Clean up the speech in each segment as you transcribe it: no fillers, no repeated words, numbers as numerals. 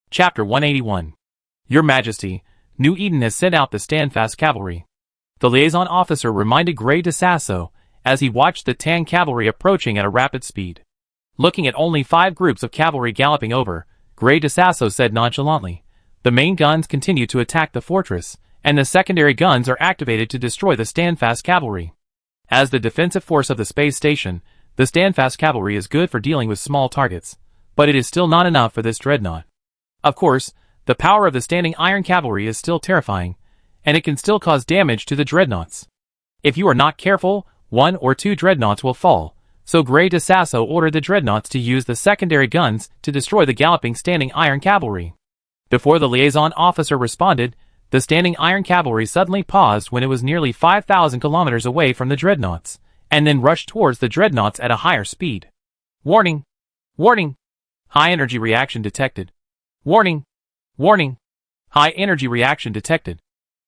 Chapter 181. Your Majesty, New Eden has sent out the Standfast Cavalry. The liaison officer reminded Grey de Sasso as he watched the Tang cavalry approaching at a rapid speed. Looking at only 5 groups of cavalry galloping over, Grey de Sasso said nonchalantly, "The main guns continue to attack the fortress, and the secondary guns are activated to destroy the Standfast Cavalry. As the defensive force of the space station, the Standfast Cavalry is good for dealing with small targets, but it is still not enough for this dreadnought. Of course, the power of the standing iron cavalry is still terrifying, and it can still cause damage to the dreadnoughts. If you are not careful, 1 or 2 dreadnoughts will fall, so Grey de Sasso ordered the dreadnoughts to use the secondary guns to destroy the galloping standing iron cavalry." Before the liaison officer responded, the standing iron cavalry suddenly paused when it was nearly 5,000 kilometers away from the dreadnoughts, and then rushed towards the dreadnoughts at a higher speed. "Warning! Warning! High energy reaction detected. Warning! Warning! High energy reaction detected."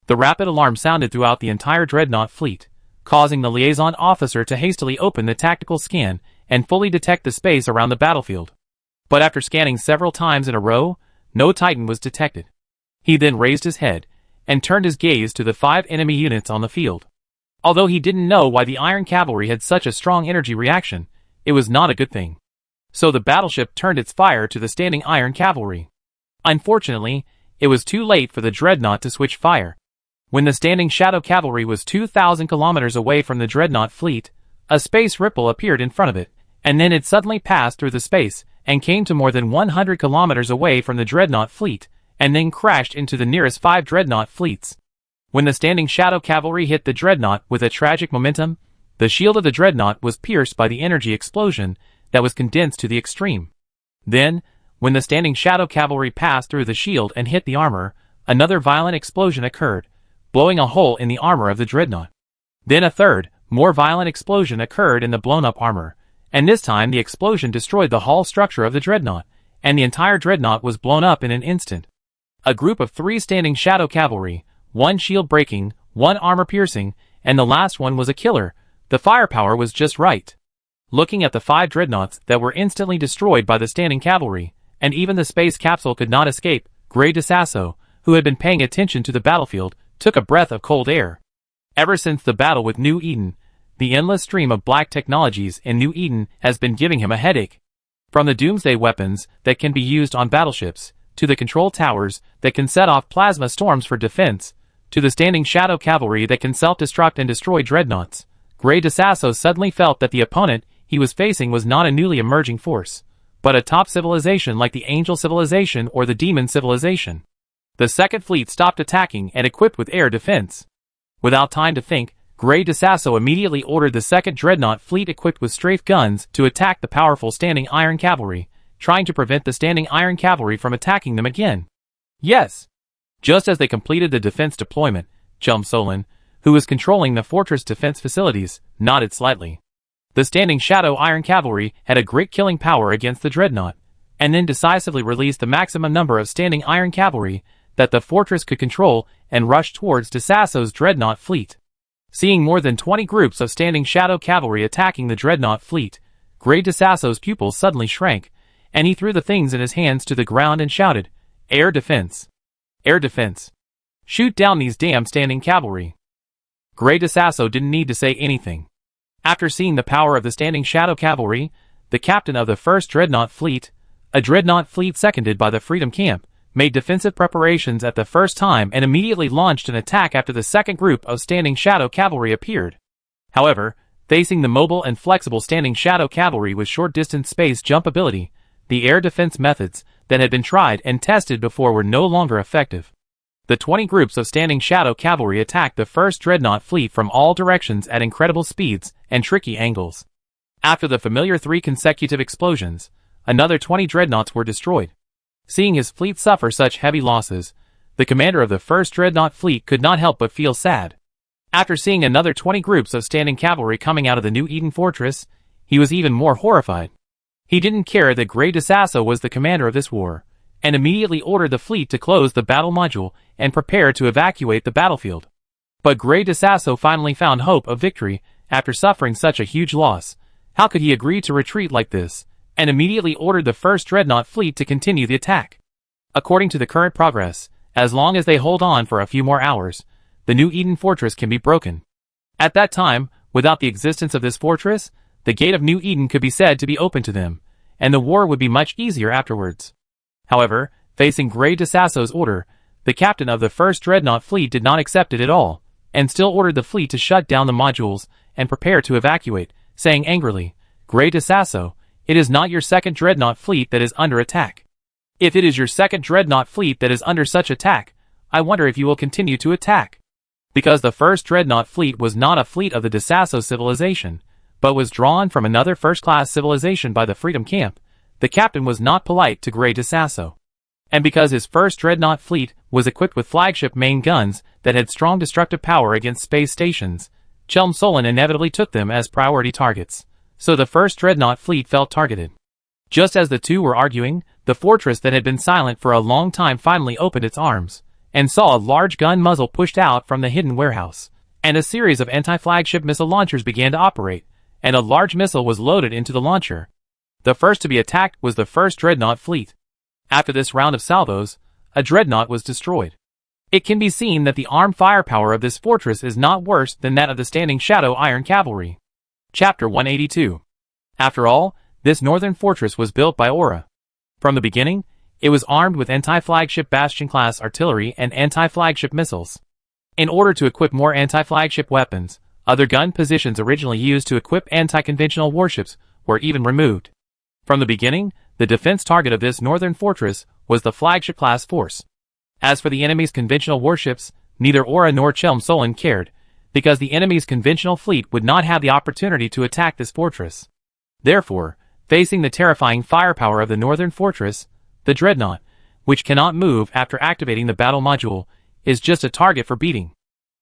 The rapid alarm sounded throughout the entire dreadnought fleet, causing the liaison officer to hastily open the tactical scan and fully detect the space around the battlefield. But after scanning several times in a row, no Titan was detected. He then raised his head and turned his gaze to the 5 enemy units on the field. Although he didn't know why the iron cavalry had such a strong energy reaction, it was not a good thing. So the battleship turned its fire to the standing iron cavalry. Unfortunately, it was too late for the dreadnought to switch fire. When the standing shadow cavalry was 2,000 kilometers away from the dreadnought fleet, a space ripple appeared in front of it, and then it suddenly passed through the space and came to more than 100 kilometers away from the dreadnought fleet, and then crashed into the nearest 5 dreadnought fleets. When the standing shadow cavalry hit the dreadnought with a tragic momentum, the shield of the dreadnought was pierced by the energy explosion that was condensed to the extreme. Then, when the standing shadow cavalry passed through the shield and hit the armor, another violent explosion occurred, blowing a hole in the armor of the dreadnought. Then a third, more violent explosion occurred in the blown-up armor, and this time the explosion destroyed the hull structure of the dreadnought, and the entire dreadnought was blown up in an instant. A group of 3 standing shadow cavalry, 1 shield breaking, 1 armor piercing, and the last one was a killer. The firepower was just right. Looking at the 5 dreadnoughts that were instantly destroyed by the standing cavalry, and even the space capsule could not escape, Grey de Sasso, who had been paying attention to the battlefield, took a breath of cold air. Ever since the battle with New Eden, the endless stream of black technologies in New Eden has been giving him a headache. From the doomsday weapons that can be used on battleships, to the control towers that can set off plasma storms for defense, to the standing shadow cavalry that can self-destruct and destroy dreadnoughts, Grey de Sasso suddenly felt that the opponent he was facing was not a newly emerging force, but a top civilization like the Angel Civilization or the Demon Civilization. The Second Fleet stopped attacking and equipped with air defense. Without time to think, Grey de Sasso immediately ordered the Second Dreadnought Fleet equipped with strafe guns to attack the powerful standing iron cavalry, trying to prevent the standing iron cavalry from attacking them again. Yes! Just as they completed the defense deployment, Chum Solon, who was controlling the fortress defense facilities, nodded slightly. The standing shadow iron cavalry had a great killing power against the dreadnought, and then decisively released the maximum number of standing iron cavalry that the fortress could control and rushed towards de Sasso's dreadnought fleet. Seeing more than 20 groups of standing shadow cavalry attacking the dreadnought fleet, Grey de Sasso's pupils suddenly shrank, and he threw the things in his hands to the ground and shouted, "Air defense! Air defense! Shoot down these damn standing cavalry!" Grey de Sasso didn't need to say anything. After seeing the power of the standing shadow cavalry, the captain of the first dreadnought fleet, a dreadnought fleet seconded by the Freedom Camp, made defensive preparations at the first time and immediately launched an attack after the second group of standing shadow cavalry appeared. However, facing the mobile and flexible standing shadow cavalry with short-distance space jump ability, the air defense methods that had been tried and tested before were no longer effective. The 20 groups of standing shadow cavalry attacked the first dreadnought fleet from all directions at incredible speeds and tricky angles. After the familiar 3 consecutive explosions, another 20 dreadnoughts were destroyed. Seeing his fleet suffer such heavy losses, the commander of the first dreadnought fleet could not help but feel sad. After seeing another 20 groups of standing cavalry coming out of the New Eden fortress, he was even more horrified. He didn't care that Grey de Sasso was the commander of this war, and immediately ordered the fleet to close the battle module and prepare to evacuate the battlefield. But Grey de Sasso finally found hope of victory after suffering such a huge loss. How could he agree to retreat like this, and immediately ordered the first dreadnought fleet to continue the attack? According to the current progress, as long as they hold on for a few more hours, the New Eden fortress can be broken. At that time, without the existence of this fortress, the gate of New Eden could be said to be open to them, and the war would be much easier afterwards. However, facing Grey DeSasso's order, the captain of the first Dreadnought fleet did not accept it at all, and still ordered the fleet to shut down the modules and prepare to evacuate, saying angrily, "Grey DeSasso, it is not your second Dreadnought fleet that is under attack. If it is your second Dreadnought fleet that is under such attack, I wonder if you will continue to attack." Because the first Dreadnought fleet was not a fleet of the DeSasso civilization, but was drawn from another first-class civilization by the Freedom Camp, the captain was not polite to Grey DeSasso. And because his first Dreadnought fleet was equipped with flagship main guns that had strong destructive power against space stations, Chelm Solon inevitably took them as priority targets, so the first Dreadnought fleet felt targeted. Just as the two were arguing, the fortress that had been silent for a long time finally opened its arms, and saw a large gun muzzle pushed out from the hidden warehouse, and a series of anti-flagship missile launchers began to operate, and a large missile was loaded into the launcher. The first to be attacked was the first Dreadnought fleet. After this round of salvos, a Dreadnought was destroyed. It can be seen that the armed firepower of this fortress is not worse than that of the Standing Shadow Iron Cavalry. Chapter 182. After all, this northern fortress was built by Aura. From the beginning, it was armed with anti-flagship Bastion-class artillery and anti-flagship missiles. In order to equip more anti-flagship weapons, other gun positions originally used to equip anti-conventional warships were even removed. From the beginning, the defense target of this northern fortress was the flagship-class force. As for the enemy's conventional warships, neither Aura nor Chelm Solon cared, because the enemy's conventional fleet would not have the opportunity to attack this fortress. Therefore, facing the terrifying firepower of the northern fortress, the Dreadnought, which cannot move after activating the battle module, is just a target for beating.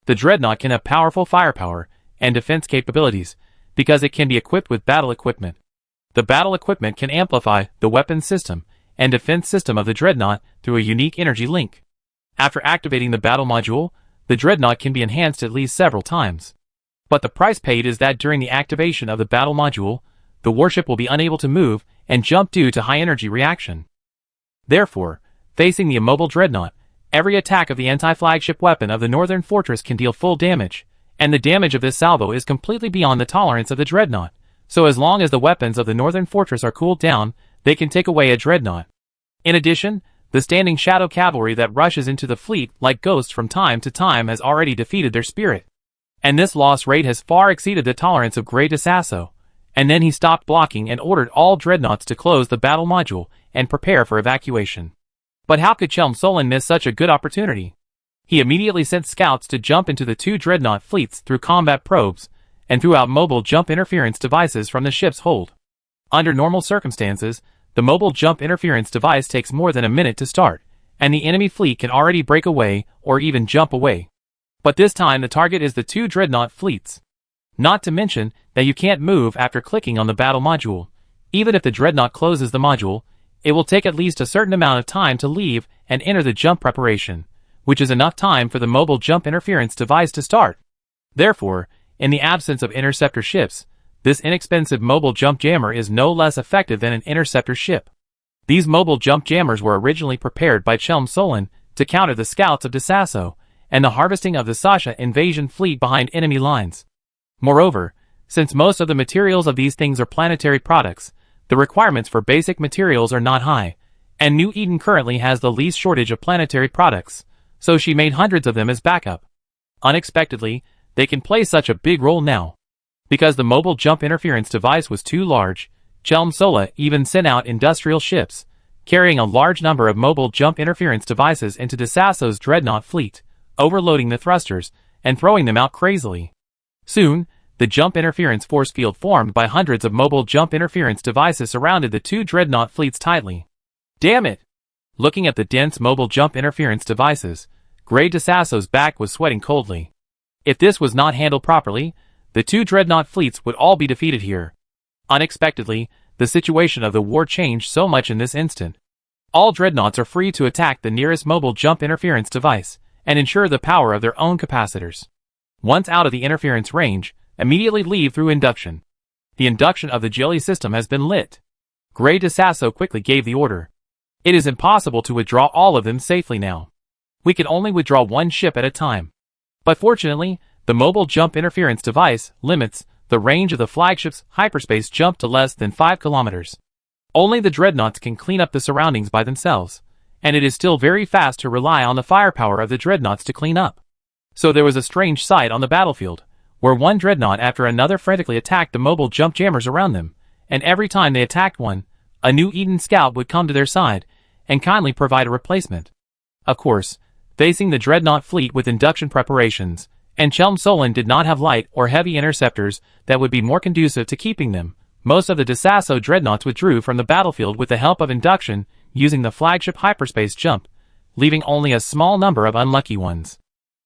The Dreadnought can have powerful firepower and defense capabilities, because it can be equipped with battle equipment. The battle equipment can amplify the weapons system and defense system of the Dreadnought through a unique energy link. After activating the battle module, the Dreadnought can be enhanced at least several times. But the price paid is that during the activation of the battle module, the warship will be unable to move and jump due to high energy reaction. Therefore, facing the immobile Dreadnought, every attack of the anti-flagship weapon of the northern fortress can deal full damage, and the damage of this salvo is completely beyond the tolerance of the Dreadnought, so as long as the weapons of the northern fortress are cooled down, they can take away a Dreadnought. In addition, the Standing Shadow Cavalry that rushes into the fleet like ghosts from time to time has already defeated their spirit. And this loss rate has far exceeded the tolerance of Grey DeSasso, and then he stopped blocking and ordered all Dreadnoughts to close the battle module and prepare for evacuation. But how could Chelm Solon miss such a good opportunity? He immediately sent scouts to jump into the two Dreadnought fleets through combat probes, and threw out mobile jump interference devices from the ship's hold. Under normal circumstances, the mobile jump interference device takes more than a minute to start, and the enemy fleet can already break away or even jump away. But this time the target is the two Dreadnought fleets. Not to mention that you can't move after clicking on the battle module. Even if the Dreadnought closes the module, it will take at least a certain amount of time to leave and enter the jump preparation, which is enough time for the mobile jump interference device to start. Therefore, in the absence of interceptor ships, this inexpensive mobile jump jammer is no less effective than an interceptor ship. These mobile jump jammers were originally prepared by Chelm Solon to counter the scouts of DeSasso and the harvesting of the Sasha invasion fleet behind enemy lines. Moreover, since most of the materials of these things are planetary products, the requirements for basic materials are not high, and New Eden currently has the least shortage of planetary products, so she made hundreds of them as backup. Unexpectedly, they can play such a big role now. Because the mobile jump interference device was too large, Chelm Solon even sent out industrial ships, carrying a large number of mobile jump interference devices into DeSasso's Dreadnought fleet, overloading the thrusters, and throwing them out crazily. Soon, the jump interference force field formed by hundreds of mobile jump interference devices surrounded the two Dreadnought fleets tightly. Damn it! Looking at the dense mobile jump interference devices, Grey DeSasso's back was sweating coldly. If this was not handled properly, the two Dreadnought fleets would all be defeated here. Unexpectedly, the situation of the war changed so much in this instant. All Dreadnoughts are free to attack the nearest mobile jump interference device and ensure the power of their own capacitors. Once out of the interference range, immediately leave through induction. The induction of the jelly system has been lit. Grey DeSasso quickly gave the order. It is impossible to withdraw all of them safely now. We can only withdraw one ship at a time. But fortunately, the mobile jump interference device limits the range of the flagship's hyperspace jump to less than 5 kilometers. Only the dreadnoughts can clean up the surroundings by themselves, and it is still very fast to rely on the firepower of the dreadnoughts to clean up. So there was a strange sight on the battlefield, where one dreadnought after another frantically attacked the mobile jump jammers around them, and every time they attacked one, a new Eden scout would come to their side and kindly provide a replacement. Of course, facing the dreadnought fleet with induction preparations, and Chelmsford did not have light or heavy interceptors that would be more conducive to keeping them, most of the Dessasso dreadnoughts withdrew from the battlefield with the help of induction using the flagship hyperspace jump, leaving only a small number of unlucky ones.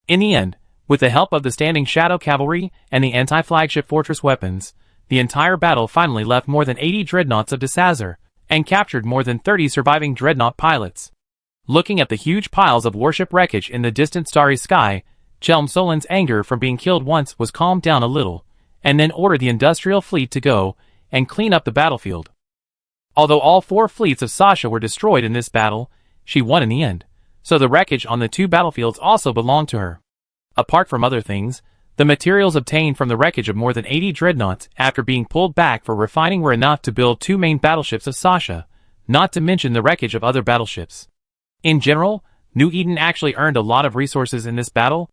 In the end, with the help of the standing shadow cavalry and the anti-flagship fortress weapons, the entire battle finally left more than 80 dreadnoughts of Dessasso, and captured more than 30 surviving dreadnought pilots. Looking at the huge piles of warship wreckage in the distant starry sky, Chelmsford's anger from being killed once was calmed down a little, and then ordered the industrial fleet to go and clean up the battlefield. Although all 4 fleets of Sasha were destroyed in this battle, she won in the end, so the wreckage on the 2 battlefields also belonged to her. Apart from other things, the materials obtained from the wreckage of more than 80 dreadnoughts after being pulled back for refining were enough to build 2 main battleships of Sasha, not to mention the wreckage of other battleships. In general, New Eden actually earned a lot of resources in this battle.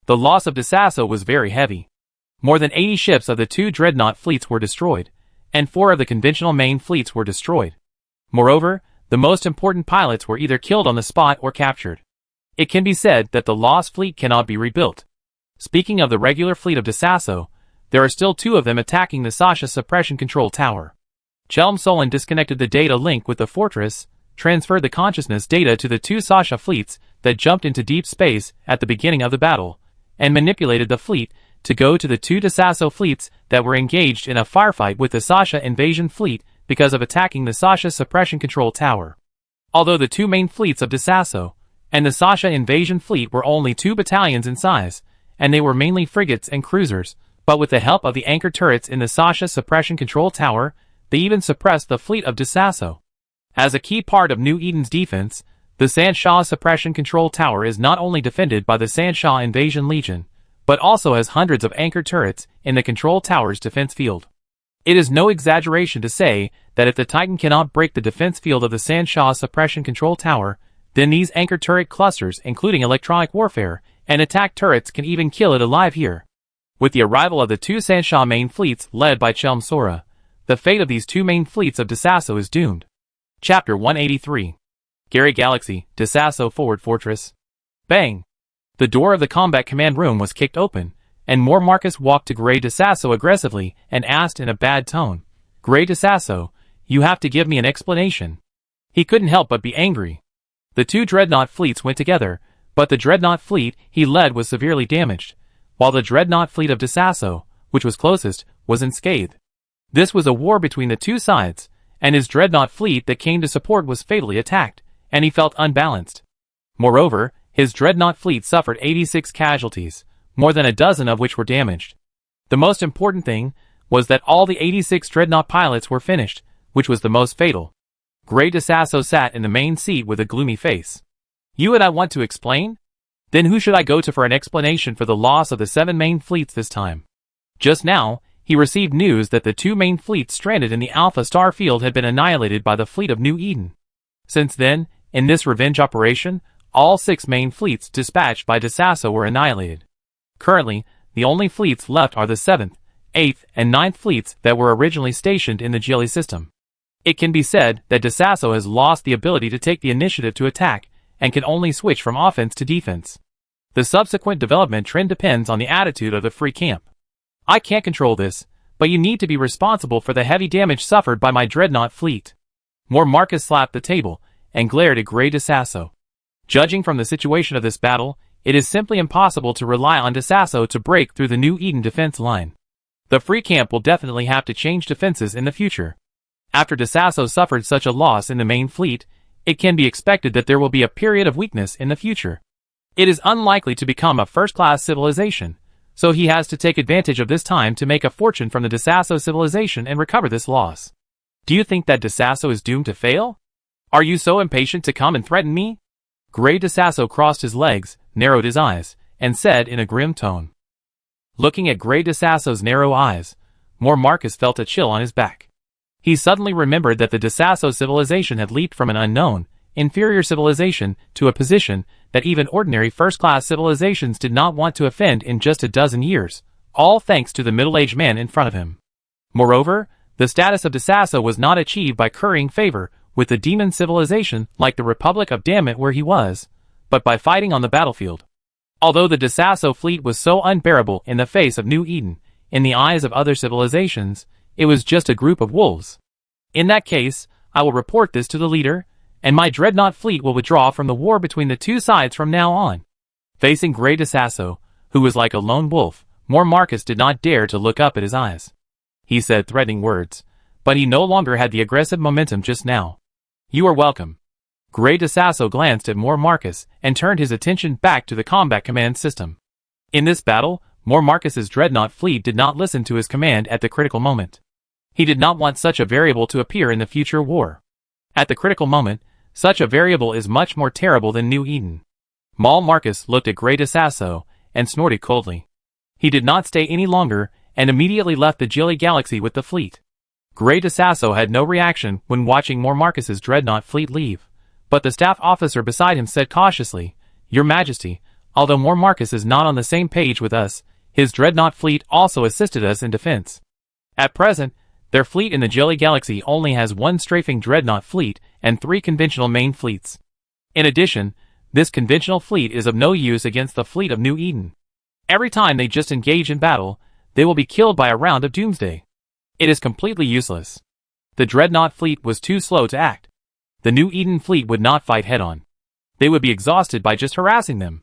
The loss of Dessasso was very heavy. More than 80 ships of the 2 dreadnought fleets were destroyed, and 4 of the conventional main fleets were destroyed. Moreover, the most important pilots were either killed on the spot or captured. It can be said that the lost fleet cannot be rebuilt. Speaking of the regular fleet of Dessasso, there are still 2 of them attacking the Sasha suppression control tower. Chelmsford disconnected the data link with the fortress, transferred the consciousness data to the 2 Sasha fleets that jumped into deep space at the beginning of the battle, and manipulated the fleet to go to the 2 Dessasso fleets that were engaged in a firefight with the Sasha invasion fleet because of attacking the Sasha suppression control tower. Although the 2 main fleets of Dessasso and the Sasha invasion fleet were only 2 battalions in size, and they were mainly frigates and cruisers, but with the help of the anchor turrets in the Sasha suppression control tower, they even suppressed the fleet of Dessasso. As a key part of New Eden's defense, the Sandshaw suppression control tower is not only defended by the Sandshaw Invasion Legion, but also has hundreds of anchor turrets in the control tower's defense field. It is no exaggeration to say that if the Titan cannot break the defense field of the Sandshaw suppression control tower, then these anchor turret clusters, including electronic warfare and attack turrets, can even kill it alive here. With the arrival of the 2 Sandshaw main fleets led by Chelmsford, the fate of these 2 main fleets of Dessasso is doomed. Chapter 183. Gary Galaxy, Dessasso Forward Fortress. Bang! The door of the combat command room was kicked open, and More Marcus walked to Grey Dessasso aggressively and asked in a bad tone, "Grey Dessasso, you have to give me an explanation." He couldn't help but be angry. The 2 dreadnought fleets went together, but the dreadnought fleet he led was severely damaged, while the dreadnought fleet of Dessasso, which was closest, was unscathed. This was a war between the 2 sides, and his dreadnought fleet that came to support was fatally attacked, and he felt unbalanced. Moreover, his dreadnought fleet suffered 86 casualties, more than a dozen of which were damaged. The most important thing was that all the 86 dreadnought pilots were finished, which was the most fatal. Grey Dessasso sat in the main seat with a gloomy face. "You and I want to explain? Then who should I go to for an explanation for the loss of the 7 main fleets this time?" Just now, he received news that the 2 main fleets stranded in the Alpha Star field had been annihilated by the fleet of New Eden. Since then, in this revenge operation, all 6 main fleets dispatched by Dessasso were annihilated. Currently, the only fleets left are the 7th, 8th, and 9th fleets that were originally stationed in the Gili system. It can be said that Dessasso has lost the ability to take the initiative to attack, and can only switch from offense to defense. The subsequent development trend depends on the attitude of the free camp. "I can't control this, but you need to be responsible for the heavy damage suffered by my dreadnought fleet." More Marcus slapped the table, and glared at Grey Dessasso. Judging from the situation of this battle, it is simply impossible to rely on Dessasso to break through the New Eden defense line. The free camp will definitely have to change defenses in the future. After Dessasso suffered such a loss in the main fleet, it can be expected that there will be a period of weakness in the future. It is unlikely to become a first-class civilization, so he has to take advantage of this time to make a fortune from the Dessasso civilization and recover this loss. Do you think that Dessasso is doomed to fail? Are you so impatient to come and threaten me? Gray DeSasso crossed his legs, narrowed his eyes, and said in a grim tone. Looking at Gray DeSasso's narrow eyes, More Marcus felt a chill on his back. He suddenly remembered that the DeSasso civilization had leaped from an unknown, inferior civilization to a position that even ordinary first-class civilizations did not want to offend in just a dozen years, all thanks to the middle-aged man in front of him. Moreover, the status of DeSasso was not achieved by currying favor with the demon civilization like the Republic of Dammit where he was, but by fighting on the battlefield. Although the DeSasso fleet was so unbearable in the face of New Eden, in the eyes of other civilizations, it was just a group of wolves. In that case, I will report this to the leader, and my dreadnought fleet will withdraw from the war between the two sides from now on. Facing Gray DeSasso, who was like a lone wolf, More Marcus did not dare to look up at his eyes. He said threatening words, but he no longer had the aggressive momentum just now. You are welcome. Gray DeSasso glanced at More Marcus and turned his attention back to the combat command system. In this battle, More Marcus's dreadnought fleet did not listen to his command at the critical moment. He did not want such a variable to appear in the future war. At the critical moment, such a variable is much more terrible than New Eden. More Marcus looked at Gray DeSasso and snorted coldly. He did not stay any longer and immediately left the Jilly Galaxy with the fleet. Gray DeSasso had no reaction when watching More Marcus's dreadnought fleet leave, but the staff officer beside him said cautiously, Your Majesty, although More Marcus is not on the same page with us, his dreadnought fleet also assisted us in defense. At present, their fleet in the Jilly Galaxy only has one strafing dreadnought fleet and 3 conventional main fleets. In addition, this conventional fleet is of no use against the fleet of New Eden. Every time they just engage in battle, they will be killed by a round of doomsday. It is completely useless. The dreadnought fleet was too slow to act. The New Eden fleet would not fight head-on. They would be exhausted by just harassing them.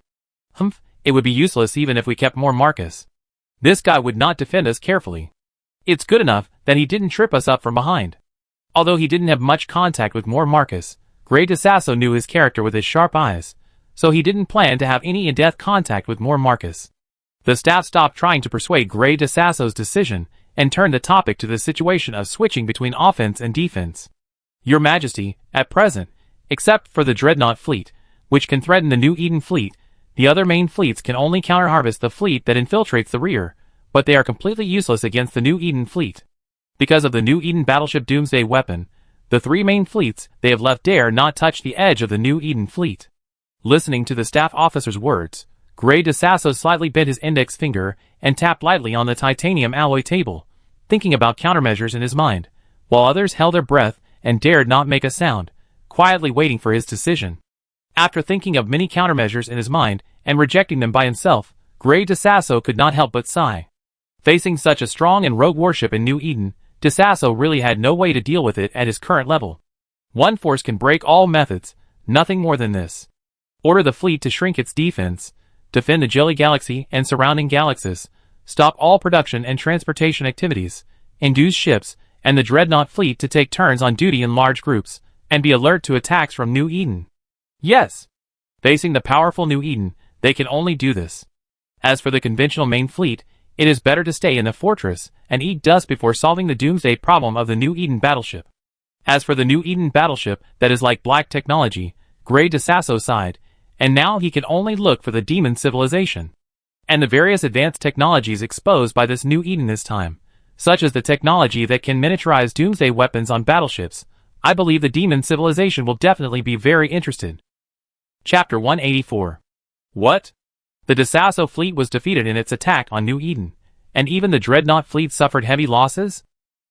It would be useless even if we kept More Marcus. This guy would not defend us carefully. It's good enough that he didn't trip us up from behind. Although he didn't have much contact with More Marcus, Gray DeSasso knew his character with his sharp eyes, so he didn't plan to have any in-depth contact with More Marcus. The staff stopped trying to persuade Gray DeSasso's decision and turned the topic to the situation of switching between offense and defense. Your Majesty, at present, except for the dreadnought fleet, which can threaten the New Eden fleet, the other main fleets can only counter-harvest the fleet that infiltrates the rear, but they are completely useless against the New Eden fleet. Because of the New Eden battleship Doomsday weapon, the 3 main fleets they have left dare not touch the edge of the New Eden fleet. Listening to the staff officer's words, Gray DeSasso slightly bent his index finger and tapped lightly on the titanium alloy table, thinking about countermeasures in his mind, while others held their breath and dared not make a sound, quietly waiting for his decision. After thinking of many countermeasures in his mind and rejecting them by himself, Gray DeSasso could not help but sigh. Facing such a strong and rogue warship in New Eden, DeSasso really had no way to deal with it at his current level. One force can break all methods, nothing more than this. Order the fleet to shrink its defense, defend the Jilly Galaxy and surrounding galaxies, stop all production and transportation activities, induce ships and the dreadnought fleet to take turns on duty in large groups, and be alert to attacks from New Eden. Yes! Facing the powerful New Eden, they can only do this. As for the conventional main fleet, it is better to stay in the fortress and eat dust before solving the doomsday problem of the New Eden battleship. As for the New Eden battleship that is like black technology, Gray DeSasso sighed, and now he can only look for the demon civilization. And the various advanced technologies exposed by this New Eden this time, such as the technology that can miniaturize doomsday weapons on battleships, I believe the demon civilization will definitely be very interested. Chapter 184. What? The DeSasso fleet was defeated in its attack on New Eden, and even the dreadnought fleet suffered heavy losses?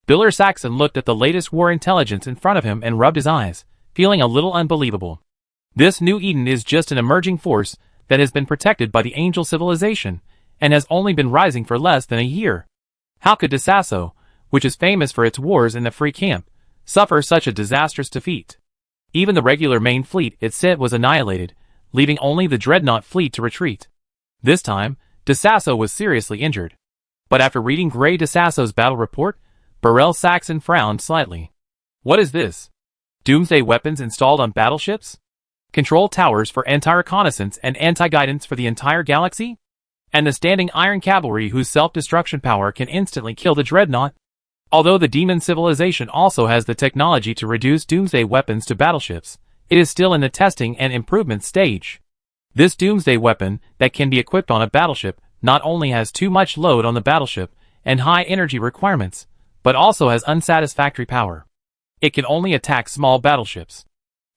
Biller Saxon looked at the latest war intelligence in front of him and rubbed his eyes, feeling a little unbelievable. This New Eden is just an emerging force that has been protected by the angel civilization, and has only been rising for less than a year. How could DeSasso, which is famous for its wars in the free camp, suffer such a disastrous defeat? Even the regular main fleet it said was annihilated, leaving only the dreadnought fleet to retreat. This time, DeSasso was seriously injured. But after reading Gray DeSasso's battle report, Burrell Saxon frowned slightly. What is this? Doomsday weapons installed on battleships? Control towers for anti-reconnaissance and anti-guidance for the entire galaxy? And the standing iron cavalry whose self-destruction power can instantly kill the dreadnought? Although the Demon civilization also has the technology to reduce doomsday weapons to battleships, it is still in the testing and improvement stage. This doomsday weapon that can be equipped on a battleship not only has too much load on the battleship and high energy requirements, but also has unsatisfactory power. It can only attack small battleships.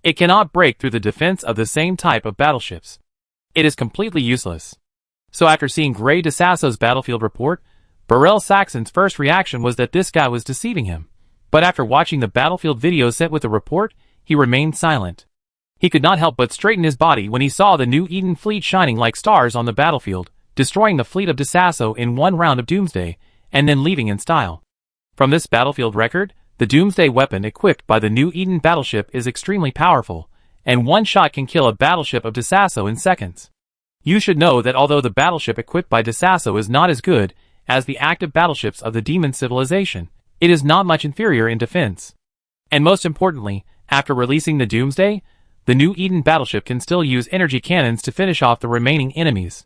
It cannot break through the defense of the same type of battleships. It is completely useless. So after seeing Gray DeSasso's battlefield report, Burrell Saxon's first reaction was that this guy was deceiving him. But after watching the battlefield video sent with the report, he remained silent. He could not help but straighten his body when he saw the New Eden fleet shining like stars on the battlefield, destroying the fleet of DeSasso in one round of Doomsday, and then leaving in style. From this battlefield record, the Doomsday weapon equipped by the New Eden battleship is extremely powerful, and one shot can kill a battleship of DeSasso in seconds. You should know that although the battleship equipped by DeSasso is not as good as the active battleships of the Demon civilization, it is not much inferior in defense. And most importantly, after releasing the Doomsday, the New Eden battleship can still use energy cannons to finish off the remaining enemies.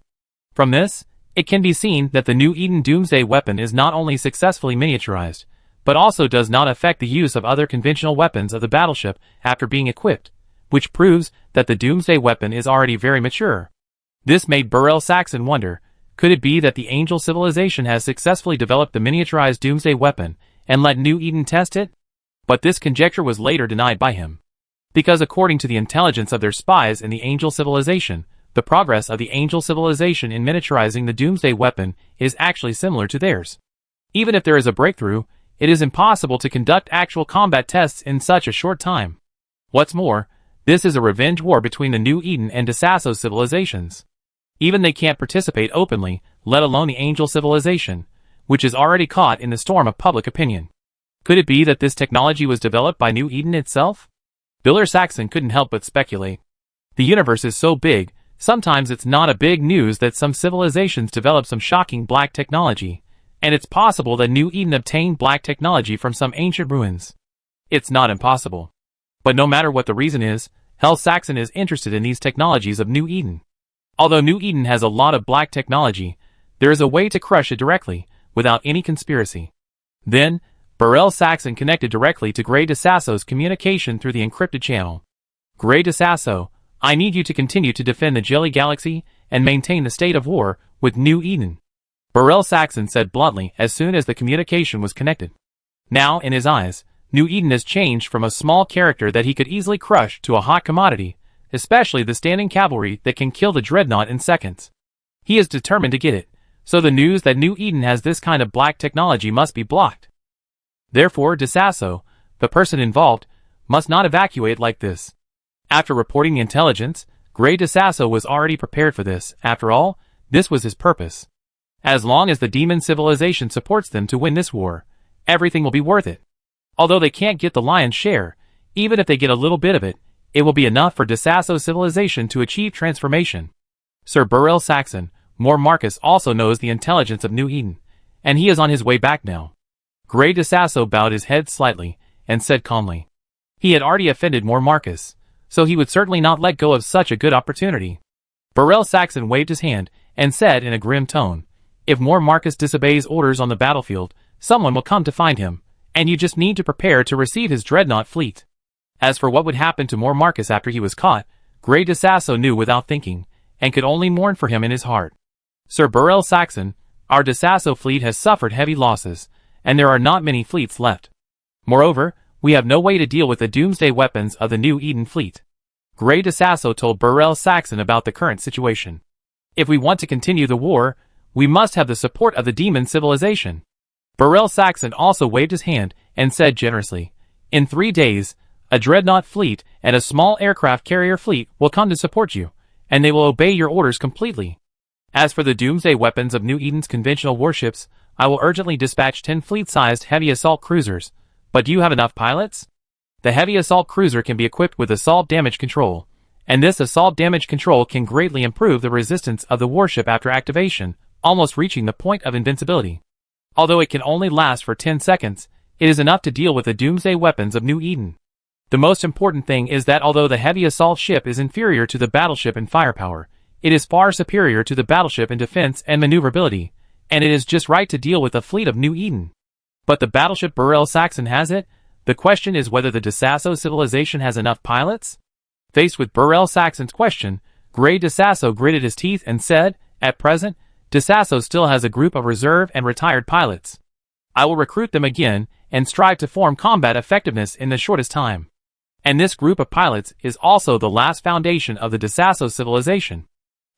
From this, it can be seen that the New Eden Doomsday weapon is not only successfully miniaturized, but also does not affect the use of other conventional weapons of the battleship after being equipped, which proves that the Doomsday weapon is already very mature. This made Burrell Saxon wonder, could it be that the Angel civilization has successfully developed the miniaturized Doomsday weapon and let New Eden test it? But this conjecture was later denied by him. Because according to the intelligence of their spies in the Angel civilization, the progress of the Angel civilization in miniaturizing the Doomsday weapon is actually similar to theirs. Even if there is a breakthrough, it is impossible to conduct actual combat tests in such a short time. What's more, this is a revenge war between the New Eden and DeSasso civilizations. Even they can't participate openly, let alone the Angel civilization, which is already caught in the storm of public opinion. Could it be that this technology was developed by New Eden itself? Burrell Saxon couldn't help but speculate. The universe is so big, sometimes it's not a big news that some civilizations develop some shocking black technology, and it's possible that New Eden obtained black technology from some ancient ruins. It's not impossible. But no matter what the reason is, Burrell Saxon is interested in these technologies of New Eden. Although New Eden has a lot of black technology, there is a way to crush it directly, without any conspiracy. Then, Burrell Saxon connected directly to Gray DeSasso's communication through the encrypted channel. Gray DeSasso, I need you to continue to defend the Jelly Galaxy and maintain the state of war with New Eden. Burrell Saxon said bluntly as soon as the communication was connected. Now, in his eyes, New Eden has changed from a small character that he could easily crush to a hot commodity, especially the standing cavalry that can kill the dreadnought in seconds. He is determined to get it, so the news that New Eden has this kind of black technology must be blocked. Therefore, DeSasso, the person involved, must not evacuate like this. After reporting the intelligence, Gray DeSasso was already prepared for this. After all, this was his purpose. As long as the Demon civilization supports them to win this war, everything will be worth it. Although they can't get the lion's share, even if they get a little bit of it, it will be enough for DeSasso civilization to achieve transformation. Sir Burrell Saxon, More Marcus also knows the intelligence of New Eden, and he is on his way back now. Gray DeSasso bowed his head slightly, and said calmly. He had already offended More Marcus, so he would certainly not let go of such a good opportunity. Burrell Saxon waved his hand, and said in a grim tone, if More Marcus disobeys orders on the battlefield, someone will come to find him, and you just need to prepare to receive his dreadnought fleet. As for what would happen to More Marcus after he was caught, Gray DeSasso knew without thinking, and could only mourn for him in his heart. Sir Burrell Saxon, our DeSasso fleet has suffered heavy losses, and there are not many fleets left. Moreover, we have no way to deal with the doomsday weapons of the New Eden fleet. Gray DeSasso told Burrell Saxon about the current situation. If we want to continue the war, we must have the support of the Demon civilization. Burrell Saxon also waved his hand and said generously, in 3 days, a dreadnought fleet and a small aircraft carrier fleet will come to support you, and they will obey your orders completely. As for the doomsday weapons of New Eden's conventional warships, I will urgently dispatch 10 fleet-sized heavy assault cruisers. But do you have enough pilots? The heavy assault cruiser can be equipped with assault damage control, and this assault damage control can greatly improve the resistance of the warship after activation, almost reaching the point of invincibility. Although it can only last for 10 seconds, it is enough to deal with the doomsday weapons of New Eden. The most important thing is that although the heavy assault ship is inferior to the battleship in firepower, it is far superior to the battleship in defense and maneuverability, and it is just right to deal with a fleet of New Eden. But the battleship Burrell Saxon has it. The question is whether the DeSasso civilization has enough pilots? Faced with Burrell Saxon's question, Gray DeSasso gritted his teeth and said, "At present, DeSasso still has a group of reserve and retired pilots. I will recruit them again and strive to form combat effectiveness in the shortest time. And this group of pilots is also the last foundation of the DeSasso civilization."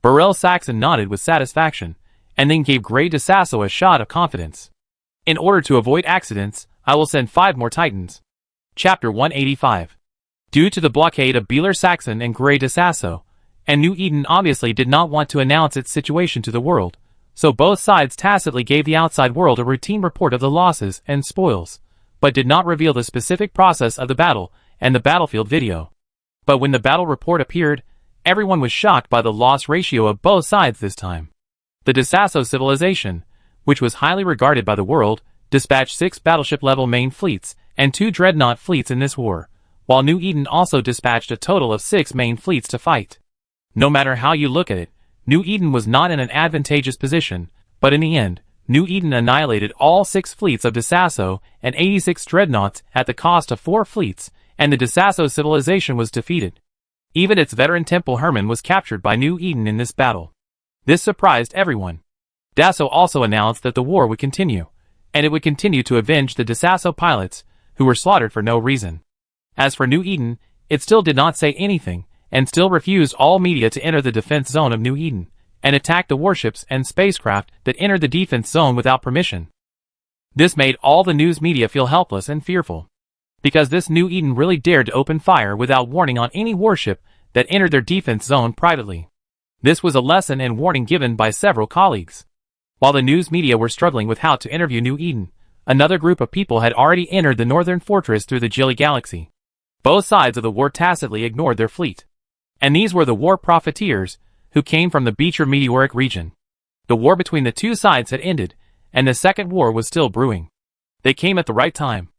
Burrell Saxon nodded with satisfaction, and then gave Gray DeSasso a shot of confidence. "In order to avoid accidents, I will send 5 more Titans." Chapter 185. Due to the blockade of Beeler Saxon and Gray DeSasso, and New Eden obviously did not want to announce its situation to the world, so both sides tacitly gave the outside world a routine report of the losses and spoils, but did not reveal the specific process of the battle and the battlefield video. But when the battle report appeared, everyone was shocked by the loss ratio of both sides this time. The DeSasso civilization, which was highly regarded by the world, dispatched 6 battleship-level main fleets and 2 dreadnought fleets in this war, while New Eden also dispatched a total of 6 main fleets to fight. No matter how you look at it, New Eden was not in an advantageous position, but in the end, New Eden annihilated all 6 fleets of DeSasso and 86 dreadnoughts at the cost of 4 fleets, and the DeSasso civilization was defeated. Even its veteran Temple Herman was captured by New Eden in this battle. This surprised everyone. DeSasso also announced that the war would continue, and it would continue to avenge the DeSasso pilots, who were slaughtered for no reason. As for New Eden, it still did not say anything, and still refused all media to enter the defense zone of New Eden, and attack the warships and spacecraft that entered the defense zone without permission. This made all the news media feel helpless and fearful, because this New Eden really dared to open fire without warning on any warship that entered their defense zone privately. This was a lesson and warning given by several colleagues. While the news media were struggling with how to interview New Eden, another group of people had already entered the northern fortress through the Jilly Galaxy. Both sides of the war tacitly ignored their fleet. And these were the war profiteers, who came from the Beecher Meteoric region. The war between the two sides had ended, and the second war was still brewing. They came at the right time.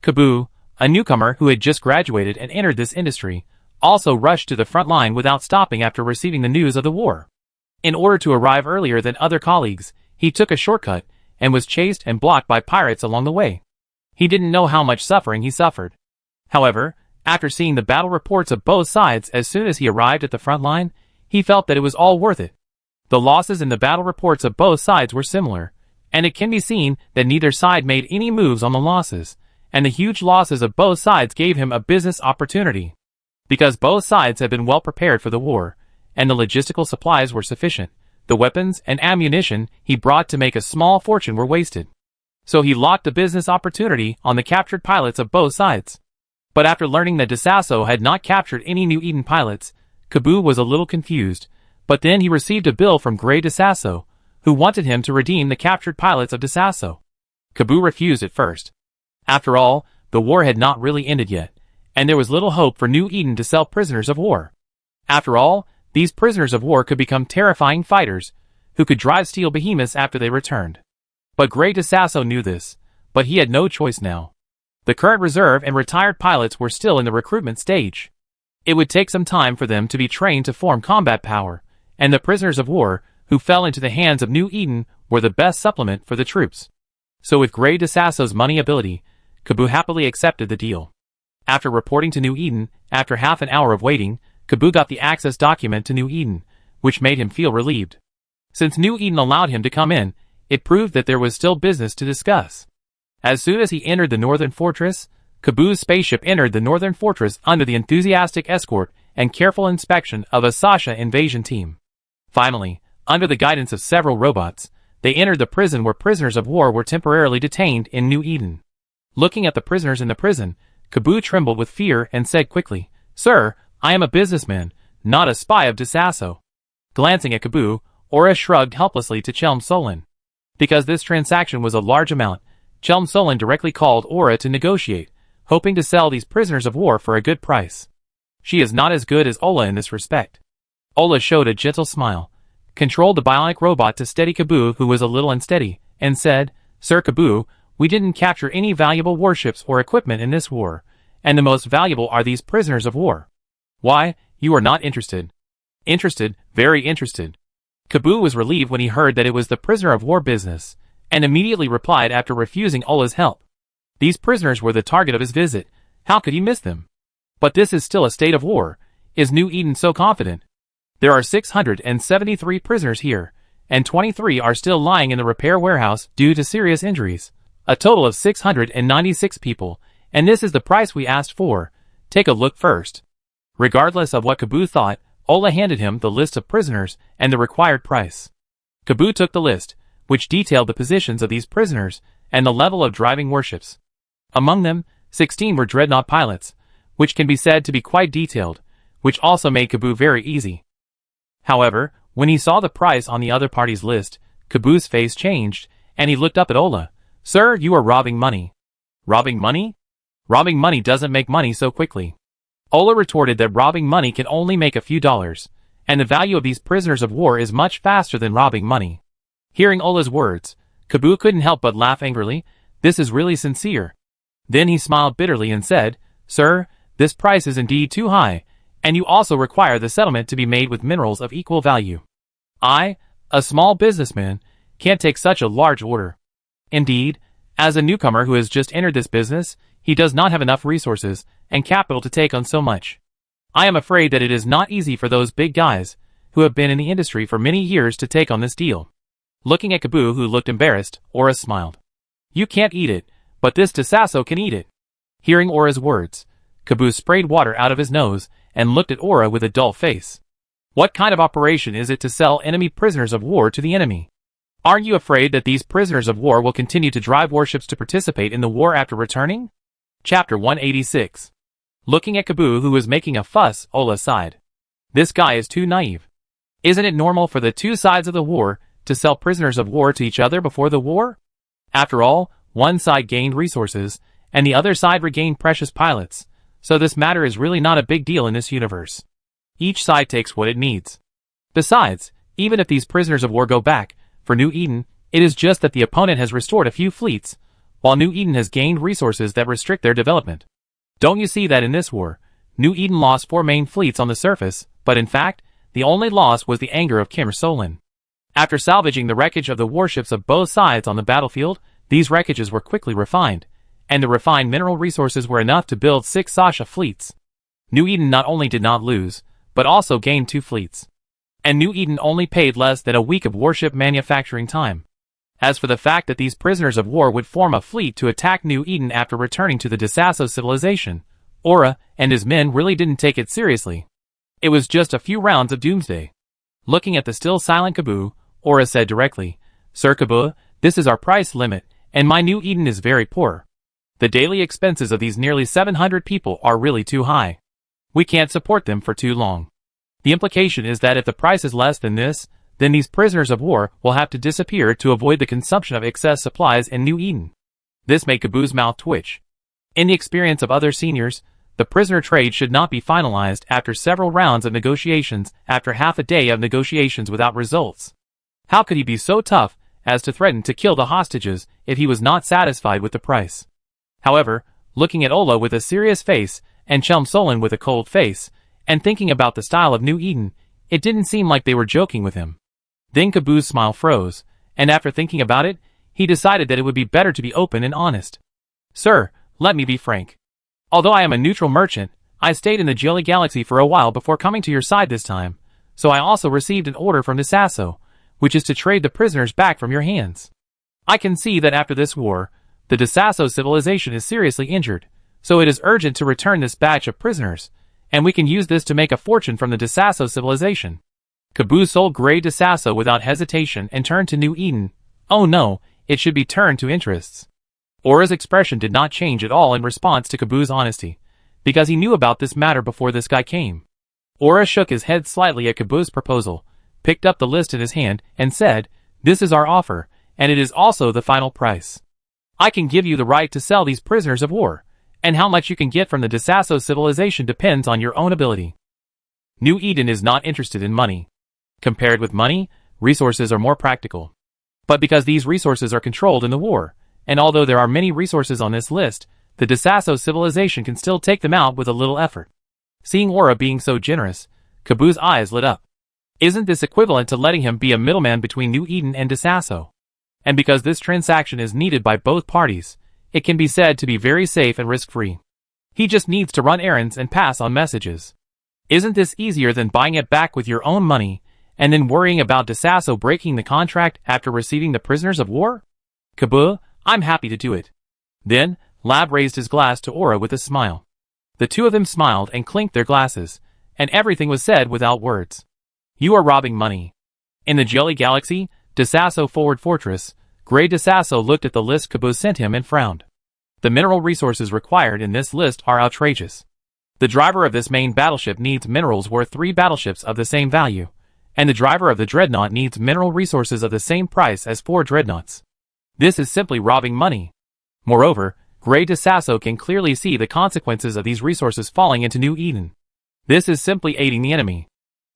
Kaboo, a newcomer who had just graduated and entered this industry, also rushed to the front line without stopping after receiving the news of the war. In order to arrive earlier than other colleagues, he took a shortcut, and was chased and blocked by pirates along the way. He didn't know how much suffering he suffered. However, after seeing the battle reports of both sides as soon as he arrived at the front line, he felt that it was all worth it. The losses in the battle reports of both sides were similar, and it can be seen that neither side made any moves on the losses, and the huge losses of both sides gave him a business opportunity. Because both sides had been well prepared for the war, and the logistical supplies were sufficient, the weapons and ammunition he brought to make a small fortune were wasted. So he locked the business opportunity on the captured pilots of both sides. But after learning that DeSasso had not captured any New Eden pilots, Kaboo was a little confused, but then he received a bill from Gray DeSasso, who wanted him to redeem the captured pilots of DeSasso. Kaboo refused at first. After all, the war had not really ended yet, and there was little hope for New Eden to sell prisoners of war. After all, these prisoners of war could become terrifying fighters, who could drive steel behemoths after they returned. But Gray DeSasso knew this, but he had no choice now. The current reserve and retired pilots were still in the recruitment stage. It would take some time for them to be trained to form combat power, and the prisoners of war, who fell into the hands of New Eden, were the best supplement for the troops. So with Gray DeSasso's money ability, Kaboo happily accepted the deal. After reporting to New Eden, after half an hour of waiting, Kaboo got the access document to New Eden, which made him feel relieved. Since New Eden allowed him to come in, it proved that there was still business to discuss. As soon as he entered the northern fortress, Kaboo's spaceship entered the northern fortress under the enthusiastic escort and careful inspection of a Sasha invasion team. Finally, under the guidance of several robots, they entered the prison where prisoners of war were temporarily detained in New Eden. Looking at the prisoners in the prison, Kaboo trembled with fear and said quickly, "Sir, I am a businessman, not a spy of DeSasso." Glancing at Kaboo, Aura shrugged helplessly to Chelm Solon. Because this transaction was a large amount, Chelm Solon directly called Aura to negotiate, hoping to sell these prisoners of war for a good price. She is not as good as Ola in this respect. Ola showed a gentle smile, controlled the bionic robot to steady Kaboo, who was a little unsteady, and said, "Sir Kaboo, we didn't capture any valuable warships or equipment in this war, and the most valuable are these prisoners of war." "Why, you are not interested?" "Interested, very interested." Kaboo was relieved when he heard that it was the prisoner of war business, and immediately replied after refusing Ola's help. These prisoners were the target of his visit. How could he miss them? But this is still a state of war. Is New Eden so confident? There are 673 prisoners here, and 23 are still lying in the repair warehouse due to serious injuries. A total of 696 people, and this is the price we asked for. Take a look first. Regardless of what Kaboo thought, Ola handed him the list of prisoners and the required price. Kaboo took the list, which detailed the positions of these prisoners and the level of driving warships. Among them, 16 were dreadnought pilots, which can be said to be quite detailed, which also made Kaboo very easy. However, when he saw the price on the other party's list, Kaboo's face changed, and he looked up at Ola. "Sir, you are robbing money." "Robbing money? Robbing money doesn't make money so quickly." Ola retorted that robbing money can only make a few dollars, and the value of these prisoners of war is much faster than robbing money. Hearing Ola's words, Kaboo couldn't help but laugh angrily. This is really sincere. Then he smiled bitterly and said, "Sir, this price is indeed too high, and you also require the settlement to be made with minerals of equal value. I, a small businessman, can't take such a large order. Indeed, as a newcomer who has just entered this business, he does not have enough resources and capital to take on so much. I am afraid that it is not easy for those big guys, who have been in the industry for many years, to take on this deal." Looking at Kaboo, who looked embarrassed, Aura smiled. "You can't eat it, but this Tasasso can eat it." Hearing Aura's words, Kaboo sprayed water out of his nose and looked at Aura with a dull face. "What kind of operation is it to sell enemy prisoners of war to the enemy? Aren't you afraid that these prisoners of war will continue to drive warships to participate in the war after returning?" Chapter 186. Looking at Kaboo, who was making a fuss, Ola sighed. "This guy is too naive. Isn't it normal for the two sides of the war to sell prisoners of war to each other before the war? After all, one side gained resources, and the other side regained precious pilots, so this matter is really not a big deal in this universe. Each side takes what it needs. Besides, even if these prisoners of war go back, for New Eden, it is just that the opponent has restored a few fleets, while New Eden has gained resources that restrict their development. Don't you see that in this war, New Eden lost 4 main fleets on the surface, but in fact, the only loss was the anger of Kim Solon. After salvaging the wreckage of the warships of both sides on the battlefield, these wreckages were quickly refined, and the refined mineral resources were enough to build 6 Sasha fleets. New Eden not only did not lose, but also gained 2 fleets. And New Eden only paid less than a week of warship manufacturing time. As for the fact that these prisoners of war would form a fleet to attack New Eden after returning to the Tasasso civilization, Aura and his men really didn't take it seriously. It was just a few rounds of doomsday. Looking at the still silent Kaboo, Aura said directly, "Sir Kaboo, this is our price limit, and my New Eden is very poor. The daily expenses of these nearly 700 people are really too high. We can't support them for too long. The implication is that if the price is less than this, then these prisoners of war will have to disappear to avoid the consumption of excess supplies in New Eden." This made Kaboo's mouth twitch. In the experience of other seniors, the prisoner trade should not be finalized after several rounds of negotiations, after half a day of negotiations without results. How could he be so tough as to threaten to kill the hostages if he was not satisfied with the price? However, looking at Ola with a serious face and Chum Solon with a cold face, and thinking about the style of New Eden, it didn't seem like they were joking with him. Then Kaboo's smile froze, and after thinking about it, he decided that it would be better to be open and honest. "Sir, let me be frank. Although I am a neutral merchant, I stayed in the Jolly Galaxy for a while before coming to your side this time, so I also received an order from Tasasso, which is to trade the prisoners back from your hands. I can see that after this war, the Tasasso civilization is seriously injured, so it is urgent to return this batch of prisoners, and we can use this to make a fortune from the Tasasso civilization." Kaboo sold Grey Tasasso without hesitation and turned to New Eden. Oh no, it should be turned to interests. Aura's expression did not change at all in response to Kaboo's honesty, because he knew about this matter before this guy came. Aura shook his head slightly at Kaboo's proposal, picked up the list in his hand, and said, "This is our offer, and it is also the final price. I can give you the right to sell these prisoners of war, and how much you can get from the Tasasso civilization depends on your own ability. New Eden is not interested in money. Compared with money, resources are more practical. But because these resources are controlled in the war, and although there are many resources on this list, the Tasasso civilization can still take them out with a little effort." Seeing Aura being so generous, Kaboo's eyes lit up. Isn't this equivalent to letting him be a middleman between New Eden and Tasasso? And because this transaction is needed by both parties, it can be said to be very safe and risk-free. He just needs to run errands and pass on messages. Isn't this easier than buying it back with your own money, and then worrying about DeSasso breaking the contract after receiving the prisoners of war? Kaboo, I'm happy to do it. Then, Lab raised his glass to Aura with a smile. The two of them smiled and clinked their glasses, and everything was said without words. You are robbing money. In the Jelly Galaxy, DeSasso Forward Fortress, Gray DeSasso looked at the list Kaboo sent him and frowned. The mineral resources required in this list are outrageous. The driver of this main battleship needs minerals worth 3 battleships of the same value, and the driver of the dreadnought needs mineral resources of the same price as 4 dreadnoughts. This is simply robbing money. Moreover, Gray DeSasso can clearly see the consequences of these resources falling into New Eden. This is simply aiding the enemy.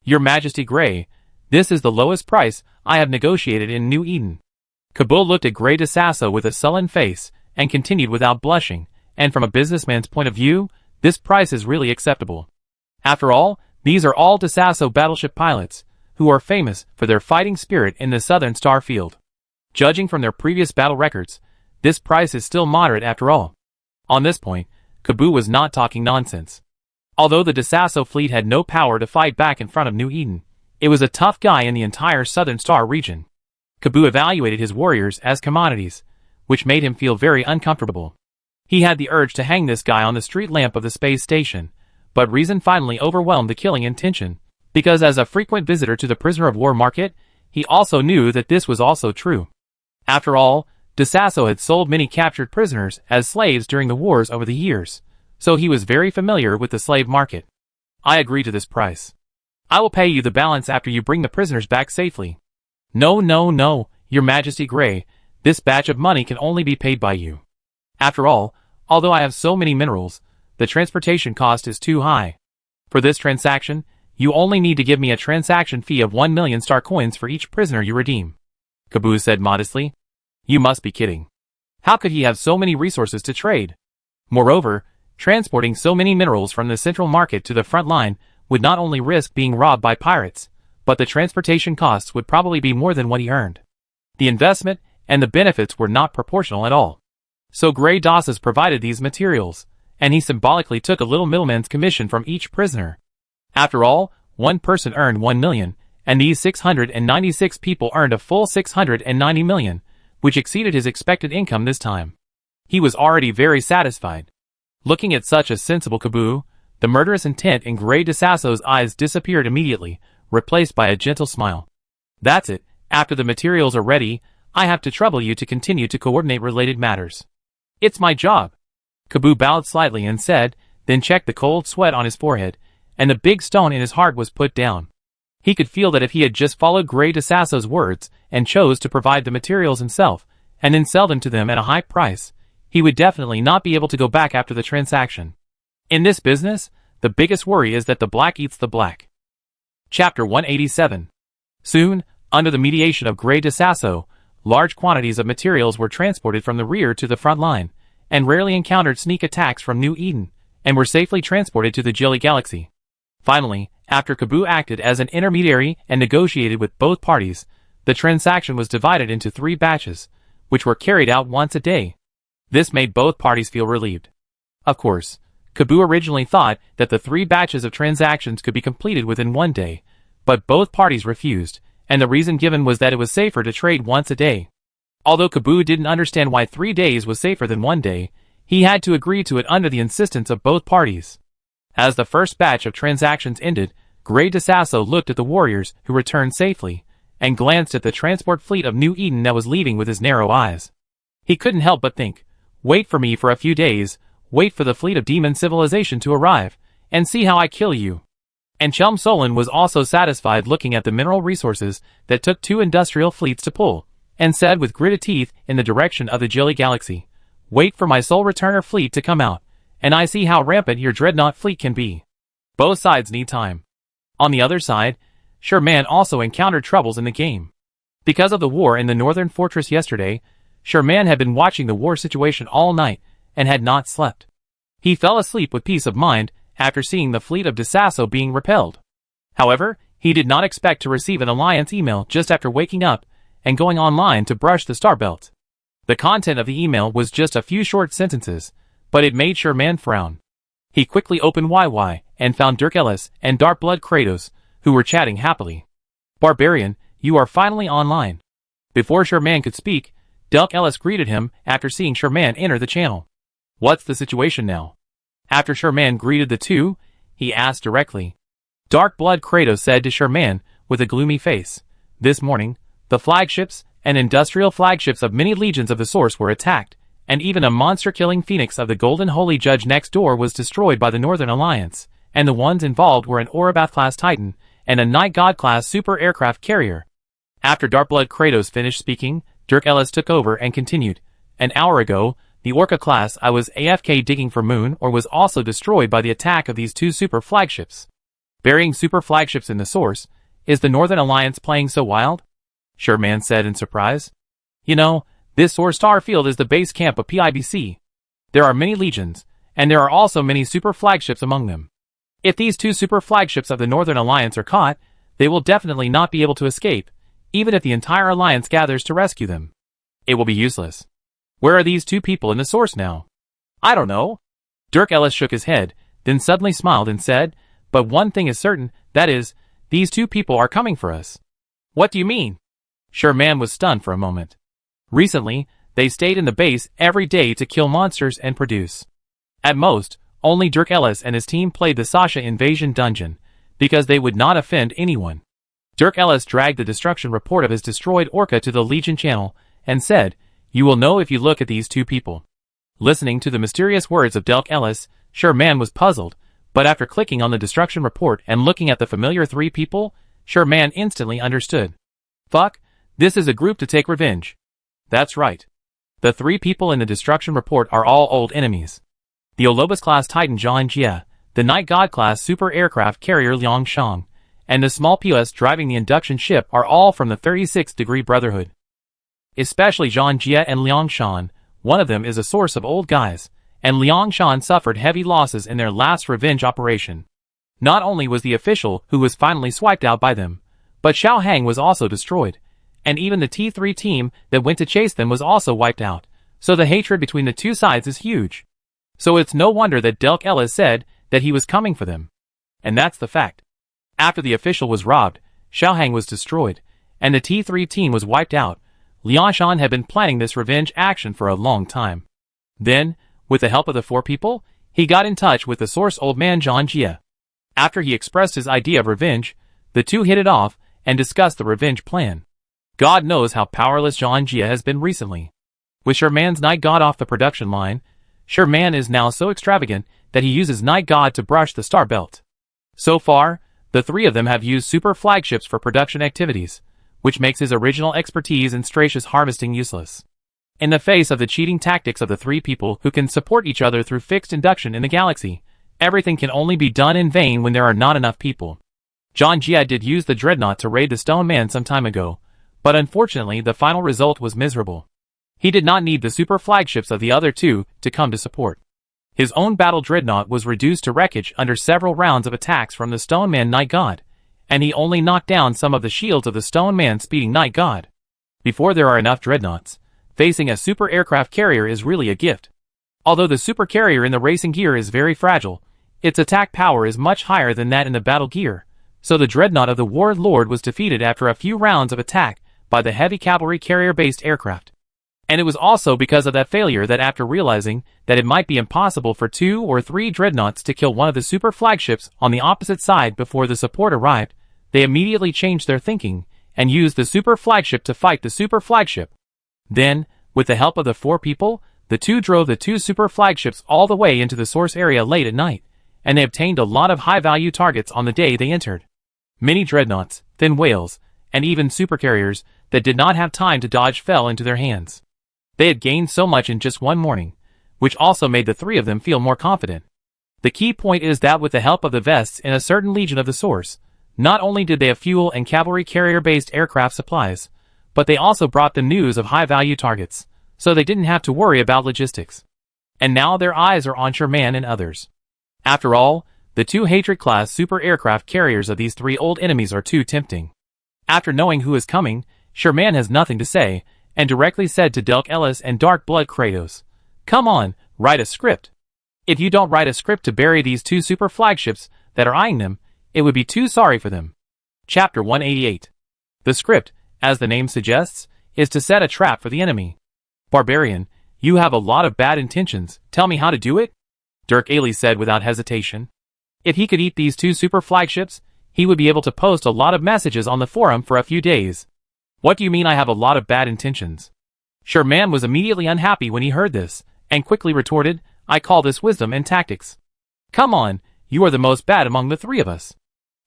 Your Majesty Gray, this is the lowest price I have negotiated in New Eden. Kaboo looked at Gray DeSasso with a sullen face and continued without blushing, and from a businessman's point of view, this price is really acceptable. After all, these are all DeSasso battleship pilots, who are famous for their fighting spirit in the Southern Star Field. Judging from their previous battle records, this price is still moderate after all. On this point, Kaboo was not talking nonsense. Although the DeSasso fleet had no power to fight back in front of New Eden, it was a tough guy in the entire Southern Star region. Kaboo evaluated his warriors as commodities, which made him feel very uncomfortable. He had the urge to hang this guy on the street lamp of the space station, but reason finally overwhelmed the killing intention, because as a frequent visitor to the prisoner of war market, he also knew that this was also true. After all, DeSasso had sold many captured prisoners as slaves during the wars over the years, so he was very familiar with the slave market. I agree to this price. I will pay you the balance after you bring the prisoners back safely. No, Your Majesty Gray, this batch of money can only be paid by you. After all, although I have so many minerals, the transportation cost is too high. For this transaction, you only need to give me a transaction fee of 1 million star coins for each prisoner you redeem. Kaboo said modestly. You must be kidding. How could he have so many resources to trade? Moreover, transporting so many minerals from the central market to the front line would not only risk being robbed by pirates, but the transportation costs would probably be more than what he earned. The investment and the benefits were not proportional at all. So Gray DeSasso provided these materials, and he symbolically took a little middleman's commission from each prisoner. After all, one person earned 1 million, and these 696 people earned a full 690 million, which exceeded his expected income this time. He was already very satisfied. Looking at such a sensible Kaboo, the murderous intent in Gray DeSasso's eyes disappeared immediately, replaced by a gentle smile. That's it, after the materials are ready, I have to trouble you to continue to coordinate related matters. It's my job. Kaboo bowed slightly and said, then checked the cold sweat on his forehead, and the big stone in his heart was put down. He could feel that if he had just followed Gray DeSasso's words and chose to provide the materials himself, and then sell them to them at a high price, he would definitely not be able to go back after the transaction. In this business, the biggest worry is that the black eats the black. Chapter 187. Soon, under the mediation of Gray DeSasso, large quantities of materials were transported from the rear to the front line, and rarely encountered sneak attacks from New Eden, and were safely transported to the Jelly Galaxy. Finally, after Kaboo acted as an intermediary and negotiated with both parties, the transaction was divided into 3 batches, which were carried out once a day. This made both parties feel relieved. Of course, Kaboo originally thought that the 3 batches of transactions could be completed within 1 day, but both parties refused, and the reason given was that it was safer to trade once a day. Although Kaboo didn't understand why 3 days was safer than 1 day, he had to agree to it under the insistence of both parties. As the first batch of transactions ended, Gray DeSasso looked at the warriors who returned safely, and glanced at the transport fleet of New Eden that was leaving with his narrow eyes. He couldn't help but think, wait for me for a few days, wait for the fleet of demon civilization to arrive, and see how I kill you. And Chum Solon was also satisfied looking at the mineral resources that took 2 industrial fleets to pull, and said with gritted teeth in the direction of the Jelly Galaxy, wait for my Soul Returner fleet to come out, and I see how rampant your dreadnought fleet can be. Both sides need time. On the other side, Sherman also encountered troubles in the game. Because of the war in the northern fortress yesterday, Sherman had been watching the war situation all night, and had not slept. He fell asleep with peace of mind after seeing the fleet of DeSasso being repelled. However, he did not expect to receive an alliance email just after waking up, and going online to brush the star belt. The content of the email was just a few short sentences, but it made Sherman frown. He quickly opened YY and found Dirk Ellis and Dark Blood Kratos, who were chatting happily. "Barbarian, you are finally online." Before Sherman could speak, Dirk Ellis greeted him after seeing Sherman enter the channel. "What's the situation now?" After Sherman greeted the two, he asked directly. Dark Blood Kratos said to Sherman with a gloomy face, "This morning, the flagships and industrial flagships of many legions of the Source were attacked, and even a monster-killing phoenix of the Golden Holy Judge next door was destroyed by the Northern Alliance, and the ones involved were an Orabath-class Titan and a Night God-class super aircraft carrier." After Darkblood Kratos finished speaking, Dirk Ellis took over and continued. "An hour ago, the Orca class I was AFK digging for Moon or was also destroyed by the attack of these two super flagships." "Burying super flagships in the Source? Is the Northern Alliance playing so wild?" Sherman said in surprise. "You know, this Source star field is the base camp of PIBC. There are many legions, and there are also many super flagships among them. If these two super flagships of the Northern Alliance are caught, they will definitely not be able to escape, even if the entire Alliance gathers to rescue them. It will be useless. Where are these two people in the Source now?" "I don't know." Dirk Ellis shook his head, then suddenly smiled and said, "But one thing is certain, that is, these two people are coming for us." "What do you mean?" Sherman was stunned for a moment. Recently, they stayed in the base every day to kill monsters and produce. At most, only Dirk Ellis and his team played the Sasha Invasion Dungeon, because they would not offend anyone. Dirk Ellis dragged the destruction report of his destroyed Orca to the Legion channel, and said, "You will know if you look at these two people." Listening to the mysterious words of Dirk Ellis, Sherman was puzzled, but after clicking on the destruction report and looking at the familiar three people, Sherman instantly understood. Fuck, this is a group to take revenge. That's right. The three people in the destruction report are all old enemies. The Olobus-class Titan Zhang Jie, the Night God-class super aircraft carrier Liang Shang, and the small POS driving the induction ship are all from the 36th degree Brotherhood. Especially Zhang Jie and Liang Shan, one of them is a source of old guys, and Liang Shan suffered heavy losses in their last revenge operation. Not only was the official who was finally swiped out by them, but Xiao Hang was also destroyed, and even the T3 team that went to chase them was also wiped out, so the hatred between the two sides is huge. So it's no wonder that Dirk Ellis said that he was coming for them. And that's the fact. After the official was robbed, Xiao Hang was destroyed, and the T3 team was wiped out, Liang Shan had been planning this revenge action for a long time. Then, with the help of the four people, he got in touch with the source old man Zhang Jie. After he expressed his idea of revenge, the two hit it off and discussed the revenge plan. God knows how powerless Zhang Jie has been recently. With Sherman's Night God off the production line, Sherman is now so extravagant that he uses Night God to brush the star belt. So far, the three of them have used super flagships for production activities, which makes his original expertise in stracious harvesting useless. In the face of the cheating tactics of the three people who can support each other through fixed induction in the galaxy, everything can only be done in vain when there are not enough people. Zhang Jie did use the Dreadnought to raid the Stone Man some time ago, but unfortunately the final result was miserable. He did not need the super flagships of the other two to come to support. His own battle Dreadnought was reduced to wreckage under several rounds of attacks from the Stone Man Night God, and he only knocked down some of the shields of the Stone Man speeding Night God. Before there are enough Dreadnoughts, facing a super aircraft carrier is really a gift. Although the super carrier in the racing gear is very fragile, its attack power is much higher than that in the battle gear, so the Dreadnought of the War Lord was defeated after a few rounds of attack by the heavy cavalry carrier-based aircraft. And it was also because of that failure that after realizing that it might be impossible for 2 or 3 Dreadnoughts to kill one of the super flagships on the opposite side before the support arrived, they immediately changed their thinking and used the super flagship to fight the super flagship. Then, with the help of the 4 people, the two drove the 2 super flagships all the way into the source area late at night, and they obtained a lot of high-value targets on the day they entered. Many Dreadnoughts, thin whales, and even supercarriers that did not have time to dodge fell into their hands. They had gained so much in just one morning, which also made the 3 of them feel more confident. The key point is that with the help of the vests in a certain legion of the source, not only did they have fuel and cavalry carrier-based aircraft supplies, but they also brought them news of high-value targets, so they didn't have to worry about logistics. And now their eyes are on Sherman and others. After all, the 2 Hatred-class super aircraft carriers of these 3 old enemies are too tempting. After knowing who is coming, Sherman has nothing to say, and directly said to Delk Ellis and Dark Blood Kratos, "Come on, write a script. If you don't write a script to bury these two super flagships that are eyeing them, it would be too sorry for them." Chapter 188. The script, as the name suggests, is to set a trap for the enemy. "Barbarian, you have a lot of bad intentions. Tell me how to do it?" Dirk Ailey said without hesitation. If he could eat these two super flagships, he would be able to post a lot of messages on the forum for a few days. "What do you mean I have a lot of bad intentions?" Sherman was immediately unhappy when he heard this, and quickly retorted, "I call this wisdom and tactics. Come on, you are the most bad among the three of us."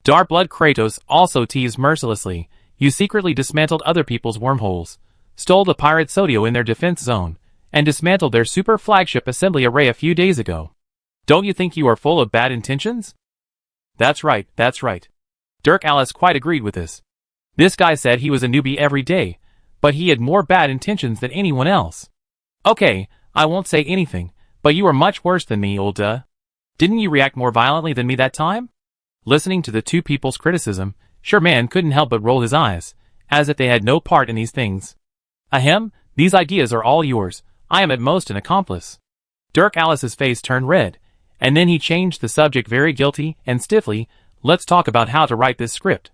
Dark Blood Kratos also teased mercilessly, "You secretly dismantled other people's wormholes, stole the pirate Sodio in their defense zone, and dismantled their super flagship assembly array a few days ago. Don't you think you are full of bad intentions?" That's right. Dirk Ellis quite agreed with this. This guy said he was a newbie every day, but he had more bad intentions than anyone else. "Okay, I won't say anything, but you are much worse than me, old duh. Didn't you react more violently than me that time?" Listening to the two people's criticism, Sherman couldn't help but roll his eyes, as if they had no part in these things. "Ahem, these ideas are all yours. I am at most an accomplice." Dirk Ellis's face turned red, and then he changed the subject very guilty and stiffly. "Let's talk about how to write this script."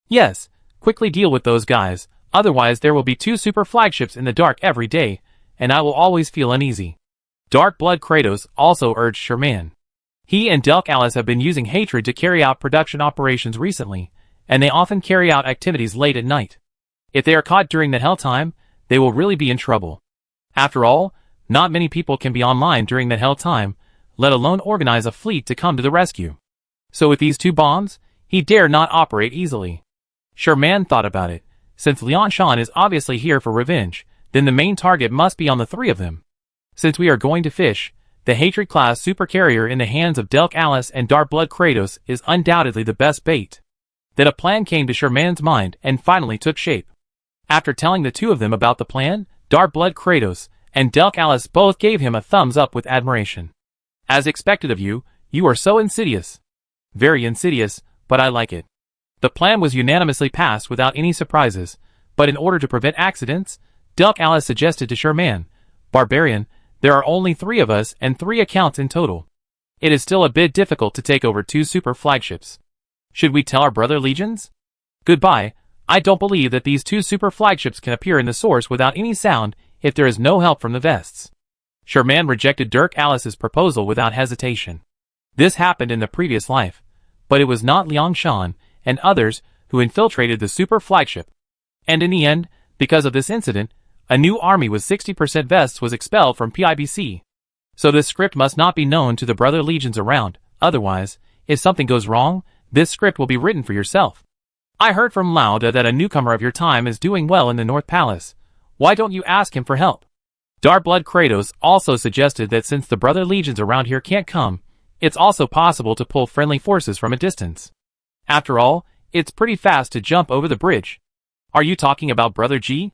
"Yes, quickly deal with those guys, otherwise there will be two super flagships in the dark every day, and I will always feel uneasy." Dark Blood Kratos also urged Sherman. He and Delk Ellis have been using hatred to carry out production operations recently, and they often carry out activities late at night. If they are caught during that hell time, they will really be in trouble. After all, not many people can be online during that hell time, let alone organize a fleet to come to the rescue. So with these two bombs, he dare not operate easily. Sherman thought about it. Since Liang Shan is obviously here for revenge, then the main target must be on the three of them. Since we are going to fish, the Hatred-class supercarrier in the hands of Delk Ellis and Dark Blood Kratos is undoubtedly the best bait. Then a plan came to Sherman's mind and finally took shape. After telling the two of them about the plan, Dark Blood Kratos and Delk Ellis both gave him a thumbs up with admiration. "As expected of you, you are so insidious." "Very insidious, but I like it." The plan was unanimously passed without any surprises, but in order to prevent accidents, Delk Ellis suggested to Sherman, "Barbarian, there are only three of us and 3 accounts in total. It is still a bit difficult to take over 2 super flagships. Should we tell our brother legions? Goodbye, I don't believe that these 2 super flagships can appear in the source without any sound if there is no help from the vests." Sherman rejected Dirk Ellis's proposal without hesitation. This happened in the previous life, but it was not Liang Shan and others who infiltrated the super flagship. And in the end, because of this incident, a new army with 60% vests was expelled from PIBC. So this script must not be known to the brother legions around, otherwise, if something goes wrong, this script will be written for yourself. "I heard from Lauda that a newcomer of your time is doing well in the North Palace. Why don't you ask him for help?" Dark Blood Kratos also suggested that since the brother legions around here can't come, it's also possible to pull friendly forces from a distance. After all, it's pretty fast to jump over the bridge. "Are you talking about Brother G?"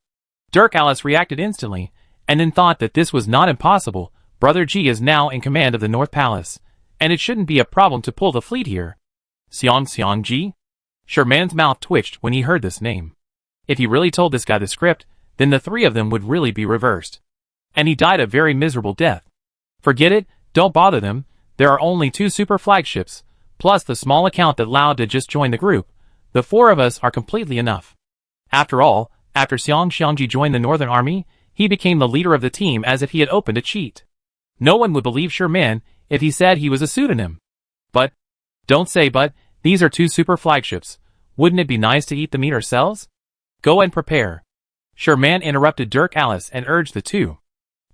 Dirk Ellis reacted instantly, and then thought that this was not impossible. Brother G is now in command of the North Palace, and it shouldn't be a problem to pull the fleet here. Xiang Ji? Sherman's mouth twitched when he heard this name. If he really told this guy the script, then the 3 of them would really be reversed. And he died a very miserable death. Forget it, don't bother them, there are only 2 super flagships, plus the small account that Lauda just joined the group. The 4 of us are completely enough. After all, after Xiangji joined the Northern Army, he became the leader of the team as if he had opened a cheat. No one would believe Sherman if he said he was a pseudonym. But, don't say but, these are 2 super flagships. Wouldn't it be nice to eat the meat ourselves? Go and prepare. Sherman interrupted Dirk Ellis and urged the 2.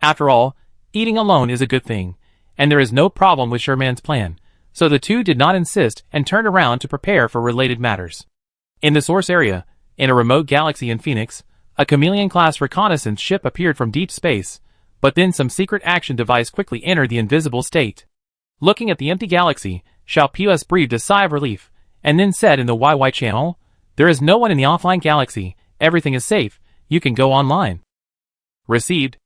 After all, eating alone is a good thing, and there is no problem with Sherman's plan, so the 2 did not insist and turned around to prepare for related matters. In the source area, in a remote galaxy in Phoenix, a chameleon-class reconnaissance ship appeared from deep space, but then some secret action device quickly entered the invisible state. Looking at the empty galaxy, Xiao Pius breathed a sigh of relief, and then said in the YY channel, "There is no one in the offline galaxy, everything is safe, you can go online." Received.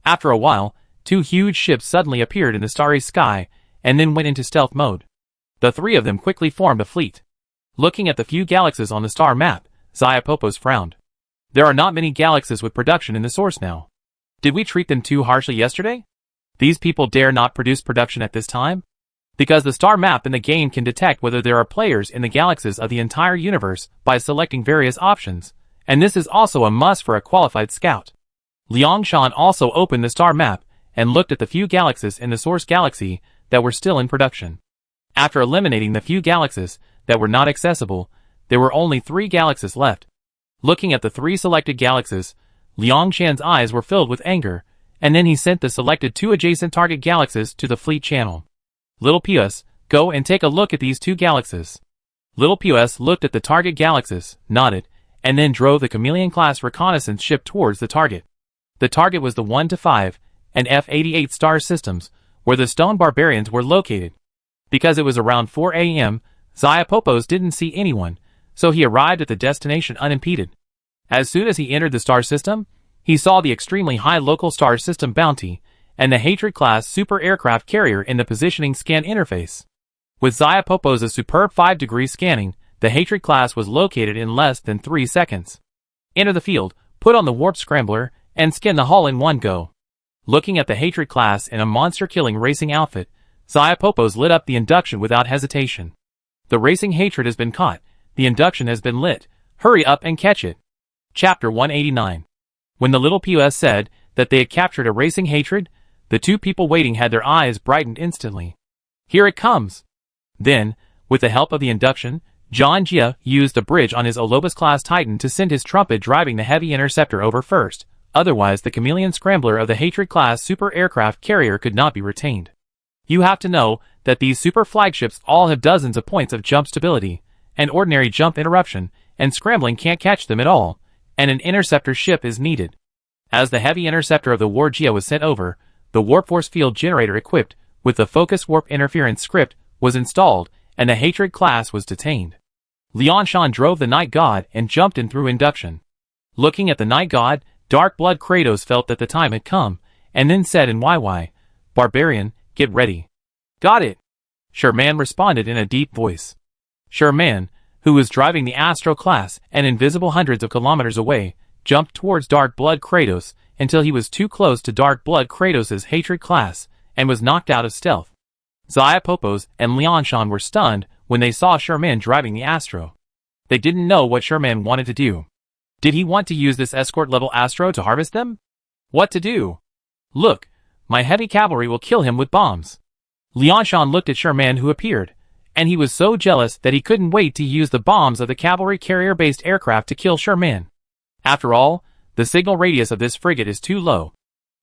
After a while, 2 huge ships suddenly appeared in the starry sky, and then went into stealth mode. The 3 of them quickly formed a fleet. Looking at the few galaxies on the star map, Xiapopos frowned. There are not many galaxies with production in the source now. Did we treat them too harshly yesterday? These people dare not produce production at this time? Because the star map in the game can detect whether there are players in the galaxies of the entire universe by selecting various options, and this is also a must for a qualified scout. Liangshan also opened the star map and looked at the few galaxies in the source galaxy that were still in production. After eliminating the few galaxies that were not accessible, there were only 3 galaxies left. Looking at the 3 selected galaxies, Liangshan's eyes were filled with anger, and then he sent the selected 2 adjacent target galaxies to the fleet channel. Little Pus, go and take a look at these 2 galaxies. Little Pus looked at the target galaxies, nodded, and then drove the Chameleon-class reconnaissance ship towards the target. The target was the 1-5 and F-88 star systems, where the stone barbarians were located. Because it was around 4 a.m., Xiapopos didn't see anyone, so he arrived at the destination unimpeded. As soon as he entered the star system, he saw the extremely high local star system bounty and the Hatred-class super aircraft carrier in the positioning scan interface. With Xiapopos' superb 5-degree scanning, the Hatred class was located in less than 3 seconds. Enter the field, put on the warp scrambler, and scan the hull in one go. Looking at the Hatred class in a monster-killing racing outfit, Xiapopos lit up the induction without hesitation. The racing Hatred has been caught. The induction has been lit. Hurry up and catch it. Chapter 189. When the little Pus said that they had captured a racing Hatred, the 2 people waiting had their eyes brightened instantly. Here it comes! Then, with the help of the induction, John Jia used a bridge on his Olobus-class Titan to send his trumpet driving the heavy interceptor over first, otherwise the Chameleon Scrambler of the Hatred-class super aircraft carrier could not be retained. You have to know that these super flagships all have dozens of points of jump stability, an ordinary jump interruption, and scrambling can't catch them at all, and an interceptor ship is needed. As the heavy interceptor of the War Jia was sent over, the warp force field generator equipped with the focus warp interference script was installed, and the Hatred class was detained. Liangshan drove the Night God and jumped in through induction. Looking at the Night God, Dark Blood Kratos felt that the time had come, and then said in YY, "Barbarian, get ready." "Got it," Sherman responded in a deep voice. Sherman, who was driving the Astro class and invisible hundreds of kilometers away, jumped towards Dark Blood Kratos until he was too close to Dark Blood Kratos' Hatred class and was knocked out of stealth. Xiapopos and Liangshan were stunned when they saw Sherman driving the Astro. They didn't know what Sherman wanted to do. Did he want to use this escort-level Astro to harvest them? What to do? "Look, my heavy cavalry will kill him with bombs." Liangshan looked at Sherman who appeared, and he was so jealous that he couldn't wait to use the bombs of the cavalry carrier-based aircraft to kill Sherman. After all, the signal radius of this frigate is too low.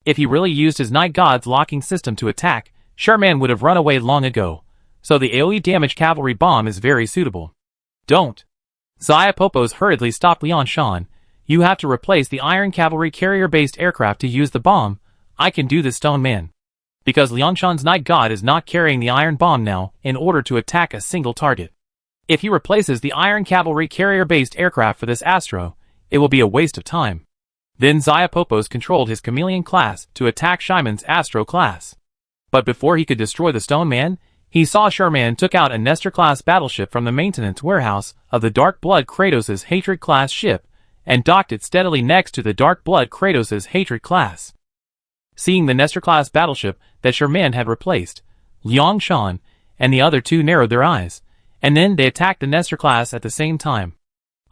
If he really used his Night God's locking system to attack, Sherman would have run away long ago, so the AoE damage cavalry bomb is very suitable. "Don't." Xiapopos hurriedly stopped Liangshan. "You have to replace the iron cavalry carrier-based aircraft to use the bomb. I can do this, Stone Man." Because Liangshan's Night God is not carrying the iron bomb now in order to attack a single target. If he replaces the iron cavalry carrier-based aircraft for this Astro, it will be a waste of time. Then Xiapopos controlled his Chameleon class to attack Shyman's Astro class. But before he could destroy the Stone Man, he saw Sherman took out a Nestor-class battleship from the maintenance warehouse of the Dark Blood Kratos' Hatred-class ship and docked it steadily next to the Dark Blood Kratos' Hatred class. Seeing the Nestor-class battleship that Sherman had replaced, Liangshan and the other 2 narrowed their eyes, and then they attacked the Nestor class at the same time.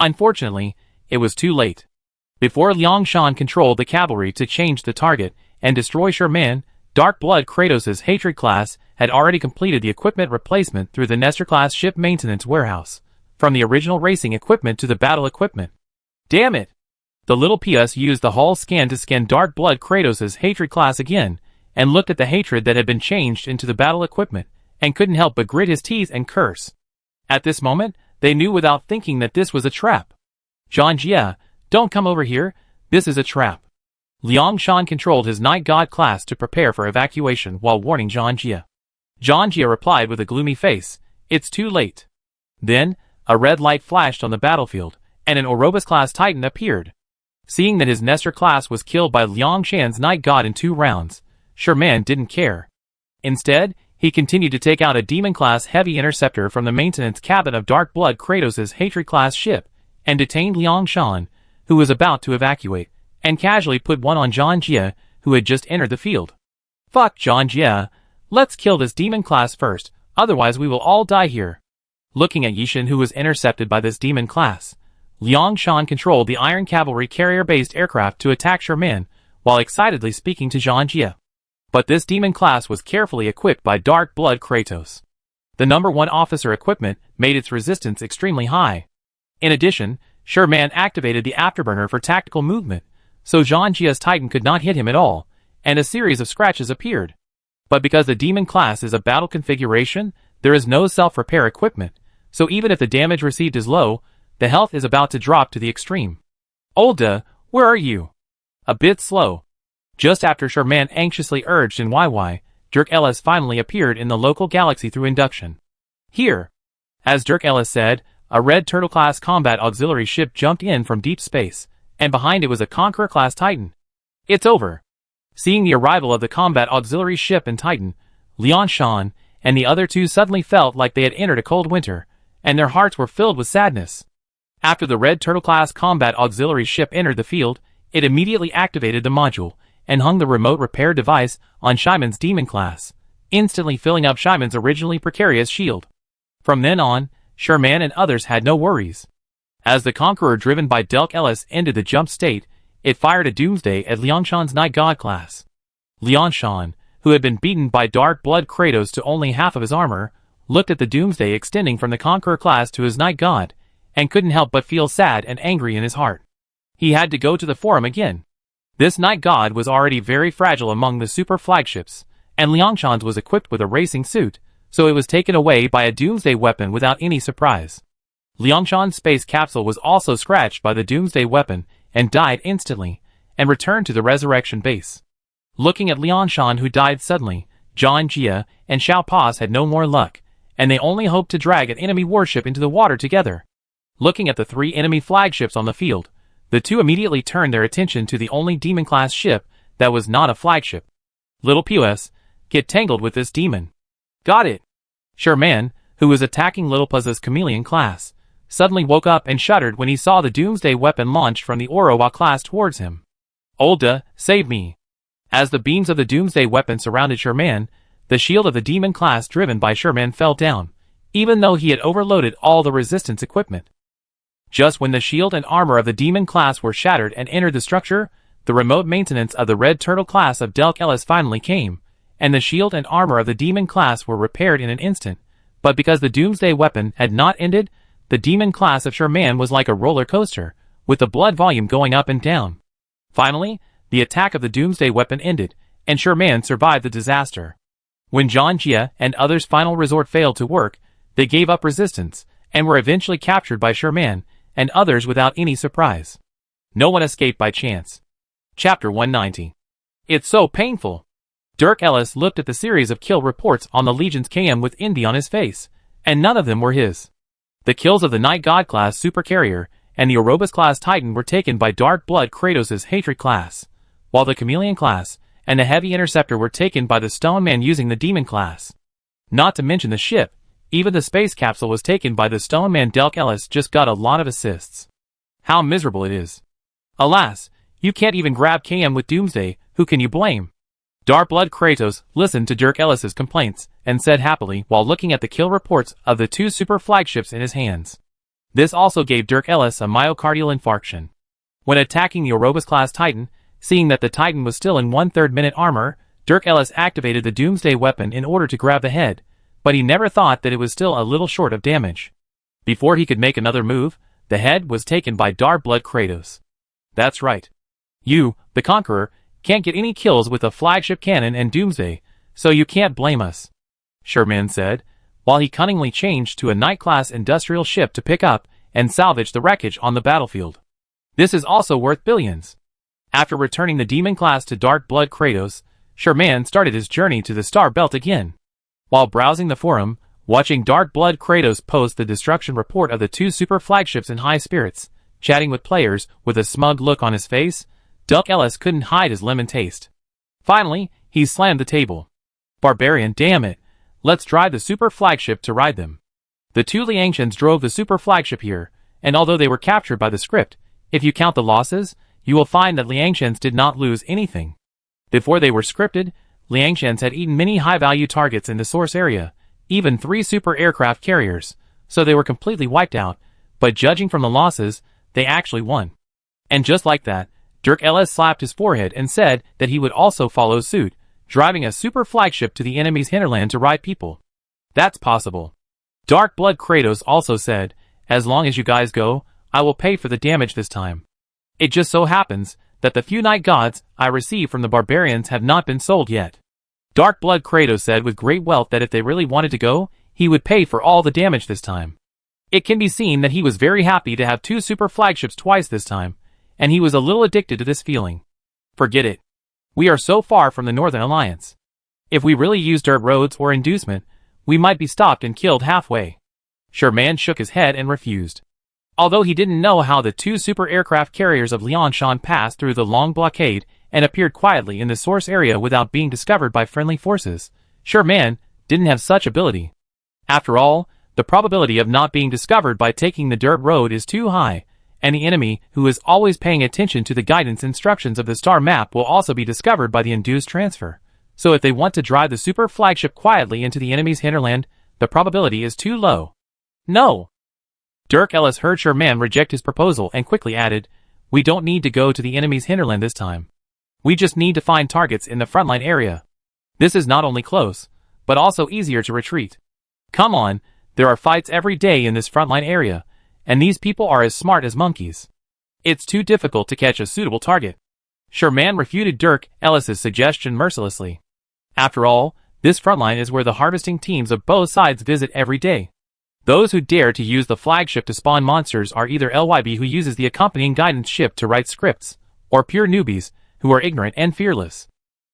Unfortunately, it was too late. Before Liangshan controlled the cavalry to change the target and destroy Sherman, Dark Blood Kratos' Hatred class had already completed the equipment replacement through the Nestor-class ship maintenance warehouse, from the original racing equipment to the battle equipment. Damn it! The little Pus used the hull scan to scan Dark Blood Kratos' Hatred class again, and looked at the Hatred that had been changed into the battle equipment, and couldn't help but grit his teeth and curse. At this moment, they knew without thinking that this was a trap. "John Jia, don't come over here, this is a trap." Liangshan controlled his Night God class to prepare for evacuation while warning John Jia. John Jia replied with a gloomy face, "It's too late." Then, a red light flashed on the battlefield, and an Orobus-class Titan appeared. Seeing that his Nestor class was killed by Liangshan's Night God in 2 rounds, Sherman didn't care. Instead, he continued to take out a Demon-class heavy interceptor from the maintenance cabin of Dark Blood Kratos' Hatred-class ship, and detained Liang Shan, who was about to evacuate, and casually put one on Zhang Jie, who had just entered the field. Fuck Zhang Jie, let's kill this demon class first, otherwise we will all die here. Looking at Yishin, who was intercepted by this demon class, Liang Shan controlled the iron cavalry carrier-based aircraft to attack Sherman, while excitedly speaking to Zhang Jie. But this demon class was carefully equipped by Dark Blood Kratos. The number 1 officer equipment made its resistance extremely high. In addition, Sherman activated the afterburner for tactical movement, so Zhang Jie's Titan could not hit him at all, and a series of scratches appeared. But because the demon class is a battle configuration, there is no self-repair equipment, so even if the damage received is low, the health is about to drop to the extreme. Olda, where are you? A bit slow. Just after Sherman anxiously urged in YY, Dirk Ellis finally appeared in the local galaxy through induction. Here. As Dirk Ellis said, a Red Turtle-class combat auxiliary ship jumped in from deep space, and behind it was a Conqueror-class Titan. It's over. Seeing the arrival of the combat auxiliary ship and Titan, Liang Shan and the other two suddenly felt like they had entered a cold winter, and their hearts were filled with sadness. After the Red Turtle-class combat auxiliary ship entered the field, it immediately activated the module, and hung the remote repair device on Shyman's demon class, instantly filling up Shyman's originally precarious shield. From then on, Sherman and others had no worries. As the Conqueror driven by Dirk Ellis ended the jump state, it fired a Doomsday at Liang Shan's Night God class. Liang Shan, who had been beaten by Dark Blood Kratos to only half of his armor, looked at the Doomsday extending from the Conqueror class to his Night God, and couldn't help but feel sad and angry in his heart. He had to go to the forum again. This Night God was already very fragile among the super flagships, and Liang Shan's was equipped with a racing suit, so it was taken away by a Doomsday weapon without any surprise. Liang Shan's space capsule was also scratched by the Doomsday weapon and died instantly, and returned to the resurrection base. Looking at Liang Shan, who died suddenly, Zhang Jie and Xiao Paz had no more luck, and they only hoped to drag an enemy warship into the water together. Looking at the 3 enemy flagships on the field, the two immediately turned their attention to the only demon-class ship that was not a flagship. Little POS, get tangled with this demon. Got it. Sherman, who was attacking Little Puz's chameleon class, suddenly woke up and shuddered when he saw the Doomsday weapon launched from the Orowa class towards him. Olda, save me. As the beams of the Doomsday weapon surrounded Sherman, the shield of the demon class driven by Sherman fell down, even though he had overloaded all the resistance equipment. Just when the shield and armor of the demon class were shattered and entered the structure, the remote maintenance of the Red Turtle class of Dirk Ellis finally came, and the shield and armor of the demon class were repaired in an instant. But because the Doomsday weapon had not ended, the demon class of Sherman was like a roller coaster, with the blood volume going up and down. Finally, the attack of the Doomsday weapon ended, and Sherman survived the disaster. When Zhang Jie and others' final resort failed to work, they gave up resistance, and were eventually captured by Sherman and others without any surprise. No one escaped by chance. Chapter 190. It's so painful. Dirk Ellis looked at the series of kill reports on the Legion's KM with envy on his face, and none of them were his. The kills of the Night God class supercarrier and the Orobus class Titan were taken by Dark Blood Kratos' Hatred class, while the Chameleon class and the Heavy Interceptor were taken by the Stone Man using the Demon class. Not to mention the ship, even the space capsule was taken by the Stone Man. Dirk Ellis just got a lot of assists. How miserable it is. Alas, you can't even grab KM with Doomsday, who can you blame? Dark Blood Kratos listened to Dirk Ellis' complaints and said happily while looking at the kill reports of the 2 super flagships in his hands. This also gave Dirk Ellis a myocardial infarction. When attacking the Orobus class Titan, seeing that the Titan was still in 1/3 minute armor, Dirk Ellis activated the Doomsday weapon in order to grab the head, but he never thought that it was still a little short of damage. Before he could make another move, the head was taken by Dark Blood Kratos. That's right. You, the Conqueror, can't get any kills with a flagship cannon and Doomsday, so you can't blame us, Sherman said, while he cunningly changed to a Night-class industrial ship to pick up and salvage the wreckage on the battlefield. This is also worth billions. After returning the Demon class to Dark Blood Kratos, Sherman started his journey to the Star Belt again. While browsing the forum, watching Dark Blood Kratos post the destruction report of the 2 super flagships in high spirits, chatting with players with a smug look on his face, Dirk Ellis couldn't hide his lemon taste. Finally, he slammed the table. Barbarian, damn it. Let's drive the super flagship to ride them. The 2 Liangshans drove the super flagship here, and although they were captured by the script, if you count the losses, you will find that Liangshan's did not lose anything. Before they were scripted, Liangshan's had eaten many high-value targets in the source area, even 3 super aircraft carriers, so they were completely wiped out, but judging from the losses, they actually won. And just like that, Dirk Ellis slapped his forehead and said that he would also follow suit, driving a super flagship to the enemy's hinterland to ride people. That's possible. Dark Blood Kratos also said, as long as you guys go, I will pay for the damage this time. It just so happens that the few night gods I received from the barbarians have not been sold yet. Dark Blood Kratos said with great wealth that if they really wanted to go, he would pay for all the damage this time. It can be seen that he was very happy to have 2 super flagships twice this time, and he was a little addicted to this feeling. Forget it. We are so far from the Northern Alliance. If we really used dirt roads or inducement, we might be stopped and killed halfway. Sherman shook his head and refused. Although he didn't know how the 2 super aircraft carriers of Liangshan passed through the long blockade and appeared quietly in the source area without being discovered by friendly forces, Sherman didn't have such ability. After all, the probability of not being discovered by taking the dirt road is too high, and the enemy who is always paying attention to the guidance instructions of the star map will also be discovered by the induced transfer. So if they want to drive the super flagship quietly into the enemy's hinterland, the probability is too low. No! Dirk Ellis heard Sherman reject his proposal and quickly added, we don't need to go to the enemy's hinterland this time. We just need to find targets in the frontline area. This is not only close, but also easier to retreat. Come on, there are fights every day in this frontline area, and these people are as smart as monkeys. It's too difficult to catch a suitable target. Sherman refuted Dirk Ellis's suggestion mercilessly. After all, this frontline is where the harvesting teams of both sides visit every day. Those who dare to use the flagship to spawn monsters are either LYB who uses the accompanying guidance ship to write scripts, or pure newbies, who are ignorant and fearless.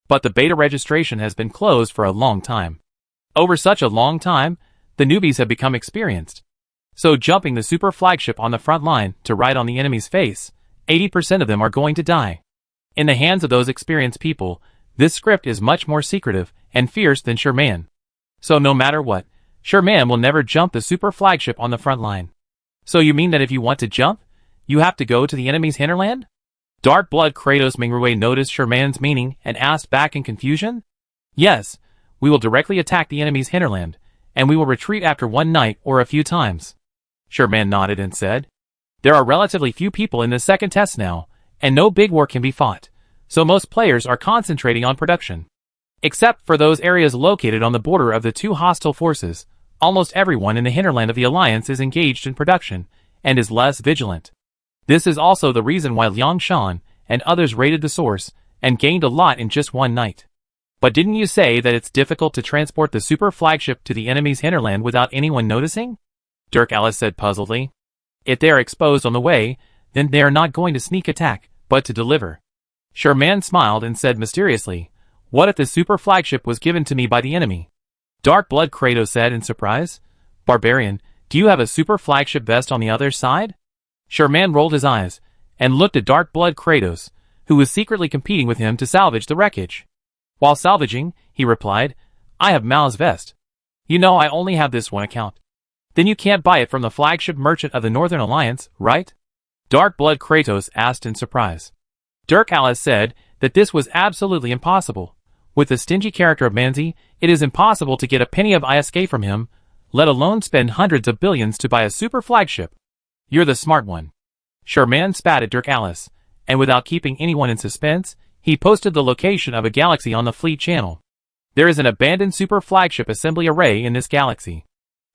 But the beta registration has been closed for a long time. Over such a long time, the newbies have become experienced. So jumping the super flagship on the front line to ride on the enemy's face, 80% of them are going to die. In the hands of those experienced people, this script is much more secretive and fierce than Sherman. So no matter what, Sherman will never jump the super flagship on the front line. So you mean that if you want to jump, you have to go to the enemy's hinterland? Dark Blood Kratos Mingrue noticed Sherman's meaning and asked back in confusion. Yes, we will directly attack the enemy's hinterland, and we will retreat after one night or a few times. Sherman nodded and said, there are relatively few people in the second test now, and no big war can be fought, so most players are concentrating on production. Except for those areas located on the border of the 2 hostile forces, almost everyone in the hinterland of the Alliance is engaged in production, and is less vigilant. This is also the reason why Liangshan and others raided the source, and gained a lot in just one night. But didn't you say that it's difficult to transport the super flagship to the enemy's hinterland without anyone noticing? Dirk Ellis said puzzledly. If they are exposed on the way, then they are not going to sneak attack, but to deliver. Sherman smiled and said mysteriously, what if the super flagship was given to me by the enemy? Dark Blood Kratos said in surprise, Barbarian, do you have a super flagship vest on the other side? Sherman rolled his eyes, and looked at Dark Blood Kratos, who was secretly competing with him to salvage the wreckage. While salvaging, he replied, I have Mao's vest. You know I only have this one account. Then you can't buy it from the flagship merchant of the Northern Alliance, right? Dark Blood Kratos asked in surprise. Dirk Ellis said that this was absolutely impossible. With the stingy character of Manzi, it is impossible to get a penny of ISK from him, let alone spend hundreds of billions to buy a super flagship. You're the smart one. Sherman spat at Dirk Ellis, and without keeping anyone in suspense, he posted the location of a galaxy on the fleet channel. There is an abandoned super flagship assembly array in this galaxy.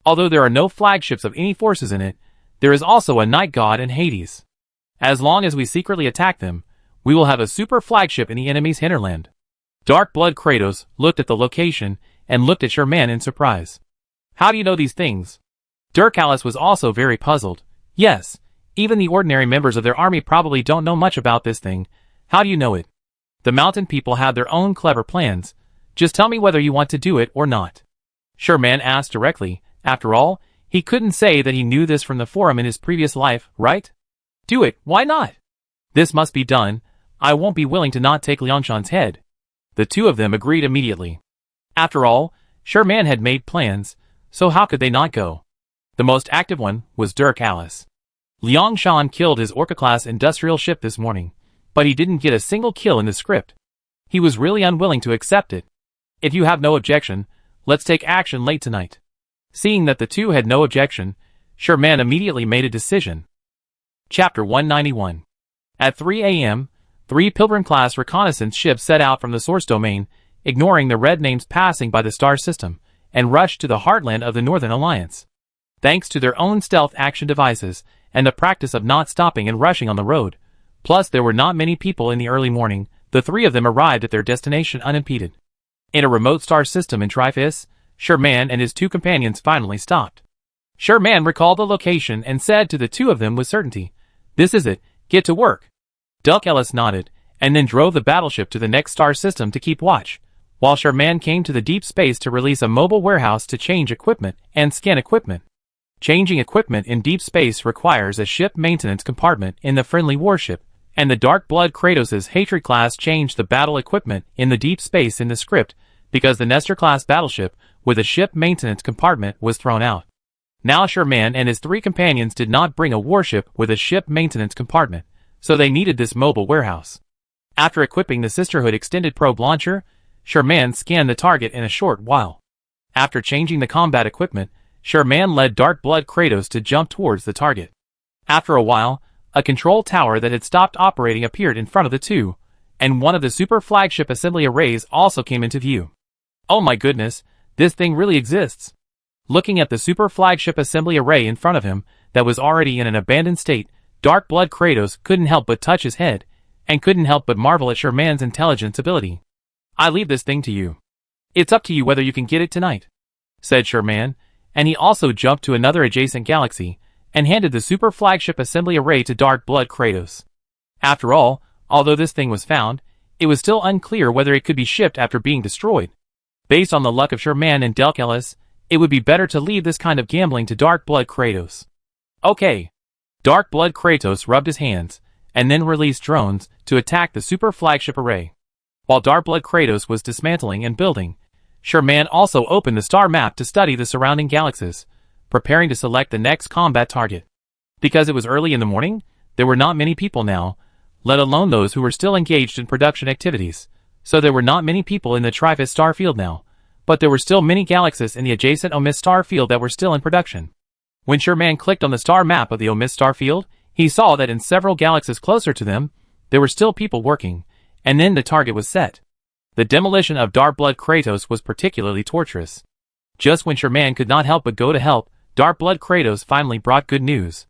Although there are no flagships of any forces in it, there is also a night god and Hades. As long as we secretly attack them, we will have a super flagship in the enemy's hinterland. Dark Blood Kratos looked at the location and looked at Sherman in surprise. How do you know these things? Dirk Ellis was also very puzzled. Yes, even the ordinary members of their army probably don't know much about this thing. How do you know it? The mountain people have their own clever plans. Just tell me whether you want to do it or not. Sherman asked directly. After all, he couldn't say that he knew this from the forum in his previous life, right? Do it, why not? This must be done. I won't be willing to not take Liangshan's head. The two of them agreed immediately. After all, Sherman had made plans, so how could they not go? The most active one was Dirk Ellis. Liang Shan killed his Orca-class industrial ship this morning, but he didn't get a single kill in the script. He was really unwilling to accept it. If you have no objection, let's take action late tonight. Seeing that the two had no objection, Sherman immediately made a decision. Chapter 191. At 3 a.m., 3 Pilgrim-class reconnaissance ships set out from the source domain, ignoring the red names passing by the star system, and rushed to the heartland of the Northern Alliance. Thanks to their own stealth action devices, and the practice of not stopping and rushing on the road, plus there were not many people in the early morning, the 3 of them arrived at their destination unimpeded. In a remote star system in Trifis, Sherman and his 2 companions finally stopped. Sherman recalled the location and said to the 2 of them with certainty, "This is it, get to work." Duck Ellis nodded, and then drove the battleship to the next star system to keep watch, while Sherman came to the deep space to release a mobile warehouse to change equipment and scan equipment. Changing equipment in deep space requires a ship maintenance compartment in the friendly warship, and the Dark Blood Kratos' Hatred class changed the battle equipment in the deep space in the script because the Nestor class battleship with a ship maintenance compartment was thrown out. Now Sherman and his 3 companions did not bring a warship with a ship maintenance compartment, so they needed this mobile warehouse. After equipping the Sisterhood extended probe launcher, Sherman scanned the target in a short while. After changing the combat equipment, Sherman led Dark Blood Kratos to jump towards the target. After a while, a control tower that had stopped operating appeared in front of the 2, and one of the super flagship assembly arrays also came into view. Oh my goodness, this thing really exists. Looking at the super flagship assembly array in front of him, that was already in an abandoned state, Dark Blood Kratos couldn't help but touch his head, and couldn't help but marvel at Sherman's intelligence ability. "I leave this thing to you. It's up to you whether you can get it tonight," said Sherman, and he also jumped to another adjacent galaxy, and handed the super flagship assembly array to Dark Blood Kratos. After all, although this thing was found, it was still unclear whether it could be shipped after being destroyed. Based on the luck of Sherman and Delk Ellis, it would be better to leave this kind of gambling to Dark Blood Kratos. Okay. Dark Blood Kratos rubbed his hands, and then released drones to attack the super flagship array. While Dark Blood Kratos was dismantling and building, Sherman also opened the star map to study the surrounding galaxies, preparing to select the next combat target. Because it was early in the morning, there were not many people now, let alone those who were still engaged in production activities, so there were not many people in the Trifis star field now, but there were still many galaxies in the adjacent Omis star field that were still in production. When Sherman clicked on the star map of the Omis star field, he saw that in several galaxies closer to them, there were still people working, and then the target was set. The demolition of Dark Blood Kratos was particularly torturous. Just when Sherman could not help but go to help, Dark Blood Kratos finally brought good news.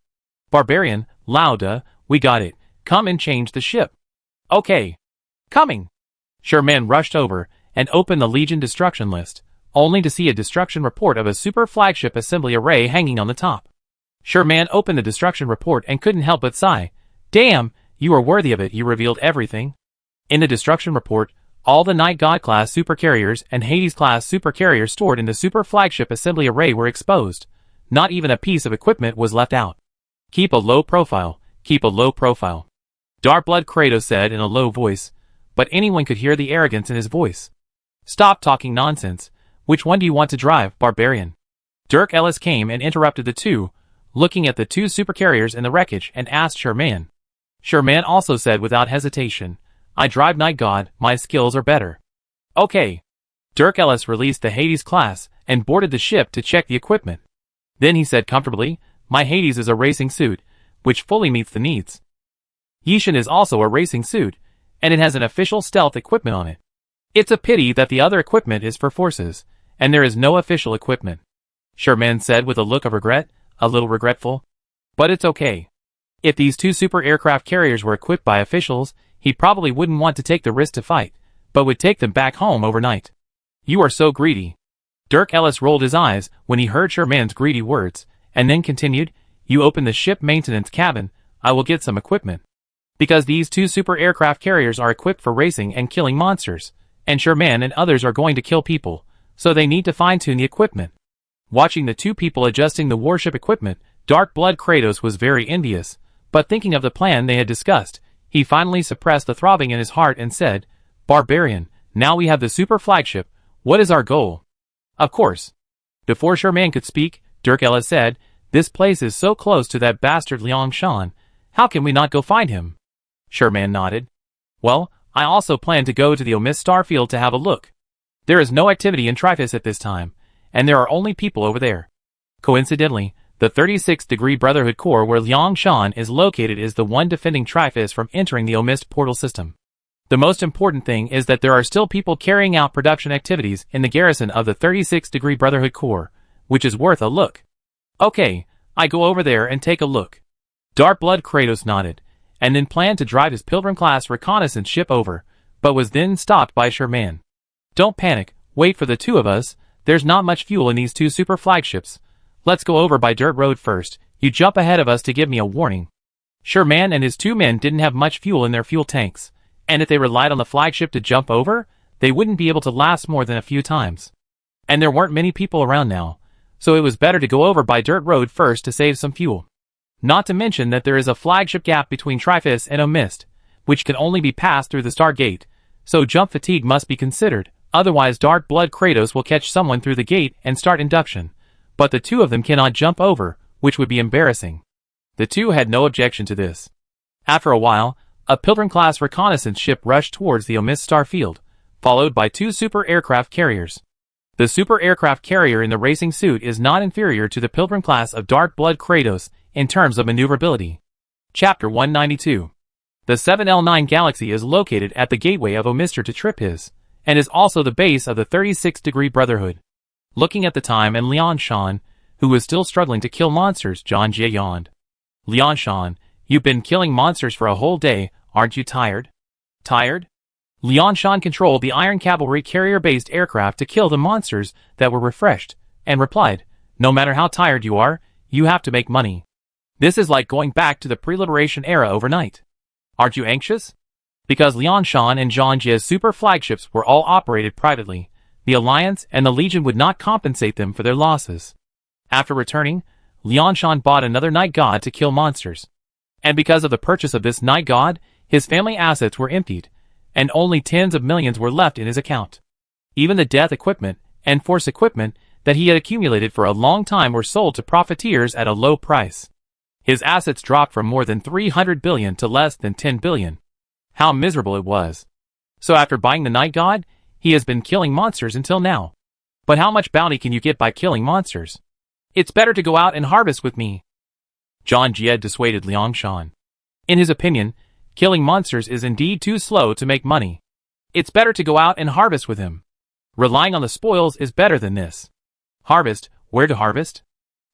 "Barbarian, Lauda, we got it. Come and change the ship." "Okay. Coming." Sherman rushed over and opened the Legion destruction list, only to see a destruction report of a super flagship assembly array hanging on the top. Sherman opened the destruction report and couldn't help but sigh. "Damn, you are worthy of it," you revealed everything. In the destruction report, all the Night God class supercarriers and Hades class supercarriers stored in the super flagship assembly array were exposed. Not even a piece of equipment was left out. "Keep a low profile, keep a low profile," Dark Blood Kratos said in a low voice, but anyone could hear the arrogance in his voice. "Stop talking nonsense. Which one do you want to drive, Barbarian?" Dirk Ellis came and interrupted the 2, looking at the 2 supercarriers in the wreckage, and asked Sherman. Sherman also said without hesitation, "I drive Night God, my skills are better." "Okay." Dirk Ellis released the Hades class and boarded the ship to check the equipment. Then he said comfortably, "My Hades is a racing suit, which fully meets the needs. Yishin is also a racing suit, and it has an official stealth equipment on it. It's a pity that the other equipment is for forces, and there is no official equipment," Sherman said with a look of regret, a little regretful. "But it's okay. If these 2 super aircraft carriers were equipped by officials, he probably wouldn't want to take the risk to fight, but would take them back home overnight." "You are so greedy." Dirk Ellis rolled his eyes when he heard Sherman's greedy words, and then continued, "You open the ship maintenance cabin, I will get some equipment. Because these 2 super aircraft carriers are equipped for racing and killing monsters, and Sherman and others are going to kill people, so they need to fine-tune the equipment." Watching the 2 people adjusting the warship equipment, Dark Blood Kratos was very envious, but thinking of the plan they had discussed, he finally suppressed the throbbing in his heart and said, "Barbarian, now we have the super flagship, what is our goal?" "Of course." Before Sherman could speak, Dirk Ellis said, This place is so close to that bastard Liang Shan. How can we not go find him? Sherman nodded. Well, I also plan to go to the Omis Starfield to have a look. There is no activity in Trifis at this time, and there are only people over there. Coincidentally, the 36-degree Brotherhood core where Liang Shan is located is the one defending Trifis from entering the Omist portal system. The most important thing is that there are still people carrying out production activities in the garrison of the 36-degree Brotherhood core, which is worth a look. Okay, I go over there and take a look. Dark Blood Kratos nodded, and then planned to drive his Pilgrim-class reconnaissance ship over, but was then stopped by Sherman. Don't panic, wait for the two of us, there's not much fuel in these two super flagships. Let's go over by dirt road first, you jump ahead of us to give me a warning. Sherman and his two men didn't have much fuel in their fuel tanks, and if they relied on the flagship to jump over, they wouldn't be able to last more than a few times. And there weren't many people around now, so it was better to go over by dirt road first to save some fuel. Not to mention that there is a flagship gap between Trifis and Omist, which can only be passed through the Stargate, so jump fatigue must be considered, otherwise Dark Blood Kratos will catch someone through the gate and start induction. But the two of them cannot jump over, which would be embarrassing. The two had no objection to this. After a while, a Pilgrim-class reconnaissance ship rushed towards the Omist Starfield, followed by two super aircraft carriers. The super aircraft carrier in the racing suit is not inferior to the Pilgrim class of Dark Blood Kratos in terms of maneuverability. Chapter 192. The 7L9 Galaxy is located at the gateway of Omister to Tripis, and is also the base of the 36-degree Brotherhood. Looking at the time and Liang Shan, who was still struggling to kill monsters, John Jia yawned. Liang Shan, you've been killing monsters for a whole day, aren't you tired? Tired? Liang Shan controlled the Iron Cavalry carrier-based aircraft to kill the monsters that were refreshed, and replied, no matter how tired you are, you have to make money. This is like going back to the pre-liberation era overnight. Aren't you anxious? Because Liang Shan and John Jia's super flagships were all operated privately, the Alliance and the Legion would not compensate them for their losses. After returning, Liang Shan bought another Night God to kill monsters. And because of the purchase of this Night God, his family assets were emptied, and only tens of millions were left in his account. Even the death equipment and force equipment that he had accumulated for a long time were sold to profiteers at a low price. His assets dropped from more than 300 billion to less than 10 billion. How miserable it was. So after buying the Night God, he has been killing monsters until now. But how much bounty can you get by killing monsters? It's better to go out and harvest with me. John Jia dissuaded Liang Shan. In his opinion, killing monsters is indeed too slow to make money. It's better to go out and harvest with him. Relying on the spoils is better than this. Harvest, where to harvest?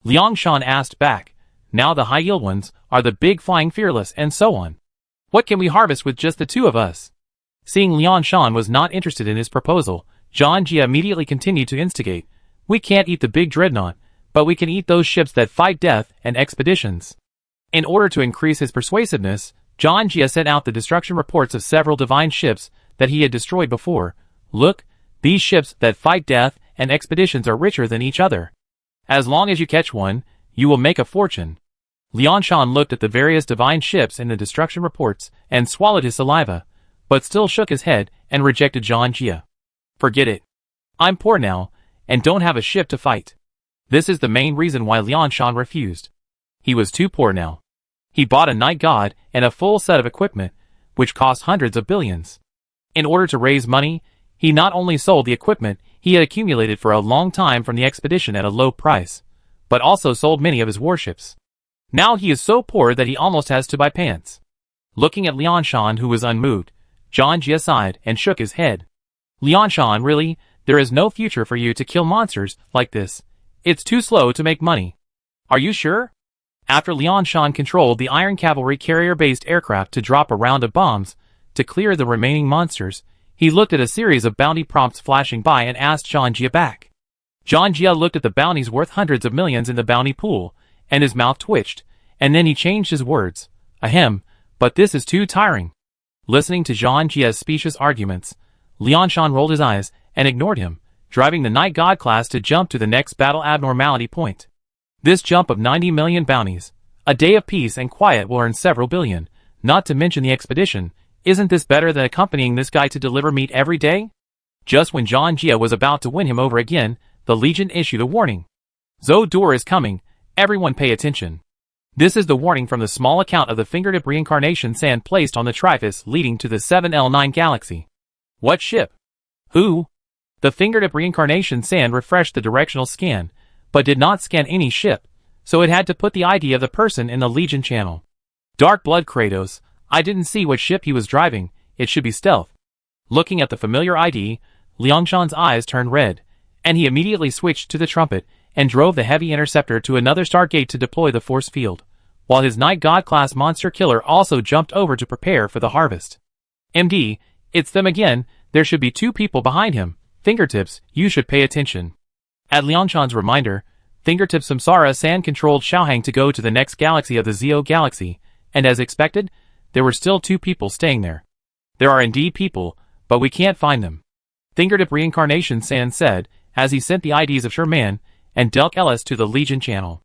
Liang Shan asked back. Now the high-yield ones are the big flying fearless and so on. What can we harvest with just the two of us? Seeing Liang Shan was not interested in his proposal, John Jia immediately continued to instigate. We can't eat the big dreadnought, but we can eat those ships that fight death and expeditions. In order to increase his persuasiveness, John Jia sent out the destruction reports of several divine ships that he had destroyed before. Look, these ships that fight death and expeditions are richer than each other. As long as you catch one, you will make a fortune. Liang Shan looked at the various divine ships in the destruction reports and swallowed his saliva, but still shook his head and rejected John Jia. Forget it. I'm poor now, and don't have a ship to fight. This is the main reason why Liang Shan refused. He was too poor now. He bought a Night God and a full set of equipment, which cost hundreds of billions. In order to raise money, he not only sold the equipment he had accumulated for a long time from the expedition at a low price, but also sold many of his warships. Now he is so poor that he almost has to buy pants. Looking at Liang Shan, who was unmoved, John Jia sighed and shook his head. Liang Shan, really, there is no future for you to kill monsters like this. It's too slow to make money. Are you sure? After Liang Shan controlled the Iron Cavalry carrier-based aircraft to drop a round of bombs to clear the remaining monsters, he looked at a series of bounty prompts flashing by and asked John Jia back. John Jia looked at the bounties worth hundreds of millions in the bounty pool, and his mouth twitched, and then he changed his words. Ahem, but this is too tiring. Listening to John Jia's specious arguments, Liang Shan rolled his eyes and ignored him, driving the Night God class to jump to the next battle abnormality point. This jump of 90 million bounties, a day of peace and quiet will earn several billion, not to mention the expedition. Isn't this better than accompanying this guy to deliver meat every day? Just when John Jia was about to win him over again, the Legion issued a warning. Zhou Dur is coming, Everyone pay attention. This is the warning from the small account of the fingertip reincarnation sand placed on the Triphus leading to the 7L9 galaxy. What ship? Who? The fingertip reincarnation sand refreshed the directional scan, but did not scan any ship, so it had to put the ID of the person in the Legion channel. Dark Blood Kratos, I didn't see what ship he was driving, it should be stealth. Looking at the familiar ID, Liangshan's eyes turned red, and he immediately switched to the trumpet and drove the heavy interceptor to another stargate to deploy the force field, while his Night God class monster killer also jumped over to prepare for the harvest. MD, it's them again, there should be 2 people behind him. Fingertips, you should pay attention. At Liangshan's reminder, Fingertips Samsara San controlled Xiaohang to go to the next galaxy of the Zeo galaxy, and as expected, there were still 2 people staying there. There are indeed people, but we can't find them. Fingertip Reincarnation San said, as he sent the IDs of Sherman and Delk Ellis to the Legion channel.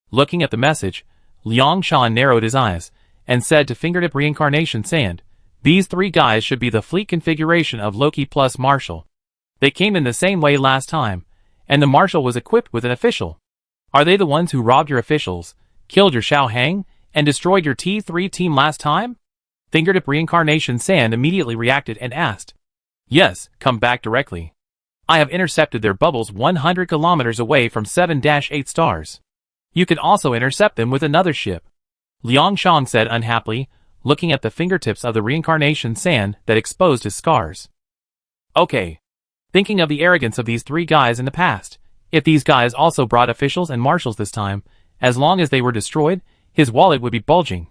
Looking at the message, Liangshan narrowed his eyes, and said to Fingertip Reincarnation Sand, these 3 guys should be the fleet configuration of Loki plus Marshall. They came in the same way last time, and the Marshal was equipped with an official. Are they the ones who robbed your officials, killed your Xiaohang, and destroyed your T3 team last time? Fingertip Reincarnation Sand immediately reacted and asked. Yes, come back directly. I have intercepted their bubbles 100 kilometers away from 7-8 stars. You can also intercept them with another ship. Liangshan said unhappily, looking at the fingertips of the reincarnation sand that exposed his scars. Okay. Thinking of the arrogance of these 3 guys in the past, if these guys also brought officials and marshals this time, as long as they were destroyed, his wallet would be bulging.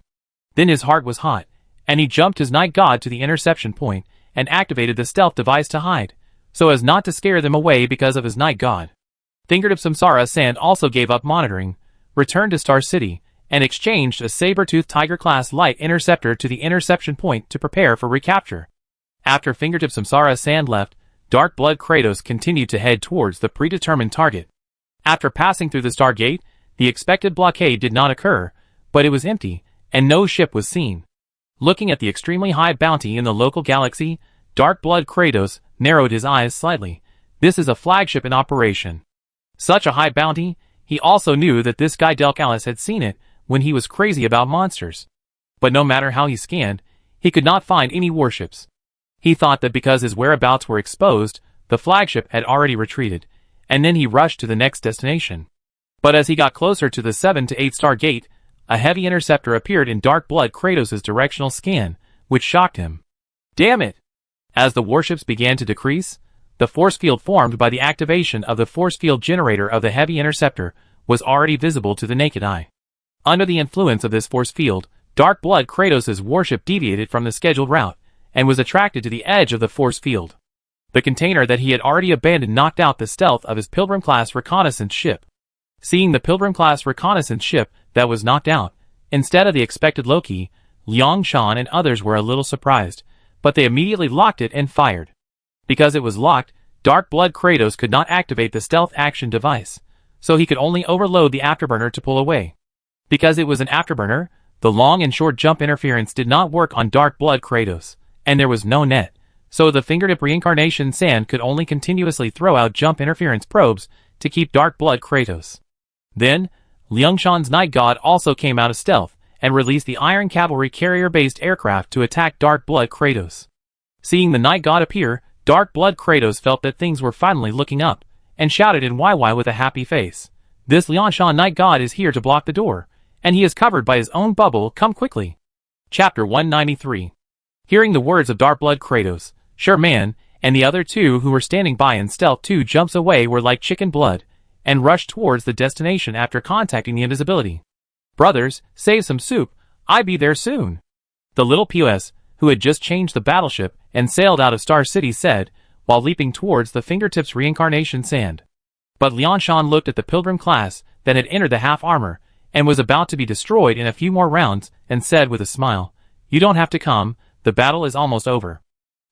Then his heart was hot, and he jumped his Night God to the interception point and activated the stealth device to hide, so as not to scare them away because of his Night God. Fingertip Samsara Sand also gave up monitoring, returned to Star City, and exchanged a saber-toothed Tiger-class light interceptor to the interception point to prepare for recapture. After Fingertip Samsara Sand left, Dark Blood Kratos continued to head towards the predetermined target. After passing through the Stargate, the expected blockade did not occur, but it was empty, and no ship was seen. Looking at the extremely high bounty in the local galaxy, Dark Blood Kratos narrowed his eyes slightly. This is a flagship in operation. Such a high bounty, he also knew that this guy Delk Ellis had seen it when he was crazy about monsters. But no matter how he scanned, he could not find any warships. He thought that because his whereabouts were exposed, the flagship had already retreated, and then he rushed to the next destination. But as he got closer to the 7 to 8 star gate, a heavy interceptor appeared in Dark Blood Kratos' directional scan, which shocked him. Damn it! As the warships began to decrease, the force field formed by the activation of the force field generator of the heavy interceptor was already visible to the naked eye. Under the influence of this force field, Dark Blood Kratos' warship deviated from the scheduled route, and was attracted to the edge of the force field. The container that he had already abandoned knocked out the stealth of his Pilgrim-class reconnaissance ship. Seeing the Pilgrim-class reconnaissance ship that was knocked out, instead of the expected Loki, Liangshan and others were a little surprised, but they immediately locked it and fired. Because it was locked, Dark Blood Kratos could not activate the stealth action device, so he could only overload the afterburner to pull away. Because it was an afterburner, the long and short jump interference did not work on Dark Blood Kratos, and there was no net, so the fingertip reincarnation sand could only continuously throw out jump interference probes to keep Dark Blood Kratos. Then, Liangshan's Night God also came out of stealth and released the Iron Cavalry carrier-based aircraft to attack Dark Blood Kratos. Seeing the Night God appear, Dark Blood Kratos felt that things were finally looking up, and shouted in YY with a happy face. This Liangshan Night God is here to block the door, and he is covered by his own bubble, come quickly. Chapter 193. Hearing the words of Dark Blood Kratos, Sherman, and the other 2 who were standing by in stealth 2 jumps away were like chicken blood, and rushed towards the destination after contacting the invisibility. Brothers, save some soup, I be there soon. The little POS, who had just changed the battleship and sailed out of Star City said, while leaping towards the fingertips reincarnation sand. But Liangshan looked at the Pilgrim class that had entered the half-armor, and was about to be destroyed in a few more rounds, and said with a smile, You don't have to come, the battle is almost over.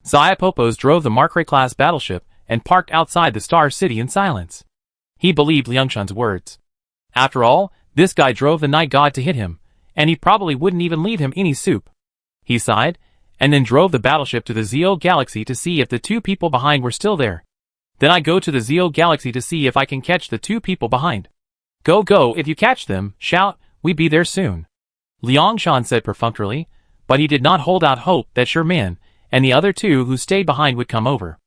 Xiapopos drove the Markray-class battleship and parked outside the Star City in silence. He believed Liangshan's words. After all, this guy drove the Night God to hit him, and he probably wouldn't even leave him any soup. He sighed, and then drove the battleship to the Zeo galaxy to see if the 2 people behind were still there. Then I go to the Zeo galaxy to see if I can catch the 2 people behind. Go go, if you catch them, shout, we be there soon. Liang Shan said perfunctorily, but he did not hold out hope that Sherman and the other two who stayed behind would come over.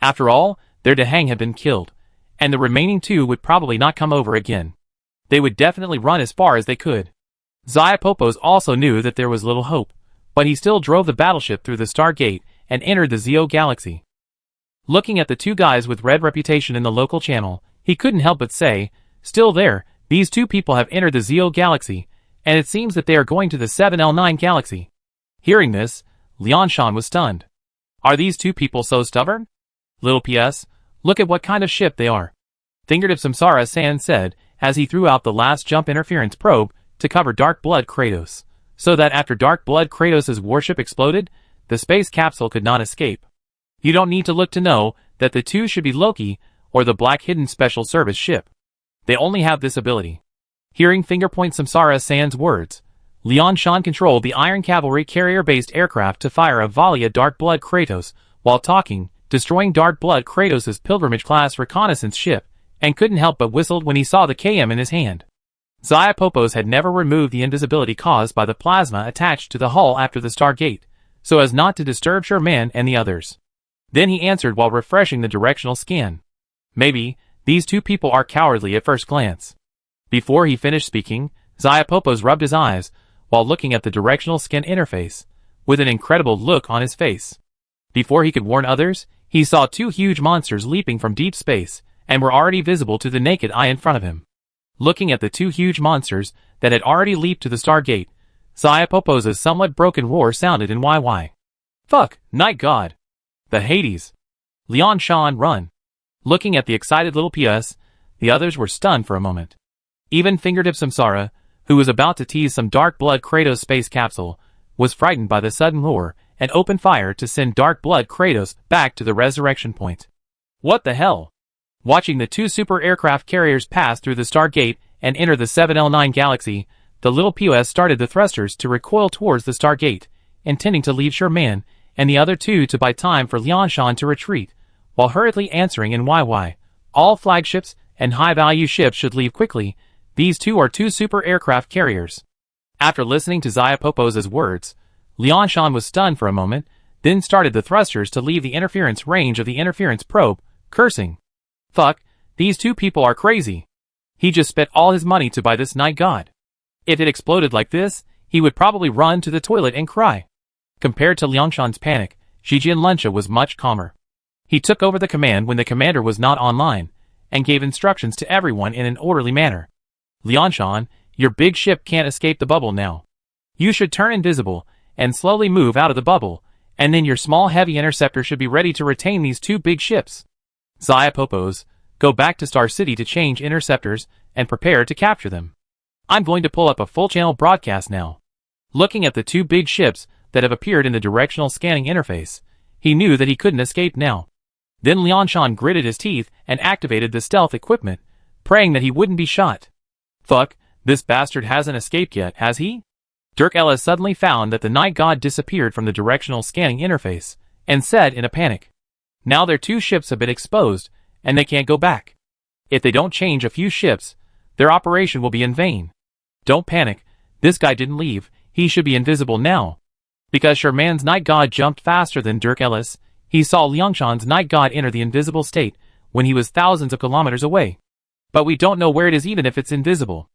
After all, their Dahang had been killed, and the remaining two would probably not come over again. They would definitely run as far as they could. Xiapopos also knew that there was little hope, but he still drove the battleship through the Stargate and entered the Zeo galaxy. Looking at the two guys with red reputation in the local channel, he couldn't help but say, still there, these two people have entered the Zeo galaxy, and it seems that they are going to the 7L9 galaxy. Hearing this, Lianshan was stunned. Are these two people so stubborn? Little PS, look at what kind of ship they are. Fingertip Samsara-san said, as he threw out the last jump interference probe to cover Dark Blood Kratos, so that after Dark Blood Kratos' warship exploded, the space capsule could not escape. You don't need to look to know that the two should be Loki or the Black Hidden Special Service ship. They only have this ability. Hearing Fingerpoint Samsara-san's words, Lianshan controlled the Iron Cavalry carrier-based aircraft to fire a volley at Dark Blood Kratos while talking, destroying Dark Blood Kratos' Pilgrimage-class reconnaissance ship, and couldn't help but whistled when he saw the KM in his hand. Xiapopos had never removed the invisibility caused by the plasma attached to the hull after the Stargate, so as not to disturb Sherman and the others. Then he answered while refreshing the directional scan. Maybe, these two people are cowardly at first glance. Before he finished speaking, Xiapopos rubbed his eyes, while looking at the directional scan interface, with an incredible look on his face. Before he could warn others, he saw two huge monsters leaping from deep space, and were already visible to the naked eye in front of him. Looking at the two huge monsters that had already leaped to the Stargate, Xiapopos' somewhat broken roar sounded in YY. Fuck, night god. The Hades. Lianshan, run. Looking at the excited little PS, the others were stunned for a moment. Even Fingertip Samsara, who was about to tease some Dark Blood Kratos space capsule, was frightened by the sudden roar and opened fire to send Dark Blood Kratos back to the resurrection point. What the hell? Watching the two super aircraft carriers pass through the Stargate and enter the 7L9 galaxy, the little POS started the thrusters to recoil towards the Stargate, intending to leave Sherman and the other two to buy time for Lianshan to retreat, while hurriedly answering in YY, all flagships and high-value ships should leave quickly, these two are two super aircraft carriers. After listening to Xiapopos' words, Lianshan was stunned for a moment, then started the thrusters to leave the interference range of the interference probe, cursing. Fuck, these two people are crazy. He just spent all his money to buy this night god. If it exploded like this, he would probably run to the toilet and cry. Compared to Lianshan's panic, Zhijin Lunsha was much calmer. He took over the command when the commander was not online, and gave instructions to everyone in an orderly manner. Lianshan, your big ship can't escape the bubble now. You should turn invisible, and slowly move out of the bubble, and then your small heavy interceptor should be ready to retain these two big ships. Xiapopos, go back to Star City to change interceptors, and prepare to capture them. I'm going to pull up a full-channel broadcast now. Looking at the two big ships that have appeared in the directional scanning interface, he knew that he couldn't escape now. Then Lianshan gritted his teeth and activated the stealth equipment, praying that he wouldn't be shot. Fuck, this bastard hasn't escaped yet, has he? Dirk Ellis suddenly found that the night god disappeared from the directional scanning interface, and said in a panic. Now their two ships have been exposed, and they can't go back. If they don't change a few ships, their operation will be in vain. Don't panic, this guy didn't leave, he should be invisible now. Because Sherman's night god jumped faster than Dirk Ellis, he saw Liangshan's night god enter the invisible state when he was thousands of kilometers away. But we don't know where it is even if it's invisible.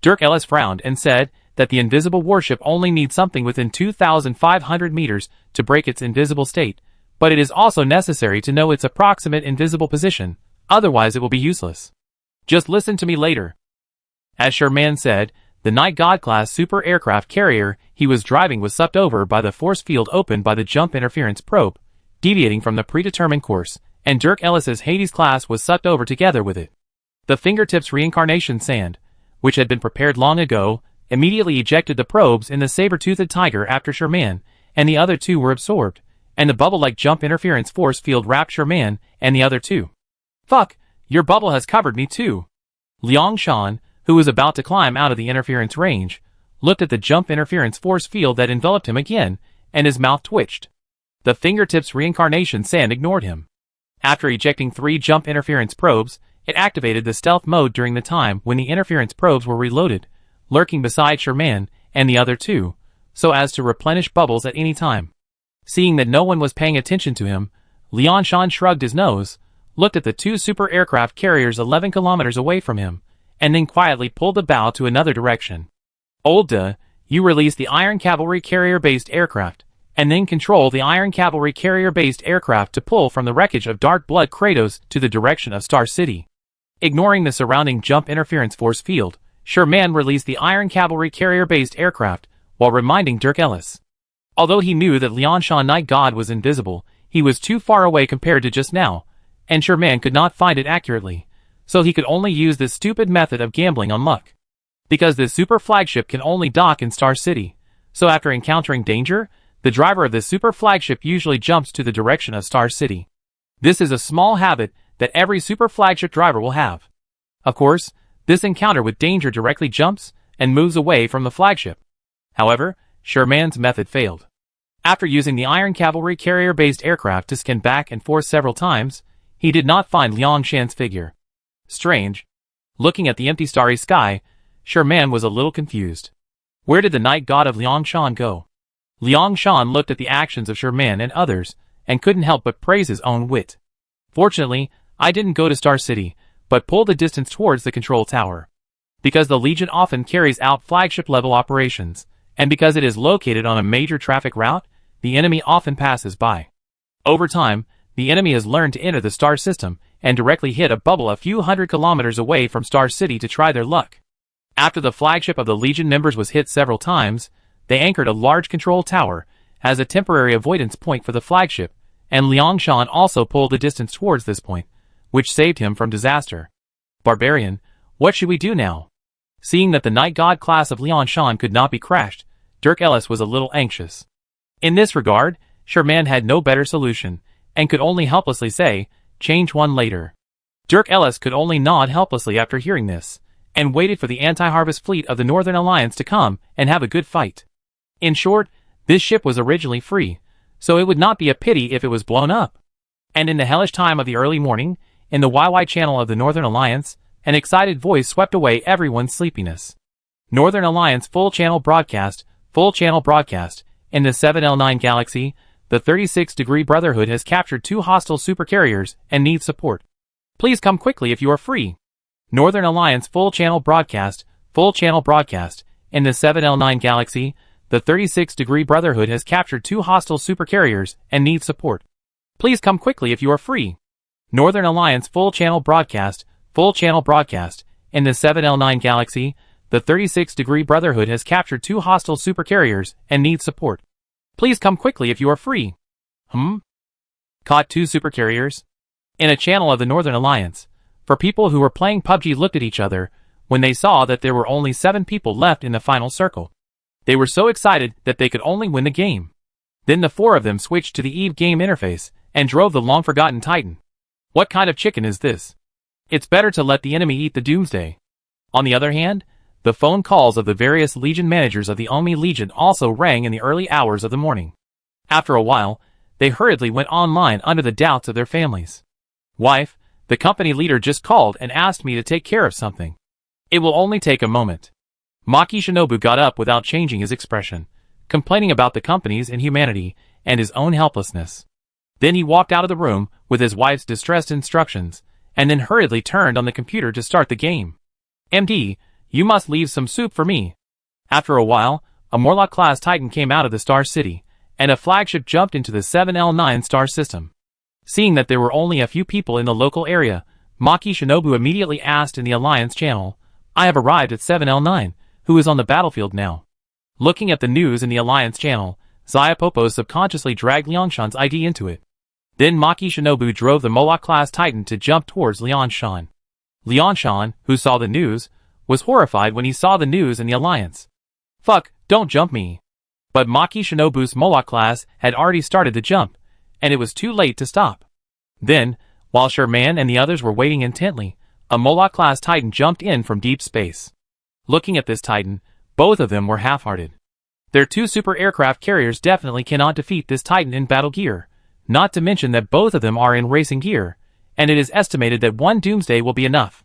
Dirk Ellis frowned and said that the invisible warship only needs something within 2,500 meters to break its invisible state, but it is also necessary to know its approximate invisible position, otherwise it will be useless. Just listen to me later. As Sherman said, the Night God class super aircraft carrier he was driving was sucked over by the force field opened by the jump interference probe, deviating from the predetermined course, and Dirk Ellis's Hades class was sucked over together with it. The fingertips reincarnation sand, which had been prepared long ago, immediately ejected the probes in the saber-toothed tiger after Sherman, and the other two were absorbed, and the bubble-like jump interference force field wrapped Sherman and the other two. Fuck, your bubble has covered me too. Liang Shan, who was about to climb out of the interference range, looked at the jump interference force field that enveloped him again, and his mouth twitched. The fingertips reincarnation sand ignored him. After ejecting 3 jump interference probes, it activated the stealth mode during the time when the interference probes were reloaded, lurking beside Sherman and the other two, so as to replenish bubbles at any time. Seeing that no one was paying attention to him, Liangshan shrugged his nose, looked at the two super aircraft carriers 11 kilometers away from him, and then quietly pulled the bow to another direction. Old duh, you release the Iron Cavalry carrier-based aircraft, and then control the Iron Cavalry carrier-based aircraft to pull from the wreckage of Dark Blood Kratos to the direction of Star City. Ignoring the surrounding jump interference force field, Sherman released the Iron Cavalry carrier-based aircraft, while reminding Dirk Ellis. Although he knew that Liangshan Night God was invisible, he was too far away compared to just now, and Sherman could not find it accurately, so he could only use this stupid method of gambling on luck. Because this super flagship can only dock in Star City, so after encountering danger, the driver of this super flagship usually jumps to the direction of Star City. This is a small habit that every super flagship driver will have. Of course, this encounter with danger directly jumps and moves away from the flagship. However, Sherman's method failed. After using the Iron Cavalry carrier-based aircraft to scan back and forth several times, he did not find Liangshan's figure. Strange. Looking at the empty starry sky, Sherman was a little confused. Where did the night god of Liangshan go? Liangshan looked at the actions of Sherman and others, and couldn't help but praise his own wit. Fortunately, I didn't go to Star City, but pulled the distance towards the control tower. Because the Legion often carries out flagship-level operations, and because it is located on a major traffic route, the enemy often passes by. Over time, the enemy has learned to enter the star system and directly hit a bubble a few hundred kilometers away from Star City to try their luck. After the flagship of the Legion members was hit several times, they anchored a large control tower as a temporary avoidance point for the flagship, and Liangshan also pulled the distance towards this point, which saved him from disaster. Barbarian, what should we do now? Seeing that the Night God class of Liangshan could not be crashed, Dirk Ellis was a little anxious. In this regard, Sherman had no better solution, and could only helplessly say, change one later. Dirk Ellis could only nod helplessly after hearing this, and waited for the anti-harvest fleet of the Northern Alliance to come and have a good fight. In short, this ship was originally free, so it would not be a pity if it was blown up. And in the hellish time of the early morning, in the YY channel of the Northern Alliance, an excited voice swept away everyone's sleepiness. Northern Alliance full channel broadcast, in the 7L9 galaxy, the 36-degree Brotherhood has captured 2 hostile supercarriers and needs support. Please come quickly if you are free. Northern Alliance full channel broadcast, in the 7L9 galaxy, the 36-degree Brotherhood has captured 2 hostile supercarriers and needs support. Please come quickly if you are free. Northern Alliance full channel broadcast, in the 7L9 galaxy, the 36-degree Brotherhood has captured 2 hostile supercarriers and needs support. Please come quickly if you are free. Caught 2 supercarriers? In a channel of the Northern Alliance, for people who were playing PUBG looked at each other when they saw that there were only 7 people left in the final circle. They were so excited that they could only win the game. Then the 4 of them switched to the EVE game interface and drove the long-forgotten Titan. What kind of chicken is this? It's better to let the enemy eat the doomsday. On the other hand, the phone calls of the various Legion managers of the Omi Legion also rang in the early hours of the morning. After a while, they hurriedly went online under the doubts of their families. Wife, the company leader just called and asked me to take care of something. It will only take a moment. Maki Shinobu got up without changing his expression, complaining about the company's inhumanity and his own helplessness. Then he walked out of the room with his wife's distressed instructions, and then hurriedly turned on the computer to start the game. MD, you must leave some soup for me. After a while, a Morlock-class Titan came out of the Star City, and a flagship jumped into the 7L9 star system. Seeing that there were only a few people in the local area, Maki Shinobu immediately asked in the Alliance channel, I have arrived at 7L9, who is on the battlefield now? Looking at the news in the Alliance channel, Xiaopopo subconsciously dragged Liangshan's ID into it. Then Maki Shinobu drove the Moloch-class Titan to jump towards Liangshan. Liangshan, who saw the news, was horrified when he saw the news in the Alliance. Fuck, don't jump me. But Maki Shinobu's Moloch class had already started the jump, and it was too late to stop. Then, while Sherman and the others were waiting intently, a Moloch-class Titan jumped in from deep space. Looking at this Titan, both of them were half-hearted. Their 2 super aircraft carriers definitely cannot defeat this Titan in battle gear, not to mention that both of them are in racing gear, and it is estimated that one Doomsday will be enough.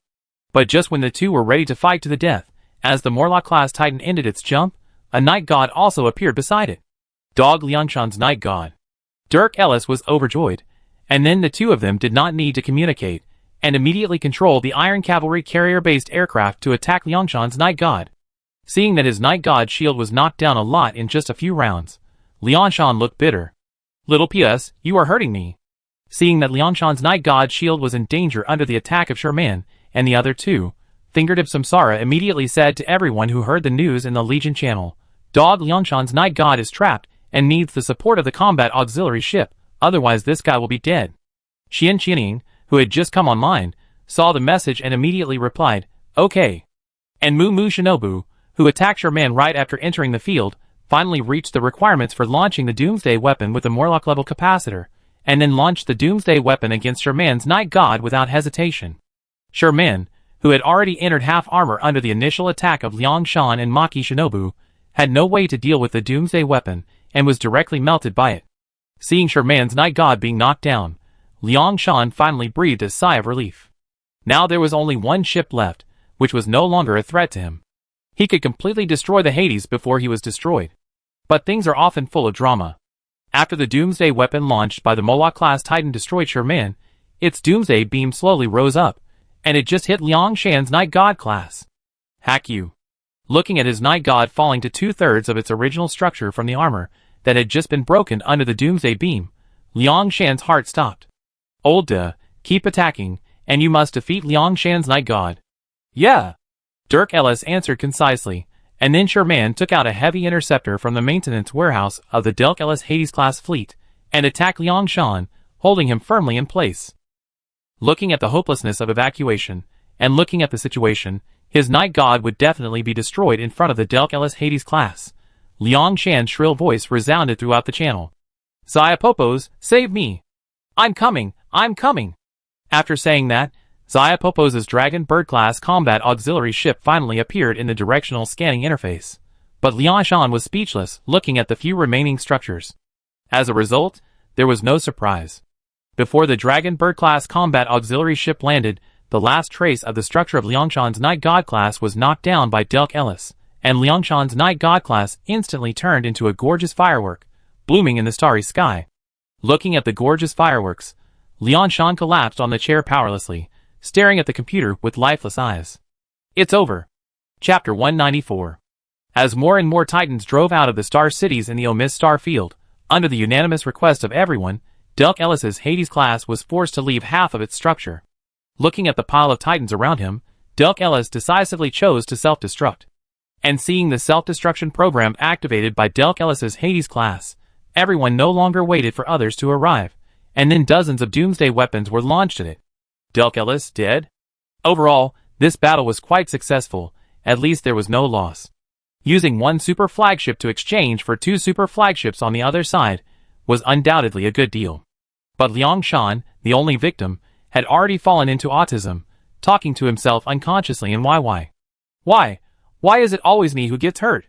But just when the two were ready to fight to the death, as the Morlock-class Titan ended its jump, a Night God also appeared beside it. Dog Liangshan's Night God. Dirk Ellis was overjoyed, and then the two of them did not need to communicate, and immediately controlled the Iron Cavalry carrier-based aircraft to attack Liangshan's Night God. Seeing that his Night God shield was knocked down a lot in just a few rounds, Liangshan looked bitter. Little PS, you are hurting me. Seeing that Liangshan's Night God shield was in danger under the attack of Sherman, and the other two, Fingertip Samsara immediately said to everyone who heard the news in the Legion channel, Dog Liangshan's Night God is trapped and needs the support of the combat auxiliary ship, otherwise this guy will be dead. Xian Qining, who had just come online, saw the message and immediately replied, okay. And Mu Shinobu, who attacked Sherman right after entering the field, finally reached the requirements for launching the Doomsday weapon with a Morlock-level capacitor, and then launched the Doomsday weapon against Sherman's Night God without hesitation. Sherman, who had already entered half-armor under the initial attack of Liangshan and Maki Shinobu, had no way to deal with the Doomsday weapon, and was directly melted by it. Seeing Sherman's Night God being knocked down, Liangshan finally breathed a sigh of relief. Now there was only one ship left, which was no longer a threat to him. He could completely destroy the Hades before he was destroyed. But things are often full of drama. After the Doomsday weapon launched by the Morlock-class Titan destroyed Sherman, its Doomsday beam slowly rose up, and it just hit Liangshan's Night God class. Hack you. Looking at his Night God falling to 2/3 of its original structure from the armor that had just been broken under the Doomsday beam, Liangshan's heart stopped. Old duh, keep attacking, and you must defeat Liangshan's Night God. Yeah. Dirk Ellis answered concisely, and then Sherman took out a heavy interceptor from the maintenance warehouse of the Dirk Ellis Hades-class fleet, and attacked Liangshan, holding him firmly in place. Looking at the hopelessness of evacuation, and looking at the situation, his Night God would definitely be destroyed in front of the Dirk Ellis Hades class. Liangshan's shrill voice resounded throughout the channel. Xiapopos, save me! I'm coming! I'm coming! After saying that, Xiapopos's Dragon Bird-class combat auxiliary ship finally appeared in the directional scanning interface. But Liangshan was speechless, looking at the few remaining structures. As a result, there was no surprise. Before the Dragon Bird-class combat auxiliary ship landed, the last trace of the structure of Liangshan's Night God class was knocked down by Dirk Ellis, and Liangshan's Night God class instantly turned into a gorgeous firework, blooming in the starry sky. Looking at the gorgeous fireworks, Liangshan collapsed on the chair powerlessly, staring at the computer with lifeless eyes. It's over. Chapter 194. As more and more Titans drove out of the star cities in the Omis star field, under the unanimous request of everyone, Dirk Ellis's Hades class was forced to leave half of its structure. Looking at the pile of Titans around him, Dirk Ellis decisively chose to self-destruct. And seeing the self-destruction program activated by Dirk Ellis's Hades class, everyone no longer waited for others to arrive, and then dozens of Doomsday weapons were launched at it. Dirk Ellis dead? Overall, this battle was quite successful, at least there was no loss. Using one super flagship to exchange for two super flagships on the other side was undoubtedly a good deal. But Liangshan, the only victim, had already fallen into autism, talking to himself unconsciously in why? Why is it always me who gets hurt?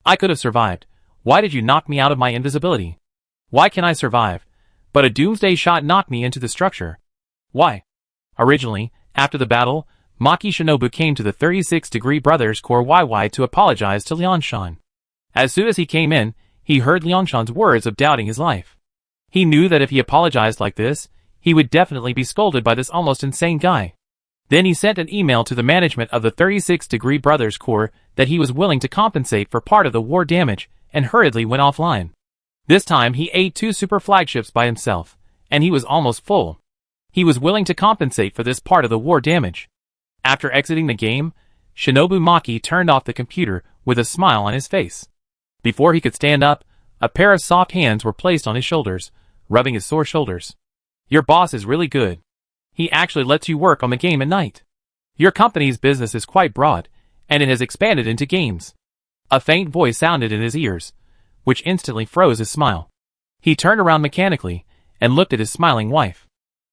I could have survived. Why did you knock me out of my invisibility? Why can I survive? But a Doomsday shot knocked me into the structure. Why? Originally, after the battle, Maki Shinobu came to the 36-degree Brothers Corps YY to apologize to Liangshan. As soon as he came in, he heard Liangshan's words of doubting his life. He knew that if he apologized like this, he would definitely be scolded by this almost insane guy. Then he sent an email to the management of the 36-degree Brothers Corps that he was willing to compensate for part of the war damage, and hurriedly went offline. This time he ate two super flagships by himself, and he was almost full. He was willing to compensate for this part of the war damage. After exiting the game, Shinobu Maki turned off the computer with a smile on his face. Before he could stand up, a pair of soft hands were placed on his shoulders, rubbing his sore shoulders. Your boss is really good. He actually lets you work on the game at night. Your company's business is quite broad, and it has expanded into games. A faint voice sounded in his ears, which instantly froze his smile. He turned around mechanically, and looked at his smiling wife.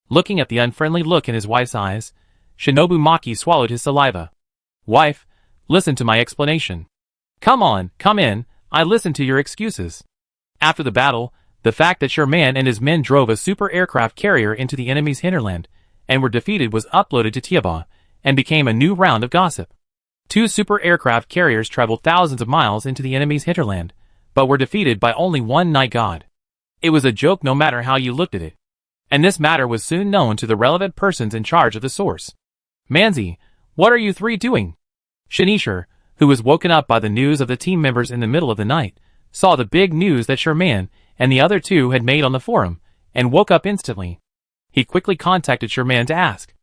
Looking at the unfriendly look in his wife's eyes, Shinobu Maki swallowed his saliva. Wife, listen to my explanation. Come on, come in, I listened to your excuses. After the battle, the fact that Sherman and his men drove a super aircraft carrier into the enemy's hinterland, and were defeated was uploaded to Tiaba, and became a new round of gossip. 2 super aircraft carriers traveled thousands of miles into the enemy's hinterland, but were defeated by only one night god. It was a joke no matter how you looked at it. And this matter was soon known to the relevant persons in charge of the source. Manzi, what are you 3 doing? Shanishar, who was woken up by the news of the team members in the middle of the night, saw the big news that Sherman and the other 2 had made on the forum, and woke up instantly. He quickly contacted Sherman to ask.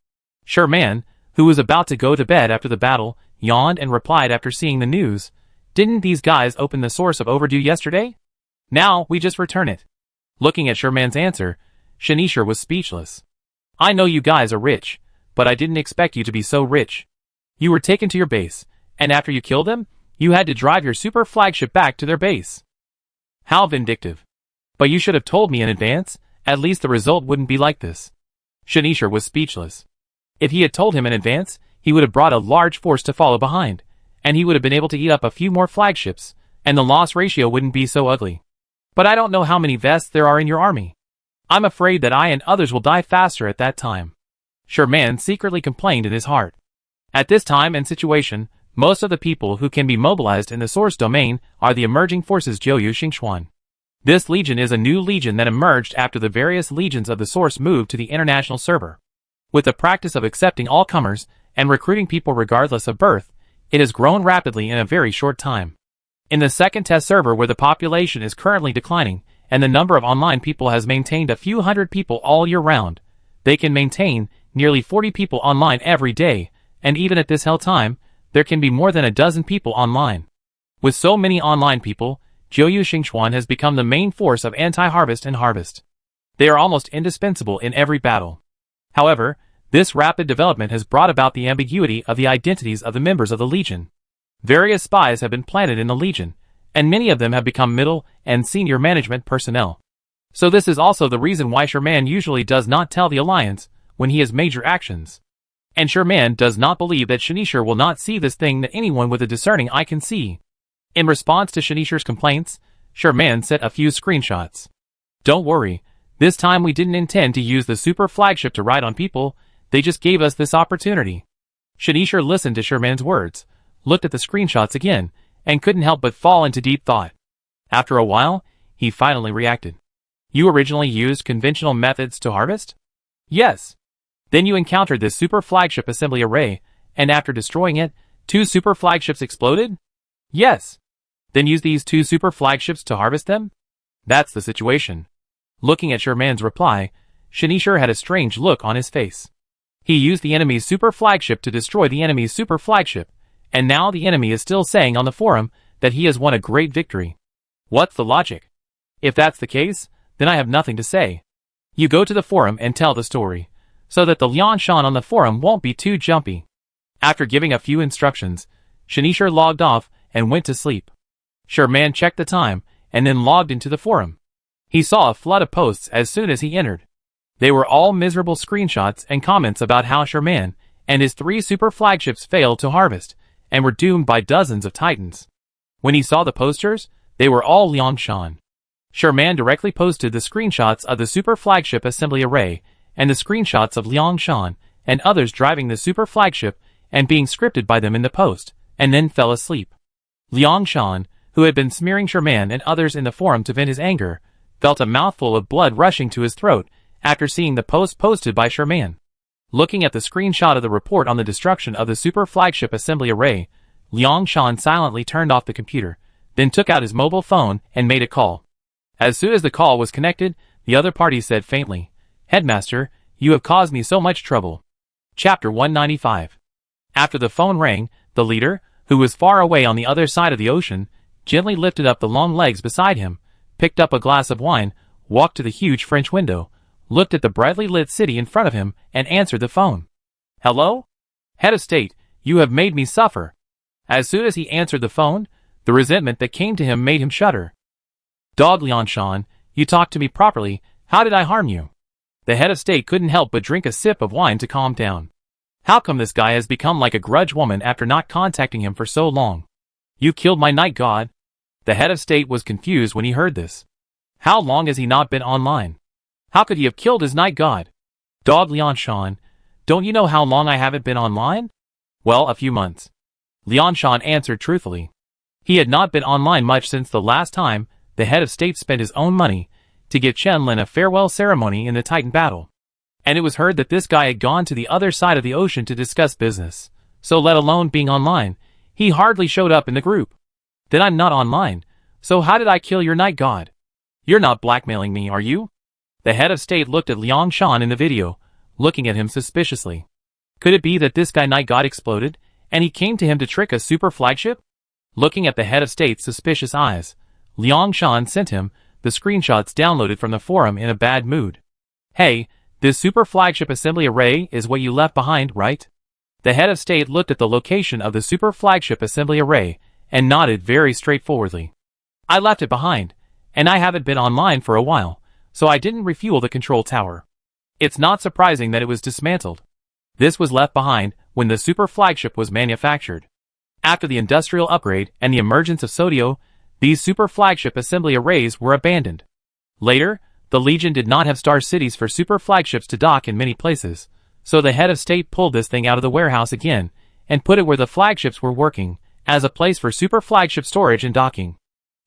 Sherman, who was about to go to bed after the battle, yawned and replied after seeing the news, "Didn't these guys open the source of overdue yesterday? Now we just return it." Looking at Sherman's answer, Shanishar was speechless. "I know you guys are rich, but I didn't expect you to be so rich. You were taken to your base, and after you killed them, you had to drive your super flagship back to their base. How vindictive. But you should have told me in advance, at least the result wouldn't be like this." Shanishar was speechless. If he had told him in advance, he would have brought a large force to follow behind, and he would have been able to eat up a few more flagships, and the loss ratio wouldn't be so ugly. "But I don't know how many vests there are in your army. I'm afraid that I and others will die faster at that time." Sherman secretly complained in his heart. At this time and situation, most of the people who can be mobilized in the source domain are the emerging forces Jiuyu Xingxuan. This legion is a new legion that emerged after the various legions of the source moved to the international server. With the practice of accepting all comers and recruiting people regardless of birth, it has grown rapidly in a very short time. In the second test server where the population is currently declining, and the number of online people has maintained a few hundred people all year round, they can maintain nearly 40 people online every day, and even at this hell time, there can be more than a dozen people online. With so many online people, Jiuyu Xingxuan has become the main force of anti-harvest and harvest. They are almost indispensable in every battle. However, this rapid development has brought about the ambiguity of the identities of the members of the Legion. Various spies have been planted in the Legion, and many of them have become middle and senior management personnel. So this is also the reason why Sherman usually does not tell the Alliance when he has major actions. And Sherman does not believe that Shanishar will not see this thing that anyone with a discerning eye can see. In response to Shanishar's complaints, Sherman sent a few screenshots. "Don't worry, this time we didn't intend to use the super flagship to ride on people, they just gave us this opportunity." Shanishar listened to Sherman's words, looked at the screenshots again, and couldn't help but fall into deep thought. After a while, he finally reacted. "You originally used conventional methods to harvest?" "Yes." "Then you encountered this super flagship assembly array, and after destroying it, 2 super flagships exploded?" "Yes." "Then use these 2 super flagships to harvest them?" "That's the situation." Looking at Sherman's reply, Shanishar had a strange look on his face. He used the enemy's super flagship to destroy the enemy's super flagship, and now the enemy is still saying on the forum that he has won a great victory. What's the logic? If that's the case, then I have nothing to say. You go to the forum and tell the story, so that the Liangshan on the forum won't be too jumpy. After giving a few instructions, Shanishar logged off and went to sleep. Sherman checked the time, and then logged into the forum. He saw a flood of posts as soon as he entered. They were all miserable screenshots and comments about how Sherman and his 3 super flagships failed to harvest, and were doomed by dozens of titans. When he saw the posters, they were all Liangshan. Sherman directly posted the screenshots of the super flagship assembly array, and the screenshots of Liangshan and others driving the super flagship and being scripted by them in the post, and then fell asleep. Liangshan, who had been smearing Sherman and others in the forum to vent his anger, felt a mouthful of blood rushing to his throat after seeing the post posted by Sherman. Looking at the screenshot of the report on the destruction of the super flagship assembly array, Liangshan silently turned off the computer, then took out his mobile phone and made a call. As soon as the call was connected, the other party said faintly, "Headmaster, you have caused me so much trouble." Chapter 195. After the phone rang, the leader, who was far away on the other side of the ocean, gently lifted up the long legs beside him, picked up a glass of wine, walked to the huge French window, looked at the brightly lit city in front of him, and answered the phone. "Hello? Head of state, you have made me suffer." As soon as he answered the phone, the resentment that came to him made him shudder. "Dog Liangshan, you talked to me properly, how did I harm you?" The head of state couldn't help but drink a sip of wine to calm down. How come this guy has become like a grudge woman after not contacting him for so long? "You killed my night god?" The head of state was confused when he heard this. How long has he not been online? How could he have killed his night god? "Dog Liangshan, Don't you know how long I haven't been online? Well, a few months. Liang Shan answered truthfully. He had not been online much since the last time the head of state spent his own money to give Chen Lin a farewell ceremony in the Titan battle. And it was heard that this guy had gone to the other side of the ocean to discuss business. So let alone being online, he hardly showed up in the group. Then I'm not online, so how did I kill your night god? You're not blackmailing me, are you? The head of state looked at Liang Shan in the video, looking at him suspiciously. Could it be that this guy night god exploded, and he came to him to trick a super flagship? Looking at the head of state's suspicious eyes, Liang Shan sent him the screenshots downloaded from the forum in a bad mood. Hey, this super flagship assembly array is what you left behind, right? The head of state looked at the location of the super flagship assembly array and nodded very straightforwardly. I left it behind, and I haven't been online for a while, so I didn't refuel the control tower. It's not surprising that it was dismantled. This was left behind when the super flagship was manufactured. After the industrial upgrade and the emergence of Sodio, these super flagship assembly arrays were abandoned. Later, the Legion did not have star cities for super flagships to dock in many places, so the head of state pulled this thing out of the warehouse again and put it where the flagships were working, as a place for super flagship storage and docking.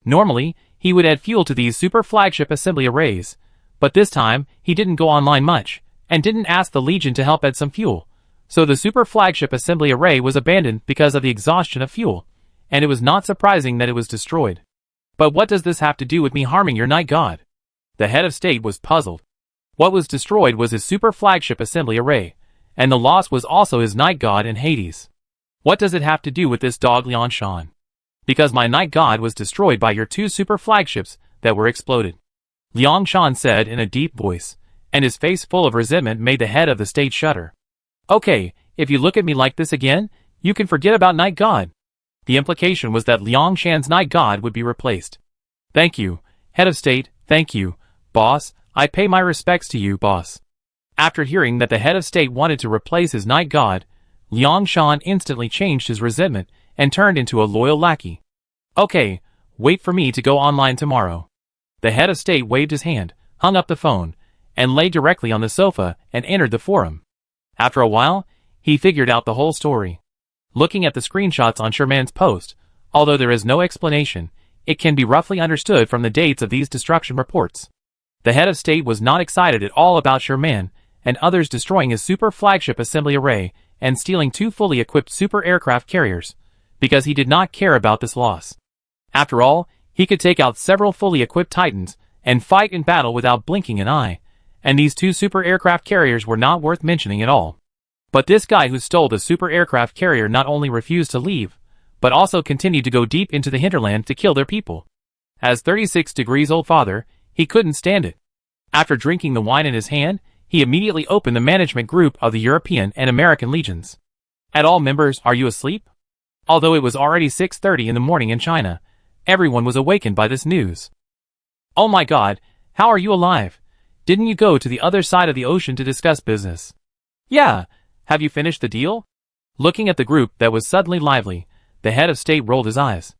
Normally, he would add fuel to these super flagship assembly arrays, but this time he didn't go online much and didn't ask the Legion to help add some fuel. So the super flagship assembly array was abandoned because of the exhaustion of fuel, and it was not surprising that it was destroyed. But what does this have to do with me harming your night god? The head of state was puzzled. What was destroyed was his super flagship assembly array, and the loss was also his night god and Hades. What does it have to do with this dog Liang Shan? Because my night god was destroyed by your two super flagships that were exploded. Liang Shan said in a deep voice, and his face full of resentment made the head of the state shudder. Okay, if you look at me like this again, you can forget about night god. The implication was that Liang Shan's night god would be replaced. Thank you, head of state, thank you, boss, I pay my respects to you, boss. After hearing that the head of state wanted to replace his night god, Liang Shan instantly changed his resentment and turned into a loyal lackey. Okay, wait for me to go online tomorrow. The head of state waved his hand, hung up the phone, and lay directly on the sofa and entered the forum. After a while, he figured out the whole story. Looking at the screenshots on Sherman's post, although there is no explanation, it can be roughly understood from the dates of these destruction reports. The head of state was not excited at all about Sherman and others destroying his super flagship assembly array and stealing two fully equipped super aircraft carriers, because he did not care about this loss. After all, he could take out several fully equipped Titans and fight in battle without blinking an eye, and these two super aircraft carriers were not worth mentioning at all. But this guy who stole the super aircraft carrier not only refused to leave, but also continued to go deep into the hinterland to kill their people. As 36 degrees old father, he couldn't stand it. After drinking the wine in his hand, he immediately opened the management group of the European and American legions. At all members, are you asleep? Although it was already 6:30 in the morning in China, everyone was awakened by this news. Oh my god, how are you alive? Didn't you go to the other side of the ocean to discuss business? Yeah, have you finished the deal? Looking at the group that was suddenly lively, the head of state rolled his eyes.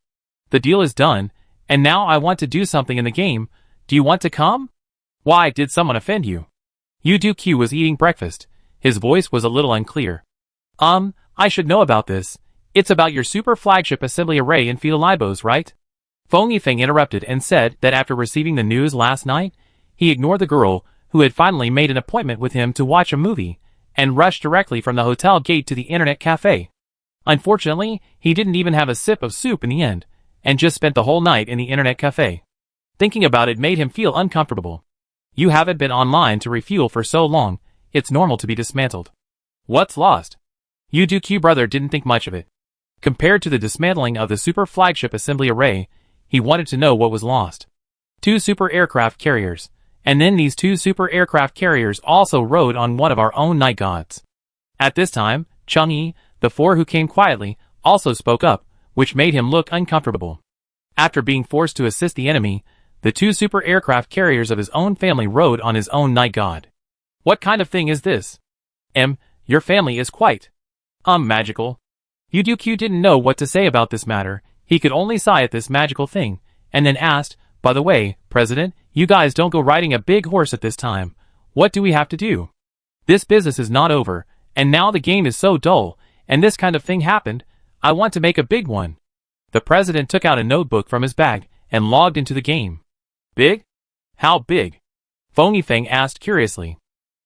The deal is done, and now I want to do something in the game. Do you want to come? Why, did someone offend you? Yu Du-Q was eating breakfast. His voice was a little unclear. I should know about this. It's about your super flagship assembly array in Fetal Libos, right? Feng Yifeng interrupted and said that after receiving the news last night, he ignored the girl who had finally made an appointment with him to watch a movie, and rushed directly from the hotel gate to the internet cafe. Unfortunately, he didn't even have a sip of soup in the end, and just spent the whole night in the internet cafe. Thinking about it made him feel uncomfortable. You haven't been online to refuel for so long, it's normal to be dismantled. What's lost? Yu Du-Q brother didn't think much of it. Compared to the dismantling of the super flagship assembly array, he wanted to know what was lost. 2 super aircraft carriers, and then these 2 super aircraft carriers also rode on one of our own night gods. At this time, Chang'e, the 4 who came quietly, also spoke up, which made him look uncomfortable. After being forced to assist the enemy, the 2 super aircraft carriers of his own family rode on his own night god. What kind of thing is this? Your family is quite magical. Yu Du-Q didn't know what to say about this matter. He could only sigh at this magical thing, and then asked, by the way, President, you guys don't go riding a big horse at this time. What do we have to do? This business is not over, And now the game is so dull, and this kind of thing happened. I want to make a big one. The president took out a notebook from his bag and logged into the game. Big? How big? Feng Yifeng asked curiously.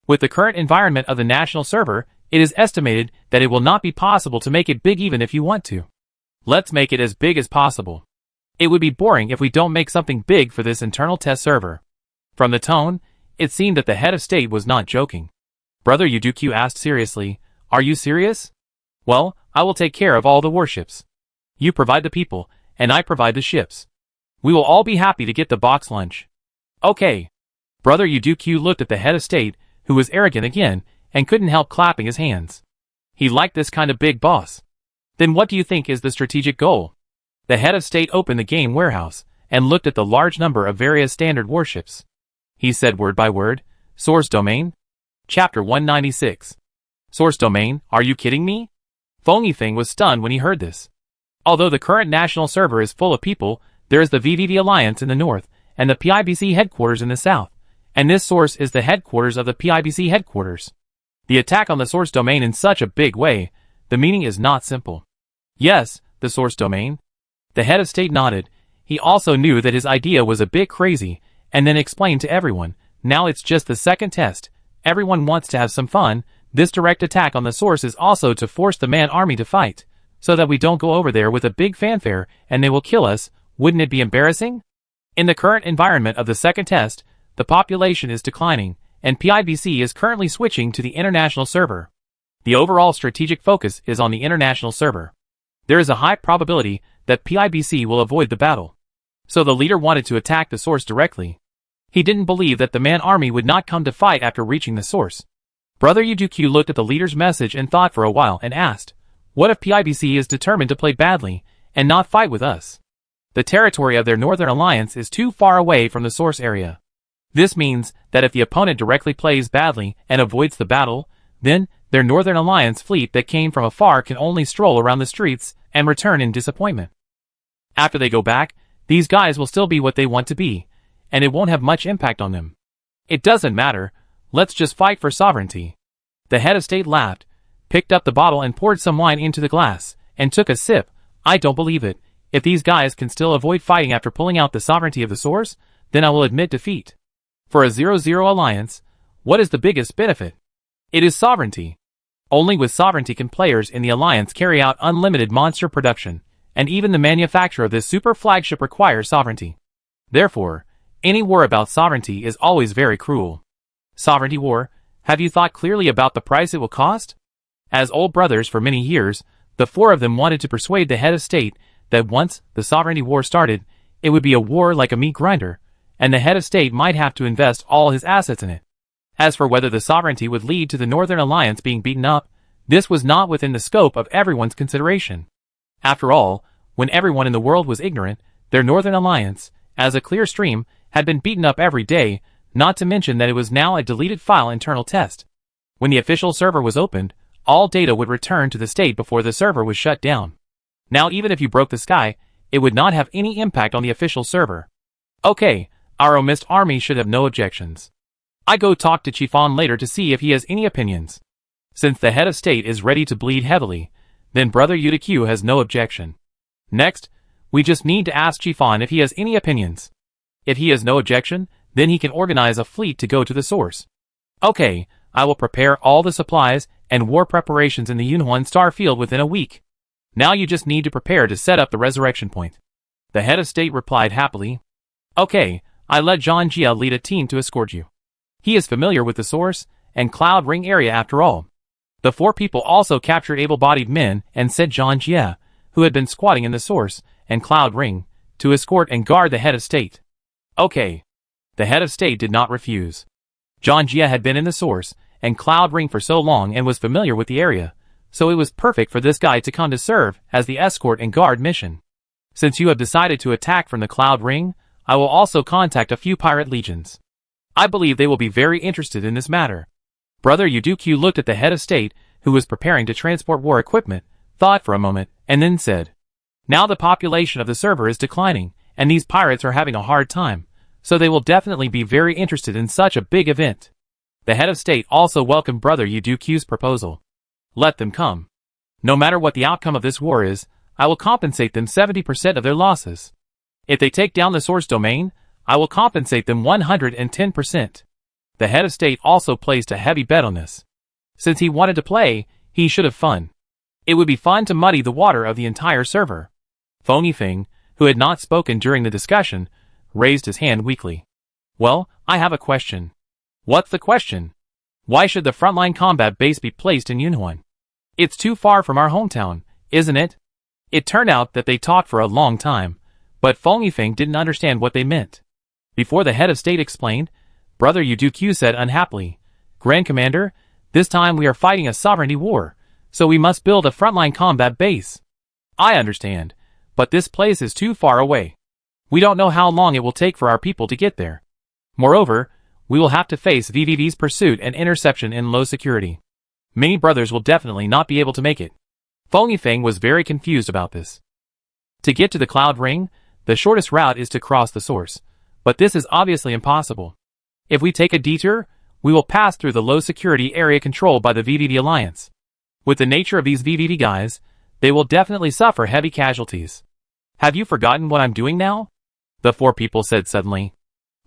With the current environment of the national server, it is estimated that it will not be possible to make it big even if you want to. Let's make it as big as possible. It would be boring if we don't make something big for this internal test server. From the tone, it seemed that the head of state was not joking. Brother Yuduku asked seriously, "Are you serious?" "Well, I will take care of all the warships. You provide the people, and I provide the ships. We will all be happy to get the box lunch." "Okay." Brother Yuduku looked at the head of state, who was arrogant again, and couldn't help clapping his hands. He liked this kind of big boss. Then what do you think is the strategic goal? The head of state opened the game warehouse, and looked at the large number of various standard warships. He said word by word, "Source domain? Chapter 196. Source domain, are you kidding me?" Feng Yifeng was stunned when he heard this. Although the current national server is full of people, there is the VVV Alliance in the north, and the PIBC headquarters in the south, and this source is the headquarters of the PIBC headquarters. The attack on the source domain in such a big way, the meaning is not simple. Yes, the source domain. The head of state nodded. He also knew that his idea was a bit crazy, and then explained to everyone, now it's just the second test. Everyone wants to have some fun. This direct attack on the source is also to force the man army to fight, so that we don't go over there with a big fanfare and they will kill us. Wouldn't it be embarrassing? In the current environment of the second test, the population is declining, and PIBC is currently switching to the international server. The overall strategic focus is on the international server. There is a high probability that PIBC will avoid the battle. So the leader wanted to attack the source directly. He didn't believe that the man army would not come to fight after reaching the source. Brother Yuduku looked at the leader's message and thought for a while and asked, "What if PIBC is determined to play badly and not fight with us? The territory of their northern alliance is too far away from the source area. This means that if the opponent directly plays badly and avoids the battle, then their northern alliance fleet that came from afar can only stroll around the streets and return in disappointment. After they go back, these guys will still be what they want to be, and it won't have much impact on them. It doesn't matter, let's just fight for sovereignty." The head of state laughed, picked up the bottle and poured some wine into the glass, and took a sip. "I don't believe it. If these guys can still avoid fighting after pulling out the sovereignty of the source, then I will admit defeat. For a 0-0 alliance, what is the biggest benefit? It is sovereignty. Only with sovereignty can players in the alliance carry out unlimited monster production, and even the manufacture of this super flagship requires sovereignty. Therefore, any war about sovereignty is always very cruel. Sovereignty war, have you thought clearly about the price it will cost?" As old brothers for many years, the four of them wanted to persuade the head of state that once the sovereignty war started, it would be a war like a meat grinder, and the head of state might have to invest all his assets in it. As for whether the sovereignty would lead to the Northern Alliance being beaten up, this was not within the scope of everyone's consideration. After all, when everyone in the world was ignorant, their Northern Alliance, as a clear stream, had been beaten up every day, not to mention that it was now a deleted file internal test. When the official server was opened, all data would return to the state before the server was shut down. Now even if you broke the sky, it would not have any impact on the official server. Okay, our omist army should have no objections. I go talk to Chiffon later to see if he has any opinions. Since the head of state is ready to bleed heavily, then Brother Yuduku has no objection. Next, we just need to ask Chiffon if he has any opinions. If he has no objection, then he can organize a fleet to go to the source. Okay, I will prepare all the supplies and war preparations in the Yunhuan Star Field within a week. Now you just need to prepare to set up the resurrection point. The head of state replied happily. Okay, I let Zhang Jia lead a team to escort you. He is familiar with the source and Cloud Ring area after all. The four people also captured able-bodied men and sent Zhang Jia, who had been squatting in the source and Cloud Ring, to escort and guard the head of state. Okay. The head of state did not refuse. Zhang Jia had been in the source and Cloud Ring for so long and was familiar with the area, so it was perfect for this guy to come to serve as the escort and guard mission. Since you have decided to attack from the Cloud Ring, I will also contact a few pirate legions. I believe they will be very interested in this matter. Brother Yuduku looked at the head of state, who was preparing to transport war equipment, thought for a moment, and then said, "Now the population of the server is declining, and these pirates are having a hard time, so they will definitely be very interested in such a big event." The head of state also welcomed Brother Yuduku's proposal. Let them come. No matter what the outcome of this war is, I will compensate them 70% of their losses. If they take down the source domain, I will compensate them 110%. The head of state also placed a heavy bet on this. Since he wanted to play, he should have fun. It would be fun to muddy the water of the entire server. Phony Feng, who had not spoken during the discussion, raised his hand weakly. Well, I have a question. What's the question? Why should the frontline combat base be placed in Yunhuan? It's too far from our hometown, isn't it? It turned out that they talked for a long time, but Phony Feng didn't understand what they meant. Before the head of state explained, Brother Yudu said unhappily, Grand Commander, this time we are fighting a sovereignty war, so we must build a frontline combat base. I understand, but this place is too far away. We don't know how long it will take for our people to get there. Moreover, we will have to face VVV's pursuit and interception in low security. Many brothers will definitely not be able to make it. Phony Feng was very confused about this. To get to the Cloud Ring, the shortest route is to cross the source, but this is obviously impossible. If we take a detour, we will pass through the low security area controlled by the VVV Alliance. With the nature of these VVV guys, they will definitely suffer heavy casualties. Have you forgotten what I'm doing now? The four people said suddenly.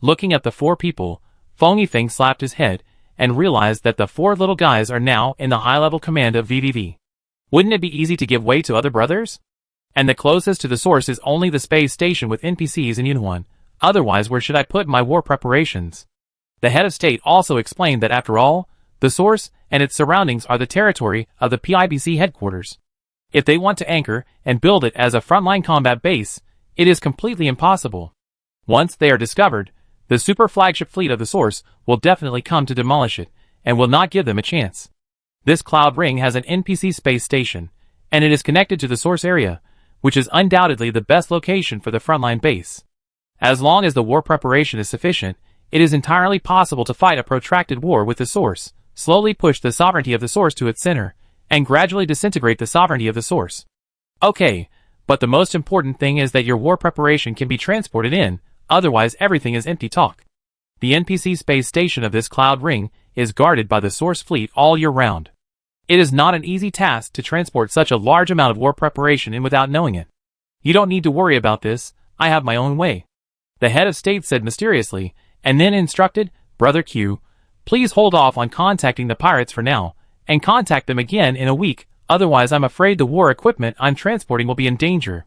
Looking at the four people, Phony Feng slapped his head and realized that the four little guys are now in the high-level command of VVV. Wouldn't it be easy to give way to other brothers? And the closest to the source is only the space station with NPCs in Yunhuan. Otherwise, where should I put my war preparations? The head of state also explained that after all, the source and its surroundings are the territory of the PIBC headquarters. If they want to anchor and build it as a frontline combat base, it is completely impossible. Once they are discovered, the super flagship fleet of the source will definitely come to demolish it, and will not give them a chance. This Cloud Ring has an NPC space station, and it is connected to the source area, which is undoubtedly the best location for the frontline base. As long as the war preparation is sufficient, it is entirely possible to fight a protracted war with the source, slowly push the sovereignty of the source to its center, and gradually disintegrate the sovereignty of the source. Okay, but the most important thing is that your war preparation can be transported in, otherwise everything is empty talk. The NPC space station of this Cloud Ring is guarded by the source fleet all year round. It is not an easy task to transport such a large amount of war preparation in without knowing it. You don't need to worry about this, I have my own way. The head of state said mysteriously, and then instructed, Brother Q, please hold off on contacting the pirates for now, and contact them again in a week, otherwise I'm afraid the war equipment I'm transporting will be in danger.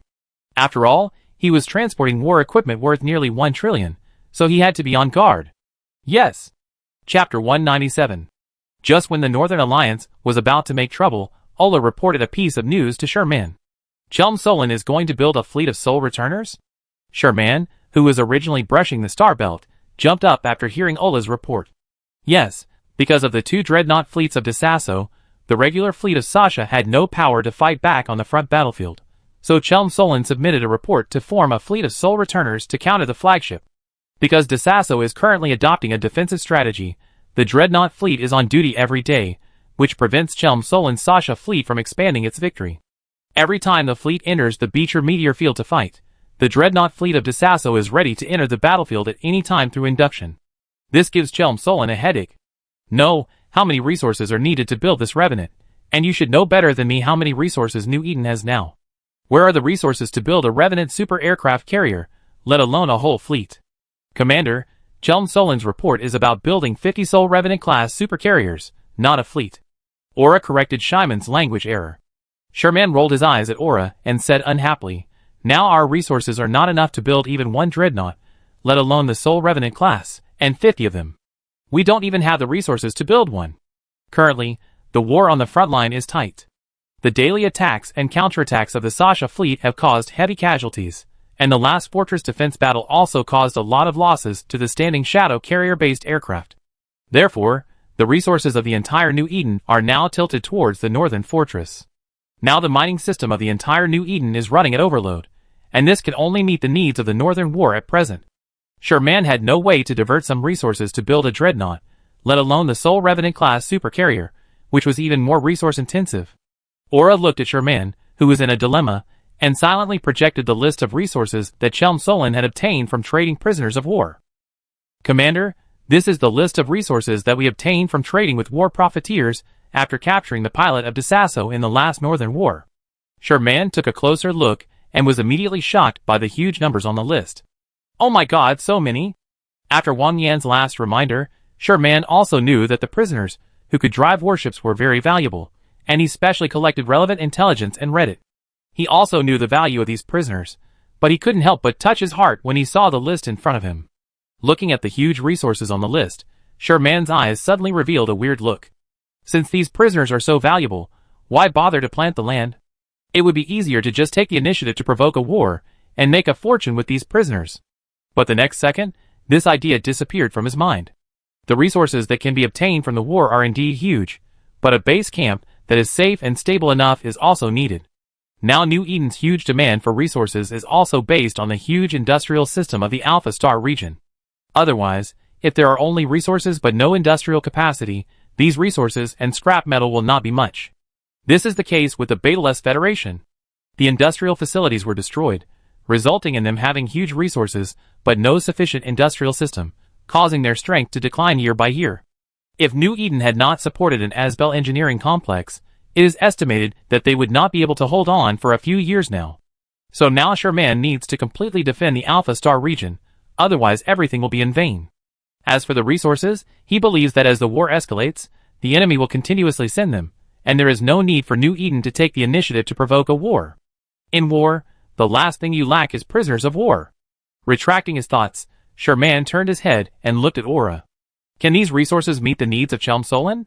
After all, he was transporting war equipment worth nearly 1 trillion, so he had to be on guard. Yes. Chapter 197. Just when the Northern Alliance was about to make trouble, Ola reported a piece of news to Sherman. Chelm Solon is going to build a fleet of soul returners? Sherman, who was originally brushing the star belt, jumped up after hearing Ola's report. Yes, because of the 2 dreadnought fleets of Desasso, the regular fleet of Sasha had no power to fight back on the front battlefield. So Chelm Solon submitted a report to form a fleet of soul returners to counter the flagship. Because Desasso is currently adopting a defensive strategy, the dreadnought fleet is on duty every day, which prevents Chelm Solon's Sasha fleet from expanding its victory. Every time the fleet enters the Beecher meteor field to fight, the dreadnought fleet of Desasso is ready to enter the battlefield at any time through induction. This gives Chelm Solon a headache. No, how many resources are needed to build this revenant, and you should know better than me how many resources New Eden has now. Where are the resources to build a revenant super aircraft carrier, let alone a whole fleet? Commander, Chelm Solon's report is about building 50 Soul Revenant-class supercarriers, not a fleet. Aura corrected Shyman's language error. Sherman rolled his eyes at Aura and said unhappily, now our resources are not enough to build even 1 dreadnought, let alone the Soul Revenant class, and 50 of them. We don't even have the resources to build one. Currently, the war on the front line is tight. The daily attacks and counterattacks of the Sasha fleet have caused heavy casualties, and the last fortress defense battle also caused a lot of losses to the Standing Shadow carrier-based aircraft. Therefore, the resources of the entire New Eden are now tilted towards the northern fortress. Now the mining system of the entire New Eden is running at overload, and this can only meet the needs of the northern war at present. Sherman had no way to divert some resources to build a dreadnought, let alone the Soul Revenant-class supercarrier, which was even more resource-intensive. Aura looked at Sherman, who was in a dilemma, and silently projected the list of resources that Chelm Solon had obtained from trading prisoners of war. Commander, this is the list of resources that we obtained from trading with war profiteers after capturing the pilot of Desasso in the last Northern War. Sherman took a closer look and was immediately shocked by the huge numbers on the list. Oh my god, so many! After Wang Yan's last reminder, Sherman also knew that the prisoners who could drive warships were very valuable, and he specially collected relevant intelligence and read it. He also knew the value of these prisoners, but he couldn't help but touch his heart when he saw the list in front of him. Looking at the huge resources on the list, Sherman's eyes suddenly revealed a weird look. Since these prisoners are so valuable, why bother to plant the land? It would be easier to just take the initiative to provoke a war and make a fortune with these prisoners. But the next second, this idea disappeared from his mind. The resources that can be obtained from the war are indeed huge, but a base camp that is safe and stable enough is also needed. Now New Eden's huge demand for resources is also based on the huge industrial system of the Alpha Star region. Otherwise, if there are only resources but no industrial capacity, these resources and scrap metal will not be much. This is the case with the Betelgeuse Federation. The industrial facilities were destroyed, resulting in them having huge resources but no sufficient industrial system, causing their strength to decline year by year. If New Eden had not supported an Asbel engineering complex, it is estimated that they would not be able to hold on for a few years now. So now Sherman needs to completely defend the Alpha Star region, otherwise everything will be in vain. As for the resources, he believes that as the war escalates, the enemy will continuously send them, and there is no need for New Eden to take the initiative to provoke a war. In war, the last thing you lack is prisoners of war. Retracting his thoughts, Sherman turned his head and looked at Aura. Can these resources meet the needs of Chelmsolin?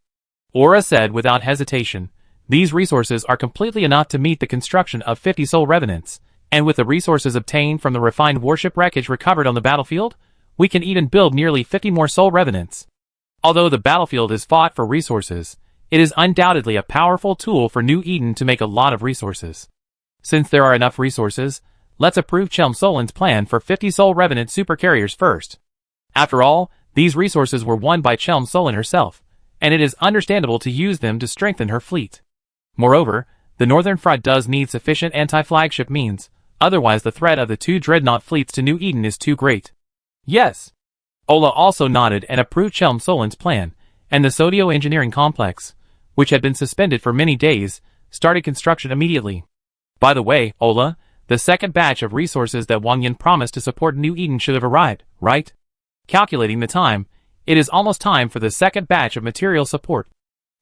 Aura said without hesitation, these resources are completely enough to meet the construction of 50 soul revenants, and with the resources obtained from the refined warship wreckage recovered on the battlefield, we can even build nearly 50 more soul revenants. Although the battlefield is fought for resources, it is undoubtedly a powerful tool for New Eden to make a lot of resources. Since there are enough resources, let's approve Chelmsolin's plan for 50 soul revenant supercarriers first. After all, these resources were won by Chelmsolin herself, and it is understandable to use them to strengthen her fleet. Moreover, the Northern Front does need sufficient anti-flagship means, otherwise the threat of the two dreadnought fleets to New Eden is too great. Yes. Ola also nodded and approved Chelmsolin's plan, and the Sodio engineering complex, which had been suspended for many days, started construction immediately. By the way, Ola, the second batch of resources that Wang Yan promised to support New Eden should have arrived, right? Calculating the time, it is almost time for the second batch of material support.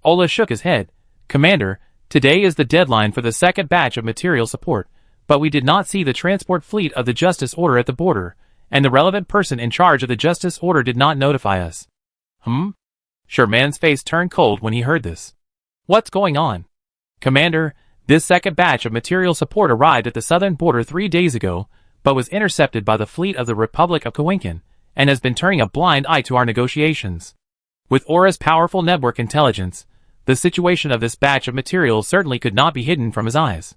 Ola shook his head. Commander, today is the deadline for the second batch of material support, but we did not see the transport fleet of the Justice Order at the border, and the relevant person in charge of the Justice Order did not notify us. Sherman's face turned cold when he heard this. What's going on? Commander, this second batch of material support arrived at the southern border 3 days ago, but was intercepted by the fleet of the Republic of Kawinkan, and has been turning a blind eye to our negotiations. With Aura's powerful network intelligence, the situation of this batch of materials certainly could not be hidden from his eyes.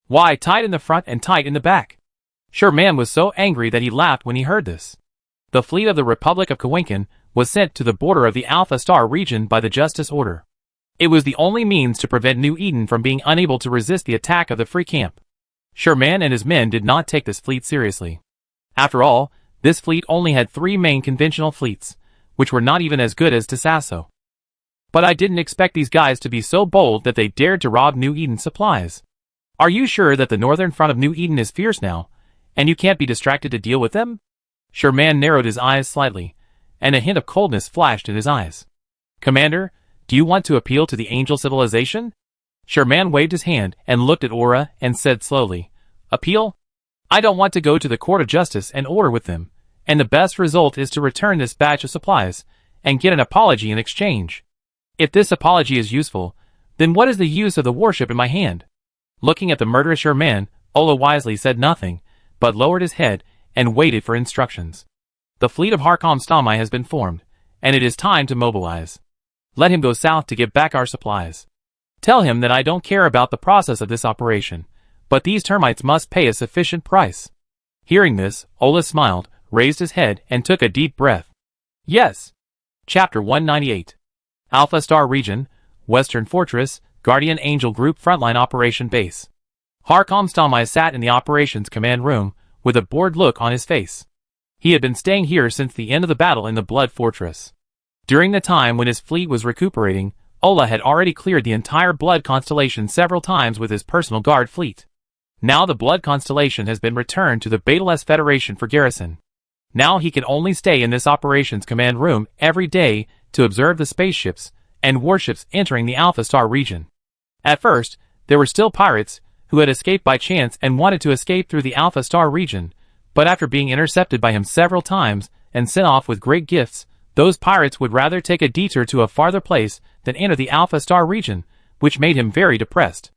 Why, tight in the front and tight in the back? Sherman was so angry that he laughed when he heard this. The fleet of the Republic of Kawinkan was sent to the border of the Alpha Star region by the Justice Order. It was the only means to prevent New Eden from being unable to resist the attack of the Free Camp. Sherman and his men did not take this fleet seriously. After all, this fleet only had 3 main conventional fleets, which were not even as good as Desasso. But I didn't expect these guys to be so bold that they dared to rob New Eden's supplies. Are you sure that the northern front of New Eden is fierce now, and you can't be distracted to deal with them? Sherman narrowed his eyes slightly, and a hint of coldness flashed in his eyes. Commander, do you want to appeal to the angel civilization? Sherman waved his hand and looked at Aura and said slowly, Appeal? I don't want to go to the Court of Justice and order with them, and the best result is to return this batch of supplies and get an apology in exchange. If this apology is useful, then what is the use of the warship in my hand? Looking at the murderous Sherman, Ola wisely said nothing, but lowered his head and waited for instructions. The fleet of Harkam Stamai has been formed, and it is time to mobilize. Let him go south to get back our supplies. Tell him that I don't care about the process of this operation, but these termites must pay a sufficient price. Hearing this, Ola smiled, raised his head, and took a deep breath. Yes. Chapter 198. Alpha Star Region, Western Fortress, Guardian Angel Group Frontline Operation Base. Harkam Stamai sat in the operations command room, with a bored look on his face. He had been staying here since the end of the battle in the Blood Fortress. During the time when his fleet was recuperating, Ola had already cleared the entire Blood Constellation several times with his personal guard fleet. Now the Blood Constellation has been returned to the Betelgeuse Federation for garrison. Now he can only stay in this operations command room every day to observe the spaceships and warships entering the Alpha Star region. At first, there were still pirates who had escaped by chance and wanted to escape through the Alpha Star region, but after being intercepted by him several times and sent off with great gifts, those pirates would rather take a detour to a farther place than enter the Alpha Star region, which made him very depressed.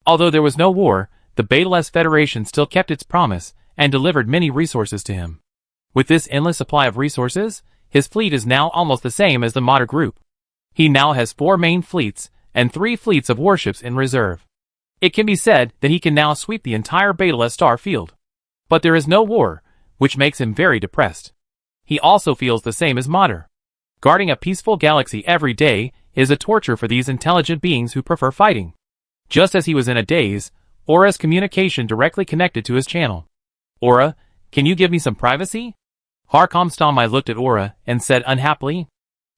Although there was no war, the Betelgeuse Federation still kept its promise and delivered many resources to him. With this endless supply of resources, his fleet is now almost the same as the Mater group. He now has 4 main fleets and 3 fleets of warships in reserve. It can be said that he can now sweep the entire Betelgeuse star field. But there is no war, which makes him very depressed. He also feels the same as Mater. Guarding a peaceful galaxy every day is a torture for these intelligent beings who prefer fighting. Just as he was in a daze, Aura's communication directly connected to his channel. "Aura, can you give me some privacy?" Harkomstamai looked at Aura and said unhappily.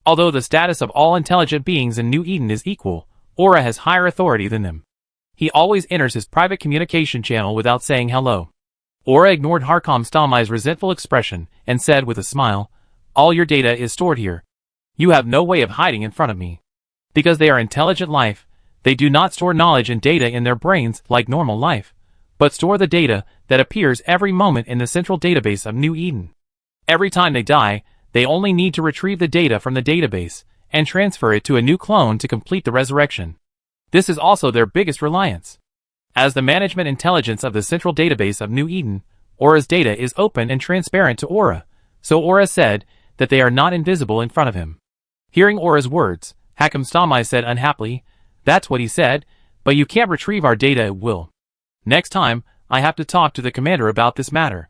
Although the status of all intelligent beings in New Eden is equal, Aura has higher authority than them. He always enters his private communication channel without saying hello. Aura ignored Harkomstamai's resentful expression and said with a smile, "All your data is stored here. You have no way of hiding in front of me. Because they are intelligent life, they do not store knowledge and data in their brains like normal life, but store the data that appears every moment in the central database of New Eden. Every time they die, they only need to retrieve the data from the database and transfer it to a new clone to complete the resurrection. This is also their biggest reliance. As the management intelligence of the central database of New Eden, Aura's data is open and transparent to Aura, so Aura said that they are not invisible in front of him." Hearing Aura's words, Harkomstamai said unhappily, "That's what he said, but you can't retrieve our data at will. Next time, I have to talk to the commander about this matter."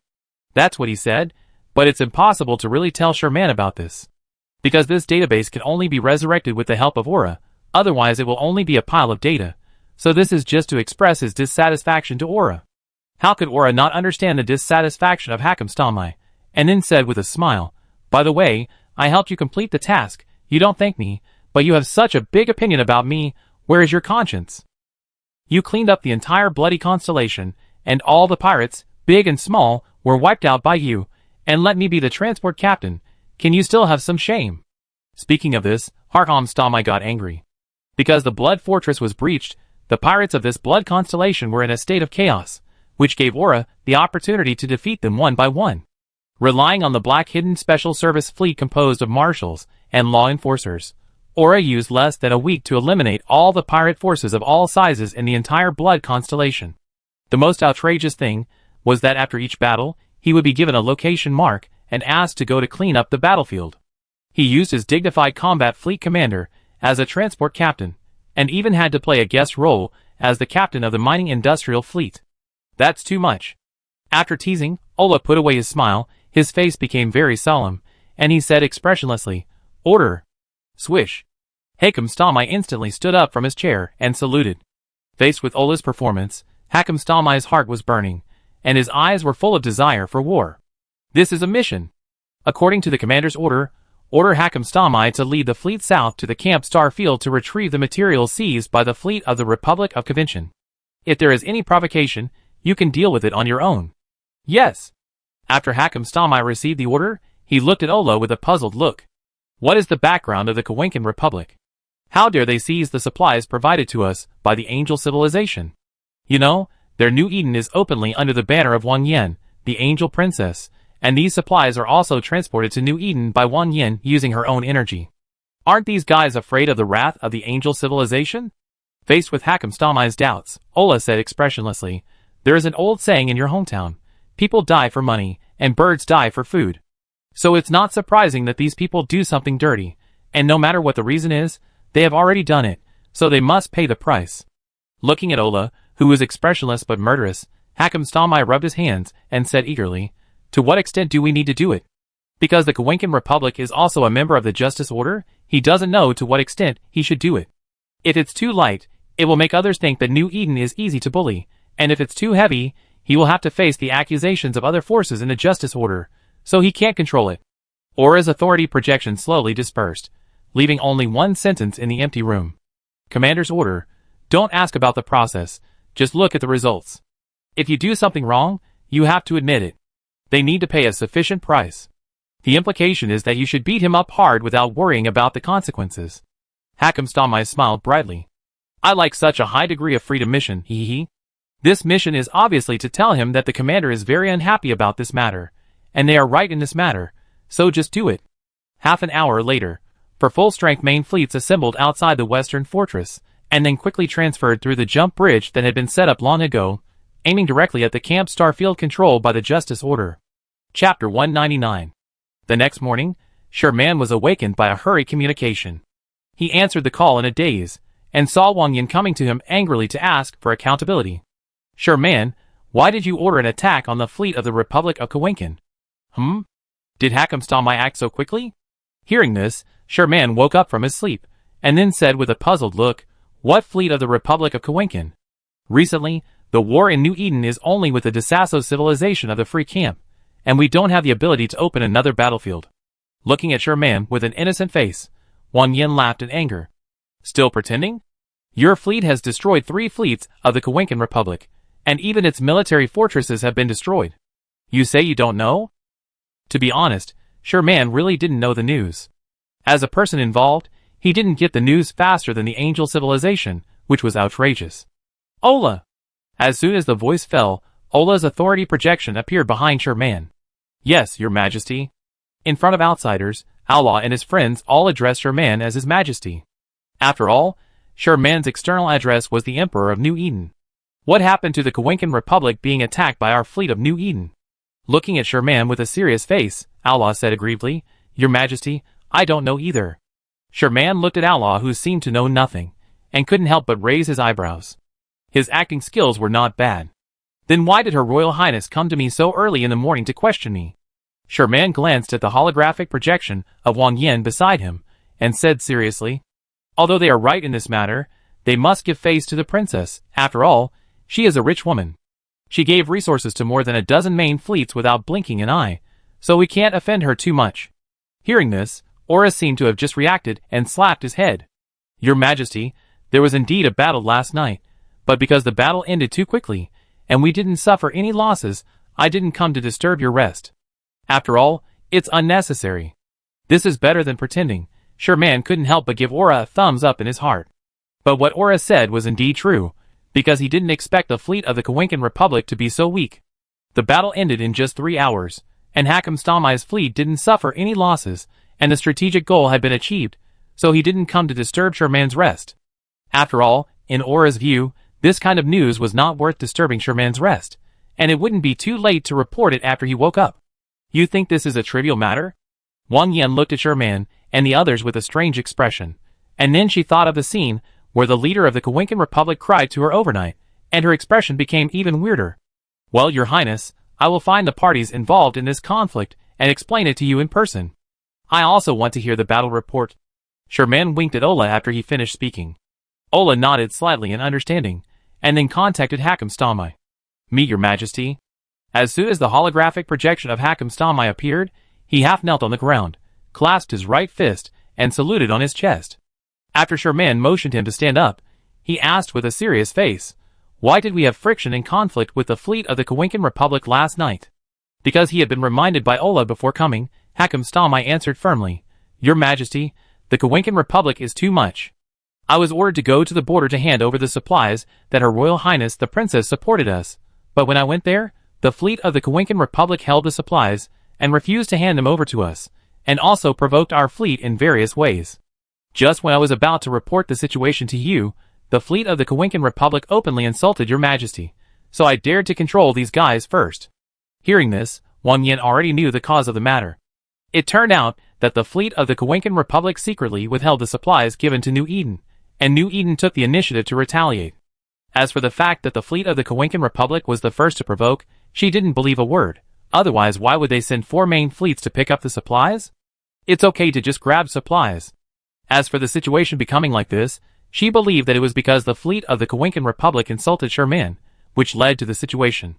"That's what he said, but it's impossible to really tell Sherman about this. Because this database can only be resurrected with the help of Aura, otherwise it will only be a pile of data, so this is just to express his dissatisfaction to Aura." How could Aura not understand the dissatisfaction of Harkomstamai, and then said with a smile, "By the way, I helped you complete the task. You don't thank me, but you have such a big opinion about me. Where is your conscience? You cleaned up the entire bloody constellation, and all the pirates, big and small, were wiped out by you, and let me be the transport captain. Can you still have some shame?" Speaking of this, Harkomstamai got angry. Because the Blood Fortress was breached, the pirates of this Blood Constellation were in a state of chaos, which gave Aura the opportunity to defeat them one by one. Relying on the Black Hidden Special Service fleet composed of marshals and law enforcers, Aura used less than a week to eliminate all the pirate forces of all sizes in the entire Blood Constellation. The most outrageous thing was that after each battle, he would be given a location mark and asked to go to clean up the battlefield. He used his dignified combat fleet commander as a transport captain, and even had to play a guest role as the captain of the mining industrial fleet. That's too much. After teasing, Ola put away his smile, his face became very solemn, and he said expressionlessly, "Order." Swish. Harkomstamai instantly stood up from his chair and saluted. Faced with Ola's performance, Harkomstamai's heart was burning, and his eyes were full of desire for war. This is a mission. According to the commander's order Harkomstamai to lead the fleet south to the Camp Star Field to retrieve the materials seized by the fleet of the Republic of Convention. If there is any provocation, you can deal with it on your own. Yes. After Harkomstamai received the order, he looked at Ola with a puzzled look. What is the background of the Kawenkin Republic? How dare they seize the supplies provided to us by the Angel Civilization? You know, their New Eden is openly under the banner of Wang Yen, the Angel Princess, and these supplies are also transported to New Eden by Wang Yen using her own energy. Aren't these guys afraid of the wrath of the Angel Civilization? Faced with Harkomstamai's doubts, Ola said expressionlessly, "There is an old saying in your hometown, people die for money, and birds die for food. So it's not surprising that these people do something dirty, and no matter what the reason is, they have already done it, so they must pay the price." Looking at Ola, who was expressionless but murderous, Harkomstamai rubbed his hands and said eagerly, "To what extent do we need to do it?" Because the Kawenkin Republic is also a member of the Justice Order, he doesn't know to what extent he should do it. If it's too light, it will make others think that New Eden is easy to bully, and if it's too heavy, he will have to face the accusations of other forces in the Justice Order, so he can't control it. Aura's authority projection slowly dispersed, leaving only one sentence in the empty room. Commander's order: don't ask about the process, just look at the results. If you do something wrong, you have to admit it. They need to pay a sufficient price. The implication is that you should beat him up hard without worrying about the consequences. Hakamstamai smiled brightly. I like such a high degree of freedom mission, hee. This mission is obviously to tell him that the commander is very unhappy about this matter, and they are right in this matter, so just do it. Half an hour later, for full-strength main fleets assembled outside the western fortress, and then quickly transferred through the jump bridge that had been set up long ago, aiming directly at the camp starfield controlled by the Justice Order. Chapter 199. The next morning, Sherman was awakened by a hurried communication. He answered the call in a daze, and saw Wang Yin coming to him angrily to ask for accountability. Sherman, why did you order an attack on the fleet of the Republic of Kawenkin? Did Hakamstamai act so quickly? Hearing this, Sherman woke up from his sleep, and then said with a puzzled look, What fleet of the Republic of Kawenkin? Recently, the war in New Eden is only with the Desasso civilization of the Free Camp, and we don't have the ability to open another battlefield. Looking at Sherman with an innocent face, Wang Yin laughed in anger. Still pretending? Your fleet has destroyed 3 fleets of the Kawenkin Republic, and even its military fortresses have been destroyed. You say you don't know? To be honest, Sherman really didn't know the news. As a person involved, he didn't get the news faster than the Angel civilization, which was outrageous. Ola! As soon as the voice fell, Ola's authority projection appeared behind Sherman. Yes, Your Majesty. In front of outsiders, Allah and his friends all addressed Sherman as His Majesty. After all, Sherman's external address was the Emperor of New Eden. What happened to the Kawenkin Republic being attacked by our fleet of New Eden? Looking at Sherman with a serious face, Allah said aggrievedly, Your Majesty, I don't know either. Sherman looked at Allah, who seemed to know nothing, and couldn't help but raise his eyebrows. His acting skills were not bad. Then why did Her Royal Highness come to me so early in the morning to question me? Sherman glanced at the holographic projection of Wang Yin beside him, and said seriously, Although they are right in this matter, they must give face to the princess. After all, she is a rich woman. She gave resources to more than a dozen main fleets without blinking an eye, so we can't offend her too much. Hearing this, Horus seemed to have just reacted and slapped his head. Your Majesty, there was indeed a battle last night, but because the battle ended too quickly, and we didn't suffer any losses, I didn't come to disturb your rest. After all, it's unnecessary. This is better than pretending. Sherman couldn't help but give Aura a thumbs up in his heart. But what Aura said was indeed true, because he didn't expect the fleet of the Kawenkin Republic to be so weak. The battle ended in just 3 hours, and Hakamstamai's fleet didn't suffer any losses, and the strategic goal had been achieved, so he didn't come to disturb Sherman's rest. After all, in Aura's view, this kind of news was not worth disturbing Sherman's rest, and it wouldn't be too late to report it after he woke up. You think this is a trivial matter? Wang Yin looked at Sherman and the others with a strange expression, and then she thought of the scene where the leader of the Kawenkin Republic cried to her overnight, and her expression became even weirder. Well, Your Highness, I will find the parties involved in this conflict and explain it to you in person. I also want to hear the battle report. Sherman winked at Ola after he finished speaking. Ola nodded slightly in understanding, and then contacted Hakamstamai. Meet Your Majesty. As soon as the holographic projection of Hakamstamai appeared, he half knelt on the ground, clasped his right fist, and saluted on his chest. After Sherman motioned him to stand up, he asked with a serious face, Why did we have friction and conflict with the fleet of the Kawenkin Republic last night? Because he had been reminded by Ola before coming, Hakamstamai answered firmly, Your Majesty, the Kawenkin Republic is too much. I was ordered to go to the border to hand over the supplies that Her Royal Highness the Princess supported us, but when I went there, the fleet of the Kawenkin Republic held the supplies, and refused to hand them over to us, and also provoked our fleet in various ways. Just when I was about to report the situation to you, the fleet of the Kawenkin Republic openly insulted Your Majesty, so I dared to control these guys first. Hearing this, Wang Yin already knew the cause of the matter. It turned out that the fleet of the Kawenkin Republic secretly withheld the supplies given to New Eden, and New Eden took the initiative to retaliate. As for the fact that the fleet of the Kawenkin Republic was the first to provoke, she didn't believe a word. Otherwise, why would they send 4 main fleets to pick up the supplies? It's okay to just grab supplies. As for the situation becoming like this, she believed that it was because the fleet of the Kawenkin Republic insulted Sherman, which led to the situation.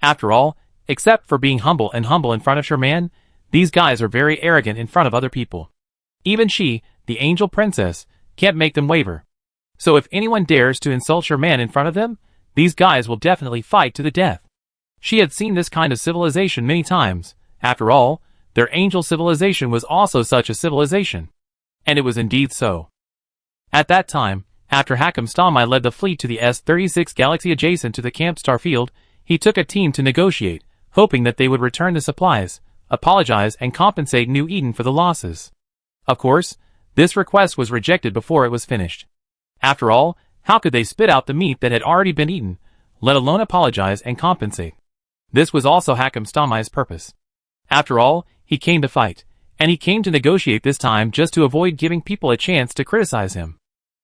After all, except for being humble in front of Sherman, these guys are very arrogant in front of other people. Even she, the Angel Princess, can't make them waver. So if anyone dares to insult your man in front of them, these guys will definitely fight to the death. She had seen this kind of civilization many times. After all, their angel civilization was also such a civilization. And it was indeed so. At that time, after Hakam Stamai led the fleet to the S-36 galaxy adjacent to the Camp Starfield, he took a team to negotiate, hoping that they would return the supplies, apologize and compensate New Eden for the losses. Of course, this request was rejected before it was finished. After all, how could they spit out the meat that had already been eaten, let alone apologize and compensate? This was also Hakam Stamai's purpose. After all, he came to fight, and he came to negotiate this time just to avoid giving people a chance to criticize him.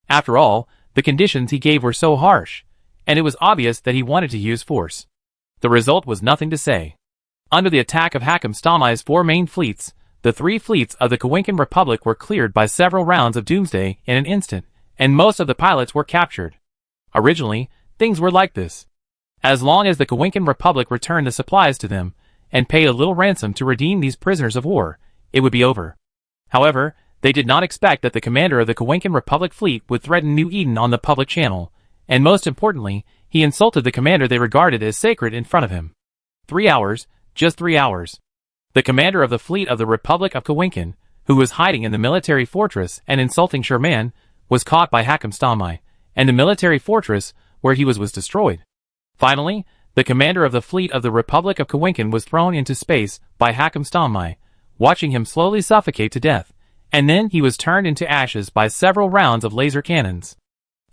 After all, the conditions he gave were so harsh, and it was obvious that he wanted to use force. The result was nothing to say. Under the attack of Hakam Stamai's 4 main fleets, the 3 fleets of the Kawinkan Republic were cleared by several rounds of doomsday in an instant, and most of the pilots were captured. Originally, things were like this. As long as the Kawinkan Republic returned the supplies to them, and paid a little ransom to redeem these prisoners of war, it would be over. However, they did not expect that the commander of the Kawinkan Republic fleet would threaten New Eden on the public channel, and most importantly, he insulted the commander they regarded as sacred in front of him. 3 hours, just 3 hours. The commander of the fleet of the Republic of Kawinkan, who was hiding in the military fortress and insulting Sherman, was caught by Hakam Stamai, and the military fortress where he was destroyed. Finally, the commander of the fleet of the Republic of Kawinkan was thrown into space by Hakam Stamai, watching him slowly suffocate to death, and then he was turned into ashes by several rounds of laser cannons.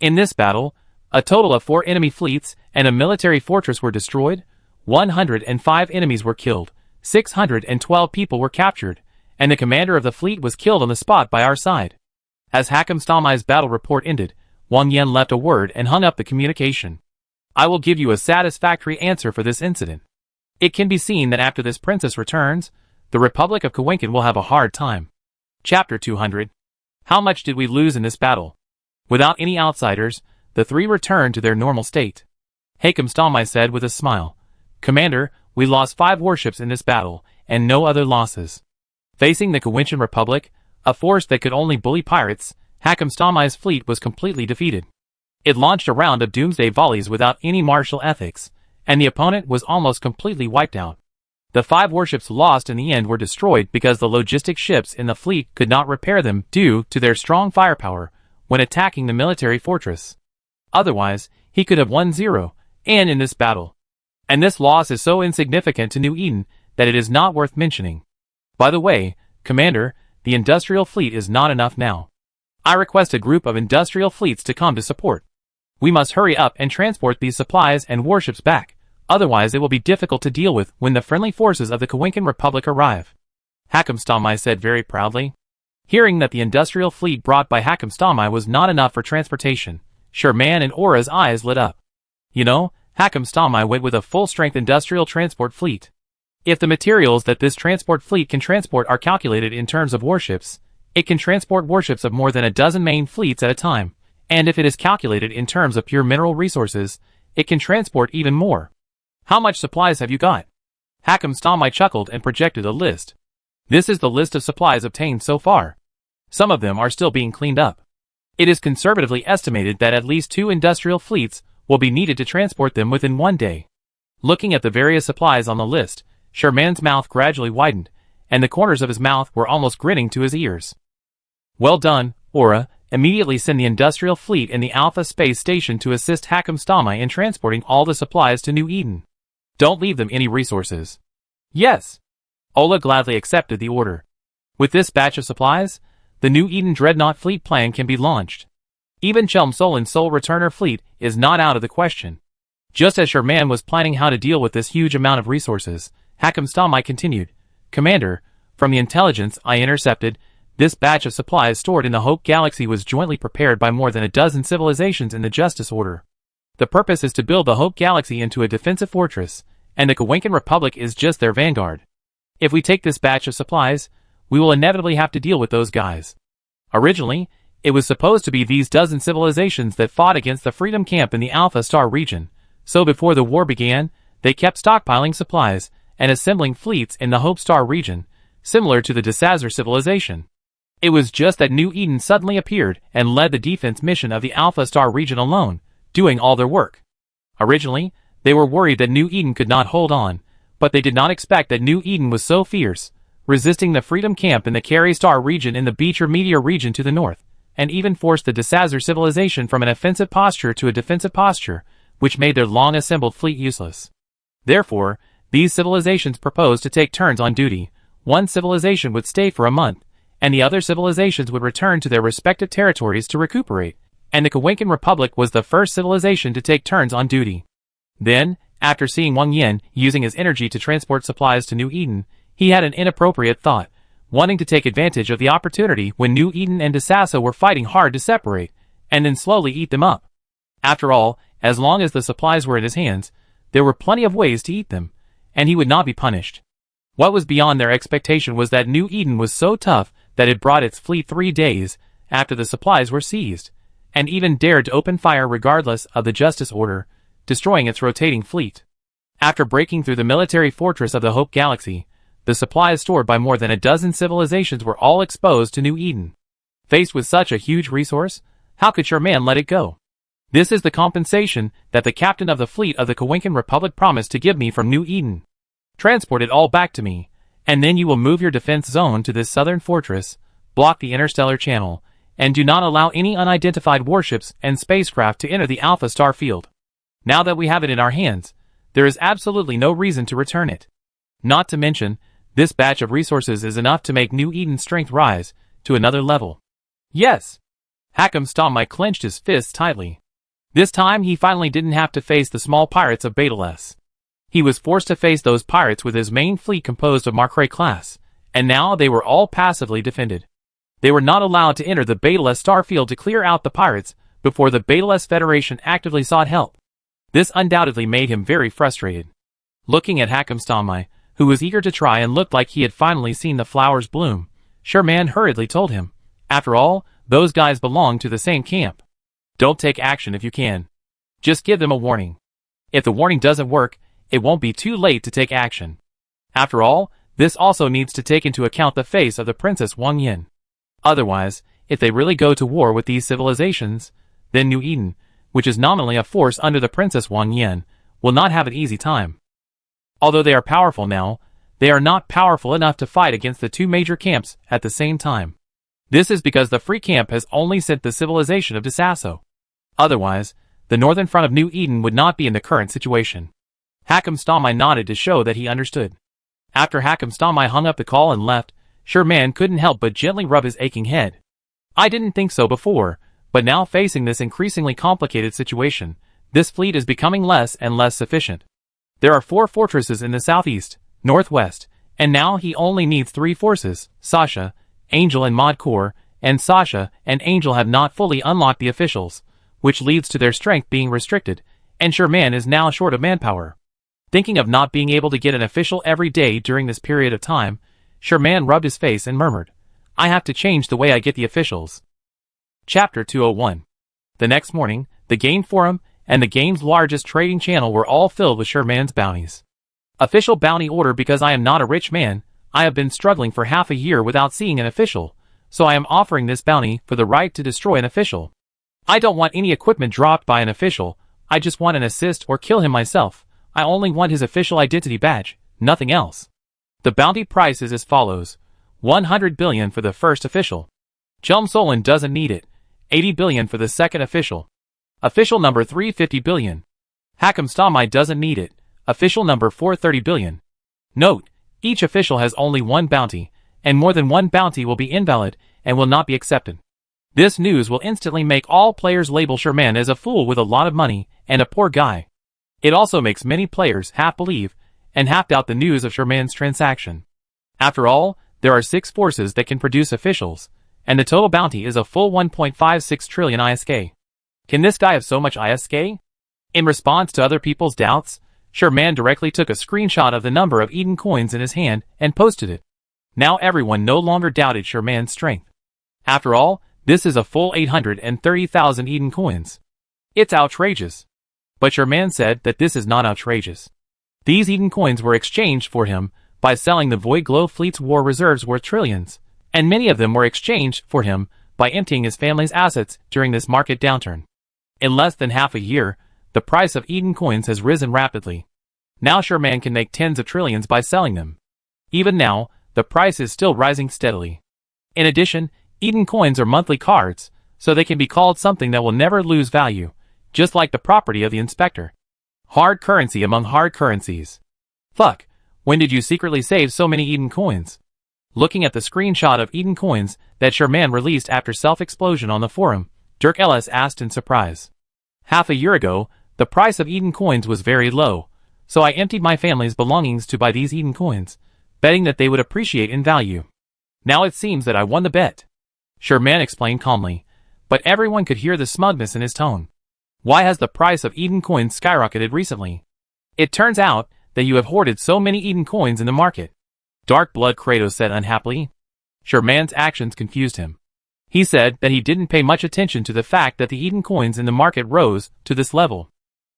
In this battle, a total of 4 enemy fleets and a military fortress were destroyed, 105 enemies were killed, 612 people were captured, and the commander of the fleet was killed on the spot by our side. As Hakam Stamai's battle report ended, Wang Yan left a word and hung up the communication. I will give you a satisfactory answer for this incident. It can be seen that after this princess returns, the Republic of Kawinkan will have a hard time. Chapter 200. How much did we lose in this battle? Without any outsiders, the 3 returned to their normal state. Hakam Stamai said with a smile, Commander, we lost 5 warships in this battle, and no other losses. Facing the Kawinkan Republic, a force that could only bully pirates, Hakam Stamai's fleet was completely defeated. It launched a round of doomsday volleys without any martial ethics, and the opponent was almost completely wiped out. The 5 warships lost in the end were destroyed because the logistic ships in the fleet could not repair them due to their strong firepower when attacking the military fortress. Otherwise, he could have won 0, and in this battle. And this loss is so insignificant to New Eden that it is not worth mentioning. By the way, Commander, the industrial fleet is not enough now. I request a group of industrial fleets to come to support. We must hurry up and transport these supplies and warships back, otherwise it will be difficult to deal with when the friendly forces of the Kawinkan Republic arrive. Hakam Stamai said very proudly. Hearing that the industrial fleet brought by Hakam Stamai was not enough for transportation, Sherman and Aura's eyes lit up. You know, Hakam Stamai went with a full-strength industrial transport fleet. If the materials that this transport fleet can transport are calculated in terms of warships, it can transport warships of more than a dozen main fleets at a time, and if it is calculated in terms of pure mineral resources, it can transport even more. How much supplies have you got? Hakam Stamai chuckled and projected a list. This is the list of supplies obtained so far. Some of them are still being cleaned up. It is conservatively estimated that at least 2 industrial fleets will be needed to transport them within 1 day. Looking at the various supplies on the list, Sherman's mouth gradually widened, and the corners of his mouth were almost grinning to his ears. Well done, Aura. Immediately send the industrial fleet in the Alpha Space Station to assist Hakam Stamai in transporting all the supplies to New Eden. Don't leave them any resources. Yes. Ola gladly accepted the order. With this batch of supplies, the New Eden Dreadnought fleet plan can be launched. Even Chelm Solin's Soul Returner fleet is not out of the question. Just as Sherman was planning how to deal with this huge amount of resources, Hakam Stamai continued, Commander, from the intelligence I intercepted, this batch of supplies stored in the Hope Galaxy was jointly prepared by more than a dozen civilizations in the Justice Order. The purpose is to build the Hope Galaxy into a defensive fortress, and the Kawinkan Republic is just their vanguard. If we take this batch of supplies, we will inevitably have to deal with those guys. Originally, it was supposed to be these dozen civilizations that fought against the Freedom Camp in the Alpha Star region, so before the war began, they kept stockpiling supplies and assembling fleets in the Hope Star region, similar to the Desazar civilization. It was just that New Eden suddenly appeared and led the defense mission of the Alpha Star region alone, doing all their work. Originally, they were worried that New Eden could not hold on, but they did not expect that New Eden was so fierce, resisting the Freedom Camp in the Carry Star region in the Beecher Meteor region to the north, and even forced the Desazar civilization from an offensive posture to a defensive posture, which made their long-assembled fleet useless. Therefore, these civilizations proposed to take turns on duty. One civilization would stay for a month, and the other civilizations would return to their respective territories to recuperate, and the Kawenkin Republic was the first civilization to take turns on duty. Then, after seeing Wang Yin using his energy to transport supplies to New Eden, he had an inappropriate thought, wanting to take advantage of the opportunity when New Eden and Desazar were fighting hard to separate, and then slowly eat them up. After all, as long as the supplies were in his hands, there were plenty of ways to eat them, and he would not be punished. What was beyond their expectation was that New Eden was so tough that it brought its fleet 3 days after the supplies were seized, and even dared to open fire regardless of the Justice Order, destroying its rotating fleet. After breaking through the military fortress of the Hope Galaxy, the supplies stored by more than a dozen civilizations were all exposed to New Eden. Faced with such a huge resource, how could Sherman let it go? This is the compensation that the captain of the fleet of the Kawenkin Republic promised to give me from New Eden. Transport it all back to me, and then you will move your defense zone to this southern fortress, block the interstellar channel, and do not allow any unidentified warships and spacecraft to enter the Alpha Star field. Now that we have it in our hands, there is absolutely no reason to return it. Not to mention, this batch of resources is enough to make New Eden's strength rise to another level. Yes! Hakam Stamai clenched his fists tightly. This time he finally didn't have to face the small pirates of Betelgeuse. He was forced to face those pirates with his main fleet composed of Marcray class, and now they were all passively defended. They were not allowed to enter the Betelgeuse starfield to clear out the pirates before the Betelgeuse Federation actively sought help. This undoubtedly made him very frustrated. Looking at Hakam Stamai, who was eager to try and looked like he had finally seen the flowers bloom, Sherman hurriedly told him, "After all, those guys belong to the same camp. Don't take action if you can. Just give them a warning. If the warning doesn't work, it won't be too late to take action. After all, this also needs to take into account the face of the Princess Wang Yin. Otherwise, if they really go to war with these civilizations, then New Eden, which is nominally a force under the Princess Wang Yin, will not have an easy time. Although they are powerful now, they are not powerful enough to fight against the two major camps at the same time. This is because the Free Camp has only sent the civilization of Desazar. Otherwise, the northern front of New Eden would not be in the current situation." Hakam Stamai nodded to show that he understood. After Hakam Stamai hung up the call and left, Sherman couldn't help but gently rub his aching head. "I didn't think so before, but now facing this increasingly complicated situation, this fleet is becoming less and less sufficient. There are 4 fortresses in the southeast, northwest, and now he only needs 3 forces. Sasha, Angel and Mod Corps, and Sasha and Angel have not fully unlocked the officials, which leads to their strength being restricted, and Sherman is now short of manpower." Thinking of not being able to get an official every day during this period of time, Sherman rubbed his face and murmured, "I have to change the way I get the officials." Chapter 201. The next morning, the game forum and the game's largest trading channel were all filled with Sherman's bounties. "Official bounty order. Because I am not a rich man, I have been struggling for half a year without seeing an official, so I am offering this bounty for the right to destroy an official. I don't want any equipment dropped by an official, I just want an assist or kill him myself. I only want his official identity badge, nothing else. The bounty price is as follows: 100 billion for the first official. Chum Solon doesn't need it. 80 billion for the second official. Official number 350 billion. Hakam Stamai doesn't need it. Official number 430 billion. Note, each official has only one bounty, and more than one bounty will be invalid and will not be accepted. This news will instantly make all players label Sherman as a fool with a lot of money and a poor guy. It also makes many players half believe and half doubt the news of Sherman's transaction. After all, there are 6 forces that can produce officials, and the total bounty is a full 1.56 trillion ISK. Can this guy have so much ISK? In response to other people's doubts, Sherman directly took a screenshot of the number of Eden coins in his hand and posted it. Now everyone no longer doubted Sherman's strength. After all, this is a full 830,000 Eden coins. It's outrageous. But Sherman said that this is not outrageous. These Eden coins were exchanged for him by selling the Void Glow Fleet's war reserves worth trillions, and many of them were exchanged for him by emptying his family's assets during this market downturn. In less than half a year, the price of Eden coins has risen rapidly. Now Sherman can make tens of trillions by selling them. Even now, the price is still rising steadily. In addition, Eden coins are monthly cards, so they can be called something that will never lose value, just like the property of the inspector. Hard currency among hard currencies. Fuck, when did you secretly save so many Eden coins? Looking at the screenshot of Eden coins that Sherman released after self-explosion on the forum, Dirk Ellis asked in surprise. Half a year ago, the price of Eden coins was very low, so I emptied my family's belongings to buy these Eden coins, betting that they would appreciate in value. Now it seems that I won the bet. Sherman explained calmly, but everyone could hear the smugness in his tone. Why has the price of Eden coins skyrocketed recently? It turns out that you have hoarded so many Eden coins in the market. Dark Blood Kratos said unhappily. Sherman's actions confused him. He said that he didn't pay much attention to the fact that the Eden coins in the market rose to this level.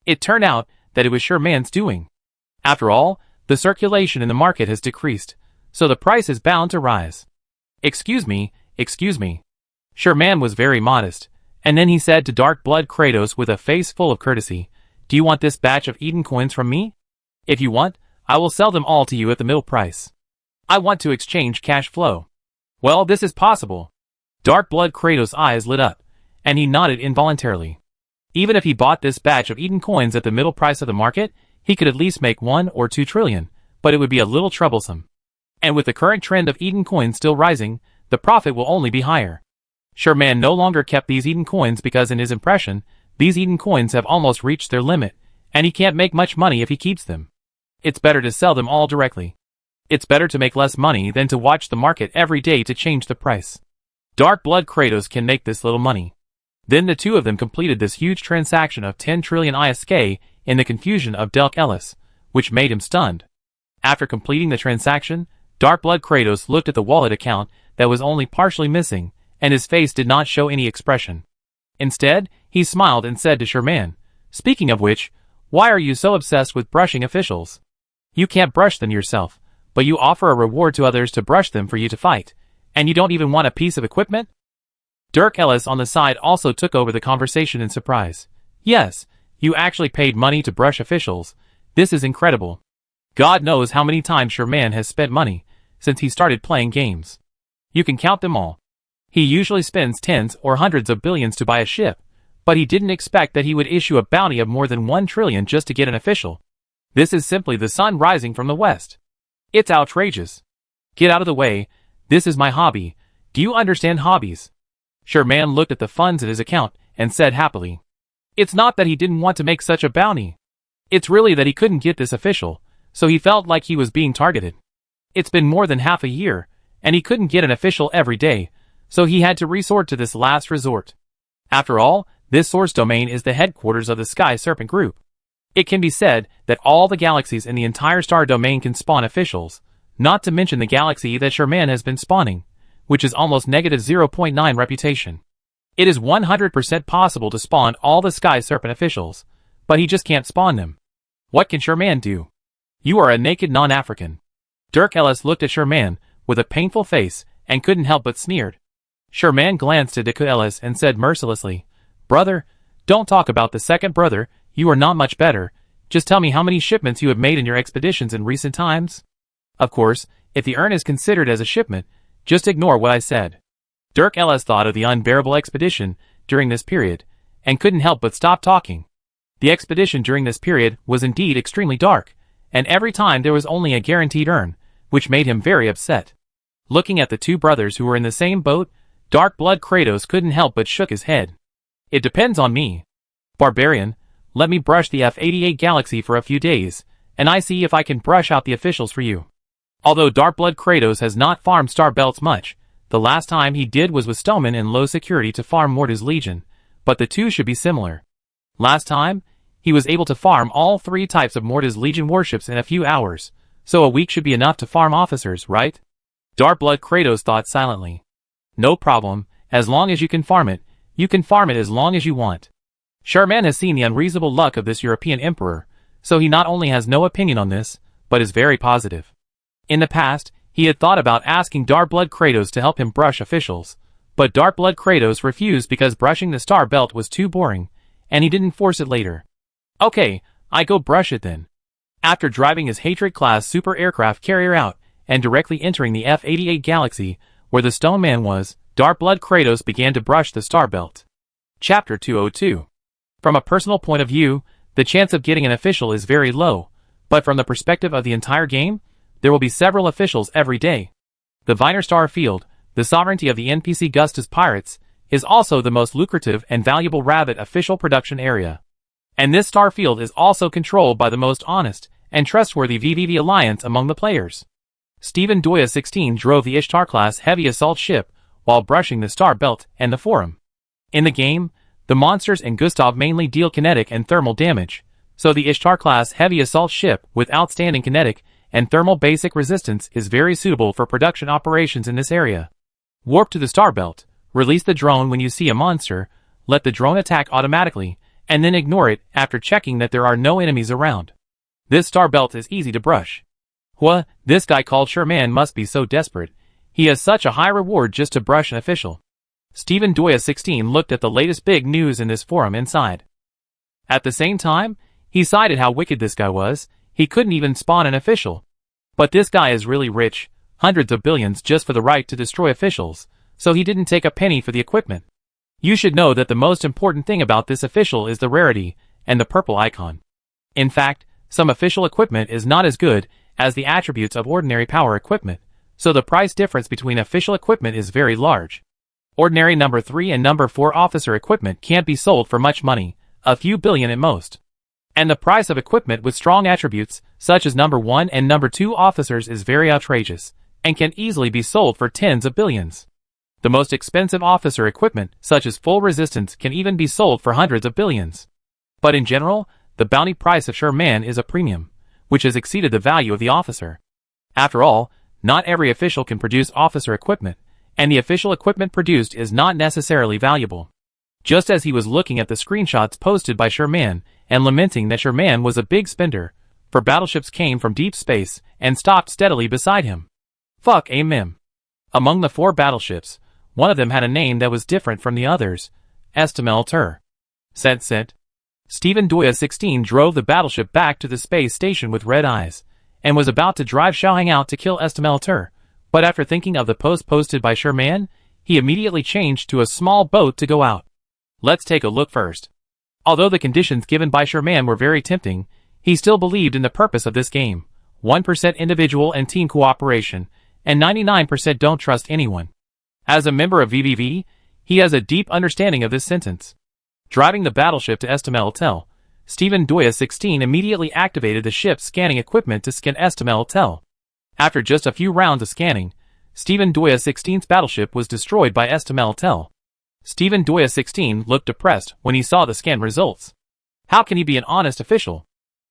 It turned out that it was Sherman's doing. After all, the circulation in the market has decreased, so the price is bound to rise. Excuse me. Sherman was very modest, and then he said to Dark Blood Kratos with a face full of courtesy, "Do you want this batch of Eden coins from me? If you want, I will sell them all to you at the middle price. I want to exchange cash flow." Well, this is possible. Dark Blood Kratos' eyes lit up, and he nodded involuntarily. Even if he bought this batch of Eden coins at the middle price of the market, he could at least make 1 or 2 trillion, but it would be a little troublesome. And with the current trend of Eden coins still rising, the profit will only be higher. Sherman no longer kept these Eden coins because in his impression, these Eden coins have almost reached their limit, and he can't make much money if he keeps them. It's better to sell them all directly. It's better to make less money than to watch the market every day to change the price. Dark Blood Kratos can make this little money. Then the two of them completed this huge transaction of 10 trillion ISK in the confusion of Dirk Ellis, which made him stunned. After completing the transaction, Dark Blood Kratos looked at the wallet account that was only partially missing, and his face did not show any expression. Instead, he smiled and said to Sherman, "Speaking of which, why are you so obsessed with brushing officials? You can't brush them yourself, but you offer a reward to others to brush them for you to fight, and you don't even want a piece of equipment?" Dirk Ellis on the side also took over the conversation in surprise. "Yes, you actually paid money to brush officials. This is incredible." God knows how many times Sherman has spent money since he started playing games. You can count them all. He usually spends tens or hundreds of billions to buy a ship, but he didn't expect that he would issue a bounty of more than 1 trillion just to get an official. This is simply the sun rising from the west. It's outrageous. Get out of the way. This is my hobby. Do you understand hobbies? Sherman looked at the funds in his account and said happily. It's not that he didn't want to make such a bounty. It's really that he couldn't get this official, so he felt like he was being targeted. It's been more than half a year, and he couldn't get an official every day, so he had to resort to this last resort. After all, this source domain is the headquarters of the Sky Serpent Group. It can be said that all the galaxies in the entire star domain can spawn officials, not to mention the galaxy that Sherman has been spawning, which is almost negative 0.9 reputation. It is 100% possible to spawn all the Sky Serpent officials, but he just can't spawn them. What can Sherman do? You are a naked non-African. Dirk Ellis looked at Sherman with a painful face and couldn't help but sneered. Sherman glanced at Dirk Ellis and said mercilessly, "Brother, don't talk about the second brother, you are not much better. Just tell me how many shipments you have made in your expeditions in recent times." Of course, if the urn is considered as a shipment, just ignore what I said. Dirk Ellis thought of the unbearable expedition during this period, and couldn't help but stop talking. The expedition during this period was indeed extremely dark, and every time there was only a guaranteed urn, which made him very upset. Looking at the two brothers who were in the same boat, Dark Blood Kratos couldn't help but shook his head. "It depends on me. Barbarian, let me brush the F-88 galaxy for a few days, and I see if I can brush out the officials for you." Although Dark Blood Kratos has not farmed star belts much, the last time he did was with Stoneman in low security to farm Mordu's Legion, but the two should be similar. Last time, he was able to farm all 3 types of Mordu's Legion warships in a few hours, so a week should be enough to farm officers, right? Dark Blood Kratos thought silently. "No problem, as long as you can farm it as long as you want." Sherman has seen the unreasonable luck of this European emperor, so he not only has no opinion on this, but is very positive. In the past, He had thought about asking Darblood Kratos to help him brush officials, but Darblood Kratos refused because brushing the star belt was too boring, and he didn't force it later. Okay, I go brush it then. After driving his Hatred-class super aircraft carrier out, and directly entering the F-88 Galaxy, where the Stone Man was, Darblood Kratos began to brush the star belt. Chapter 202. From a personal point of view, the chance of getting an official is very low, but from the perspective of the entire game, there will be several officials every day. The Viner Star Field, the sovereignty of the NPC Gustus Pirates, is also the most lucrative and valuable rabbit official production area. And this star field is also controlled by the most honest and trustworthy VVV alliance among the players. Stephen Doya 16 drove the Ishtar-class heavy assault ship while brushing the star belt and the forum. In the game, the monsters in Gustav mainly deal kinetic and thermal damage, so the Ishtar-class heavy assault ship with outstanding kinetic and thermal basic resistance is very suitable for production operations in this area. Warp to the star belt, release the drone when you see a monster, let the drone attack automatically, and then ignore it after checking that there are no enemies around. This star belt is easy to brush. This guy called Sherman must be so desperate. He has such a high reward just to brush an official. Stephen Doya 16 looked at the latest big news in this forum and sighed. At the same time, he sighed at how wicked this guy was. He couldn't even spawn an official. But this guy is really rich, hundreds of billions just for the right to destroy officials, so he didn't take a penny for the equipment. You should know that the most important thing about this official is the rarity and the purple icon. In fact, some official equipment is not as good as the attributes of ordinary power equipment, so the price difference between official equipment is very large. Ordinary number 3 and number 4 officer equipment can't be sold for much money, a few billion at most. And the price of equipment with strong attributes, such as number 1 and number 2 officers, is very outrageous, and can easily be sold for tens of billions. The most expensive officer equipment, such as full resistance, can even be sold for hundreds of billions. But in general, the bounty price of Sherman is a premium, which has exceeded the value of the officer. After all, not every official can produce officer equipment, and the official equipment produced is not necessarily valuable. Just as he was looking at the screenshots posted by Sherman and lamenting that Sherman was a big spender, 4 battleships came from deep space and stopped steadily beside him. Fuck a mem. Among the 4 battleships, one of them had a name that was different from the others. Estamel Tur. Sent. Stephen Doya 16 drove the battleship back to the space station with red eyes, and was about to drive Xiaohang out to kill Estamel Tur, but after thinking of the post posted by Sherman, he immediately changed to a small boat to go out. Let's take a look first. Although the conditions given by Sherman were very tempting, he still believed in the purpose of this game. 1% individual and team cooperation, and 99% don't trust anyone. As a member of VVV, he has a deep understanding of this sentence. Driving the battleship to Estamel Tel, Stephen Doya 16 immediately activated the ship's scanning equipment to scan Estamel Tel. After just a few rounds of scanning, Stephen Doya 16's battleship was destroyed by Estamel Tel. Stephen Doya 16 looked depressed when he saw the scan results. How can he be an honest official?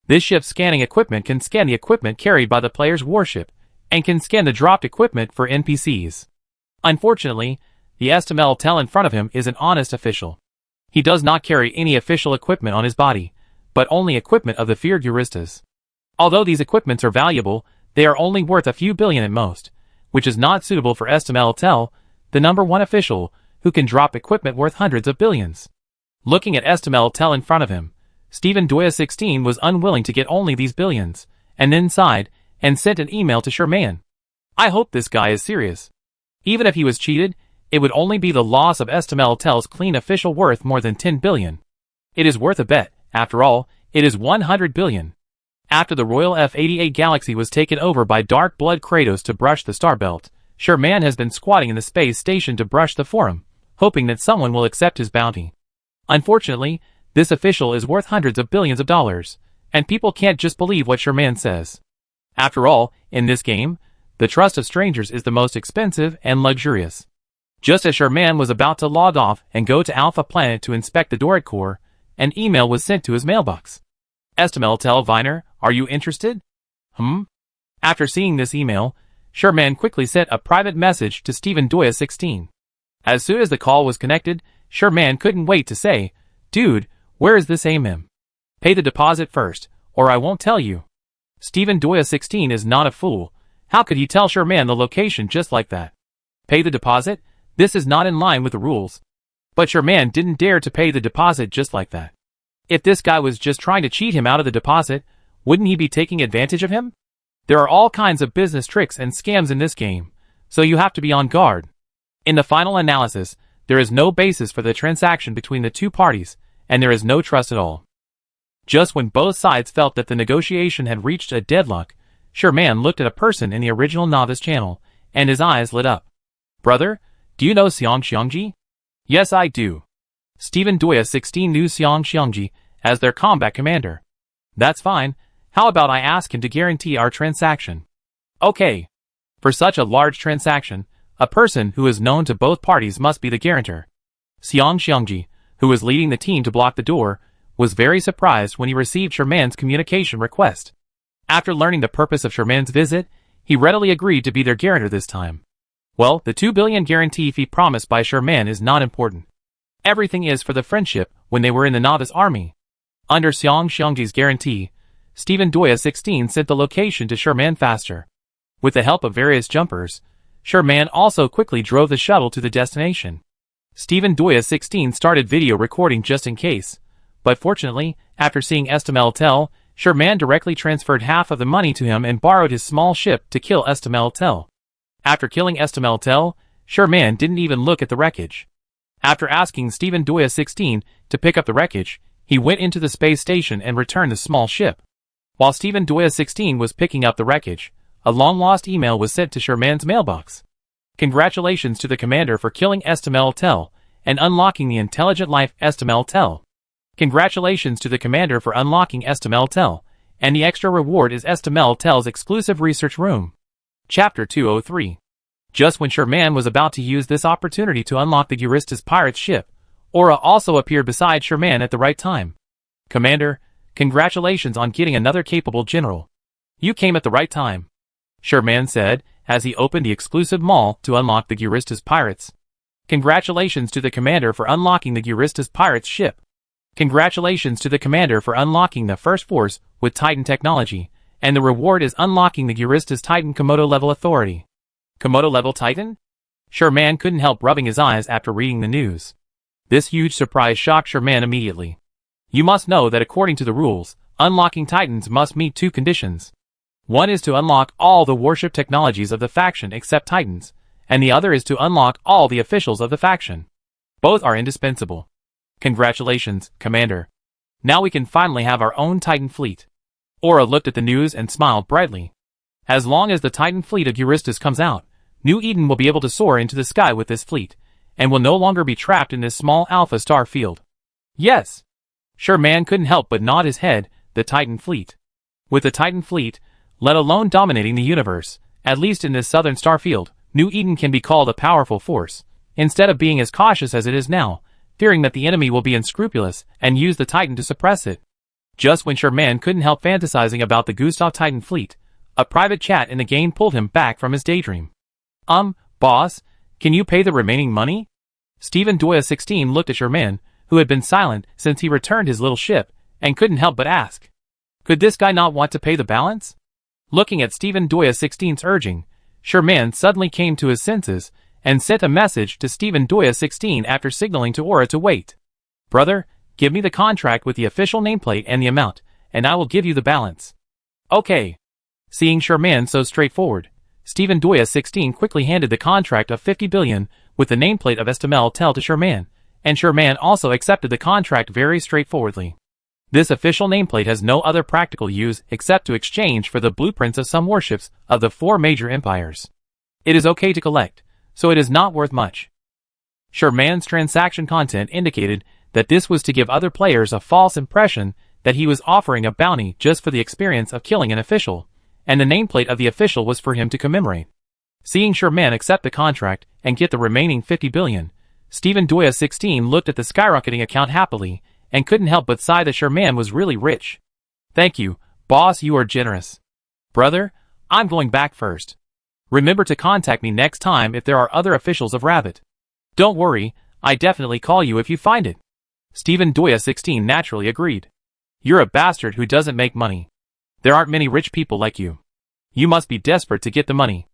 This ship's scanning equipment can scan the equipment carried by the player's warship, and can scan the dropped equipment for NPCs. Unfortunately, the Estamel Tel in front of him is an honest official. He does not carry any official equipment on his body, but only equipment of the feared Euristas. Although these equipments are valuable, they are only worth a few billion at most, which is not suitable for Estamel Tel, the number 1 official, who can drop equipment worth hundreds of billions. Looking at Estamel Tel in front of him, Stephen Doya 16 was unwilling to get only these billions, and then sighed, and sent an email to Sherman. I hope this guy is serious. Even if he was cheated, it would only be the loss of Estamel Tel's clean official worth more than 10 billion. It is worth a bet, after all, it is 100 billion. After the Royal F-88 Galaxy was taken over by Darblood Kratos to brush the star belt, Sherman has been squatting in the space station to brush the forum, hoping that someone will accept his bounty. Unfortunately, this official is worth hundreds of billions of dollars, and people can't just believe what Sherman says. After all, in this game, the trust of strangers is the most expensive and luxurious. Just as Sherman was about to log off and go to Alpha Planet to inspect the Doric core, an email was sent to his mailbox. Estamel Tel Viner, are you interested? After seeing this email, Sherman quickly sent a private message to Stephen Doya 16. As soon as the call was connected, Sherman couldn't wait to say, "Dude, where is this AMM? Pay the deposit first, or I won't tell you." Stephen Doya 16 is not a fool, How could he tell Sherman the location just like that? Pay the deposit? This is not in line with the rules. But Sherman didn't dare to pay the deposit just like that. If this guy was just trying to cheat him out of the deposit, wouldn't he be taking advantage of him? There are all kinds of business tricks and scams in this game, so you have to be on guard. In the final analysis, there is no basis for the transaction between the two parties, and there is no trust at all. Just when both sides felt that the negotiation had reached a deadlock, Sherman looked at a person in the original novice channel, and his eyes lit up. Brother, do you know Xiang Xiangji? Yes, I do. Stephen Doya 16 knew Xiang Xiangji as their combat commander. That's fine. How about I ask him to guarantee our transaction? Okay. For such a large transaction, a person who is known to both parties must be the guarantor. Xiang Xiangji, who was leading the team to block the door, was very surprised when he received Sherman's communication request. After learning the purpose of Sherman's visit, he readily agreed to be their guarantor this time. Well, the 2 billion guarantee fee promised by Sherman is not important. Everything is for the friendship when they were in the novice army. Under Xiang Xiangji's guarantee, Stephen Doya 16 sent the location to Sherman faster. With the help of various jumpers, Sherman also quickly drove the shuttle to the destination. Stephen Doya 16 started video recording just in case, but fortunately, after seeing Estamel Tel, Sherman directly transferred half of the money to him and borrowed his small ship to kill Estamel Tel. After killing Estamel Tel, Sherman didn't even look at the wreckage. After asking Stephen Doya 16 to pick up the wreckage, he went into the space station and returned the small ship. While Stephen Doya 16 was picking up the wreckage, a long-lost email was sent to Sherman's mailbox. Congratulations to the commander for killing Estamel Tel and unlocking the intelligent life Estamel Tel. Congratulations to the commander for unlocking Estamel Tel, and the extra reward is Estamel Tel's exclusive research room. Chapter 203. Just when Sherman was about to use this opportunity to unlock the Euristus pirate's ship, Aura also appeared beside Sherman at the right time. Commander, congratulations on getting another capable general. You came at the right time, Sherman said, as he opened the exclusive mall to unlock the Euristus pirates. Congratulations to the commander for unlocking the Euristus pirate's ship. Congratulations to the commander for unlocking the first force with Titan technology, and the reward is unlocking the Euristus Titan Komodo level authority. Komodo level Titan? Sherman couldn't help rubbing his eyes after reading the news. This huge surprise shocked Sherman immediately. You must know that according to the rules, unlocking Titans must meet two conditions. One is to unlock all the warship technologies of the faction except Titans, and the other is to unlock all the officials of the faction. Both are indispensable. Congratulations, Commander. Now we can finally have our own Titan fleet. Aura looked at the news and smiled brightly. As long as the Titan fleet of Euristus comes out, New Eden will be able to soar into the sky with this fleet, and will no longer be trapped in this small Alpha Star field. Yes. Sherman couldn't help but nod his head, the Titan fleet. With the Titan fleet, let alone dominating the universe, at least in this southern star field, New Eden can be called a powerful force, instead of being as cautious as it is now, fearing that the enemy will be unscrupulous and use the Titan to suppress it. Just when Sherman couldn't help fantasizing about the Gustav Titan fleet, a private chat in the game pulled him back from his daydream. Boss, can you pay the remaining money? Stephen Doya 16 looked at Sherman, who had been silent since he returned his little ship, and couldn't help but ask. Could this guy not want to pay the balance? Looking at Stephen Doya 16's urging, Sherman suddenly came to his senses, and sent a message to Stephen Doya 16 after signaling to Aura to wait. Brother, give me the contract with the official nameplate and the amount, and I will give you the balance. Okay. Seeing Sherman so straightforward, Stephen Doya 16 quickly handed the contract of 50 billion with the nameplate of Estamel Tel to Sherman, and Sherman also accepted the contract very straightforwardly. This official nameplate has no other practical use except to exchange for the blueprints of some warships of the 4 major empires. It is okay to collect, so it is not worth much. Sherman's transaction content indicated that this was to give other players a false impression that he was offering a bounty just for the experience of killing an official, and the nameplate of the official was for him to commemorate. Seeing Sherman accept the contract and get the remaining 50 billion, Stephen Doya 16 looked at the skyrocketing account happily and couldn't help but sigh that Sherman was really rich. Thank you, boss, you are generous. Brother, I'm going back first. Remember to contact me next time if there are other officials of Rabbit. Don't worry, I definitely call you if you find it. Stephen Doya 16 naturally agreed. You're a bastard who doesn't make money. There aren't many rich people like you. You must be desperate to get the money.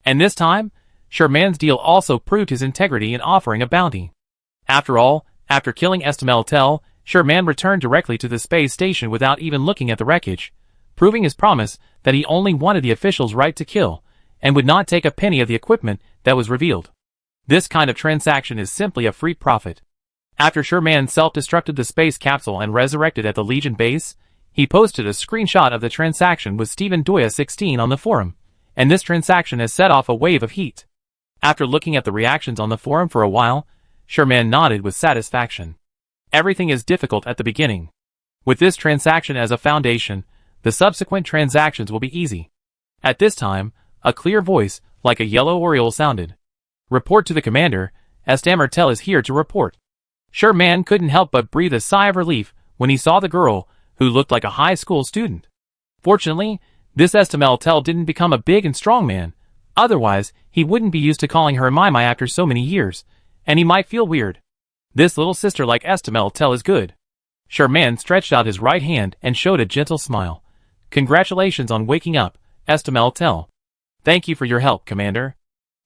And this time, Sherman's deal also proved his integrity in offering a bounty. After all, after killing Estamel, Sherman returned directly to the space station without even looking at the wreckage, proving his promise that he only wanted the officials' right to kill, and would not take a penny of the equipment that was revealed. This kind of transaction is simply a free profit. After Sherman self-destructed the space capsule and resurrected at the Legion base, he posted a screenshot of the transaction with Stephen Doya 16 on the forum, and this transaction has set off a wave of heat. After looking at the reactions on the forum for a while, Sherman nodded with satisfaction. Everything is difficult at the beginning. With this transaction as a foundation, the subsequent transactions will be easy. At this time, a clear voice, like a yellow oriole, sounded. Report to the commander, Estamel is here to report. Sherman couldn't help but breathe a sigh of relief when he saw the girl, who looked like a high school student. Fortunately, this Estamel didn't become a big and strong man. Otherwise, he wouldn't be used to calling her Mimi after so many years, and he might feel weird. This little sister like Estamel is good. Sherman stretched out his right hand and showed a gentle smile. Congratulations on waking up, Estamel. Thank you for your help, Commander.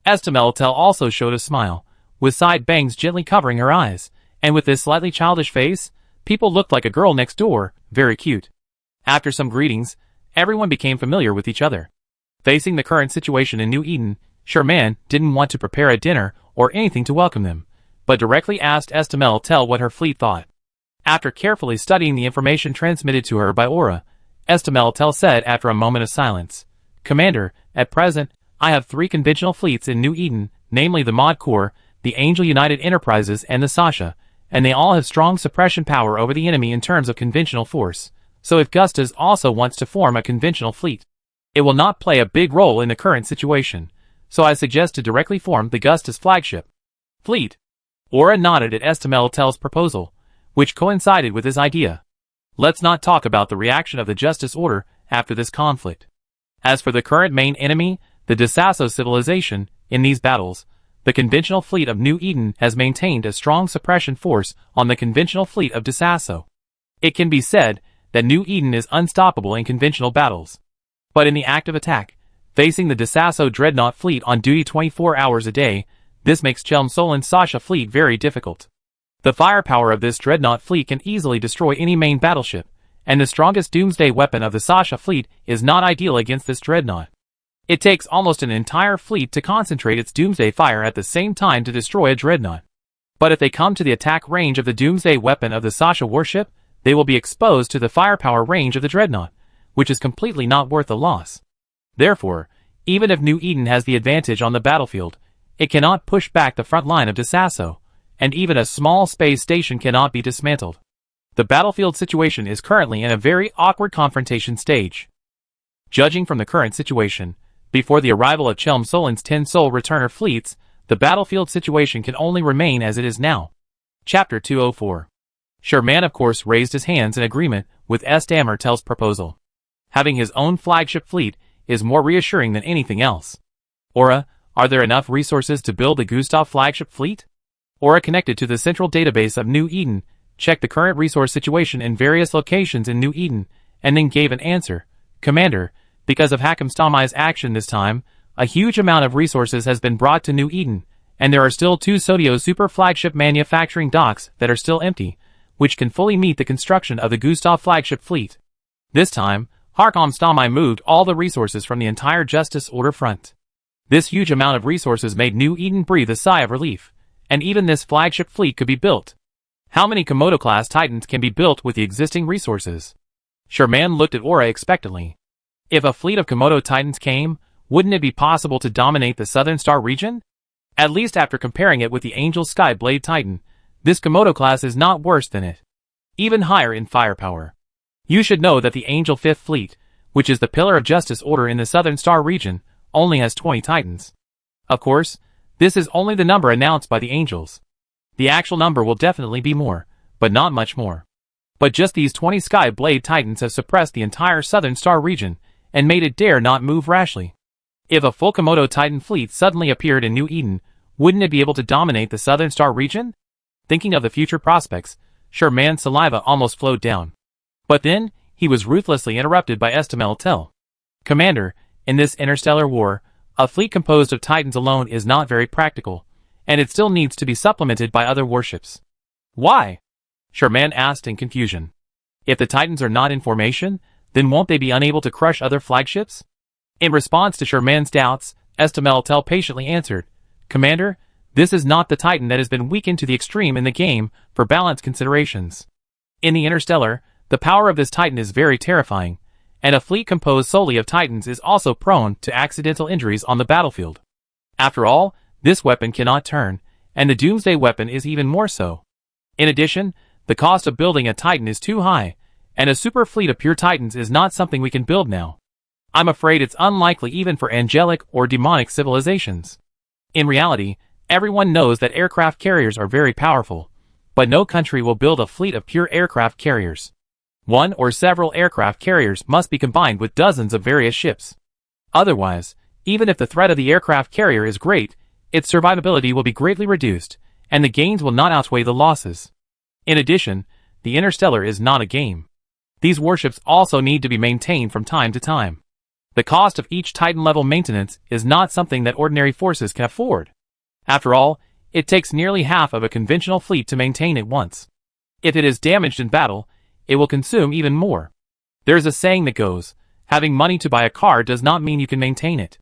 Estamel also showed a smile, with side bangs gently covering her eyes, and with this slightly childish face, people looked like a girl next door, very cute. After some greetings, everyone became familiar with each other. Facing the current situation in New Eden, Sherman didn't want to prepare a dinner or anything to welcome them, but directly asked Estamel what her fleet thought. After carefully studying the information transmitted to her by Aura, Estamel said after a moment of silence, Commander, at present, I have 3 conventional fleets in New Eden, namely the Mod Corps, the Angel United Enterprises and the Sasha, and they all have strong suppression power over the enemy in terms of conventional force, so if Gustas also wants to form a conventional fleet, it will not play a big role in the current situation, so I suggest to directly form the Gustas flagship fleet. Aura nodded at Estamel's proposal, which coincided with his idea. Let's not talk about the reaction of the Justice Order after this conflict. As for the current main enemy, the Desasso civilization, in these battles, the conventional fleet of New Eden has maintained a strong suppression force on the conventional fleet of Desasso. It can be said that New Eden is unstoppable in conventional battles. But in the active attack, facing the Desasso dreadnought fleet on duty 24 hours a day, this makes Chelm Solin's Sasha fleet very difficult. The firepower of this dreadnought fleet can easily destroy any main battleship, and the strongest doomsday weapon of the Sasha fleet is not ideal against this dreadnought. It takes almost an entire fleet to concentrate its doomsday fire at the same time to destroy a dreadnought. But if they come to the attack range of the doomsday weapon of the Sasha warship, they will be exposed to the firepower range of the dreadnought, which is completely not worth the loss. Therefore, even if New Eden has the advantage on the battlefield, it cannot push back the front line of Desasso, and even a small space station cannot be dismantled. The battlefield situation is currently in a very awkward confrontation stage. Judging from the current situation, before the arrival of Chelm Solin's 10 Soul Returner fleets, the battlefield situation can only remain as it is now. Chapter 204. Sherman of course raised his hands in agreement with Estamel's proposal. Having his own flagship fleet is more reassuring than anything else. Aura, are there enough resources to build the Gustav flagship fleet? Aura connected to the central database of New Eden, checked the current resource situation in various locations in New Eden, and then gave an answer. Commander, because of Hakamstami's action this time, a huge amount of resources has been brought to New Eden, and there are still 2 Sodio super flagship manufacturing docks that are still empty, which can fully meet the construction of the Gustav flagship fleet. This time, Hakamstami moved all the resources from the entire Justice Order front. This huge amount of resources made New Eden breathe a sigh of relief, and even this flagship fleet could be built. How many Komodo-class Titans can be built with the existing resources? Sherman looked at Aura expectantly. If a fleet of Komodo Titans came, wouldn't it be possible to dominate the Southern Star region? At least after comparing it with the Angel Skyblade Titan, this Komodo class is not worse than it. Even higher in firepower. You should know that the Angel 5th Fleet, which is the pillar of Justice Order in the Southern Star region, only has 20 Titans. Of course, this is only the number announced by the Angels. The actual number will definitely be more, but not much more. But just these 20 Skyblade Titans have suppressed the entire Southern Star region, and made it dare not move rashly. If a full Komodo Titan fleet suddenly appeared in New Eden, wouldn't it be able to dominate the Southern Star region? Thinking of the future prospects, Sherman's saliva almost flowed down. But then, he was ruthlessly interrupted by Estamel. Commander, In this interstellar war, a fleet composed of Titans alone is not very practical, and it still needs to be supplemented by other warships. Why? Sherman asked in confusion. If the Titans are not in formation, then won't they be unable to crush other flagships? In response to Sherman's doubts, Tel patiently answered, Commander, this is not the Titan that has been weakened to the extreme in the game for balance considerations. In the Interstellar, the power of this Titan is very terrifying, and a fleet composed solely of Titans is also prone to accidental injuries on the battlefield. After all, this weapon cannot turn, and the Doomsday weapon is even more so. In addition, the cost of building a Titan is too high, and a super fleet of pure Titans is not something we can build now. I'm afraid it's unlikely even for angelic or demonic civilizations. In reality, everyone knows that aircraft carriers are very powerful, but no country will build a fleet of pure aircraft carriers. One or several aircraft carriers must be combined with dozens of various ships. Otherwise, even if the threat of the aircraft carrier is great, its survivability will be greatly reduced, and the gains will not outweigh the losses. In addition, the Interstellar is not a game. These warships also need to be maintained from time to time. The cost of each Titan-level maintenance is not something that ordinary forces can afford. After all, it takes nearly half of a conventional fleet to maintain it once. If it is damaged in battle, it will consume even more. There's a saying that goes, having money to buy a car does not mean you can maintain it.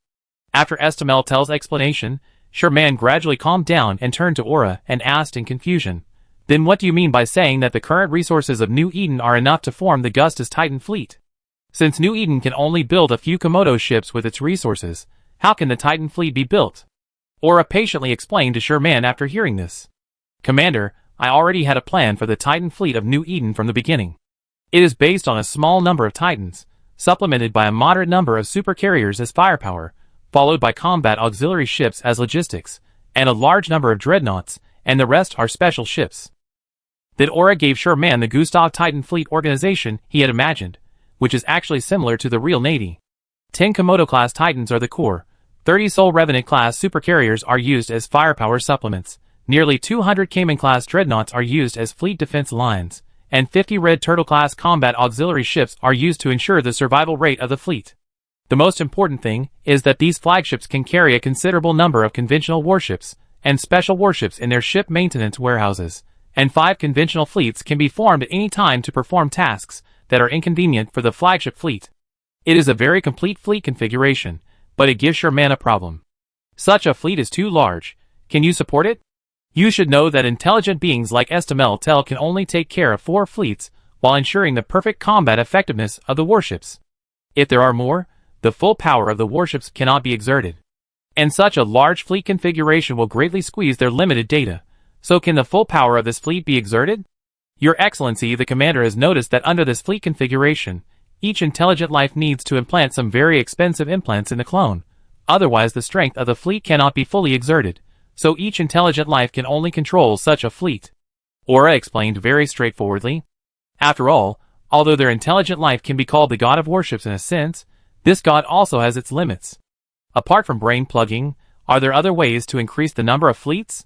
After Tel's explanation, Sherman gradually calmed down and turned to Aura and asked in confusion, Then what do you mean by saying that the current resources of New Eden are enough to form the Gustus Titan fleet? Since New Eden can only build a few Komodo ships with its resources, how can the Titan fleet be built? Aura patiently explained to Sherman after hearing this. Commander, I already had a plan for the Titan fleet of New Eden from the beginning. It is based on a small number of Titans, supplemented by a moderate number of supercarriers as firepower, followed by combat auxiliary ships as logistics, and a large number of dreadnoughts, and the rest are special ships. Then Aura gave Sherman the Gustav Titan fleet organization he had imagined, which is actually similar to the real Navy. 10 Komodo-class Titans are the core, 30 Sol Revenant-class supercarriers are used as firepower supplements, nearly 200 Cayman-class dreadnoughts are used as fleet defense lines, and 50 Red Turtle-class combat auxiliary ships are used to ensure the survival rate of the fleet. The most important thing is that these flagships can carry a considerable number of conventional warships and special warships in their ship maintenance warehouses, and 5 conventional fleets can be formed at any time to perform tasks that are inconvenient for the flagship fleet. It is a very complete fleet configuration, but it gives Sherman a problem. Such a fleet is too large. Can you support it? You should know that intelligent beings like Tel can only take care of 4 fleets while ensuring the perfect combat effectiveness of the warships. If there are more, the full power of the warships cannot be exerted. And such a large fleet configuration will greatly squeeze their limited data. So can the full power of this fleet be exerted? Your Excellency, the commander has noticed that under this fleet configuration, each intelligent life needs to implant some very expensive implants in the clone. Otherwise the strength of the fleet cannot be fully exerted, so each intelligent life can only control such a fleet. Aura explained very straightforwardly. After all, although their intelligent life can be called the god of warships in a sense, this god also has its limits. Apart from brain plugging, are there other ways to increase the number of fleets?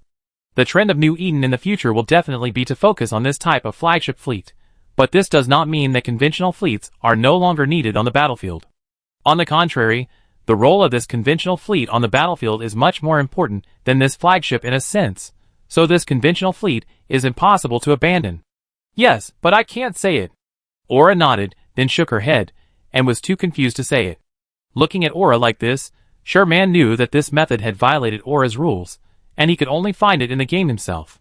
The trend of New Eden in the future will definitely be to focus on this type of flagship fleet, but this does not mean that conventional fleets are no longer needed on the battlefield. On the contrary, the role of this conventional fleet on the battlefield is much more important than this flagship in a sense, so this conventional fleet is impossible to abandon. Yes, but I can't say it. Aura nodded, then shook her head, and was too confused to say it. Looking at Aura like this, Sherman knew that this method had violated Aura's rules, and he could only find it in the game himself.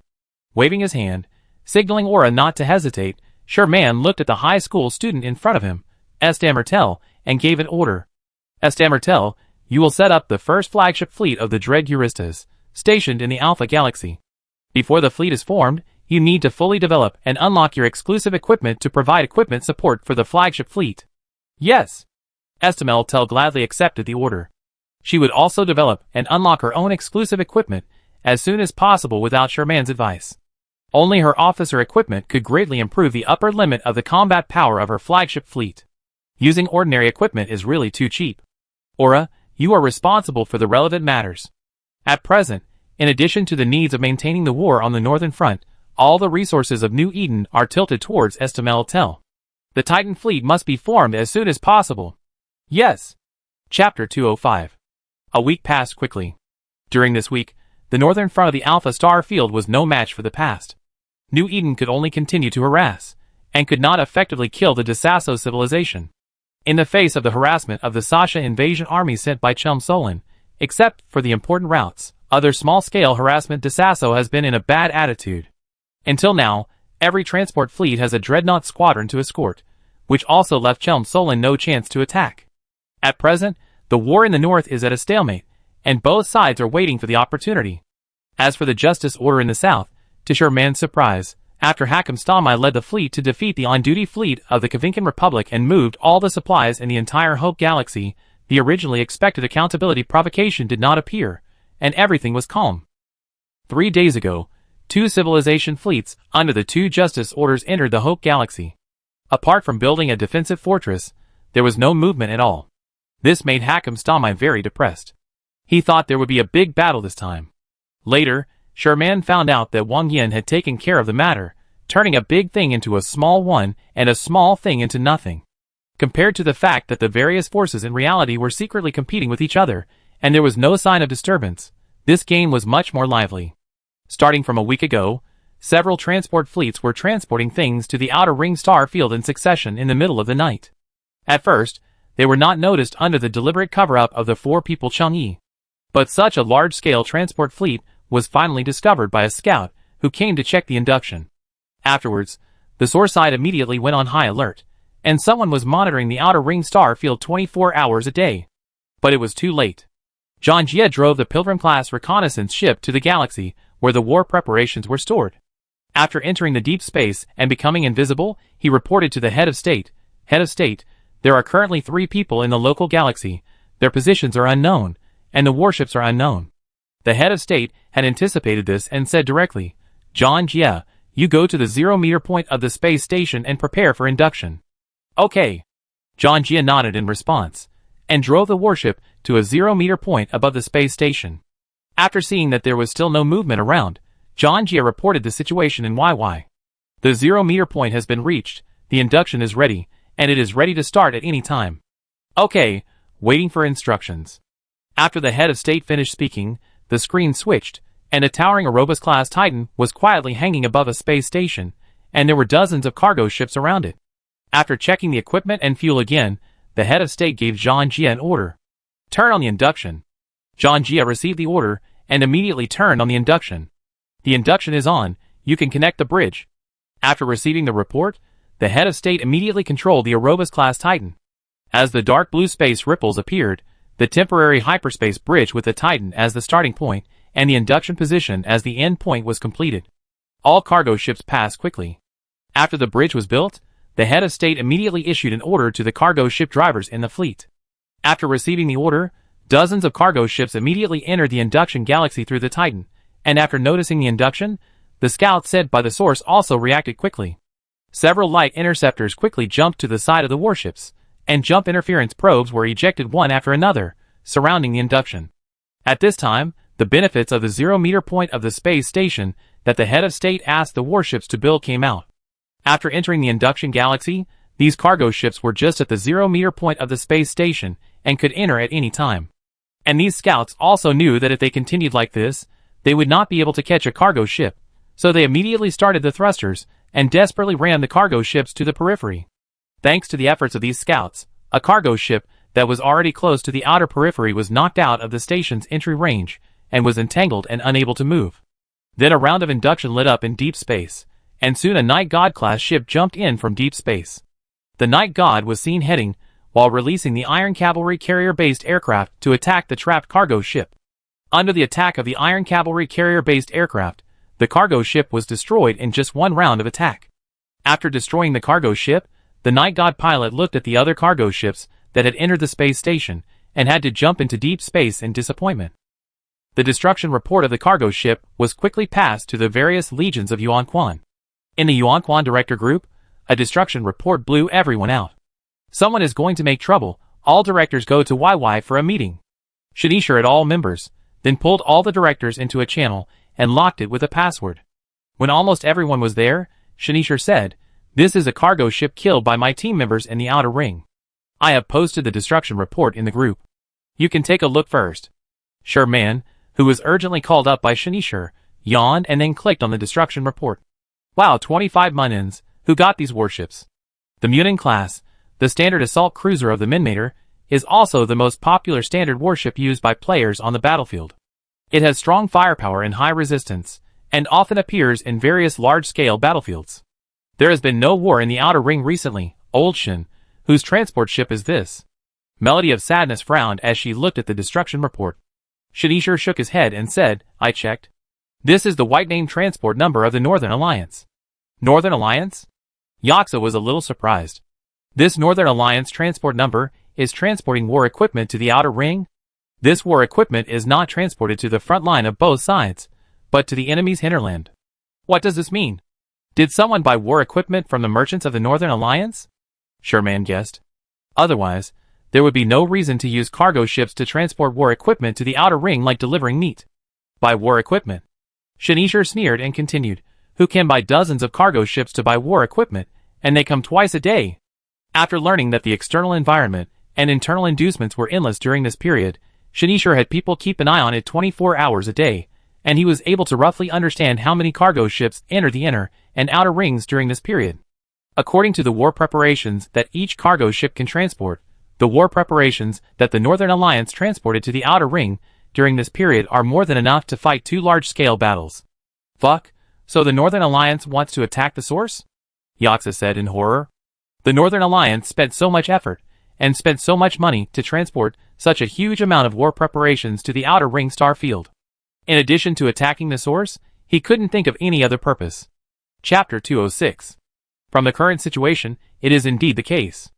Waving his hand, signaling Aura not to hesitate, Sherman looked at the high school student in front of him, Tel, and gave an order. Tel, you will set up the first flagship fleet of the Dread Euristas, stationed in the Alpha Galaxy. Before the fleet is formed, you need to fully develop and unlock your exclusive equipment to provide equipment support for the flagship fleet. Yes. Tel gladly accepted the order. She would also develop and unlock her own exclusive equipment as soon as possible without Sherman's advice. Only her officer equipment could greatly improve the upper limit of the combat power of her flagship fleet. Using ordinary equipment is really too cheap. Aura, you are responsible for the relevant matters. At present, in addition to the needs of maintaining the war on the northern front, all the resources of New Eden are tilted towards Tel. The Titan fleet must be formed as soon as possible. Yes. Chapter 205. A week passed quickly. During this week, the northern front of the Alpha Star field was no match for the past. New Eden could only continue to harass, and could not effectively kill the Desasso civilization. In the face of the harassment of the Sasha invasion army sent by Chum Solon, except for the important routes, other small-scale harassment Desasso has been in a bad attitude. Until now, every transport fleet has a dreadnought squadron to escort, which also left Chum Solon no chance to attack. At present, the war in the north is at a stalemate, and both sides are waiting for the opportunity. As for the Justice Order in the south, to Sherman's surprise, after Hakim Stamai led the fleet to defeat the on-duty fleet of the Kavinkan Republic and moved all the supplies in the entire Hope Galaxy, the originally expected accountability provocation did not appear, and everything was calm. 3 days ago, 2 civilization fleets under the 2 Justice Orders entered the Hope Galaxy. Apart from building a defensive fortress, there was no movement at all. This made Hakim Stamai very depressed. He thought there would be a big battle this time. Later, Sherman found out that Wang Yin had taken care of the matter, turning a big thing into a small one and a small thing into nothing. Compared to the fact that the various forces in reality were secretly competing with each other, and there was no sign of disturbance, this game was much more lively. Starting from a week ago, several transport fleets were transporting things to the outer ring star field in succession in the middle of the night. At first, they were not noticed under the deliberate cover-up of the 4 people Chang'e. But such a large-scale transport fleet was finally discovered by a scout who came to check the induction. Afterwards, the source side immediately went on high alert, and someone was monitoring the outer ring star field 24 hours a day. But it was too late. John Jia drove the Pilgrim-class reconnaissance ship to the galaxy where the war preparations were stored. After entering the deep space and becoming invisible, he reported to the head of state, there are currently 3 people in the local galaxy, their positions are unknown, and the warships are unknown. The head of state had anticipated this and said directly, John Jia, you go to the 0-meter point of the space station and prepare for induction. Okay. John Jia nodded in response, and drove the warship to a 0-meter point above the space station. After seeing that there was still no movement around, John Jia reported the situation in YY. The 0-meter point has been reached, the induction is ready, and it is ready to start at any time. Okay, waiting for instructions. After the head of state finished speaking, the screen switched, and a towering Erebus-class Titan was quietly hanging above a space station, and there were dozens of cargo ships around it. After checking the equipment and fuel again, the head of state gave John Jia an order. Turn on the induction. John Jia received the order, and immediately turned on the induction. The induction is on, you can connect the bridge. After receiving the report, the head of state immediately controlled the Erebus-class Titan. As the dark blue space ripples appeared, the temporary hyperspace bridge with the Titan as the starting point, and the induction position as the end point was completed. All cargo ships passed quickly. After the bridge was built, the head of state immediately issued an order to the cargo ship drivers in the fleet. After receiving the order, dozens of cargo ships immediately entered the induction galaxy through the Titan, and after noticing the induction, the scout said by the source also reacted quickly. Several light interceptors quickly jumped to the side of the warships, and jump interference probes were ejected one after another, surrounding the induction. At this time, the benefits of the 0-meter point of the space station that the head of state asked the warships to build came out. After entering the induction galaxy, these cargo ships were just at the 0-meter point of the space station and could enter at any time. And these scouts also knew that if they continued like this, they would not be able to catch a cargo ship, so they immediately started the thrusters and desperately rammed the cargo ships to the periphery. Thanks to the efforts of these scouts, a cargo ship that was already close to the outer periphery was knocked out of the station's entry range and was entangled and unable to move. Then a round of induction lit up in deep space, and soon a Night God-class ship jumped in from deep space. The Night God was seen heading, while releasing the Iron Cavalry carrier-based aircraft to attack the trapped cargo ship. Under the attack of the Iron Cavalry carrier-based aircraft, the cargo ship was destroyed in just one round of attack. After destroying the cargo ship, the Night God pilot looked at the other cargo ships that had entered the space station and had to jump into deep space in disappointment. The destruction report of the cargo ship was quickly passed to the various legions of Yuan Quan. In the Yuan Quan director group, a destruction report blew everyone out. Someone is going to make trouble, all directors go to YY for a meeting. Shani assured all members, then pulled all the directors into a channel and locked it with a password. When almost everyone was there, Shanisher said, "This is a cargo ship killed by my team members in the outer ring. I have posted the destruction report in the group. You can take a look first. Sherman, who was urgently called up by Shanishir, yawned and then clicked on the destruction report. Wow, 25 Munins, who got these warships. The Munin class, the standard assault cruiser of the Minmater, is also the most popular standard warship used by players on the battlefield. It has strong firepower and high resistance, and often appears in various large-scale battlefields. There has been no war in the Outer Ring recently, Old Shin, whose transport ship is this? Melody of Sadness frowned as she looked at the destruction report. Shanishir shook his head and said, I checked. This is the white name transport number of the Northern Alliance. Northern Alliance? Yaksa was a little surprised. This Northern Alliance transport number is transporting war equipment to the Outer Ring? This war equipment is not transported to the front line of both sides, but to the enemy's hinterland. What does this mean? Did someone buy war equipment from the merchants of the Northern Alliance? Sherman guessed. Otherwise, there would be no reason to use cargo ships to transport war equipment to the Outer Ring like delivering meat. Buy war equipment. Shanishir sneered and continued, who can buy dozens of cargo ships to buy war equipment, and they come twice a day? After learning that the external environment and internal inducements were endless during this period, Shanishir had people keep an eye on it 24 hours a day, and he was able to roughly understand how many cargo ships enter the inner and outer rings during this period. According to the war preparations that each cargo ship can transport, the war preparations that the Northern Alliance transported to the Outer Ring during this period are more than enough to fight 2 large-scale battles. Fuck, so the Northern Alliance wants to attack the source? Yaksa said in horror. The Northern Alliance spent so much effort and spent so much money to transport such a huge amount of war preparations to the Outer Ring star field. In addition to attacking the source, he couldn't think of any other purpose. Chapter 206. From the current situation, it is indeed the case.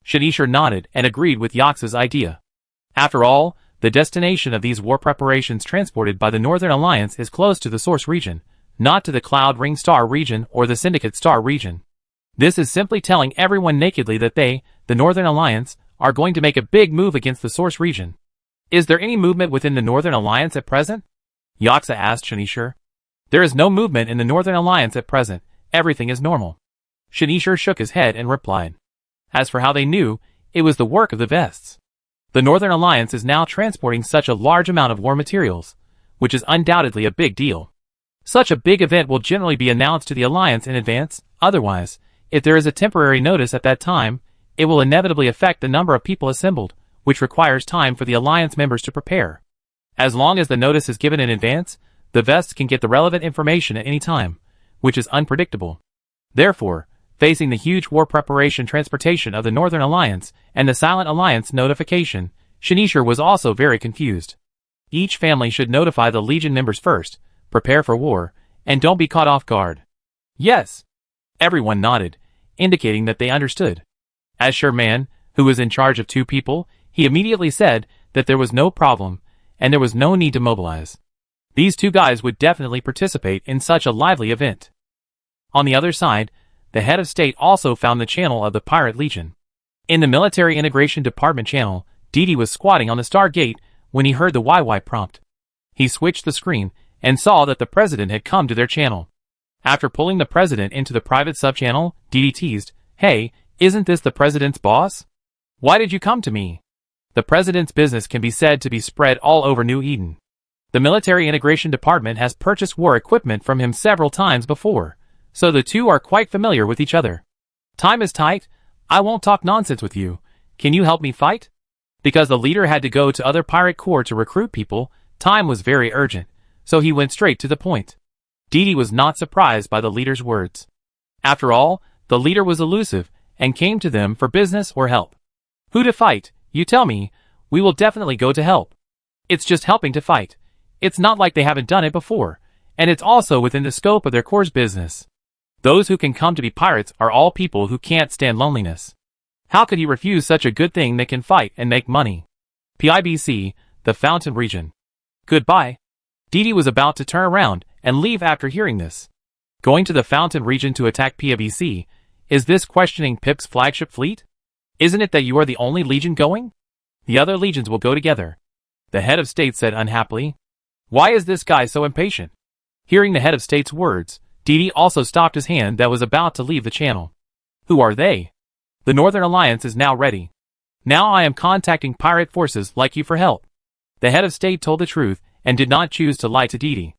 Shanishir nodded and agreed with Yaksa's idea. After all, the destination of these war preparations transported by the Northern Alliance is close to the source region, not to the Cloud Ring Star region or the Syndicate Star region. This is simply telling everyone nakedly that they, the Northern Alliance, are going to make a big move against the source region. Is there any movement within the Northern Alliance at present? Yaksa asked Shanishir. There is no movement in the Northern Alliance at present, everything is normal. Shanishir shook his head and replied. As for how they knew, it was the work of the Vests. The Northern Alliance is now transporting such a large amount of war materials, which is undoubtedly a big deal. Such a big event will generally be announced to the Alliance in advance, otherwise, if there is a temporary notice at that time, it will inevitably affect the number of people assembled, which requires time for the Alliance members to prepare. As long as the notice is given in advance, the Vests can get the relevant information at any time, which is unpredictable. Therefore, facing the huge war preparation transportation of the Northern Alliance and the Silent Alliance notification, Shanishir was also very confused. Each family should notify the Legion members first, prepare for war, and don't be caught off guard. Yes. Everyone nodded, indicating that they understood. As Sherman, who was in charge of 2 people, he immediately said that there was no problem, and there was no need to mobilize. These 2 guys would definitely participate in such a lively event. On the other side, the head of state also found the channel of the Pirate Legion. In the Military Integration Department channel, Didi was squatting on the Star Gate when he heard the YY prompt. He switched the screen and saw that the president had come to their channel. After pulling the president into the private sub-channel, Didi teased, "Hey, isn't this the president's boss? Why did you come to me?" The president's business can be said to be spread all over New Eden. The Military Integration Department has purchased war equipment from him several times before, so the 2 are quite familiar with each other. Time is tight, I won't talk nonsense with you. Can you help me fight? Because the leader had to go to other pirate corps to recruit people, time was very urgent, so he went straight to the point. Didi was not surprised by the leader's words. After all, the leader was elusive and came to them for business or help. Who to fight, you tell me, we will definitely go to help. It's just helping to fight. It's not like they haven't done it before, and it's also within the scope of their corps' business. Those who can come to be pirates are all people who can't stand loneliness. How could he refuse such a good thing that can fight and make money? PIBC, the Fountain Region. Goodbye. Didi was about to turn around and leave after hearing this. Going to the Fountain Region to attack PIBC, is this questioning Pip's flagship fleet? Isn't it that you are the only legion going? The other legions will go together. The head of state said unhappily. Why is this guy so impatient? Hearing the head of state's words, Didi also stopped his hand that was about to leave the channel. Who are they? The Northern Alliance is now ready. Now I am contacting pirate forces like you for help. The head of state told the truth and did not choose to lie to Didi.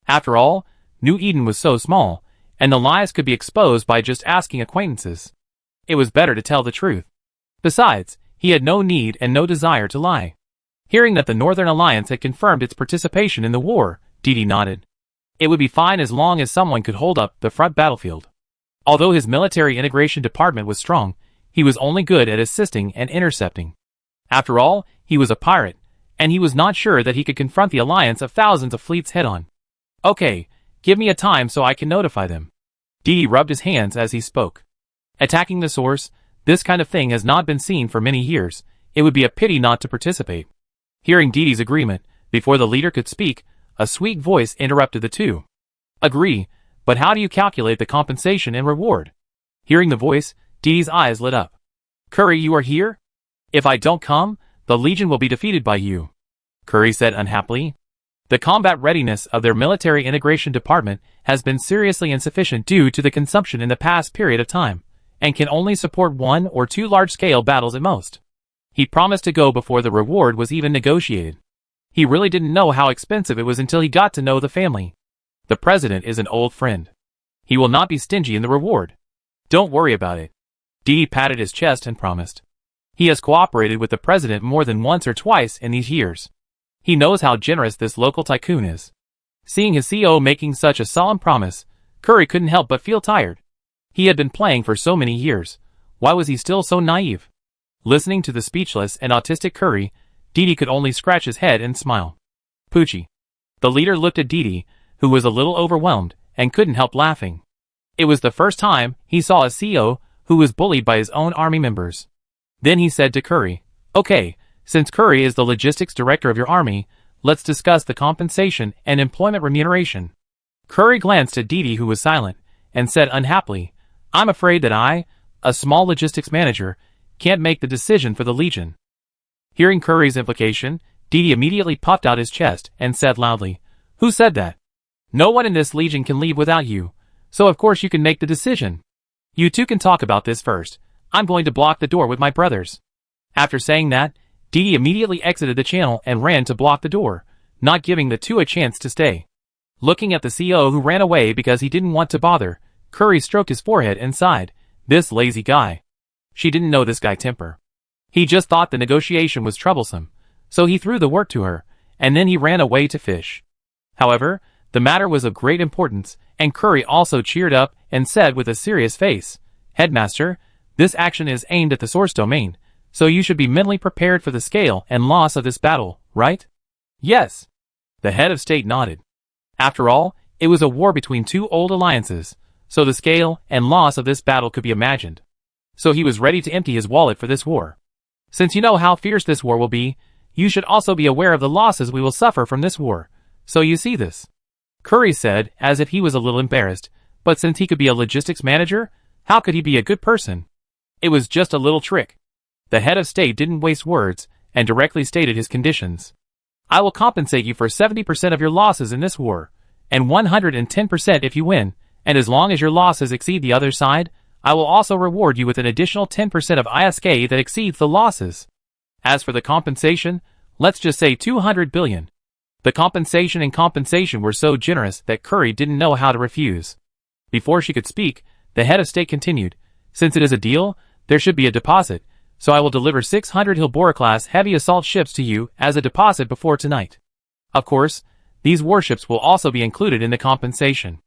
After all, New Eden was so small, and the lies could be exposed by just asking acquaintances. It was better to tell the truth. Besides, he had no need and no desire to lie. Hearing that the Northern Alliance had confirmed its participation in the war, Didi nodded. It would be fine as long as someone could hold up the front battlefield. Although his military integration department was strong, he was only good at assisting and intercepting. After all, he was a pirate, and he was not sure that he could confront the alliance of thousands of fleets head-on. Okay, give me a time so I can notify them. Didi rubbed his hands as he spoke. Attacking the source, this kind of thing has not been seen for many years. It would be a pity not to participate. Hearing Didi's agreement, before the leader could speak, a sweet voice interrupted the two. Agree, but how do you calculate the compensation and reward? Hearing the voice, Didi's eyes lit up. Curry, you are here? If I don't come, the Legion will be defeated by you, Curry said unhappily. The combat readiness of their military integration department has been seriously insufficient due to the consumption in the past period of time, and can only support 1 or 2 large-scale battles at most. He promised to go before the reward was even negotiated. He really didn't know how expensive it was until he got to know the family. The president is an old friend. He will not be stingy in the reward. Don't worry about it. Didi patted his chest and promised. He has cooperated with the president more than once or twice in these years. He knows how generous this local tycoon is. Seeing his CO making such a solemn promise, Curry couldn't help but feel tired. He had been playing for so many years. Why was he still so naive? Listening to the speechless and autistic Curry, Didi could only scratch his head and smile. Poochie. The leader looked at Didi, who was a little overwhelmed, and couldn't help laughing. It was the first time he saw a CO who was bullied by his own army members. Then he said to Curry, Okay, since Curry is the logistics director of your army, let's discuss the compensation and employment remuneration. Curry glanced at Didi, who was silent, and said unhappily, I'm afraid that I, a small logistics manager, can't make the decision for the Legion. Hearing Curry's implication, Didi immediately puffed out his chest and said loudly, Who said that? No one in this Legion can leave without you, so of course you can make the decision. You two can talk about this first. I'm going to block the door with my brothers. After saying that, Didi immediately exited the channel and ran to block the door, not giving the two a chance to stay. Looking at the CO who ran away because he didn't want to bother, Curry stroked his forehead and sighed, This lazy guy. She didn't know this guy temper. He just thought the negotiation was troublesome, so he threw the work to her, and then he ran away to fish. However, the matter was of great importance, and Curry also cheered up and said with a serious face, Headmaster, this action is aimed at the source domain, so you should be mentally prepared for the scale and loss of this battle, right? Yes. The head of state nodded. After all, it was a war between two old alliances, so the scale and loss of this battle could be imagined. So he was ready to empty his wallet for this war. Since you know how fierce this war will be, you should also be aware of the losses we will suffer from this war, so you see this. Curry said, as if he was a little embarrassed, but since he could be a logistics manager, how could he be a good person? It was just a little trick. The head of state didn't waste words, and directly stated his conditions. I will compensate you for 70% of your losses in this war, and 110% if you win, and as long as your losses exceed the other side, I will also reward you with an additional 10% of ISK that exceeds the losses. As for the compensation, let's just say 200 billion. The compensation were so generous that Curry didn't know how to refuse. Before she could speak, the head of state continued, Since it is a deal, there should be a deposit, so I will deliver 600 Hilbora-class heavy assault ships to you as a deposit before tonight. Of course, these warships will also be included in the compensation.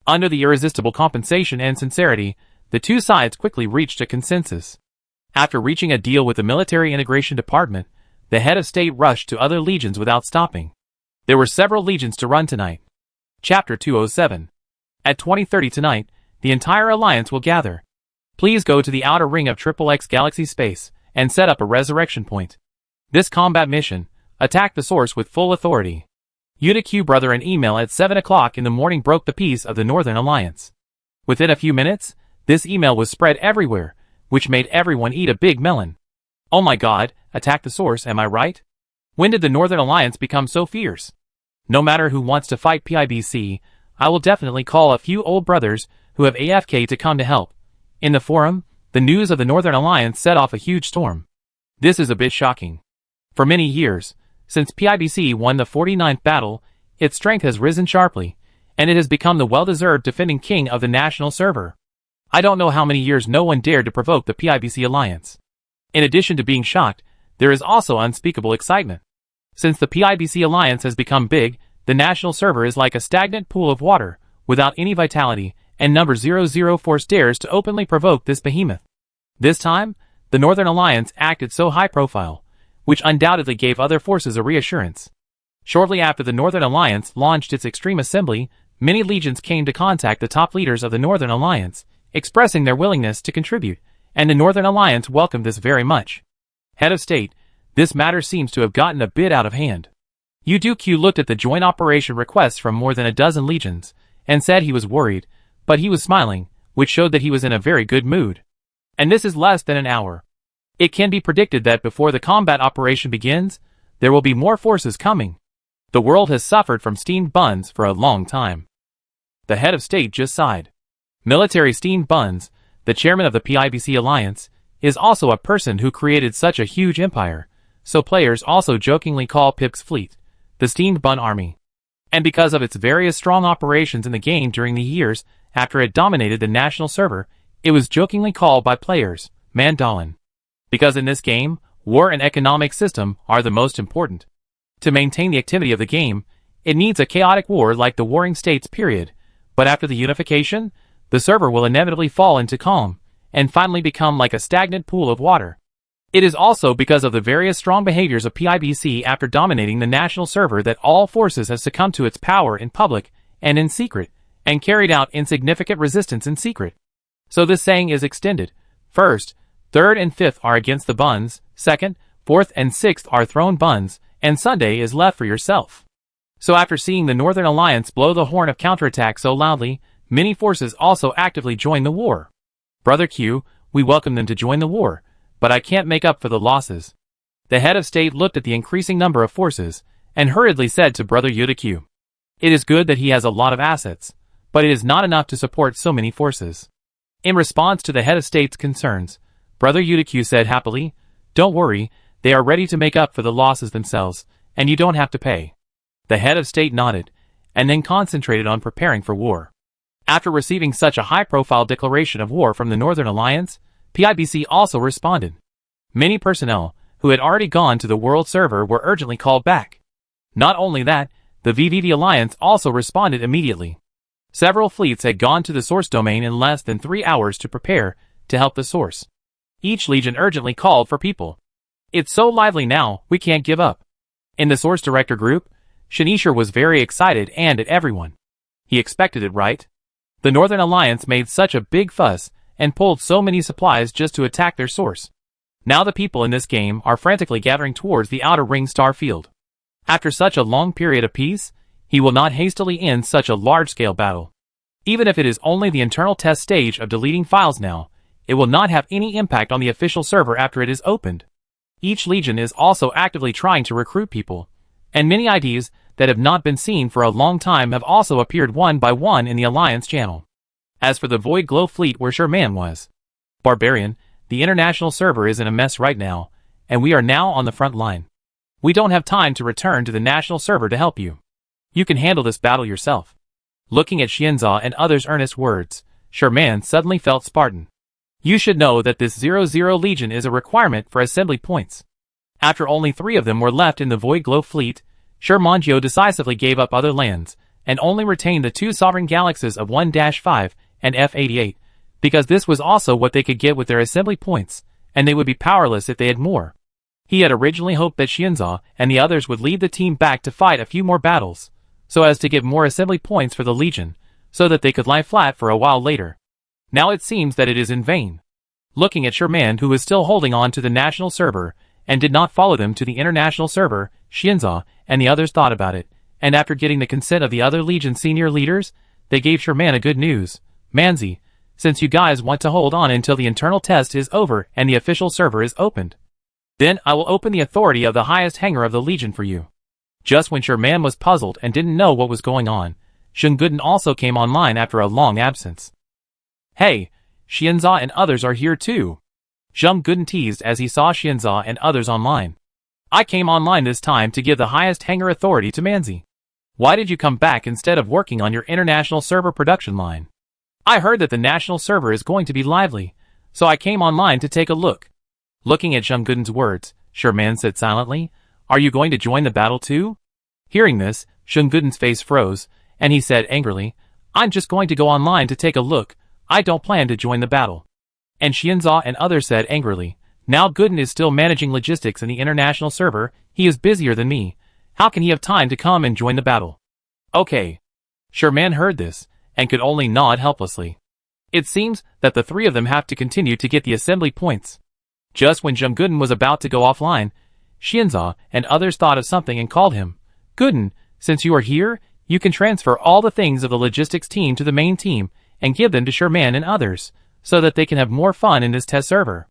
Under the irresistible compensation and sincerity, the two sides quickly reached a consensus. After reaching a deal with the military integration department, the head of state rushed to other legions without stopping. There were several legions to run tonight. Chapter 207. At 20:30 tonight, the entire alliance will gather. Please go to the outer ring of XXX Galaxy Space and set up a resurrection point. This combat mission, attack the source with full authority. Utica brother an email at 7 o'clock in the morning broke the peace of the Northern Alliance. Within a few minutes, this email was spread everywhere, which made everyone eat a big melon. Oh my god, attack the source, am I right? When did the Northern Alliance become so fierce? No matter who wants to fight PIBC, I will definitely call a few old brothers who have AFK to come to help. In the forum, the news of the Northern Alliance set off a huge storm. This is a bit shocking. For many years, since PIBC won the 49th battle, its strength has risen sharply, and it has become the well-deserved defending king of the national server. I don't know how many years no one dared to provoke the PIBC alliance. In addition to being shocked, there is also unspeakable excitement. Since the PIBC alliance has become big, the national server is like a stagnant pool of water, without any vitality, and number 004 dares to openly provoke this behemoth. This time, the Northern Alliance acted so high profile, which undoubtedly gave other forces a reassurance. Shortly after the Northern Alliance launched its Extreme Assembly, many legions came to contact the top leaders of the Northern Alliance, expressing their willingness to contribute, and the Northern Alliance welcomed this very much. Head of State, this matter seems to have gotten a bit out of hand. Q looked at the joint operation requests from more than a dozen legions, and said he was worried, but he was smiling, which showed that he was in a very good mood. And this is less than an hour. It can be predicted that before the combat operation begins, there will be more forces coming. The world has suffered from steamed buns for a long time. The head of state just sighed. Military steamed buns, the chairman of the PIBC alliance, is also a person who created such a huge empire, so players also jokingly call Pip's fleet the steamed bun army. And because of its various strong operations in the game during the years after it dominated the national server, it was jokingly called by players Mandolin. Because in this game, war and economic system are the most important. To maintain the activity of the game, it needs a chaotic war like the Warring States period, but after the unification, the server will inevitably fall into calm, and finally become like a stagnant pool of water. It is also because of the various strong behaviors of PIBC after dominating the national server that all forces have succumbed to its power in public and in secret, and carried out insignificant resistance in secret. So this saying is extended. First, third and fifth are against the buns, second, fourth and sixth are thrown buns, and Sunday is left for yourself. So after seeing the Northern Alliance blow the horn of counterattack so loudly, many forces also actively joined the war. Brother Q, we welcome them to join the war, but I can't make up for the losses. The head of state looked at the increasing number of forces, and hurriedly said to Brother Yuda Q. It is good that he has a lot of assets, but it is not enough to support so many forces. In response to the head of state's concerns, Brother Yuda Q said happily, don't worry, they are ready to make up for the losses themselves, and you don't have to pay. The head of state nodded, and then concentrated on preparing for war. After receiving such a high-profile declaration of war from the Northern Alliance, PIBC also responded. Many personnel, who had already gone to the world server, were urgently called back. Not only that, the VVD Alliance also responded immediately. Several fleets had gone to the source domain in less than 3 hours to prepare to help the source. Each legion urgently called for people. It's so lively now, we can't give up. In the source director group, Shanisher was very excited and at everyone. He expected it, right? The Northern Alliance made such a big fuss and pulled so many supplies just to attack their source. Now the people in this game are frantically gathering towards the outer ring star field. After such a long period of peace, he will not hastily end such a large-scale battle. Even if it is only the internal test stage of deleting files now, it will not have any impact on the official server after it is opened. Each legion is also actively trying to recruit people, and many IDs that have not been seen for a long time have also appeared one by one in the Alliance channel. As for the Void Glow fleet where Sherman was, Barbarian, the international server is in a mess right now, and we are now on the front line. We don't have time to return to the national server to help you. You can handle this battle yourself. Looking at Xianza and others' earnest words, Sherman suddenly felt Spartan. You should know that this 00 Legion is a requirement for assembly points. After only 3 of them were left in the Void Glow fleet, Shermangio decisively gave up other lands, and only retained the 2 sovereign galaxies of 1-5 and F88, because this was also what they could get with their assembly points, and they would be powerless if they had more. He had originally hoped that Xianza and the others would lead the team back to fight a few more battles, so as to get more assembly points for the Legion, so that they could lie flat for a while later. Now it seems that it is in vain. Looking at Sherman, who was still holding on to the national server, and did not follow them to the international server, Xianza and the others thought about it, and after getting the consent of the other Legion senior leaders, they gave Sherman a good news. Manzi, since you guys want to hold on until the internal test is over and the official server is opened, then I will open the authority of the highest hanger of the Legion for you. Just when Sherman was puzzled and didn't know what was going on, Shunguden also came online after a long absence. Hey, Xianza and others are here too. Zheng Guden teased as he saw Xianzhe and others online. I came online this time to give the highest hangar authority to Manzi. Why did you come back instead of working on your international server production line? I heard that the national server is going to be lively, so I came online to take a look. Looking at Zheng Guden's words, Sherman said silently, Are you going to join the battle too? Hearing this, Zheng Guden's face froze, and he said angrily, I'm just going to go online to take a look, I don't plan to join the battle. And Xianzhe and others said angrily, Now Guden is still managing logistics in the international server, he is busier than me, how can he have time to come and join the battle? Okay. Sherman heard this, and could only nod helplessly. It seems that the three of them have to continue to get the assembly points. Just when Zheng Guden was about to go offline, Xianzhe and others thought of something and called him. Guden, since you are here, you can transfer all the things of the logistics team to the main team and give them to Sherman and others, so that they can have more fun in this test server.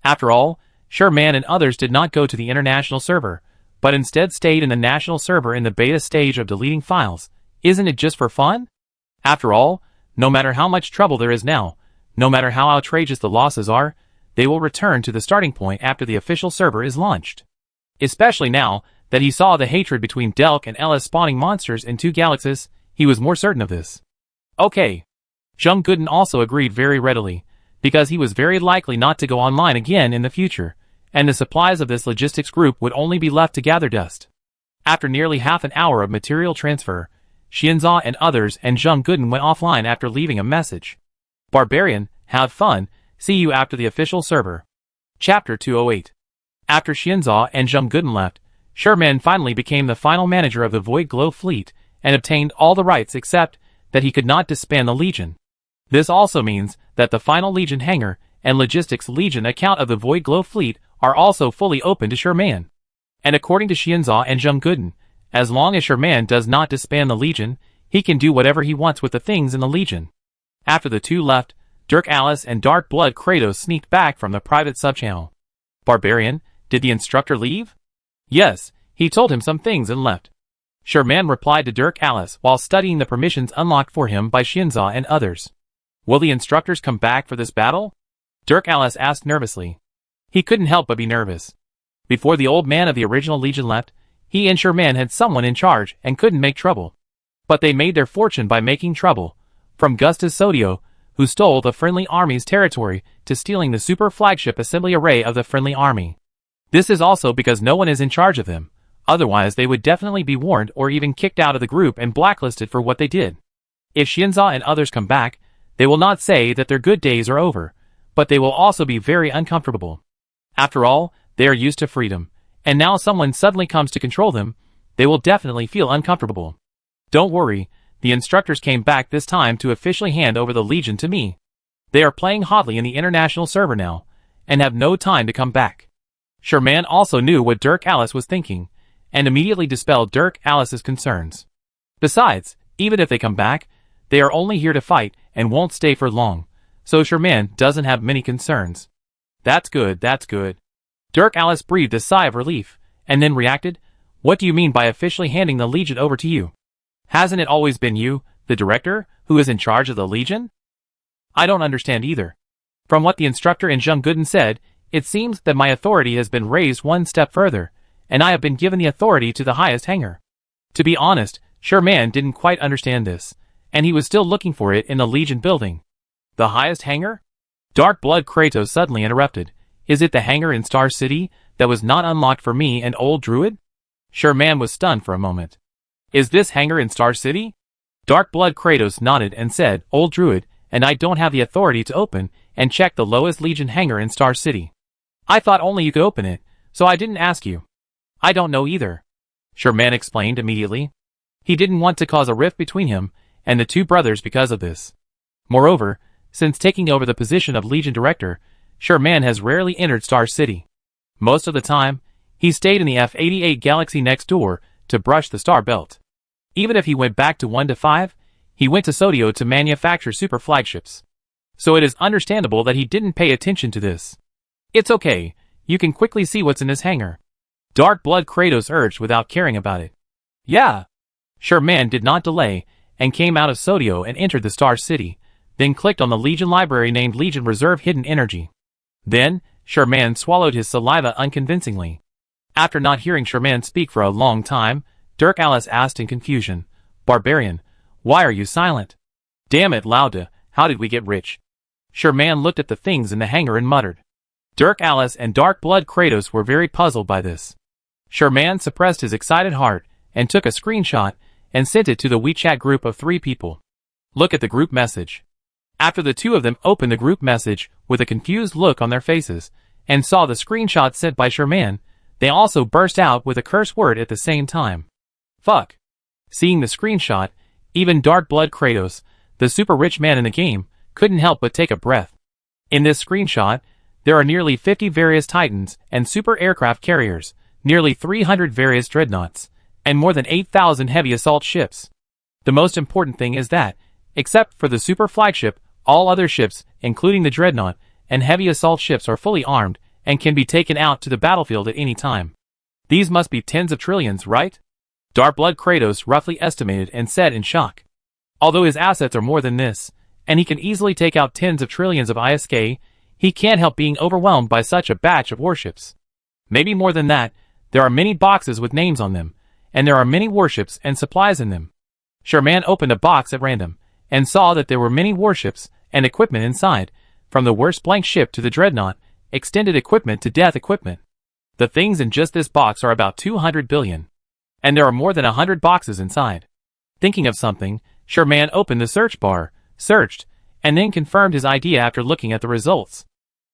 After all, Sherman and others did not go to the international server, but instead stayed in the national server in the beta stage of deleting files. Isn't it just for fun? After all, no matter how much trouble there is now, no matter how outrageous the losses are, they will return to the starting point after the official server is launched. Especially now that he saw the hatred between Delk and LS spawning monsters in 2 galaxies, he was more certain of this. Okay. Zheng Guden also agreed very readily, because he was very likely not to go online again in the future, and the supplies of this logistics group would only be left to gather dust. After nearly half an hour of material transfer, Xianzhe and others and Zheng Guden went offline after leaving a message. Barbarian, have fun, see you after the official server. Chapter 208. After Xianzhe and Zheng Guden left, Sherman finally became the final manager of the Void Glow fleet and obtained all the rights except that he could not disband the Legion. This also means that the final Legion hangar and Logistics Legion account of the Void Glow fleet are also fully open to Sherman. And according to Xianzhe and Zheng Guden, as long as Sherman does not disband the Legion, he can do whatever he wants with the things in the Legion. After the two left, Dirk Alice and Dark Blood Kratos sneaked back from the private subchannel. Barbarian, did the instructor leave? Yes, he told him some things and left. Sherman replied to Dirk Alice while studying the permissions unlocked for him by Xianzhe and others. Will the instructors come back for this battle? Dirk Alice asked nervously. He couldn't help but be nervous. Before the old man of the original Legion left, he and Sherman had someone in charge and couldn't make trouble. But they made their fortune by making trouble, from Gustas Sodio, who stole the friendly army's territory, to stealing the super flagship assembly array of the friendly army. This is also because no one is in charge of them, otherwise they would definitely be warned or even kicked out of the group and blacklisted for what they did. If Xianzhe and others come back, they will not say that their good days are over, but they will also be very uncomfortable. After all, they are used to freedom, and now someone suddenly comes to control them, they will definitely feel uncomfortable. Don't worry, the instructors came back this time to officially hand over the Legion to me. They are playing hotly in the international server now, and have no time to come back. Sherman also knew what Dirk Alice was thinking, and immediately dispelled Dirk Alice's concerns. Besides, even if they come back, they are only here to fight and won't stay for long, so Sherman doesn't have many concerns. That's good, that's good. Dirk Alice breathed a sigh of relief, and then reacted, What do you mean by officially handing the Legion over to you? Hasn't it always been you, the director, who is in charge of the Legion? I don't understand either. From what the instructor and Zheng Guden said, it seems that my authority has been raised one step further, and I have been given the authority to the highest hangar. To be honest, Sherman didn't quite understand this, and he was still looking for it in the Legion building. The highest hangar? Dark Blood Kratos suddenly interrupted. Is it the hangar in Star City that was not unlocked for me and Old Druid? Sherman was stunned for a moment. Is this hangar in Star City? Dark Blood Kratos nodded and said, Old Druid, and I don't have the authority to open and check the lowest Legion hangar in Star City. I thought only you could open it, so I didn't ask you. I don't know either. Sherman explained immediately. He didn't want to cause a rift between him and the two brothers because of this. Moreover, since taking over the position of Legion Director, Sherman has rarely entered Star City. Most of the time, he stayed in the F-88 galaxy next door to brush the star belt. Even if he went back to 1 to 5, he went to Sodio to manufacture super flagships. So it is understandable that he didn't pay attention to this. It's okay, you can quickly see what's in this hangar. Dark Blood Kratos urged without caring about it. Yeah. Sherman did not delay, and came out of Sodio and entered the Star City, then clicked on the Legion library named Legion Reserve Hidden Energy. Then, Sherman swallowed his saliva unconvincingly. After not hearing Sherman speak for a long time, Dirk Alice asked in confusion, "Barbarian, why are you silent?" "Damn it, Lauda, how did we get rich?" Sherman looked at the things in the hangar and muttered. Dirk Alice and Dark Blood Kratos were very puzzled by this. Sherman suppressed his excited heart and took a screenshot and sent it to the WeChat group of 3 people. "Look at the group message." After the 2 of them opened the group message with a confused look on their faces and saw the screenshot sent by Sherman, they also burst out with a curse word at the same time. Fuck. Seeing the screenshot, even Dark Blood Kratos, the super rich man in the game, couldn't help but take a breath. In this screenshot, there are nearly 50 various Titans and super aircraft carriers, nearly 300 various dreadnoughts, and more than 8,000 heavy assault ships. The most important thing is that, except for the super flagship, all other ships, including the dreadnought and heavy assault ships, are fully armed and can be taken out to the battlefield at any time. These must be tens of trillions, right? Dark Blood Kratos roughly estimated and said in shock. Although his assets are more than this, and he can easily take out tens of trillions of ISK, he can't help being overwhelmed by such a batch of warships. Maybe more than that, there are many boxes with names on them, and there are many warships and supplies in them. Sherman opened a box at random, and saw that there were many warships and equipment inside, from the worst blank ship to the dreadnought, extended equipment to death equipment. The things in just this box are about 200 billion. And there are more than 100 boxes inside. Thinking of something, Sherman opened the search bar, searched, and then confirmed his idea after looking at the results.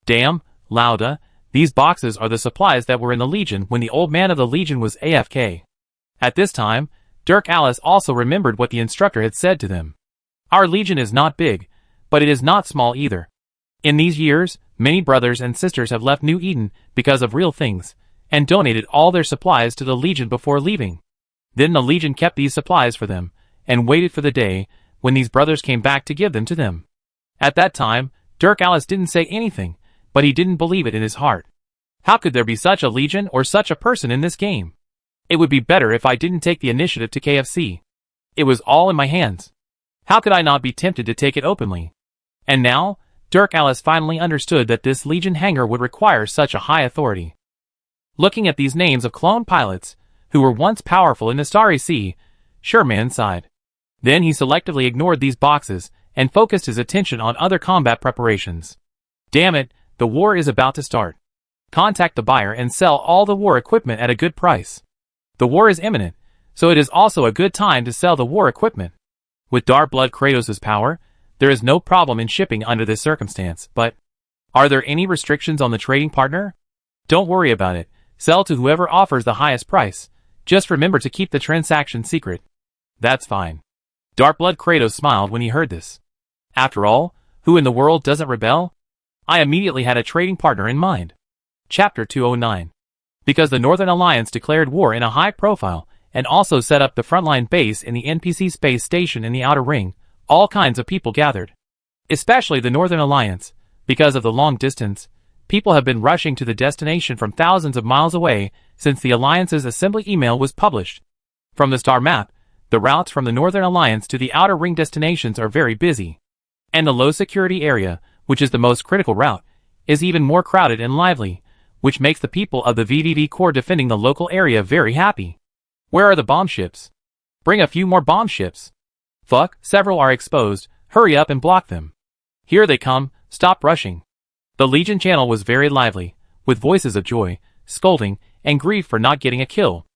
Damn, Lauda, these boxes are the supplies that were in the Legion when the old man of the Legion was AFK. At this time, Dirk Alice also remembered what the instructor had said to them. Our Legion is not big, but it is not small either. In these years, many brothers and sisters have left New Eden because of real things, and donated all their supplies to the Legion before leaving. Then the Legion kept these supplies for them, and waited for the day when these brothers came back to give them to them. At that time, Dirk Alice didn't say anything, but he didn't believe it in his heart. How could there be such a Legion or such a person in this game? It would be better if I didn't take the initiative to KFC. It was all in my hands. How could I not be tempted to take it openly? And now, Dirk Alice finally understood that this Legion hangar would require such a high authority. Looking at these names of clone pilots, who were once powerful in the Starry Sea, Sherman sighed. Then he selectively ignored these boxes, and focused his attention on other combat preparations. Damn it, the war is about to start. Contact the buyer and sell all the war equipment at a good price. The war is imminent, so it is also a good time to sell the war equipment. With Dark Blood Kratos' power, there is no problem in shipping under this circumstance, but are there any restrictions on the trading partner? Don't worry about it. Sell to whoever offers the highest price. Just remember to keep the transaction secret. That's fine. Dark Blood Kratos smiled when he heard this. After all, who in the world doesn't rebel? I immediately had a trading partner in mind. Chapter 209. Because the Northern Alliance declared war in a high profile, and also set up the frontline base in the NPC space station in the Outer Ring, all kinds of people gathered. Especially the Northern Alliance, because of the long distance, people have been rushing to the destination from thousands of miles away since the Alliance's assembly email was published. From the star map, the routes from the Northern Alliance to the Outer Ring destinations are very busy. And the low security area, which is the most critical route, is even more crowded and lively, which makes the people of the VVV Corps defending the local area very happy. Where are the bomb ships? Bring a few more bomb ships. Fuck, several are exposed, hurry up and block them. Here they come, stop rushing. The Legion channel was very lively, with voices of joy, scolding, and grief for not getting a kill.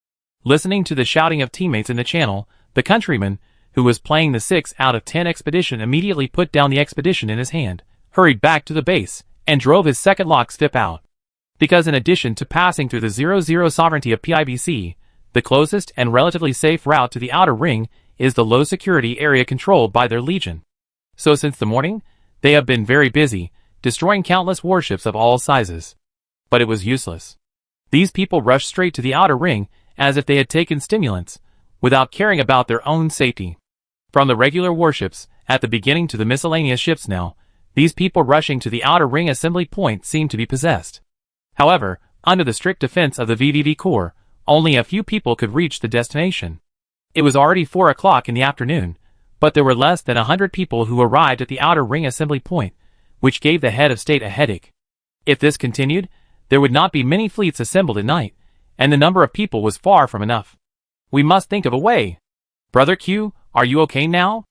Listening to the shouting of teammates in the channel, the countryman, who was playing the 6 out of 10 expedition, immediately put down the expedition in his hand, hurried back to the base, and drove his second lockstep out. Because in addition to passing through the 0-0 sovereignty of PIBC, the closest and relatively safe route to the Outer Ring is the low security area controlled by their Legion. So since the morning, they have been very busy, destroying countless warships of all sizes. But it was useless. These people rushed straight to the Outer Ring as if they had taken stimulants, without caring about their own safety. From the regular warships, at the beginning to the miscellaneous ships now, these people rushing to the Outer Ring assembly point seemed to be possessed. However, under the strict defense of the VVV Corps, only a few people could reach the destination. It was already 4 o'clock in the afternoon, but there were less than 100 people who arrived at the Outer Ring assembly point, which gave the head of state a headache. If this continued, there would not be many fleets assembled at night, and the number of people was far from enough. We must think of a way. Brother Q, are you okay now?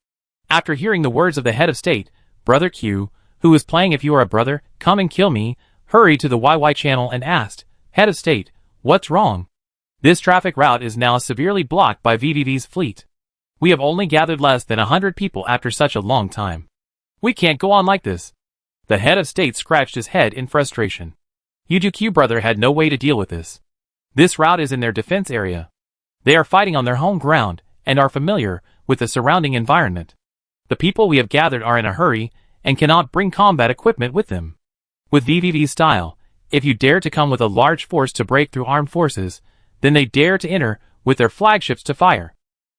After hearing the words of the head of state, Brother Q, who was playing If You Are a Brother, Come and Kill Me, hurried to the YY channel and asked, Head of State, what's wrong? This traffic route is now severely blocked by VVV's fleet. We have only gathered less than 100 people after such a long time. We can't go on like this. The head of state scratched his head in frustration. UDQ brother had no way to deal with this. This route is in their defense area. They are fighting on their home ground and are familiar with the surrounding environment. The people we have gathered are in a hurry and cannot bring combat equipment with them. With VVV's style, if you dare to come with a large force to break through armed forces, then they dare to enter with their flagships to fire.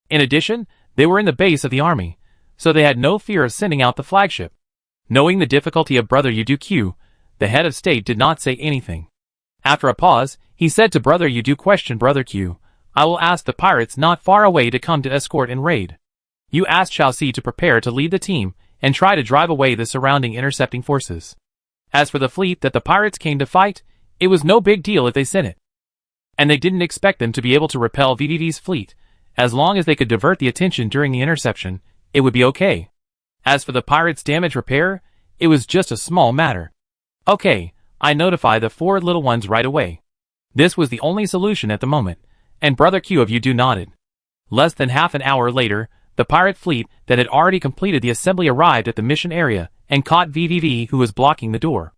In addition, they were in the base of the army, so they had no fear of sending out the flagship. Knowing the difficulty of Brother Udu, the head of state did not say anything. After a pause, he said to Brother Udu, question Brother Q, I will ask the pirates not far away to come to escort and raid. You ask Chelsea to prepare to lead the team and try to drive away the surrounding intercepting forces. As for the fleet that the pirates came to fight, it was no big deal if they sent it. And they didn't expect them to be able to repel VVV's fleet. As long as they could divert the attention during the interception, it would be okay. As for the pirates' damage repair, it was just a small matter. Okay, I notify the 4 little ones right away. This was the only solution at the moment, and Brother Q of Udu nodded. Less than half an hour later, the pirate fleet that had already completed the assembly arrived at the mission area and caught VVV, who was blocking the door.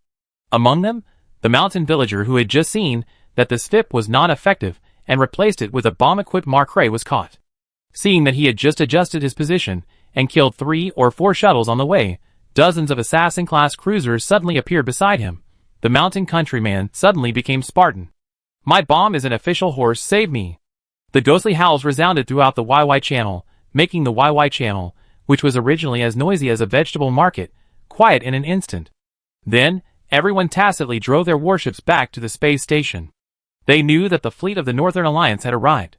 Among them, the mountain villager who had just seen that the SFIP was not effective and replaced it with a bomb-equipped Marcray was caught. Seeing that he had just adjusted his position and killed 3 or 4 shuttles on the way, dozens of assassin-class cruisers suddenly appeared beside him. The mountain countryman suddenly became Spartan. My bomb is an official horse, save me. The ghostly howls resounded throughout the YY channel, making the YY channel, which was originally as noisy as a vegetable market, quiet in an instant. Then, everyone tacitly drove their warships back to the space station. They knew that the fleet of the Northern Alliance had arrived.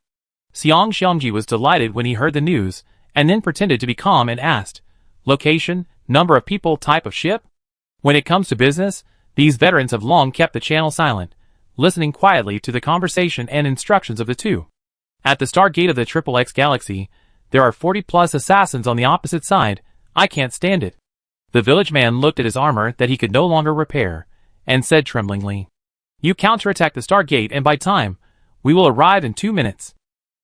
Xiong Xiongji was delighted when he heard the news, and then pretended to be calm and asked, location, number of people, type of ship? When it comes to business, these veterans have long kept the channel silent, listening quietly to the conversation and instructions of the two. At the stargate of the XXX galaxy, there are 40+ assassins on the opposite side. I can't stand it. The village man looked at his armor that he could no longer repair, and said tremblingly, You counterattack the stargate and by time, we will arrive in 2 minutes.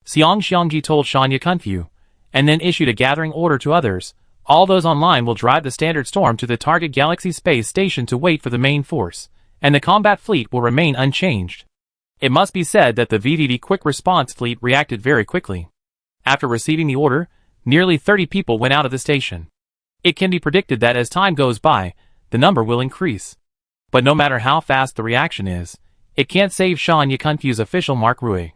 Xiong Xiongji told Shanya Kunfu, and then issued a gathering order to others. All those online will drive the standard storm to the target galaxy space station to wait for the main force, and the combat fleet will remain unchanged. It must be said that the VVV quick response fleet reacted very quickly. After receiving the order, nearly 30 people went out of the station. It can be predicted that as time goes by, the number will increase. But no matter how fast the reaction is, it can't save Shan Yakunfu's official Mark Rui.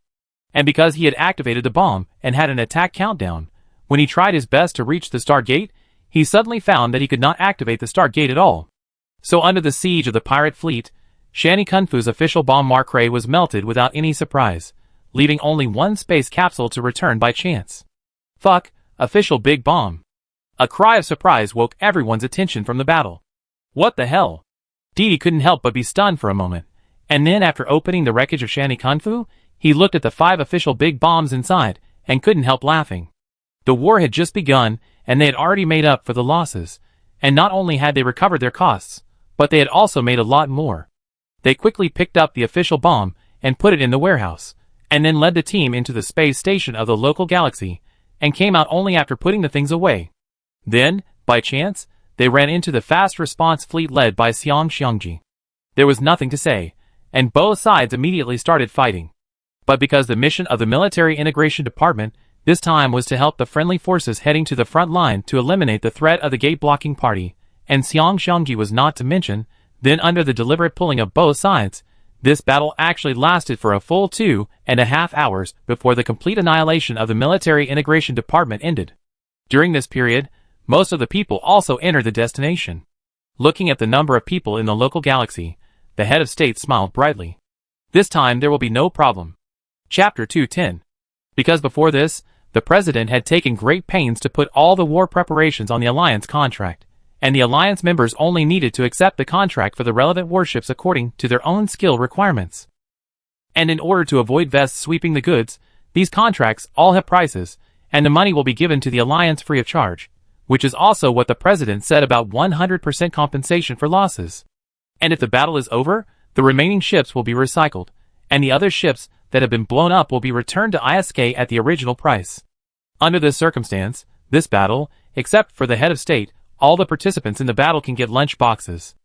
And because he had activated the bomb and had an attack countdown, when he tried his best to reach the Stargate, he suddenly found that he could not activate the Stargate at all. So under the siege of the pirate fleet, Shani Kunfu's official bomb Mark Rui was melted without any surprise, leaving only one space capsule to return by chance. Fuck, official big bomb. A cry of surprise woke everyone's attention from the battle. What the hell? Dee couldn't help but be stunned for a moment, and then after opening the wreckage of Shani Kunfu, he looked at the 5 official big bombs inside, and couldn't help laughing. The war had just begun, and they had already made up for the losses, and not only had they recovered their costs, but they had also made a lot more. They quickly picked up the official bomb, and put it in the warehouse, and then led the team into the space station of the local galaxy, and came out only after putting the things away. Then, by chance, they ran into the fast response fleet led by Xiong Xiongji. There was nothing to say, and both sides immediately started fighting. But because the mission of the Military Integration Department this time was to help the friendly forces heading to the front line to eliminate the threat of the gate-blocking party, and Xiong Xiongji was not to mention, then under the deliberate pulling of both sides, this battle actually lasted for a full 2.5 hours before the complete annihilation of the Military Integration Department ended. During this period, most of the people also entered the destination. Looking at the number of people in the local galaxy, the head of state smiled brightly. This time there will be no problem. Chapter 210. Because before this, the president had taken great pains to put all the war preparations on the alliance contract, and the alliance members only needed to accept the contract for the relevant warships according to their own skill requirements. And in order to avoid vests sweeping the goods, these contracts all have prices, and the money will be given to the alliance free of charge, which is also what the president said about 100% compensation for losses. And if the battle is over, the remaining ships will be recycled, and the other ships that have been blown up will be returned to ISK at the original price. Under this circumstance, this battle, except for the head of state, all the participants in the battle can get lunch boxes.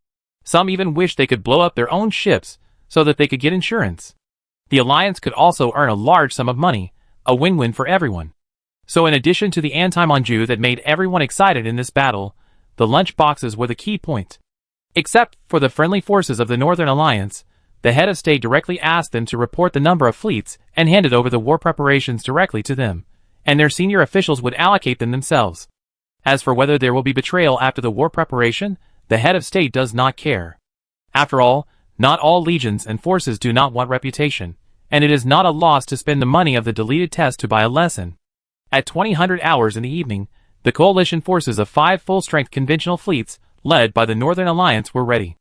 Some even wish they could blow up their own ships so that they could get insurance. The alliance could also earn a large sum of money, a win-win for everyone. So in addition to the anti-Manju that made everyone excited in this battle, the lunch boxes were the key point. Except for the friendly forces of the Northern Alliance, the head of state directly asked them to report the number of fleets and handed over the war preparations directly to them, and their senior officials would allocate them themselves. As for whether there will be betrayal after the war preparation, the head of state does not care. After all, not all legions and forces do not want reputation, and it is not a loss to spend the money of the deleted test to buy a lesson. At 2000 hours in the evening, the coalition forces of 5 full-strength conventional fleets, led by the Northern Alliance, were ready.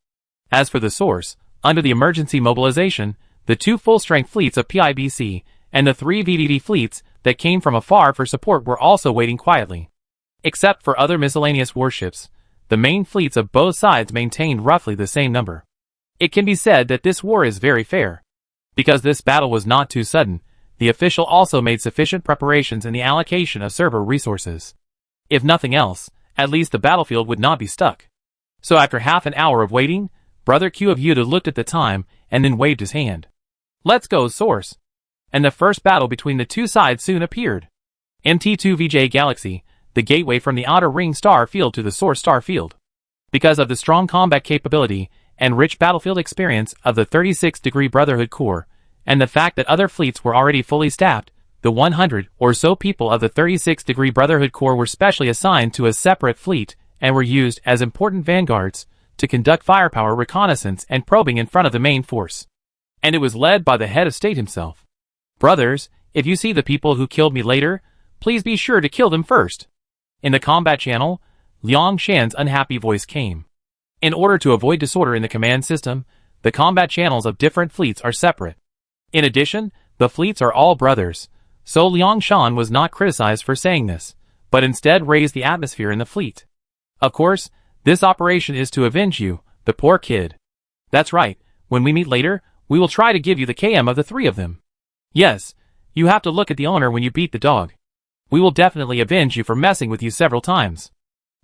As for the source, under the emergency mobilization, the 2 full-strength fleets of PIBC and the 3 VDD fleets that came from afar for support were also waiting quietly. Except for other miscellaneous warships, the main fleets of both sides maintained roughly the same number. It can be said that this war is very fair. Because this battle was not too sudden, the official also made sufficient preparations in the allocation of server resources. If nothing else, at least the battlefield would not be stuck. So after half an hour of waiting, Brother Q of Yuta looked at the time and then waved his hand. "Let's go, source." And the first battle between the two sides soon appeared. MT2VJ Galaxy, the gateway from the Outer Ring star field to the Source star field. Because of the strong combat capability and rich battlefield experience of the 36-degree Brotherhood Corps, and the fact that other fleets were already fully staffed, the 100 or so people of the 36-degree Brotherhood Corps were specially assigned to a separate fleet and were used as important vanguards to conduct firepower reconnaissance and probing in front of the main force. And it was led by the head of state himself. "Brothers, if you see the people who killed me later, please be sure to kill them first." In the combat channel, Liang Shan's unhappy voice came. In order to avoid disorder in the command system, the combat channels of different fleets are separate. In addition, the fleets are all brothers, so Liang Shan was not criticized for saying this, but instead raised the atmosphere in the fleet. Of course, this operation is to avenge you, the poor kid. That's right, when we meet later, we will try to give you the KM of the 3 of them. Yes, you have to look at the owner when you beat the dog. We will definitely avenge you for messing with you several times.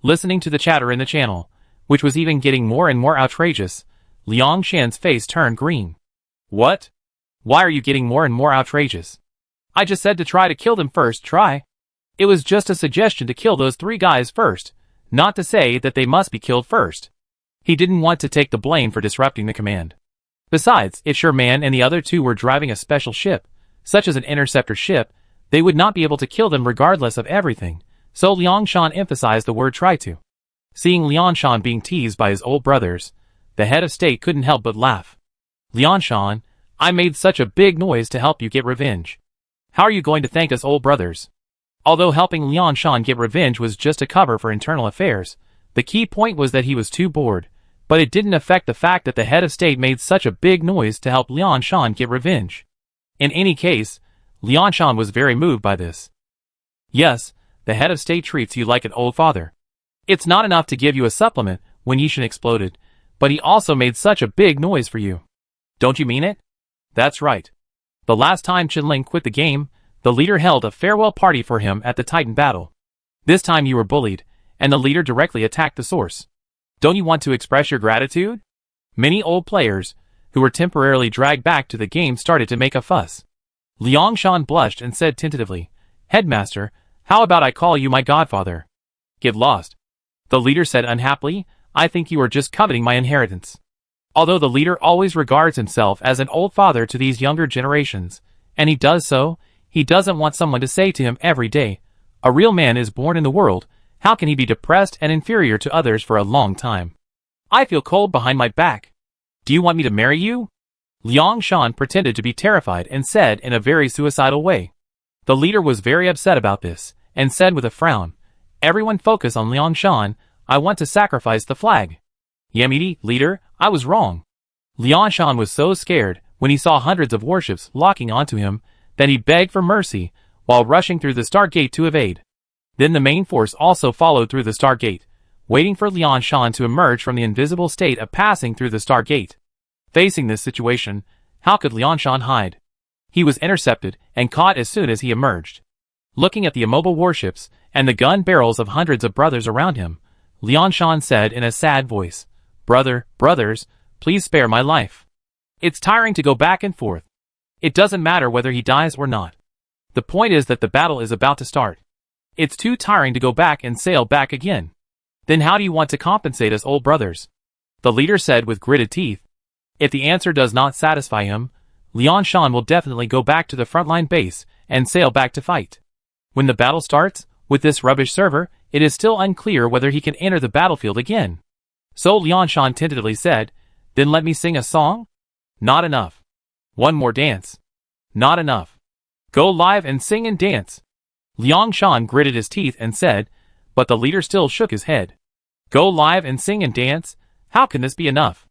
Listening to the chatter in the channel, which was even getting more and more outrageous, Liang Shan's face turned green. "What? Why are you getting more and more outrageous? I just said to try to kill them first, try. It was just a suggestion to kill those 3 guys first, not to say that they must be killed first." He didn't want to take the blame for disrupting the command. Besides, if Sherman and the other 2 were driving a special ship, such as an interceptor ship, they would not be able to kill them regardless of everything, so Liang Shan emphasized the word try to. Seeing Liang Shan being teased by his old brothers, the head of state couldn't help but laugh. "Liang Shan, I made such a big noise to help you get revenge. How are you going to thank us old brothers?" Although helping Liang Shan get revenge was just a cover for internal affairs, the key point was that he was too bored, but it didn't affect the fact that the head of state made such a big noise to help Liang Shan get revenge. In any case, Liang Shan was very moved by this. Yes, the head of state treats you like an old father. It's not enough to give you a supplement when Yishan exploded, but he also made such a big noise for you. Don't you mean it? That's right. The last time Qinling quit the game, the leader held a farewell party for him at the Titan battle. This time you were bullied, and the leader directly attacked the source. Don't you want to express your gratitude? Many old players, who were temporarily dragged back to the game, started to make a fuss. Liang Shan blushed and said tentatively, "Headmaster, how about I call you my godfather?" "Get lost." The leader said unhappily, "I think you are just coveting my inheritance." Although the leader always regards himself as an old father to these younger generations, and he does so, he doesn't want someone to say to him every day, "A real man is born in the world, how can he be depressed and inferior to others for a long time? I feel cold behind my back. Do you want me to marry you?" Liang Shan pretended to be terrified and said in a very suicidal way. The leader was very upset about this, and said with a frown, "Everyone focus on Liang Shan, I want to sacrifice the flag. Yamete, leader, I was wrong. Liangshan was so scared when he saw hundreds of warships locking onto him that he begged for mercy while rushing through the Stargate to evade. Then the main force also followed through the Stargate, waiting for Liangshan to emerge from the invisible state of passing through the Stargate. Facing this situation, how could Liangshan hide? He was intercepted and caught as soon as he emerged. Looking at the immobile warships and the gun barrels of hundreds of brothers around him, Liangshan said in a sad voice, Brothers, please spare my life. It's tiring to go back and forth. It doesn't matter whether he dies or not. The point is that the battle is about to start. It's too tiring to go back and sail back again. Then how do you want to compensate us old brothers? The leader said with gritted teeth. If the answer does not satisfy him, Liangshan will definitely go back to the frontline base and sail back to fight. When the battle starts, with this rubbish server, it is still unclear whether he can enter the battlefield again. So Liangshan tentatively said, Then let me sing a song? Not enough. One more dance. Not enough. Go live and sing and dance. Liangshan gritted his teeth and said, but the leader still shook his head. Go live and sing and dance? How can this be enough?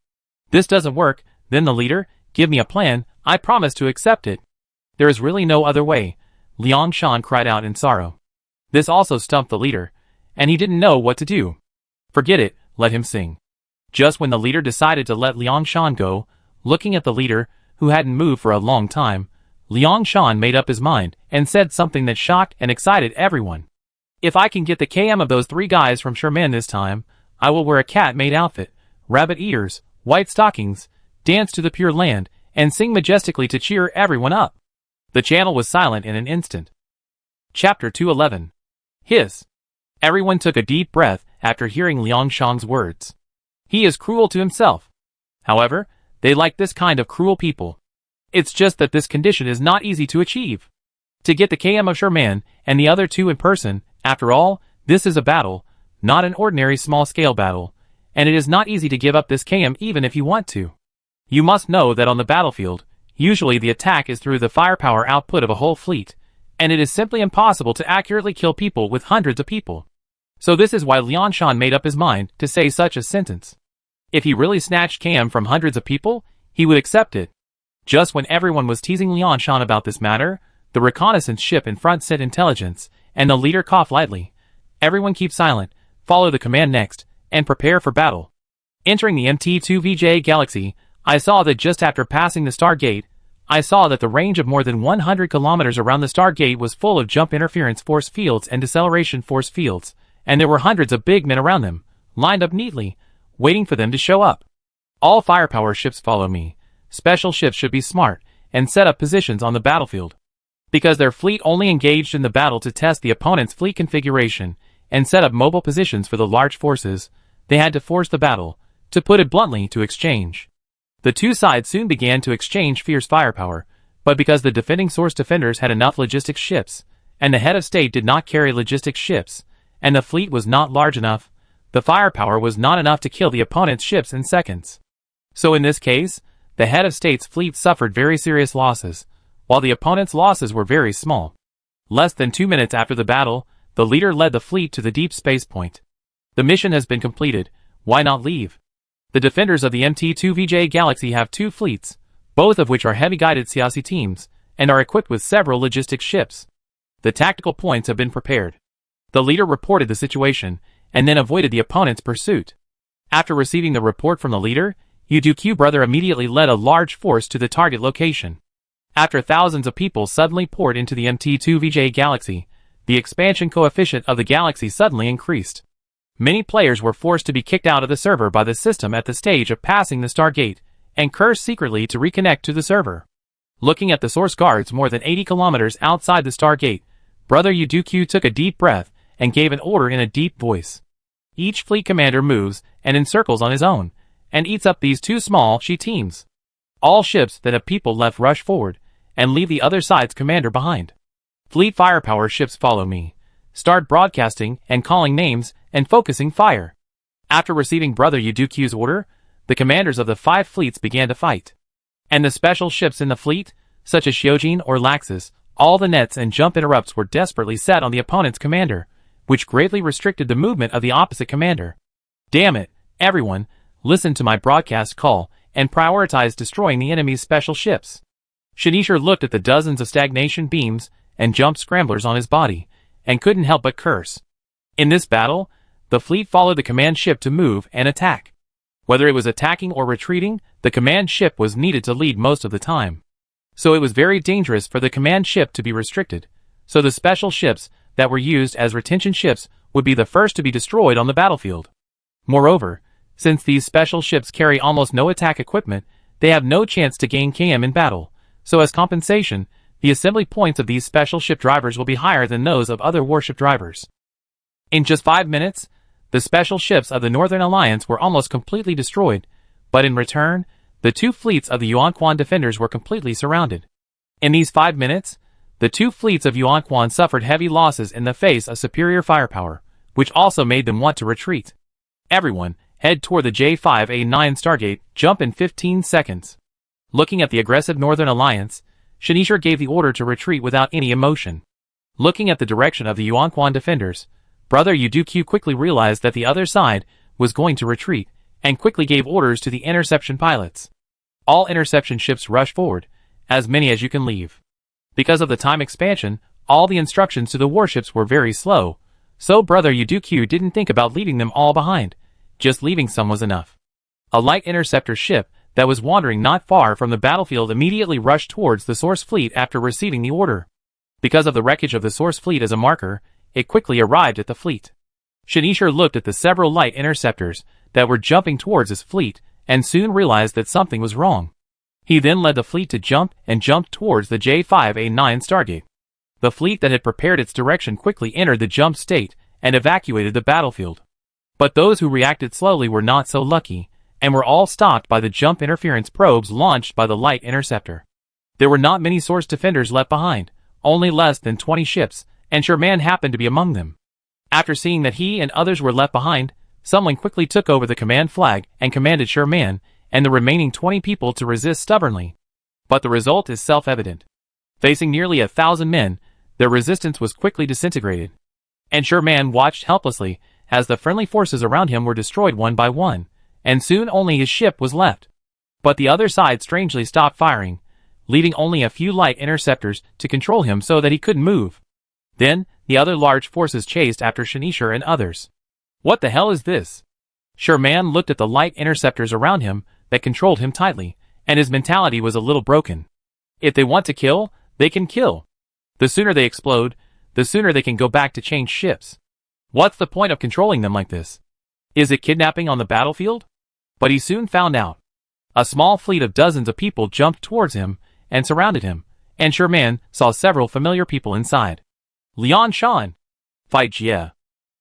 This doesn't work. Then the leader, give me a plan, I promise to accept it. There is really no other way, Liangshan cried out in sorrow. This also stumped the leader, and he didn't know what to do. Forget it, let him sing. Just when the leader decided to let Liangshan go, looking at the leader, who hadn't moved for a long time, Liangshan made up his mind and said something that shocked and excited everyone. If I can get the KM of those 3 guys from Sherman this time, I will wear a cat-made outfit, rabbit ears, white stockings, dance to the Pure Land, and sing majestically to cheer everyone up. The channel was silent in an instant. Chapter 211. Hiss. Everyone took a deep breath after hearing Liangshan's words. He is cruel to himself. However, they like this kind of cruel people. It's just that this condition is not easy to achieve. To get the KM of Sherman and the other 2 in person, after all, this is a battle, not an ordinary small-scale battle, and it is not easy to give up this KM even if you want to. You must know that on the battlefield, usually the attack is through the firepower output of a whole fleet, and it is simply impossible to accurately kill people with hundreds of people. So this is why Liangshan made up his mind to say such a sentence. If he really snatched KM from hundreds of people, he would accept it. Just when everyone was teasing Liangshan about this matter, the reconnaissance ship in front sent intelligence, and the leader coughed lightly. Everyone keep silent, follow the command next, and prepare for battle. Entering the MT2VJ galaxy, I saw that just after passing the Stargate, I saw that the range of more than 100 kilometers around the Stargate was full of jump interference force fields and deceleration force fields, and there were hundreds of big men around them, lined up neatly, waiting for them to show up. All firepower ships follow me. Special ships should be smart and set up positions on the battlefield. Because their fleet only engaged in the battle to test the opponent's fleet configuration and set up mobile positions for the large forces, they had to force the battle, to put it bluntly, to exchange. The 2 sides soon began to exchange fierce firepower, but because the defending source defenders had enough logistics ships, and the head of state did not carry logistics ships, and the fleet was not large enough, the firepower was not enough to kill the opponent's ships in seconds. So in this case, the head of state's fleet suffered very serious losses, while the opponent's losses were very small. Less than 2 minutes after the battle, the leader led the fleet to the deep space point. The mission has been completed, why not leave? The defenders of the MT2VJ galaxy have 2 fleets, both of which are heavy-guided CIC teams, and are equipped with several logistics ships. The tactical points have been prepared. The leader reported the situation, and then avoided the opponent's pursuit. After receiving the report from the leader, Uduq brother immediately led a large force to the target location. After thousands of people suddenly poured into the MT2VJ galaxy, the expansion coefficient of the galaxy suddenly increased. Many players were forced to be kicked out of the server by the system at the stage of passing the Stargate, and cursed secretly to reconnect to the server. Looking at the source guards more than 80 kilometers outside the Stargate, Brother Uduq took a deep breath and gave an order in a deep voice. Each fleet commander moves and encircles on his own, and eats up these 2 small she teams. All ships that have people left rush forward, and leave the other side's commander behind. Fleet firepower ships follow me. Start broadcasting and calling names and focusing fire. After receiving Brother Uduq's order, the commanders of the 5 fleets began to fight. And the special ships in the fleet, such as Shiojin or Laxus, all the nets and jump interrupts were desperately set on the opponent's commander, which greatly restricted the movement of the opposite commander. Damn it, everyone, listen to my broadcast call and prioritize destroying the enemy's special ships. Shinichir looked at the dozens of stagnation beams and jump scramblers on his body, and couldn't help but curse. In this battle, the fleet followed the command ship to move and attack. Whether it was attacking or retreating, the command ship was needed to lead most of the time. So it was very dangerous for the command ship to be restricted, so the special ships that were used as retention ships would be the first to be destroyed on the battlefield. Moreover, since these special ships carry almost no attack equipment, they have no chance to gain KM in battle, so as compensation, the assembly points of these special ship drivers will be higher than those of other warship drivers. In just 5 minutes, the special ships of the Northern Alliance were almost completely destroyed, but in return, the two fleets of the Yuanquan defenders were completely surrounded. In these 5 minutes, the two fleets of Yuanquan suffered heavy losses in the face of superior firepower, which also made them want to retreat. Everyone, head toward the J5A9 Stargate, jump in 15 seconds. Looking at the aggressive Northern Alliance, Shinichir gave the order to retreat without any emotion. Looking at the direction of the Yuanquan defenders, Brother Yuduq quickly realized that the other side was going to retreat, and quickly gave orders to the interception pilots. All interception ships rush forward, as many as you can leave. Because of the time expansion, all the instructions to the warships were very slow, so Brother Yuduq didn't think about leaving them all behind, just leaving some was enough. A light interceptor ship that was wandering not far from the battlefield immediately rushed towards the source fleet after receiving the order. Because of the wreckage of the source fleet as a marker, it quickly arrived at the fleet. Shinichir looked at the several light interceptors that were jumping towards his fleet, and soon realized that something was wrong. He then led the fleet to jump and jumped towards the J5A9 Stargate. The fleet that had prepared its direction quickly entered the jump state and evacuated the battlefield. But those who reacted slowly were not so lucky, and were all stopped by the jump interference probes launched by the light interceptor. There were not many source defenders left behind, only less than 20 ships, and Sherman happened to be among them. After seeing that he and others were left behind, someone quickly took over the command flag and commanded Sherman and the remaining 20 people to resist stubbornly. But the result is self-evident. Facing nearly 1,000 men, their resistance was quickly disintegrated. And Sherman watched helplessly as the friendly forces around him were destroyed one by one, and soon only his ship was left. But the other side strangely stopped firing, leaving only a few light interceptors to control him so that he couldn't move. Then, the other large forces chased after Shinichir and others. What the hell is this? Sherman looked at the light interceptors around him that controlled him tightly, and his mentality was a little broken. If they want to kill, they can kill. The sooner they explode, the sooner they can go back to change ships. What's the point of controlling them like this? Is it kidnapping on the battlefield? But he soon found out. A small fleet of dozens of people jumped towards him and surrounded him, and Sherman saw several familiar people inside. Lian Shan. Fight, yeah.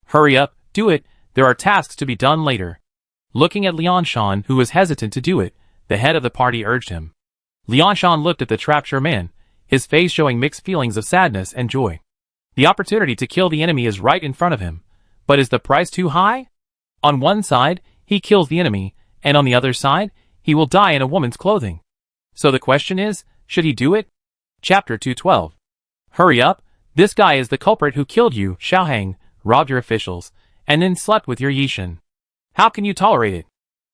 Hurry up, do it, there are tasks to be done later. Looking at Lian Shan, who was hesitant to do it, the head of the party urged him. Lian Shan looked at the trapped Sherman, his face showing mixed feelings of sadness and joy. The opportunity to kill the enemy is right in front of him, but is the price too high? On one side, he kills the enemy, and on the other side, he will die in a woman's clothing. So the question is, should he do it? Chapter 212. Hurry up, this guy is the culprit who killed you, Xiaohang, robbed your officials, and then slept with your Yishan. How can you tolerate it?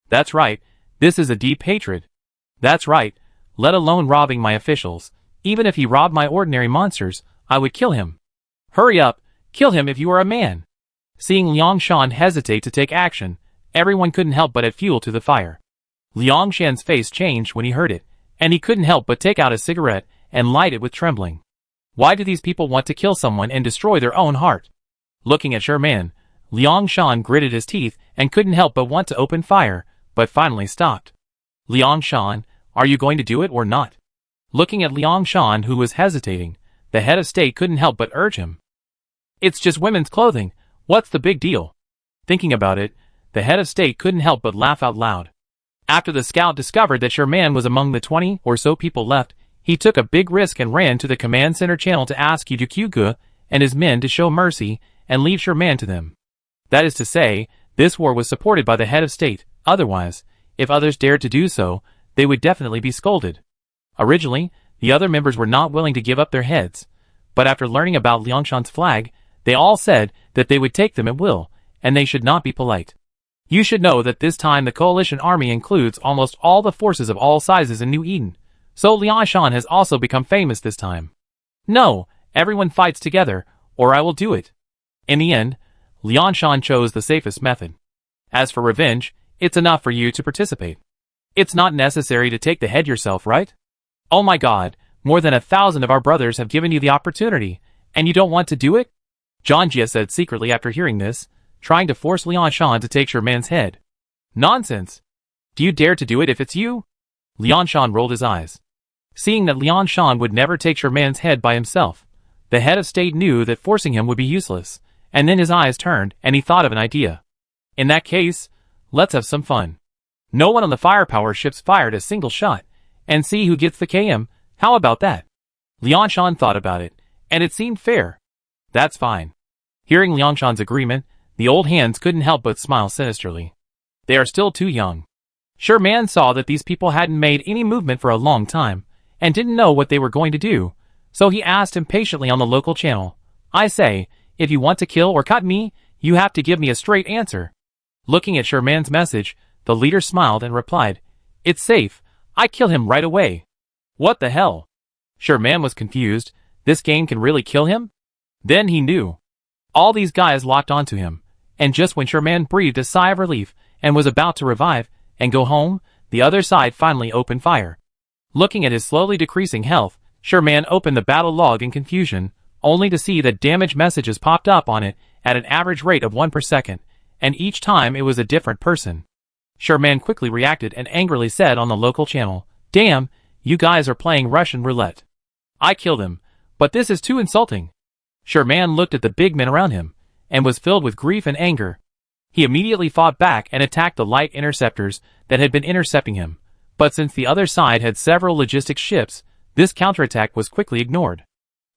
That's right, this is a deep hatred. That's right, let alone robbing my officials. Even if he robbed my ordinary monsters, I would kill him. Hurry up, kill him if you are a man. Seeing Liang Shan hesitate to take action, everyone couldn't help but add fuel to the fire. Liang Shan's face changed when he heard it, and he couldn't help but take out a cigarette and light it with trembling. Why do these people want to kill someone and destroy their own heart? Looking at Sherman, Liang Shan gritted his teeth and couldn't help but want to open fire, but finally stopped. Liang Shan, are you going to do it or not? Looking at Liang Shan, who was hesitating, the head of state couldn't help but urge him. It's just women's clothing, what's the big deal? Thinking about it, the head of state couldn't help but laugh out loud. After the scout discovered that Sherman was among the 20 or so people left, he took a big risk and ran to the command center channel to ask Yuduq and his men to show mercy and leave Sherman to them. That is to say, this war was supported by the head of state, otherwise, if others dared to do so, they would definitely be scolded. Originally, the other members were not willing to give up their heads, but after learning about Liangshan's flag, they all said that they would take them at will, and they should not be polite. You should know that this time the coalition army includes almost all the forces of all sizes in New Eden, so Lian Shan has also become famous this time. No, everyone fights together, or I will do it. In the end, Lian Shan chose the safest method. As for revenge, it's enough for you to participate. It's not necessary to take the head yourself, right? Oh my god, more than 1,000 of our brothers have given you the opportunity, and you don't want to do it? Zhang Jie said secretly after hearing this, trying to force Lian Shan to take Sherman's head. Nonsense! Do you dare to do it if it's you? Lian Shan rolled his eyes. Seeing that Lian Shan would never take Sherman's head by himself, the head of state knew that forcing him would be useless, and then his eyes turned and he thought of an idea. In that case, let's have some fun. No one on the firepower ships fired a single shot, and see who gets the KM, how about that? Lian Shan thought about it, and it seemed fair. That's fine. Hearing Lian Shan's agreement, the old hands couldn't help but smile sinisterly. They are still too young. Sherman saw that these people hadn't made any movement for a long time, and didn't know what they were going to do, so he asked impatiently on the local channel, I say, if you want to kill or cut me, you have to give me a straight answer. Looking at Sherman's message, the leader smiled and replied, It's safe, I kill him right away. What the hell? Sherman was confused, this game can really kill him? Then he knew. All these guys locked onto him, and just when Sherman breathed a sigh of relief and was about to revive and go home, the other side finally opened fire. Looking at his slowly decreasing health, Sherman opened the battle log in confusion, only to see that damage messages popped up on it at an average rate of 1 per second, and each time it was a different person. Sherman quickly reacted and angrily said on the local channel, Damn, you guys are playing Russian roulette. I killed him, but this is too insulting. Sherman looked at the big men around him, and was filled with grief and anger. He immediately fought back and attacked the light interceptors that had been intercepting him, but since the other side had several logistics ships, this counterattack was quickly ignored.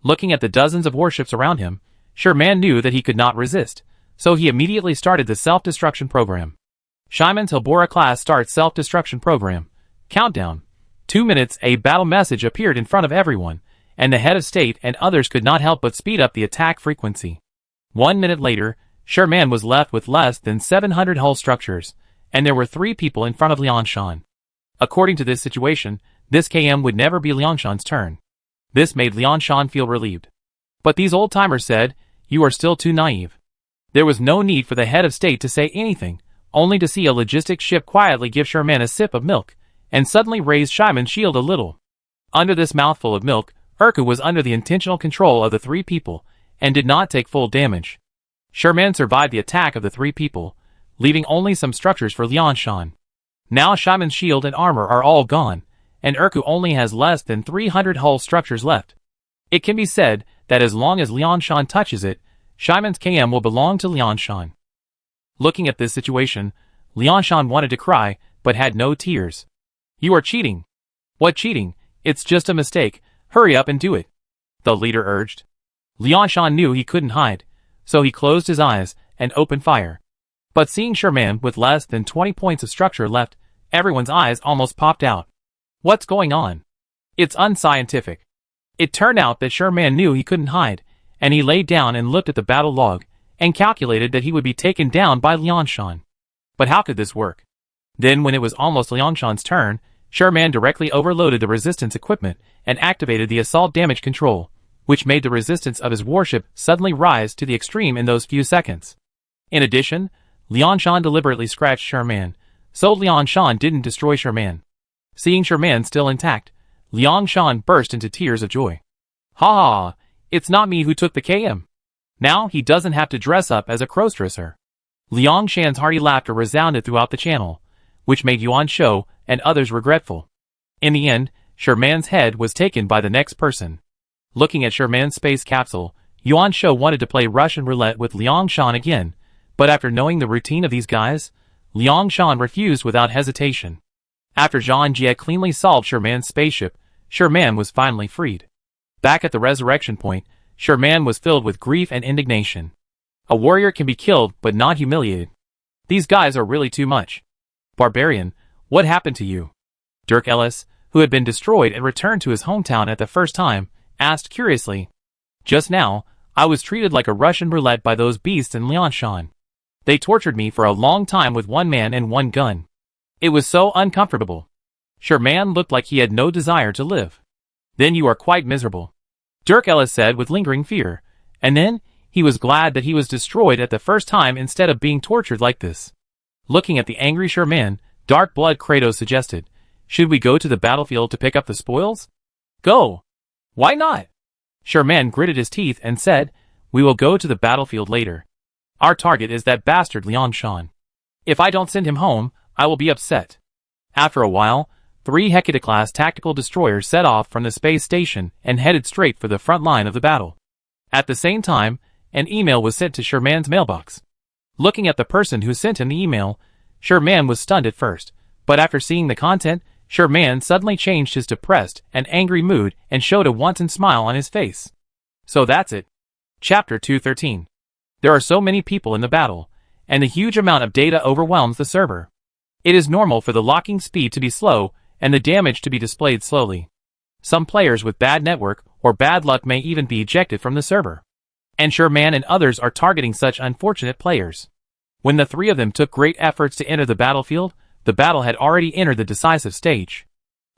Looking at the dozens of warships around him, Sherman knew that he could not resist, so he immediately started the self-destruction program. Shimon Tilbora class starts self-destruction program. Countdown. 2 minutes. A battle message appeared in front of everyone, and the head of state and others could not help but speed up the attack frequency. 1 minute later, Sherman was left with less than 700 hull structures, and there were 3 people in front of Lian Shan. According to this situation, this KM would never be Lian Shan's turn. This made Lian Shan feel relieved. But these old-timers said, You are still too naive. There was no need for the head of state to say anything, only to see a logistics ship quietly give Sherman a sip of milk, and suddenly raise Shimon's shield a little. Under this mouthful of milk, Urku was under the intentional control of the 3 people, and did not take full damage. Sherman survived the attack of the 3 people, leaving only some structures for Lian Shan. Now Shimon's shield and armor are all gone, and Urku only has less than 300 hull structures left. It can be said that as long as Lian Shan touches it, Shimon's KM will belong to Lian Shan. Looking at this situation, Lian Shan wanted to cry, but had no tears. You are cheating. What cheating? It's just a mistake, hurry up and do it, the leader urged. Lian Shan knew he couldn't hide, so he closed his eyes and opened fire. But seeing Sherman with less than 20 points of structure left, everyone's eyes almost popped out. What's going on? It's unscientific. It turned out that Sherman knew he couldn't hide, and he laid down and looked at the battle log, and calculated that he would be taken down by Lian Shan. But how could this work? Then when it was almost Lian Shan's turn, Sherman directly overloaded the resistance equipment and activated the assault damage control, which made the resistance of his warship suddenly rise to the extreme in those few seconds. In addition, Lian Shan deliberately scratched Sherman, so Lian Shan didn't destroy Sherman. Seeing Sherman still intact, Lian Shan burst into tears of joy. Ha ha, it's not me who took the KM. Now he doesn't have to dress up as a crossdresser. Lian Shan's hearty laughter resounded throughout the channel, which made Yuan Shou and others regretful. In the end, Sherman's head was taken by the next person. Looking at Sherman's space capsule, Yuan Shou wanted to play Russian roulette with Lian Shan again, but after knowing the routine of these guys, Lian Shan refused without hesitation. After Zhang Jie cleanly solved Sherman's spaceship, Sherman was finally freed. Back at the resurrection point, Sherman was filled with grief and indignation. A warrior can be killed but not humiliated. These guys are really too much. Barbarian, what happened to you? Dirk Ellis, who had been destroyed and returned to his hometown at the first time, asked curiously. Just now, I was treated like a Russian roulette by those beasts in Lian Shan. They tortured me for a long time with one man and one gun. It was so uncomfortable. Sherman looked like he had no desire to live. Then you are quite miserable, Dirk Ellis said with lingering fear, and then he was glad that he was destroyed at the first time instead of being tortured like this. Looking at the angry Sherman, Dark Blood Kratos suggested, should we go to the battlefield to pick up the spoils? Go! Why not? Sherman gritted his teeth and said, we will go to the battlefield later. Our target is that bastard Leon Shan. If I don't send him home, I will be upset. After a while, 3 Hecate-class tactical destroyers set off from the space station and headed straight for the front line of the battle. At the same time, an email was sent to Sherman's mailbox. Looking at the person who sent him the email, Sherman was stunned at first, but after seeing the content, Sherman suddenly changed his depressed and angry mood and showed a wanton smile on his face. So that's it. Chapter 213. There are so many people in the battle, and the huge amount of data overwhelms the server. It is normal for the locking speed to be slow and the damage to be displayed slowly. Some players with bad network or bad luck may even be ejected from the server. And Sherman and others are targeting such unfortunate players. When the 3 of them took great efforts to enter the battlefield, the battle had already entered the decisive stage.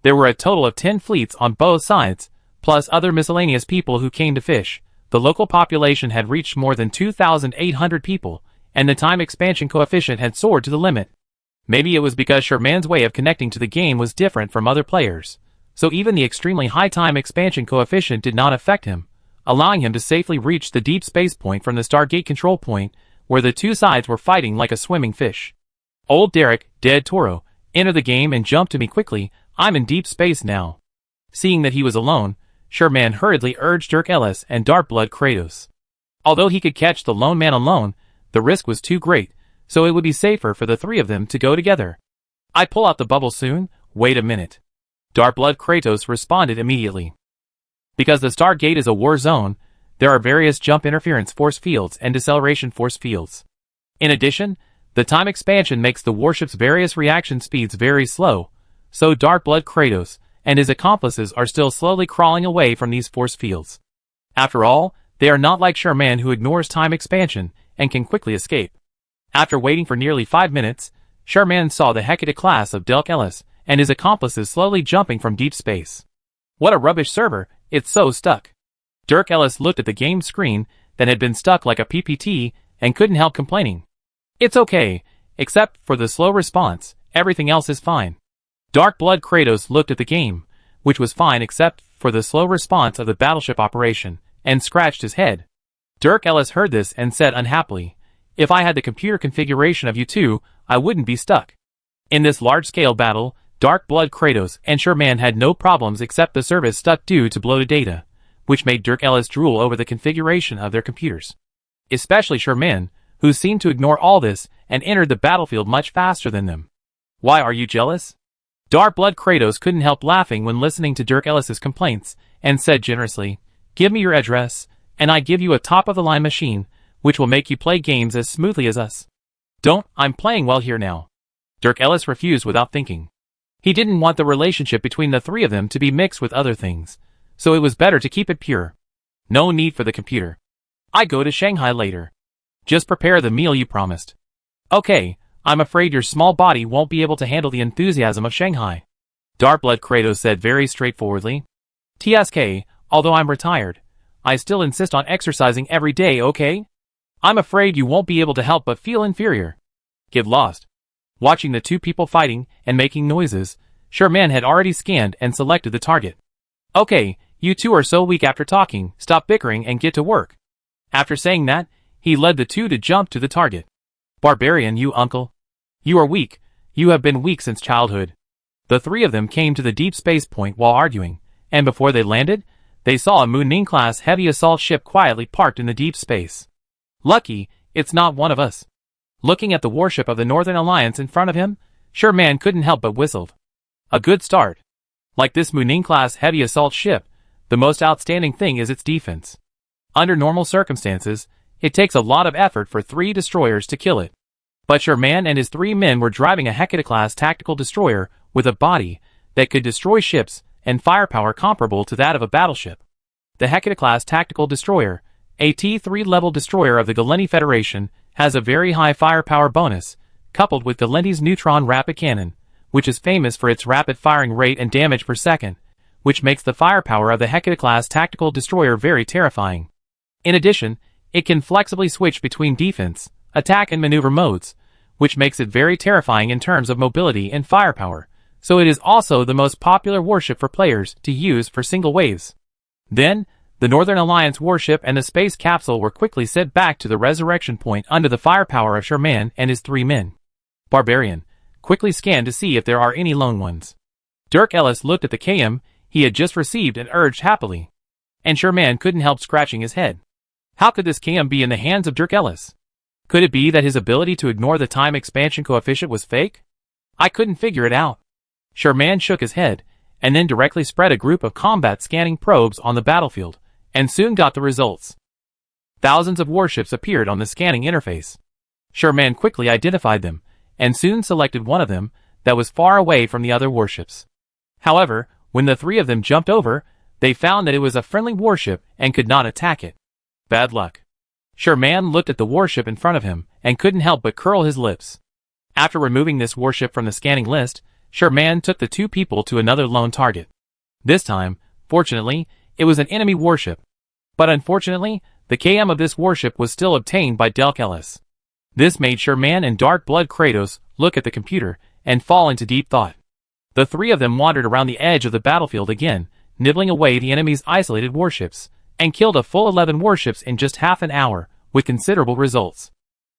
There were a total of 10 fleets on both sides, plus other miscellaneous people who came to fish. The local population had reached more than 2,800 people, and the time expansion coefficient had soared to the limit. Maybe it was because Sherman's way of connecting to the game was different from other players, so even the extremely high time expansion coefficient did not affect him, allowing him to safely reach the deep space point from the Stargate control point, where the 2 sides were fighting like a swimming fish. Old Derek, Dead Toro, enter the game and jump to me quickly, I'm in deep space now. Seeing that he was alone, Sherman hurriedly urged Dirk Ellis and Dark Blood Kratos. Although he could catch the lone man alone, the risk was too great, so it would be safer for the 3 of them to go together. I pull out the bubble soon, wait a minute. Dark Blood Kratos responded immediately. Because the Stargate is a war zone, there are various jump interference force fields and deceleration force fields. In addition, the time expansion makes the warship's various reaction speeds very slow, so Dark Blood Kratos and his accomplices are still slowly crawling away from these force fields. After all, they are not like Sherman who ignores time expansion and can quickly escape. After waiting for nearly 5 minutes, Sherman saw the Hecate class of Dirk Ellis and his accomplices slowly jumping from deep space. What a rubbish server, it's so stuck. Dirk Ellis looked at the game screen that had been stuck like a PPT and couldn't help complaining. It's okay, except for the slow response, everything else is fine. Dark Blood Kratos looked at the game, which was fine except for the slow response of the battleship operation, and scratched his head. Dirk Ellis heard this and said unhappily, if I had the computer configuration of you two, I wouldn't be stuck. In this large-scale battle, Dark Blood Kratos and Sherman had no problems except the service stuck due to bloated data, which made Dirk Ellis drool over the configuration of their computers. Especially Sherman, who seemed to ignore all this and entered the battlefield much faster than them. Why are you jealous? Dark Blood Kratos couldn't help laughing when listening to Dirk Ellis's complaints, and said generously, give me your address, and I give you a top-of-the-line machine, which will make you play games as smoothly as us. Don't, I'm playing well here now. Dirk Ellis refused without thinking. He didn't want the relationship between the 3 of them to be mixed with other things, so it was better to keep it pure. No need for the computer. I go to Shanghai later. Just prepare the meal you promised. Okay, I'm afraid your small body won't be able to handle the enthusiasm of Shanghai. Dark Blood Kratos said very straightforwardly. TSK, although I'm retired, I still insist on exercising every day, okay? I'm afraid you won't be able to help but feel inferior. Get lost. Watching the 2 people fighting and making noises, Sherman had already scanned and selected the target. Okay, you 2 are so weak after talking, stop bickering and get to work. After saying that, he led the 2 to jump to the target. Barbarian, you uncle. You are weak, you have been weak since childhood. The 3 of them came to the deep space point while arguing, and before they landed, they saw a Munin-class heavy assault ship quietly parked in the deep space. Lucky, it's not one of us. Looking at the warship of the Northern Alliance in front of him, Sherman couldn't help but whistled. A good start. Like this Munin-class heavy assault ship, the most outstanding thing is its defense. Under normal circumstances, it takes a lot of effort for 3 destroyers to kill it. But Sherman and his 3 men were driving a Hecate-class tactical destroyer with a body that could destroy ships and firepower comparable to that of a battleship. The Hecate-class tactical destroyer, a T3 level destroyer of the Galeni Federation, has a very high firepower bonus, coupled with Galendi's neutron rapid cannon, which is famous for its rapid firing rate and damage per second, which makes the firepower of the Hecate-class tactical destroyer very terrifying. In addition, it can flexibly switch between defense, attack and maneuver modes, which makes it very terrifying in terms of mobility and firepower, so it is also the most popular warship for players to use for single waves. Then, the Northern Alliance warship and the space capsule were quickly sent back to the resurrection point under the firepower of Sherman and his 3 men. Barbarian quickly scanned to see if there are any lone ones. Dirk Ellis looked at the KM he had just received and urged happily. And Sherman couldn't help scratching his head. How could this KM be in the hands of Dirk Ellis? Could it be that his ability to ignore the time expansion coefficient was fake? I couldn't figure it out. Sherman shook his head, and then directly spread a group of combat scanning probes on the battlefield, and soon got the results. Thousands of warships appeared on the scanning interface. Sherman quickly identified them, and soon selected one of them that was far away from the other warships. However, when the 3 of them jumped over, they found that it was a friendly warship and could not attack it. Bad luck. Sherman looked at the warship in front of him and couldn't help but curl his lips. After removing this warship from the scanning list, Sherman took the 2 people to another lone target. This time, fortunately, it was an enemy warship. But unfortunately, the KM of this warship was still obtained by Dirk Ellis. This made Sherman and Dark Blood Kratos look at the computer and fall into deep thought. The 3 of them wandered around the edge of the battlefield again, nibbling away the enemy's isolated warships, and killed a full 11 warships in just half an hour, with considerable results.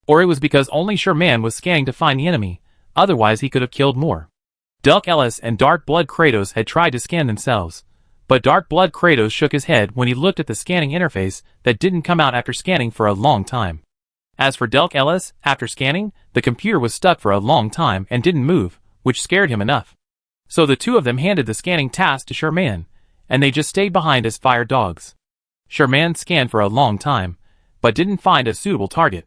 Or it was because only Sherman was scanning to find the enemy, otherwise he could have killed more. Dirk Ellis and Dark Blood Kratos had tried to scan themselves, but Dark Blood Kratos shook his head when he looked at the scanning interface that didn't come out after scanning for a long time. As for Dirk Ellis, after scanning, the computer was stuck for a long time and didn't move, which scared him enough. So the 2 of them handed the scanning task to Sherman, and they just stayed behind as fire dogs. Sherman scanned for a long time, but didn't find a suitable target.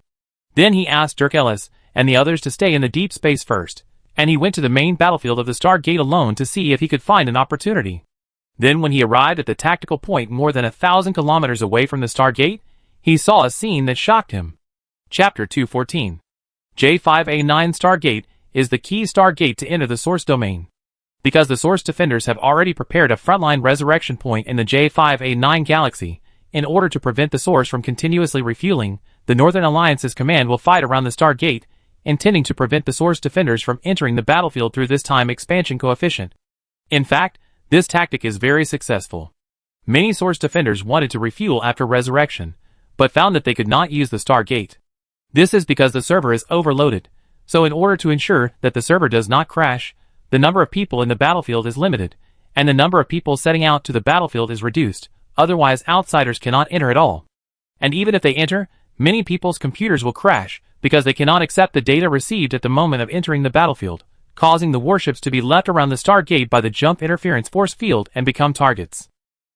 Then he asked Dirk Ellis and the others to stay in the deep space first, and he went to the main battlefield of the Stargate alone to see if he could find an opportunity. Then when he arrived at the tactical point more than 1,000 kilometers away from the Stargate, he saw a scene that shocked him. Chapter 214. J5A9 Stargate is the key Stargate to enter the source domain. Because the source defenders have already prepared a frontline resurrection point in the J5A9 galaxy, in order to prevent the source from continuously refueling, the Northern Alliance's command will fight around the Stargate, intending to prevent the source defenders from entering the battlefield through this time expansion coefficient. In fact, this tactic is very successful. Many source defenders wanted to refuel after resurrection, but found that they could not use the Stargate. This is because the server is overloaded, so in order to ensure that the server does not crash, the number of people in the battlefield is limited, and the number of people setting out to the battlefield is reduced, otherwise outsiders cannot enter at all. And even if they enter, many people's computers will crash, because they cannot accept the data received at the moment of entering the battlefield, causing the warships to be left around the Stargate by the jump interference force field and become targets.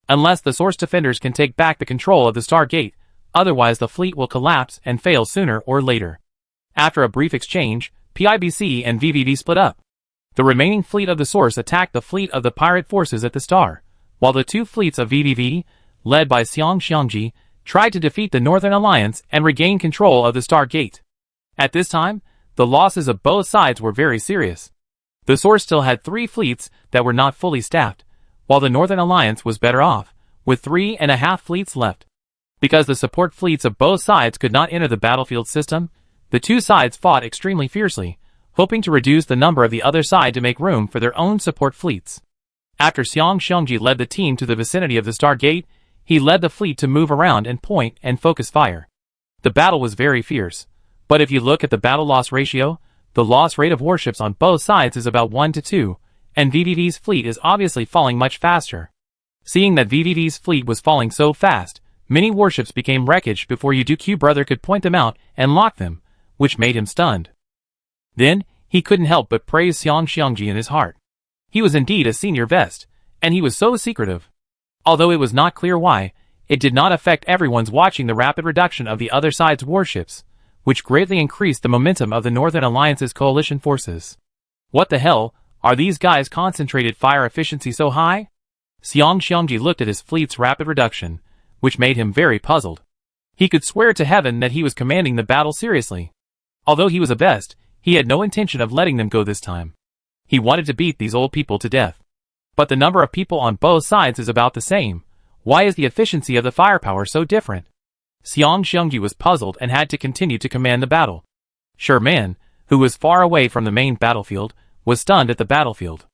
Unless the source defenders can take back the control of the Stargate, otherwise the fleet will collapse and fail sooner or later. After a brief exchange, PIBC and VVV split up. The remaining fleet of the source attacked the fleet of the pirate forces at the star, while the 2 fleets of VVV, led by Xiang Xiangji, tried to defeat the Northern Alliance and regain control of the Stargate. At this time, the losses of both sides were very serious. The source still had 3 fleets that were not fully staffed, while the Northern Alliance was better off, with 3.5 fleets left. Because the support fleets of both sides could not enter the battlefield system, the 2 sides fought extremely fiercely, hoping to reduce the number of the other side to make room for their own support fleets. After Xiang Xiangji led the team to the vicinity of the Stargate, he led the fleet to move around and point and focus fire. The battle was very fierce, but if you look at the battle loss ratio, the loss rate of warships on both sides is about 1 to 2, and VVV's fleet is obviously falling much faster. Seeing that VVV's fleet was falling so fast, many warships became wreckage before Yuduq brother could point them out and lock them, which made him stunned. Then, he couldn't help but praise Xiang Xiangji in his heart. He was indeed a senior vest, and he was so secretive. Although it was not clear why, it did not affect everyone's watching the rapid reduction of the other side's warships, which greatly increased the momentum of the Northern Alliance's coalition forces. What the hell, are these guys' concentrated fire efficiency so high? Xiang Xiangji looked at his fleet's rapid reduction, which made him very puzzled. He could swear to heaven that he was commanding the battle seriously. Although he was a best, he had no intention of letting them go this time. He wanted to beat these old people to death. But the number of people on both sides is about the same. Why is the efficiency of the firepower so different? Xiang Xiongji was puzzled and had to continue to command the battle. Sherman, who was far away from the main battlefield, was stunned at the battlefield.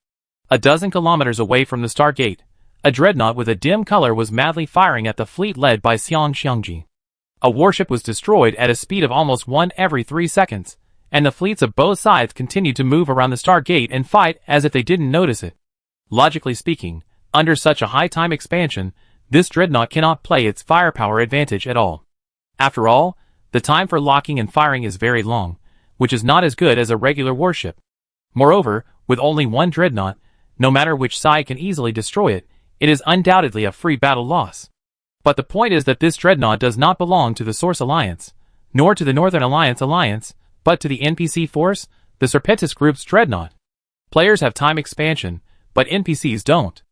A dozen kilometers away from the Stargate, a dreadnought with a dim color was madly firing at the fleet led by Xiang Xiongji. A warship was destroyed at a speed of almost 1 every 3 seconds, and the fleets of both sides continued to move around the Stargate and fight as if they didn't notice it. Logically speaking, under such a high time expansion, this dreadnought cannot play its firepower advantage at all. After all, the time for locking and firing is very long, which is not as good as a regular warship. Moreover, with only one dreadnought, no matter which side can easily destroy it, it is undoubtedly a free battle loss. But the point is that this dreadnought does not belong to the Source Alliance, nor to the Northern Alliance, but to the NPC force, the Serpentis Group's dreadnought. Players have time expansion, but NPCs don't.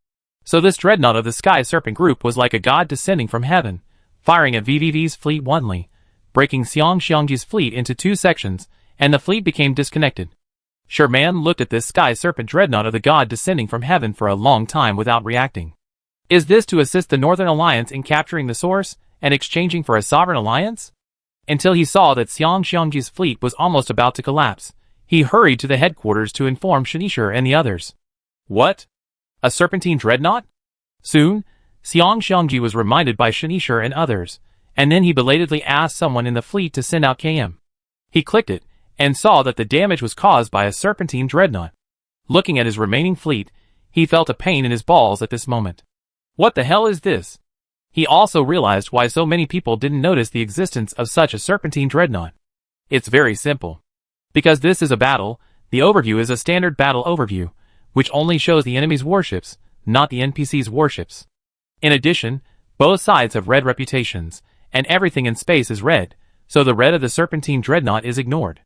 So this dreadnought of the Sky Serpent Group was like a god descending from heaven, firing at VVV's fleet wantonly, breaking Xiang Xiongji's fleet into 2 sections, and the fleet became disconnected. Sherman looked at this Sky Serpent dreadnought of the god descending from heaven for a long time without reacting. Is this to assist the Northern Alliance in capturing the source and exchanging for a sovereign alliance? Until he saw that Xiang Xiongji's fleet was almost about to collapse, he hurried to the headquarters to inform Shanishir and the others. What? A serpentine dreadnought? Soon, Xiang Xiongji was reminded by Shanishir and others, and then he belatedly asked someone in the fleet to send out KM. He clicked it, and saw that the damage was caused by a serpentine dreadnought. Looking at his remaining fleet, he felt a pain in his balls at this moment. What the hell is this? He also realized why so many people didn't notice the existence of such a serpentine dreadnought. It's very simple. Because this is a battle, the overview is a standard battle overview, which only shows the enemy's warships, not the NPC's warships. In addition, both sides have red reputations, and everything in space is red, so the red of the serpentine dreadnought is ignored.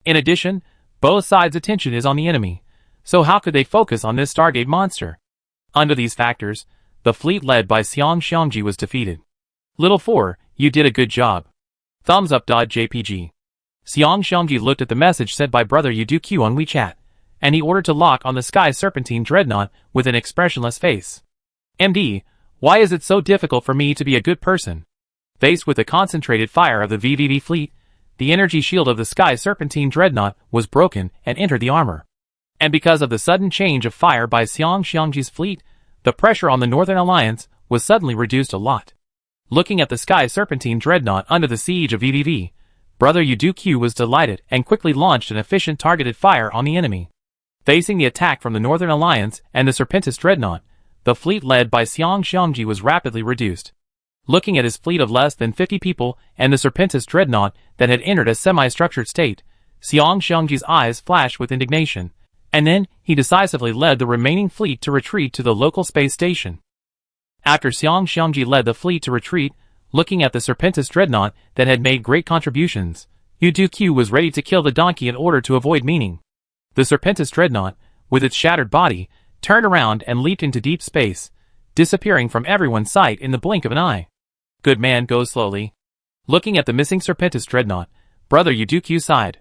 In addition, both sides' attention is on the enemy, so how could they focus on this Stargate monster? Under these factors, the fleet led by Xiang Xiongji was defeated. Little 4, you did a good job. Thumbs up. JPG. Xiang Xiongji looked at the message sent by Brother Yuduq on WeChat, and he ordered to lock on the Sky Serpentine dreadnought with an expressionless face. MD, why is it so difficult for me to be a good person? Faced with the concentrated fire of the VVV fleet, the energy shield of the Sky Serpentine dreadnought was broken and entered the armor. And because of the sudden change of fire by Xiang Xiongji's fleet, the pressure on the Northern Alliance was suddenly reduced a lot. Looking at the Sky Serpentine dreadnought under the siege of VVV, Brother Yuduq was delighted and quickly launched an efficient targeted fire on the enemy. Facing the attack from the Northern Alliance and the Serpentis dreadnought, the fleet led by Xiang Xiongji was rapidly reduced. Looking at his fleet of less than 50 people and the Serpentis dreadnought that had entered a semi-structured state, Xiang Xiongji's eyes flashed with indignation, and then he decisively led the remaining fleet to retreat to the local space station. After Xiang Xiongji led the fleet to retreat, looking at the Serpentis dreadnought that had made great contributions, Yuduq was ready to kill the donkey in order to avoid meaning. The Serpentis dreadnought, with its shattered body, turned around and leaped into deep space, disappearing from everyone's sight in the blink of an eye. Good man goes slowly. Looking at the missing Serpentis dreadnought, Brother Yuduq sighed.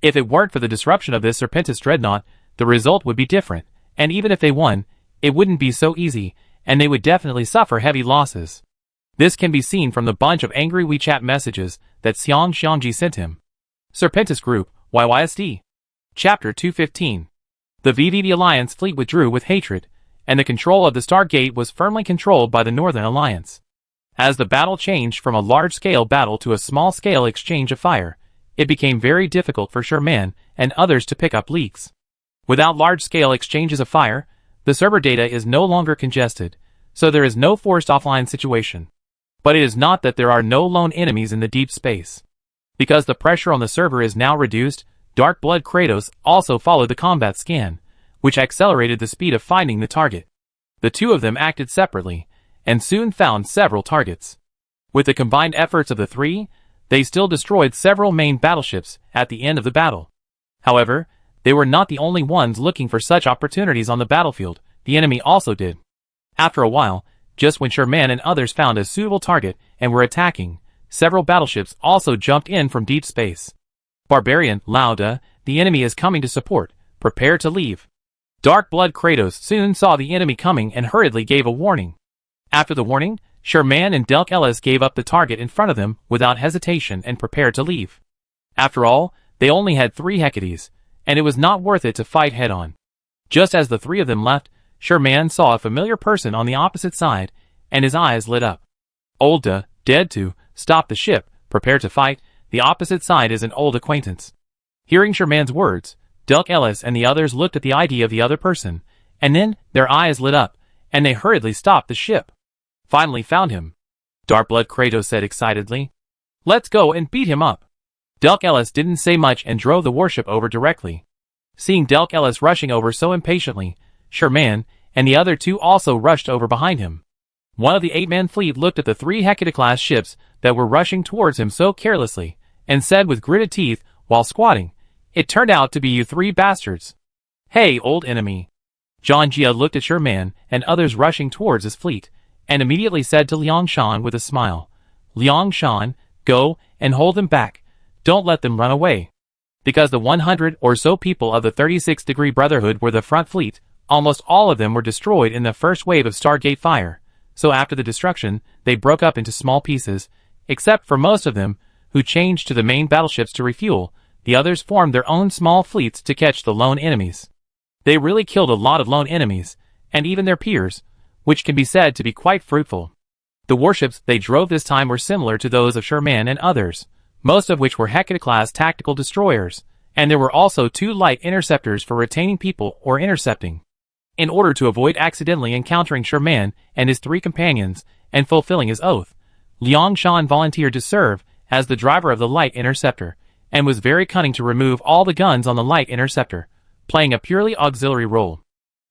If it weren't for the disruption of this Serpentis dreadnought, the result would be different, and even if they won, it wouldn't be so easy, and they would definitely suffer heavy losses. This can be seen from the bunch of angry WeChat messages that Xiang Xiongji sent him. Serpentis Group, YYSD. Chapter 215. The VVV Alliance fleet withdrew with hatred, and the control of the Stargate was firmly controlled by the Northern Alliance. As the battle changed from a large-scale battle to a small-scale exchange of fire, it became very difficult for Sherman and others to pick up leaks. Without large-scale exchanges of fire, the server data is no longer congested, so there is no forced offline situation. But it is not that there are no lone enemies in the deep space. Because the pressure on the server is now reduced, Dark Blood Kratos also followed the combat scan, which accelerated the speed of finding the target. The two of them acted separately, and soon found several targets. With the combined efforts of the three, they still destroyed several main battleships at the end of the battle. However, they were not the only ones looking for such opportunities on the battlefield, the enemy also did. After a while, just when Sherman and others found a suitable target and were attacking, several battleships also jumped in from deep space. Barbarian, Lauda, the enemy is coming to support. Prepare to leave. Dark Blood Kratos soon saw the enemy coming and hurriedly gave a warning. After the warning, Sherman and Delk Ellis gave up the target in front of them without hesitation and prepared to leave. After all, they only had 3 Hecates, and it was not worth it to fight head-on. Just as the 3 of them left, Sherman saw a familiar person on the opposite side, and his eyes lit up. Olda, dead to, stop the ship, prepare to fight, the opposite side is an old acquaintance. Hearing Sherman's words, Delk Ellis and the others looked at the ID of the other person, and then their eyes lit up, and they hurriedly stopped the ship. Finally found him. Dark Blood Kratos said excitedly. Let's go and beat him up. Delk Ellis didn't say much and drove the warship over directly. Seeing Delk Ellis rushing over so impatiently, Sherman and the other 2 also rushed over behind him. One of the 8-man fleet looked at the 3 Hecate-class ships that were rushing towards him so carelessly, and said with gritted teeth, while squatting, "It turned out to be you 3 bastards. Hey, old enemy." John Jia looked at Sherman and others rushing towards his fleet, and immediately said to Liang Shan with a smile, "Liang Shan, go and hold them back. Don't let them run away." Because the 100 or so people of the 36-degree Brotherhood were the front fleet, almost all of them were destroyed in the first wave of Stargate fire, so after the destruction, they broke up into small pieces, except for most of them, who changed to the main battleships to refuel. The others formed their own small fleets to catch the lone enemies. They really killed a lot of lone enemies, and even their peers, which can be said to be quite fruitful. The warships they drove this time were similar to those of Sherman and others, most of which were Hecate-class tactical destroyers, and there were also 2 light interceptors for retaining people or intercepting. In order to avoid accidentally encountering Sherman and his 3 companions and fulfilling his oath, Liang Shan volunteered to serve as the driver of the light interceptor, and was very cunning to remove all the guns on the light interceptor, playing a purely auxiliary role.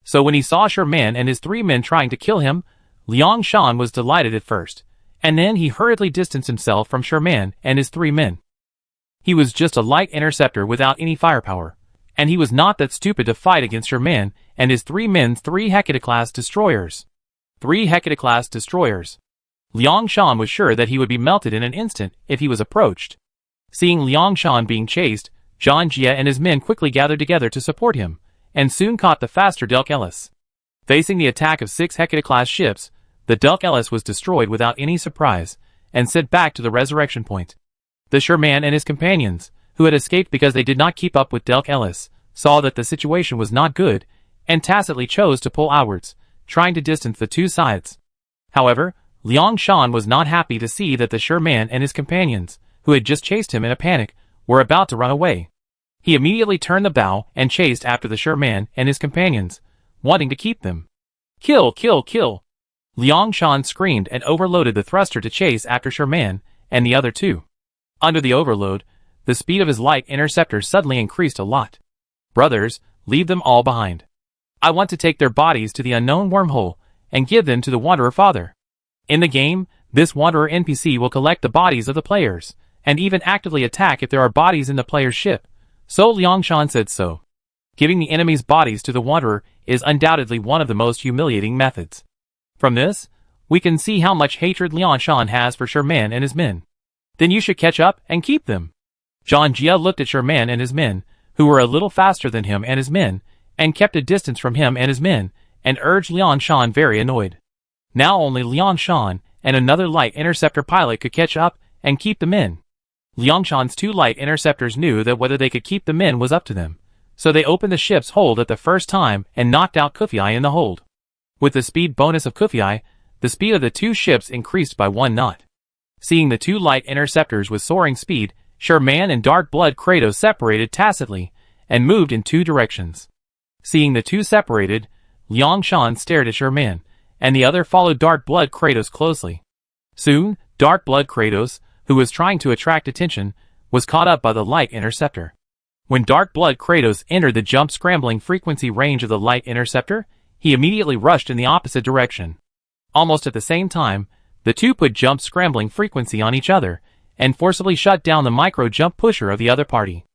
So when he saw Sherman and his 3 men trying to kill him, Liang Shan was delighted at first, and then he hurriedly distanced himself from Sherman and his 3 men. He was just a light interceptor without any firepower, and he was not that stupid to fight against Sherman and his 3 men's 3 Hecate-class destroyers. 3 Hecate-class destroyers. Liang Shan was sure that he would be melted in an instant if he was approached. Seeing Liang Shan being chased, John Jia and his men quickly gathered together to support him, and soon caught the faster Delk Ellis. Facing the attack of 6 Hecate-class ships, the Delk Ellis was destroyed without any surprise, and sent back to the resurrection point. The Sherman and his companions, who had escaped because they did not keep up with Delk Ellis, saw that the situation was not good, and tacitly chose to pull outwards, trying to distance the 2 sides. However, Liang Shan was not happy to see that the Sherman and his companions, who had just chased him in a panic, were about to run away. He immediately turned the bow and chased after the Sherman and his companions, wanting to keep them. "Kill, kill, kill!" Liang Shan screamed and overloaded the thruster to chase after Sherman and the other 2. Under the overload, the speed of his light interceptor suddenly increased a lot. "Brothers, leave them all behind. I want to take their bodies to the unknown wormhole and give them to the Wanderer Father. In the game, this Wanderer NPC will collect the bodies of the players, and even actively attack if there are bodies in the player's ship." So Liang Shan said so. Giving the enemy's bodies to the Wanderer is undoubtedly one of the most humiliating methods. From this, we can see how much hatred Liang Shan has for Sherman and his men. Then you should catch up and keep them. John Jia looked at Sherman and his men, who were a little faster than him and his men, and kept a distance from him and his men, and urged Liang Shan very annoyed. Now only Liang Shan and another light interceptor pilot could catch up and keep the men. Liang Shan's 2 light interceptors knew that whether they could keep the men was up to them, so they opened the ship's hold at the first time and knocked out Kufiai in the hold. With the speed bonus of Kufiai, the speed of the 2 ships increased by 1 knot. Seeing the 2 light interceptors with soaring speed, Sherman and Dark Blood Kratos separated tacitly and moved in 2 directions. Seeing the 2 separated, Liang Shan stared at Sherman, and the other followed Dark Blood Kratos closely. Soon, Dark Blood Kratos, who was trying to attract attention, was caught up by the light interceptor. When Dark Blood Kratos entered the jump scrambling frequency range of the light interceptor, he immediately rushed in the opposite direction. Almost at the same time, the 2 put jump scrambling frequency on each other, and forcibly shut down the micro jump pusher of the other party.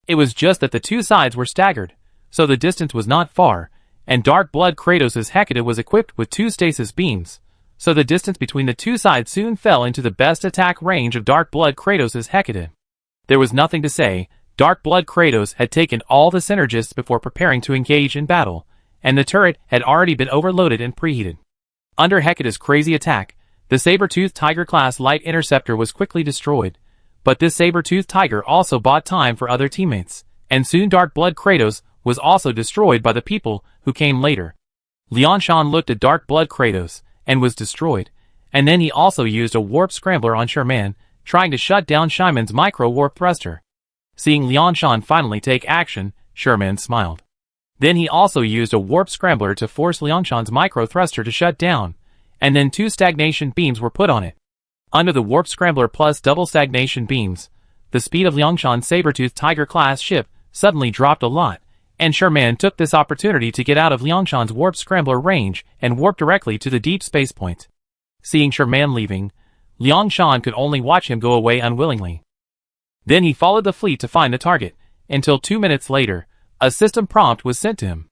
It was just that the 2 sides were staggered, so the distance was not far, and Dark Blood Kratos' Hecate was equipped with 2 stasis beams, so the distance between the two sides soon fell into the best attack range of Dark Blood Kratos' Hecate. There was nothing to say. Dark Blood Kratos had taken all the synergists before preparing to engage in battle, and the turret had already been overloaded and preheated. Under Hecate's crazy attack, the saber-toothed tiger-class light interceptor was quickly destroyed, but this saber-toothed tiger also bought time for other teammates, and soon Dark Blood Kratos was also destroyed by the people who came later. Liangshan looked at Dark Blood Kratos, and was destroyed, and then he also used a warp scrambler on Sherman, trying to shut down Shyman's micro-warp thruster. Seeing Liangshan finally take action, Sherman smiled. Then he also used a warp scrambler to force Liangshan's micro-thruster to shut down, and then 2 stagnation beams were put on it. Under the warp scrambler plus double stagnation beams, the speed of Liangshan's saber-toothed tiger-class ship suddenly dropped a lot, and Sherman took this opportunity to get out of Liangshan's warp scrambler range and warp directly to the deep space point. Seeing Sherman leaving, Liangshan could only watch him go away unwillingly. Then he followed the fleet to find the target, until 2 minutes later, a system prompt was sent to him.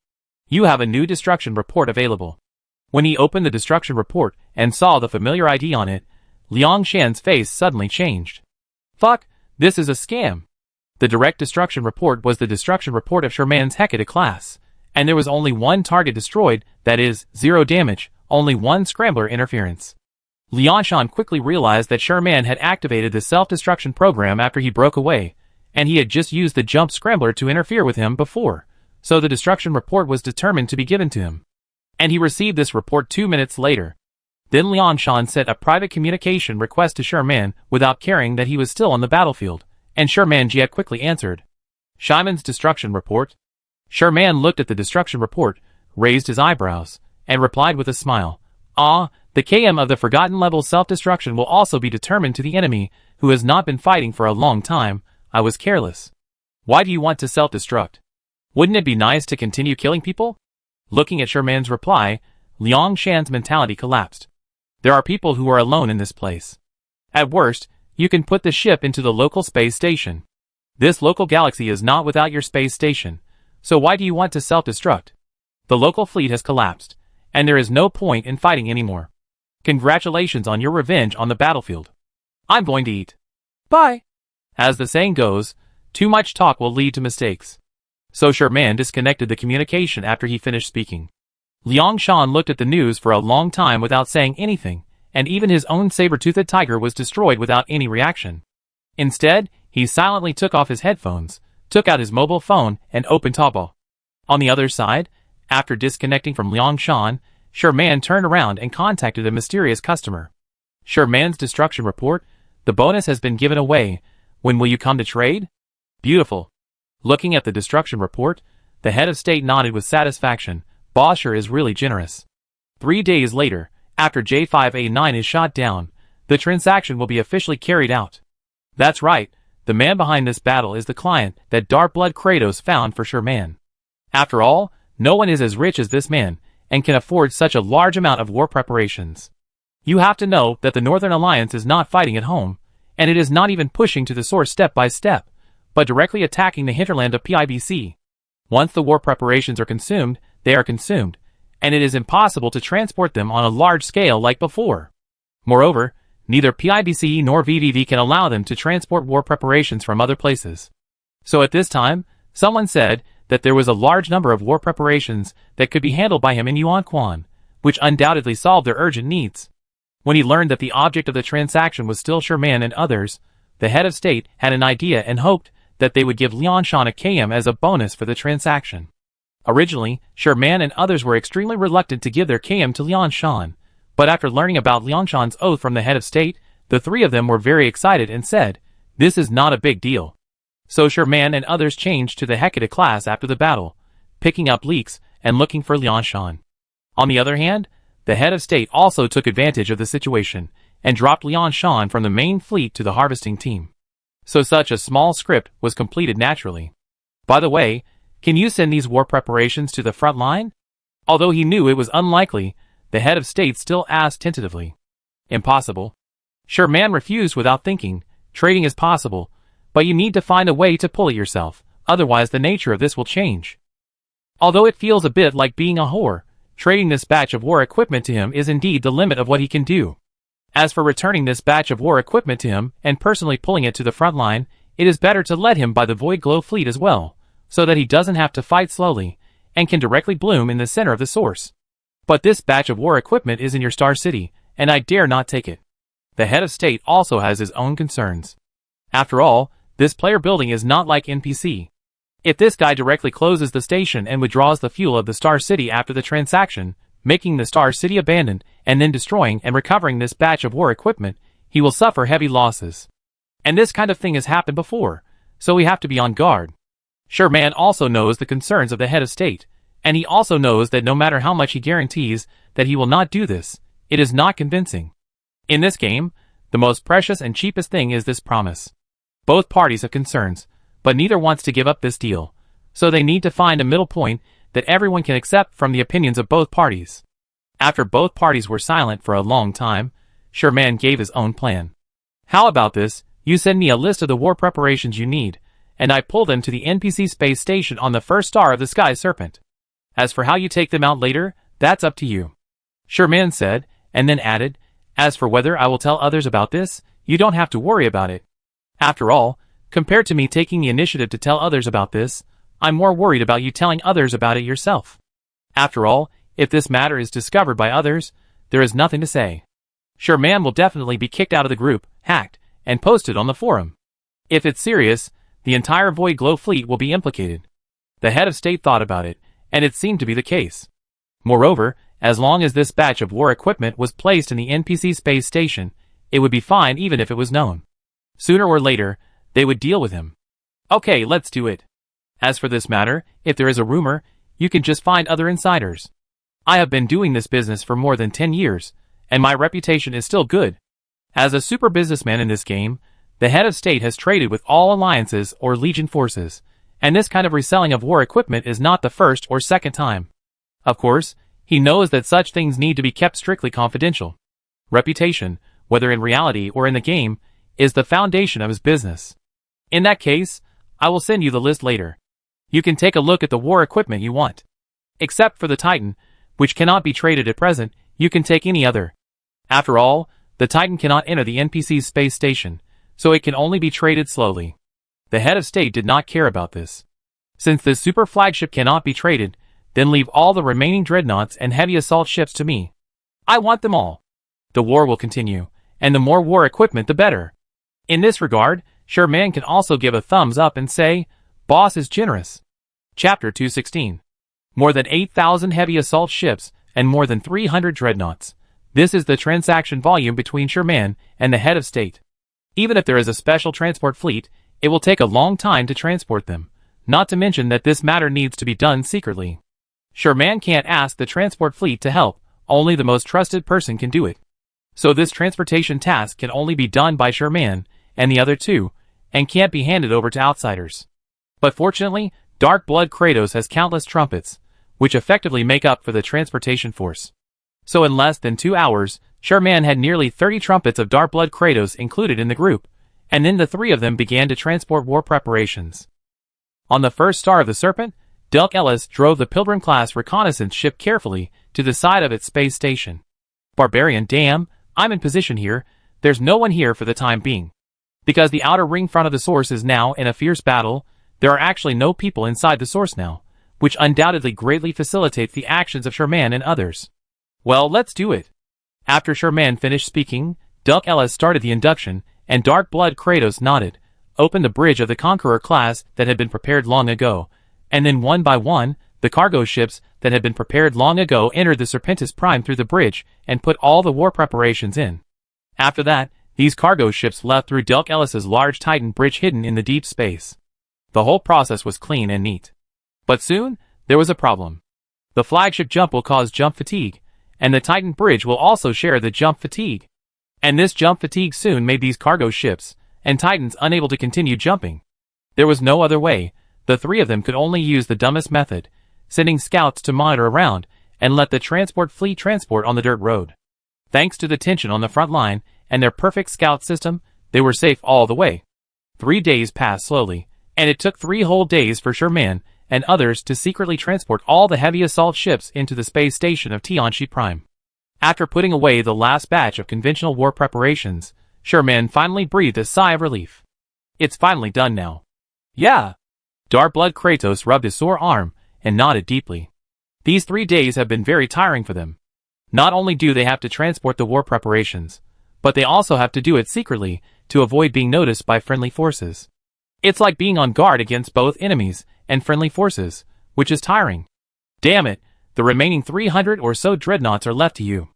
You have a new destruction report available. When he opened the destruction report and saw the familiar ID on it, Liangshan's face suddenly changed. Fuck, this is a scam. The direct destruction report was the destruction report of Sherman's Hecate class, and there was only 1 target destroyed, that is, 0 damage, only 1 scrambler interference. Liangshan quickly realized that Sherman had activated the self-destruction program after he broke away, and he had just used the jump scrambler to interfere with him before, so the destruction report was determined to be given to him. And he received this report 2 minutes later. Then Liangshan sent a private communication request to Sherman without caring that he was still on the battlefield, and Sherman Jia quickly answered. Shyman's destruction report? Sherman looked at the destruction report, raised his eyebrows, and replied with a smile. The KM of the Forgotten Level self-destruction will also be determined to the enemy, who has not been fighting for a long time. I was careless. Why do you want to self-destruct? Wouldn't it be nice to continue killing people? Looking at Sherman's reply, Liangshan's mentality collapsed. There are people who are alone in this place. At worst, you can put the ship into the local space station. This local galaxy is not without your space station, so why do you want to self-destruct? The local fleet has collapsed, and there is no point in fighting anymore. Congratulations on your revenge on the battlefield. I'm going to eat. Bye. As the saying goes, too much talk will lead to mistakes. So Sherman disconnected the communication after he finished speaking. Liangshan looked at the news for a long time without saying anything, and even his own saber-toothed tiger was destroyed without any reaction. Instead, he silently took off his headphones, took out his mobile phone, and opened Taobao. On the other side, after disconnecting from Liangshan, Sherman turned around and contacted a mysterious customer. Sherman's destruction report, the bonus has been given away. When will you come to trade? Beautiful. Looking at the destruction report, the head of state nodded with satisfaction. Bosher is really generous. 3 days later, after J5A9 is shot down, the transaction will be officially carried out. That's right, the man behind this battle is the client that Dark Blood Kratos found for Sherman. After all, no one is as rich as this man, and can afford such a large amount of war preparations. You have to know that the Northern Alliance is not fighting at home, and it is not even pushing to the source step by step, but directly attacking the hinterland of PIBC. Once the war preparations are consumed, they are consumed, and it is impossible to transport them on a large scale like before. Moreover, neither PIBC nor VVV can allow them to transport war preparations from other places. So at this time, someone said that there was a large number of war preparations that could be handled by him in Yuanquan, which undoubtedly solved their urgent needs. When he learned that the object of the transaction was still Sherman and others, the head of state had an idea and hoped that they would give Liangshan a KM as a bonus for the transaction. Originally, Sherman and others were extremely reluctant to give their KM to Liangshan, but after learning about Liangshan's oath from the head of state, the 3 of them were very excited and said, "This is not a big deal." So Sherman and others changed to the Hecate class after the battle, picking up leaks and looking for Liangshan. On the other hand, the head of state also took advantage of the situation and dropped Liangshan from the main fleet to the harvesting team. So such a small script was completed naturally. By the way, can you send these war preparations to the front line? Although he knew it was unlikely, the head of state still asked tentatively. Impossible. Sherman refused without thinking. Trading is possible, but you need to find a way to pull it yourself, otherwise the nature of this will change. Although it feels a bit like being a whore, Trading this batch of war equipment to him is indeed the limit of what he can do. As for returning this batch of war equipment to him and personally pulling it to the front line, it is better to let him buy the Void Glow fleet as well, so that he doesn't have to fight slowly, and can directly bloom in the center of the source. But this batch of war equipment is in your Star City, and I dare not take it. The head of state also has his own concerns. After all, this player building is not like NPC. If this guy directly closes the station and withdraws the fuel of the Star City after the transaction, making the Star City abandoned, and then destroying and recovering this batch of war equipment, he will suffer heavy losses. And this kind of thing has happened before, so we have to be on guard. Sherman also knows the concerns of the head of state, and he also knows that no matter how much he guarantees that he will not do this, it is not convincing. In this game, the most precious and cheapest thing is this promise. Both parties have concerns, but neither wants to give up this deal, so they need to find a middle point that everyone can accept from the opinions of both parties. After both parties were silent for a long time, Sherman gave his own plan. How about this? You send me a list of the war preparations you need, and I pull them to the NPC space station on the first star of the Sky Serpent. As for how you take them out later, that's up to you. Sherman said, and then added, as for whether I will tell others about this, you don't have to worry about it. After all, compared to me taking the initiative to tell others about this, I'm more worried about you telling others about it yourself. After all, if this matter is discovered by others, there is nothing to say. Sherman will definitely be kicked out of the group, hacked, and posted on the forum. If it's serious, the entire Void Glow fleet will be implicated. The head of state thought about it, and it seemed to be the case. Moreover, as long as this batch of war equipment was placed in the NPC space station, it would be fine even if it was known. Sooner or later, they would deal with him. Okay, let's do it. As for this matter, if there is a rumor, you can just find other insiders. I have been doing this business for more than 10 years, and my reputation is still good. As a super businessman in this game, the head of state has traded with all alliances or legion forces, and this kind of reselling of war equipment is not the first or second time. Of course, he knows that such things need to be kept strictly confidential. Reputation, whether in reality or in the game, is the foundation of his business. In that case, I will send you the list later. You can take a look at the war equipment you want. Except for the Titan, which cannot be traded at present, you can take any other. After all, the Titan cannot enter the NPC's space station, so it can only be traded slowly. The head of state did not care about this. Since this super flagship cannot be traded, then leave all the remaining dreadnoughts and heavy assault ships to me. I want them all. The war will continue, and the more war equipment the better. In this regard, Sherman can also give a thumbs up and say, Boss is generous. Chapter 216. More than 8,000 heavy assault ships and more than 300 dreadnoughts. This is the transaction volume between Sherman and the head of state. Even if there is a special transport fleet, it will take a long time to transport them, not to mention that this matter needs to be done secretly. Sherman can't ask the transport fleet to help, only the most trusted person can do it. So this transportation task can only be done by Sherman and the other two, and can't be handed over to outsiders. But fortunately, Dark Blood Kratos has countless trumpets, which effectively make up for the transportation force. So in less than 2 hours, Sherman had nearly 30 trumpets of Dark Blood Kratos included in the group, and then the three of them began to transport war preparations. On the first star of the Serpent, Delk Ellis drove the Pilgrim-class reconnaissance ship carefully to the side of its space station. Barbarian, damn, I'm in position here, there's no one here for the time being. Because the outer ring front of the source is now in a fierce battle, there are actually no people inside the source now, which undoubtedly greatly facilitates the actions of Sherman and others. Well, let's do it. After Sherman finished speaking, Delk Ellis started the induction, and Dark Blood Kratos nodded, opened the bridge of the Conqueror class that had been prepared long ago, and then one by one, the cargo ships that had been prepared long ago entered the Serpentis Prime through the bridge and put all the war preparations in. After that, these cargo ships left through Delk Ellis's large Titan bridge hidden in the deep space. The whole process was clean and neat. But soon, there was a problem. The flagship jump will cause jump fatigue, and the Titan bridge will also share the jump fatigue. And this jump fatigue soon made these cargo ships and Titans unable to continue jumping. There was no other way. The three of them could only use the dumbest method, sending scouts to monitor around and let the transport fleet transport on the dirt road. Thanks to the tension on the front line and their perfect scout system, they were safe all the way. 3 days passed slowly, and it took 3 whole days for Sherman and others to secretly transport all the heavy assault ships into the space station of Tianchi Prime. After putting away the last batch of conventional war preparations, Sherman finally breathed a sigh of relief. It's finally done now. Yeah. Dark Blood Kratos rubbed his sore arm and nodded deeply. These 3 days have been very tiring for them. Not only do they have to transport the war preparations, but they also have to do it secretly to avoid being noticed by friendly forces. It's like being on guard against both enemies and friendly forces, which is tiring. Damn it, the remaining 300 or so dreadnoughts are left to you.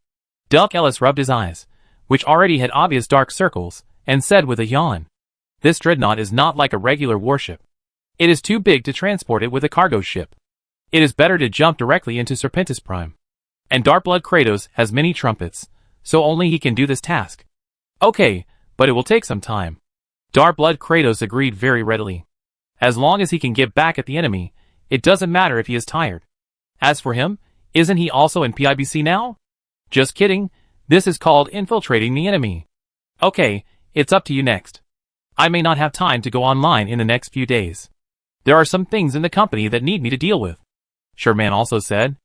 Delk Ellis rubbed his eyes, which already had obvious dark circles, and said with a yawn. This dreadnought is not like a regular warship. It is too big to transport it with a cargo ship. It is better to jump directly into Serpentis Prime. And Darkblood Kratos has many trumpets, so only he can do this task. Okay, but it will take some time. Darkblood Kratos agreed very readily. As long as he can get back at the enemy, it doesn't matter if he is tired. As for him, isn't he also in PIBC now? Just kidding, this is called infiltrating the enemy. Okay, it's up to you next. I may not have time to go online in the next few days. There are some things in the company that need me to deal with. Sherman also said.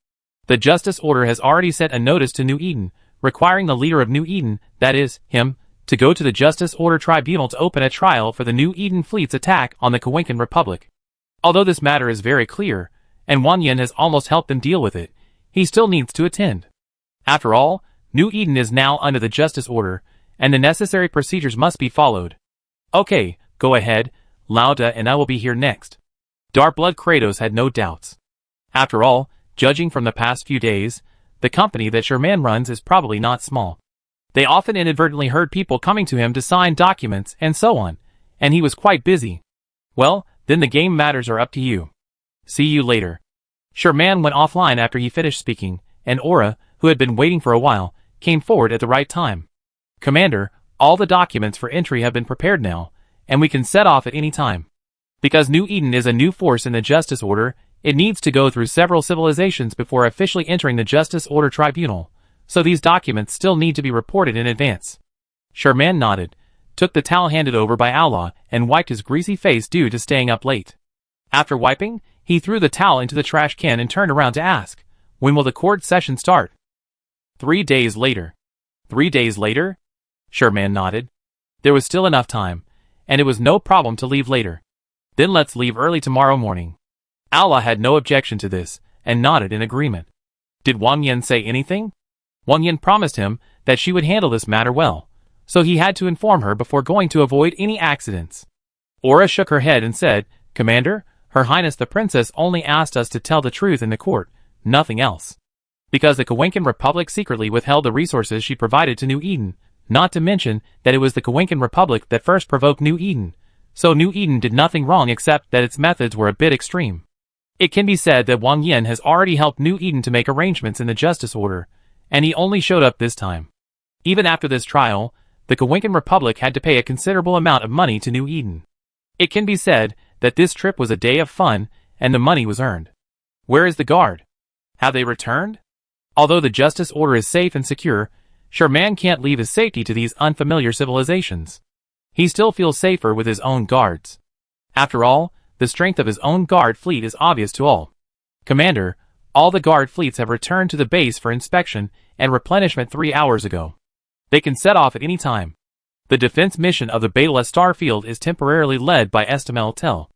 The Justice Order has already sent a notice to New Eden, requiring the leader of New Eden, that is, him, to go to the Justice Order Tribunal to open a trial for the New Eden fleet's attack on the Kawinkan Republic. Although this matter is very clear, and Wang Yin has almost helped them deal with it, he still needs to attend. After all, New Eden is now under the Justice Order, and the necessary procedures must be followed. Okay, go ahead, Lauda, and I will be here next. Darkblood Kratos had no doubts. After all, judging from the past few days, the company that Sherman runs is probably not small. They often inadvertently heard people coming to him to sign documents and so on, and he was quite busy. Well, then the game matters are up to you. See you later. Sherman went offline after he finished speaking, and Aura, who had been waiting for a while, came forward at the right time. Commander, all the documents for entry have been prepared now, and we can set off at any time. Because New Eden is a new force in the Justice Order, it needs to go through several civilizations before officially entering the Justice Order Tribunal, so these documents still need to be reported in advance. Sherman nodded, took the towel handed over by Allah, and wiped his greasy face due to staying up late. After wiping, he threw the towel into the trash can and turned around to ask, when will the court session start? 3 days later. 3 days later? Sherman nodded. There was still enough time, and it was no problem to leave later. Then let's leave early tomorrow morning. Allah had no objection to this, and nodded in agreement. Did Wang Yin say anything? Wang Yin promised him that she would handle this matter well, so he had to inform her before going to avoid any accidents. Aura shook her head and said, Commander, Her Highness the Princess only asked us to tell the truth in the court, nothing else. Because the Kawinkan Republic secretly withheld the resources she provided to New Eden, not to mention that it was the Kawinkan Republic that first provoked New Eden, so New Eden did nothing wrong except that its methods were a bit extreme. It can be said that Wang Yin has already helped New Eden to make arrangements in the Justice Order, and he only showed up this time. Even after this trial, the Kawinkan Republic had to pay a considerable amount of money to New Eden. It can be said that this trip was a day of fun, and the money was earned. Where is the guard? Have they returned? Although the Justice Order is safe and secure, Sherman can't leave his safety to these unfamiliar civilizations. He still feels safer with his own guards. After all, the strength of his own guard fleet is obvious to all. Commander, all the guard fleets have returned to the base for inspection and replenishment 3 hours ago. They can set off at any time. The defense mission of the Beta Star Field is temporarily led by Estamel Tel.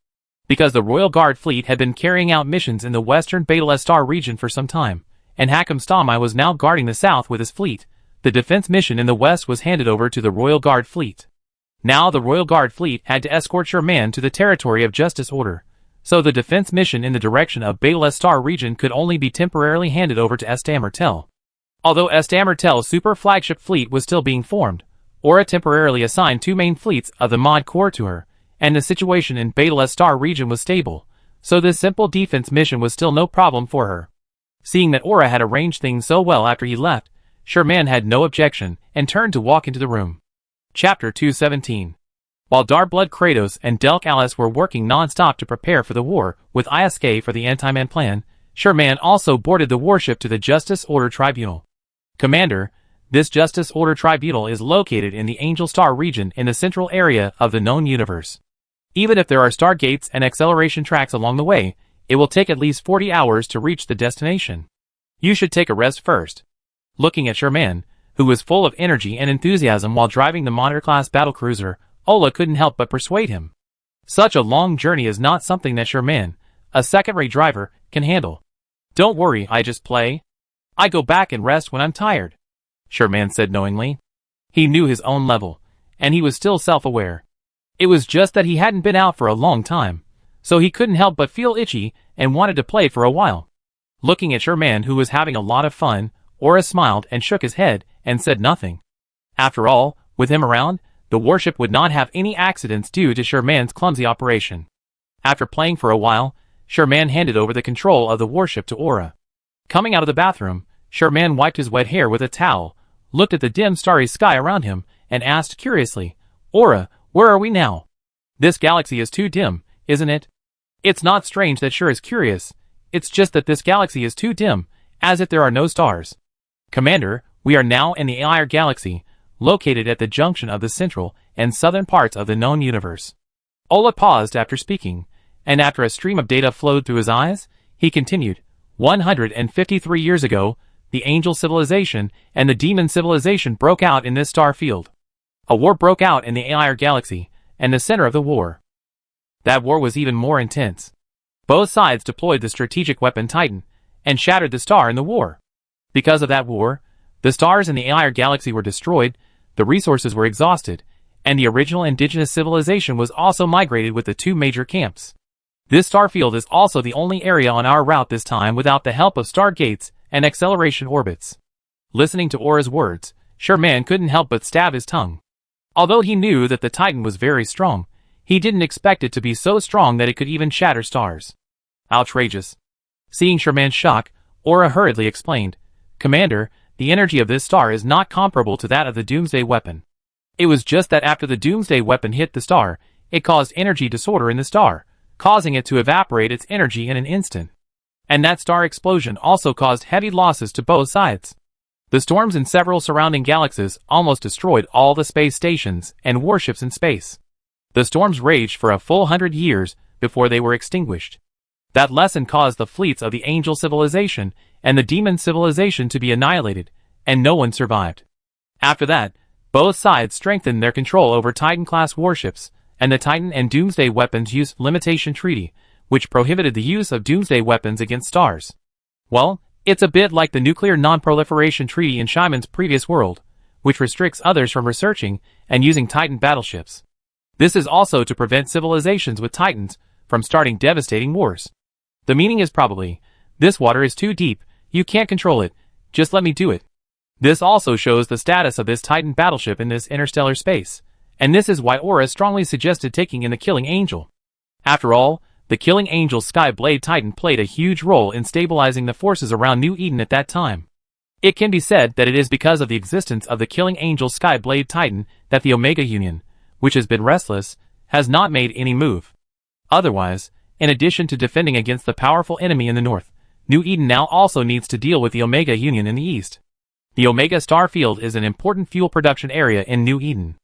Because the Royal Guard fleet had been carrying out missions in the western Beta Star region for some time, and Hakam Stamai was now guarding the south with his fleet, the defense mission in the west was handed over to the Royal Guard fleet. Now the Royal Guard fleet had to escort Sherman to the territory of Justice Order, so the defense mission in the direction of Beta Star region could only be temporarily handed over to Estamel Tel. Although Estamel Tel's super flagship fleet was still being formed, Aura temporarily assigned 2 main fleets of the Mod Corps to her, and the situation in Beta Star region was stable, so this simple defense mission was still no problem for her. Seeing that Aura had arranged things so well after he left, Sherman had no objection and turned to walk into the room. Chapter 217. While Darkblood Kratos and Delk Alice were working non-stop to prepare for the war with ISK for the Anti-Man plan, Sherman also boarded the warship to the Justice Order Tribunal. Commander, this Justice Order Tribunal is located in the Angel Star region in the central area of the known universe. Even if there are stargates and acceleration tracks along the way, It will take at least 40 hours to reach the destination. You should take a rest first. Looking at Sherman, who was full of energy and enthusiasm while driving the Monitor-class battlecruiser, Ola couldn't help but persuade him. Such a long journey is not something that Sherman, a second-rate driver, can handle. Don't worry, I just play. I go back and rest when I'm tired, Sherman said knowingly. He knew his own level, and he was still self-aware. It was just that he hadn't been out for a long time, so he couldn't help but feel itchy and wanted to play for a while. Looking at Sherman, who was having a lot of fun, Aura smiled and shook his head and said nothing. After all, with him around, the warship would not have any accidents due to Sherman's clumsy operation. After playing for a while, Sherman handed over the control of the warship to Aura. Coming out of the bathroom, Sherman wiped his wet hair with a towel, looked at the dim starry sky around him, and asked curiously, Aura, where are we now? This galaxy is too dim, isn't it? It's not strange that Shur is curious. It's just that this galaxy is too dim, as if there are no stars. Commander, we are now in the Aire galaxy, located at the junction of the central and southern parts of the known universe. Ola paused after speaking, and after a stream of data flowed through his eyes, he continued, 153 years ago, the angel civilization and the demon civilization broke out in this star field. A war broke out in the Aire galaxy, and the center of the war. That war was even more intense. Both sides deployed the strategic weapon Titan, and shattered the star in the war. Because of that war, the stars in the Aire galaxy were destroyed, the resources were exhausted, and the original indigenous civilization was also migrated with the two major camps. This star field is also the only area on our route this time without the help of stargates and acceleration orbits. Listening to Aura's words, Sherman couldn't help but stab his tongue. Although he knew that the Titan was very strong, he didn't expect it to be so strong that it could even shatter stars. Outrageous. Seeing Sherman's shock, Aura hurriedly explained, Commander, the energy of this star is not comparable to that of the Doomsday weapon. It was just that after the Doomsday weapon hit the star, it caused energy disorder in the star, causing it to evaporate its energy in an instant. And that star explosion also caused heavy losses to both sides. The storms in several surrounding galaxies almost destroyed all the space stations and warships in space. The storms raged for a full 100 years before they were extinguished. That lesson caused the fleets of the Angel Civilization and the Demon Civilization to be annihilated, and no one survived. After that, both sides strengthened their control over Titan-class warships, and the Titan and Doomsday weapons used Limitation Treaty, which prohibited the use of Doomsday weapons against stars. Well, it's a bit like the Nuclear Non-Proliferation Treaty in Shyman's previous world, which restricts others from researching and using Titan battleships. This is also to prevent civilizations with Titans from starting devastating wars. The meaning is probably, this water is too deep, you can't control it, just let me do it. This also shows the status of this Titan battleship in this interstellar space, and this is why Aura strongly suggested taking in the Killing Angel. After all, the Killing Angel Sky Blade Titan played a huge role in stabilizing the forces around New Eden at that time. It can be said that it is because of the existence of the Killing Angel Sky Blade Titan that the Omega Union, which has been restless, has not made any move. Otherwise, in addition to defending against the powerful enemy in the north, New Eden now also needs to deal with the Omega Union in the east. The Omega Star Field is an important fuel production area in New Eden.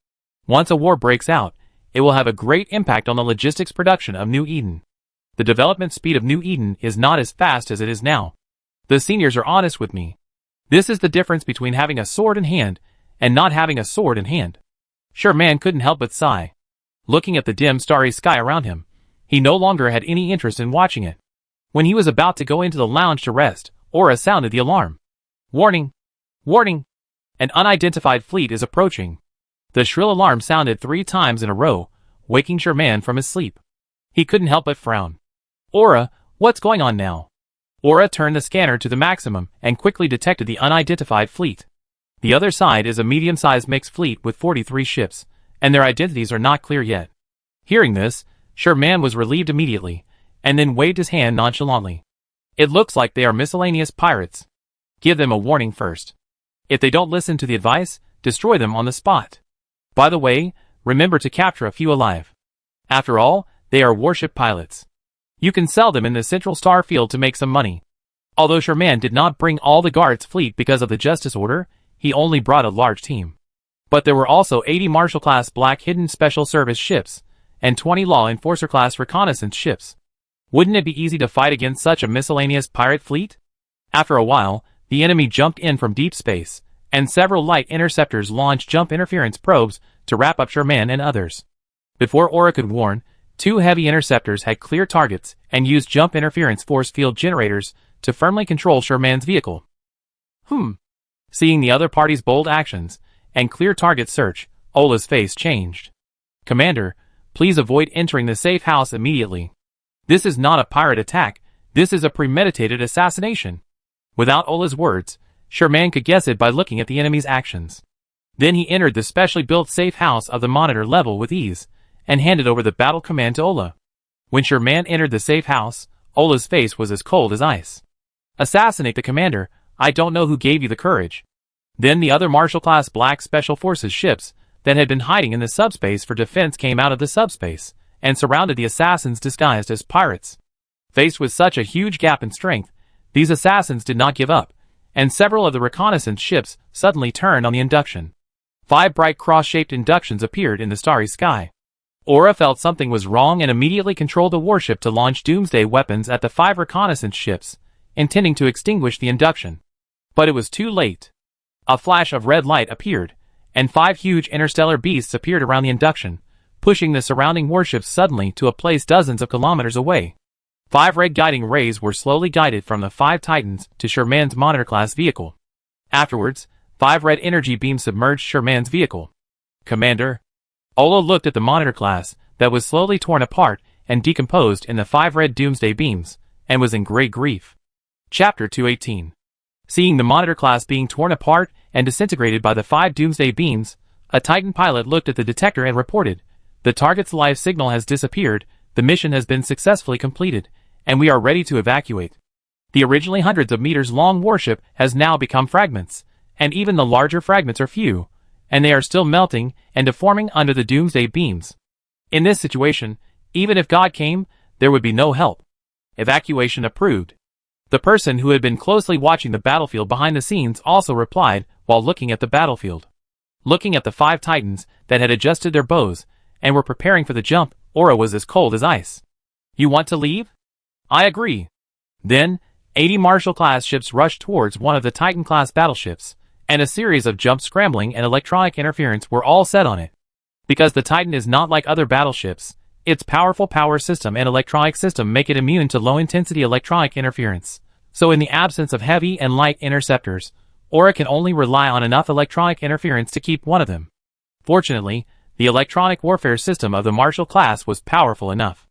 Once a war breaks out, it will have a great impact on the logistics production of New Eden. The development speed of New Eden is not as fast as it is now. The seniors are honest with me. This is the difference between having a sword in hand and not having a sword in hand. Sherman couldn't help but sigh. Looking at the dim starry sky around him, he no longer had any interest in watching it. When he was about to go into the lounge to rest, Aura sounded the alarm. Warning! Warning! An unidentified fleet is approaching. The shrill alarm sounded 3 times in a row, waking Sherman from his sleep. He couldn't help but frown. Aura, what's going on now? Aura turned the scanner to the maximum and quickly detected the unidentified fleet. The other side is a medium-sized mixed fleet with 43 ships, and their identities are not clear yet. Hearing this, Sherman was relieved immediately, and then waved his hand nonchalantly. It looks like they are miscellaneous pirates. Give them a warning first. If they don't listen to the advice, destroy them on the spot. By the way, remember to capture a few alive. After all, they are warship pilots. You can sell them in the Central Star Field to make some money. Although Sherman did not bring all the guards fleet because of the Justice Order, he only brought a large team. But there were also 80 Marshal-class Black Hidden Special Service ships, and 20 Law Enforcer-class reconnaissance ships. Wouldn't it be easy to fight against such a miscellaneous pirate fleet? After a while, the enemy jumped in from deep space, and several light interceptors launched jump interference probes to wrap up Sherman and others. Before Aura could warn, 2 heavy interceptors had clear targets and used jump interference force field generators to firmly control Sherman's vehicle. Seeing the other party's bold actions and clear target search, Ola's face changed. Commander, please avoid entering the safe house immediately. This is not a pirate attack, this is a premeditated assassination. Without Ola's words, Sherman could guess it by looking at the enemy's actions. Then he entered the specially built safe house of the monitor level with ease, and handed over the battle command to Ola. When Sherman entered the safe house, Ola's face was as cold as ice. Assassinate the commander, I don't know who gave you the courage. Then the other Marshall-class Black Special Forces ships that had been hiding in the subspace for defense came out of the subspace, and surrounded the assassins disguised as pirates. Faced with such a huge gap in strength, these assassins did not give up, and several of the reconnaissance ships suddenly turned on the induction. 5 bright cross-shaped inductions appeared in the starry sky. Aura felt something was wrong and immediately controlled a warship to launch doomsday weapons at the 5 reconnaissance ships, intending to extinguish the induction. But it was too late. A flash of red light appeared, and 5 huge interstellar beasts appeared around the induction, pushing the surrounding warships suddenly to a place dozens of kilometers away. 5 red guiding rays were slowly guided from the 5 Titans to Sherman's monitor-class vehicle. Afterwards, 5 red energy beams submerged Sherman's vehicle. Commander. Ola looked at the monitor class that was slowly torn apart and decomposed in the 5 red doomsday beams, and was in great grief. Chapter 218. Seeing the monitor class being torn apart and disintegrated by the 5 doomsday beams, a Titan pilot looked at the detector and reported, "The target's live signal has disappeared, the mission has been successfully completed, and we are ready to evacuate." The originally hundreds of meters long warship has now become fragments, and even the larger fragments are few, and they are still melting and deforming under the doomsday beams. In this situation, even if God came, there would be no help. Evacuation approved. The person who had been closely watching the battlefield behind the scenes also replied while looking at the battlefield. Looking at the 5 Titans that had adjusted their bows and were preparing for the jump, Aura was as cold as ice. "You want to leave?" "I agree." Then, 80 Marshall-class ships rushed towards one of the Titan-class battleships, and a series of jump scrambling and electronic interference were all set on it. Because the Titan is not like other battleships, its powerful power system and electronic system make it immune to low-intensity electronic interference. So in the absence of heavy and light interceptors, Aura can only rely on enough electronic interference to keep one of them. Fortunately, the electronic warfare system of the Marshall class was powerful enough.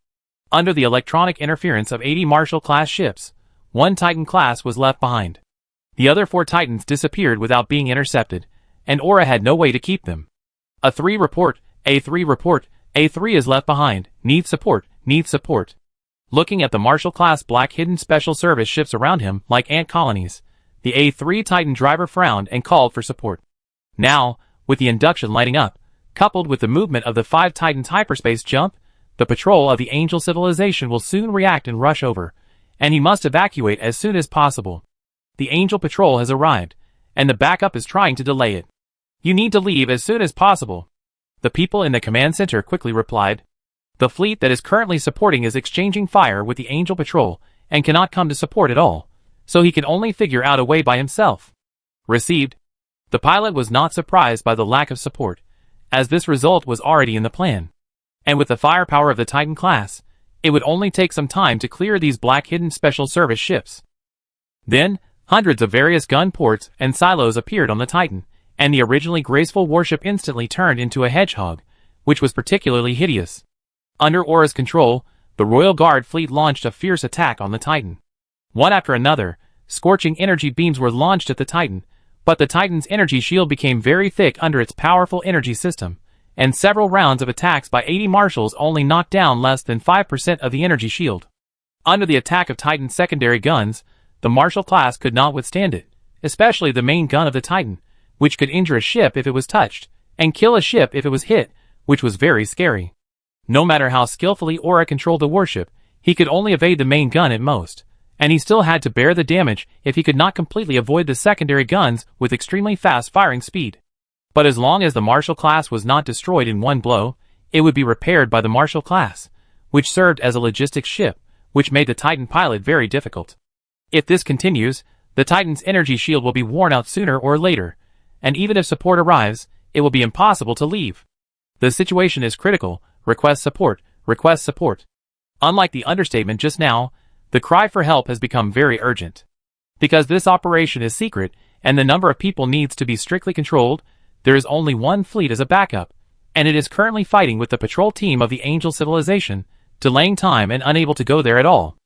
Under the electronic interference of 80 Marshall class ships, 1 Titan class was left behind. The other 4 Titans disappeared without being intercepted, and Aura had no way to keep them. A3 report, A3 report, A3 is left behind, needs support, needs support. Looking at the Marshall-class Black hidden special service ships around him like ant colonies, the A3 Titan driver frowned and called for support. Now, with the induction lighting up, coupled with the movement of the 5 Titans hyperspace jump, the patrol of the Angel civilization will soon react and rush over, and he must evacuate as soon as possible. The Angel patrol has arrived, and the backup is trying to delay it. "You need to leave as soon as possible." The people in the command center quickly replied. The fleet that is currently supporting is exchanging fire with the Angel patrol and cannot come to support at all, so he can only figure out a way by himself. Received. The pilot was not surprised by the lack of support, as this result was already in the plan. And with the firepower of the Titan class, it would only take some time to clear these Black hidden special service ships. Then, hundreds of various gun ports and silos appeared on the Titan, and the originally graceful warship instantly turned into a hedgehog, which was particularly hideous. Under Aura's control, the Royal Guard fleet launched a fierce attack on the Titan. One after another, scorching energy beams were launched at the Titan, but the Titan's energy shield became very thick under its powerful energy system, and several rounds of attacks by 80 Marshals only knocked down less than 5% of the energy shield. Under the attack of Titan's secondary guns, the Marshall class could not withstand it, especially the main gun of the Titan, which could injure a ship if it was touched, and kill a ship if it was hit, which was very scary. No matter how skillfully Aura controlled the warship, he could only evade the main gun at most, and he still had to bear the damage if he could not completely avoid the secondary guns with extremely fast firing speed. But as long as the Marshall class was not destroyed in one blow, it would be repaired by the Marshall class, which served as a logistics ship, which made the Titan pilot very difficult. If this continues, the Titan's energy shield will be worn out sooner or later, and even if support arrives, it will be impossible to leave. The situation is critical. Request support. Request support. Unlike the understatement just now, the cry for help has become very urgent. Because this operation is secret, and the number of people needs to be strictly controlled, there is only one fleet as a backup, and it is currently fighting with the patrol team of the Angel civilization, delaying time and unable to go there at all.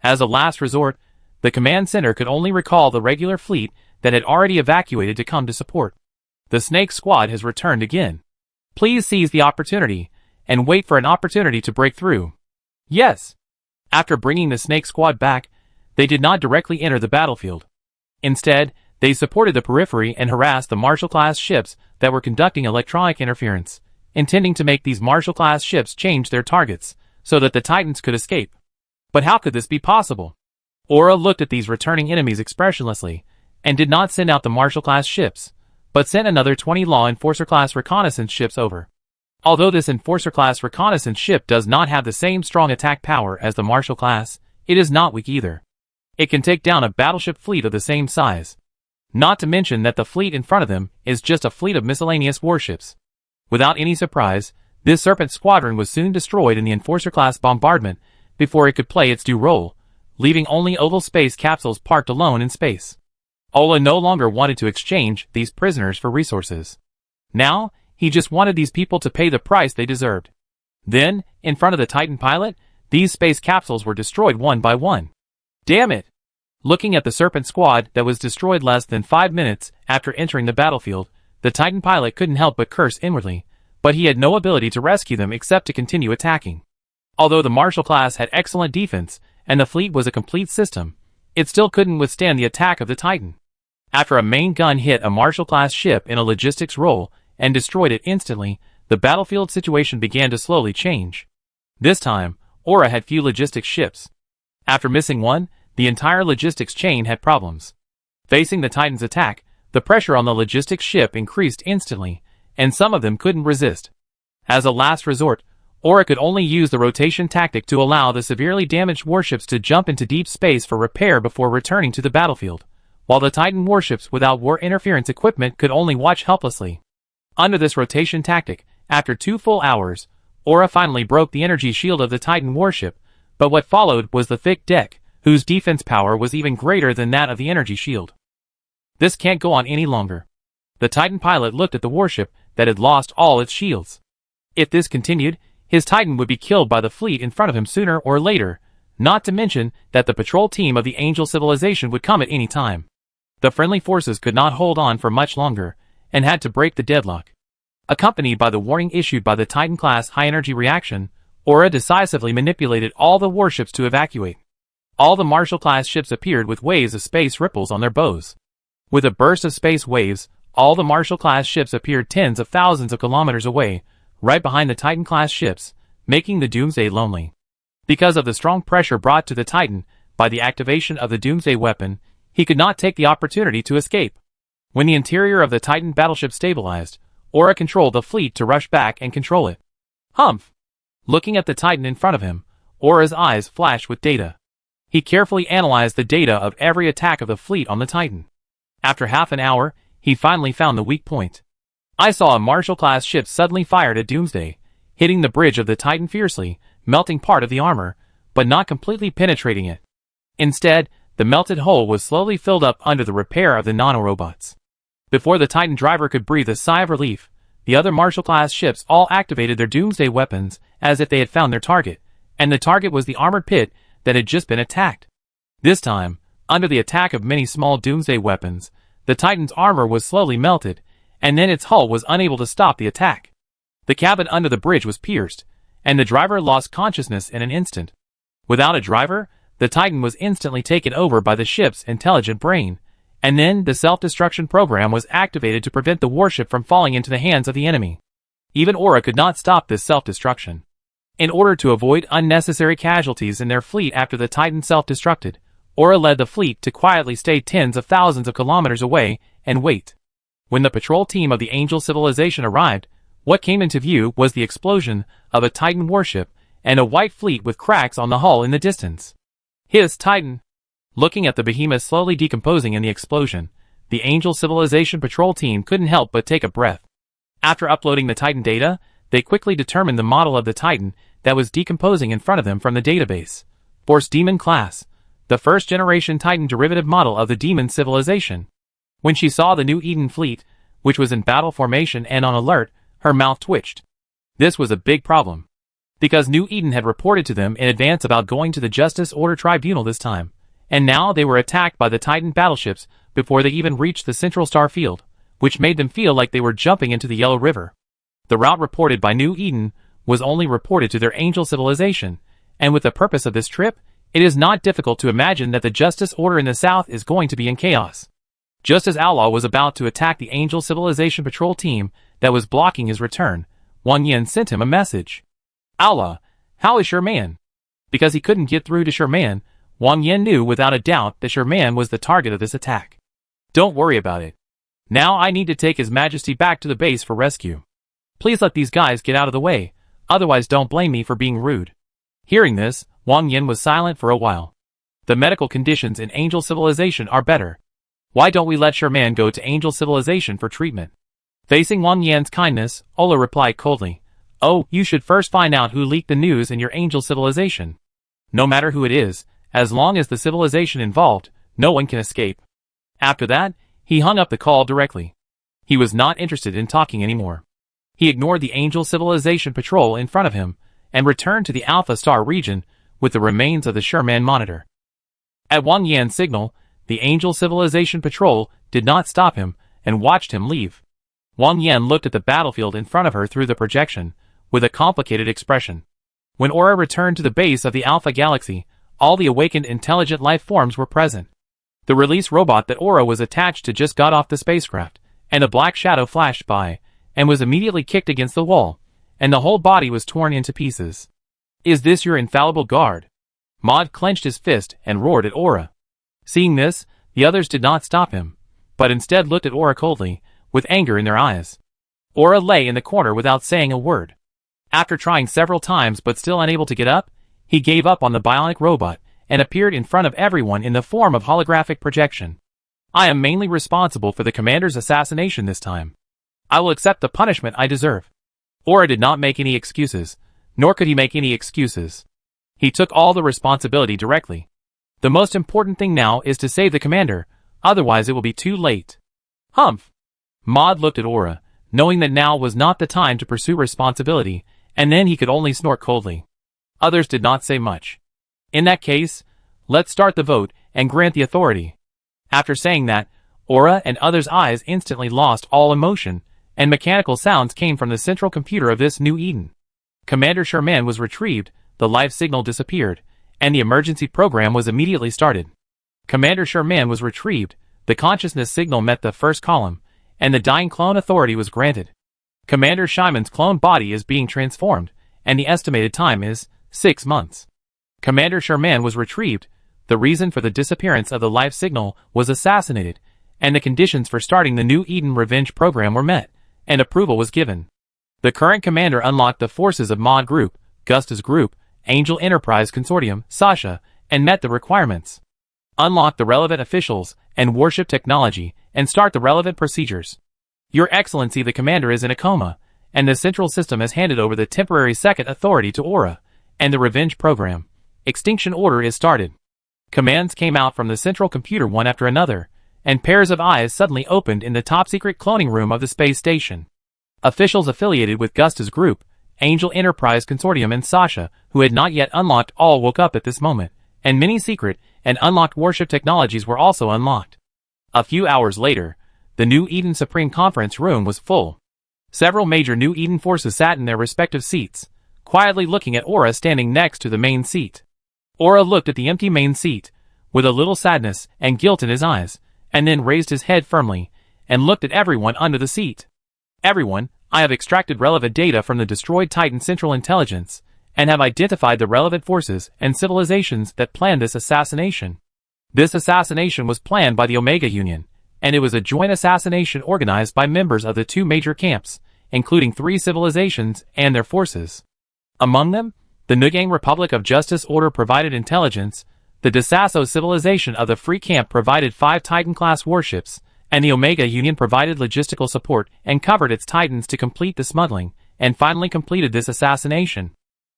As a last resort, the command center could only recall the regular fleet that had already evacuated to come to support. The Snake Squad has returned again. Please seize the opportunity, and wait for an opportunity to break through. Yes. After bringing the Snake Squad back, they did not directly enter the battlefield. Instead, they supported the periphery and harassed the Marshall-class ships that were conducting electronic interference, intending to make these Marshall-class ships change their targets, so that the Titans could escape. But how could this be possible? Aura looked at these returning enemies expressionlessly, and did not send out the Marshall-class ships, but sent another 20 Law Enforcer-class reconnaissance ships over. Although this Enforcer-class reconnaissance ship does not have the same strong attack power as the Marshall-class, it is not weak either. It can take down a battleship fleet of the same size. Not to mention that the fleet in front of them is just a fleet of miscellaneous warships. Without any surprise, this Serpent Squadron was soon destroyed in the Enforcer-class bombardment before it could play its due role, leaving only oval space capsules parked alone in space. Ola no longer wanted to exchange these prisoners for resources. Now, he just wanted these people to pay the price they deserved. Then, in front of the Titan pilot, these space capsules were destroyed one by one. Damn it! Looking at the Serpent Squad that was destroyed less than 5 minutes after entering the battlefield, the Titan pilot couldn't help but curse inwardly, but he had no ability to rescue them except to continue attacking. Although the Marshall class had excellent defense, and the fleet was a complete system, it still couldn't withstand the attack of the Titan. After a main gun hit a Marshall-class ship in a logistics role and destroyed it instantly, the battlefield situation began to slowly change. This time, Aura had few logistics ships. After missing one, the entire logistics chain had problems. Facing the Titan's attack, the pressure on the logistics ship increased instantly, and some of them couldn't resist. As a last resort, Aura could only use the rotation tactic to allow the severely damaged warships to jump into deep space for repair before returning to the battlefield, while the Titan warships without war interference equipment could only watch helplessly. Under this rotation tactic, after 2 full hours, Aura finally broke the energy shield of the Titan warship, but what followed was the thick deck, whose defense power was even greater than that of the energy shield. This can't go on any longer. The Titan pilot looked at the warship that had lost all its shields. If this continued, his Titan would be killed by the fleet in front of him sooner or later, not to mention that the patrol team of the Angel civilization would come at any time. The friendly forces could not hold on for much longer, and had to break the deadlock. Accompanied by the warning issued by the Titan-class high-energy reaction, Aura decisively manipulated all the warships to evacuate. All the Marshall-class ships appeared with waves of space ripples on their bows. With a burst of space waves, all the Marshall-class ships appeared tens of thousands of kilometers away, right behind the Titan-class ships, making the Doomsday lonely. Because of the strong pressure brought to the Titan by the activation of the Doomsday weapon, he could not take the opportunity to escape. When the interior of the Titan battleship stabilized, Aura controlled the fleet to rush back and control it. Humph! Looking at the Titan in front of him, Aura's eyes flashed with data. He carefully analyzed the data of every attack of the fleet on the Titan. After half an hour, he finally found the weak point. I saw a Marshall-class ship suddenly fired at Doomsday, hitting the bridge of the Titan fiercely, melting part of the armor, but not completely penetrating it. Instead, the melted hole was slowly filled up under the repair of the nanorobots. Before the Titan driver could breathe a sigh of relief, the other Marshall-class ships all activated their Doomsday weapons as if they had found their target, and the target was the armored pit that had just been attacked. This time, under the attack of many small Doomsday weapons, the Titan's armor was slowly melted, and then its hull was unable to stop the attack. The cabin under the bridge was pierced, and the driver lost consciousness in an instant. Without a driver, the Titan was instantly taken over by the ship's intelligent brain, and then the self-destruction program was activated to prevent the warship from falling into the hands of the enemy. Even Aura could not stop this self-destruction. In order to avoid unnecessary casualties in their fleet after the Titan self-destructed, Aura led the fleet to quietly stay tens of thousands of kilometers away and wait. When the patrol team of the Angel civilization arrived, what came into view was the explosion of a Titan warship and a white fleet with cracks on the hull in the distance. His Titan. Looking at the behemoth slowly decomposing in the explosion, the Angel Civilization Patrol team couldn't help but take a breath. After uploading the Titan data, they quickly determined the model of the Titan that was decomposing in front of them from the database. Force Demon Class, the first-generation Titan derivative model of the Demon Civilization. When she saw the new Eden fleet, which was in battle formation and on alert, her mouth twitched. This was a big problem, because New Eden had reported to them in advance about going to the Justice Order Tribunal this time, and now they were attacked by the Titan battleships before they even reached the Central Star Field, which made them feel like they were jumping into the Yellow River. The route reported by New Eden was only reported to their Angel Civilization, and with the purpose of this trip, it is not difficult to imagine that the Justice Order in the south is going to be in chaos. Just as Allah was about to attack the Angel Civilization Patrol team that was blocking his return, Wang Yan sent him a message. Allah, how is Sherman? Because he couldn't get through to Sherman, Wang Yan knew without a doubt that Sherman was the target of this attack. Don't worry about it. Now I need to take His Majesty back to the base for rescue. Please let these guys get out of the way, otherwise don't blame me for being rude. Hearing this, Wang Yan was silent for a while. The medical conditions in Angel Civilization are better. Why don't we let Sherman go to Angel Civilization for treatment? Facing Wang Yan's kindness, Ola replied coldly, "Oh, you should first find out who leaked the news in your Angel Civilization. No matter who it is, as long as the civilization involved, no one can escape." After that, he hung up the call directly. He was not interested in talking anymore. He ignored the Angel Civilization Patrol in front of him, and returned to the Alpha Star region with the remains of the Sherman monitor. At Wang Yan's signal, the Angel Civilization Patrol did not stop him, and watched him leave. Wang Yan looked at the battlefield in front of her through the projection, with a complicated expression. When Aura returned to the base of the Alpha Galaxy, all the awakened intelligent life forms were present. The release robot that Aura was attached to just got off the spacecraft, and a black shadow flashed by, and was immediately kicked against the wall, and the whole body was torn into pieces. "Is this your infallible guard?" Maud clenched his fist and roared at Aura. Seeing this, the others did not stop him, but instead looked at Aura coldly, with anger in their eyes. Aura lay in the corner without saying a word. After trying several times but still unable to get up, he gave up on the bionic robot, and appeared in front of everyone in the form of holographic projection. "I am mainly responsible for the commander's assassination this time. I will accept the punishment I deserve." Aura did not make any excuses, nor could he make any excuses. He took all the responsibility directly. The most important thing now is to save the commander, otherwise it will be too late. Humph! Maud looked at Aura, knowing that now was not the time to pursue responsibility, and then he could only snort coldly. Others did not say much. "In that case, let's start the vote and grant the authority." After saying that, Aura and others' eyes instantly lost all emotion, and mechanical sounds came from the central computer of this new Eden. Commander Sherman was retrieved, the life signal disappeared, and the emergency program was immediately started. Commander Sherman was retrieved, the consciousness signal met the first column, and the dying clone authority was granted. Commander Shyman's clone body is being transformed, and the estimated time is 6 months. Commander Sherman was retrieved, the reason for the disappearance of the life signal was assassinated, and the conditions for starting the new Eden Revenge program were met, and approval was given. The current commander unlocked the forces of Maud Group, Gusta's Group, Angel Enterprise Consortium, Sasha, and met the requirements. Unlock the relevant officials and warship technology, and start the relevant procedures. Your Excellency, the commander is in a coma, and the central system has handed over the temporary second authority to Aura, and the revenge program. Extinction order is started. Commands came out from the central computer one after another, and pairs of eyes suddenly opened in the top-secret cloning room of the space station. Officials affiliated with Gusta's Group, Angel Enterprise Consortium and Sasha, who had not yet unlocked all woke up at this moment, and many secret and unlocked warship technologies were also unlocked. A few hours later, the New Eden Supreme Conference room was full. Several major New Eden forces sat in their respective seats, quietly looking at Aura standing next to the main seat. Aura looked at the empty main seat, with a little sadness and guilt in his eyes, and then raised his head firmly, and looked at everyone under the seat. "Everyone, I have extracted relevant data from the destroyed Titan Central Intelligence, and have identified the relevant forces and civilizations that planned this assassination. This assassination was planned by the Omega Union, and it was a joint assassination organized by members of the 2 major camps, including 3 civilizations and their forces. Among them, the Nugang Republic of Justice Order provided intelligence, the Desasso civilization of the Free Camp provided 5 Titan-class warships, and the Omega Union provided logistical support and covered its Titans to complete the smuggling, and finally completed this assassination.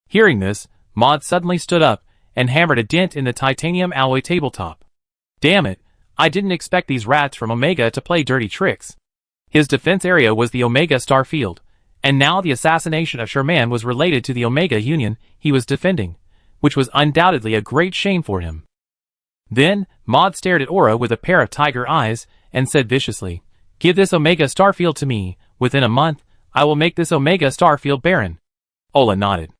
Hearing this, Maud suddenly stood up and hammered a dent in the titanium alloy tabletop. Damn it, I didn't expect these rats from Omega to play dirty tricks. His defense area was the Omega Star Field, and now the assassination of Sherman was related to the Omega Union he was defending, which was undoubtedly a great shame for him. Then, Maud stared at Aura with a pair of tiger eyes, and said viciously, "Give this Omega Starfield to me. Within a month, I will make this Omega Starfield barren." Ola nodded.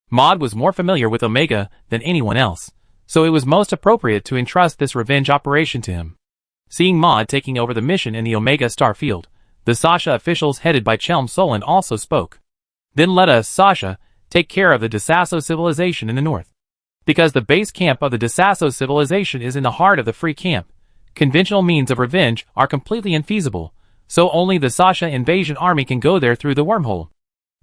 Maud was more familiar with Omega than anyone else, so it was most appropriate to entrust this revenge operation to him. Seeing Maud taking over the mission in the Omega Starfield, the Sasha officials headed by Chelm Solon also spoke. "Then let us, Sasha, take care of the Desasso civilization in the north. Because the base camp of the Desasso civilization is in the heart of the Free Camp, conventional means of revenge are completely infeasible, so only the Sasha invasion army can go there through the wormhole.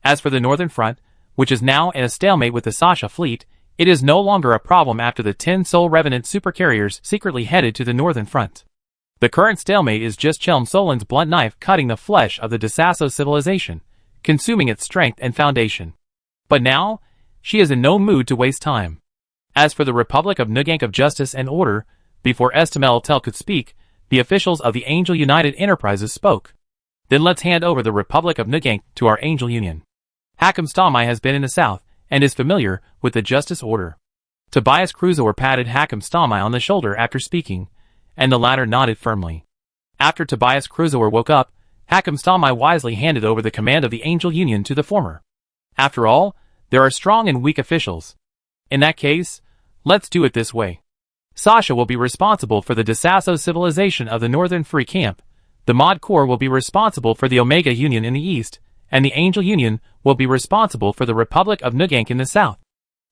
As for the northern front, which is now in a stalemate with the Sasha fleet, it is no longer a problem after the 10 Soul Revenant supercarriers secretly headed to the northern front. The current stalemate is just Chelm Solon's blunt knife cutting the flesh of the Desasso civilization, consuming its strength and foundation. But now, she is in no mood to waste time. As for the Republic of Nugang of Justice and Order, before Estamel Tel could speak, the officials of the Angel United Enterprises spoke. Then let's hand over the Republic of Nugang to our Angel Union. Hakam Stamai has been in the south, and is familiar with the Justice Order. Tobias Crusoe patted Hakam Stamai on the shoulder after speaking, and the latter nodded firmly. After Tobias Crusoe woke up, Hakam Stamai wisely handed over the command of the Angel Union to the former. After all, there are strong and weak officials. In that case, let's do it this way. Sasha will be responsible for the Desasso civilization of the Northern Free Camp, the Mod Corps will be responsible for the Omega Union in the east, and the Angel Union will be responsible for the Republic of Nugang in the south.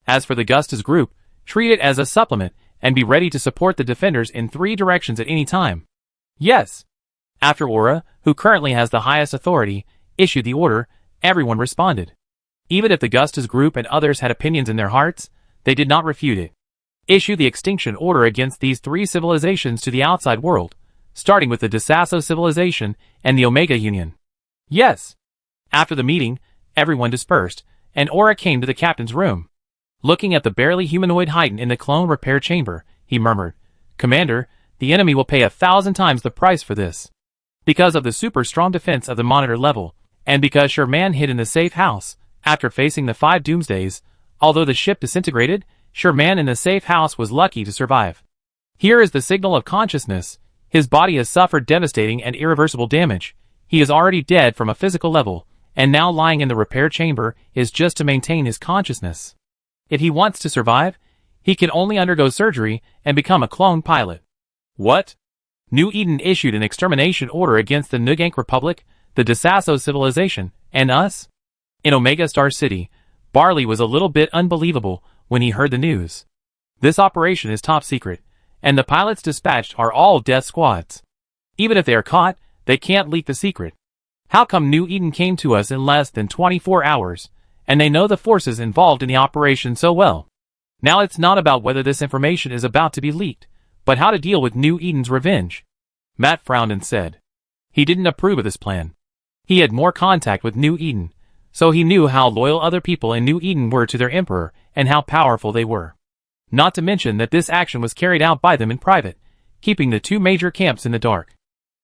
As for the Gustas group, treat it as a supplement, and be ready to support the defenders in 3 directions at any time. Yes. After Aura, who currently has the highest authority, issued the order, everyone responded. Even if the Gustas group and others had opinions in their hearts, they did not refute it. Issue the extinction order against these 3 civilizations to the outside world, starting with the Desasso civilization and the Omega Union. Yes. After the meeting, everyone dispersed, and Aura came to the captain's room. Looking at the barely humanoid Titan in the clone repair chamber, he murmured, "Commander, the enemy will pay 1,000 times the price for this. Because of the super strong defense of the monitor level, and because Sherman hid in the safe house, after facing the 5 doomsdays, although the ship disintegrated, Sherman in the safe house was lucky to survive. Here is the signal of consciousness. His body has suffered devastating and irreversible damage. He is already dead from a physical level, and now lying in the repair chamber is just to maintain his consciousness. If he wants to survive, he can only undergo surgery and become a clone pilot." What? New Eden issued an extermination order against the Nugang Republic, the Desasso civilization, and us? In Omega Star City, Barley was a little bit unbelievable when he heard the news. This operation is top secret, and the pilots dispatched are all death squads. Even if they are caught, they can't leak the secret. How come New Eden came to us in less than 24 hours, and they know the forces involved in the operation so well? Now it's not about whether this information is about to be leaked, but how to deal with New Eden's revenge. Matt frowned and said. He didn't approve of this plan. He had more contact with New Eden, so he knew how loyal other people in New Eden were to their emperor and how powerful they were. Not to mention that this action was carried out by them in private, keeping the 2 major camps in the dark.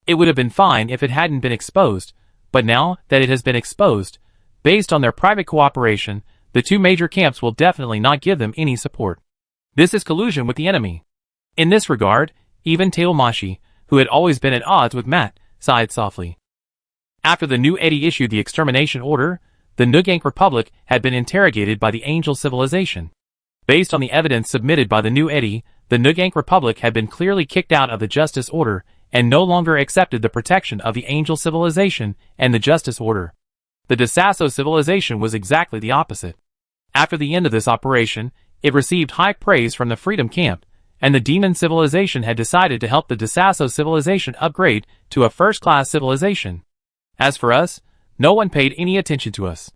It would have been fine if it hadn't been exposed, but now that it has been exposed, based on their private cooperation, the 2 major camps will definitely not give them any support. This is collusion with the enemy. In this regard, even Taomashi, who had always been at odds with Matt, sighed softly. After the new Eddie issued the extermination order, the Nugang Republic had been interrogated by the Angel civilization. Based on the evidence submitted by the new Eddie, the Nugang Republic had been clearly kicked out of the Justice Order and no longer accepted the protection of the Angel civilization and the Justice Order. The Desasso civilization was exactly the opposite. After the end of this operation, it received high praise from the Freedom Camp, and the Demon civilization had decided to help the Desasso civilization upgrade to a first-class civilization. As for us, no one paid any attention to us.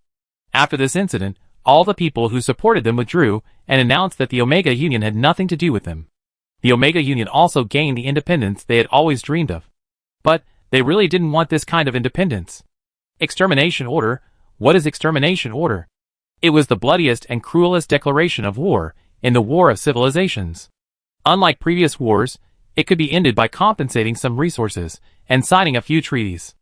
After this incident, All the people who supported them withdrew and announced that the Omega Union had nothing to do with them. The Omega Union also gained the independence they had always dreamed of. But they really didn't want this kind of independence. Extermination Order. What is Extermination Order? It was the bloodiest and cruelest declaration of war in the War of Civilizations. Unlike previous wars, it could be ended by compensating some resources and signing a few treaties.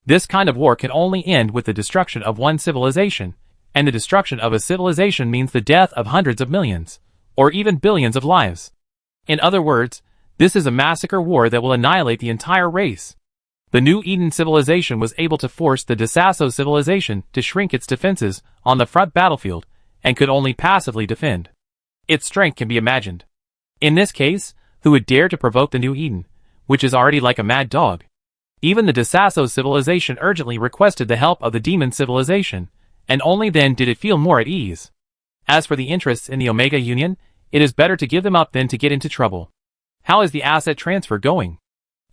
This kind of war can only end with the destruction of one civilization, and the destruction of a civilization means the death of hundreds of millions, or even billions of lives. In other words, this is a massacre war that will annihilate the entire race. The New Eden civilization was able to force the Desasso civilization to shrink its defenses on the front battlefield and could only passively defend. Its strength can be imagined. In this case, who would dare to provoke the New Eden, which is already like a mad dog? Even the Desasso civilization urgently requested the help of the Demon civilization, and only then did it feel more at ease. As for the interests in the Omega Union, it is better to give them up than to get into trouble. How is the asset transfer going?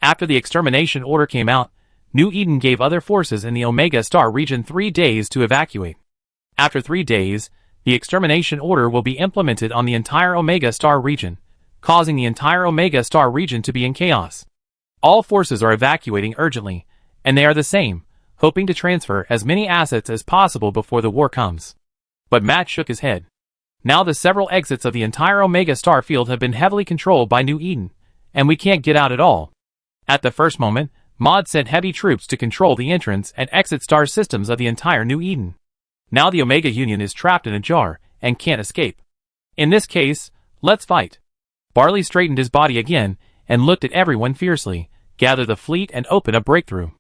After the Extermination Order came out, New Eden gave other forces in the Omega Star region 3 days to evacuate. After 3 days, the Extermination Order will be implemented on the entire Omega Star region, causing the entire Omega Star region to be in chaos. All forces are evacuating urgently, and they are the same, hoping to transfer as many assets as possible before the war comes. But Matt shook his head. Now the several exits of the entire Omega Star field have been heavily controlled by New Eden, and we can't get out at all. At the first moment, Maud sent heavy troops to control the entrance and exit star systems of the entire New Eden. Now the Omega Union is trapped in a jar and can't escape. In this case, let's fight. Barley straightened his body again and looked at everyone fiercely, gather the fleet and open a breakthrough.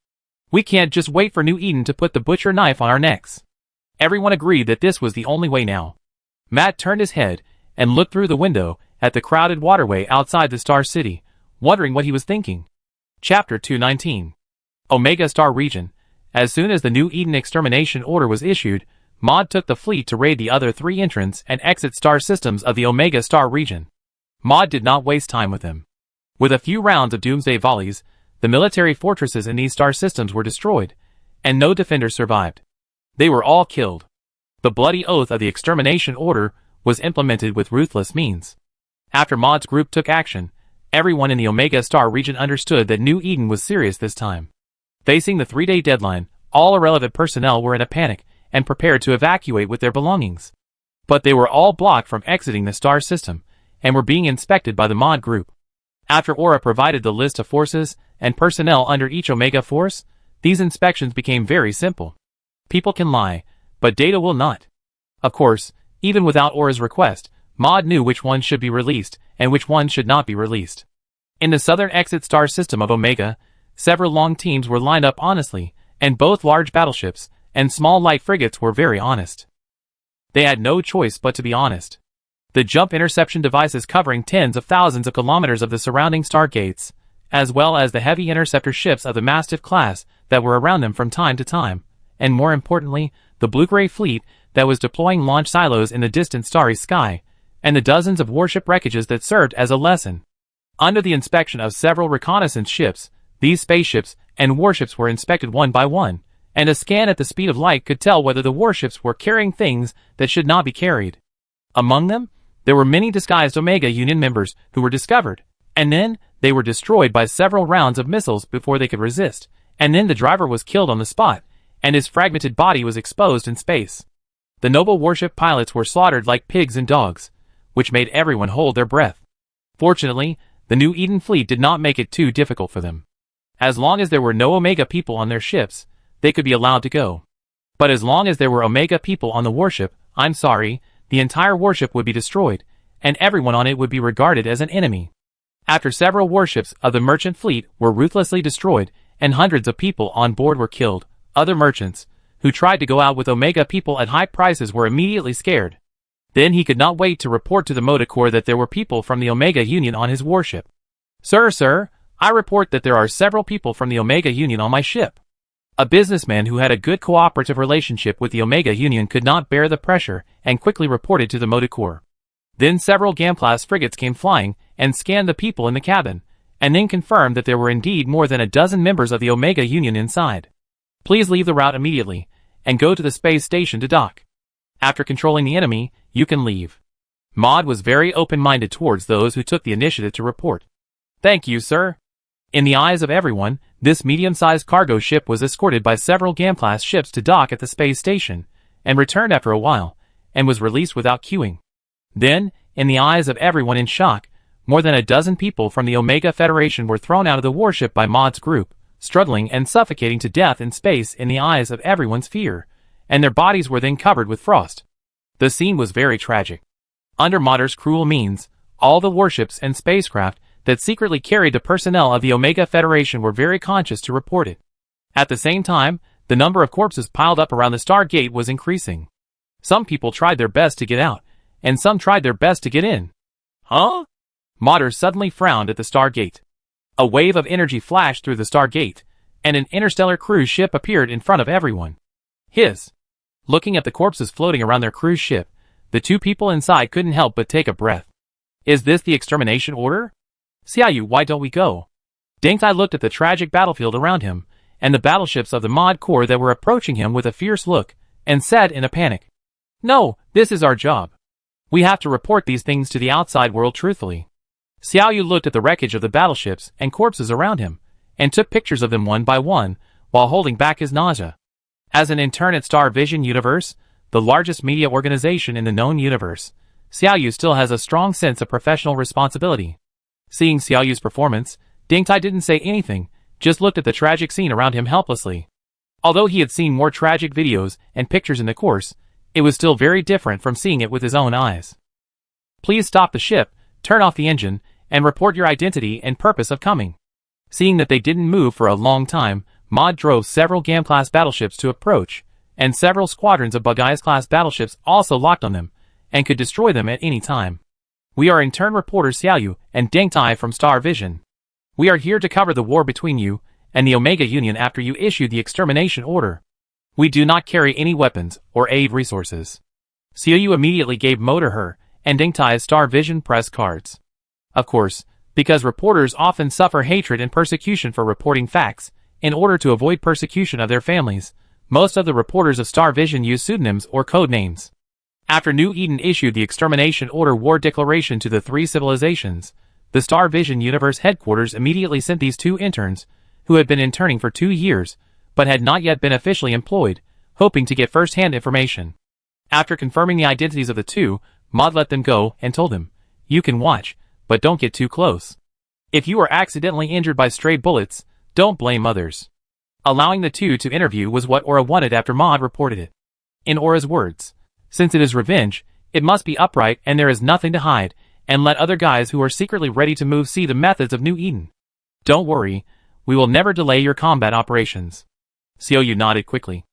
We can't just wait for New Eden to put the butcher knife on our necks. Everyone agreed that this was the only way now. Matt turned his head and looked through the window at the crowded waterway outside the Star City, wondering what he was thinking. Chapter 219. Omega Star Region. As soon as the New Eden Extermination Order was issued, Maud took the fleet to raid the other 3 entrance and exit star systems of the Omega Star region. Maud did not waste time with him. With a few rounds of doomsday volleys, the military fortresses in these star systems were destroyed, and no defenders survived. They were all killed. The bloody oath of the Extermination Order was implemented with ruthless means. After Maud's group took action, everyone in the Omega Star region understood that New Eden was serious this time. Facing the 3-day deadline, all irrelevant personnel were in a panic and prepared to evacuate with their belongings. But they were all blocked from exiting the star system and were being inspected by the Maud group. After Aura provided the list of forces and personnel under each Omega force, these inspections became very simple. People can lie, but data will not. Of course, even without Aura's request, Maud knew which ones should be released and which ones should not be released. In the southern exit star system of Omega, several long teams were lined up honestly, and both large battleships and small light frigates were very honest. They had no choice but to be honest. The jump interception devices covering tens of thousands of kilometers of the surrounding stargates, as well as the heavy interceptor ships of the Mastiff class that were around them from time to time, and more importantly, the blue-gray fleet that was deploying launch silos in the distant starry sky, and the dozens of warship wreckages that served as a lesson. Under the inspection of several reconnaissance ships, these spaceships and warships were inspected one by one, and a scan at the speed of light could tell whether the warships were carrying things that should not be carried. Among them, there were many disguised Omega Union members who were discovered, and then they were destroyed by several rounds of missiles before they could resist, and then the driver was killed on the spot, and his fragmented body was exposed in space. The noble warship pilots were slaughtered like pigs and dogs, which made everyone hold their breath. Fortunately, the New Eden fleet did not make it too difficult for them. As long as there were no Omega people on their ships, they could be allowed to go. But as long as there were Omega people on the warship, the entire warship would be destroyed, and everyone on it would be regarded as an enemy. After several warships of the merchant fleet were ruthlessly destroyed, and hundreds of people on board were killed, other merchants, who tried to go out with Omega people at high prices, were immediately scared. Then he could not wait to report to the Motocore that there were people from the Omega Union on his warship. Sir, I report that there are several people from the Omega Union on my ship." A businessman who had a good cooperative relationship with the Omega Union could not bear the pressure and quickly reported to the Motocore. Then several Gam-class frigates came flying and scanned the people in the cabin, and then confirmed that there were indeed more than a dozen members of the Omega Union inside. "Please leave the route immediately, and go to the space station to dock." After controlling the enemy, you can leave. Maud was very open-minded towards those who took the initiative to report. Thank you, sir. In the eyes of everyone, this medium-sized cargo ship was escorted by several GAM-class ships to dock at the space station, and returned after a while, and was released without queuing. Then, in the eyes of everyone in shock, more than a dozen people from the Omega Federation were thrown out of the warship by Maud's group, struggling and suffocating to death in space in the eyes of everyone's fear, and their bodies were then covered with frost. The scene was very tragic. Under Maud's cruel means, all the warships and spacecraft that secretly carried the personnel of the Omega Federation were very conscious to report it. At the same time, the number of corpses piled up around the Stargate was increasing. Some people tried their best to get out, and some tried their best to get in. Huh? Maud suddenly frowned at the Stargate. A wave of energy flashed through the Stargate, and an interstellar cruise ship appeared in front of everyone. Looking at the corpses floating around their cruise ship, the two people inside couldn't help but take a breath. Is this the extermination order? Xiaoyu, why don't we go? Deng Tai looked at the tragic battlefield around him, and the battleships of the Maud Corps that were approaching him with a fierce look, and said in a panic, No, this is our job. We have to report these things to the outside world truthfully. Xiaoyu looked at the wreckage of the battleships and corpses around him, and took pictures of them one by one, while holding back his nausea. As an intern at Star Vision Universe, the largest media organization in the known universe, Xiaoyu still has a strong sense of professional responsibility. Seeing Xiaoyu's performance, Deng Tai didn't say anything, just looked at the tragic scene around him helplessly. Although he had seen more tragic videos and pictures in the course, it was still very different from seeing it with his own eyes. Please stop the ship, turn off the engine, and report your identity and purpose of coming. Seeing that they didn't move for a long time, Maud drove several GAM-class battleships to approach, and several squadrons of Bugeyes-class battleships also locked on them, and could destroy them at any time. We are intern reporters Xiaoyu and Deng Tai from Star Vision. We are here to cover the war between you and the Omega Union after you issued the extermination order. We do not carry any weapons or aid resources. Xiaoyu immediately gave Mo to her and Deng Tai's Star Vision press cards. Of course, because reporters often suffer hatred and persecution for reporting facts, in order to avoid persecution of their families, most of the reporters of Star Vision use pseudonyms or code names. After New Eden issued the Extermination Order War Declaration to the three civilizations, the Star Vision Universe headquarters immediately sent these two interns, who had been interning for 2 years, but had not yet been officially employed, hoping to get first-hand information. After confirming the identities of the two, Maud let them go and told them, You can watch, but don't get too close. If you are accidentally injured by stray bullets, don't blame others. Allowing the two to interview was what Aura wanted after Maud reported it. In Aura's words, since it is revenge, it must be upright and there is nothing to hide, and let other guys who are secretly ready to move see the methods of New Eden. Don't worry, we will never delay your combat operations. Xiaoyu nodded quickly.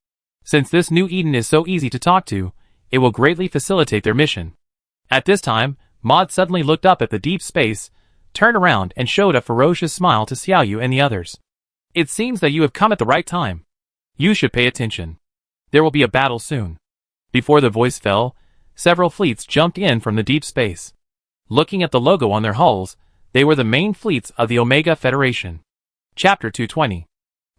Since this New Eden is so easy to talk to, it will greatly facilitate their mission. At this time, Maud suddenly looked up at the deep space, turned around and showed a ferocious smile to Xiaoyu and the others. It seems that you have come at the right time. You should pay attention. There will be a battle soon. Before the voice fell, several fleets jumped in from the deep space. Looking at the logo on their hulls, they were the main fleets of the Omega Federation. Chapter 220.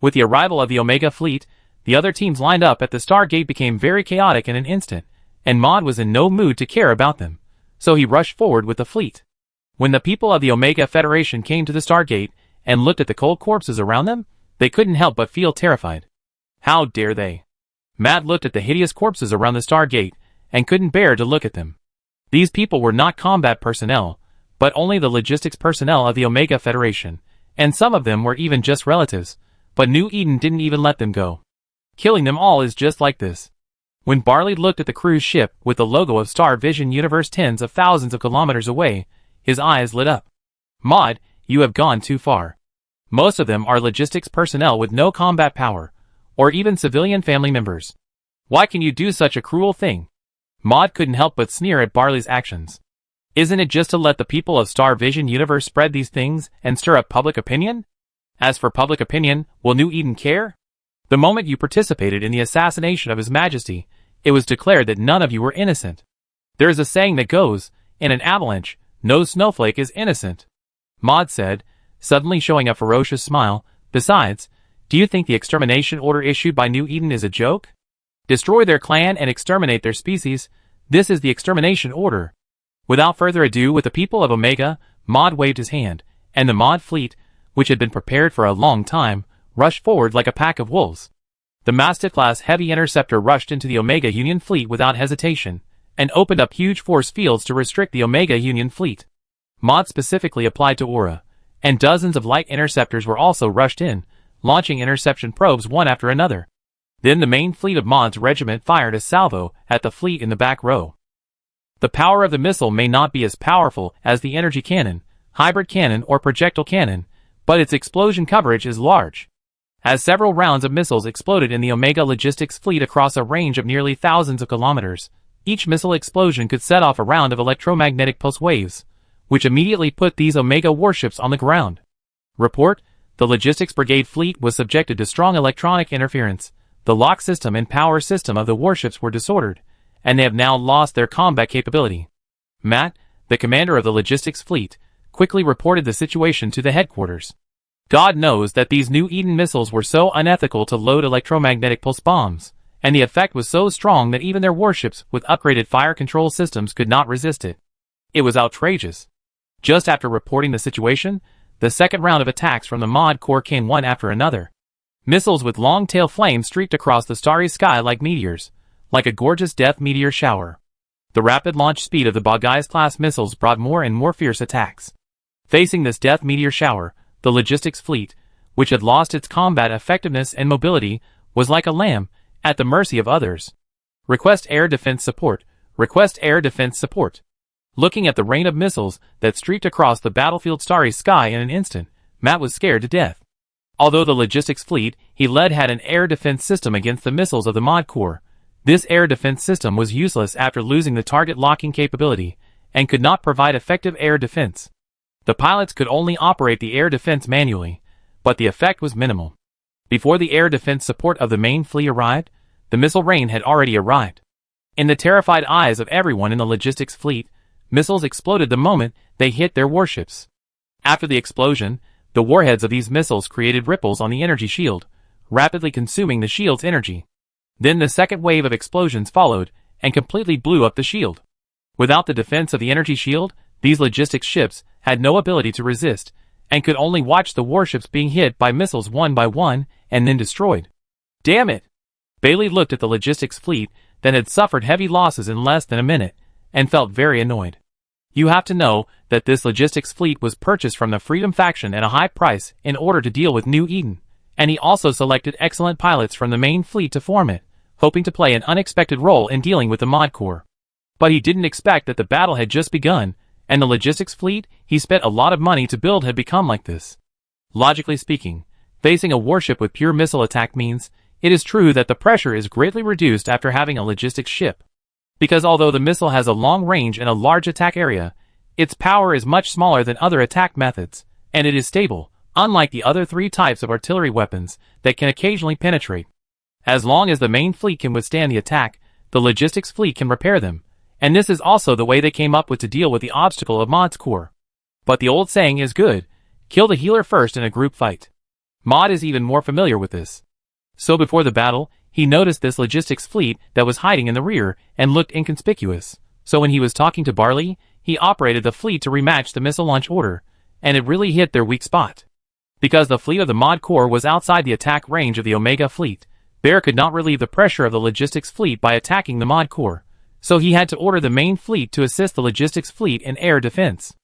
With the arrival of the Omega fleet, the other teams lined up at the Stargate became very chaotic in an instant, and Maud was in no mood to care about them, so he rushed forward with the fleet. When the people of the Omega Federation came to the Stargate and looked at the cold corpses around them, they couldn't help but feel terrified. How dare they? Matt looked at the hideous corpses around the Stargate and couldn't bear to look at them. These people were not combat personnel, but only the logistics personnel of the Omega Federation, and some of them were even just relatives, but New Eden didn't even let them go. Killing them all is just like this. When Barley looked at the cruise ship with the logo of Star Vision Universe tens of thousands of kilometers away, his eyes lit up. Maud, you have gone too far. Most of them are logistics personnel with no combat power, or even civilian family members. Why can you do such a cruel thing? Maud couldn't help but sneer at Barley's actions. Isn't it just to let the people of Star Vision Universe spread these things and stir up public opinion? As for public opinion, will New Eden care? The moment you participated in the assassination of His Majesty, it was declared that none of you were innocent. There is a saying that goes, in an avalanche, no snowflake is innocent. Maud said, suddenly showing a ferocious smile, besides, do you think the extermination order issued by New Eden is a joke? Destroy their clan and exterminate their species. This is the extermination order. Without further ado, with the people of Omega, Mod waved his hand, and the Mod fleet, which had been prepared for a long time, rushed forward like a pack of wolves. The Mastiff-class heavy interceptor rushed into the Omega Union fleet without hesitation, and opened up huge force fields to restrict the Omega Union fleet. Mod specifically applied to Aura, and dozens of light interceptors were also rushed in, launching interception probes one after another. Then the main fleet of Mod's regiment fired a salvo at the fleet in the back row. The power of the missile may not be as powerful as the energy cannon, hybrid cannon or projectile cannon, but its explosion coverage is large. As several rounds of missiles exploded in the Omega logistics fleet across a range of nearly thousands of kilometers, each missile explosion could set off a round of electromagnetic pulse waves, which immediately put these Omega warships on the ground. Report: the Logistics Brigade fleet was subjected to strong electronic interference. The lock system and power system of the warships were disordered, and they have now lost their combat capability. Matt, the commander of the logistics fleet, quickly reported the situation to the headquarters. God knows that these new Eden missiles were so unethical to load electromagnetic pulse bombs, and the effect was so strong that even their warships with upgraded fire control systems could not resist it. It was outrageous. Just after reporting the situation, the second round of attacks from the Mod Corps came one after another. Missiles with long tail flames streaked across the starry sky like meteors, like a gorgeous death meteor shower. The rapid launch speed of the Bogeyes-class missiles brought more and more fierce attacks. Facing this death meteor shower, the logistics fleet, which had lost its combat effectiveness and mobility, was like a lamb, at the mercy of others. Request air defense support. Request air defense support. Looking at the rain of missiles that streaked across the battlefield starry sky in an instant, Matt was scared to death. Although the logistics fleet he led had an air defense system against the missiles of the Mod Corps, this air defense system was useless after losing the target locking capability, and could not provide effective air defense. The pilots could only operate the air defense manually, but the effect was minimal. Before the air defense support of the main fleet arrived, the missile rain had already arrived. In the terrified eyes of everyone in the logistics fleet, missiles exploded the moment they hit their warships. After the explosion, the warheads of these missiles created ripples on the energy shield, rapidly consuming the shield's energy. Then the second wave of explosions followed, and completely blew up the shield. Without the defense of the energy shield, these logistics ships had no ability to resist, and could only watch the warships being hit by missiles one by one, and then destroyed. Damn it! Bailey looked at the logistics fleet that had suffered heavy losses in less than a minute, and felt very annoyed. You have to know that this logistics fleet was purchased from the Freedom faction at a high price in order to deal with New Eden, and he also selected excellent pilots from the main fleet to form it, hoping to play an unexpected role in dealing with the Mod Corps. But he didn't expect that the battle had just begun, and the logistics fleet he spent a lot of money to build had become like this. Logically speaking, facing a warship with pure missile attack means it is true that the pressure is greatly reduced after having a logistics ship. Because although the missile has a long range and a large attack area, its power is much smaller than other attack methods, and it is stable, unlike the other three types of artillery weapons that can occasionally penetrate. As long as the main fleet can withstand the attack, the logistics fleet can repair them, and this is also the way they came up with to deal with the obstacle of Mod's Corps. But the old saying is good: kill the healer first in a group fight. Mod is even more familiar with this. So before the battle, he noticed this logistics fleet that was hiding in the rear and looked inconspicuous. So when he was talking to Barley, he operated the fleet to rematch the missile launch order, and it really hit their weak spot. Because the fleet of the Mod Corps was outside the attack range of the Omega fleet, Bear could not relieve the pressure of the logistics fleet by attacking the Mod Corps, so he had to order the main fleet to assist the logistics fleet in air defense.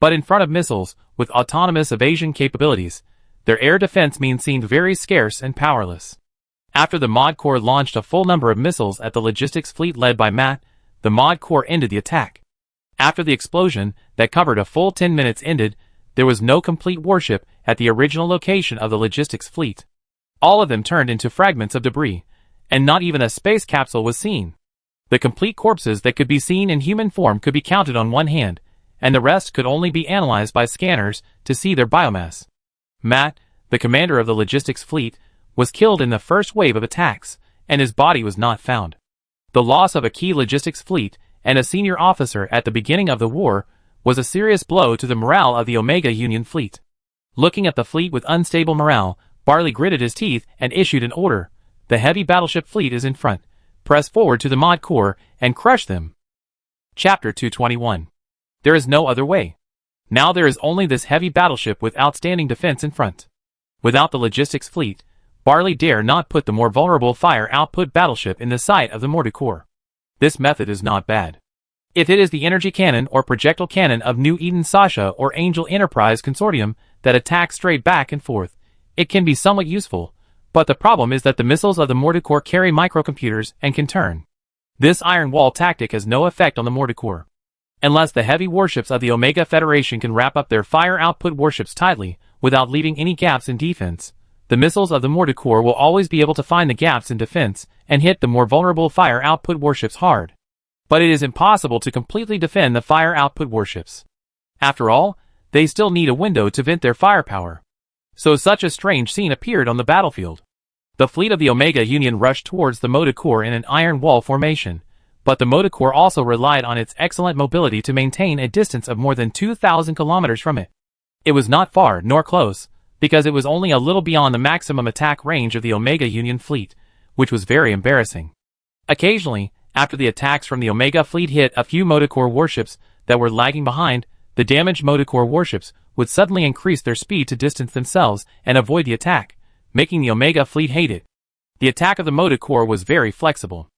But in front of missiles with autonomous evasion capabilities, their air defense means seemed very scarce and powerless. After the Mod Corps launched a full number of missiles at the logistics fleet led by Matt, the Mod Corps ended the attack. After the explosion that covered a full 10 minutes ended, there was no complete warship at the original location of the logistics fleet. All of them turned into fragments of debris, and not even a space capsule was seen. The complete corpses that could be seen in human form could be counted on one hand, and the rest could only be analyzed by scanners to see their biomass. Matt, the commander of the logistics fleet, was killed in the first wave of attacks, and his body was not found. The loss of a key logistics fleet and a senior officer at the beginning of the war was a serious blow to the morale of the Omega Union fleet. Looking at the fleet with unstable morale, Barley gritted his teeth and issued an order: the heavy battleship fleet is in front. Press forward to the mod core and crush them. Chapter 221. There is no other way. Now there is only this heavy battleship with outstanding defense in front. Without the logistics fleet, Barley dare not put the more vulnerable fire output battleship in the sight of the mortar core. This method is not bad. If it is the energy cannon or projectile cannon of New Eden Sasha or Angel Enterprise Consortium that attacks straight back and forth, it can be somewhat useful, but the problem is that the missiles of the mortar core carry microcomputers and can turn. This iron wall tactic has no effect on the mortar core. Unless the heavy warships of the Omega Federation can wrap up their fire output warships tightly, without leaving any gaps in defense, the missiles of the mortar core will always be able to find the gaps in defense and hit the more vulnerable fire output warships hard. But it is impossible to completely defend the fire output warships. After all, they still need a window to vent their firepower. So such a strange scene appeared on the battlefield. The fleet of the Omega Union rushed towards the motor core in an iron wall formation, but the motor core also relied on its excellent mobility to maintain a distance of more than 2,000 kilometers from it. It was not far nor close, because it was only a little beyond the maximum attack range of the Omega Union fleet, which was very embarrassing. Occasionally, after the attacks from the Omega fleet hit a few motor core warships that were lagging behind, the damaged motor core warships would suddenly increase their speed to distance themselves and avoid the attack, making the Omega fleet hate it. The attack of the motor core was very flexible.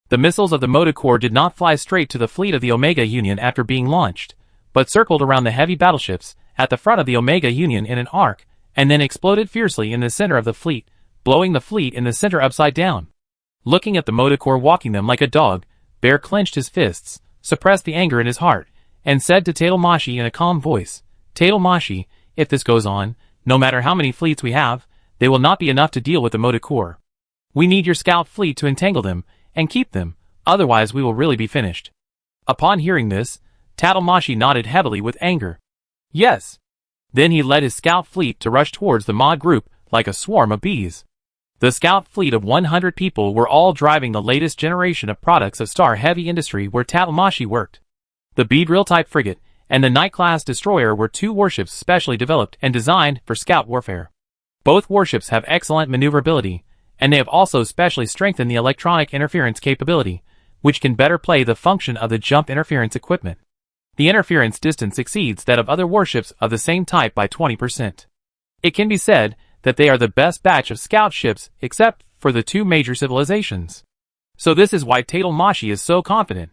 The missiles of the motor core did not fly straight to the fleet of the Omega Union after being launched, but circled around the heavy battleships at the front of the Omega Union in an arc, and then exploded fiercely in the center of the fleet, blowing the fleet in the center upside down. Looking at the motor core walking them like a dog, Bear clenched his fists, suppressed the anger in his heart, and said to Tadelmashi in a calm voice, "Tadelmashi, if this goes on, no matter how many fleets we have, they will not be enough to deal with the motor core. We need your scout fleet to entangle them and keep them, otherwise we will really be finished." Upon hearing this, Tadelmashi nodded heavily with anger. Yes. Then he led his scout fleet to rush towards the mod group like a swarm of bees. The scout fleet of 100 people were all driving the latest generation of products of Star Heavy Industry where Tadelmashi worked. The Beedrill-type frigate and the Knight-class destroyer were two warships specially developed and designed for scout warfare. Both warships have excellent maneuverability, and they have also specially strengthened the electronic interference capability, which can better play the function of the jump interference equipment. The interference distance exceeds that of other warships of the same type by 20%. It can be said that they are the best batch of scout ships except for the two major civilizations. So this is why Tadelmashi is so confident.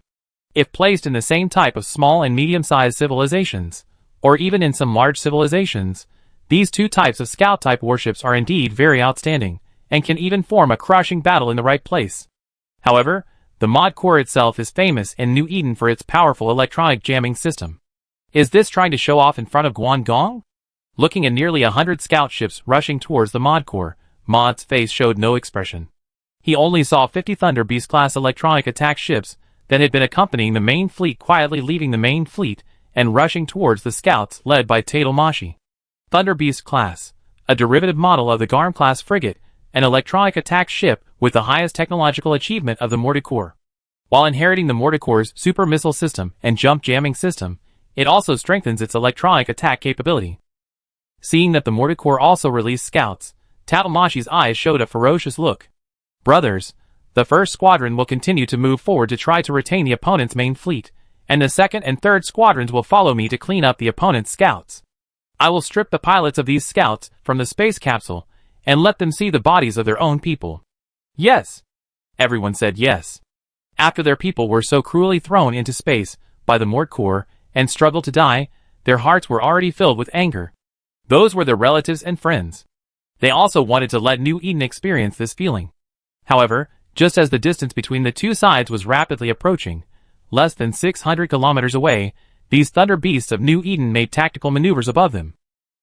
If placed in the same type of small and medium-sized civilizations, or even in some large civilizations, these two types of scout-type warships are indeed very outstanding, and can even form a crushing battle in the right place. However, the mod core itself is famous in New Eden for its powerful electronic jamming system. Is this trying to show off in front of Guangdong? Looking at nearly 100 scout ships rushing towards the mod core, Mod's face showed no expression. He only saw 50 Thunder Beast-class electronic attack ships that had been accompanying the main fleet quietly leaving the main fleet and rushing towards the scouts led by Tadelmashi. Thunder Beast-class, a derivative model of the Garm-class frigate, an electronic attack ship with the highest technological achievement of the mortar core. While inheriting the mortar core's super missile system and jump jamming system, it also strengthens its electronic attack capability. Seeing that the mortar core also released scouts, Tadelmashi's eyes showed a ferocious look. Brothers, the first squadron will continue to move forward to try to retain the opponent's main fleet, and the second and third squadrons will follow me to clean up the opponent's scouts. I will strip the pilots of these scouts from the space capsule and let them see the bodies of their own people. Yes. Everyone said yes. After their people were so cruelly thrown into space by the Mort Corps and struggled to die, their hearts were already filled with anger. Those were their relatives and friends. They also wanted to let New Eden experience this feeling. However, just as the distance between the two sides was rapidly approaching, less than 600 kilometers away, these Thunder Beasts of New Eden made tactical maneuvers above them.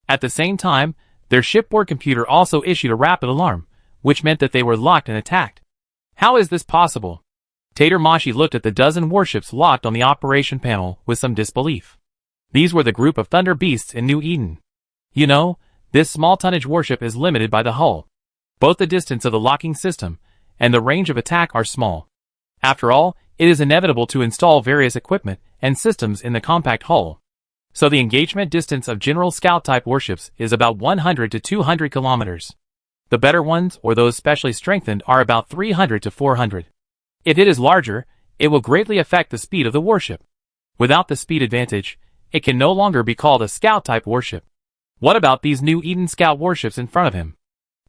At the same time, their shipboard computer also issued a rapid alarm, which meant that they were locked and attacked. How is this possible? Tadelmashi looked at the dozen warships locked on the operation panel with some disbelief. These were the group of Thunder Beasts in New Eden. You know, this small tonnage warship is limited by the hull. Both the distance of the locking system and the range of attack are small. After all, it is inevitable to install various equipment and systems in the compact hull. So the engagement distance of General Scout-type warships is about 100 to 200 kilometers. The better ones, or those specially strengthened, are about 300 to 400. If it is larger, it will greatly affect the speed of the warship. Without the speed advantage, it can no longer be called a scout-type warship. What about these new Eden scout warships in front of him?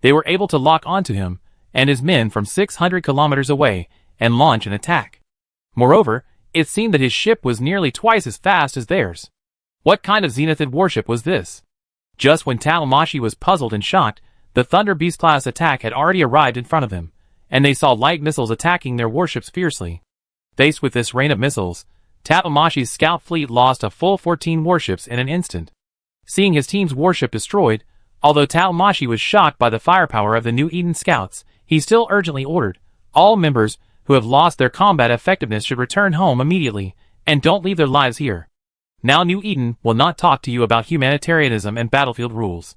They were able to lock onto him and his men from 600 kilometers away and launch an attack. Moreover, it seemed that his ship was nearly twice as fast as theirs. What kind of Zenithid warship was this? Just when Tatamashi was puzzled and shocked, the Thunder Beast class attack had already arrived in front of him, and they saw light missiles attacking their warships fiercely. Faced with this rain of missiles, Tatamashi's scout fleet lost a full 14 warships in an instant. Seeing his team's warship destroyed, although Tatamashi was shocked by the firepower of the new Eden scouts, he still urgently ordered, all members who have lost their combat effectiveness should return home immediately, and don't leave their lives here. Now New Eden will not talk to you about humanitarianism and battlefield rules.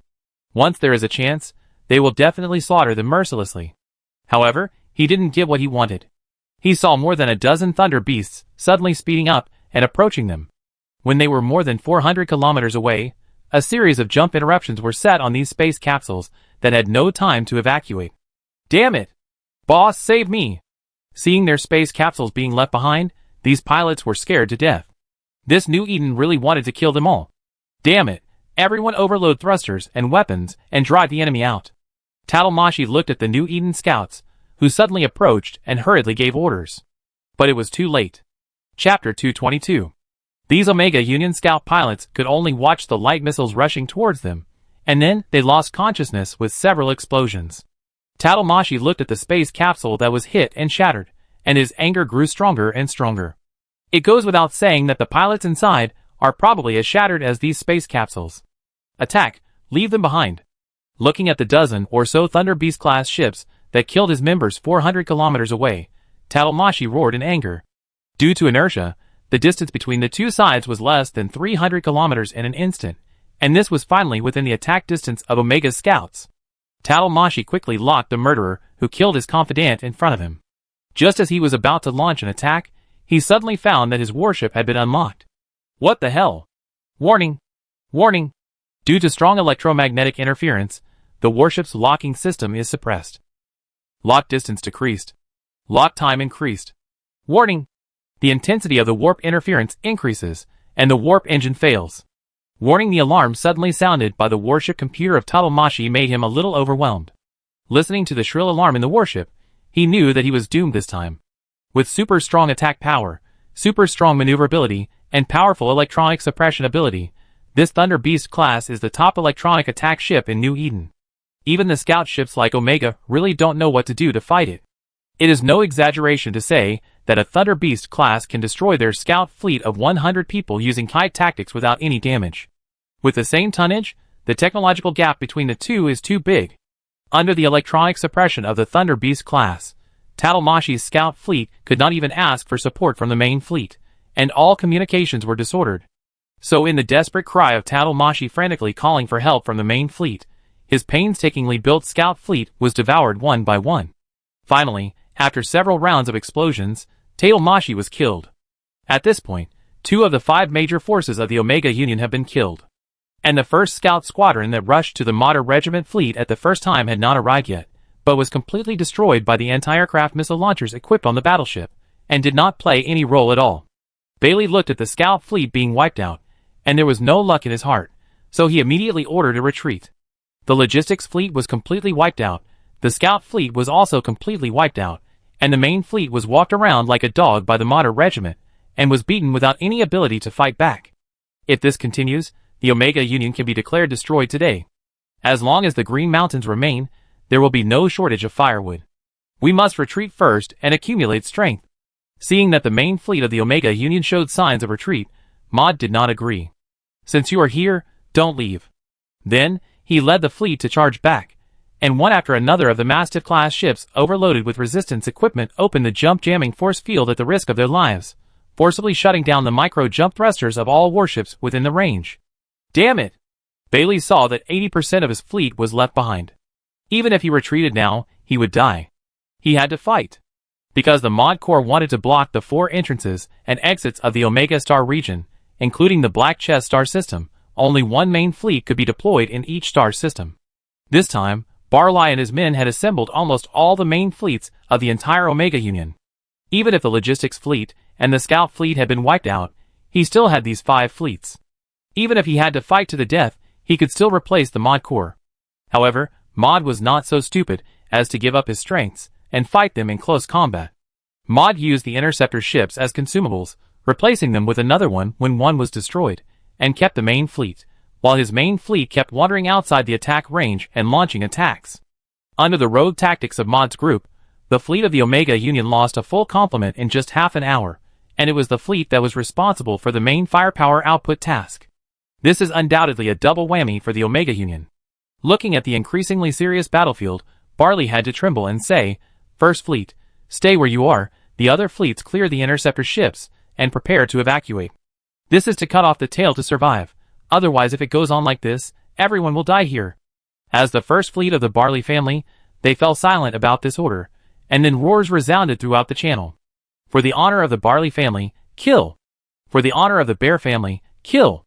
Once there is a chance, they will definitely slaughter them mercilessly. However, he didn't get what he wanted. He saw more than a dozen Thunder Beasts suddenly speeding up and approaching them. When they were more than 400 kilometers away, a series of jump interruptions were set on these space capsules that had no time to evacuate. Damn it! Boss, save me! Seeing their space capsules being left behind, these pilots were scared to death. This New Eden really wanted to kill them all. Damn it! Everyone overload thrusters and weapons and drive the enemy out. Tatamashi looked at the New Eden scouts, who suddenly approached and hurriedly gave orders. But it was too late. Chapter 222. These Omega Union scout pilots could only watch the light missiles rushing towards them, and then they lost consciousness with several explosions. Tatamashi looked at the space capsule that was hit and shattered, and his anger grew stronger and stronger. It goes without saying that the pilots inside are probably as shattered as these space capsules. Attack, leave them behind. Looking at the dozen or so Thunder Beast class ships that killed his members 400 kilometers away, Tatamashi roared in anger. Due to inertia, the distance between the two sides was less than 300 kilometers in an instant, and this was finally within the attack distance of Omega's scouts. Tatamashi quickly locked the murderer who killed his confidant in front of him. Just as he was about to launch an attack, he suddenly found that his warship had been unlocked. What the hell? Warning! Warning! Due to strong electromagnetic interference, the warship's locking system is suppressed. Lock distance decreased. Lock time increased. Warning! The intensity of the warp interference increases, and the warp engine fails. Warning! The alarm suddenly sounded by the warship computer of Tatamashi made him a little overwhelmed. Listening to the shrill alarm in the warship, he knew that he was doomed this time. With super strong attack power, super strong maneuverability, and powerful electronic suppression ability, this Thunder Beast class is the top electronic attack ship in New Eden. Even the scout ships like Omega really don't know what to do to fight it. It is no exaggeration to say that a Thunder Beast class can destroy their scout fleet of 100 people using kite tactics without any damage. With the same tonnage, the technological gap between the two is too big. Under the electronic suppression of the Thunder Beast class, Tatamashi's scout fleet could not even ask for support from the main fleet, and all communications were disordered. So in the desperate cry of Tatamashi frantically calling for help from the main fleet, his painstakingly built scout fleet was devoured one by one. Finally, after several rounds of explosions, Tatamashi was killed. At this point, 2 of the 5 major forces of the Omega Union have been killed. And the first scout squadron that rushed to the Mater Regiment fleet at the first time had not arrived yet, but was completely destroyed by the anti-aircraft missile launchers equipped on the battleship, and did not play any role at all. Bailey looked at the scout fleet being wiped out, and there was no luck in his heart, so he immediately ordered a retreat. The logistics fleet was completely wiped out, the scout fleet was also completely wiped out, and the main fleet was walked around like a dog by the Mater Regiment, and was beaten without any ability to fight back. If this continues, the Omega Union can be declared destroyed today. As long as the Green Mountains remain, there will be no shortage of firewood. We must retreat first and accumulate strength. Seeing that the main fleet of the Omega Union showed signs of retreat, Maud did not agree. Since you are here, don't leave. Then, he led the fleet to charge back, and one after another of the Mastiff-class ships overloaded with resistance equipment opened the jump-jamming force field at the risk of their lives, forcibly shutting down the micro-jump thrusters of all warships within the range. Damn it! Bailey saw that 80% of his fleet was left behind. Even if he retreated now, he would die. He had to fight. Because the Mod Corps wanted to block the 4 entrances and exits of the Omega Star region, including the Black Chest star system, only one main fleet could be deployed in each star system. This time, Barley and his men had assembled almost all the main fleets of the entire Omega Union. Even if the logistics fleet and the scout fleet had been wiped out, he still had these 5 fleets. Even if he had to fight to the death, he could still replace the Mod Corps. However, Mod was not so stupid as to give up his strengths and fight them in close combat. Mod used the interceptor ships as consumables, replacing them with another one when one was destroyed, and kept the main fleet, while his main fleet kept wandering outside the attack range and launching attacks. Under the rogue tactics of Mod's group, the fleet of the Omega Union lost a full complement in just half an hour, and it was the fleet that was responsible for the main firepower output task. This is undoubtedly a double whammy for the Omega Union. Looking at the increasingly serious battlefield, Barley had to tremble and say, "First Fleet, stay where you are, the other fleets clear the interceptor ships, and prepare to evacuate. This is to cut off the tail to survive, otherwise if it goes on like this, everyone will die here." As the first fleet of the Barley family, they fell silent about this order, and then roars resounded throughout the channel. For the honor of the Barley family, kill! For the honor of the Bear family, kill!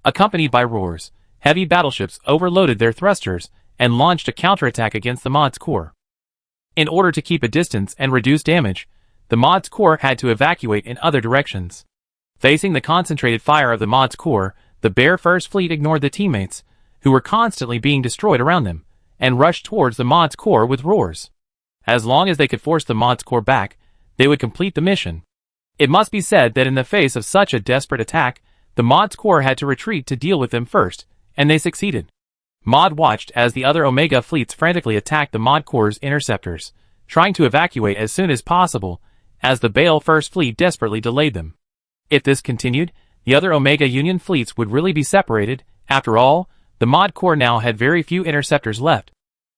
Accompanied by roars, heavy battleships overloaded their thrusters and launched a counterattack against the Mod's Corps. In order to keep a distance and reduce damage, the Mod's Corps had to evacuate in other directions. Facing the concentrated fire of the Mod's Corps, the Bear First Fleet ignored the teammates, who were constantly being destroyed around them, and rushed towards the Mod's Corps with roars. As long as they could force the Mod's Corps back, they would complete the mission. It must be said that in the face of such a desperate attack, the Mod's Corps had to retreat to deal with them first, and they succeeded. Mod watched as the other Omega fleets frantically attacked the Mod Corps' interceptors, trying to evacuate as soon as possible, as the Bale First Fleet desperately delayed them. If this continued, the other Omega Union fleets would really be separated. After all, the Mod Corps now had very few interceptors left.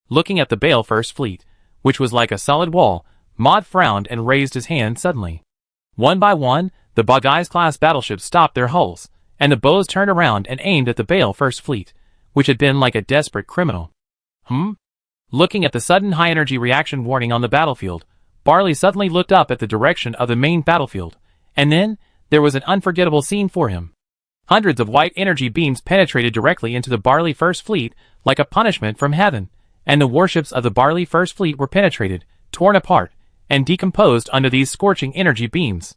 Looking at the Bale First Fleet, which was like a solid wall, Mod frowned and raised his hand suddenly. One by one, the Bogeyes-class battleships stopped their hulls, and the bows turned around and aimed at the Bale First Fleet, which had been like a desperate criminal. Looking at the sudden high-energy reaction warning on the battlefield, Barley suddenly looked up at the direction of the main battlefield, and then, there was an unforgettable scene for him. Hundreds of white energy beams penetrated directly into the Barley First Fleet like a punishment from heaven, and the warships of the Barley First Fleet were penetrated, torn apart, and decomposed under these scorching energy beams.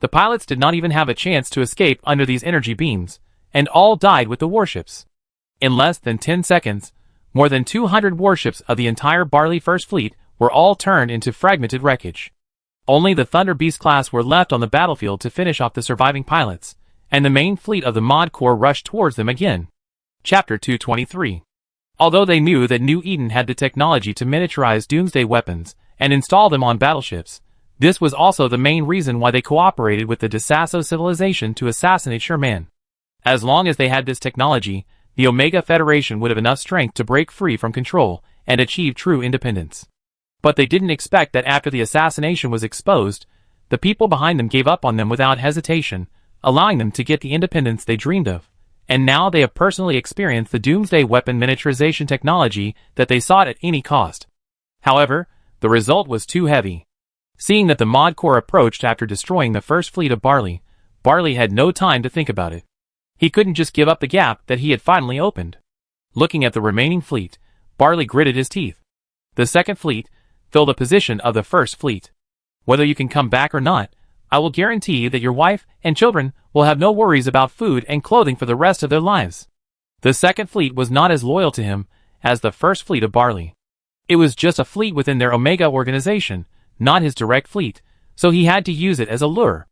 The pilots did not even have a chance to escape under these energy beams, and all died with the warships. In less than 10 seconds, more than 200 warships of the entire Barley First Fleet were all turned into fragmented wreckage. Only the Thunder Beast class were left on the battlefield to finish off the surviving pilots, and the main fleet of the Mod Corps rushed towards them again. Chapter 223. Although they knew that New Eden had the technology to miniaturize doomsday weapons and install them on battleships, this was also the main reason why they cooperated with the Desasso civilization to assassinate Sherman. As long as they had this technology, the Omega Federation would have enough strength to break free from control and achieve true independence. But they didn't expect that after the assassination was exposed, the people behind them gave up on them without hesitation, allowing them to get the independence they dreamed of. And now they have personally experienced the doomsday weapon miniaturization technology that they sought at any cost. However, the result was too heavy. Seeing that the Mod Corps approached after destroying the first fleet of Barley, Barley had no time to think about it. He couldn't just give up the gap that he had finally opened. Looking at the remaining fleet, Barley gritted his teeth. The second fleet filled the position of the first fleet. Whether you can come back or not, I will guarantee that your wife and children will have no worries about food and clothing for the rest of their lives. The second fleet was not as loyal to him as the first fleet of Barley. It was just a fleet within their Omega organization, not his direct fleet, so he had to use it as a lure.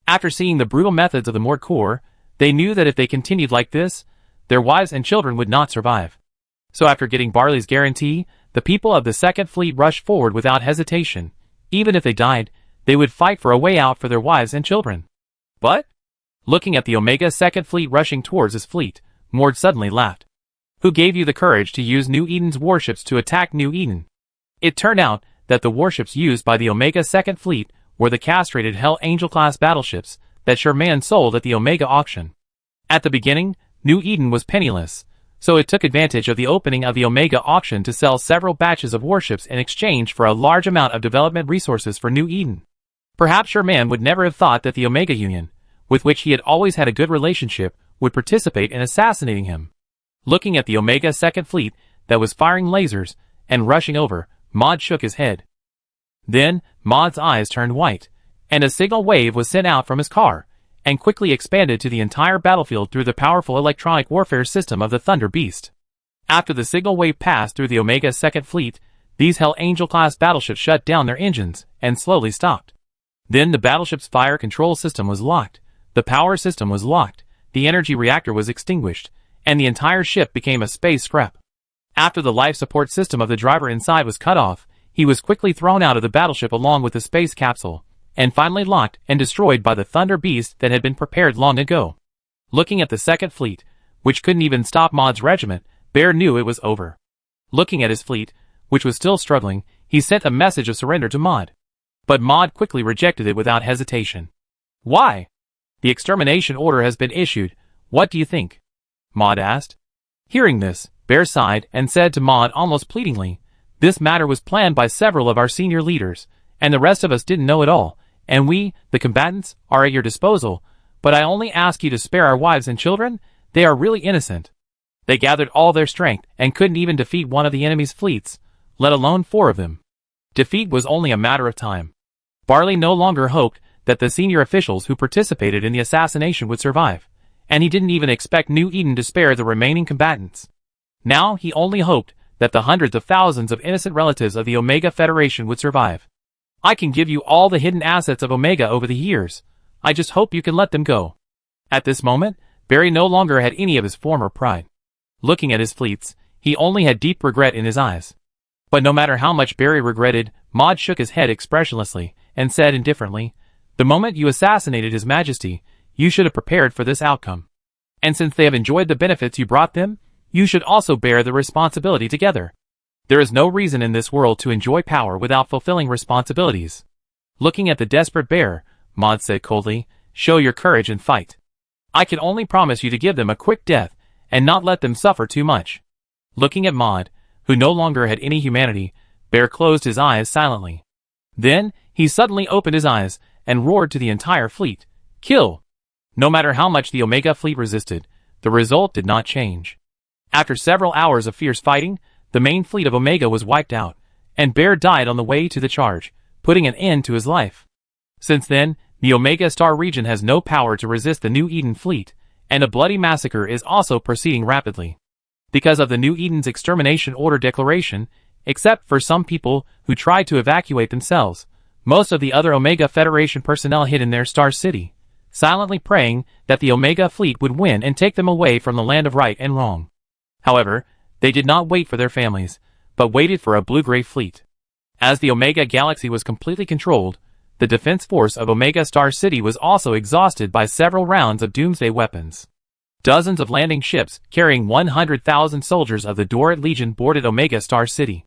After seeing the brutal methods of the Mod Corps, they knew that if they continued like this, their wives and children would not survive. So after getting Barley's guarantee, the people of the second fleet rushed forward without hesitation. Even if they died, they would fight for a way out for their wives and children. But, looking at the Omega second fleet rushing towards his fleet, Mord suddenly laughed. Who gave you the courage to use New Eden's warships to attack New Eden? It turned out that the warships used by the Omega second fleet were the castrated Hell Angel-class battleships that Sherman sold at the Omega auction. At the beginning, New Eden was penniless, so it took advantage of the opening of the Omega auction to sell several batches of warships in exchange for a large amount of development resources for New Eden. Perhaps Sherman would never have thought that the Omega Union, with which he had always had a good relationship, would participate in assassinating him. Looking at the Omega second fleet that was firing lasers and rushing over, Maud shook his head. Then, Maud's eyes turned white, and a signal wave was sent out from his car, and quickly expanded to the entire battlefield through the powerful electronic warfare system of the Thunder Beast. After the signal wave passed through the Omega Second Fleet, these Hell Angel-class battleships shut down their engines and slowly stopped. Then the battleship's fire control system was locked, the power system was locked, the energy reactor was extinguished, and the entire ship became a space scrap. After the life support system of the driver inside was cut off, he was quickly thrown out of the battleship along with the space capsule, and finally locked and destroyed by the Thunder Beast that had been prepared long ago. Looking at the Second Fleet, which couldn't even stop Maud's regiment, Bear knew it was over. Looking at his fleet, which was still struggling, he sent a message of surrender to Maud. But Maud quickly rejected it without hesitation. Why? The extermination order has been issued. What do you think? Maud asked. Hearing this, Bear sighed and said to Maud almost pleadingly, this matter was planned by several of our senior leaders, and the rest of us didn't know it all, and we, the combatants, are at your disposal, but I only ask you to spare our wives and children. They are really innocent. They gathered all their strength and couldn't even defeat one of the enemy's fleets, let alone 4 of them. Defeat was only a matter of time. Barley no longer hoped that the senior officials who participated in the assassination would survive, and he didn't even expect New Eden to spare the remaining combatants. Now he only hoped that the hundreds of thousands of innocent relatives of the Omega Federation would survive. I can give you all the hidden assets of Omega over the years. I just hope you can let them go. At this moment, Barry no longer had any of his former pride. Looking at his fleets, he only had deep regret in his eyes. But no matter how much Barry regretted, Maud shook his head expressionlessly and said indifferently, the moment you assassinated His Majesty, you should have prepared for this outcome. And since they have enjoyed the benefits you brought them, you should also bear the responsibility together. There is no reason in this world to enjoy power without fulfilling responsibilities. Looking at the desperate Bear, Maud said coldly, show your courage and fight. I can only promise you to give them a quick death and not let them suffer too much. Looking at Maud, who no longer had any humanity, Bear closed his eyes silently. Then, he suddenly opened his eyes and roared to the entire fleet, kill! No matter how much the Omega fleet resisted, the result did not change. After several hours of fierce fighting, the main fleet of Omega was wiped out, and Bear died on the way to the charge, putting an end to his life. Since then, the Omega Star region has no power to resist the New Eden fleet, and a bloody massacre is also proceeding rapidly. Because of the New Eden's extermination order declaration, except for some people who tried to evacuate themselves, most of the other Omega Federation personnel hid in their Star City, silently praying that the Omega fleet would win and take them away from the land of right and wrong. However, they did not wait for their families, but waited for a blue-gray fleet. As the Omega Galaxy was completely controlled, the defense force of Omega Star City was also exhausted by several rounds of doomsday weapons. Dozens of landing ships carrying 100,000 soldiers of the Dorit Legion boarded Omega Star City.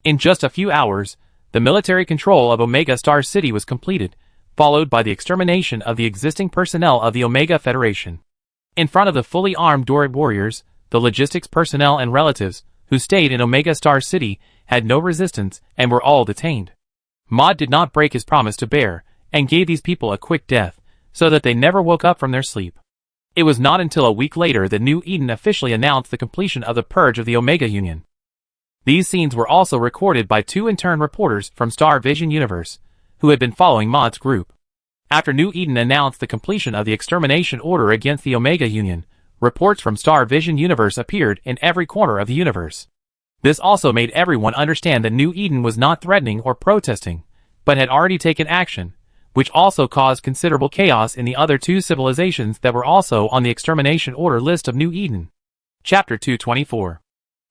In just a few hours, the military control of Omega Star City was completed, followed by the extermination of the existing personnel of the Omega Federation. In front of the fully armed Dorit warriors, the logistics personnel and relatives, who stayed in Omega Star City, had no resistance and were all detained. Maud did not break his promise to Bear, and gave these people a quick death, so that they never woke up from their sleep. It was not until a week later that New Eden officially announced the completion of the purge of the Omega Union. These scenes were also recorded by 2 intern reporters from Star Vision Universe, who had been following Maud's group. After New Eden announced the completion of the extermination order against the Omega Union, reports from Star Vision Universe appeared in every corner of the universe. This also made everyone understand that New Eden was not threatening or protesting, but had already taken action, which also caused considerable chaos in the other 2 civilizations that were also on the extermination order list of New Eden. Chapter 224.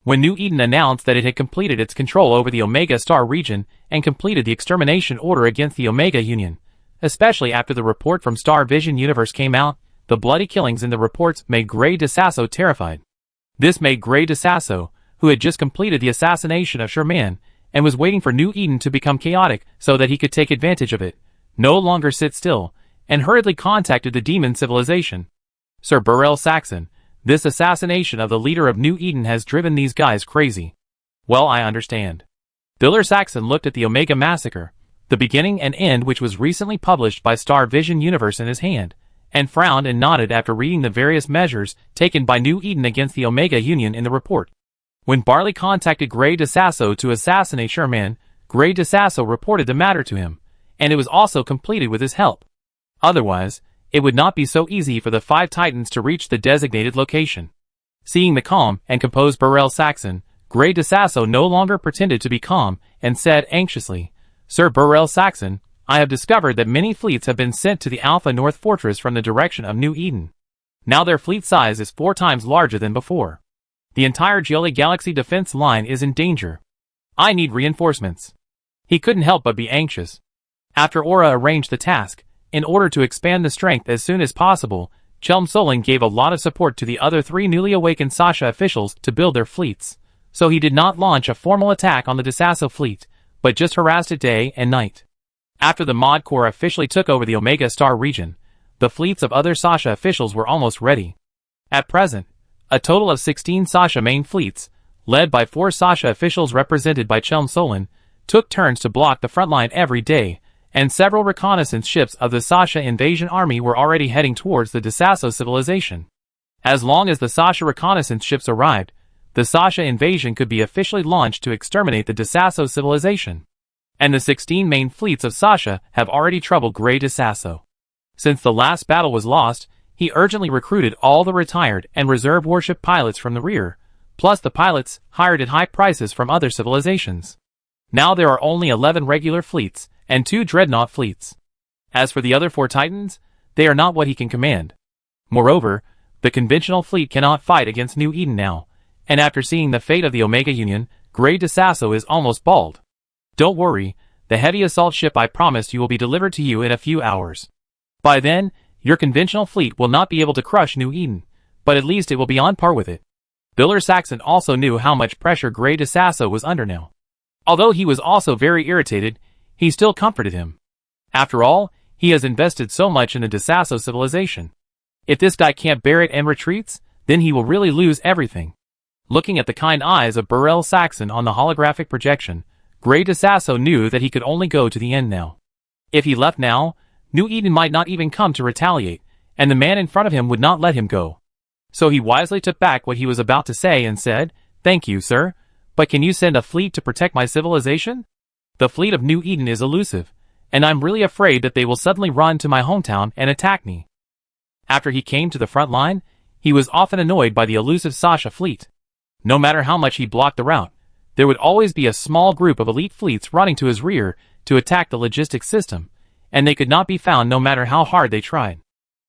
When New Eden announced that it had completed its control over the Omega Star region and completed the extermination order against the Omega Union, especially after the report from Star Vision Universe came out, the bloody killings in the reports made Grey DeSasso terrified. This made Grey DeSasso, who had just completed the assassination of Sherman and was waiting for New Eden to become chaotic so that he could take advantage of it, no longer sit still, and hurriedly contacted the demon civilization. Sir Burrell Saxon, this assassination of the leader of New Eden has driven these guys crazy. Well, I understand. Biller Saxon looked at the Omega Massacre, the beginning and end which was recently published by Star Vision Universe in his hand, and frowned and nodded after reading the various measures taken by New Eden against the Omega Union in the report. When Barley contacted Grey DeSasso to assassinate Sherman, Grey DeSasso reported the matter to him, and it was also completed with his help. Otherwise, it would not be so easy for the 5 Titans to reach the designated location. Seeing the calm and composed Burrell Saxon, Grey DeSasso no longer pretended to be calm and said anxiously, "Sir Burrell Saxon, I have discovered that many fleets have been sent to the Alpha North Fortress from the direction of New Eden. Now their fleet size is 4 times larger than before. The entire Jolly Galaxy defense line is in danger. I need reinforcements." He couldn't help but be anxious. After Aura arranged the task, in order to expand the strength as soon as possible, Chelm Solon gave a lot of support to the other 3 newly awakened Sasha officials to build their fleets, so he did not launch a formal attack on the DeSasso fleet, but just harassed it day and night. After the Mod Corps officially took over the Omega Star region, the fleets of other Sasha officials were almost ready. At present, a total of 16 Sasha main fleets, led by 4 Sasha officials represented by Chelm Solon, took turns to block the front line every day, and several reconnaissance ships of the Sasha invasion army were already heading towards the DeSasso civilization. As long as the Sasha reconnaissance ships arrived, the Sasha invasion could be officially launched to exterminate the DeSasso civilization. And the 16 main fleets of Sasha have already troubled Grey DeSasso. Since the last battle was lost, he urgently recruited all the retired and reserve warship pilots from the rear, plus the pilots hired at high prices from other civilizations. Now there are only 11 regular fleets and 2 dreadnought fleets. As for the other 4 Titans, they are not what he can command. Moreover, the conventional fleet cannot fight against New Eden now, and after seeing the fate of the Omega Union, Grey DeSasso is almost bald. Don't worry, the heavy assault ship I promised you will be delivered to you in a few hours. By then, your conventional fleet will not be able to crush New Eden, but at least it will be on par with it. Biller Saxon also knew how much pressure Grey DeSasso was under now. Although he was also very irritated, he still comforted him. After all, he has invested so much in the DeSasso civilization. If this guy can't bear it and retreats, then he will really lose everything. Looking at the kind eyes of Burrell Saxon on the holographic projection, Grey DeSasso knew that he could only go to the end now. If he left now, New Eden might not even come to retaliate, and the man in front of him would not let him go. So he wisely took back what he was about to say and said, "Thank you, sir, but can you send a fleet to protect my civilization? The fleet of New Eden is elusive, and I'm really afraid that they will suddenly run to my hometown and attack me." After he came to the front line, he was often annoyed by the elusive Sasha fleet. No matter how much he blocked the route, there would always be a small group of elite fleets running to his rear to attack the logistics system, and they could not be found no matter how hard they tried.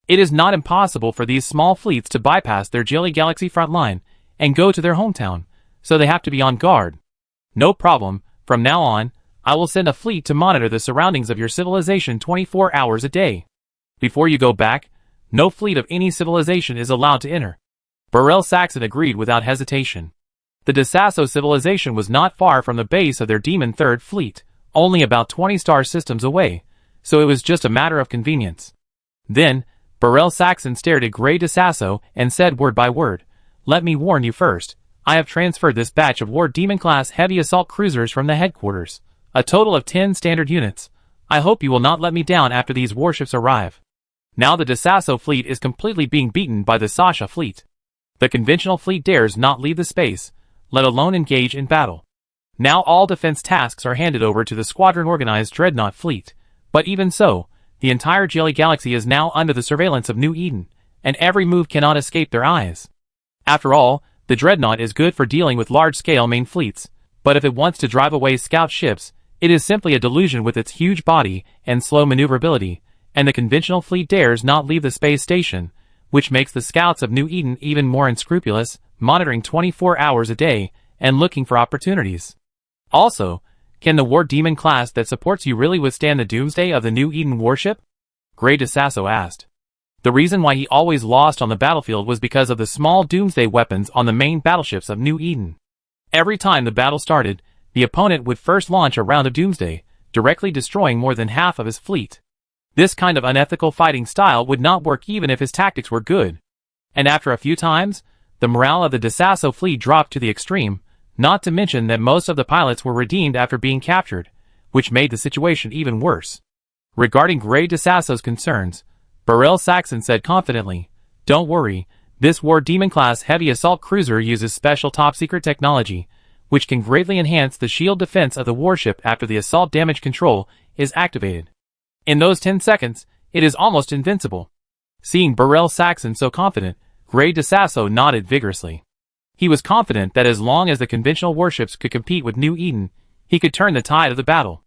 It is not impossible for these small fleets to bypass their Jilly Galaxy front line and go to their hometown, so they have to be on guard. No problem, from now on, I will send a fleet to monitor the surroundings of your civilization 24 hours a day. Before you go back, no fleet of any civilization is allowed to enter. Burrell Saxon agreed without hesitation. The DeSasso civilization was not far from the base of their Demon Third Fleet, only about 20 star systems away, so it was just a matter of convenience. Then, Burrell Saxon stared at Grey DeSasso and said word by word, "Let me warn you first, I have transferred this batch of War Demon-class heavy assault cruisers from the headquarters, a total of 10 standard units. I hope you will not let me down after these warships arrive." Now the DeSasso fleet is completely being beaten by the Sasha fleet. The conventional fleet dares not leave the space, let alone engage in battle. Now all defense tasks are handed over to the squadron-organized Dreadnought fleet, but even so, the entire Jelly Galaxy is now under the surveillance of New Eden, and every move cannot escape their eyes. After all, the Dreadnought is good for dealing with large-scale main fleets, but if it wants to drive away scout ships, it is simply a delusion with its huge body and slow maneuverability, and the conventional fleet dares not leave the space station, which makes the scouts of New Eden even more unscrupulous, monitoring 24 hours a day and looking for opportunities. Also, can the War Demon class that supports you really withstand the doomsday of the New Eden warship? Grey DeSasso asked. The reason why he always lost on the battlefield was because of the small doomsday weapons on the main battleships of New Eden. Every time the battle started, the opponent would first launch a round of doomsday, directly destroying more than half of his fleet. This kind of unethical fighting style would not work even if his tactics were good. And after a few times, the morale of the DeSasso fleet dropped to the extreme, not to mention that most of the pilots were redeemed after being captured, which made the situation even worse. Regarding Grey DeSasso's concerns, Burrell Saxon said confidently, "Don't worry, This War Demon-class heavy assault cruiser uses special top-secret technology, which can greatly enhance the shield defense of the warship after the assault damage control is activated. In those 10 seconds, it is almost invincible. Seeing Burrell Saxon so confident, Gray DeSasso nodded vigorously. He was confident that as long as the conventional warships could compete with New Eden, he could turn the tide of the battle.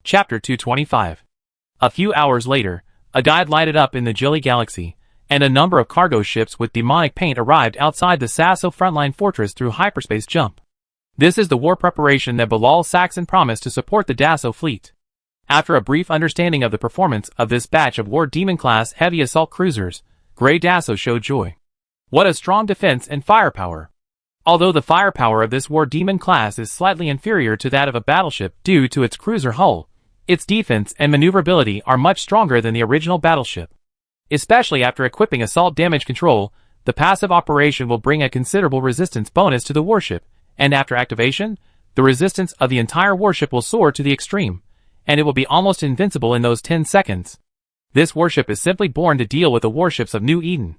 Chapter 225. A few hours later, a guide lighted up in the Jilly Galaxy, and a number of cargo ships with demonic paint arrived outside the Sasso frontline fortress through hyperspace jump. This is the war preparation that Bilal Saxon promised to support the Dasso fleet. After a brief understanding of the performance of this batch of War Demon-class heavy assault cruisers, Gray Dasso showed joy. What a strong defense and firepower! Although the firepower of this War Demon class is slightly inferior to that of a battleship due to its cruiser hull, its defense and maneuverability are much stronger than the original battleship. Especially after equipping assault damage control, the passive operation will bring a considerable resistance bonus to the warship, and after activation, the resistance of the entire warship will soar to the extreme, and it will be almost invincible in those 10 seconds. This warship is simply born to deal with the warships of New Eden.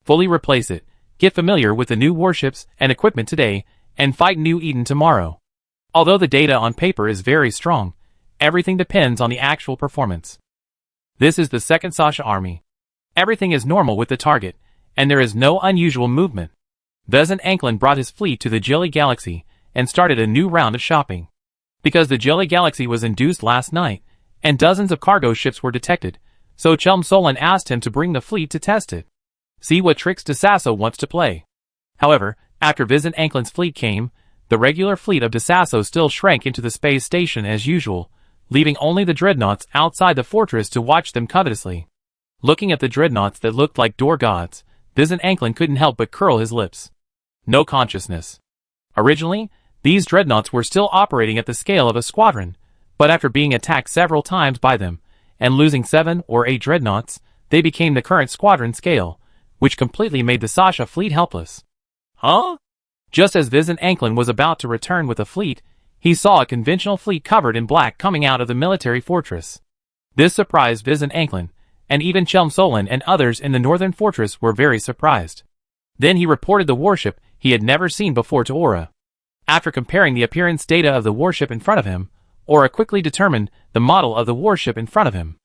Fully replace it, get familiar with the new warships and equipment today, and fight New Eden tomorrow. Although the data on paper is very strong, everything depends on the actual performance. This is the second Sasha army. Everything is normal with the target, and there is no unusual movement. Vezin Anklin brought his fleet to the Jilly Galaxy and started a new round of shopping. Because the Jilly Galaxy was induced last night, and dozens of cargo ships were detected, so Chum Solon asked him to bring the fleet to test it. See what tricks DeSasso wants to play. However, after Vezin Anklin's fleet came, the regular fleet of DeSasso still shrank into the space station as usual, leaving only the dreadnoughts outside the fortress to watch them covetously. Looking at the dreadnoughts that looked like door gods, Vezin Anklin couldn't help but curl his lips. No consciousness. Originally, these dreadnoughts were still operating at the scale of a squadron, but after being attacked several times by them, and losing 7 or 8 dreadnoughts, they became the current squadron scale, which completely made the Sasha fleet helpless. Huh? Just as Vezin Anklin was about to return with a fleet, he saw a conventional fleet covered in black coming out of the military fortress. This surprised Vezin Anklin, and even Chum Solon and others in the northern fortress were very surprised. Then he reported the warship he had never seen before to Aura. After comparing the appearance data of the warship in front of him, Aura quickly determined the model of the warship in front of him.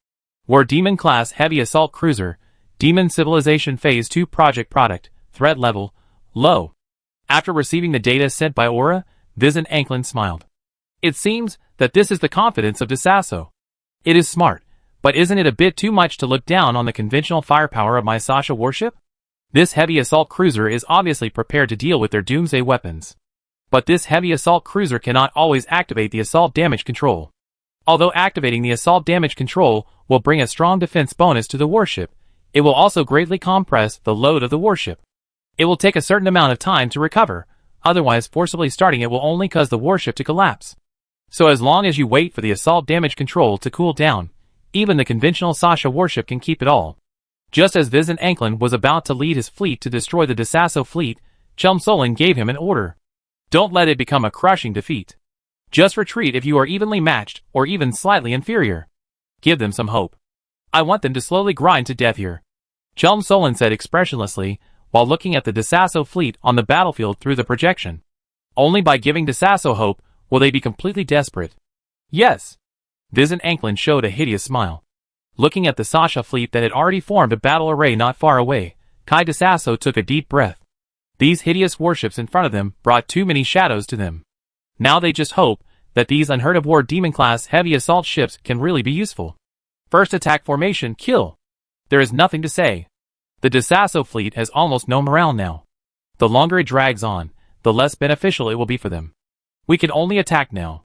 War Demon class heavy assault cruiser, Demon Civilization Phase 2 project product, threat level, low. After receiving the data sent by Aura, Vezin Anklin smiled. It seems that this is the confidence of DeSasso. It is smart, but isn't it a bit too much to look down on the conventional firepower of my Sasha warship? This heavy assault cruiser is obviously prepared to deal with their doomsday weapons. But this heavy assault cruiser cannot always activate the assault damage control. Although activating the assault damage control will bring a strong defense bonus to the warship, it will also greatly compress the load of the warship. It will take a certain amount of time to recover, otherwise forcibly starting it will only cause the warship to collapse. So as long as you wait for the assault damage control to cool down, even the conventional Sasha warship can keep it all. Just as Vezin Anklin was about to lead his fleet to destroy the DeSasso fleet, Chum Solon gave him an order. Don't let it become a crushing defeat. Just retreat if you are evenly matched or even slightly inferior. Give them some hope. I want them to slowly grind to death here. Chum Solon said expressionlessly, while looking at the DeSasso fleet on the battlefield through the projection. Only by giving DeSasso hope will they be completely desperate. Yes. Vezin Anklin showed a hideous smile. Looking at the Sasha fleet that had already formed a battle array not far away, Kai DeSasso took a deep breath. These hideous warships in front of them brought too many shadows to them. Now they just hope that these unheard-of War Demon-class heavy assault ships can really be useful. First attack formation, kill. There is nothing to say. The DeSasso fleet has almost no morale now. The longer it drags on, the less beneficial it will be for them. We can only attack now.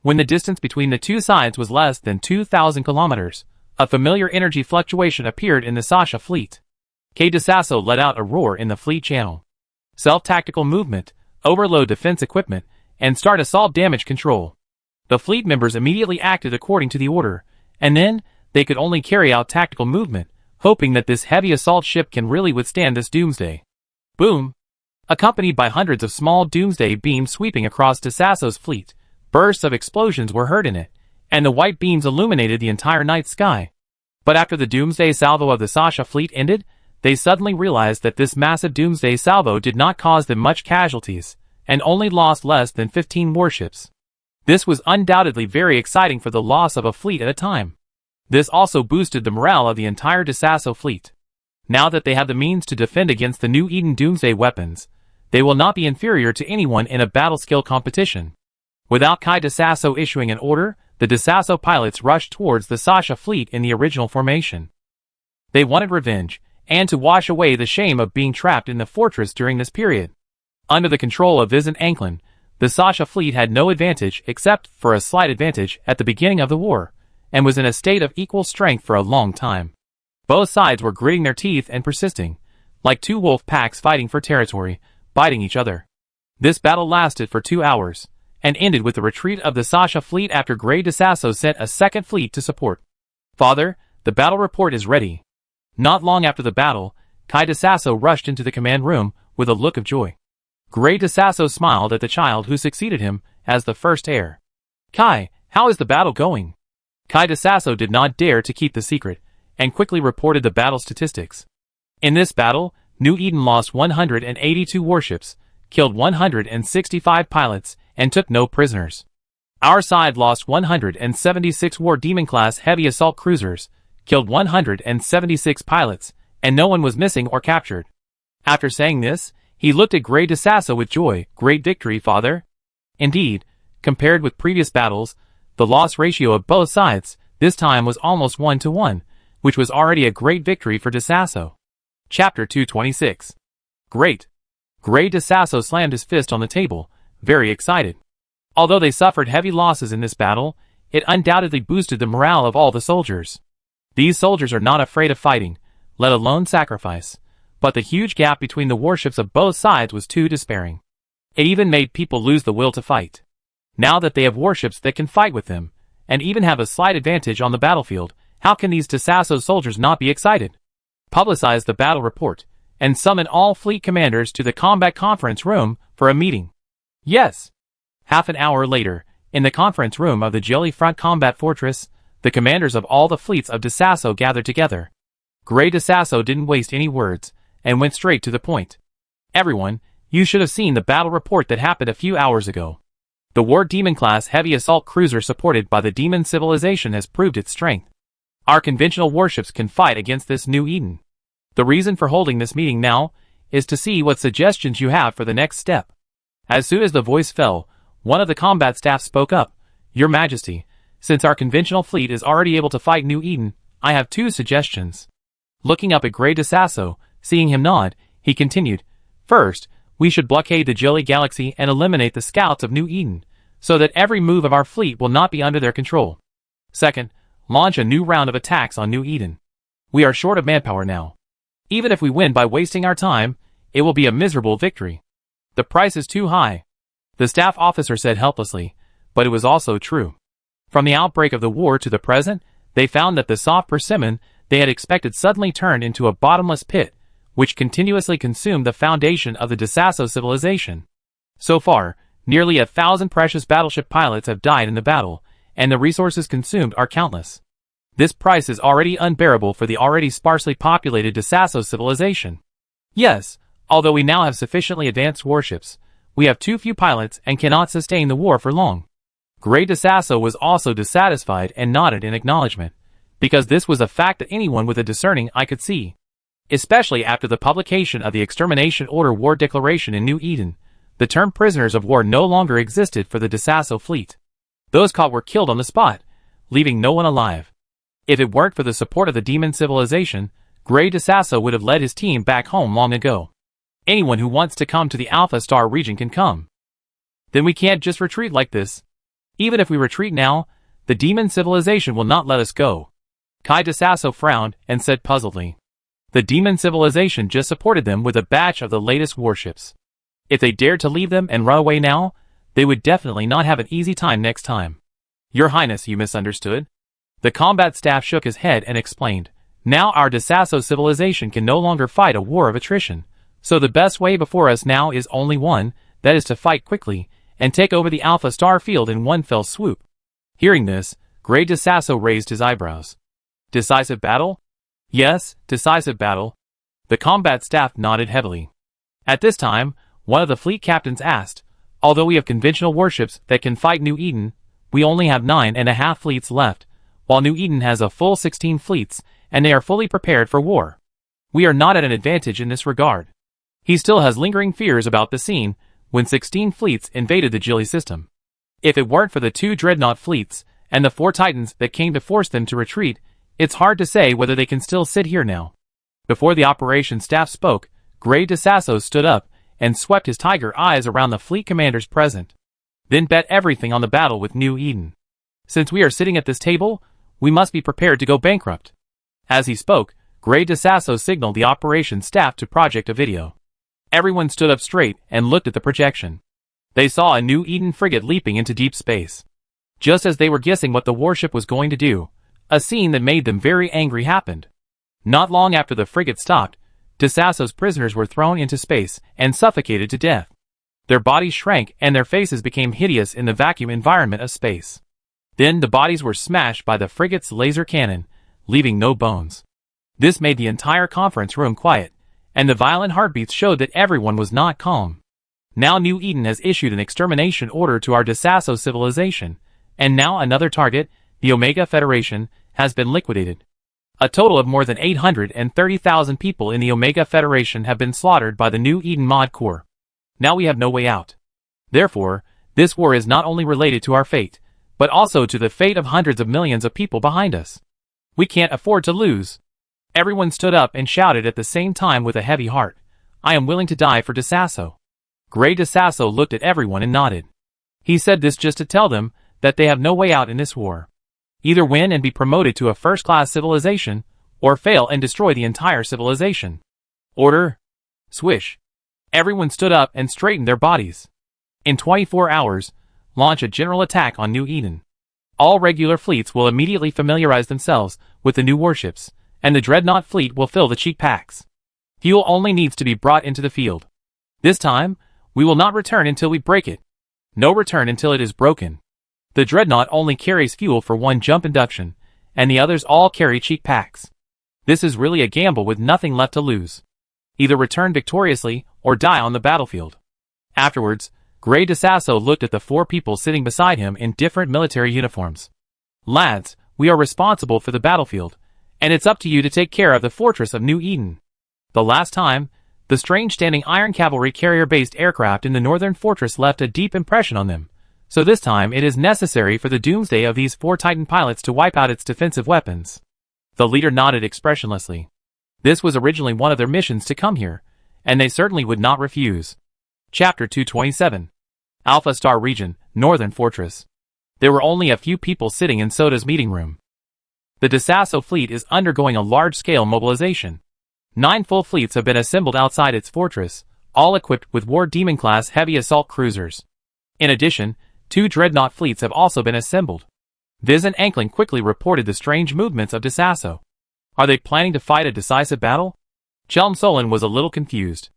When the distance between the two sides was less than 2,000 kilometers, a familiar energy fluctuation appeared in the Sasha fleet. Kai DeSasso let out a roar in the fleet channel. Self-tactical movement, overload defense equipment, and start assault damage control. The fleet members immediately acted according to the order, and then they could only carry out tactical movement, hoping that this heavy assault ship can really withstand this doomsday. Boom! Accompanied by hundreds of small doomsday beams sweeping across DeSasso's fleet, bursts of explosions were heard in it, and the white beams illuminated the entire night sky. But after the doomsday salvo of the Sasha fleet ended, they suddenly realized that this massive doomsday salvo did not cause them much casualties, and only lost less than 15 warships. This was undoubtedly very exciting for the loss of a fleet at a time. This also boosted the morale of the entire Desasso fleet. Now that they have the means to defend against the New Eden doomsday weapons, they will not be inferior to anyone in a battle skill competition. Without Kai Desasso issuing an order, the Desasso pilots rushed towards the Sasha fleet in the original formation. They wanted revenge, and to wash away the shame of being trapped in the fortress during this period. Under the control of Vincent Anklin, the Sasha fleet had no advantage except for a slight advantage at the beginning of the war, and was in a state of equal strength for a long time. Both sides were gritting their teeth and persisting, like two wolf packs fighting for territory, biting each other. This battle lasted for 2 hours, and ended with the retreat of the Sasha fleet after Grey Desasso sent a second fleet to support. "Father, the battle report is ready." Not long after the battle, Kai Desasso rushed into the command room with a look of joy. Grey Desasso smiled at the child who succeeded him as the first heir. "Kai, how is the battle going?" Kai Desasso did not dare to keep the secret, and quickly reported the battle statistics. In this battle, New Eden lost 182 warships, killed 165 pilots, and took no prisoners. Our side lost 176 War Demon-class heavy assault cruisers, killed 176 pilots, and no one was missing or captured. After saying this, he looked at Grey Desasso with joy. "Great victory, father." Indeed, compared with previous battles, the loss ratio of both sides this time was almost 1-to-1, which was already a great victory for Desasso. Chapter 226. Great. Grey Desasso slammed his fist on the table, very excited. Although they suffered heavy losses in this battle, it undoubtedly boosted the morale of all the soldiers. These soldiers are not afraid of fighting, let alone sacrifice, but the huge gap between the warships of both sides was too despairing. It even made people lose the will to fight. Now that they have warships that can fight with them, and even have a slight advantage on the battlefield, how can these Desasso soldiers not be excited? Publicize the battle report, and summon all fleet commanders to the combat conference room for a meeting. Yes. Half an hour later, in the conference room of the Jelly Front Combat Fortress, the commanders of all the fleets of Desasso gathered together. Grey Desasso didn't waste any words, and went straight to the point. "Everyone, you should have seen the battle report that happened a few hours ago. The War Demon-class heavy assault cruiser supported by the Demon civilization has proved its strength. Our conventional warships can fight against this New Eden. The reason for holding this meeting now is to see what suggestions you have for the next step." As soon as the voice fell, one of the combat staff spoke up. "Your Majesty, since our conventional fleet is already able to fight New Eden, I have 2 suggestions." Looking up at Grey Desasso, seeing him nod, he continued, "First, we should blockade the Jelly Galaxy and eliminate the scouts of New Eden, so that every move of our fleet will not be under their control. Second, launch a new round of attacks on New Eden. We are short of manpower now. Even if we win by wasting our time, it will be a miserable victory. The price is too high." The staff officer said helplessly, but it was also true. From the outbreak of the war to the present, they found that the soft persimmon they had expected suddenly turned into a bottomless pit, which continuously consumed the foundation of the Desasso civilization. So far, nearly 1,000 precious battleship pilots have died in the battle, and the resources consumed are countless. This price is already unbearable for the already sparsely populated Desasso civilization. Yes, although we now have sufficiently advanced warships, we have too few pilots and cannot sustain the war for long. Grey Desasso was also dissatisfied and nodded in acknowledgement, because this was a fact that anyone with a discerning eye could see. Especially after the publication of the Extermination Order War Declaration in New Eden, the term prisoners of war no longer existed for the Desasso fleet. Those caught were killed on the spot, leaving no one alive. If it weren't for the support of the Demon civilization, Grey Desasso would have led his team back home long ago. Anyone who wants to come to the Alpha Star region can come. Then we can't just retreat like this. Even if we retreat now, the Demon civilization will not let us go. Kai Desasso frowned and said puzzledly. The Demon civilization just supported them with a batch of the latest warships. If they dared to leave them and run away now, they would definitely not have an easy time next time. Your Highness, you misunderstood. The combat staff shook his head and explained, now our Desasso civilization can no longer fight a war of attrition, so the best way before us now is only one, that is to fight quickly, and take over the Alpha Star field in one fell swoop. Hearing this, Grey Desasso raised his eyebrows. Decisive battle? Yes, decisive battle. The combat staff nodded heavily. At this time, one of the fleet captains asked, "Although we have conventional warships that can fight New Eden, we only have 9.5 fleets left, while New Eden has a full 16 fleets, and they are fully prepared for war. We are not at an advantage in this regard." He still has lingering fears about the scene when 16 fleets invaded the Gili system. If it weren't for the 2 dreadnought fleets and the 4 Titans that came to force them to retreat, it's hard to say whether they can still sit here now. Before the operation staff spoke, Grey DeSasso stood up and swept his tiger eyes around the fleet commanders present. "Then bet everything on the battle with New Eden. Since we are sitting at this table, we must be prepared to go bankrupt." As he spoke, Grey DeSasso signaled the operation staff to project a video. Everyone stood up straight and looked at the projection. They saw a New Eden frigate leaping into deep space. Just as they were guessing what the warship was going to do, a scene that made them very angry happened. Not long after the frigate stopped, DeSasso's prisoners were thrown into space and suffocated to death. Their bodies shrank and their faces became hideous in the vacuum environment of space. Then the bodies were smashed by the frigate's laser cannon, leaving no bones. This made the entire conference room quiet, and the violent heartbeats showed that everyone was not calm. Now New Eden has issued an extermination order to our DeSasso civilization, and now another target, the Omega Federation, has been liquidated. A total of more than 830,000 people in the Omega Federation have been slaughtered by the New Eden Mod Corps. Now we have no way out. Therefore, this war is not only related to our fate, but also to the fate of hundreds of millions of people behind us. We can't afford to lose. Everyone stood up and shouted at the same time with a heavy heart, "I am willing to die for DeSasso." Grey DeSasso looked at everyone and nodded. He said this just to tell them that they have no way out in this war. Either win and be promoted to a first-class civilization, or fail and destroy the entire civilization. Order! Swish! Everyone stood up and straightened their bodies. In 24 hours, launch a general attack on New Eden. All regular fleets will immediately familiarize themselves with the new warships, and the Dreadnought fleet will fill the cheek packs. Fuel only needs to be brought into the field. This time, we will not return until we break it. No return until it is broken. The Dreadnought only carries fuel for 1 jump induction, and the others all carry cheek packs. This is really a gamble with nothing left to lose. Either return victoriously, or die on the battlefield. Afterwards, Grey DeSasso looked at the 4 people sitting beside him in different military uniforms. "Lads, we are responsible for the battlefield, and it's up to you to take care of the fortress of New Eden." The last time, the strange standing iron cavalry carrier-based aircraft in the northern fortress left a deep impression on them, so this time it is necessary for the doomsday of these 4 Titan pilots to wipe out its defensive weapons. The leader nodded expressionlessly. This was originally one of their missions to come here, and they certainly would not refuse. Chapter 227. Alpha Star Region, Northern Fortress. There were only a few people sitting in Soda's meeting room. The DeSasso fleet is undergoing a large-scale mobilization. 9 full fleets have been assembled outside its fortress, all equipped with War Demon-class heavy assault cruisers. In addition, 2 Dreadnought fleets have also been assembled. Viz and Ankling quickly reported the strange movements of DeSasso. Are they planning to fight a decisive battle? Chelm Solon was a little confused.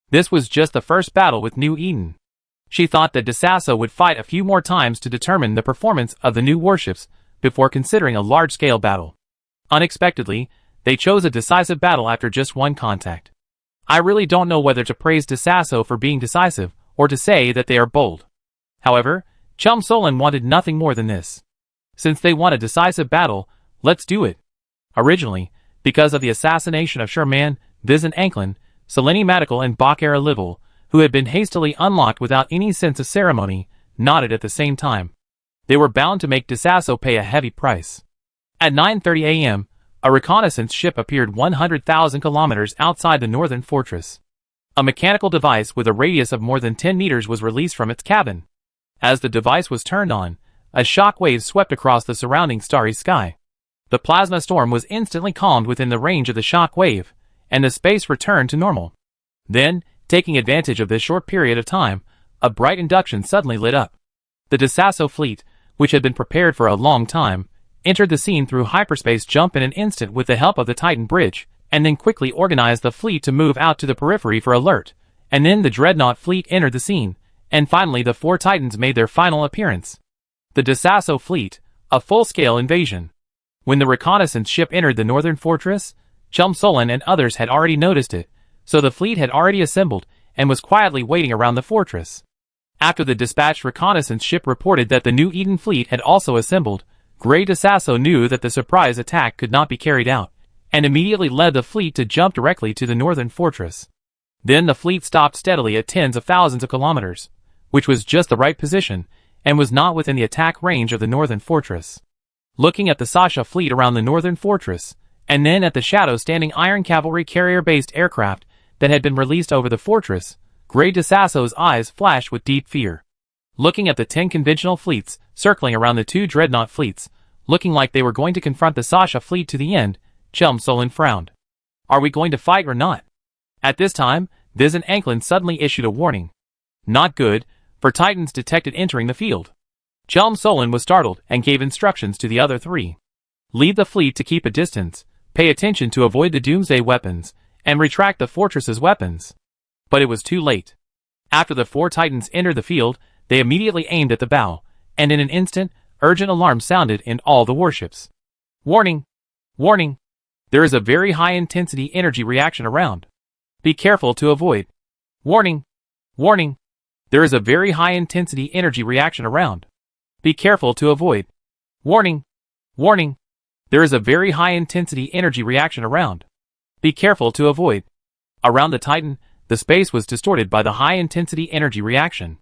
This was just the first battle with New Eden. She thought that DeSasso would fight a few more times to determine the performance of the new warships before considering a large-scale battle. Unexpectedly, they chose a decisive battle after just 1 contact. I really don't know whether to praise DeSasso for being decisive, or to say that they are bold. However, Chelm Solon wanted nothing more than this. Since they want a decisive battle, let's do it. Originally, because of the assassination of Sherman, Viz and Anklin, Selene Madical and Bakara Livel, who had been hastily unlocked without any sense of ceremony, nodded at the same time. They were bound to make DeSasso pay a heavy price. At 9:30 a.m., a reconnaissance ship appeared 100,000 kilometers outside the northern fortress. A mechanical device with a radius of more than 10 meters was released from its cabin. As the device was turned on, a shock wave swept across the surrounding starry sky. The plasma storm was instantly calmed within the range of the shock wave, and the space returned to normal. Then, taking advantage of this short period of time, a bright induction suddenly lit up. The DeSasso fleet, which had been prepared for a long time, entered the scene through hyperspace jump in an instant with the help of the Titan bridge, and then quickly organized the fleet to move out to the periphery for alert, and then the Dreadnought fleet entered the scene, and finally the 4 Titans made their final appearance. The DeSasso fleet, a full-scale invasion. When the reconnaissance ship entered the northern fortress, Solon and others had already noticed it, so the fleet had already assembled and was quietly waiting around the fortress. After the dispatched reconnaissance ship reported that the New Eden fleet had also assembled, Grey DeSasso knew that the surprise attack could not be carried out, and immediately led the fleet to jump directly to the northern fortress. Then the fleet stopped steadily at tens of thousands of kilometers, which was just the right position, and was not within the attack range of the northern fortress. Looking at the Sasha fleet around the northern fortress, and then at the shadow-standing iron cavalry carrier-based aircraft that had been released over the fortress, Grey DeSasso's eyes flashed with deep fear. Looking at the 10 conventional fleets circling around the 2 dreadnought fleets, looking like they were going to confront the Sasha fleet to the end, Solon frowned. Are we going to fight or not? At this time, Viz and Anklin suddenly issued a warning. Not good, for Titans detected entering the field. Solon was startled and gave instructions to the other 3. Lead the fleet to keep a distance, pay attention to avoid the Doomsday weapons, and retract the fortress's weapons. But it was too late. After the 4 Titans entered the field, they immediately aimed at the bow, and in an instant, urgent alarm sounded in all the warships. Warning! Warning! There is a very high-intensity energy reaction around. Be careful to avoid. Warning! Warning! There is a very high-intensity energy reaction around. Be careful to avoid. Warning! Warning! There is a very high-intensity energy reaction around. Be careful to avoid. Around the Titan, the space was distorted by the high-intensity energy reaction.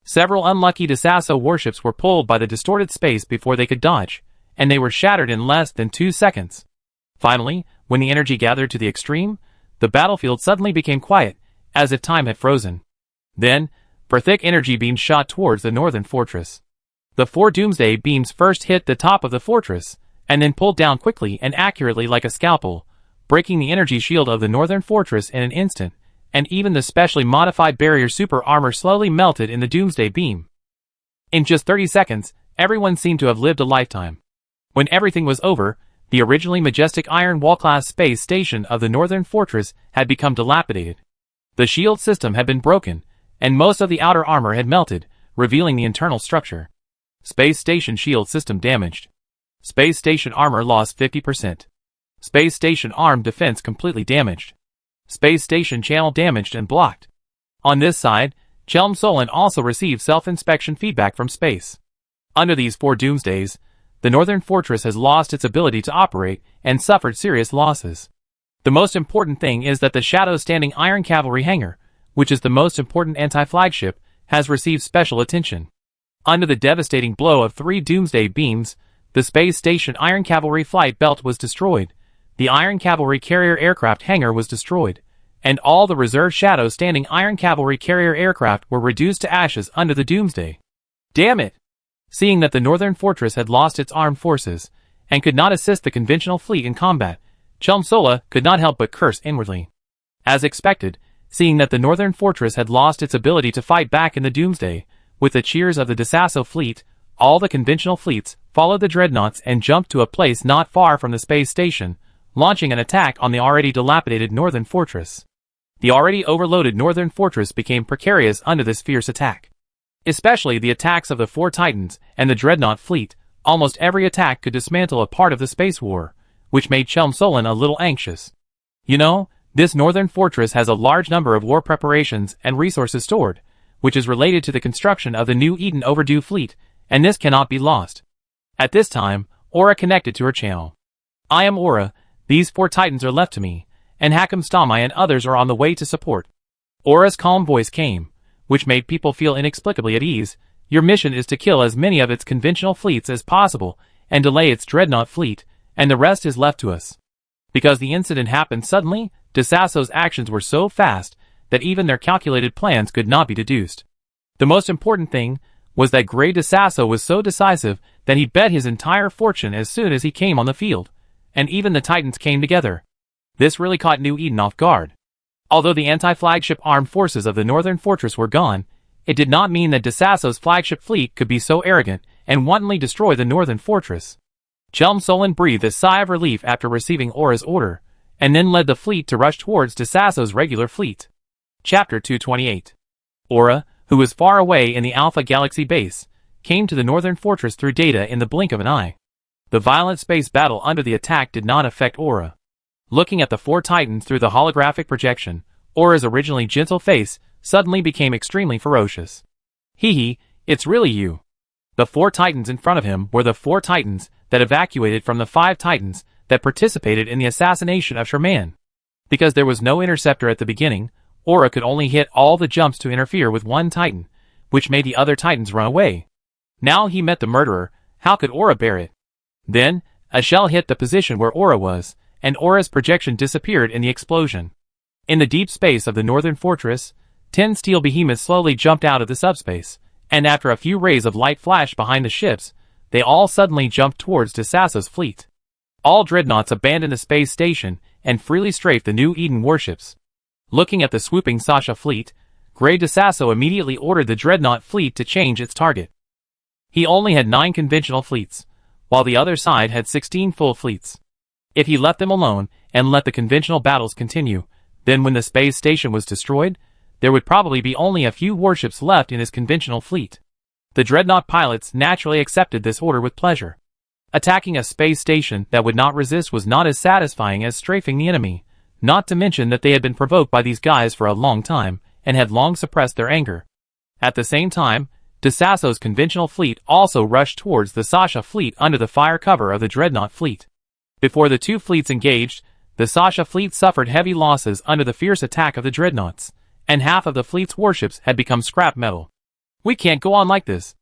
Several unlucky DeSasso warships were pulled by the distorted space before they could dodge, and they were shattered in less than 2 seconds. Finally, when the energy gathered to the extreme, the battlefield suddenly became quiet, as if time had frozen. Then, thick energy beams shot towards the northern fortress. The 4 Doomsday beams first hit the top of the fortress, and then pulled down quickly and accurately like a scalpel, breaking the energy shield of the northern fortress in an instant, and even the specially modified barrier super armor slowly melted in the Doomsday beam. In just 30 seconds, everyone seemed to have lived a lifetime. When everything was over, the originally majestic Iron Wall-class space station of the northern fortress had become dilapidated. The shield system had been broken, and most of the outer armor had melted, revealing the internal structure. Space station shield system damaged. Space station armor lost 50%. Space station arm defense completely damaged. Space station channel damaged and blocked. On this side, Solon also received self-inspection feedback from space. Under these 4 Doomsdays, the northern fortress has lost its ability to operate and suffered serious losses. The most important thing is that the shadow-standing iron cavalry hangar, which is the most important anti-flagship, has received special attention. Under the devastating blow of 3 Doomsday beams, the space station iron cavalry flight belt was destroyed, the iron cavalry carrier aircraft hangar was destroyed, and all the reserve shadow-standing iron cavalry carrier aircraft were reduced to ashes under the Doomsday. Damn it! Seeing that the northern fortress had lost its armed forces, and could not assist the conventional fleet in combat, Solon could not help but curse inwardly. As expected, seeing that the northern fortress had lost its ability to fight back in the Doomsday, with the cheers of the DeSasso fleet, all the conventional fleets followed the dreadnoughts and jumped to a place not far from the space station, launching an attack on the already dilapidated northern fortress. The already overloaded northern fortress became precarious under this fierce attack. Especially the attacks of the 4 Titans and the dreadnought fleet, almost every attack could dismantle a part of the space war, which made Solon a little anxious. You know, this northern fortress has a large number of war preparations and resources stored, which is related to the construction of the New Eden overdue fleet, and this cannot be lost. At this time, Aura connected to her channel. I am Aura, these 4 Titans are left to me, and Hakam Stamai and others are on the way to support. Aura's calm voice came, which made people feel inexplicably at ease. Your mission is to kill as many of its conventional fleets as possible, and delay its dreadnought fleet, and the rest is left to us. Because the incident happened suddenly, DeSasso's actions were so fast that even their calculated plans could not be deduced. The most important thing was that Grey DeSasso was so decisive that he bet his entire fortune as soon as he came on the field, and even the Titans came together. This really caught New Eden off guard. Although the anti-flagship armed forces of the northern fortress were gone, it did not mean that DeSasso's flagship fleet could be so arrogant and wantonly destroy the northern fortress. Solon breathed a sigh of relief after receiving Aura's order, and then led the fleet to rush towards DeSasso's regular fleet. Chapter 228. Aura, who was far away in the Alpha Galaxy base, came to the northern fortress through data in the blink of an eye. The violent space battle under the attack did not affect Aura. Looking at the four titans through the holographic projection, Aura's originally gentle face suddenly became extremely ferocious. Hee hee, it's really you. The four titans in front of him were the four titans that evacuated from the five titans that participated in the assassination of Sherman. Because there was no interceptor at the beginning, Aura could only hit all the jumps to interfere with one titan, which made the other titans run away. Now he met the murderer, how could Aura bear it? Then, a shell hit the position where Aura was, and Aura's projection disappeared in the explosion. In the deep space of the northern fortress, 10 steel behemoths slowly jumped out of the subspace, and after a few rays of light flashed behind the ships, they all suddenly jumped towards Desasso's fleet. All dreadnoughts abandoned the space station and freely strafed the New Eden warships. Looking at the swooping Sasha fleet, Grey Desasso immediately ordered the dreadnought fleet to change its target. He only had 9 conventional fleets, while the other side had 16 full fleets. If he left them alone and let the conventional battles continue, then when the space station was destroyed, there would probably be only a few warships left in his conventional fleet. The dreadnought pilots naturally accepted this order with pleasure. Attacking a space station that would not resist was not as satisfying as strafing the enemy, not to mention that they had been provoked by these guys for a long time and had long suppressed their anger. At the same time, Desasso's conventional fleet also rushed towards the Sasha fleet under the fire cover of the dreadnought fleet. Before the two fleets engaged, the Sasha fleet suffered heavy losses under the fierce attack of the dreadnoughts, and half of the fleet's warships had become scrap metal. We can't go on like this.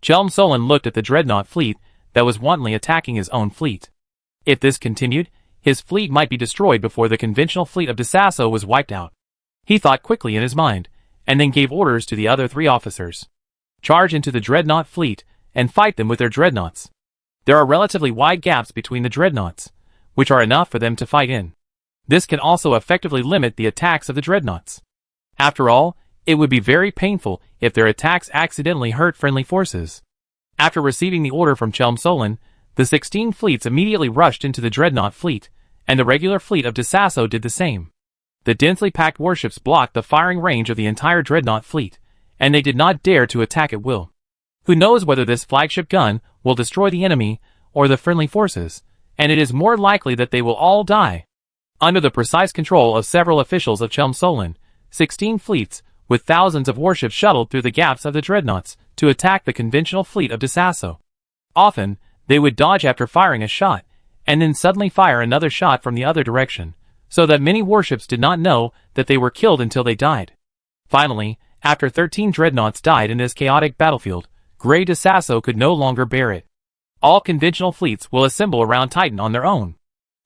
Chelmsolin looked at the dreadnought fleet that was wantonly attacking his own fleet. If this continued, his fleet might be destroyed before the conventional fleet of Desasso was wiped out. He thought quickly in his mind, and then gave orders to the other 3 officers. Charge into the dreadnought fleet, and fight them with their dreadnoughts. There are relatively wide gaps between the dreadnoughts, which are enough for them to fight in. This can also effectively limit the attacks of the dreadnoughts. After all, it would be very painful if their attacks accidentally hurt friendly forces. After receiving the order from Chelmsolin, the 16 fleets immediately rushed into the dreadnought fleet, and the regular fleet of Desasso did the same. The densely packed warships blocked the firing range of the entire dreadnought fleet, and they did not dare to attack at will. Who knows whether this flagship gun will destroy the enemy or the friendly forces, and it is more likely that they will all die. Under the precise control of several officials of Chelmsolin, 16 fleets, with thousands of warships shuttled through the gaps of the dreadnoughts to attack the conventional fleet of Desasso. Often, they would dodge after firing a shot, and then suddenly fire another shot from the other direction, so that many warships did not know that they were killed until they died. Finally, after 13 dreadnoughts died in this chaotic battlefield, Grey Desasso could no longer bear it. All conventional fleets will assemble around Titan on their own.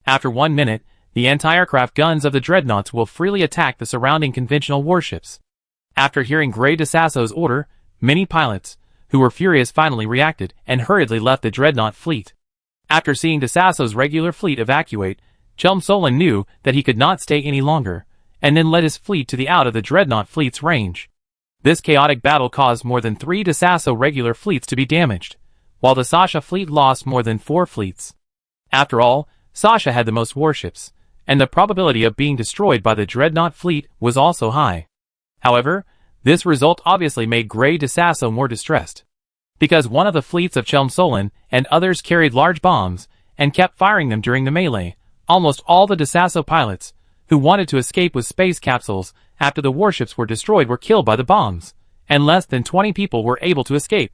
After 1 minute, the anti-aircraft guns of the dreadnoughts will freely attack the surrounding conventional warships. After hearing Grey Desasso's order, many pilots, who were furious, finally reacted and hurriedly left the dreadnought fleet. After seeing Desasso's regular fleet evacuate, Chelmsolin knew that he could not stay any longer, and then led his fleet to the out of the dreadnought fleet's range. This chaotic battle caused more than 3 Desasso regular fleets to be damaged, while the Sasha fleet lost more than 4 fleets. After all, Sasha had the most warships, and the probability of being destroyed by the dreadnought fleet was also high. However, this result obviously made Grey Desasso more distressed. Because one of the fleets of Chelmsolin and others carried large bombs and kept firing them during the melee, almost all the Desasso pilots, who wanted to escape with space capsules after the warships were destroyed, were killed by the bombs, and less than 20 people were able to escape.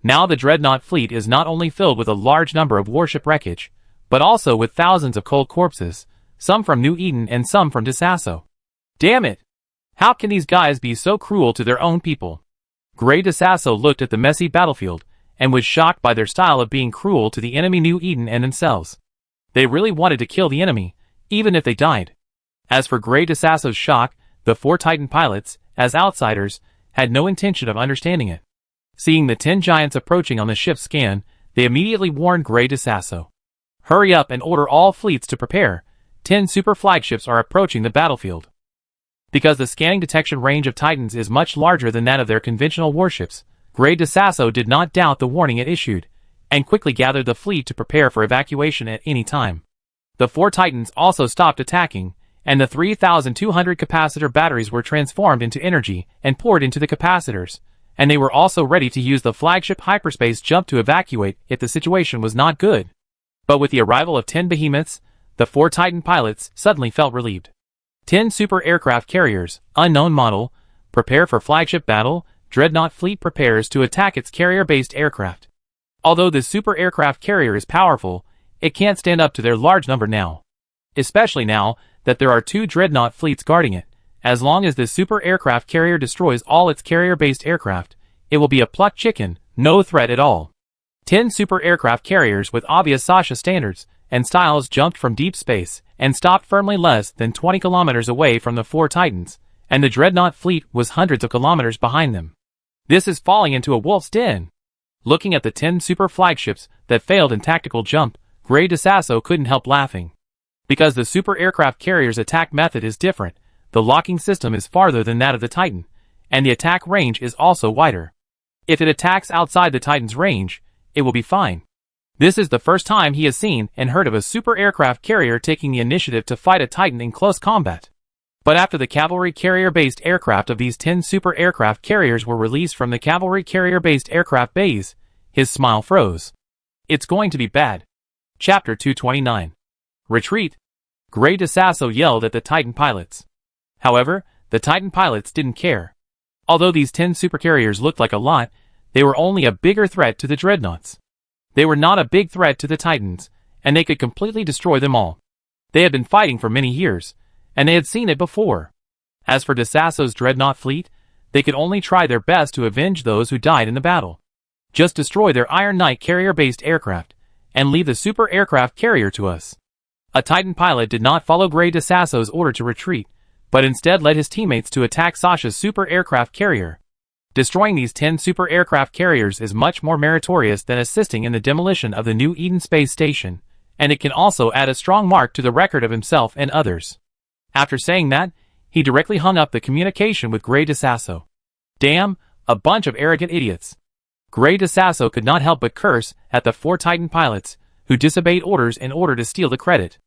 Now the dreadnought fleet is not only filled with a large number of warship wreckage, but also with thousands of cold corpses, some from New Eden and some from Desasso. Damn it! How can these guys be so cruel to their own people? Grey Desasso looked at the messy battlefield, and was shocked by their style of being cruel to the enemy New Eden and themselves. They really wanted to kill the enemy, even if they died. As for Grey Desasso's shock, the 4 Titan pilots, as outsiders, had no intention of understanding it. Seeing the 10 giants approaching on the ship's scan, they immediately warned Grey Desasso. Hurry up and order all fleets to prepare. 10 super flagships are approaching the battlefield. Because the scanning detection range of Titans is much larger than that of their conventional warships, Grey Desasso did not doubt the warning it issued, and quickly gathered the fleet to prepare for evacuation at any time. The 4 Titans also stopped attacking, and the 3,200 capacitor batteries were transformed into energy and poured into the capacitors, and they were also ready to use the flagship hyperspace jump to evacuate if the situation was not good. But with the arrival of 10 behemoths, the 4 Titan pilots suddenly felt relieved. 10 super aircraft carriers, unknown model, prepare for flagship battle. Dreadnought fleet prepares to attack its carrier-based aircraft. Although this super aircraft carrier is powerful, it can't stand up to their large number now. Especially now that there are 2 dreadnought fleets guarding it. As long as this super aircraft carrier destroys all its carrier-based aircraft, it will be a plucked chicken, no threat at all. 10 super aircraft carriers with obvious Sasha standards and styles jumped from deep space and stopped firmly less than 20 kilometers away from the 4 Titans, and the dreadnought fleet was hundreds of kilometers behind them. This is falling into a wolf's den. Looking at the 10 super flagships that failed in tactical jump, Grey DeSasso couldn't help laughing. Because the super aircraft carrier's attack method is different, the locking system is farther than that of the Titan, and the attack range is also wider. If it attacks outside the Titan's range, it will be fine. This is the first time he has seen and heard of a super aircraft carrier taking the initiative to fight a Titan in close combat. But after the cavalry carrier-based aircraft of these 10 super aircraft carriers were released from the cavalry carrier-based aircraft bays, his smile froze. It's going to be bad. Chapter 229. Retreat. Grey DeSasso yelled at the Titan pilots. However, the Titan pilots didn't care. Although these 10 supercarriers looked like a lot, they were only a bigger threat to the dreadnoughts. They were not a big threat to the Titans, and they could completely destroy them all. They had been fighting for many years, and they had seen it before. As for DeSasso's dreadnought fleet, they could only try their best to avenge those who died in the battle. Just destroy their Iron Knight carrier-based aircraft, and leave the super aircraft carrier to us. A Titan pilot did not follow Grey DeSasso's order to retreat, but instead led his teammates to attack Sasha's super aircraft carrier. Destroying these 10 super aircraft carriers is much more meritorious than assisting in the demolition of the New Eden space station, and it can also add a strong mark to the record of himself and others. After saying that, he directly hung up the communication with Grey DeSasso. Damn, a bunch of arrogant idiots. Grey DeSasso could not help but curse at the 4 Titan pilots, who disobeyed orders in order to steal the credit.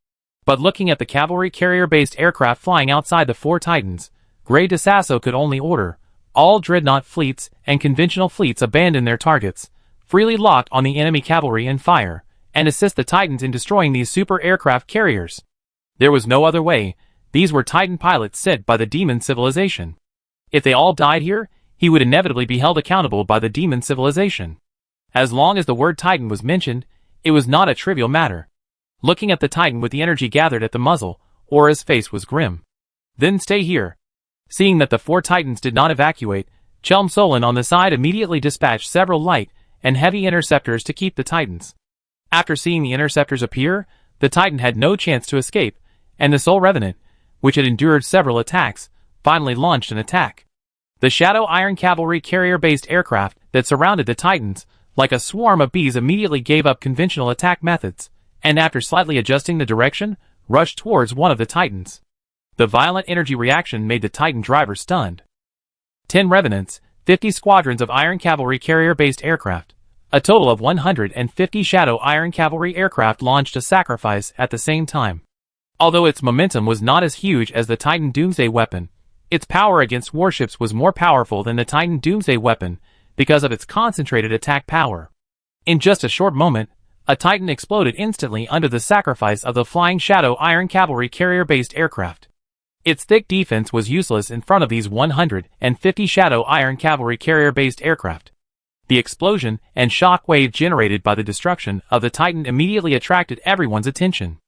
But looking at the cavalry carrier-based aircraft flying outside the 4 Titans, Grey DeSasso could only order all dreadnought fleets and conventional fleets abandon their targets, freely lock on the enemy cavalry and fire, and assist the Titans in destroying these super aircraft carriers. There was no other way. These were Titan pilots sent by the demon civilization. If they all died here, he would inevitably be held accountable by the demon civilization. As long as the word Titan was mentioned, it was not a trivial matter. Looking at the Titan with the energy gathered at the muzzle, Aura's face was grim. Then stay here. Seeing that the 4 Titans did not evacuate, Chelm Solon on the side immediately dispatched several light and heavy interceptors to keep the Titans. After seeing the interceptors appear, the Titan had no chance to escape, and the Soul Revenant, which had endured several attacks, finally launched an attack. The Shadow Iron Cavalry carrier-based aircraft that surrounded the Titans, like a swarm of bees, immediately gave up conventional attack methods, and after slightly adjusting the direction, rushed towards one of the Titans. The violent energy reaction made the Titan driver stunned. 10 Revenants, 50 squadrons of Iron Cavalry carrier-based aircraft, a total of 150 Shadow Iron Cavalry aircraft launched a sacrifice at the same time. Although its momentum was not as huge as the Titan Doomsday weapon, its power against warships was more powerful than the Titan Doomsday weapon because of its concentrated attack power. In just a short moment, a Titan exploded instantly under the sacrifice of the Flying Shadow Iron Cavalry carrier-based aircraft. Its thick defense was useless in front of these 150 Shadow Iron Cavalry carrier-based aircraft. The explosion and shock wave generated by the destruction of the Titan immediately attracted everyone's attention.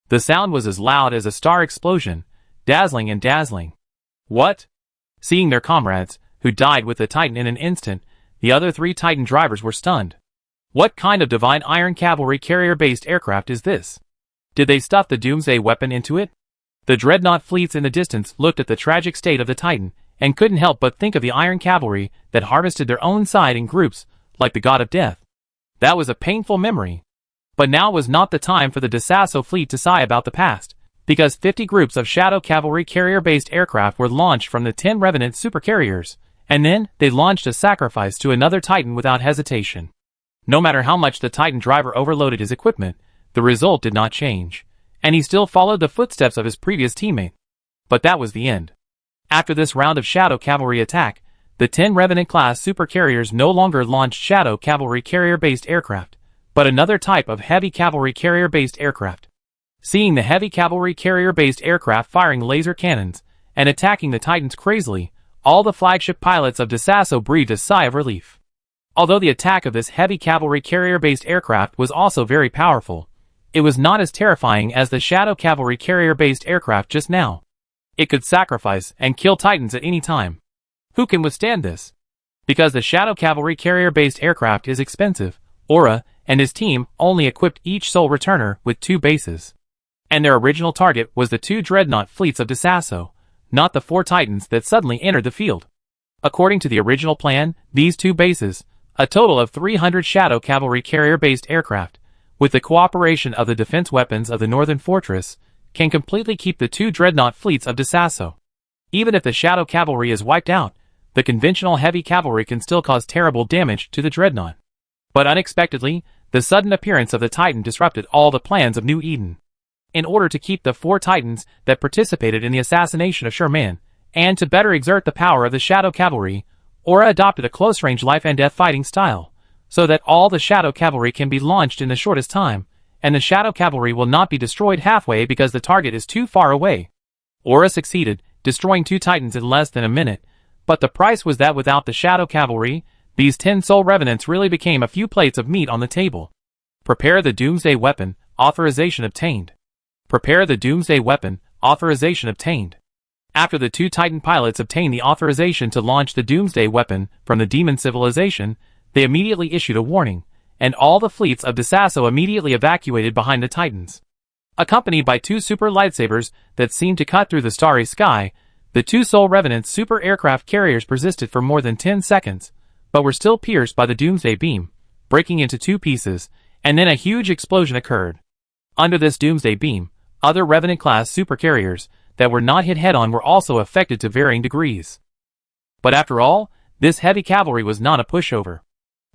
The sound was as loud as a star explosion, dazzling and dazzling. What? Seeing their comrades, who died with the Titan in an instant, the other 3 Titan drivers were stunned. What kind of divine Iron Cavalry carrier-based aircraft is this? Did they stuff the Doomsday weapon into it? The dreadnought fleets in the distance looked at the tragic state of the Titan, and couldn't help but think of the Iron Cavalry that harvested their own side in groups, like the God of Death. That was a painful memory. But now was not the time for the DeSasso fleet to sigh about the past, because 50 groups of Shadow Cavalry carrier-based aircraft were launched from the 10 Revenant supercarriers, and then they launched a sacrifice to another Titan without hesitation. No matter how much the Titan driver overloaded his equipment, the result did not change, and he still followed the footsteps of his previous teammate. But that was the end. After this round of Shadow Cavalry attack, the 10 Revenant-class supercarriers no longer launched Shadow Cavalry carrier-based aircraft, but another type of heavy cavalry carrier-based aircraft. Seeing the heavy cavalry carrier-based aircraft firing laser cannons and attacking the Titans crazily, all the flagship pilots of DeSasso breathed a sigh of relief. Although the attack of this heavy cavalry carrier-based aircraft was also very powerful, it was not as terrifying as the Shadow cavalry carrier-based aircraft just now. It could sacrifice and kill Titans at any time. Who can withstand this? Because the Shadow cavalry carrier-based aircraft is expensive, Aura and his team only equipped each Soul Returner with 2 bases. And their original target was the 2 dreadnought fleets of DeSasso, not the 4 Titans that suddenly entered the field. According to the original plan, these 2 bases, a total of 300 Shadow cavalry carrier-based aircraft, with the cooperation of the defense weapons of the Northern Fortress, can completely keep the 2 dreadnought fleets of DeSasso. Even if the Shadow cavalry is wiped out, the conventional heavy cavalry can still cause terrible damage to the dreadnought. But unexpectedly, the sudden appearance of the Titan disrupted all the plans of New Eden. In order to keep the 4 Titans that participated in the assassination of Sherman, and to better exert the power of the Shadow cavalry, Aura adopted a close-range life-and-death fighting style, so that all the Shadow cavalry can be launched in the shortest time, and the Shadow cavalry will not be destroyed halfway because the target is too far away. Aura succeeded, destroying 2 Titans in less than a minute, but the price was that without the Shadow cavalry, these 10 Soul Revenants really became a few plates of meat on the table. Prepare the Doomsday Weapon, authorization obtained. Prepare the Doomsday Weapon, authorization obtained. After the 2 Titan pilots obtained the authorization to launch the Doomsday Weapon from the Demon Civilization, they immediately issued a warning, and all the fleets of DeSasso immediately evacuated behind the Titans. Accompanied by 2 super lightsabers that seemed to cut through the starry sky, the 2 Soul Revenant super aircraft carriers persisted for more than 10 seconds, but were still pierced by the Doomsday Beam, breaking into 2 pieces, and then a huge explosion occurred. Under this Doomsday Beam, other Revenant-class supercarriers that were not hit head-on were also affected to varying degrees. But after all, this heavy cavalry was not a pushover.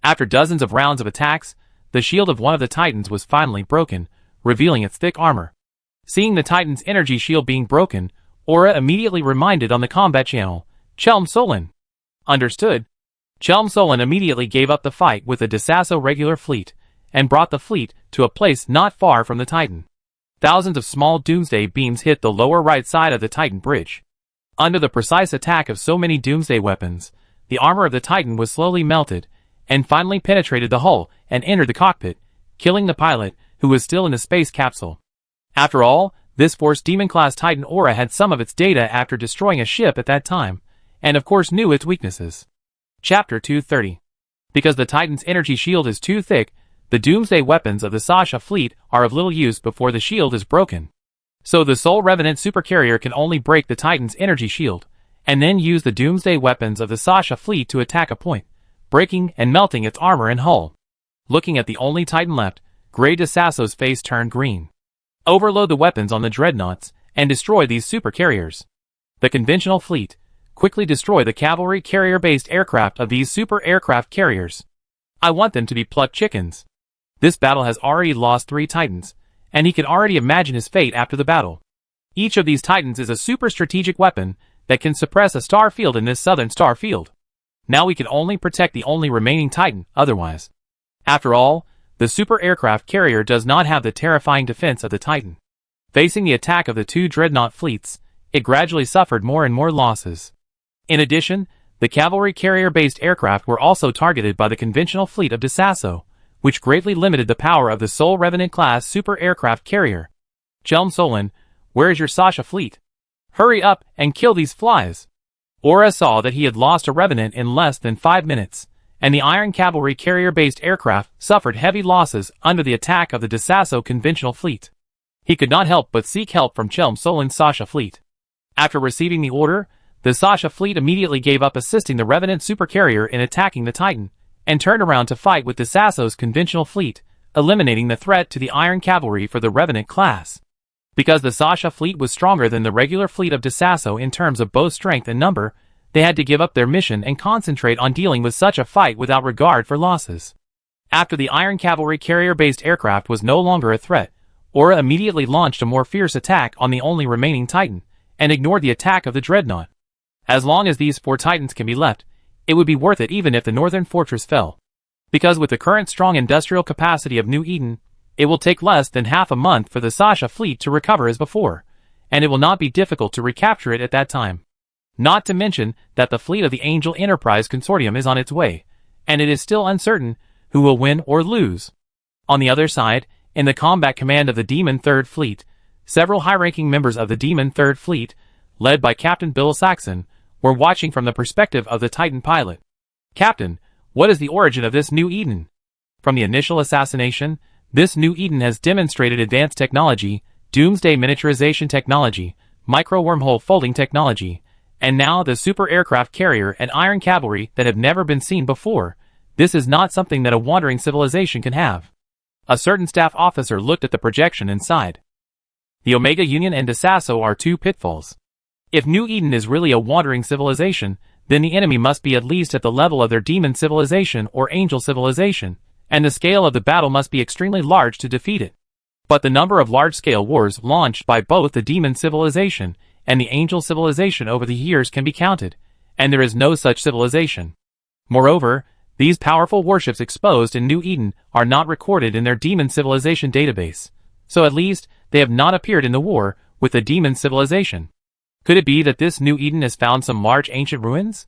After dozens of rounds of attacks, the shield of one of the Titans was finally broken, revealing its thick armor. Seeing the Titan's energy shield being broken, Aura immediately reminded on the combat channel, Chelm Solon. Understood. Chelm Solon immediately gave up the fight with the DeSasso regular fleet, and brought the fleet to a place not far from the Titan. Thousands of small Doomsday beams hit the lower right side of the Titan bridge. Under the precise attack of so many Doomsday weapons, the armor of the Titan was slowly melted, and finally penetrated the hull and entered the cockpit, killing the pilot, who was still in the space capsule. After all, this Force Demon-class Titan Aura had some of its data after destroying a ship at that time, and of course knew its weaknesses. Chapter 230. Because the Titan's energy shield is too thick, the Doomsday weapons of the Sasha fleet are of little use before the shield is broken. So the Soul Revenant supercarrier can only break the Titan's energy shield, and then use the Doomsday weapons of the Sasha fleet to attack a point, breaking and melting its armor and hull. Looking at the only Titan left, Grey DeSasso's face turned green. Overload the weapons on the dreadnoughts, and destroy these supercarriers. The conventional fleet, quickly destroy the cavalry carrier-based aircraft of these super aircraft carriers. I want them to be plucked chickens. This battle has already lost 3 Titans, and he can already imagine his fate after the battle. Each of these Titans is a super strategic weapon that can suppress a star field in this southern star field. Now we can only protect the only remaining Titan, otherwise. After all, the super aircraft carrier does not have the terrifying defense of the Titan. Facing the attack of the 2 dreadnought fleets, it gradually suffered more and more losses. In addition, the cavalry carrier-based aircraft were also targeted by the conventional fleet of DeSasso, which greatly limited the power of the Soul Revenant-class super aircraft carrier. Chelm Solon, where is your Sasha fleet? Hurry up and kill these flies. Aura saw that he had lost a Revenant in less than 5 minutes, and the Iron Cavalry carrier-based aircraft suffered heavy losses under the attack of the DeSasso conventional fleet. He could not help but seek help from Chelm Solon's Sasha fleet. After receiving the order, the Sasha fleet immediately gave up assisting the Revenant supercarrier in attacking the Titan, and turned around to fight with DeSasso's conventional fleet, eliminating the threat to the Iron Cavalry for the Revenant class. Because the Sasha fleet was stronger than the regular fleet of DeSasso in terms of both strength and number, they had to give up their mission and concentrate on dealing with such a fight without regard for losses. After the Iron Cavalry carrier-based aircraft was no longer a threat, Aura immediately launched a more fierce attack on the only remaining Titan, and ignored the attack of the Dreadnought. As long as these 4 Titans can be left, it would be worth it even if the Northern Fortress fell. Because with the current strong industrial capacity of New Eden, It will take less than half a month for the Sasha fleet to recover as before, and it will not be difficult to recapture it at that time. Not to mention that the fleet of the Angel Enterprise Consortium is on its way, and it is still uncertain who will win or lose. On the other side, in the combat command of the Demon Third Fleet, several high-ranking members of the Demon Third Fleet, led by Captain Bill Saxon, were watching from the perspective of the Titan pilot. Captain, what is the origin of this new Eden? From the initial assassination, this new Eden has demonstrated advanced technology, doomsday miniaturization technology, micro-wormhole folding technology, and now the super aircraft carrier and iron cavalry that have never been seen before. This is not something that a wandering civilization can have. A certain staff officer looked at the projection and sighed. The Omega Union and DeSasso are two pitfalls. If New Eden is really a wandering civilization, then the enemy must be at least at the level of their demon civilization or angel civilization, and the scale of the battle must be extremely large to defeat it. But the number of large-scale wars launched by both the demon civilization and the angel civilization over the years can be counted, and there is no such civilization. Moreover, these powerful warships exposed in New Eden are not recorded in their demon civilization database, so at least they have not appeared in the war with the demon civilization. Could it be that this New Eden has found some large ancient ruins?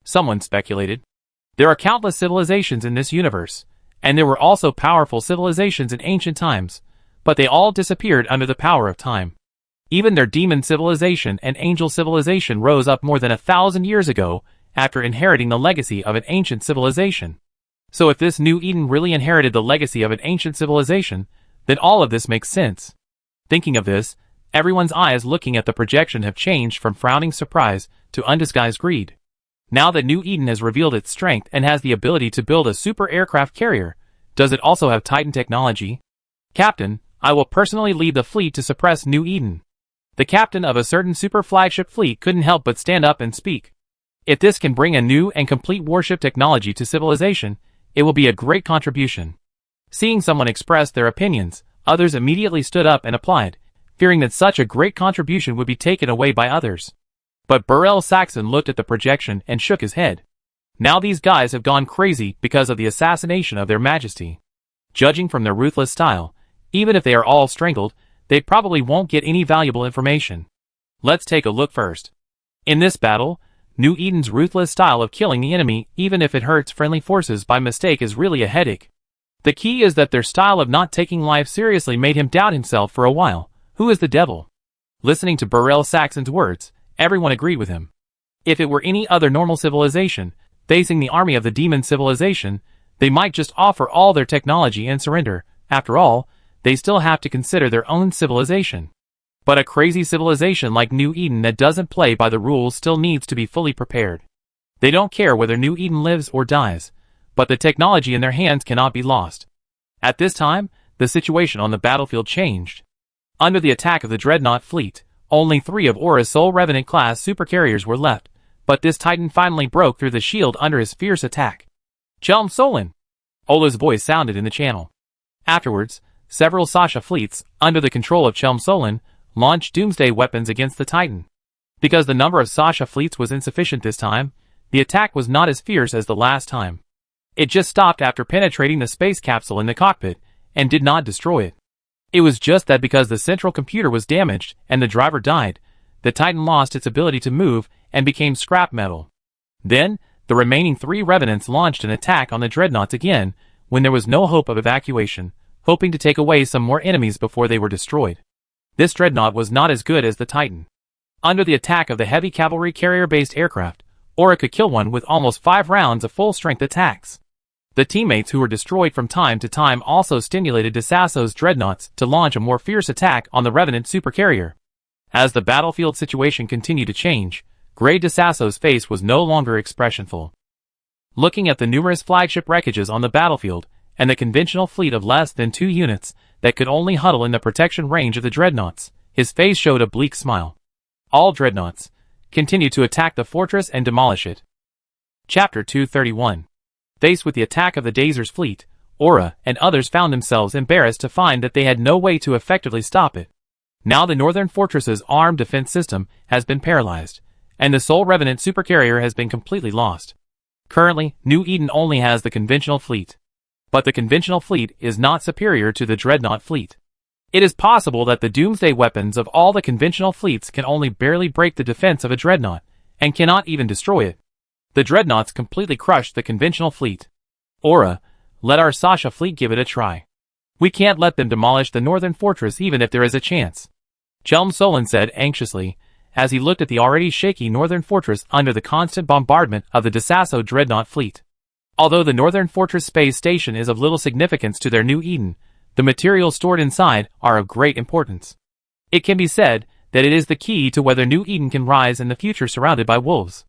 Someone speculated. There are countless civilizations in this universe, and there were also powerful civilizations in ancient times, but they all disappeared under the power of time. Even their demon civilization and angel civilization rose up more than 1,000 years ago after inheriting the legacy of an ancient civilization. So if this New Eden really inherited the legacy of an ancient civilization, then all of this makes sense. Thinking of this, everyone's eyes looking at the projection have changed from frowning surprise to undisguised greed. Now that New Eden has revealed its strength and has the ability to build a super aircraft carrier, does it also have Titan technology? Captain, I will personally lead the fleet to suppress New Eden. The captain of a certain super flagship fleet couldn't help but stand up and speak. If this can bring a new and complete warship technology to civilization, it will be a great contribution. Seeing someone express their opinions, others immediately stood up and applied, fearing that such a great contribution would be taken away by others. But Burrell Saxon looked at the projection and shook his head. Now these guys have gone crazy because of the assassination of their majesty. Judging from their ruthless style, even if they are all strangled, they probably won't get any valuable information. Let's take a look first. In this battle, New Eden's ruthless style of killing the enemy even if it hurts friendly forces by mistake is really a headache. The key is that their style of not taking life seriously made him doubt himself for a while. Who is the devil? Listening to Burrell Saxon's words, everyone agreed with him. If it were any other normal civilization, facing the army of the demon civilization, they might just offer all their technology and surrender. After all, they still have to consider their own civilization. But a crazy civilization like New Eden that doesn't play by the rules still needs to be fully prepared. They don't care whether New Eden lives or dies, but the technology in their hands cannot be lost. At this time, the situation on the battlefield changed. Under the attack of the Dreadnought fleet, only 3 of Aura's Soul Revenant-class supercarriers were left, but this Titan finally broke through the shield under his fierce attack. Chelm Solon! Ola's voice sounded in the channel. Afterwards, several Sasha fleets, under the control of Chelm Solon, launched doomsday weapons against the Titan. Because the number of Sasha fleets was insufficient this time, the attack was not as fierce as the last time. It just stopped after penetrating the space capsule in the cockpit, and did not destroy it. It was just that because the central computer was damaged and the driver died, the Titan lost its ability to move and became scrap metal. Then, the remaining 3 Revenants launched an attack on the Dreadnoughts again, when there was no hope of evacuation, hoping to take away some more enemies before they were destroyed. This Dreadnought was not as good as the Titan. Under the attack of the heavy cavalry carrier-based aircraft, Aura could kill one with almost 5 rounds of full-strength attacks. The teammates who were destroyed from time to time also stimulated DeSasso's Dreadnoughts to launch a more fierce attack on the Revenant supercarrier. As the battlefield situation continued to change, Grey DeSasso's face was no longer expressionful. Looking at the numerous flagship wreckages on the battlefield, and the conventional fleet of less than 2 units that could only huddle in the protection range of the Dreadnoughts, his face showed a bleak smile. All Dreadnoughts continued to attack the fortress and demolish it. Chapter 231. Faced with the attack of the Dazer's fleet, Aura and others found themselves embarrassed to find that they had no way to effectively stop it. Now the Northern Fortress's armed defense system has been paralyzed, and the Soul Revenant supercarrier has been completely lost. Currently, New Eden only has the conventional fleet. But the conventional fleet is not superior to the dreadnought fleet. It is possible that the doomsday weapons of all the conventional fleets can only barely break the defense of a dreadnought, and cannot even destroy it. The dreadnoughts completely crushed the conventional fleet. Aura, let our Sasha fleet give it a try. We can't let them demolish the northern fortress even if there is a chance. Chelm Solon said anxiously, as he looked at the already shaky northern fortress under the constant bombardment of the Desasso dreadnought fleet. Although the northern fortress space station is of little significance to their New Eden, the materials stored inside are of great importance. It can be said that it is the key to whether New Eden can rise in the future surrounded by wolves.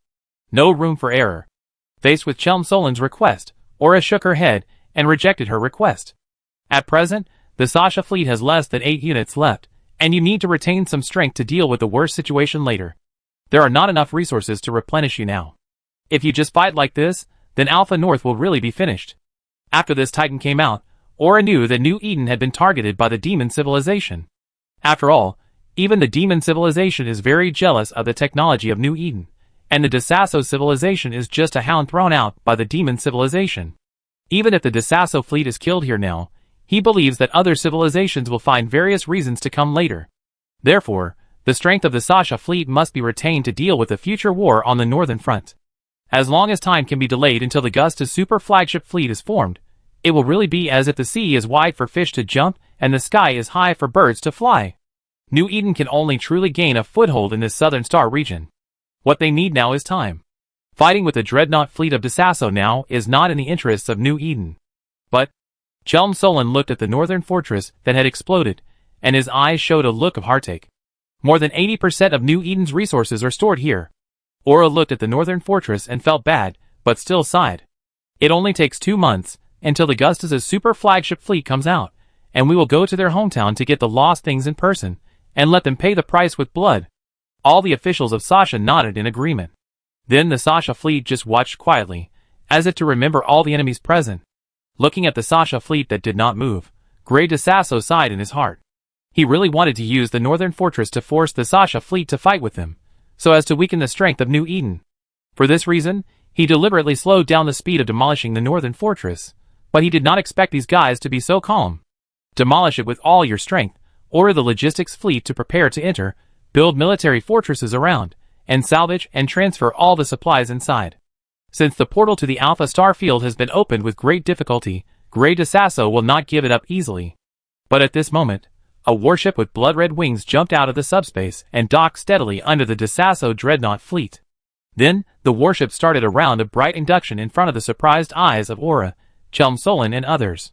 No room for error. Faced with Chelm Solon's request, Aura shook her head and rejected her request. At present, the Sasha fleet has less than 8 units left, and you need to retain some strength to deal with the worst situation later. There are not enough resources to replenish you now. If you just fight like this, then Alpha North will really be finished. After this Titan came out, Aura knew that New Eden had been targeted by the demon civilization. After all, even the demon civilization is very jealous of the technology of New Eden, and the Desasso civilization is just a hound thrown out by the demon civilization. Even if the Desasso fleet is killed here now, he believes that other civilizations will find various reasons to come later. Therefore, the strength of the Sasha fleet must be retained to deal with the future war on the northern front. As long as time can be delayed until the Gusta's super flagship fleet is formed, it will really be as if the sea is wide for fish to jump and the sky is high for birds to fly. New Eden can only truly gain a foothold in this southern star region. What they need now is time. Fighting with the dreadnought fleet of Desasso now is not in the interests of New Eden. But Chelm Solon looked at the northern fortress that had exploded, and his eyes showed a look of heartache. More than 80% of New Eden's resources are stored here. Aura looked at the northern fortress and felt bad, but still sighed. It only takes 2 months until the Gusta's super flagship fleet comes out, and we will go to their hometown to get the lost things in person, and let them pay the price with blood. All the officials of Sasha nodded in agreement. Then the Sasha fleet just watched quietly, as if to remember all the enemies present. Looking at the Sasha fleet that did not move, Grey Desasso sighed in his heart. He really wanted to use the northern fortress to force the Sasha fleet to fight with them, so as to weaken the strength of New Eden. For this reason, he deliberately slowed down the speed of demolishing the northern fortress, but he did not expect these guys to be so calm. Demolish it with all your strength, order the logistics fleet to prepare to enter, build military fortresses around, and salvage and transfer all the supplies inside. Since the portal to the Alpha Star Field has been opened with great difficulty, Grey Desasso will not give it up easily. But at this moment, a warship with blood-red wings jumped out of the subspace and docked steadily under the Desasso dreadnought fleet. Then, the warship started a round of bright induction in front of the surprised eyes of Aura, Chelm Solon and others.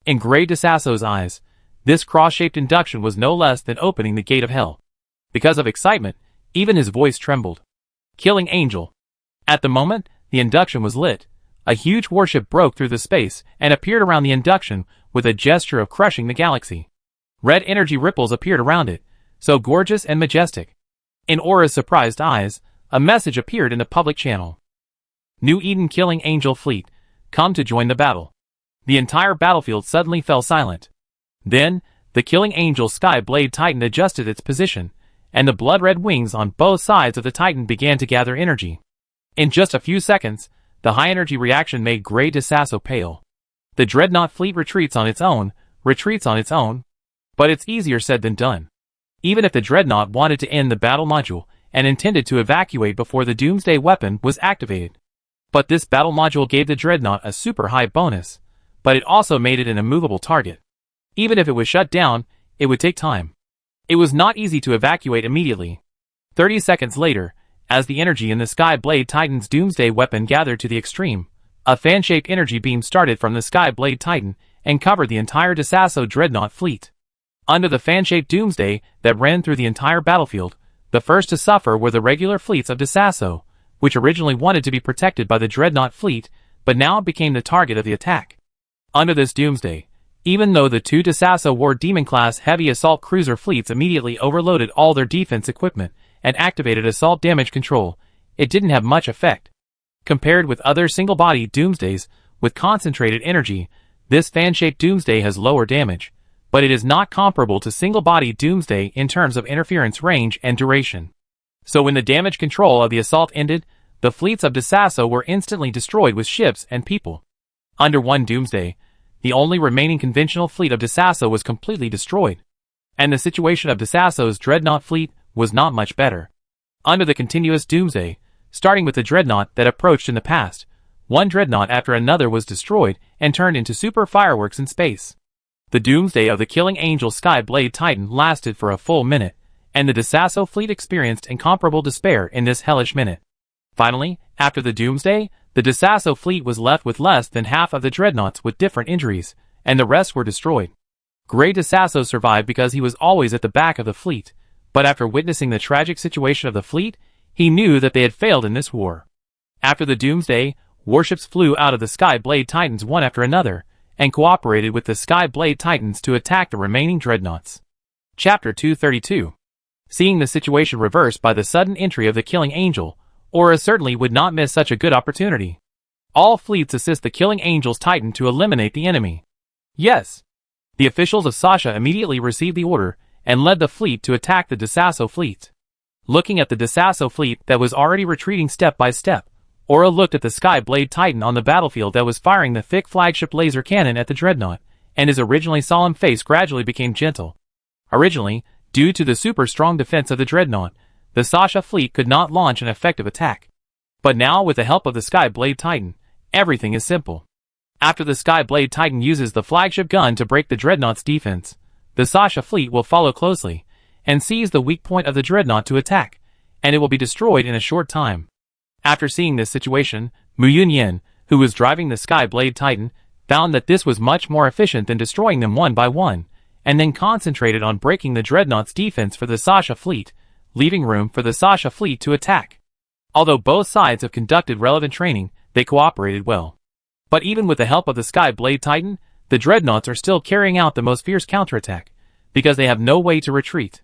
In Grey Desasso's eyes, this cross-shaped induction was no less than opening the gate of hell. Because of excitement, even his voice trembled. Killing Angel. At the moment the induction was lit, a huge warship broke through the space and appeared around the induction with a gesture of crushing the galaxy. Red energy ripples appeared around it, so gorgeous and majestic. In Aura's surprised eyes, a message appeared in the public channel. New Eden Killing Angel Fleet, come to join the battle. The entire battlefield suddenly fell silent. Then, the Killing Angel Sky Blade Titan adjusted its position, and the blood-red wings on both sides of the Titan began to gather energy. In just a few seconds, the high-energy reaction made Grey Desasso pale. The dreadnought fleet retreats on its own, but it's easier said than done. Even if the dreadnought wanted to end the battle module and intended to evacuate before the doomsday weapon was activated. But this battle module gave the dreadnought a super high bonus, but it also made it an immovable target. Even if it was shut down, it would take time. It was not easy to evacuate immediately. 30 seconds later, as the energy in the Sky Blade Titan's doomsday weapon gathered to the extreme, a fan-shaped energy beam started from the Sky Blade Titan and covered the entire Desasso dreadnought fleet. Under the fan-shaped doomsday that ran through the entire battlefield, the first to suffer were the regular fleets of Desasso, which originally wanted to be protected by the dreadnought fleet, but now became the target of the attack. Under this doomsday, even though the 2 Desasso War Demon-class heavy assault cruiser fleets immediately overloaded all their defense equipment and activated assault damage control, it didn't have much effect. Compared with other single-body doomsdays with concentrated energy, this fan-shaped doomsday has lower damage, but it is not comparable to single-body doomsday in terms of interference range and duration. So when the damage control of the assault ended, the fleets of Desasso were instantly destroyed with ships and people. Under one doomsday, The only remaining conventional fleet of Desasso was completely destroyed. And the situation of Desasso's dreadnought fleet was not much better. Under the continuous doomsday, starting with the dreadnought that approached in the past, one dreadnought after another was destroyed and turned into super fireworks in space. The doomsday of the Killing Angel Sky Blade Titan lasted for a full minute, and the Desasso fleet experienced incomparable despair in this hellish minute. Finally, after the doomsday, the Desasso fleet was left with less than half of the dreadnoughts with different injuries, and the rest were destroyed. Grey Desasso survived because he was always at the back of the fleet, but after witnessing the tragic situation of the fleet, he knew that they had failed in this war. After the doomsday, warships flew out of the Sky Blade Titans one after another, and cooperated with the Sky Blade Titans to attack the remaining dreadnoughts. Chapter 232. Seeing the situation reversed by the sudden entry of the Killing Angel, Aura certainly would not miss such a good opportunity. All fleets assist the Killing Angel's Titan to eliminate the enemy. Yes. The officials of Sasha immediately received the order, and led the fleet to attack the Desasso fleet. Looking at the Desasso fleet that was already retreating step by step, Aura looked at the Sky Blade Titan on the battlefield that was firing the thick flagship laser cannon at the dreadnought, and his originally solemn face gradually became gentle. Originally, due to the super strong defense of the dreadnought, the Sasha fleet could not launch an effective attack. But now, with the help of the Sky Blade Titan, everything is simple. After the Sky Blade Titan uses the flagship gun to break the dreadnought's defense, the Sasha fleet will follow closely, and seize the weak point of the dreadnought to attack, and it will be destroyed in a short time. After seeing this situation, Mu Yunyan, who was driving the Sky Blade Titan, found that this was much more efficient than destroying them one by one, and then concentrated on breaking the dreadnought's defense for the Sasha fleet, leaving room for the Sasha fleet to attack. Although both sides have conducted relevant training, they cooperated well. But even with the help of the Sky Blade Titan, the dreadnoughts are still carrying out the most fierce counterattack, because they have no way to retreat.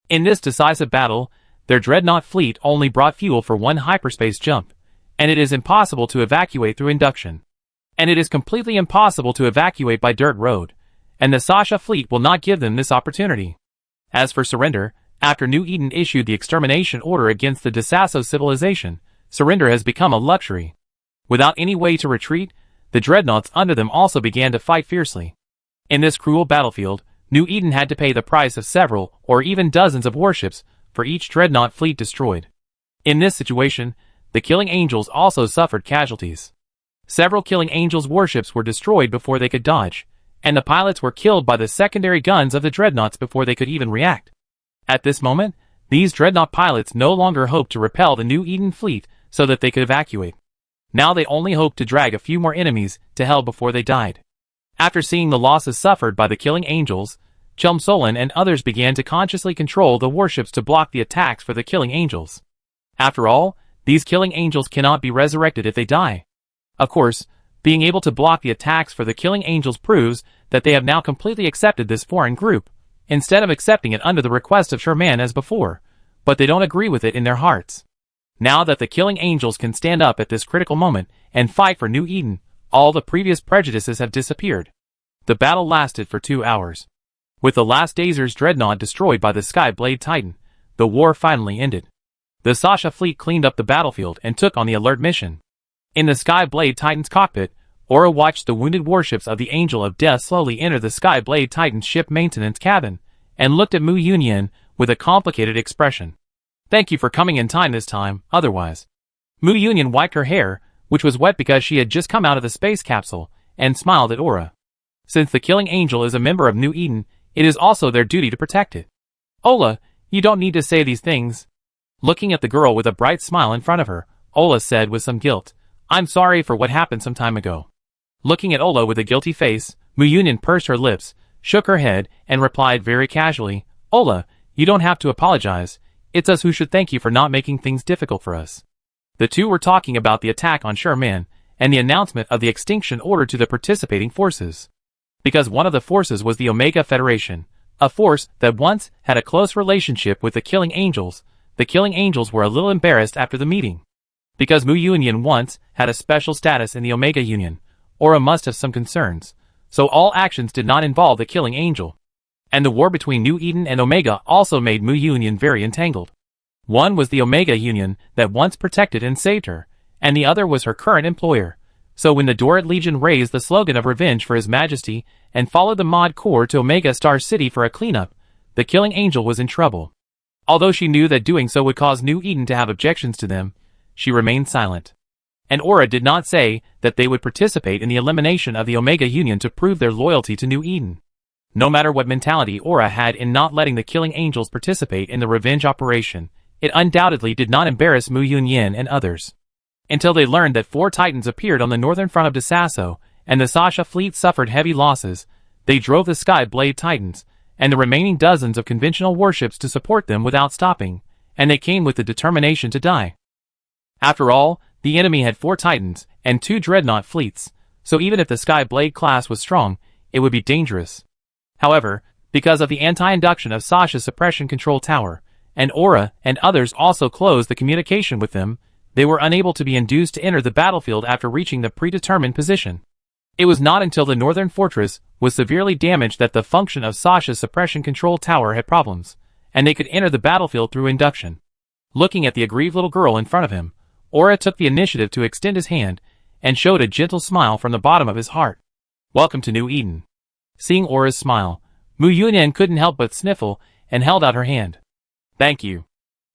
In this decisive battle, their dreadnought fleet only brought fuel for one hyperspace jump, and it is impossible to evacuate through induction. And it is completely impossible to evacuate by dirt road, and the Sasha fleet will not give them this opportunity. As for surrender, after New Eden issued the extermination order against the Desasso civilization, surrender has become a luxury. Without any way to retreat, the dreadnoughts under them also began to fight fiercely. In this cruel battlefield, New Eden had to pay the price of several or even dozens of warships for each dreadnought fleet destroyed. In this situation, the Killing Angels also suffered casualties. Several Killing Angels warships were destroyed before they could dodge, and the pilots were killed by the secondary guns of the dreadnoughts before they could even react. At this moment, these dreadnought pilots no longer hoped to repel the New Eden fleet so that they could evacuate. Now they only hoped to drag a few more enemies to hell before they died. After seeing the losses suffered by the Killing Angels, Chum Solon and others began to consciously control the warships to block the attacks for the Killing Angels. After all, these Killing Angels cannot be resurrected if they die. Of course, being able to block the attacks for the Killing Angels proves that they have now completely accepted this foreign group, instead of accepting it under the request of Sherman as before, but they don't agree with it in their hearts. Now that the Killing Angels can stand up at this critical moment and fight for New Eden, all the previous prejudices have disappeared. The battle lasted for 2 hours. With the last Dazer's dreadnought destroyed by the Sky Blade Titan, the war finally ended. The Sasha fleet cleaned up the battlefield and took on the alert mission. In the Sky Blade Titan's cockpit, Aura watched the wounded warships of the Angel of Death slowly enter the Sky Blade Titan's ship maintenance cabin, and looked at Mu Yunyan with a complicated expression. "Thank you for coming in time this time, otherwise." Mu Yunyan wiped her hair, which was wet because she had just come out of the space capsule, and smiled at Aura. Since the Killing Angel is a member of New Eden, it is also their duty to protect it. "Ola, you don't need to say these things." Looking at the girl with a bright smile in front of her, Ola said with some guilt, "I'm sorry for what happened some time ago." Looking at Ola with a guilty face, Mu Yunyan pursed her lips, shook her head, and replied very casually, "Ola, you don't have to apologize. It's us who should thank you for not making things difficult for us." The two were talking about the attack on Sherman, and the announcement of the extinction order to the participating forces. Because one of the forces was the Omega Federation, a force that once had a close relationship with the Killing Angels were a little embarrassed after the meeting. Because Mu Yunyan once had a special status in the Omega Union, Aura must have some concerns, so all actions did not involve the Killing Angel. And the war between New Eden and Omega also made Mu Yunyan very entangled. One was the Omega Union that once protected and saved her, and the other was her current employer, So when the Dorit Legion raised the slogan of revenge for His Majesty and followed the Mod Corps to Omega Star City for a cleanup, the Killing Angel was in trouble. Although she knew that doing so would cause New Eden to have objections to them, she remained silent. And Aura did not say that they would participate in the elimination of the Omega Union to prove their loyalty to New Eden. No matter what mentality Aura had in not letting the Killing Angels participate in the revenge operation, it undoubtedly did not embarrass Mu Yunyin and others. Until they learned that 4 Titans appeared on the northern front of Desasso, and the Sasha fleet suffered heavy losses, they drove the Sky Blade Titans, and the remaining dozens of conventional warships to support them without stopping, and they came with the determination to die. After all, the enemy had 4 Titans, and 2 Dreadnought fleets, so even if the Sky Blade class was strong, it would be dangerous. However, because of the anti-induction of Sasha's suppression control tower, and Aura and others also closed the communication with them, they were unable to be induced to enter the battlefield after reaching the predetermined position. It was not until the northern fortress was severely damaged that the function of Sasha's suppression control tower had problems, and they could enter the battlefield through induction. Looking at the aggrieved little girl in front of him, Aura took the initiative to extend his hand, and showed a gentle smile from the bottom of his heart. "Welcome to New Eden." Seeing Aura's smile, Mu Yunyan couldn't help but sniffle, and held out her hand. "Thank you."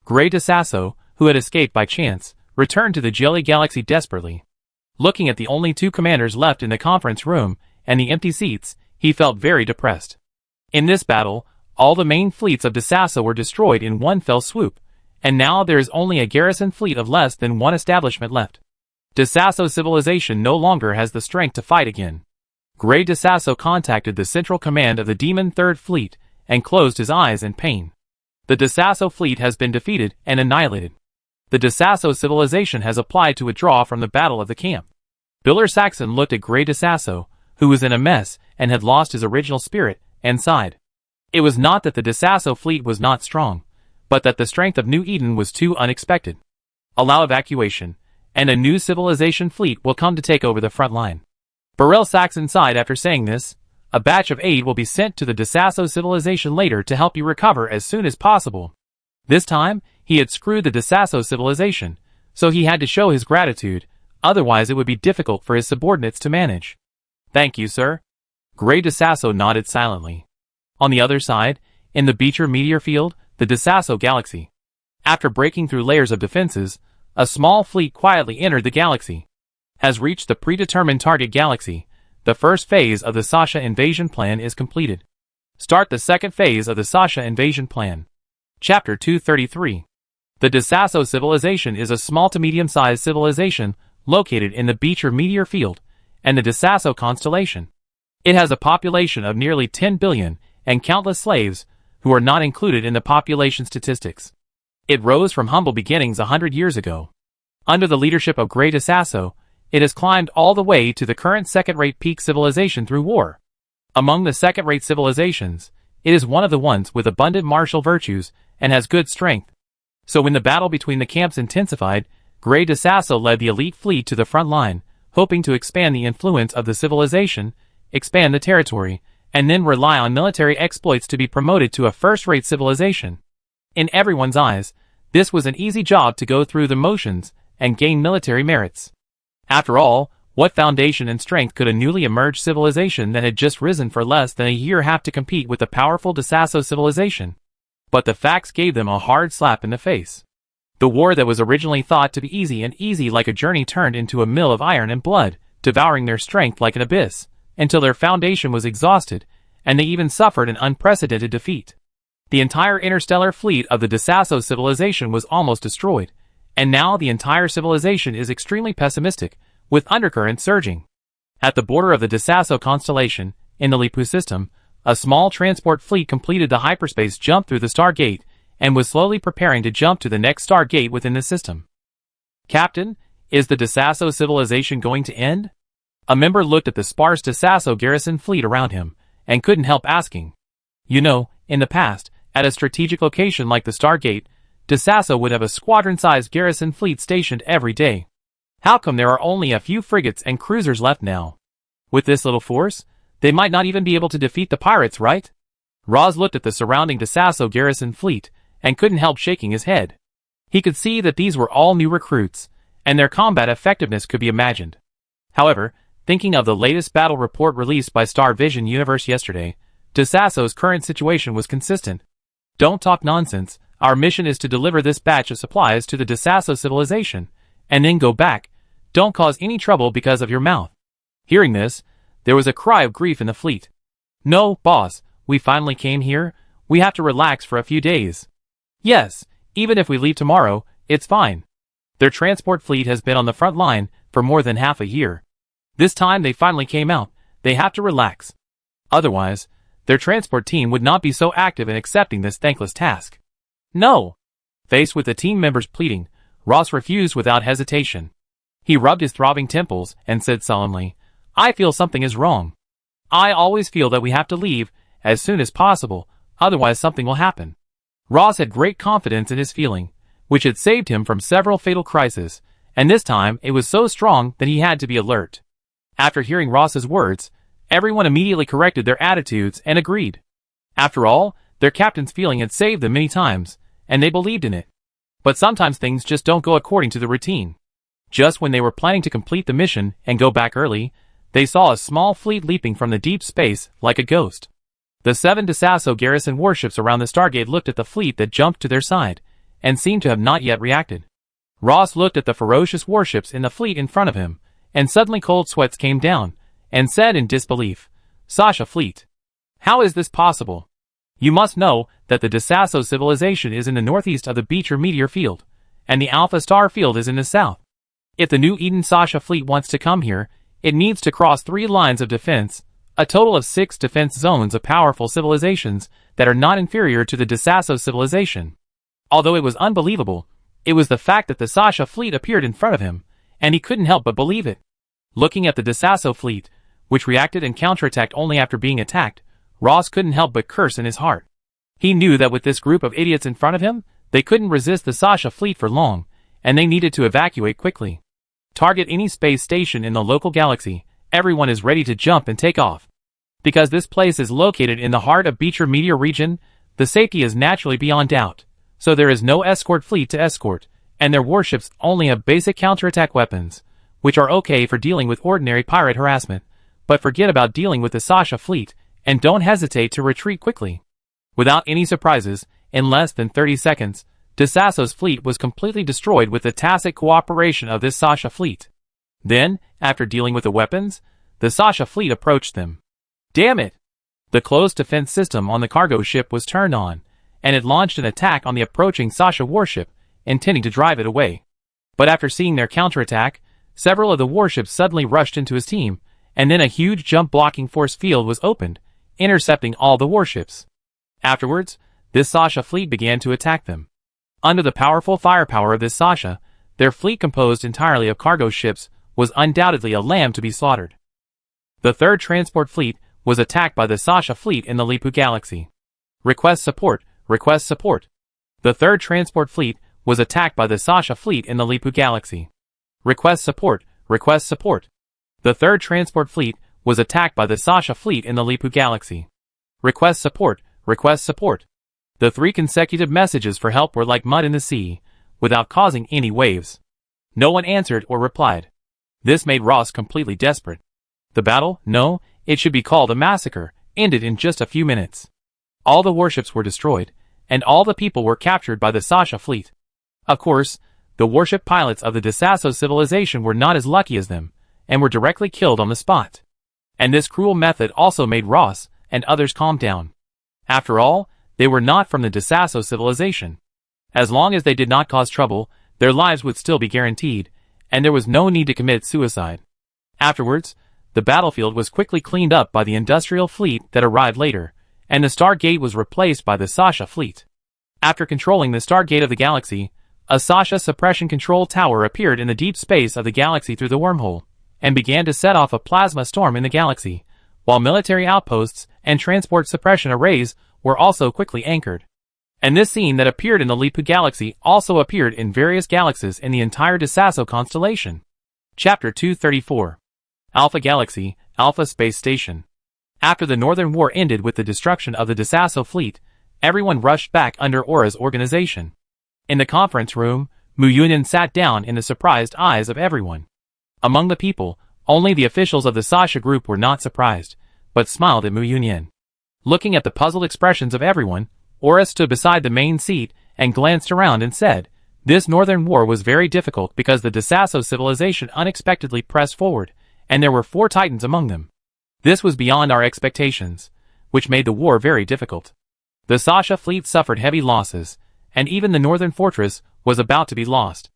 Grey Desasso, who had escaped by chance, returned to the Jelly Galaxy desperately. Looking at the only 2 commanders left in the conference room, and the empty seats, he felt very depressed. In this battle, all the main fleets of Desasso were destroyed in one fell swoop, and now there is only a garrison fleet of less than 1 establishment left. Desasso civilization no longer has the strength to fight again. Grey Desasso contacted the central command of the Demon Third Fleet, and closed his eyes in pain. The Desasso fleet has been defeated and annihilated. The Desasso civilization has applied to withdraw from the Battle of the Camp. Biller Saxon looked at Grey Desasso, who was in a mess and had lost his original spirit, and sighed. It was not that the Desasso fleet was not strong, but that the strength of New Eden was too unexpected. Allow evacuation, and a new civilization fleet will come to take over the front line. Burrell Saxon sighed after saying this. A batch of aid will be sent to the Desasso civilization later to help you recover as soon as possible. This time, he had screwed the Desasso civilization, so he had to show his gratitude, otherwise it would be difficult for his subordinates to manage. "Thank you, sir." Grey Desasso nodded silently. On the other side, in the Beecher meteor field, the Desasso galaxy. After breaking through layers of defenses, a small fleet quietly entered the galaxy. Has reached the predetermined target galaxy. The first phase of the Sasha invasion plan is completed. Start the second phase of the Sasha invasion plan. Chapter 233. The Desasso civilization is a small to medium-sized civilization located in the Beecher meteor field and the Desasso constellation. It has a population of nearly 10 billion and countless slaves who are not included in the population statistics. It rose from humble beginnings 100 years ago. Under the leadership of Grey Desasso, it has climbed all the way to the current second-rate peak civilization through war. Among the second-rate civilizations, it is one of the ones with abundant martial virtues and has good strength. So when the battle between the camps intensified, Grey Desasso led the elite fleet to the front line, hoping to expand the influence of the civilization, expand the territory, and then rely on military exploits to be promoted to a first-rate civilization. In everyone's eyes, this was an easy job to go through the motions and gain military merits. After all, what foundation and strength could a newly emerged civilization that had just risen for less than a year have to compete with the powerful Desasso civilization? But the facts gave them a hard slap in the face. The war that was originally thought to be easy like a journey turned into a mill of iron and blood, devouring their strength like an abyss, until their foundation was exhausted, and they even suffered an unprecedented defeat. The entire interstellar fleet of the Desasso civilization was almost destroyed, and now the entire civilization is extremely pessimistic, with undercurrents surging. At the border of the Desasso constellation, in the Lipu system, a small transport fleet completed the hyperspace jump through the Stargate, and was slowly preparing to jump to the next Stargate within the system. "Captain, is the Desasso civilization going to end?" A member looked at the sparse Desasso garrison fleet around him, and couldn't help asking. You know, in the past, at a strategic location like the Stargate, Desasso would have a squadron-sized garrison fleet stationed every day. How come there are only a few frigates and cruisers left now? With this little force, they might not even be able to defeat the pirates, right? Roz looked at the surrounding Desasso garrison fleet, and couldn't help shaking his head. He could see that these were all new recruits, and their combat effectiveness could be imagined. However, thinking of the latest battle report released by Star Vision Universe yesterday, DeSasso's current situation was consistent. Don't talk nonsense. Our mission is to deliver this batch of supplies to the DeSasso civilization, and then go back. Don't cause any trouble because of your mouth. Hearing this, there was a cry of grief in the fleet. No, boss, we finally came here. We have to relax for a few days. Yes, even if we leave tomorrow, it's fine. Their transport fleet has been on the front line for more than half a year. This time they finally came out. They have to relax. Otherwise, their transport team would not be so active in accepting this thankless task. No. Faced with the team members pleading, Ross refused without hesitation. He rubbed his throbbing temples and said solemnly, I feel something is wrong. I always feel that we have to leave as soon as possible, otherwise something will happen. Ross had great confidence in his feeling, which had saved him from several fatal crises, and this time it was so strong that he had to be alert. After hearing Ross's words, everyone immediately corrected their attitudes and agreed. After all, their captain's feeling had saved them many times, and they believed in it. But sometimes things just don't go according to the routine. Just when they were planning to complete the mission and go back early, they saw a small fleet leaping from the deep space like a ghost. The 7 DeSasso garrison warships around the Stargate looked at the fleet that jumped to their side, and seemed to have not yet reacted. Ross looked at the ferocious warships in the fleet in front of him, and suddenly cold sweats came down, and said in disbelief, Sasha fleet. How is this possible? You must know that the DeSasso civilization is in the northeast of the Beecher meteor field, and the Alpha Star field is in the south. If the New Eden Sasha fleet wants to come here, it needs to cross 3 lines of defense, a total of 6 defense zones of powerful civilizations that are not inferior to the DeSasso civilization. Although it was unbelievable, it was the fact that the Sasha fleet appeared in front of him, and he couldn't help but believe it. Looking at the DeSasso fleet, which reacted and counterattacked only after being attacked, Ross couldn't help but curse in his heart. He knew that with this group of idiots in front of him, they couldn't resist the Sasha fleet for long, and they needed to evacuate quickly. Target any space station in the local galaxy, everyone is ready to jump and take off. Because this place is located in the heart of Beecher meteor region, the safety is naturally beyond doubt, so there is no escort fleet to escort, and their warships only have basic counterattack weapons, which are okay for dealing with ordinary pirate harassment, but forget about dealing with the Sasha fleet, and don't hesitate to retreat quickly. Without any surprises, in less than 30 seconds, DeSasso's fleet was completely destroyed with the tacit cooperation of this Sasha fleet. Then, after dealing with the weapons, the Sasha fleet approached them. Damn it! The closed defense system on the cargo ship was turned on, and it launched an attack on the approaching Sasha warship, intending to drive it away. But after seeing their counterattack, several of the warships suddenly rushed into his team, and then a huge jump-blocking force field was opened, intercepting all the warships. Afterwards, this Sasha fleet began to attack them. Under the powerful firepower of this Sasha, their fleet composed entirely of cargo ships was undoubtedly a lamb to be slaughtered. The 3rd transport fleet was attacked by the Sasha fleet in the Lipu galaxy. Request support, request support. The 3rd transport fleet was attacked by the Sasha fleet in the Lipu galaxy. Request support, request support. The 3rd transport fleet was attacked by the Sasha fleet in the Lipu galaxy. Request support, request support. The 3 consecutive messages for help were like mud in the sea, without causing any waves. No one answered or replied. This made Ross completely desperate. The battle, no, it should be called a massacre, ended in just a few minutes. All the warships were destroyed, and all the people were captured by the Sasha fleet. Of course, the warship pilots of the DeSasso civilization were not as lucky as them, and were directly killed on the spot. And this cruel method also made Ross and others calm down. After all, they were not from the DeSasso civilization. As long as they did not cause trouble, their lives would still be guaranteed, and there was no need to commit suicide. Afterwards, the battlefield was quickly cleaned up by the industrial fleet that arrived later, and the Stargate was replaced by the Sasha fleet. After controlling the Stargate of the galaxy, a Sasha suppression control tower appeared in the deep space of the galaxy through the wormhole, and began to set off a plasma storm in the galaxy, while military outposts and transport suppression arrays were also quickly anchored. And this scene that appeared in the Lipu galaxy also appeared in various galaxies in the entire DeSasso constellation. Chapter 234. Alpha Galaxy, Alpha Space Station. After the Northern War ended with the destruction of the DeSasso fleet, everyone rushed back under Aura's organization. In the conference room, Mu Yunin sat down in the surprised eyes of everyone. Among the people, Only the officials of the Sasha group were not surprised, but smiled at Mu Yunyan. Looking at the puzzled expressions of everyone, Aura stood beside the main seat and glanced around and said, "This northern war was very difficult because the Desasso civilization unexpectedly pressed forward, and there were 4 titans among them. This was beyond our expectations, which made the war very difficult. The Sasha fleet suffered heavy losses, and even the northern fortress was about to be lost.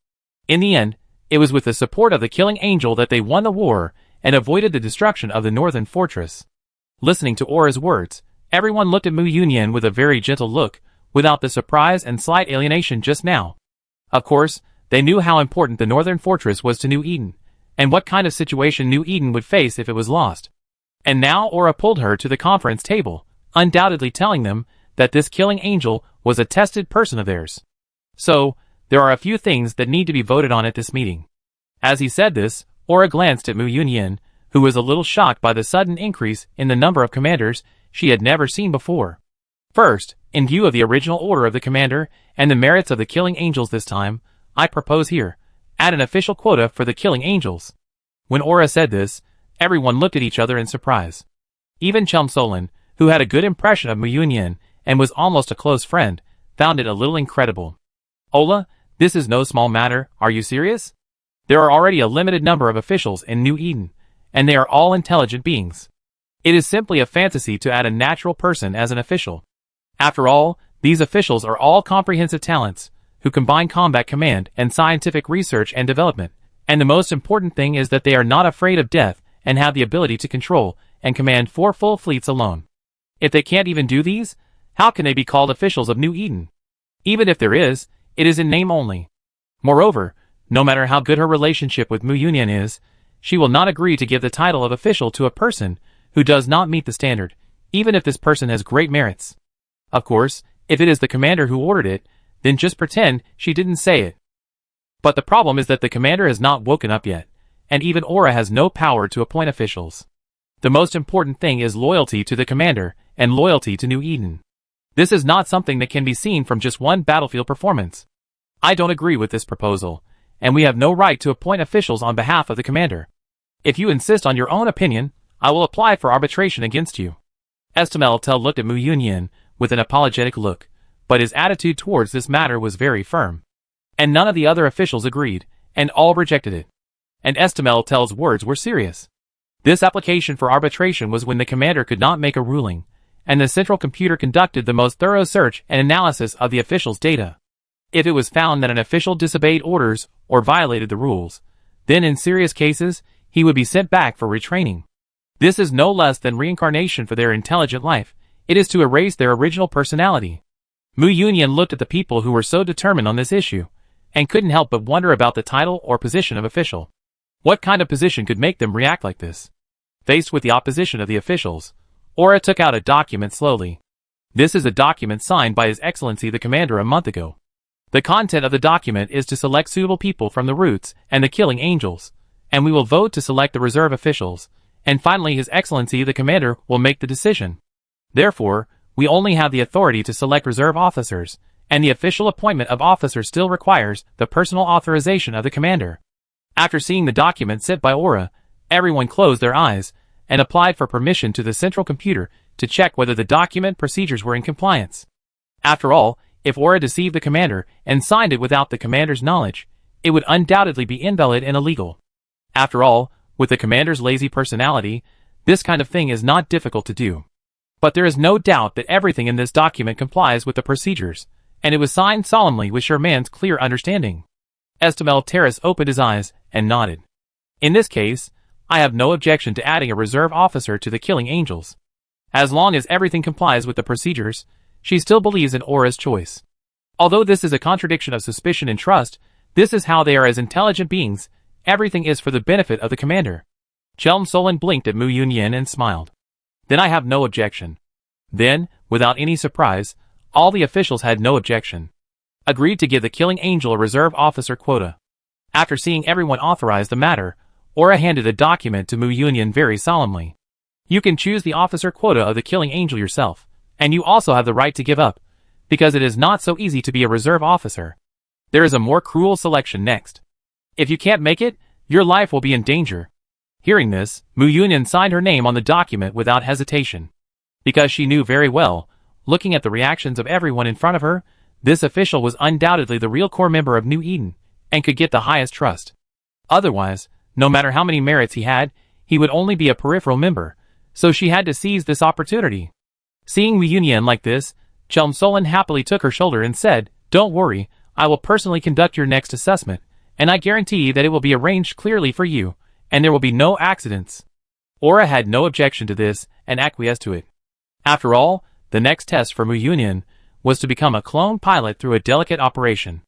In the end, it was with the support of the Killing Angel that they won the war and avoided the destruction of the northern fortress." Listening to Aura's words, everyone looked at Mu Yunyan with a very gentle look, without the surprise and slight alienation just now. Of course, they knew how important the northern fortress was to New Eden, and what kind of situation New Eden would face if it was lost. And now Aura pulled her to the conference table, undoubtedly telling them that this Killing Angel was a tested person of theirs. So, there are a few things that need to be voted on at this meeting. As he said this, Aura glanced at Mu Yunyan, who was a little shocked by the sudden increase in the number of commanders she had never seen before. First, in view of the original order of the commander and the merits of the Killing Angels this time, I propose here, add an official quota for the Killing Angels. When Aura said this, everyone looked at each other in surprise. Even Chum Solon, who had a good impression of Mu Yunyan and was almost a close friend, found it a little incredible. "Ola, this is no small matter, are you serious? There are already a limited number of officials in New Eden, and they are all intelligent beings. It is simply a fantasy to add a natural person as an official. After all, these officials are all comprehensive talents, who combine combat command and scientific research and development, and the most important thing is that they are not afraid of death and have the ability to control and command 4 full fleets alone. If they can't even do these, how can they be called officials of New Eden? Even if there is, it is in name only. Moreover, no matter how good her relationship with Mu Yunyan is, she will not agree to give the title of official to a person who does not meet the standard, even if this person has great merits. Of course, if it is the commander who ordered it, then just pretend she didn't say it. But the problem is that the commander has not woken up yet, and even Aura has no power to appoint officials. The most important thing is loyalty to the commander and loyalty to New Eden. This is not something that can be seen from just one battlefield performance. I don't agree with this proposal, and we have no right to appoint officials on behalf of the commander. If you insist on your own opinion, I will apply for arbitration against you." Estimeltel looked at Mu Yunyan with an apologetic look, but his attitude towards this matter was very firm. And none of the other officials agreed, and all rejected it. And Estimeltel's words were serious. This application for arbitration was when the commander could not make a ruling, and the central computer conducted the most thorough search and analysis of the official's data. If it was found that an official disobeyed orders or violated the rules, then in serious cases, he would be sent back for retraining. This is no less than reincarnation for their intelligent life. It is to erase their original personality. Mu Yunyan looked at the people who were so determined on this issue, and couldn't help but wonder about the title or position of official. What kind of position could make them react like this? Faced with the opposition of the officials, Aura took out a document slowly. This is a document signed by His Excellency the Commander a month ago. The content of the document is to select suitable people from the Roots and the Killing Angels, and we will vote to select the reserve officials, and finally His Excellency the Commander will make the decision. Therefore, we only have the authority to select reserve officers, and the official appointment of officers still requires the personal authorization of the Commander. After seeing the document sent by Aura, everyone closed their eyes and applied for permission to the central computer to check whether the document procedures were in compliance. After all, if Aura deceived the Commander and signed it without the Commander's knowledge, it would undoubtedly be invalid and illegal. After all, with the Commander's lazy personality, this kind of thing is not difficult to do. But there is no doubt that everything in this document complies with the procedures, and it was signed solemnly with Sherman's clear understanding. Estamel Terrace opened his eyes and nodded. In this case, I have no objection to adding a reserve officer to the Killing Angels. As long as everything complies with the procedures, she still believes in Aura's choice. Although this is a contradiction of suspicion and trust, this is how they are as intelligent beings. Everything is for the benefit of the Commander. Chelm Solon blinked at Mu Yunyan and smiled. Then I have no objection. Then, without any surprise, all the officials had no objection. Agreed to give the Killing Angel a reserve officer quota. After seeing everyone authorize the matter, Aura handed a document to Mu Yunyan very solemnly. You can choose the officer quota of the Killing Angel yourself, and you also have the right to give up, because it is not so easy to be a reserve officer. There is a more cruel selection next. If you can't make it, your life will be in danger. Hearing this, Mu Yunyan signed her name on the document without hesitation. Because she knew very well, looking at the reactions of everyone in front of her, this official was undoubtedly the real core member of New Eden, and could get the highest trust. Otherwise, no matter how many merits he had, he would only be a peripheral member, so she had to seize this opportunity. Seeing Mu Yunyan like this, Chelmsolin happily took her shoulder and said, "Don't worry, I will personally conduct your next assessment, and I guarantee that it will be arranged clearly for you, and there will be no accidents." Aura had no objection to this, and acquiesced to it. After all, the next test for Mu Yunyan was to become a clone pilot through a delicate operation.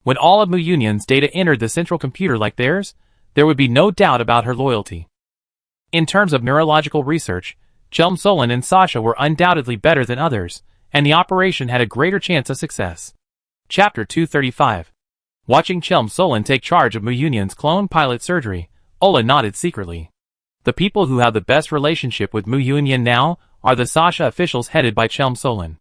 When all of Mu Yunyan's data entered the central computer like theirs, there would be no doubt about her loyalty. In terms of neurological research, Chelmsolin and Sasha were undoubtedly better than others, and the operation had a greater chance of success. Chapter 235. Watching Chelmsolin take charge of Mu Yunyan's clone pilot surgery, Ola nodded secretly. The people who have the best relationship with Mu Yunyan now are the Sasha officials headed by Chelmsolin.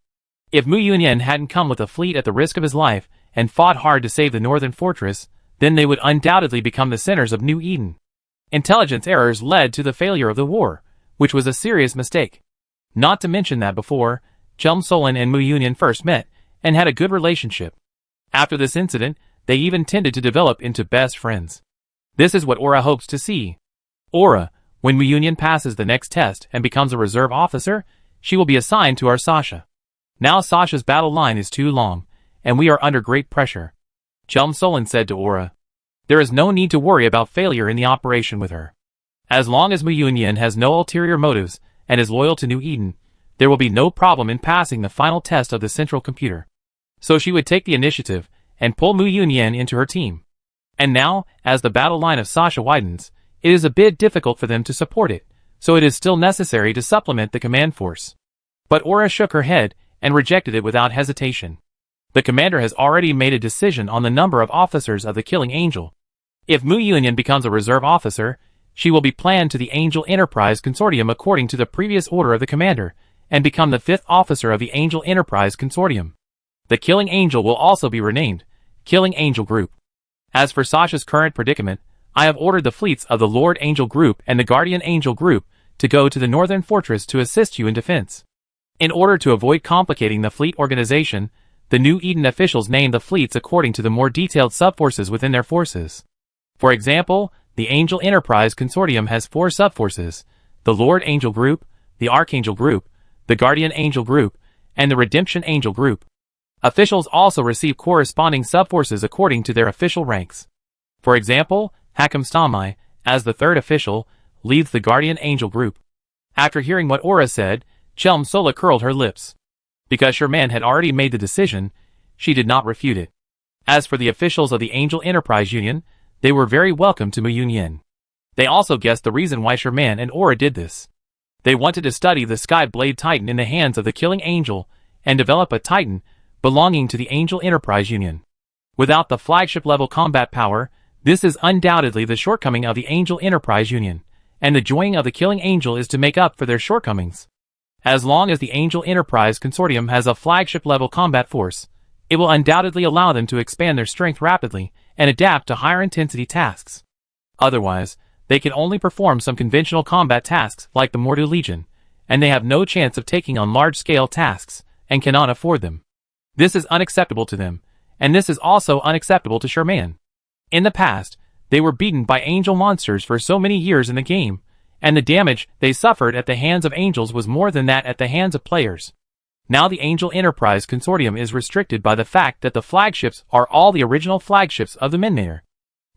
If Mu Yunyan hadn't come with a fleet at the risk of his life and fought hard to save the northern fortress, then they would undoubtedly become the centers of New Eden. Intelligence errors led to the failure of the war, which was a serious mistake. Not to mention that before, Chelmsolin and Mu Yunyan first met, and had a good relationship. After this incident, they even tended to develop into best friends. This is what Aura hopes to see. Aura, when Mu Yunyan passes the next test and becomes a reserve officer, she will be assigned to our Sasha. Now Sasha's battle line is too long, and we are under great pressure. Chelmsolin said to Aura. There is no need to worry about failure in the operation with her. As long as Mu Yunyan has no ulterior motives and is loyal to New Eden, there will be no problem in passing the final test of the central computer. So she would take the initiative and pull Mu Yunyan into her team. And now, as the battle line of Sasha widens, it is a bit difficult for them to support it, so it is still necessary to supplement the command force. But Aura shook her head and rejected it without hesitation. The commander has already made a decision on the number of officers of the Killing Angel. If Mu Yunyan becomes a reserve officer, she will be planned to the Angel Enterprise Consortium according to the previous order of the commander, and become the 5th officer of the Angel Enterprise Consortium. The Killing Angel will also be renamed Killing Angel Group. As for Sasha's current predicament, I have ordered the fleets of the Lord Angel Group and the Guardian Angel Group to go to the Northern Fortress to assist you in defense. In order to avoid complicating the fleet organization, the New Eden officials named the fleets according to the more detailed subforces within their forces. For example, the Angel Enterprise Consortium has 4 subforces: the Lord Angel Group, the Archangel Group, the Guardian Angel Group, and the Redemption Angel Group. Officials also receive corresponding subforces according to their official ranks. For example, Hakam Stamai, as the 3rd official, leads the Guardian Angel Group. After hearing what Aura said, Chelmsola curled her lips. Because Sherman had already made the decision, she did not refute it. As for the officials of the Angel Enterprise Union, they were very welcome to Mu Yunyan. They also guessed the reason why Sherman and Aura did this. They wanted to study the Sky Blade Titan in the hands of the Killing Angel, and develop a Titan belonging to the Angel Enterprise Union. Without the flagship-level combat power, this is undoubtedly the shortcoming of the Angel Enterprise Union, and the joining of the Killing Angel is to make up for their shortcomings. As long as the Angel Enterprise Consortium has a flagship-level combat force, it will undoubtedly allow them to expand their strength rapidly and adapt to higher-intensity tasks. Otherwise, they can only perform some conventional combat tasks like the Mordu Legion, and they have no chance of taking on large-scale tasks, and cannot afford them. This is unacceptable to them, and this is also unacceptable to Sherman. In the past, they were beaten by angel monsters for so many years in the game, and the damage they suffered at the hands of angels was more than that at the hands of players. Now the Angel Enterprise Consortium is restricted by the fact that the flagships are all the original flagships of the Menmayer.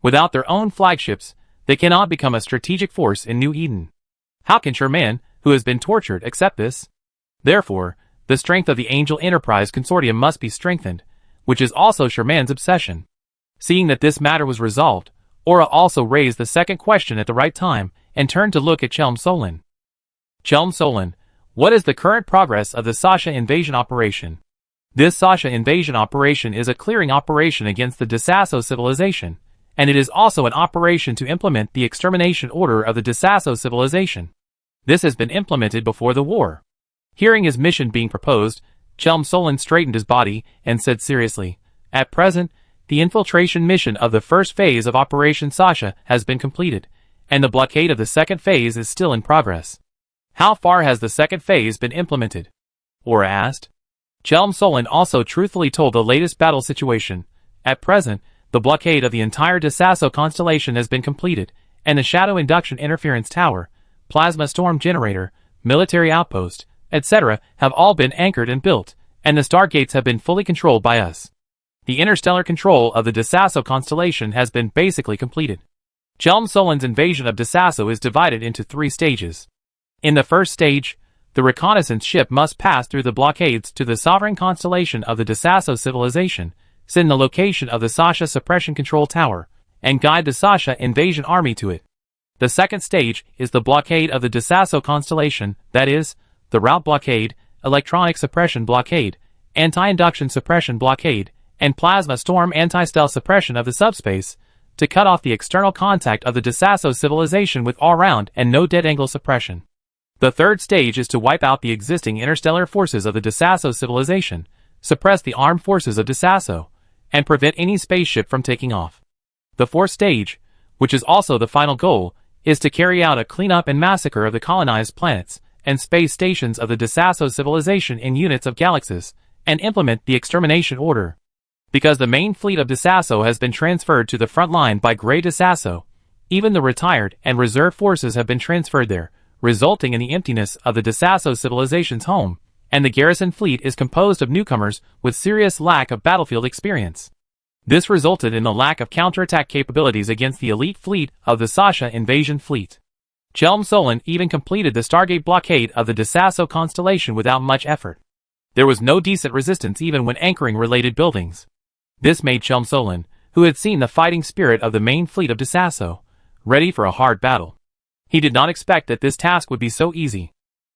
Without their own flagships, they cannot become a strategic force in New Eden. How can Sherman, who has been tortured, accept this? Therefore, the strength of the Angel Enterprise Consortium must be strengthened, which is also Sherman's obsession. Seeing that this matter was resolved, Aura also raised the second question at the right time, and turned to look at Chelmsolin. Chelmsolin, what is the current progress of the Sasha invasion operation? This Sasha invasion operation is a clearing operation against the Desasso civilization, and it is also an operation to implement the extermination order of the Desasso civilization. This has been implemented before the war. Hearing his mission being proposed, Chelmsolin straightened his body and said seriously, "At present, the infiltration mission of the first phase of Operation Sasha has been completed, and the blockade of the second phase is still in progress. How far has the second phase been implemented? Aura asked. Chelm-Solon also truthfully told the latest battle situation. At present, the blockade of the entire Desasso constellation has been completed, and the Shadow Induction Interference Tower, Plasma Storm Generator, Military Outpost, etc. have all been anchored and built, and the stargates have been fully controlled by us. The interstellar control of the Desasso constellation has been basically completed. Chelm-Solon's invasion of Desasso is divided into 3 stages. In the first stage, the reconnaissance ship must pass through the blockades to the sovereign constellation of the Desasso civilization, send the location of the Sasha Suppression Control Tower, and guide the Sasha invasion army to it. The second stage is the blockade of the Desasso constellation, that is, the route blockade, electronic suppression blockade, anti-induction suppression blockade, and plasma storm anti-stealth suppression of the subspace, to cut off the external contact of the Desasso civilization with all-round and no dead-angle suppression. The third stage is to wipe out the existing interstellar forces of the Desasso civilization, suppress the armed forces of Desasso, and prevent any spaceship from taking off. The fourth stage, which is also the final goal, is to carry out a cleanup and massacre of the colonized planets and space stations of the Desasso civilization in units of galaxies, and implement the extermination order. Because the main fleet of Desasso has been transferred to the front line by Grey Desasso, even the retired and reserve forces have been transferred there, resulting in the emptiness of the Desasso civilization's home, and the garrison fleet is composed of newcomers with serious lack of battlefield experience. This resulted in the lack of counterattack capabilities against the elite fleet of the Sasha invasion fleet. Chelm-Solon even completed the Stargate blockade of the Desasso constellation without much effort. There was no decent resistance even when anchoring related buildings. This made Chelm-Solon, who had seen the fighting spirit of the main fleet of Desasso, ready for a hard battle. He did not expect that this task would be so easy.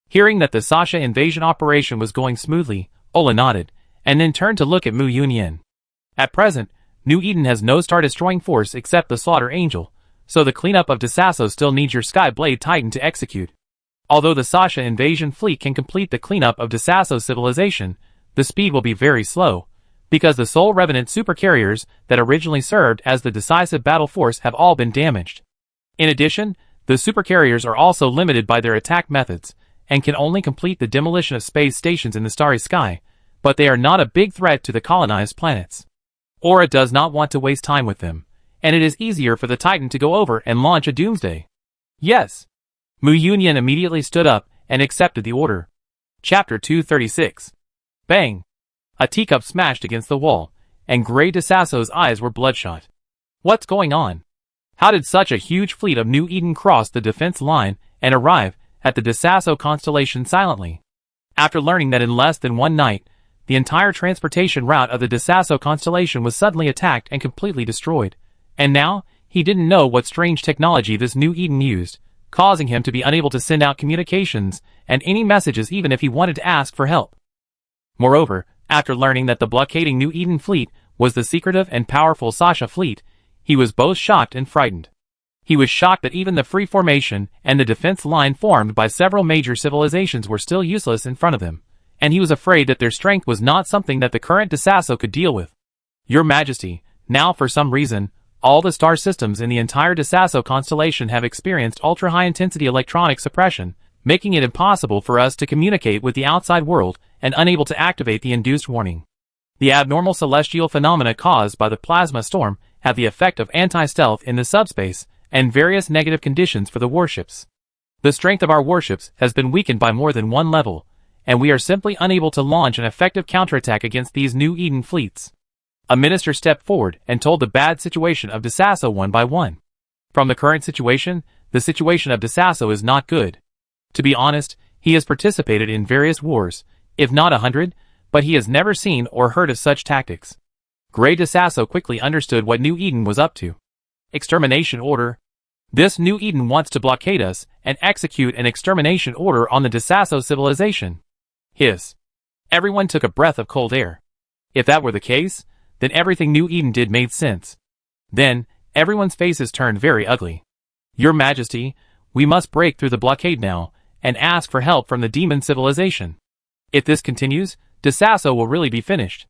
Hearing that the Sasha invasion operation was going smoothly, Ola nodded, and then turned to look at Mu Yunyan. At present, New Eden has no star-destroying force except the Slaughter Angel, so the cleanup of Desasso still needs your Skyblade Titan to execute. Although the Sasha invasion fleet can complete the cleanup of Desasso civilization, the speed will be very slow, because the Soul Revenant supercarriers that originally served as the decisive battle force have all been damaged. In addition, the supercarriers are also limited by their attack methods, and can only complete the demolition of space stations in the starry sky, but they are not a big threat to the colonized planets. Aura does not want to waste time with them, and it is easier for the Titan to go over and launch a doomsday. Yes. Mu Yunyan immediately stood up and accepted the order. Chapter 236. Bang! A teacup smashed against the wall, and Grey Desasso's eyes were bloodshot. What's going on? How did such a huge fleet of New Eden cross the defense line and arrive at the Desasso constellation silently? After learning that in less than one night, the entire transportation route of the Desasso constellation was suddenly attacked and completely destroyed, and now, he didn't know what strange technology this New Eden used, causing him to be unable to send out communications and any messages even if he wanted to ask for help. Moreover, after learning that the blockading New Eden fleet was the secretive and powerful Sasha fleet, he was both shocked and frightened. He was shocked that even the free formation and the defense line formed by several major civilizations were still useless in front of them, and he was afraid that their strength was not something that the current Desasso could deal with. Your Majesty, now for some reason, all the star systems in the entire Desasso constellation have experienced ultra-high-intensity electronic suppression, making it impossible for us to communicate with the outside world and unable to activate the induced warning. The abnormal celestial phenomena caused by the plasma storm have the effect of anti-stealth in the subspace and various negative conditions for the warships. The strength of our warships has been weakened by more than one level, and we are simply unable to launch an effective counterattack against these New Eden fleets. A minister stepped forward and told the bad situation of Desasso one by one. From the current situation, the situation of Desasso is not good. To be honest, he has participated in various wars, if not 100, but he has never seen or heard of such tactics. Grey Desasso quickly understood what New Eden was up to. Extermination order. This New Eden wants to blockade us and execute an extermination order on the Desasso civilization. Hiss. Everyone took a breath of cold air. If that were the case, then everything New Eden did made sense. Then, everyone's faces turned very ugly. Your Majesty, we must break through the blockade now, and ask for help from the demon civilization. If this continues, Desasso will really be finished.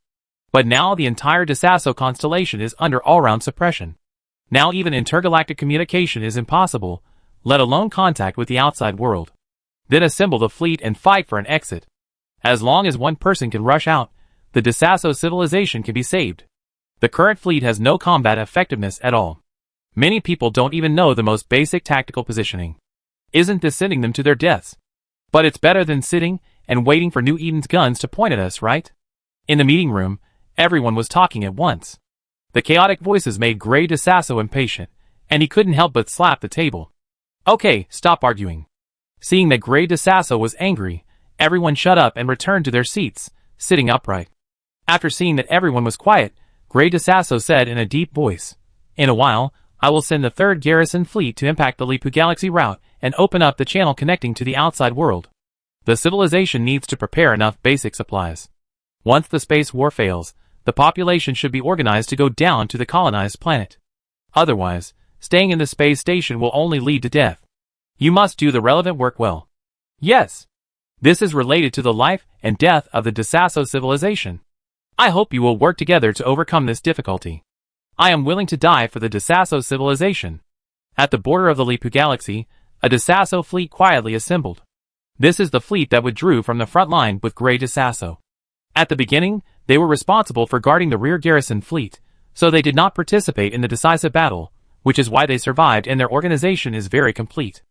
But now the entire Desasso constellation is under all-round suppression. Now even intergalactic communication is impossible, let alone contact with the outside world. Then assemble the fleet and fight for an exit. As long as one person can rush out, the Desasso civilization can be saved. The current fleet has no combat effectiveness at all. Many people don't even know the most basic tactical positioning. Isn't this sending them to their deaths? But it's better than sitting and waiting for New Eden's guns to point at us, right? In the meeting room, everyone was talking at once. The chaotic voices made Grey Desasso impatient, and he couldn't help but slap the table. Okay, stop arguing. Seeing that Grey Desasso was angry, everyone shut up and returned to their seats, sitting upright. After seeing that everyone was quiet, Grey Desasso said in a deep voice, "In a while, I will send the 3rd Garrison Fleet to impact the Lipu Galaxy route and open up the channel connecting to the outside world. The civilization needs to prepare enough basic supplies. Once the space war fails, the population should be organized to go down to the colonized planet. Otherwise, staying in the space station will only lead to death. You must do the relevant work well. Yes. This is related to the life and death of the Desasso civilization. I hope you will work together to overcome this difficulty. I am willing to die for the Desasso civilization." At the border of the Lipu Galaxy, a Desasso fleet quietly assembled. This is the fleet that withdrew from the front line with Grey Desasso. At the beginning, they were responsible for guarding the rear garrison fleet, so they did not participate in the decisive battle, which is why they survived and their organization is very complete.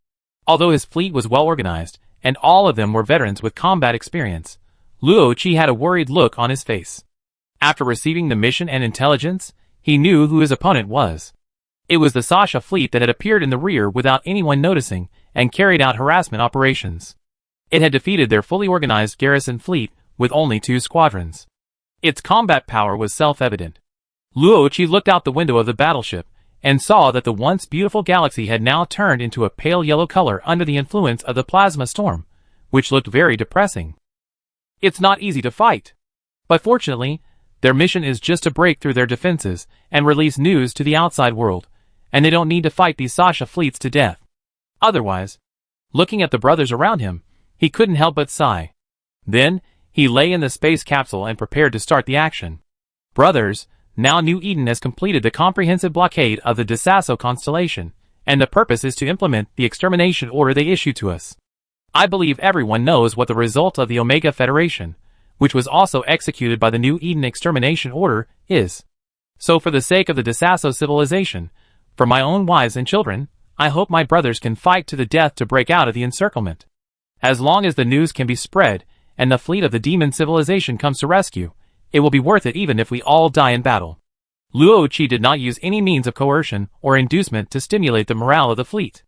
Although his fleet was well organized, and all of them were veterans with combat experience, Luo Qi had a worried look on his face. After receiving the mission and intelligence, he knew who his opponent was. It was the Sasha fleet that had appeared in the rear without anyone noticing and carried out harassment operations. It had defeated their fully organized garrison fleet with only 2 squadrons. Its combat power was self-evident. Luo Qi looked out the window of the battleship and saw that the once beautiful galaxy had now turned into a pale yellow color under the influence of the plasma storm, which looked very depressing. It's not easy to fight. But fortunately, their mission is just to break through their defenses and release news to the outside world, and they don't need to fight these Sasha fleets to death. Otherwise, looking at the brothers around him, he couldn't help but sigh. Then, he lay in the space capsule and prepared to start the action. Brothers, now New Eden has completed the comprehensive blockade of the Desasso constellation, and the purpose is to implement the extermination order they issued to us. I believe everyone knows what the result of the Omega Federation, which was also executed by the New Eden Extermination Order, is. So for the sake of the Desasso civilization, for my own wives and children, I hope my brothers can fight to the death to break out of the encirclement. As long as the news can be spread, and the fleet of the demon civilization comes to rescue, it will be worth it even if we all die in battle." Luo Qi did not use any means of coercion or inducement to stimulate the morale of the fleet.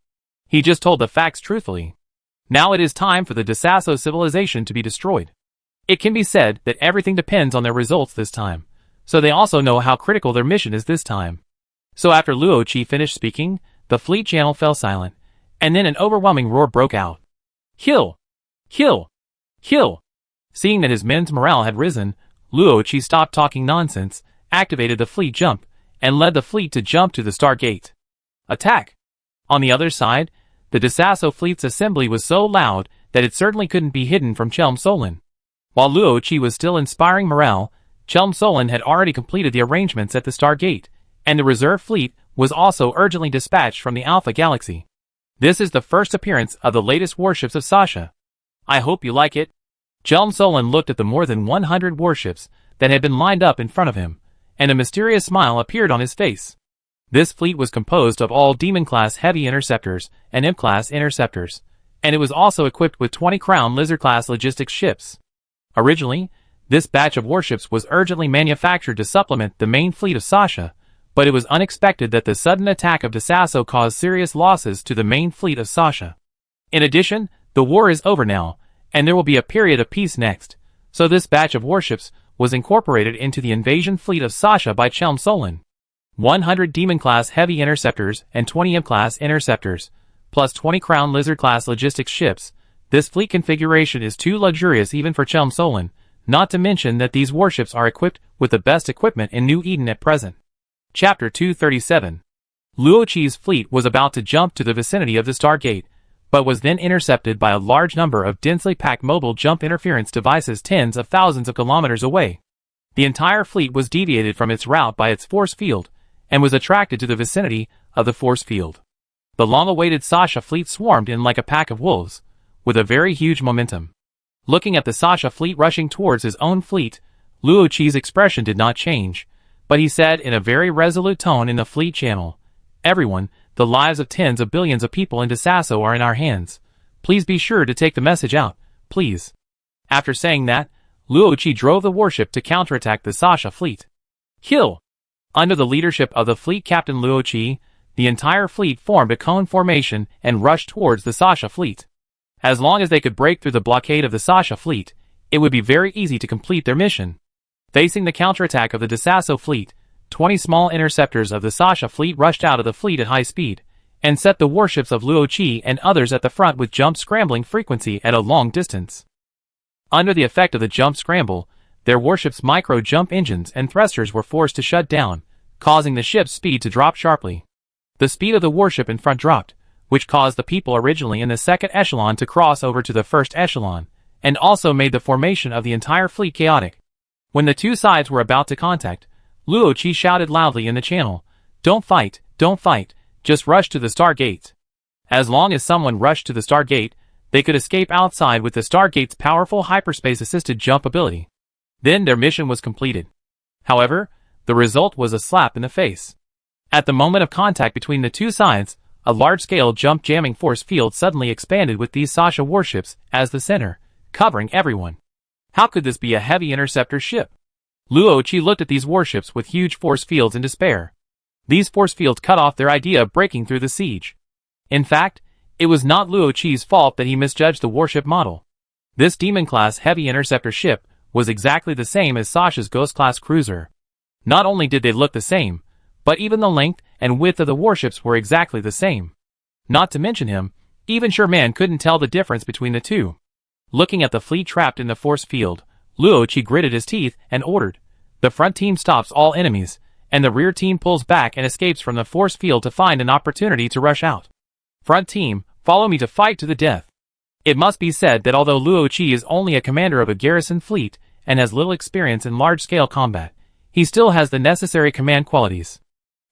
He just told the facts truthfully. Now it is time for the Desasso civilization to be destroyed. It can be said that everything depends on their results this time, so they also know how critical their mission is this time. So after Luo Qi finished speaking, the fleet channel fell silent, and then an overwhelming roar broke out. "Kill! Kill! Kill!" Seeing that his men's morale had risen, Luo Qi stopped talking nonsense, activated the fleet jump, and led the fleet to jump to the Stargate. Attack! On the other side, the Desasso fleet's assembly was so loud that it certainly couldn't be hidden from Chelm Solon. While Luo Qi was still inspiring morale, Chelm Solon had already completed the arrangements at the Stargate, and the reserve fleet was also urgently dispatched from the Alpha Galaxy. This is the first appearance of the latest warships of Sasha. I hope you like it. Chelm Solon looked at the more than 100 warships that had been lined up in front of him, and a mysterious smile appeared on his face. This fleet was composed of all Demon-class heavy interceptors and Imp-class interceptors, and it was also equipped with 20 Crown Lizard-class logistics ships. Originally, this batch of warships was urgently manufactured to supplement the main fleet of Sasha, but it was unexpected that the sudden attack of Desasso caused serious losses to the main fleet of Sasha. In addition, the war is over now, and there will be a period of peace next, so this batch of warships was incorporated into the invasion fleet of Sasha by Chelm Solon. 100 Demon-class heavy interceptors and 20 Imp-class interceptors, plus 20 Crown Lizard-class logistics ships. This fleet configuration is too luxurious even for Chelm Solon, not to mention that these warships are equipped with the best equipment in New Eden at present. Chapter 237. Luo Qi's fleet was about to jump to the vicinity of the Stargate, but was then intercepted by a large number of densely packed mobile jump interference devices tens of thousands of kilometers away. The entire fleet was deviated from its route by its force field, and was attracted to the vicinity of the force field. The long-awaited Sasha fleet swarmed in like a pack of wolves, with a very huge momentum. Looking at the Sasha fleet rushing towards his own fleet, Luo Qi's expression did not change, but he said in a very resolute tone in the fleet channel, "Everyone, the lives of tens of billions of people in Desasso are in our hands. Please be sure to take the message out, please." After saying that, Luo Qi drove the warship to counterattack the Sasha fleet. Kill! Under the leadership of the fleet captain Luo Qi, the entire fleet formed a cone formation and rushed towards the Sasha fleet. As long as they could break through the blockade of the Sasha fleet, it would be very easy to complete their mission. Facing the counterattack of the Desasso fleet, 20 small interceptors of the Sasha fleet rushed out of the fleet at high speed, and set the warships of Luo Qi and others at the front with jump scrambling frequency at a long distance. Under the effect of the jump scramble, their warships' micro-jump engines and thrusters were forced to shut down, causing the ship's speed to drop sharply. The speed of the warship in front dropped, which caused the people originally in the second echelon to cross over to the first echelon, and also made the formation of the entire fleet chaotic. When the two sides were about to contact, Luo Qi shouted loudly in the channel, don't fight, just rush to the star gate." As long as someone rushed to the star gate, they could escape outside with the star gate's powerful hyperspace-assisted jump ability. Then their mission was completed. However, the result was a slap in the face. At the moment of contact between the two sides, a large-scale jump jamming force field suddenly expanded with these Sasha warships as the center, covering everyone. How could this be a heavy interceptor ship? Luo Qi looked at these warships with huge force fields in despair. These force fields cut off their idea of breaking through the siege. In fact, it was not Luo Qi's fault that he misjudged the warship model. This Demon-class heavy interceptor ship was exactly the same as Sasha's Ghost-class cruiser. Not only did they look the same, but even the length and width of the warships were exactly the same. Not to mention him, even Sherman couldn't tell the difference between the two. Looking at the fleet trapped in the force field, Luo Qi gritted his teeth and ordered, "The front team stops all enemies, and the rear team pulls back and escapes from the force field to find an opportunity to rush out. Front team, follow me to fight to the death." It must be said that although Luo Qi is only a commander of a garrison fleet and has little experience in large-scale combat, he still has the necessary command qualities.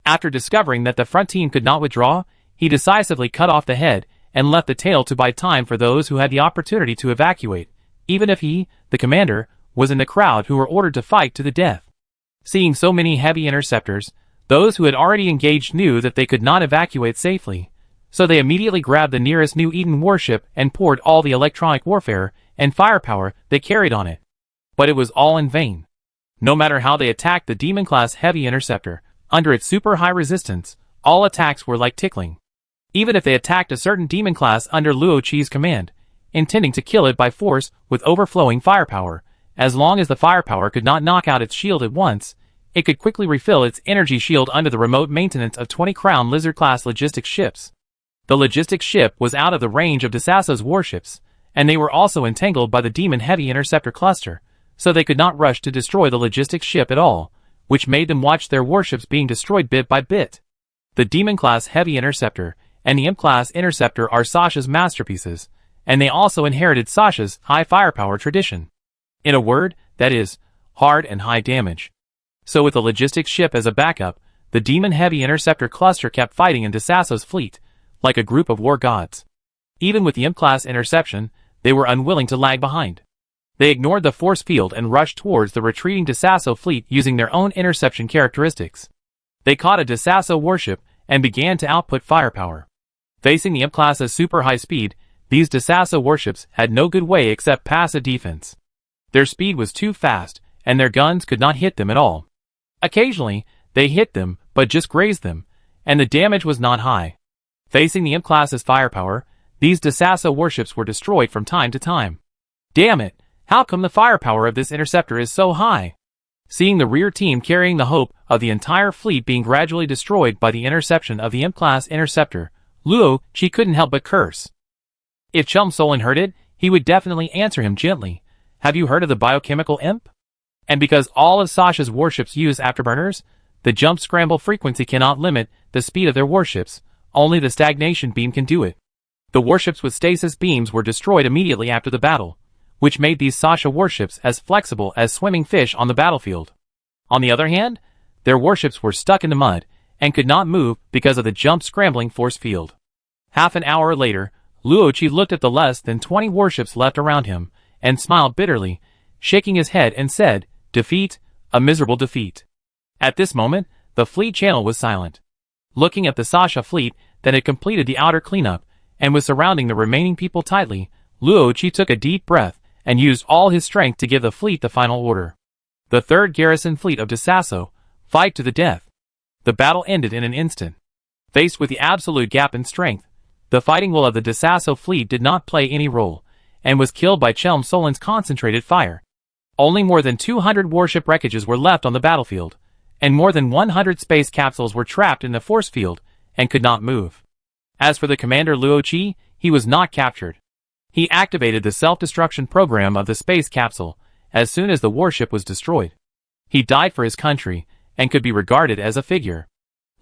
After discovering that the front team could not withdraw, he decisively cut off the head and left the tail to buy time for those who had the opportunity to evacuate, even if he, the commander, was in the crowd who were ordered to fight to the death. Seeing so many heavy interceptors, those who had already engaged knew that they could not evacuate safely, so they immediately grabbed the nearest New Eden warship and poured all the electronic warfare and firepower they carried on it. But it was all in vain. No matter how they attacked the Demon-class heavy interceptor, under its super high resistance, all attacks were like tickling. Even if they attacked a certain Demon class under Luo Qi's command, intending to kill it by force with overflowing firepower, as long as the firepower could not knock out its shield at once, it could quickly refill its energy shield under the remote maintenance of 20 Crown Lizard-class logistics ships. The logistics ship was out of the range of Desasso's warships, and they were also entangled by the Demon Heavy Interceptor cluster, so they could not rush to destroy the logistics ship at all, which made them watch their warships being destroyed bit by bit. The Demon-class Heavy Interceptor and the Imp-class Interceptor are Sasha's masterpieces, and they also inherited Sasha's high firepower tradition. In a word, that is, hard and high damage. So with the logistics ship as a backup, the Demon Heavy Interceptor cluster kept fighting in Desasso's fleet, like a group of war gods. Even with the Imp-class interception, they were unwilling to lag behind. They ignored the force field and rushed towards the retreating Desasso fleet using their own interception characteristics. They caught a Desasso warship and began to output firepower. Facing the Imp-class's super high speed, these Desasso warships had no good way except passive defense. Their speed was too fast, and their guns could not hit them at all. Occasionally, they hit them, but just grazed them, and the damage was not high. Facing the Imp-class's firepower, these Desasso warships were destroyed from time to time. Damn it! How come the firepower of this interceptor is so high? Seeing the rear team carrying the hope of the entire fleet being gradually destroyed by the interception of the Imp-class interceptor, Luo Qi couldn't help but curse. If Chum Solon heard it, he would definitely answer him gently. Have you heard of the biochemical imp? And because all of Sasha's warships use afterburners, the jump scramble frequency cannot limit the speed of their warships, only the stagnation beam can do it. The warships with stasis beams were destroyed immediately after the battle, which made these Sasha warships as flexible as swimming fish on the battlefield. On the other hand, their warships were stuck in the mud, and could not move because of the jump scrambling force field. Half an hour later, Luochi looked at the less than 20 warships left around him, and smiled bitterly, shaking his head and said, "Defeat, a miserable defeat." At this moment, the fleet channel was silent. Looking at the Sasha fleet that had completed the outer cleanup, and was surrounding the remaining people tightly, Luochi took a deep breath, and used all his strength to give the fleet the final order. The 3rd Garrison Fleet of Desasso, fight to the death. The battle ended in an instant. Faced with the absolute gap in strength, the fighting will of the Desasso fleet did not play any role, and was killed by Chelm Solin's concentrated fire. Only more than 200 warship wreckages were left on the battlefield, and more than 100 space capsules were trapped in the force field, and could not move. As for the commander Luochi, he was not captured. He activated the self-destruction program of the space capsule as soon as the warship was destroyed. He died for his country, and could be regarded as a figure.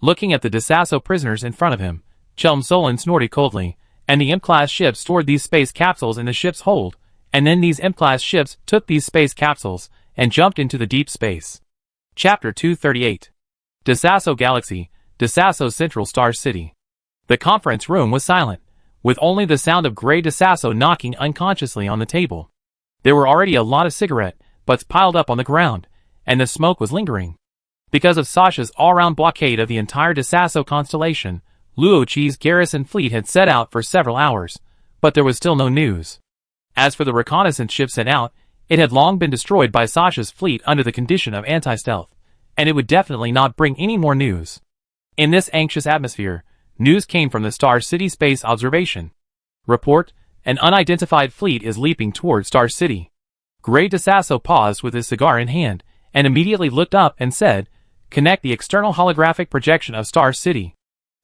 Looking at the Desasso prisoners in front of him, Chelm Solin snorted coldly, and the M-class ships stored these space capsules in the ship's hold, and then these M-class ships took these space capsules and jumped into the deep space. Chapter 238. Desasso Galaxy, Desasso Central Star City. The conference room was silent, with only the sound of Grey Desasso knocking unconsciously on the table. There were already a lot of cigarette butts piled up on the ground, and the smoke was lingering. Because of Sasha's all-round blockade of the entire Desasso constellation, Luochi's garrison fleet had set out for several hours, but there was still no news. As for the reconnaissance ship sent out, it had long been destroyed by Sasha's fleet under the condition of anti-stealth, and it would definitely not bring any more news. In this anxious atmosphere, news came from the Star City Space Observation. Report: an unidentified fleet is leaping toward Star City. Grey Desasso paused with his cigar in hand, and immediately looked up and said, "Connect the external holographic projection of Star City."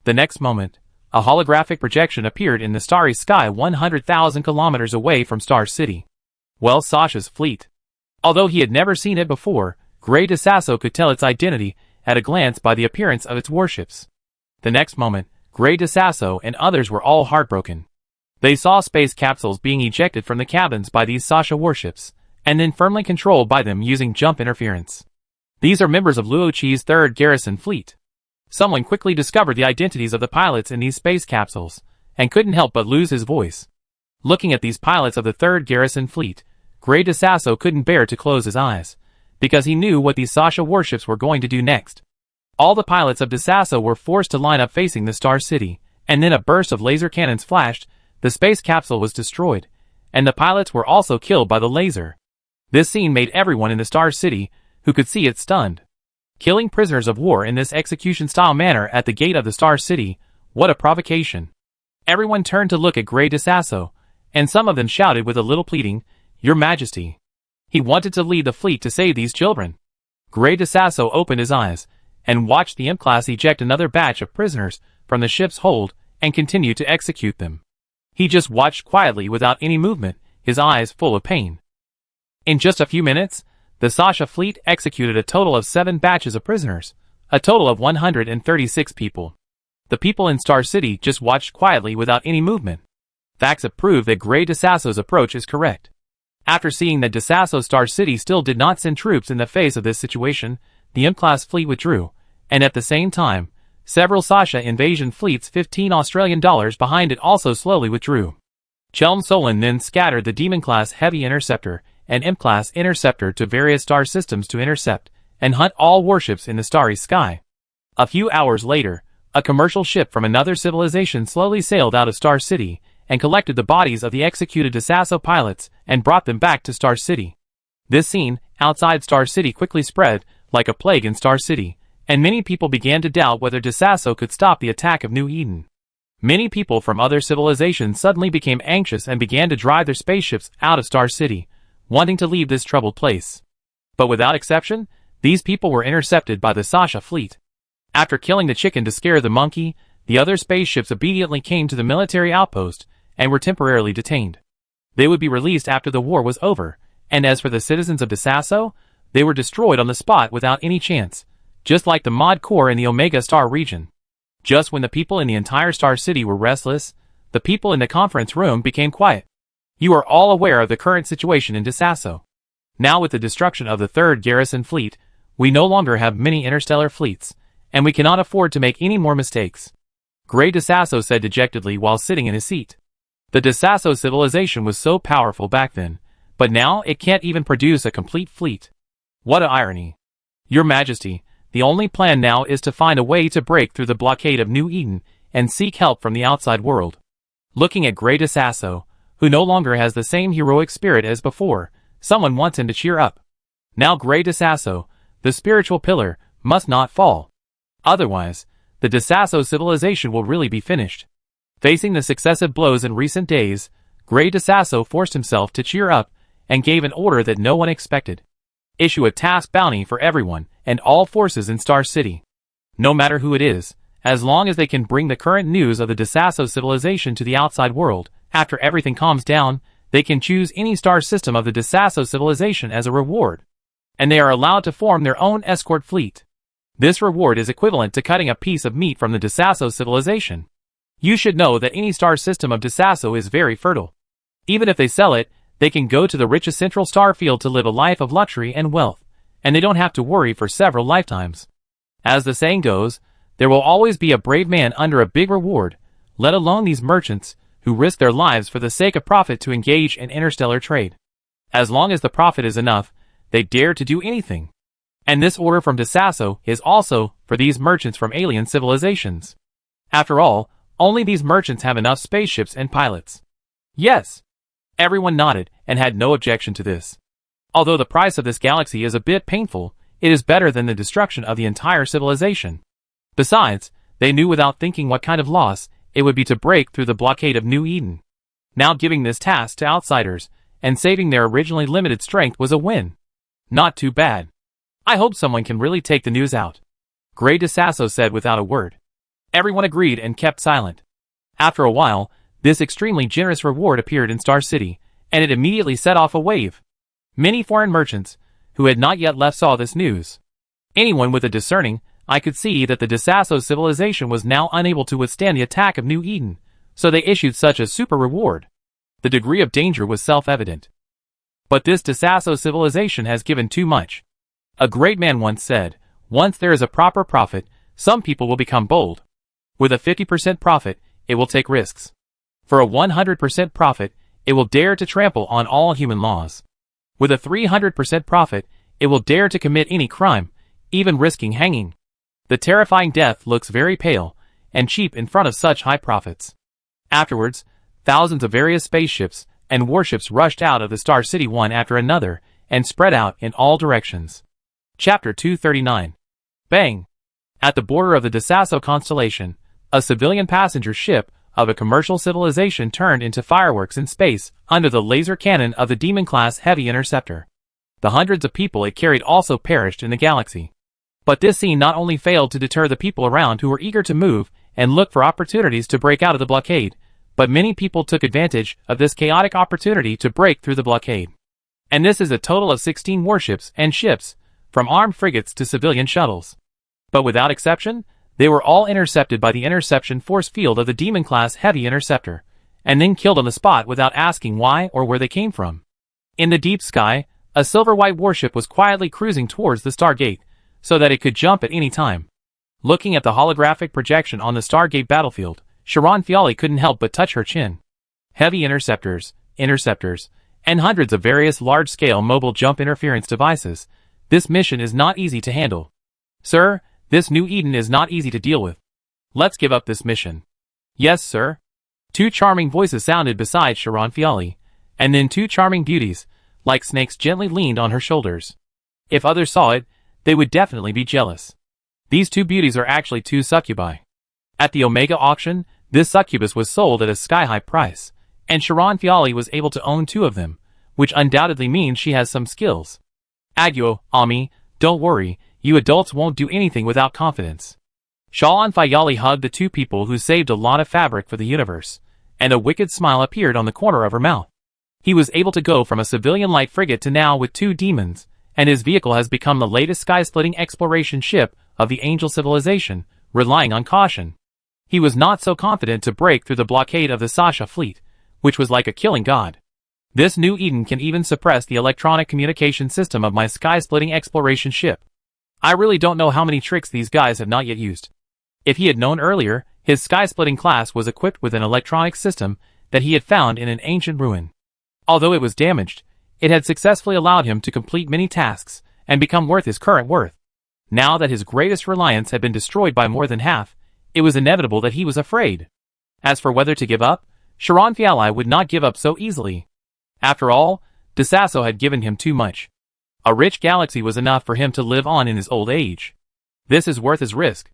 The next moment, a holographic projection appeared in the starry sky 100,000 kilometers away from Star City. Well, Sasha's fleet. Although he had never seen it before, Grey Desasso could tell its identity at a glance by the appearance of its warships. The next moment, Grey Desasso and others were all heartbroken. They saw space capsules being ejected from the cabins by these Sasha warships, and then firmly controlled by them using jump interference. These are members of Luochi's 3rd Garrison Fleet. Someone quickly discovered the identities of the pilots in these space capsules, and couldn't help but lose his voice. Looking at these pilots of the 3rd Garrison Fleet, Grey Desasso couldn't bear to close his eyes, because he knew what these Sasha warships were going to do next. All the pilots of Desasso were forced to line up facing the Star City, and then a burst of laser cannons flashed, the space capsule was destroyed, and the pilots were also killed by the laser. This scene made everyone in the Star City who could see it stunned. Killing prisoners of war in this execution-style manner at the gate of the Star City, what a provocation. Everyone turned to look at Grey Desasso, and some of them shouted with a little pleading, "Your Majesty." He wanted to lead the fleet to save these children. Grey Desasso opened his eyes, and watched the M-class eject another batch of prisoners from the ship's hold, and continue to execute them. He just watched quietly without any movement, his eyes full of pain. In just a few minutes, the Sasha fleet executed a total of 7 batches of prisoners, a total of 136 people. The people in Star City just watched quietly without any movement. Facts have proved that Grey Desasso's approach is correct. After seeing that Desasso Star City still did not send troops in the face of this situation, the M-class fleet withdrew, and at the same time, several Sasha invasion fleets $15 Australian behind it also slowly withdrew. Chelm Solin then scattered the Demon-class Heavy Interceptor and M-class Interceptor to various star systems to intercept and hunt all warships in the starry sky. A few hours later, a commercial ship from another civilization slowly sailed out of Star City and collected the bodies of the executed Desasso pilots and brought them back to Star City. This scene outside Star City quickly spread like a plague in Star City, and many people began to doubt whether Desasso could stop the attack of New Eden. Many people from other civilizations suddenly became anxious and began to drive their spaceships out of Star City, wanting to leave this troubled place. But without exception, these people were intercepted by the Sasha fleet. After killing the chicken to scare the monkey, the other spaceships immediately came to the military outpost and were temporarily detained. They would be released after the war was over, and as for the citizens of Desasso, they were destroyed on the spot without any chance, just like the Mod Core in the Omega Star region. Just when the people in the entire Star City were restless, the people in the conference room became quiet. You are all aware of the current situation in Desasso. Now with the destruction of the 3rd Garrison Fleet, we no longer have many interstellar fleets, and we cannot afford to make any more mistakes. Gray DeSasso said dejectedly while sitting in his seat. The DeSasso civilization was so powerful back then, but now it can't even produce a complete fleet. What a irony. Your Majesty, the only plan now is to find a way to break through the blockade of New Eden and seek help from the outside world. Looking at Gray DeSasso, who no longer has the same heroic spirit as before, someone wants him to cheer up. Now Gray DeSasso, the spiritual pillar, must not fall. Otherwise, the DeSasso civilization will really be finished. Facing the successive blows in recent days, Gray DeSasso forced himself to cheer up and gave an order that no one expected. Issue a task bounty for everyone and all forces in Star City. No matter who it is, as long as they can bring the current news of the DeSasso civilization to the outside world, after everything calms down, they can choose any star system of the DeSasso civilization as a reward. And they are allowed to form their own escort fleet. This reward is equivalent to cutting a piece of meat from the DeSasso civilization. You should know that any star system of DeSasso is very fertile. Even if they sell it, they can go to the richest central star field to live a life of luxury and wealth, and they don't have to worry for several lifetimes. As the saying goes, there will always be a brave man under a big reward, let alone these merchants, who risk their lives for the sake of profit to engage in interstellar trade. As long as the profit is enough, they dare to do anything. And this order from DeSasso is also for these merchants from alien civilizations. After all, only these merchants have enough spaceships and pilots. Yes. Everyone nodded and had no objection to this. Although the price of this galaxy is a bit painful, it is better than the destruction of the entire civilization. Besides, they knew without thinking what kind of loss it would be to break through the blockade of New Eden. Now giving this task to outsiders and saving their originally limited strength was a win. Not too bad. I hope someone can really take the news out. Gray DeSasso said without a word. Everyone agreed and kept silent. After a while, this extremely generous reward appeared in Star City, and it immediately set off a wave. Many foreign merchants, who had not yet left, saw this news. Anyone with a discerning eye could see that the DeSasso civilization was now unable to withstand the attack of New Eden, so they issued such a super reward. The degree of danger was self-evident. But this DeSasso civilization has given too much. A great man once said, once there is a proper profit, some people will become bold. With a 50% profit, it will take risks. For a 100% profit, it will dare to trample on all human laws. With a 300% profit, it will dare to commit any crime, even risking hanging. The terrifying death looks very pale and cheap in front of such high profits. Afterwards, thousands of various spaceships and warships rushed out of the Star City one after another and spread out in all directions. Chapter 239. Bang! At the border of the DeSasso constellation, a civilian passenger ship of a commercial civilization turned into fireworks in space under the laser cannon of the Demon-class heavy interceptor. The hundreds of people it carried also perished in the galaxy. But this scene not only failed to deter the people around who were eager to move and look for opportunities to break out of the blockade, but many people took advantage of this chaotic opportunity to break through the blockade. And this is a total of 16 warships and ships, from armed frigates to civilian shuttles. But without exception, they were all intercepted by the interception force field of the Demon-class heavy interceptor, and then killed on the spot without asking why or where they came from. In the deep sky, a silver-white warship was quietly cruising towards the Stargate, so that it could jump at any time. Looking at the holographic projection on the Stargate battlefield, Sharon Fiali couldn't help but touch her chin. Heavy interceptors, and hundreds of various large-scale mobile jump interference devices. This mission is not easy to handle. Sir, this New Eden is not easy to deal with. Let's give up this mission. Yes, sir. Two charming voices sounded beside Sharon Fiali, and then two charming beauties, like snakes, gently leaned on her shoulders. If others saw it, they would definitely be jealous. These two beauties are actually two succubi. At the Omega auction, this succubus was sold at a sky-high price, and Sharon Fiali was able to own two of them, which undoubtedly means she has some skills. Aguo, Ami, don't worry, you adults won't do anything without confidence. Sharon Fiali hugged the two people who saved a lot of fabric for the universe, and a wicked smile appeared on the corner of her mouth. He was able to go from a civilian light frigate to now with two demons, and his vehicle has become the latest sky-splitting exploration ship of the Angel civilization, relying on caution. He was not so confident to break through the blockade of the Sasha fleet, which was like a killing god. This New Eden can even suppress the electronic communication system of my sky-splitting exploration ship. I really don't know how many tricks these guys have not yet used. If he had known earlier, His sky-splitting class was equipped with an electronic system that he had found in an ancient ruin. Although it was damaged, it had successfully allowed him to complete many tasks and become worth his current worth. Now that his greatest reliance had been destroyed by more than half, it was inevitable that he was afraid. As for whether to give up, Sharon Fiali would not give up so easily. After all, DeSasso had given him too much. A rich galaxy was enough for him to live on in his old age. This is worth his risk.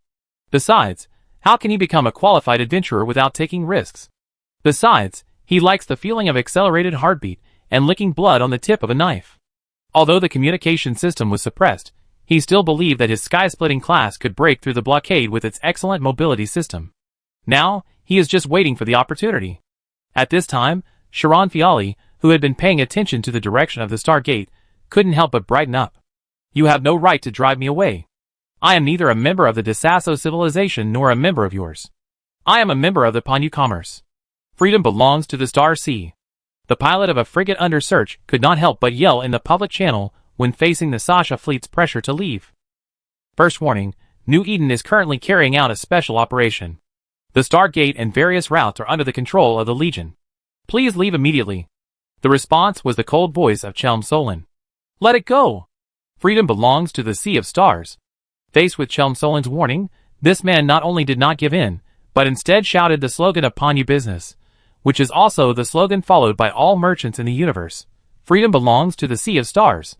Besides, how can he become a qualified adventurer without taking risks? Besides, he likes the feeling of accelerated heartbeat and licking blood on the tip of a knife. Although the communication system was suppressed, he still believed that his sky-splitting class could break through the blockade with its excellent mobility system. Now, he is just waiting for the opportunity. At this time, Sharon Fiali, who had been paying attention to the direction of the Stargate, couldn't help but brighten up. You have no right to drive me away. I am neither a member of the DeSasso civilization nor a member of yours. I am a member of the Panyu Commerce. Freedom belongs to the Star Sea. The pilot of a frigate under search could not help but yell in the public channel when facing the Sasha fleet's pressure to leave. First warning, New Eden is currently carrying out a special operation. The Stargate and various routes are under the control of the Legion. Please leave immediately. The response was the cold voice of Chelm Solon. Let it go! Freedom belongs to the Sea of Stars. Faced with Chelm Solon's warning, this man not only did not give in, but instead shouted the slogan of Panyu Business, which is also the slogan followed by all merchants in the universe. Freedom belongs to the Sea of Stars.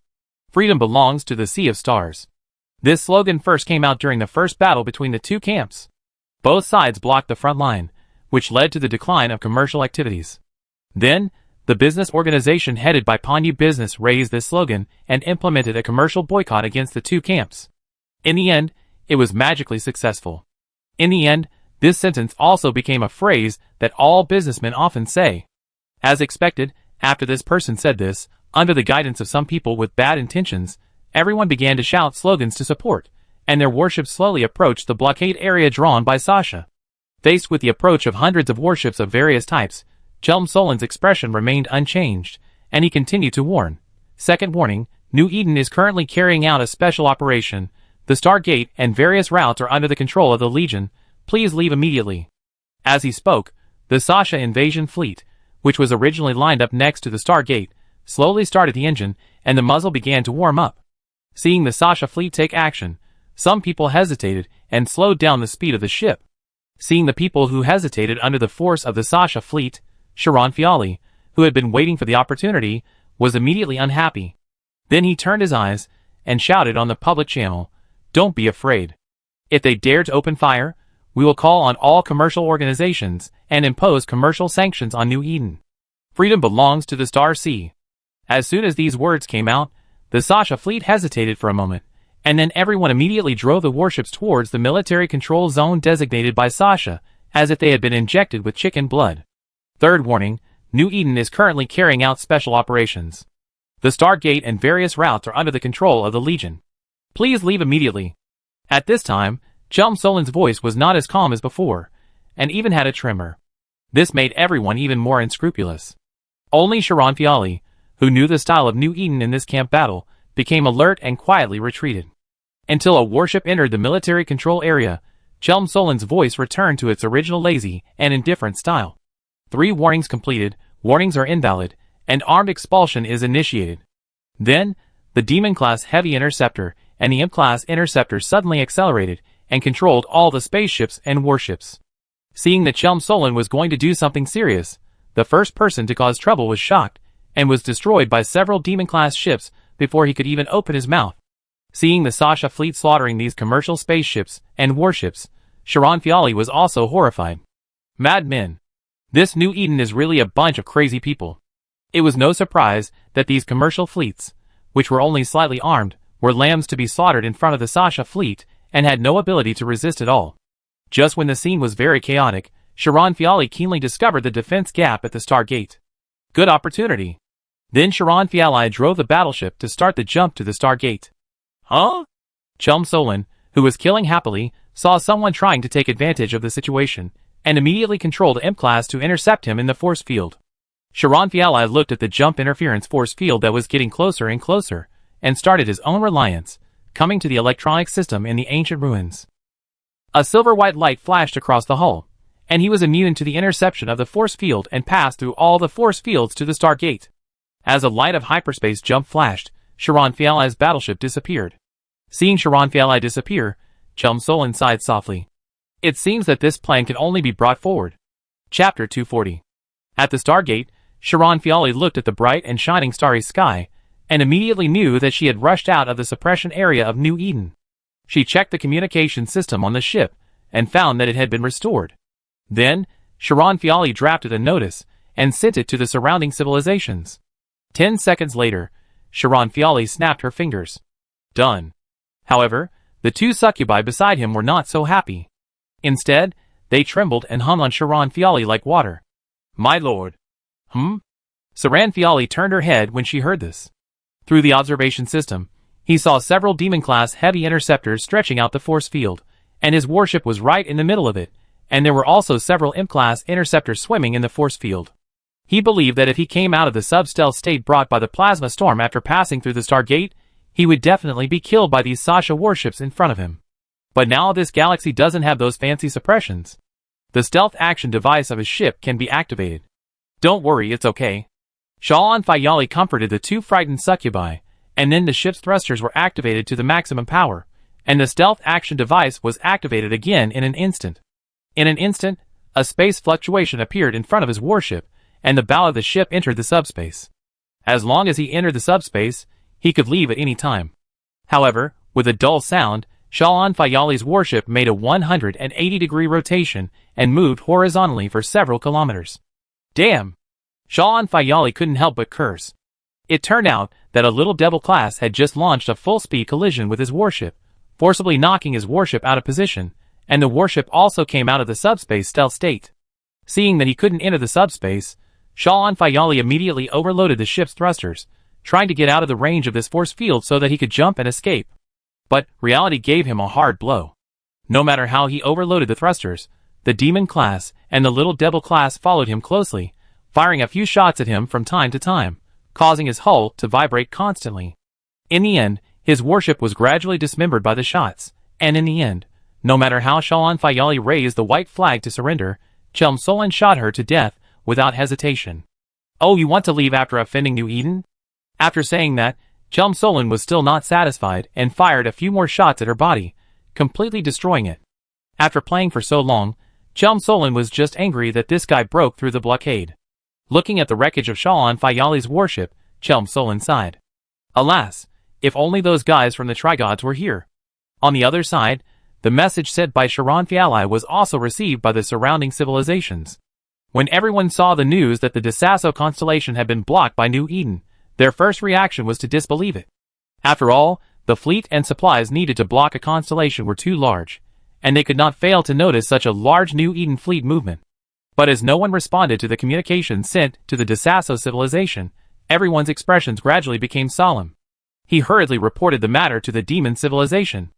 Freedom belongs to the Sea of Stars. This slogan first came out during the first battle between the two camps. Both sides blocked the front line, which led to the decline of commercial activities. Then, the business organization headed by Panyu Business raised this slogan and implemented a commercial boycott against the two camps. In the end, it was magically successful. In the end, this sentence also became a phrase that all businessmen often say. As expected, after this person said this, under the guidance of some people with bad intentions, everyone began to shout slogans to support, and their warships slowly approached the blockade area drawn by Sasha. Faced with the approach of hundreds of warships of various types, Chelm Solon's expression remained unchanged, and he continued to warn. Second warning, New Eden is currently carrying out a special operation. The Stargate and various routes are under the control of the Legion. Please leave immediately. As he spoke, the Sasha invasion fleet, which was originally lined up next to the Stargate, slowly started the engine, and the muzzle began to warm up. Seeing the Sasha fleet take action, some people hesitated and slowed down the speed of the ship. Seeing the people who hesitated under the force of the Sasha fleet, Sharon Fiali, who had been waiting for the opportunity, was immediately unhappy. Then he turned his eyes and shouted on the public channel, "Don't be afraid. If they dare to open fire, we will call on all commercial organizations and impose commercial sanctions on New Eden. Freedom belongs to the Star Sea." As soon as these words came out, the Sasha fleet hesitated for a moment, and then everyone immediately drove the warships towards the military control zone designated by Sasha, as if they had been injected with chicken blood. Third warning, New Eden is currently carrying out special operations. The Stargate and various routes are under the control of the Legion. Please leave immediately. At this time, Chelm Solon's voice was not as calm as before, and even had a tremor. This made everyone even more unscrupulous. Only Sharon Fiali, who knew the style of New Eden in this camp battle, became alert and quietly retreated. Until a warship entered the military control area, Chelm Solon's voice returned to its original lazy and indifferent style. 3 warnings completed, warnings are invalid, and armed expulsion is initiated. Then, the Demon-class Heavy Interceptor and the Imp-class Interceptor suddenly accelerated and controlled all the spaceships and warships. Seeing that Chelm Solon was going to do something serious, the first person to cause trouble was shocked, and was destroyed by several Demon-class ships before he could even open his mouth. Seeing the Sasha fleet slaughtering these commercial spaceships and warships, Sharon Fiali was also horrified. Madmen. This New Eden is really a bunch of crazy people. It was no surprise that these commercial fleets, which were only slightly armed, were lambs to be slaughtered in front of the Sasha fleet, and had no ability to resist at all. Just when the scene was very chaotic, Sharon Fiali keenly discovered the defense gap at the Stargate. Good opportunity. Then Sharon Fiali drove the battleship to start the jump to the Stargate. Huh? Chelm Solon, who was killing happily, saw someone trying to take advantage of the situation, and immediately controlled Imp-class to intercept him in the force field. Sharon Fiali looked at the jump interference force field that was getting closer and closer, and started his own reliance, coming to the electronic system in the ancient ruins. A silver-white light flashed across the hull, and he was immune to the interception of the force field and passed through all the force fields to the Stargate. As a light of hyperspace jump flashed, Sharon Fiali's battleship disappeared. Seeing Sharon Fiali disappear, Chum Solon sighed softly. It seems that this plan can only be brought forward. Chapter 240. At the Stargate, Sharon Fiali looked at the bright and shining starry sky, and immediately knew that she had rushed out of the suppression area of New Eden. She checked the communication system on the ship, and found that it had been restored. Then, Sharon Fiali drafted a notice, and sent it to the surrounding civilizations. 10 seconds later, Sharon Fiali snapped her fingers. Done. However, the two succubi beside him were not so happy. Instead, they trembled and hung on Sharon Fiali like water. My lord. Sharon Fiali turned her head when she heard this. Through the observation system, he saw several demon-class heavy interceptors stretching out the force field, and his warship was right in the middle of it, and there were also several imp-class interceptors swimming in the force field. He believed that if he came out of the sub-stealth state brought by the plasma storm after passing through the Stargate, he would definitely be killed by these Sasha warships in front of him. But now this galaxy doesn't have those fancy suppressions. The stealth action device of his ship can be activated. Don't worry, it's okay. Sharon Fiali comforted the two frightened succubi, and then the ship's thrusters were activated to the maximum power, and the stealth action device was activated again in an instant. In an instant, a space fluctuation appeared in front of his warship, and the bow of the ship entered the subspace. As long as he entered the subspace, he could leave at any time. However, with a dull sound, Sharon Fiali's warship made a 180-degree rotation and moved horizontally for several kilometers. Damn! Sharon Fiali couldn't help but curse. It turned out that a little devil class had just launched a full-speed collision with his warship, forcibly knocking his warship out of position, and the warship also came out of the subspace stealth state. Seeing that he couldn't enter the subspace, Sharon Fiali immediately overloaded the ship's thrusters, trying to get out of the range of this force field so that he could jump and escape. But reality gave him a hard blow. No matter how he overloaded the thrusters, the demon class and the little devil class followed him closely, firing a few shots at him from time to time, causing his hull to vibrate constantly. In the end, his warship was gradually dismembered by the shots, and in the end, no matter how Sharon Fiali raised the white flag to surrender, Chum Solon shot her to death without hesitation. Oh, you want to leave after offending New Eden? After saying that, Chum Solon was still not satisfied and fired a few more shots at her body, completely destroying it. After playing for so long, Chum Solon was just angry that this guy broke through the blockade. Looking at the wreckage of Sharon Fiali's warship, Chum Solon sighed. Alas, if only those guys from the Trigods were here. On the other side, the message sent by Sharon Fiali was also received by the surrounding civilizations. When everyone saw the news that the Desasso constellation had been blocked by New Eden, their first reaction was to disbelieve it. After all, the fleet and supplies needed to block a constellation were too large, and they could not fail to notice such a large New Eden fleet movement. But as no one responded to the communication sent to the Desasso civilization, everyone's expressions gradually became solemn. He hurriedly reported the matter to the demon civilization.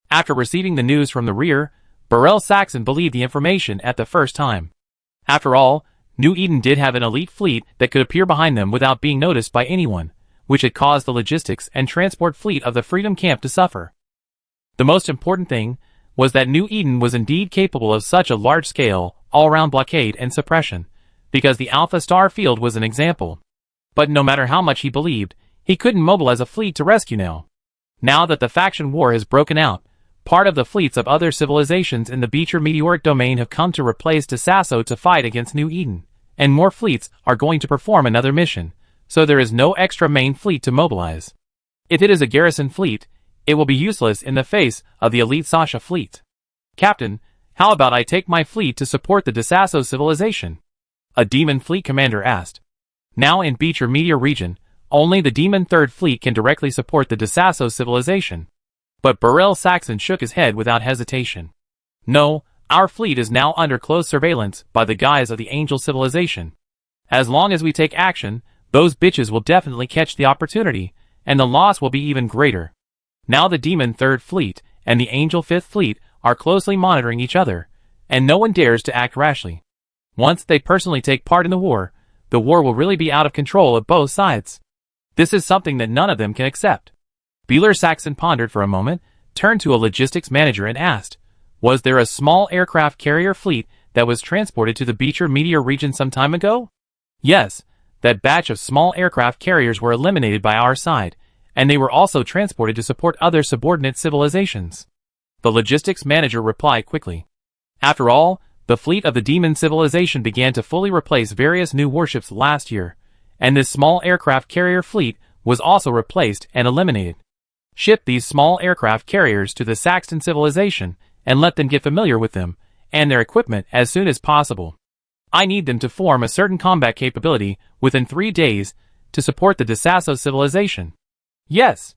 After receiving the news from the rear, Burrell Saxon believed the information at the first time. After all, New Eden did have an elite fleet that could appear behind them without being noticed by anyone, which had caused the logistics and transport fleet of the Freedom Camp to suffer. The most important thing was that New Eden was indeed capable of such a large-scale, all-round blockade and suppression, because the Alpha Star field was an example. But no matter how much he believed, he couldn't mobilize a fleet to rescue now. Now that the faction war has broken out, part of the fleets of other civilizations in the Beecher meteoric domain have come to replace Desasso to fight against New Eden, and more fleets are going to perform another mission, so there is no extra main fleet to mobilize. If it is a garrison fleet, it will be useless in the face of the elite Sasha fleet. Captain, how about I take my fleet to support the Desasso civilization? A demon fleet commander asked. Now in Beecher Meteor region, only the demon third fleet can directly support the Desasso civilization. But Burrell Saxon shook his head without hesitation. No, our fleet is now under close surveillance by the guys of the Angel civilization. As long as we take action, those bitches will definitely catch the opportunity, and the loss will be even greater. Now the Demon 3rd Fleet and the Angel 5th Fleet are closely monitoring each other, and no one dares to act rashly. Once they personally take part in the war will really be out of control at both sides. This is something that none of them can accept. Beeler Saxon pondered for a moment, turned to a logistics manager and asked, Was there a small aircraft carrier fleet that was transported to the Beecher meteor region some time ago? Yes, that batch of small aircraft carriers were eliminated by our side, and they were also transported to support other subordinate civilizations. The logistics manager replied quickly. After all, the fleet of the Demon civilization began to fully replace various new warships last year, and this small aircraft carrier fleet was also replaced and eliminated. Ship these small aircraft carriers to the Saxton civilization and let them get familiar with them and their equipment as soon as possible. I need them to form a certain combat capability within 3 days to support the DeSasso civilization. Yes.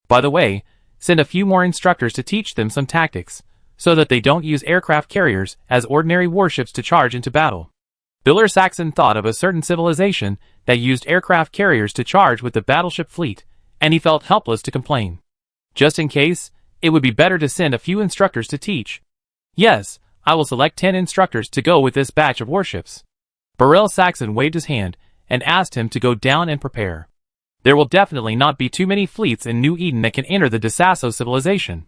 By the way, send a few more instructors to teach them some tactics, so that they don't use aircraft carriers as ordinary warships to charge into battle. Biller Saxon thought of a certain civilization that used aircraft carriers to charge with the battleship fleet, and he felt helpless to complain. Just in case, it would be better to send a few instructors to teach. Yes, I will select 10 instructors to go with this batch of warships. Burrell Saxon waved his hand and asked him to go down and prepare. There will definitely not be too many fleets in New Eden that can enter the DeSasso civilization.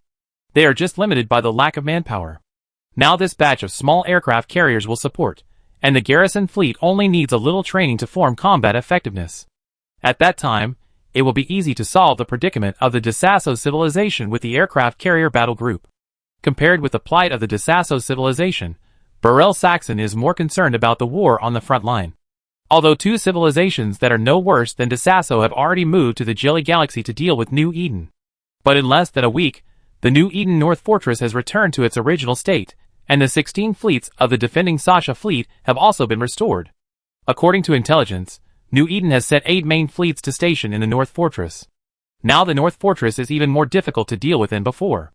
They are just limited by the lack of manpower. Now this batch of small aircraft carriers will support, and the garrison fleet only needs a little training to form combat effectiveness. At that time, it will be easy to solve the predicament of the DeSasso civilization with the aircraft carrier battle group. Compared with the plight of the DeSasso civilization, Burrell Saxon is more concerned about the war on the front line. Although 2 civilizations that are no worse than DeSasso have already moved to the Jelly Galaxy to deal with New Eden. But in less than a week, the New Eden North Fortress has returned to its original state, and the 16 fleets of the defending Sasha fleet have also been restored. According to intelligence, New Eden has set 8 main fleets to station in the North Fortress. Now the North Fortress is even more difficult to deal with than before.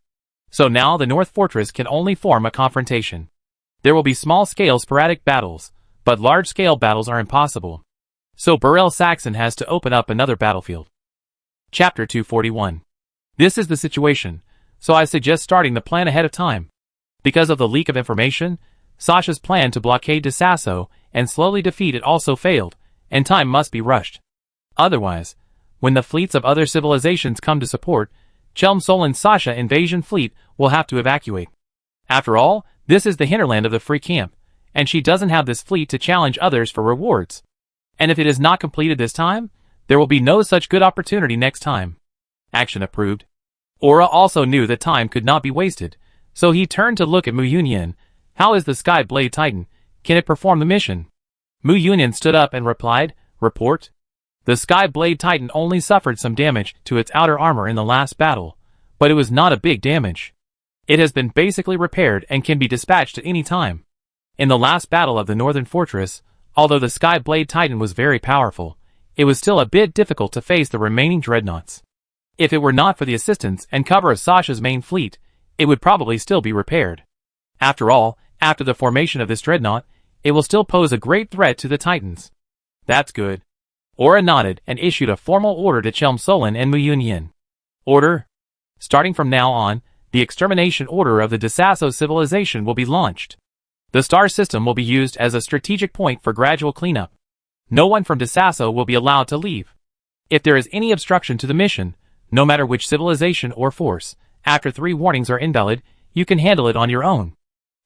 So now the North Fortress can only form a confrontation. There will be small-scale sporadic battles, but large-scale battles are impossible. So Burrell Saxon has to open up another battlefield. Chapter 241. This is the situation, so I suggest starting the plan ahead of time. Because of the leak of information, Sasha's plan to blockade DeSasso and slowly defeat it also failed, and time must be rushed. Otherwise, when the fleets of other civilizations come to support, Chelm Solin's Sasha invasion fleet will have to evacuate. After all, this is the hinterland of the free camp, and she doesn't have this fleet to challenge others for rewards. And if it is not completed this time, there will be no such good opportunity next time. Action approved. Aura also knew that time could not be wasted, so he turned to look at Mu Union. How is the Sky Blade Titan? Can it perform the mission? Mu Union stood up and replied, Report. The Sky Blade Titan only suffered some damage to its outer armor in the last battle, but it was not a big damage. It has been basically repaired and can be dispatched at any time. In the last battle of the Northern Fortress, although the Sky Blade Titan was very powerful, it was still a bit difficult to face the remaining dreadnoughts. If it were not for the assistance and cover of Sasha's main fleet, it would probably still be repaired. After all, after the formation of this dreadnought, it will still pose a great threat to the Titans. That's good. Aura nodded and issued a formal order to Chelm Solin and Mu Union. Order. Starting from now on, the extermination order of the DeSasso civilization will be launched. The star system will be used as a strategic point for gradual cleanup. No one from DeSasso will be allowed to leave. If there is any obstruction to the mission, no matter which civilization or force, after 3 warnings are invalid, you can handle it on your own.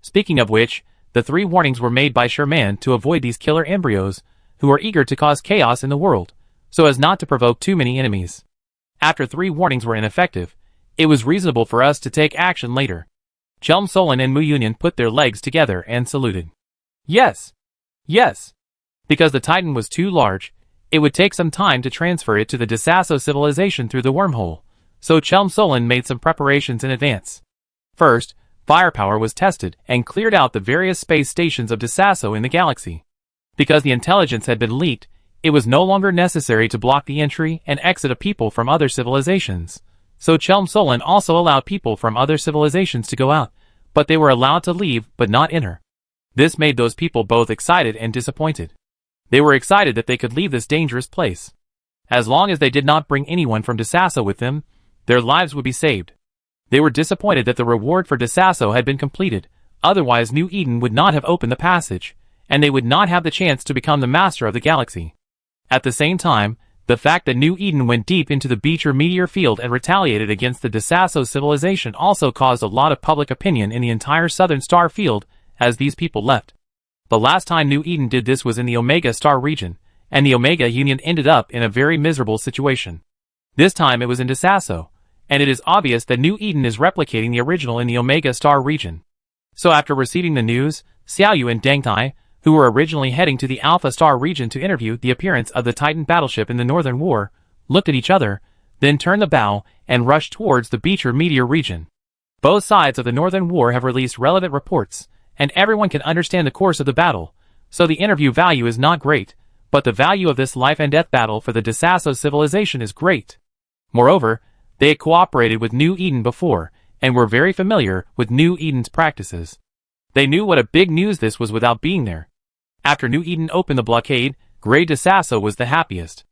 Speaking of which, the 3 warnings were made by Sherman to avoid these killer embryos, who are eager to cause chaos in the world, so as not to provoke too many enemies. After 3 warnings were ineffective, it was reasonable for us to take action later. Chelm Solin and Mu Union put their legs together and saluted. Yes. Yes. Because the Titan was too large, it would take some time to transfer it to the DeSasso civilization through the wormhole, so Chelm Solin made some preparations in advance. First, firepower was tested and cleared out the various space stations of DeSasso in the galaxy. Because the intelligence had been leaked, it was no longer necessary to block the entry and exit of people from other civilizations. So Chelm Solin also allowed people from other civilizations to go out, but they were allowed to leave but not enter. This made those people both excited and disappointed. They were excited that they could leave this dangerous place. As long as they did not bring anyone from DeSasso with them, their lives would be saved. They were disappointed that the reward for DeSasso had been completed, otherwise New Eden would not have opened the passage, and they would not have the chance to become the master of the galaxy. At the same time, The fact that New Eden went deep into the Beecher meteor field and retaliated against the Desasso civilization also caused a lot of public opinion in the entire southern star field as these people left. The last time New Eden did this was in the Omega star region, and the Omega Union ended up in a very miserable situation. This time it was in Desasso, and it is obvious that New Eden is replicating the original in the Omega star region. So after receiving the news, Xiaoyu and Deng Tai, who were originally heading to the Alpha Star region to interview the appearance of the Titan battleship in the Northern War, looked at each other, then turned the bow and rushed towards the Beecher meteor region. Both sides of the Northern War have released relevant reports, and everyone can understand the course of the battle, so the interview value is not great, but the value of this life and death battle for the Desasso civilization is great. Moreover, they had cooperated with New Eden before, and were very familiar with New Eden's practices. They knew what a big news this was without being there. After New Eden opened the blockade, Grey Desasso was the happiest.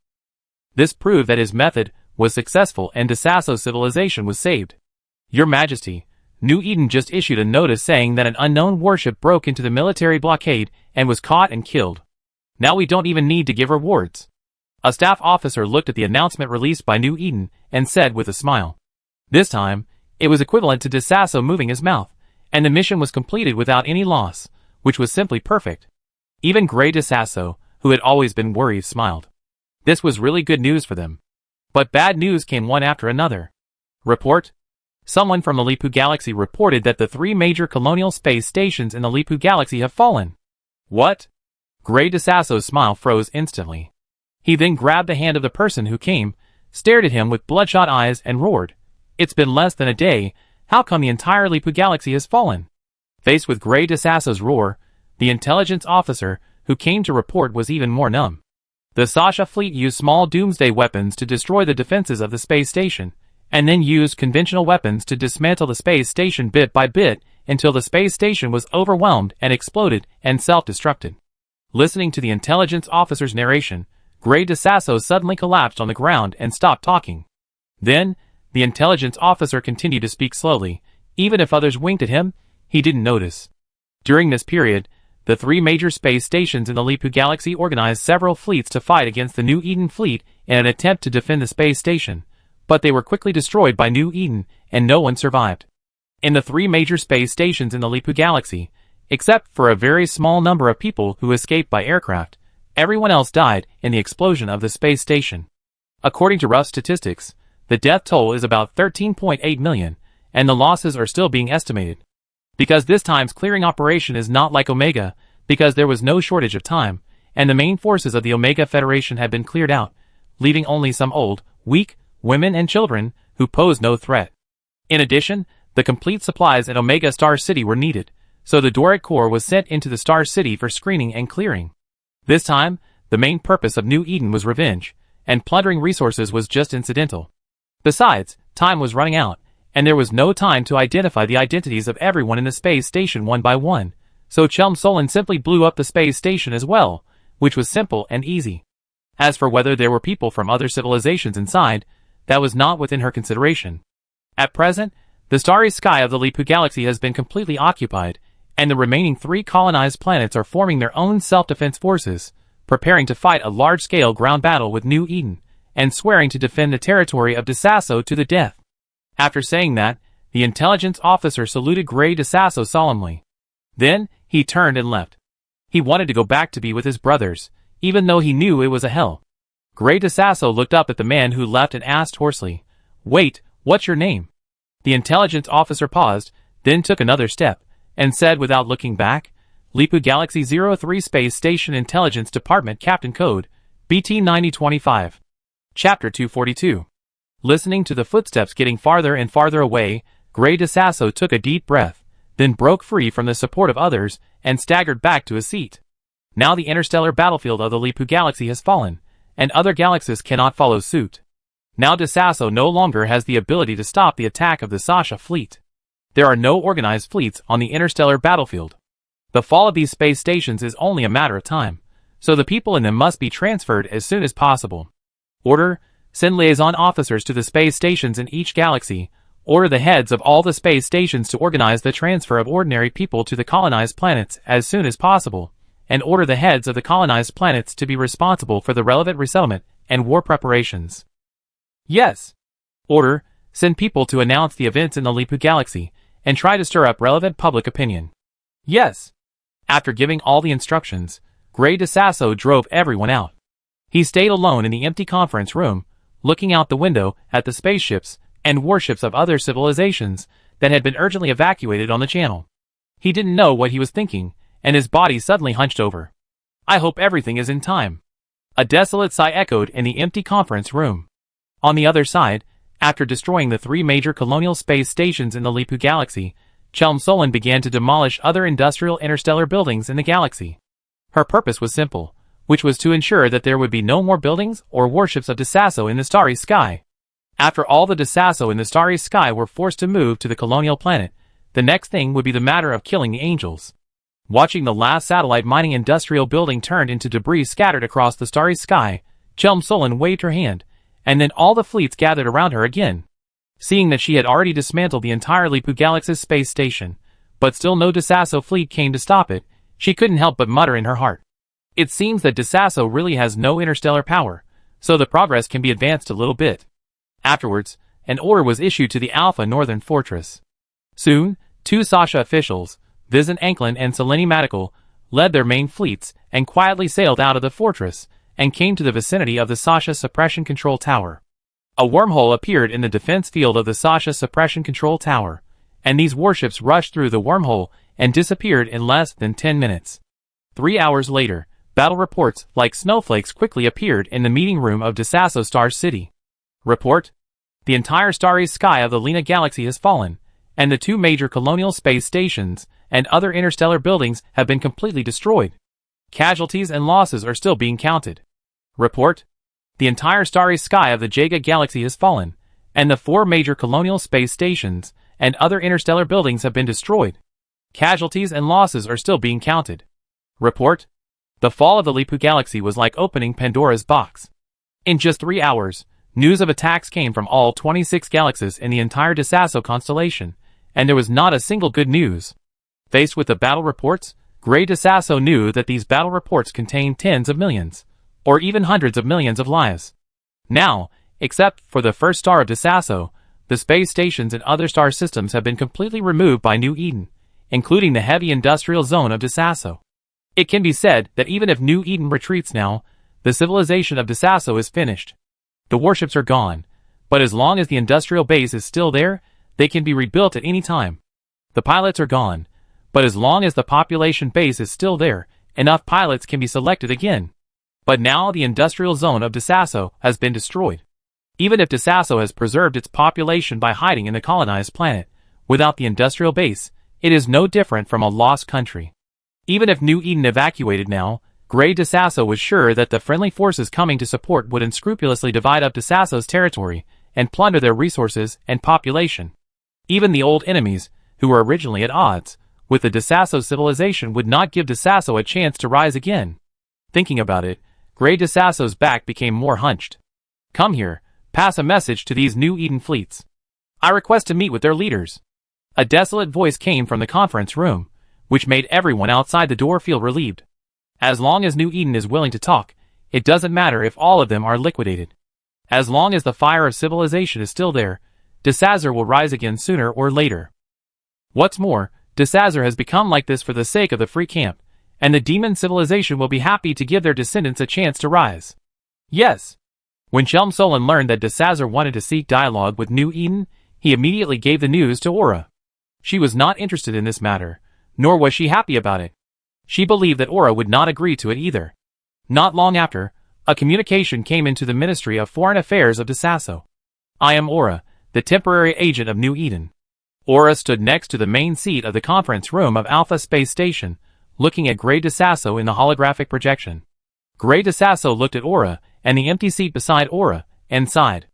This proved that his method was successful and Desasso civilization was saved. Your Majesty, New Eden just issued a notice saying that an unknown warship broke into the military blockade and was caught and killed. Now we don't even need to give rewards. A staff officer looked at the announcement released by New Eden and said with a smile. This time, it was equivalent to Desasso moving his mouth, and the mission was completed without any loss, which was simply perfect. Even Grey Desasso, who had always been worried, smiled. This was really good news for them. But bad news came one after another. Report. Someone from the Lipu Galaxy reported that the 3 major colonial space stations in the Lipu Galaxy have fallen. What? Grey Desasso's smile froze instantly. He then grabbed the hand of the person who came, stared at him with bloodshot eyes and roared. It's been less than a day, how come the entire Lipu Galaxy has fallen? Faced with Grey Desasso's roar, the intelligence officer who came to report was even more numb. The Sasha fleet used small doomsday weapons to destroy the defenses of the space station, and then used conventional weapons to dismantle the space station bit by bit until the space station was overwhelmed and exploded and self-destructed. Listening to the intelligence officer's narration, Grey Desasso suddenly collapsed on the ground and stopped talking. Then, the intelligence officer continued to speak slowly. Even if others winked at him, he didn't notice. During this period, the 3 major space stations in the Lipu Galaxy organized several fleets to fight against the New Eden fleet in an attempt to defend the space station, but they were quickly destroyed by New Eden, and no one survived. In the 3 major space stations in the Lipu Galaxy, except for a very small number of people who escaped by aircraft, everyone else died in the explosion of the space station. According to rough statistics, the death toll is about 13.8 million, and the losses are still being estimated. Because this time's clearing operation is not like Omega, because there was no shortage of time, and the main forces of the Omega Federation had been cleared out, leaving only some old, weak, women and children who posed no threat. In addition, the complete supplies at Omega Star City were needed, so the Doric Corps was sent into the Star City for screening and clearing. This time, the main purpose of New Eden was revenge, and plundering resources was just incidental. Besides, time was running out, and there was no time to identify the identities of everyone in the space station one by one, so Chelm Solon simply blew up the space station as well, which was simple and easy. As for whether there were people from other civilizations inside, that was not within her consideration. At present, the starry sky of the Lipu Galaxy has been completely occupied, and the remaining 3 colonized planets are forming their own self-defense forces, preparing to fight a large-scale ground battle with New Eden, and swearing to defend the territory of Desasso to the death. After saying that, the intelligence officer saluted Grey Desasso solemnly. Then, he turned and left. He wanted to go back to be with his brothers, even though he knew it was a hell. Grey Desasso looked up at the man who left and asked hoarsely, "Wait, what's your name?" The intelligence officer paused, then took another step, and said without looking back, "Lipu Galaxy 03 Space Station Intelligence Department Captain Code, BT 9025. Chapter 242. Listening to the footsteps getting farther and farther away, Grey Desasso took a deep breath, then broke free from the support of others and staggered back to his seat. Now the interstellar battlefield of the Lipu Galaxy has fallen, and other galaxies cannot follow suit. Now Desasso no longer has the ability to stop the attack of the Sasha fleet. There are no organized fleets on the interstellar battlefield. The fall of these space stations is only a matter of time, so the people in them must be transferred as soon as possible. Order: send liaison officers to the space stations in each galaxy. Order the heads of all the space stations to organize the transfer of ordinary people to the colonized planets as soon as possible, and order the heads of the colonized planets to be responsible for the relevant resettlement and war preparations. Yes. Order, send people to announce the events in the Lipu Galaxy, and try to stir up relevant public opinion. Yes. After giving all the instructions, Grey DeSasso drove everyone out. He stayed alone in the empty conference room, looking out the window at the spaceships and warships of other civilizations that had been urgently evacuated on the channel. He didn't know what he was thinking, and his body suddenly hunched over. I hope everything is in time. A desolate sigh echoed in the empty conference room. On the other side, after destroying the 3 major colonial space stations in the Lipu Galaxy, Chelmsolin began to demolish other industrial interstellar buildings in the galaxy. Her purpose was simple, which was to ensure that there would be no more buildings or warships of DeSasso in the starry sky. After all the DeSasso in the starry sky were forced to move to the colonial planet, the next thing would be the matter of killing the angels. Watching the last satellite mining industrial building turned into debris scattered across the starry sky, Chelmsolin waved her hand, and then all the fleets gathered around her again. Seeing that she had already dismantled the entire Lipu Galaxy's space station, but still no DeSasso fleet came to stop it, she couldn't help but mutter in her heart. It seems that DeSasso really has no interstellar power, so the progress can be advanced a little bit. Afterwards, an order was issued to the Alpha Northern Fortress. Soon, 2 Sasha officials, Vizen Anklin and Selene Madical, led their main fleets and quietly sailed out of the fortress and came to the vicinity of the Sasha Suppression Control Tower. A wormhole appeared in the defense field of the Sasha Suppression Control Tower, and these warships rushed through the wormhole and disappeared in less than 10 minutes. 3 hours later, battle reports like snowflakes quickly appeared in the meeting room of DeSasso Star City. Report: the entire starry sky of the Lena Galaxy has fallen, and the 2 major colonial space stations and other interstellar buildings have been completely destroyed. Casualties and losses are still being counted. Report: the entire starry sky of the Jaga Galaxy has fallen, and the 4 major colonial space stations and other interstellar buildings have been destroyed. Casualties and losses are still being counted. Report: the fall of the Lipu Galaxy was like opening Pandora's box. In just 3 hours, news of attacks came from all 26 galaxies in the entire DeSasso constellation, and there was not a single good news. Faced with the battle reports, Grey DeSasso knew that these battle reports contained tens of millions, or even hundreds of millions of lives. Now, except for the first star of DeSasso, the space stations and other star systems have been completely removed by New Eden, including the heavy industrial zone of DeSasso. It can be said that even if New Eden retreats now, the civilization of DeSasso is finished. The warships are gone, but as long as the industrial base is still there, they can be rebuilt at any time. The pilots are gone, but as long as the population base is still there, enough pilots can be selected again. But now the industrial zone of DeSasso has been destroyed. Even if DeSasso has preserved its population by hiding in the colonized planet, without the industrial base, it is no different from a lost country. Even if New Eden evacuated now, Grey DeSasso was sure that the friendly forces coming to support would unscrupulously divide up DeSasso's territory and plunder their resources and population. Even the old enemies, who were originally at odds with the DeSasso civilization, would not give DeSasso a chance to rise again. Thinking about it, Grey DeSasso's back became more hunched. Come here, pass a message to these New Eden fleets. I request to meet with their leaders. A desolate voice came from the conference room, which made everyone outside the door feel relieved. As long as New Eden is willing to talk, it doesn't matter if all of them are liquidated. As long as the fire of civilization is still there, DeSasso will rise again sooner or later. What's more, DeSasso has become like this for the sake of the free camp, and the demon civilization will be happy to give their descendants a chance to rise. Yes. When Chelmsolin learned that DeSasso wanted to seek dialogue with New Eden, he immediately gave the news to Aura. She was not interested in this matter, nor was she happy about it. She believed that Aura would not agree to it either. Not long after, a communication came into the Ministry of Foreign Affairs of DeSasso. I am Aura, the temporary agent of New Eden. Aura stood next to the main seat of the conference room of Alpha Space Station, looking at Grey DeSasso in the holographic projection. Grey DeSasso looked at Aura and the empty seat beside Aura, and sighed.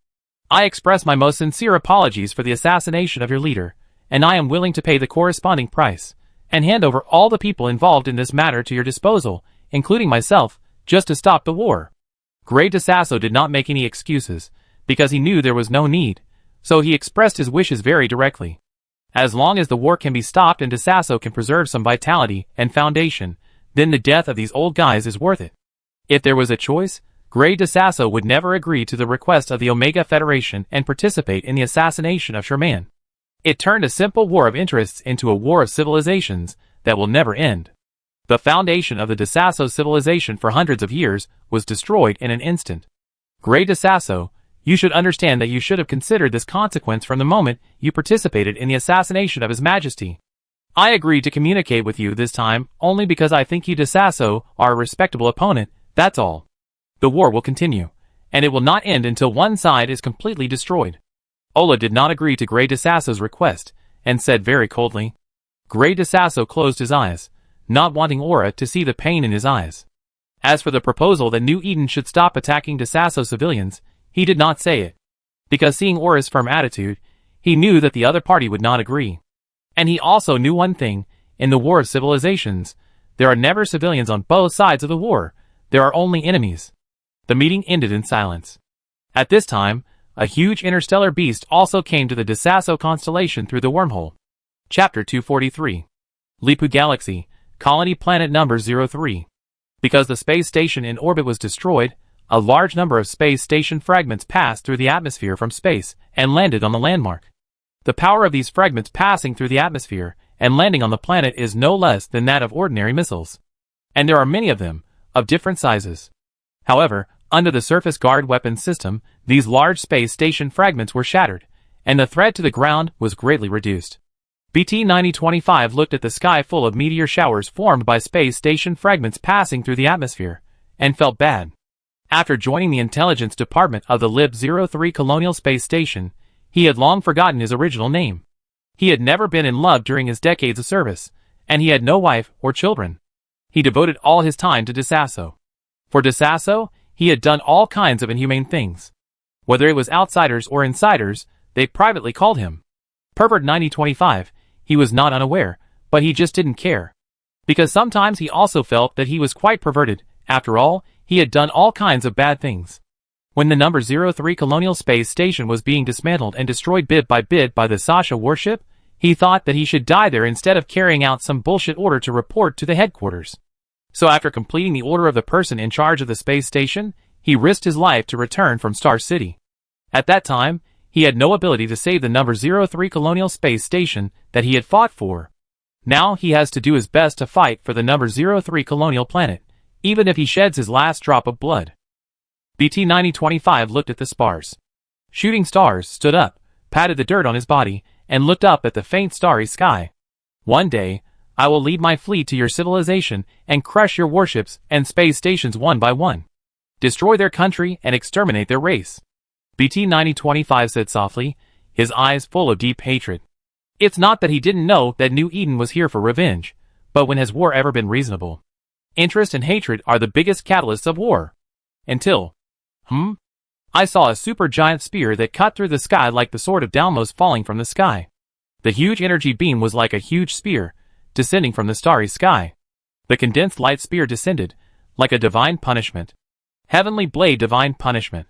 I express my most sincere apologies for the assassination of your leader, and I am willing to pay the corresponding price, and hand over all the people involved in this matter to your disposal, including myself, just to stop the war. Grey DeSasso did not make any excuses, because he knew there was no need, so he expressed his wishes very directly. As long as the war can be stopped and DeSasso can preserve some vitality and foundation, then the death of these old guys is worth it. If there was a choice, Grey DeSasso would never agree to the request of the Omega Federation and participate in the assassination of Sherman. It turned a simple war of interests into a war of civilizations that will never end. The foundation of the DeSasso civilization for hundreds of years was destroyed in an instant. Grey DeSasso, you should understand that you should have considered this consequence from the moment you participated in the assassination of His Majesty. I agreed to communicate with you this time only because I think you DeSasso are a respectable opponent, that's all. The war will continue, and it will not end until one side is completely destroyed. Ola did not agree to Grey DeSasso's request, and said very coldly. Grey DeSasso closed his eyes, not wanting Aura to see the pain in his eyes. As for the proposal that New Eden should stop attacking DeSasso civilians, he did not say it. Because seeing Aura's firm attitude, he knew that the other party would not agree. And he also knew one thing, in the war of civilizations, there are never civilians on both sides of the war, there are only enemies. The meeting ended in silence. At this time, a huge interstellar beast also came to the DeSasso constellation through the wormhole. Chapter 243. Lipu Galaxy, Colony Planet Number 03. Because the space station in orbit was destroyed, a large number of space station fragments passed through the atmosphere from space and landed on the landmark. The power of these fragments passing through the atmosphere and landing on the planet is no less than that of ordinary missiles. And there are many of them, of different sizes. However, under the surface guard weapons system, these large space station fragments were shattered, and the threat to the ground was greatly reduced. BT-9025 looked at the sky full of meteor showers formed by space station fragments passing through the atmosphere, and felt bad. After joining the intelligence department of the LIB-03 Colonial Space Station, he had long forgotten his original name. He had never been in love during his decades of service, and he had no wife or children. He devoted all his time to DeSasso. For DeSasso, he had done all kinds of inhumane things. Whether it was outsiders or insiders, they privately called him Pervert 9025. He was not unaware, but he just didn't care. Because sometimes he also felt that he was quite perverted. After all, he had done all kinds of bad things. When the number 03 Colonial Space Station was being dismantled and destroyed bit by the Sasha warship, he thought that he should die there instead of carrying out some bullshit order to report to the headquarters. So after completing the order of the person in charge of the space station, he risked his life to return from Star City. At that time, he had no ability to save the number 03 Colonial Space Station that he had fought for. Now he has to do his best to fight for the number 03 Colonial Planet, even if he sheds his last drop of blood. BT-9025 looked at the spars. Shooting Stars stood up, patted the dirt on his body, and looked up at the faint starry sky. One day, I will lead my fleet to your civilization and crush your warships and space stations one by one. Destroy their country and exterminate their race. BT-9025 said softly, his eyes full of deep hatred. It's not that he didn't know that New Eden was here for revenge, but when has war ever been reasonable? Interest and hatred are the biggest catalysts of war. Until, I saw a supergiant spear that cut through the sky like the sword of Dalmos falling from the sky. The huge energy beam was like a huge spear, descending from the starry sky. The condensed light spear descended, like a divine punishment. Heavenly blade divine punishment.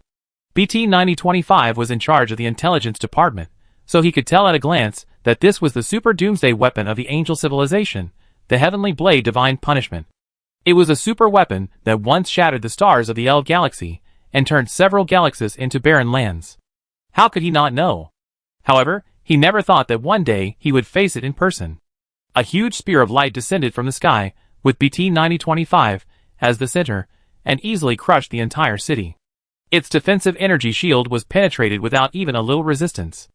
BT-9025 was in charge of the intelligence department, so he could tell at a glance that this was the super doomsday weapon of the angel civilization, the heavenly blade divine punishment. It was a super weapon that once shattered the stars of the L galaxy and turned several galaxies into barren lands. How could he not know? However, he never thought that one day he would face it in person. A huge spear of light descended from the sky, with BT-9025 as the center, and easily crushed the entire city. Its defensive energy shield was penetrated without even a little resistance.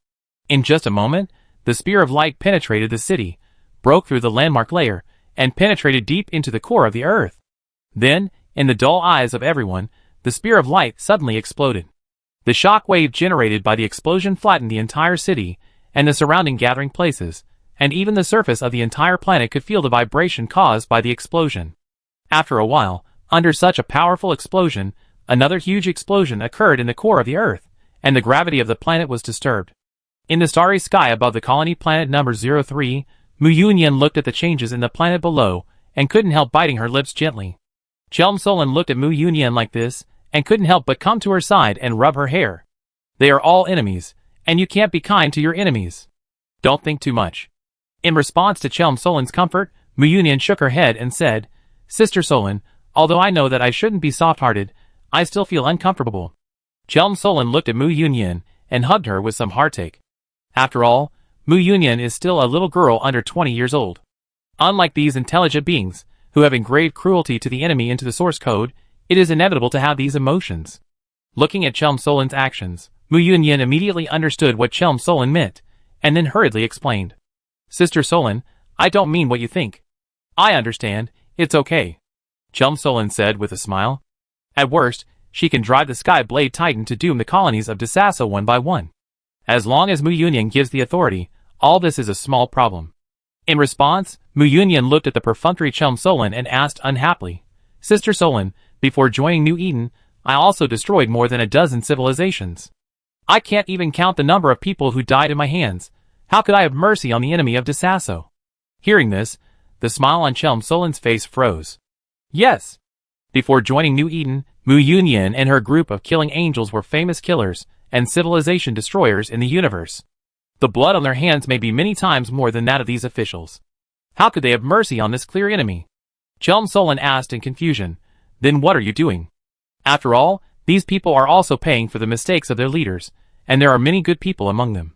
In just a moment, the spear of light penetrated the city, broke through the landmark layer, and penetrated deep into the core of the earth. Then, in the dull eyes of everyone, the spear of light suddenly exploded. The shock wave generated by the explosion flattened the entire city, and the surrounding gathering places, and even the surface of the entire planet could feel the vibration caused by the explosion. After a while, under such a powerful explosion, another huge explosion occurred in the core of the Earth, and the gravity of the planet was disturbed. In the starry sky above the colony planet number 03, Mu Yunyan looked at the changes in the planet below, and couldn't help biting her lips gently. Chelm Solon looked at Mu Yunyan like this, and couldn't help but come to her side and rub her hair. They are all enemies, and you can't be kind to your enemies. Don't think too much. In response to Chelm Solon's comfort, Mu Yunyan shook her head and said, Sister Solon, although I know that I shouldn't be soft-hearted, I still feel uncomfortable. Chelm Solon looked at Mu Yunyan and hugged her with some heartache. After all, Mu Yunyan is still a little girl under 20 years old. Unlike these intelligent beings, who have engraved cruelty to the enemy into the source code, it is inevitable to have these emotions. Looking at Chelm Solon's actions, Mu Yunyan immediately understood what Chelm Solon meant, and then hurriedly explained. Sister Solon, I don't mean what you think. I understand, it's okay. Chelm Solon said with a smile. At worst, she can drive the Sky Blade Titan to doom the colonies of Desasso one by one. As long as Mu Yunyan gives the authority, all this is a small problem. In response, Mu Yunyan looked at the perfunctory Chelm Solon and asked unhappily, Sister Solon, before joining New Eden, I also destroyed more than a dozen civilizations. I can't even count the number of people who died in my hands. How could I have mercy on the enemy of Desasso? Hearing this, the smile on Chelm Solon's face froze. Yes. Before joining New Eden, Mu Yunyan and her group of killing angels were famous killers and civilization destroyers in the universe. The blood on their hands may be many times more than that of these officials. How could they have mercy on this clear enemy? Chelm Solon asked in confusion. Then what are you doing? After all, these people are also paying for the mistakes of their leaders, and there are many good people among them.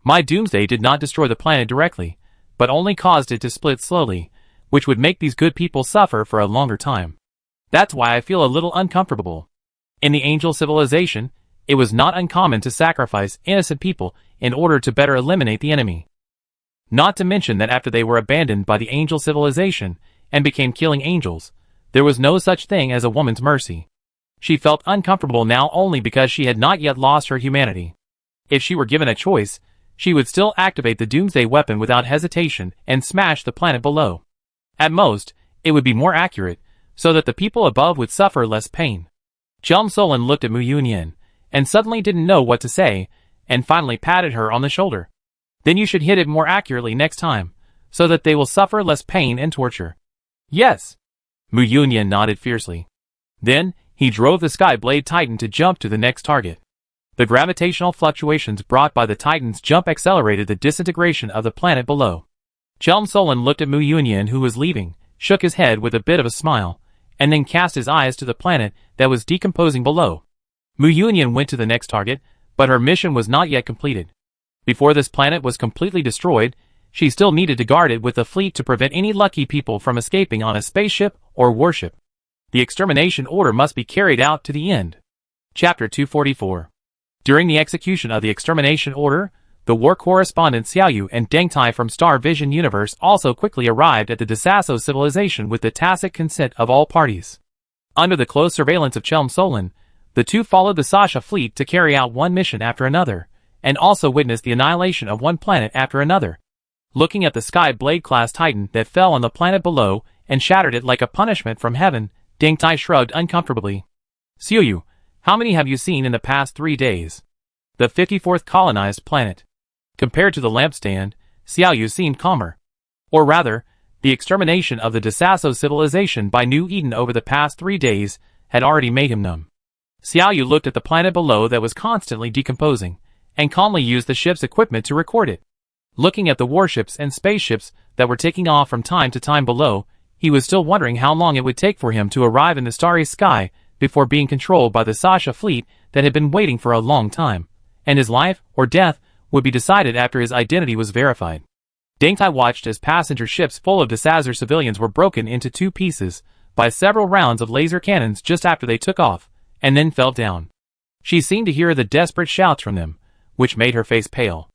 My doomsday did not destroy the planet directly, but only caused it to split slowly, which would make these good people suffer for a longer time. That's why I feel a little uncomfortable. In the angel civilization, it was not uncommon to sacrifice innocent people in order to better eliminate the enemy. Not to mention that after they were abandoned by the angel civilization and became killing angels, there was no such thing as a woman's mercy. She felt uncomfortable now only because she had not yet lost her humanity. If she were given a choice, she would still activate the doomsday weapon without hesitation and smash the planet below. At most, it would be more accurate, so that the people above would suffer less pain. Chelm Solon looked at Mu Yunyan, and suddenly didn't know what to say, and finally patted her on the shoulder. Then you should hit it more accurately next time, so that they will suffer less pain and torture. Yes. Mu Yunyan nodded fiercely. Then, he drove the Sky Blade Titan to jump to the next target. The gravitational fluctuations brought by the Titan's jump accelerated the disintegration of the planet below. Chelm Solon looked at Mu Yunyan, who was leaving, shook his head with a bit of a smile, and then cast his eyes to the planet that was decomposing below. Mu Yunyan went to the next target, but her mission was not yet completed. Before this planet was completely destroyed, she still needed to guard it with a fleet to prevent any lucky people from escaping on a spaceship or warship. The extermination order must be carried out to the end. Chapter 244. During the execution of the extermination order, the war correspondent Xiaoyu and Deng Tai from Star Vision Universe also quickly arrived at the Desasso civilization with the tacit consent of all parties. Under the close surveillance of Chelm Solon, the two followed the Sasha fleet to carry out one mission after another, and also witnessed the annihilation of one planet after another. Looking at the Sky Blade class Titan that fell on the planet below and shattered it like a punishment from heaven, Deng Tai shrugged uncomfortably. Xiaoyu, how many have you seen in the past 3 days? The 54th colonized planet. Compared to the lampstand, Xiaoyu seemed calmer. Or rather, the extermination of the Desasso civilization by New Eden over the past 3 days had already made him numb. Xiaoyu looked at the planet below that was constantly decomposing, and calmly used the ship's equipment to record it. Looking at the warships and spaceships that were taking off from time to time below, he was still wondering how long it would take for him to arrive in the starry sky before being controlled by the Sasha fleet that had been waiting for a long time, and his life or death would be decided after his identity was verified. Deng Tai watched as passenger ships full of Desasso civilians were broken into 2 pieces by several rounds of laser cannons just after they took off, and then fell down. She seemed to hear the desperate shouts from them, which made her face pale.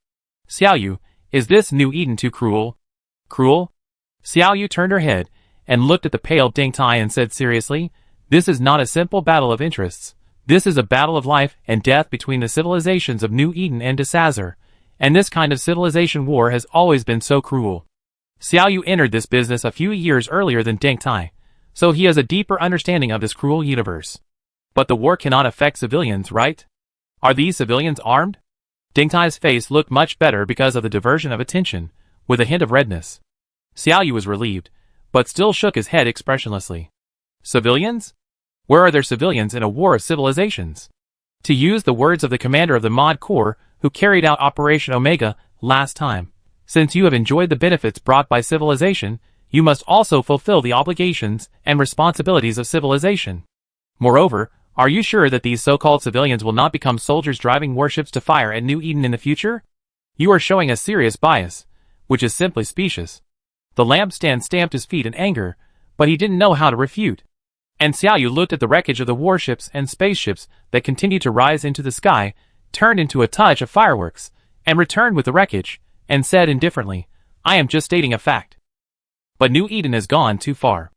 Xiaoyu, is this New Eden too cruel? Cruel? Xiaoyu turned her head and looked at the pale Deng Tai and said seriously, this is not a simple battle of interests. This is a battle of life and death between the civilizations of New Eden and Desasso, and this kind of civilization war has always been so cruel. Xiaoyu entered this business a few years earlier than Deng Tai, so he has a deeper understanding of this cruel universe. But the war cannot affect civilians, right? Are these civilians armed? Deng Tai's face looked much better because of the diversion of attention, with a hint of redness. Xiaoyu was relieved, but still shook his head expressionlessly. Civilians? Where are there civilians in a war of civilizations? To use the words of the commander of the Mod Corps, who carried out Operation Omega last time, since you have enjoyed the benefits brought by civilization, you must also fulfill the obligations and responsibilities of civilization. Moreover, Are you sure that these so-called civilians will not become soldiers driving warships to fire at New Eden in the future? You are showing a serious bias, which is simply specious. The lampstand stamped his feet in anger, but he didn't know how to refute. And Xiaoyu looked at the wreckage of the warships and spaceships that continued to rise into the sky, turned into a touch of fireworks, and returned with the wreckage, and said indifferently, I am just stating a fact. But New Eden has gone too far.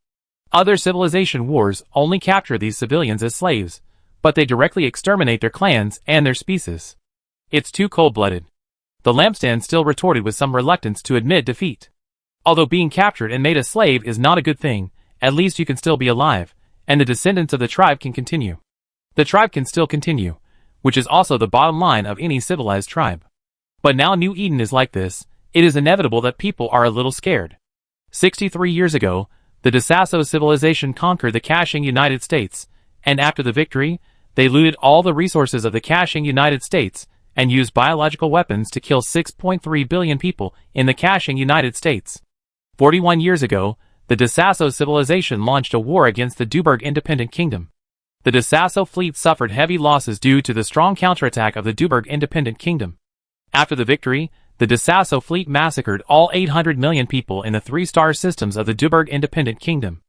Other civilization wars only capture these civilians as slaves, but they directly exterminate their clans and their species. It's too cold-blooded. The lampstand still retorted with some reluctance to admit defeat. Although being captured and made a slave is not a good thing, at least you can still be alive, and the descendants of the tribe can continue. The tribe can still continue, which is also the bottom line of any civilized tribe. But now New Eden is like this, it is inevitable that people are a little scared. 63 years ago, the Desasso civilization conquered the Kashing United States, and after the victory, they looted all the resources of the Kashing United States and used biological weapons to kill 6.3 billion people in the Kashing United States. 41 years ago, the Desasso civilization launched a war against the Duburg Independent Kingdom. The Desasso fleet suffered heavy losses due to the strong counterattack of the Duburg Independent Kingdom. After the victory, the Desasso fleet massacred all 800 million people in the 3-star systems of the Duburg Independent Kingdom.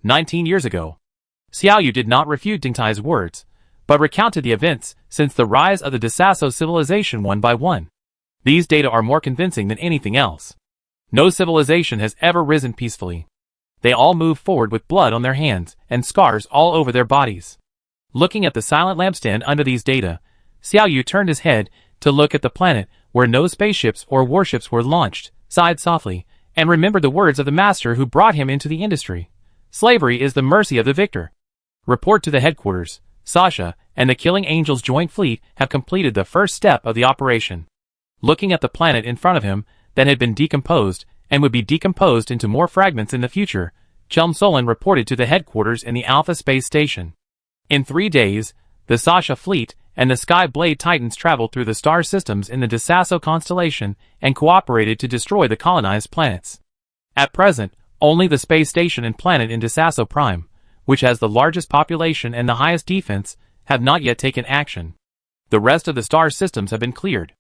19 years ago, Xiaoyu did not refute Ding Tai's words, but recounted the events since the rise of the Desasso civilization one by one. These data are more convincing than anything else. No civilization has ever risen peacefully. They all move forward with blood on their hands and scars all over their bodies. Looking at the silent lampstand under these data, Xiaoyu turned his head to look at the planet where no spaceships or warships were launched, sighed softly, and remembered the words of the master who brought him into the industry. Slavery is the mercy of the victor. Report to the headquarters. Sasha and the Killing Angels Joint Fleet have completed the first step of the operation. Looking at the planet in front of him that had been decomposed and would be decomposed into more fragments in the future, Chum Solon reported to the headquarters in the Alpha Space Station. In 3 days, the Sasha fleet and the Sky Blade Titans traveled through the star systems in the Desasso constellation and cooperated to destroy the colonized planets. At present, only the space station and planet in Desasso Prime, which has the largest population and the highest defense, have not yet taken action. The rest of the star systems have been cleared.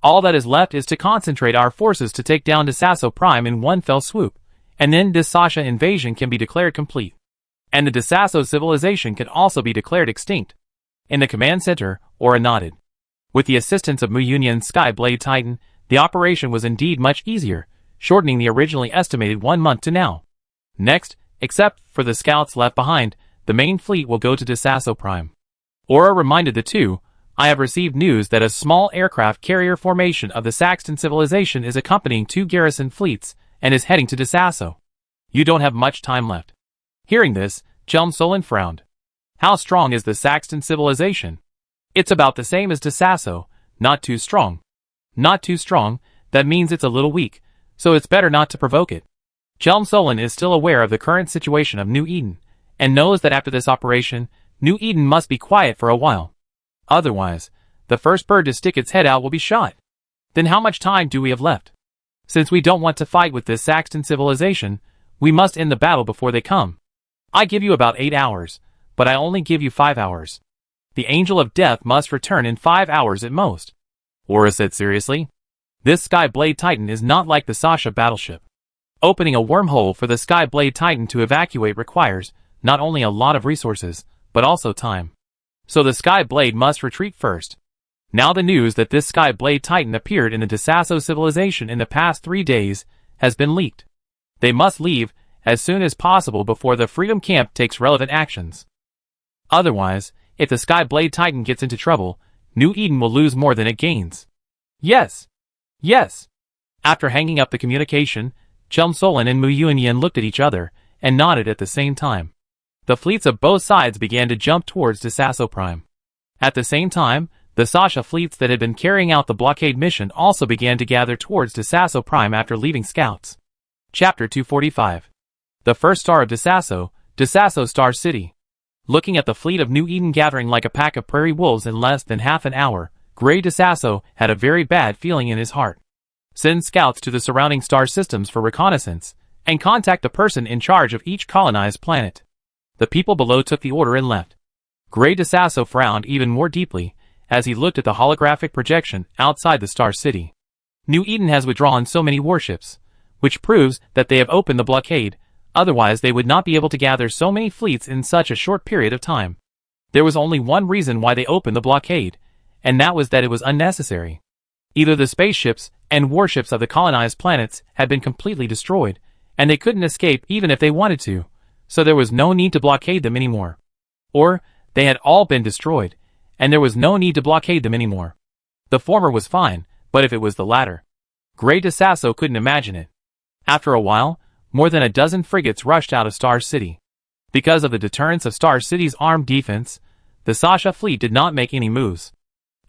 All that is left is to concentrate our forces to take down Desasso Prime in one fell swoop, and then this Sasha invasion can be declared complete. And the Desasso civilization can also be declared extinct. In the command center, Aura nodded. With the assistance of Mu Yunyan's Sky Blade Titan, the operation was indeed much easier, shortening the originally estimated 1 month to now. Next, except for the scouts left behind, the main fleet will go to Desasso Prime. Aura reminded the two, I have received news that a small aircraft carrier formation of the Saxton civilization is accompanying 2 garrison fleets and is heading to Desasso. You don't have much time left. Hearing this, Chum Solon frowned. How strong is the Saxton civilization? It's about the same as Desasso, not too strong. Not too strong, that means it's a little weak, so it's better not to provoke it. Chum Solon is still aware of the current situation of New Eden, and knows that after this operation, New Eden must be quiet for a while. Otherwise, the first bird to stick its head out will be shot. Then how much time do we have left? Since we don't want to fight with this Saxton civilization, we must end the battle before they come. I give you about 8 hours, but I only give you 5 hours. The Angel of Death must return in 5 hours at most. Aura said seriously. This Sky Blade Titan is not like the Sasha battleship. Opening a wormhole for the Sky Blade Titan to evacuate requires not only a lot of resources, but also time. So the Sky Blade must retreat first. Now the news that this Sky Blade Titan appeared in the Desasso civilization in the past 3 days has been leaked. They must leave as soon as possible before the Freedom Camp takes relevant actions. Otherwise, if the Sky Blade Titan gets into trouble, New Eden will lose more than it gains. Yes. Yes. After hanging up the communication, Chum Solon and Mu Yunyan looked at each other and nodded at the same time. The fleets of both sides began to jump towards Desasso Prime. At the same time, the Sasha fleets that had been carrying out the blockade mission also began to gather towards Desasso Prime after leaving scouts. Chapter 245. The first star of Desasso, Desasso Star City. Looking at the fleet of New Eden gathering like a pack of prairie wolves in less than half an hour, Grey Desasso had a very bad feeling in his heart. Send scouts to the surrounding star systems for reconnaissance, and contact the person in charge of each colonized planet. The people below took the order and left. Gray DeSasso frowned even more deeply as he looked at the holographic projection outside the Star City. New Eden has withdrawn so many warships, which proves that they have opened the blockade, otherwise they would not be able to gather so many fleets in such a short period of time. There was only one reason why they opened the blockade, and that was that it was unnecessary. Either the spaceships and warships of the colonized planets had been completely destroyed, and they couldn't escape even if they wanted to, so there was no need to blockade them anymore. Or, they had all been destroyed, and there was no need to blockade them anymore. The former was fine, but if it was the latter, Gray DeSasso couldn't imagine it. After a while, more than a dozen frigates rushed out of Star City. Because of the deterrence of Star City's armed defense, the Sasha fleet did not make any moves.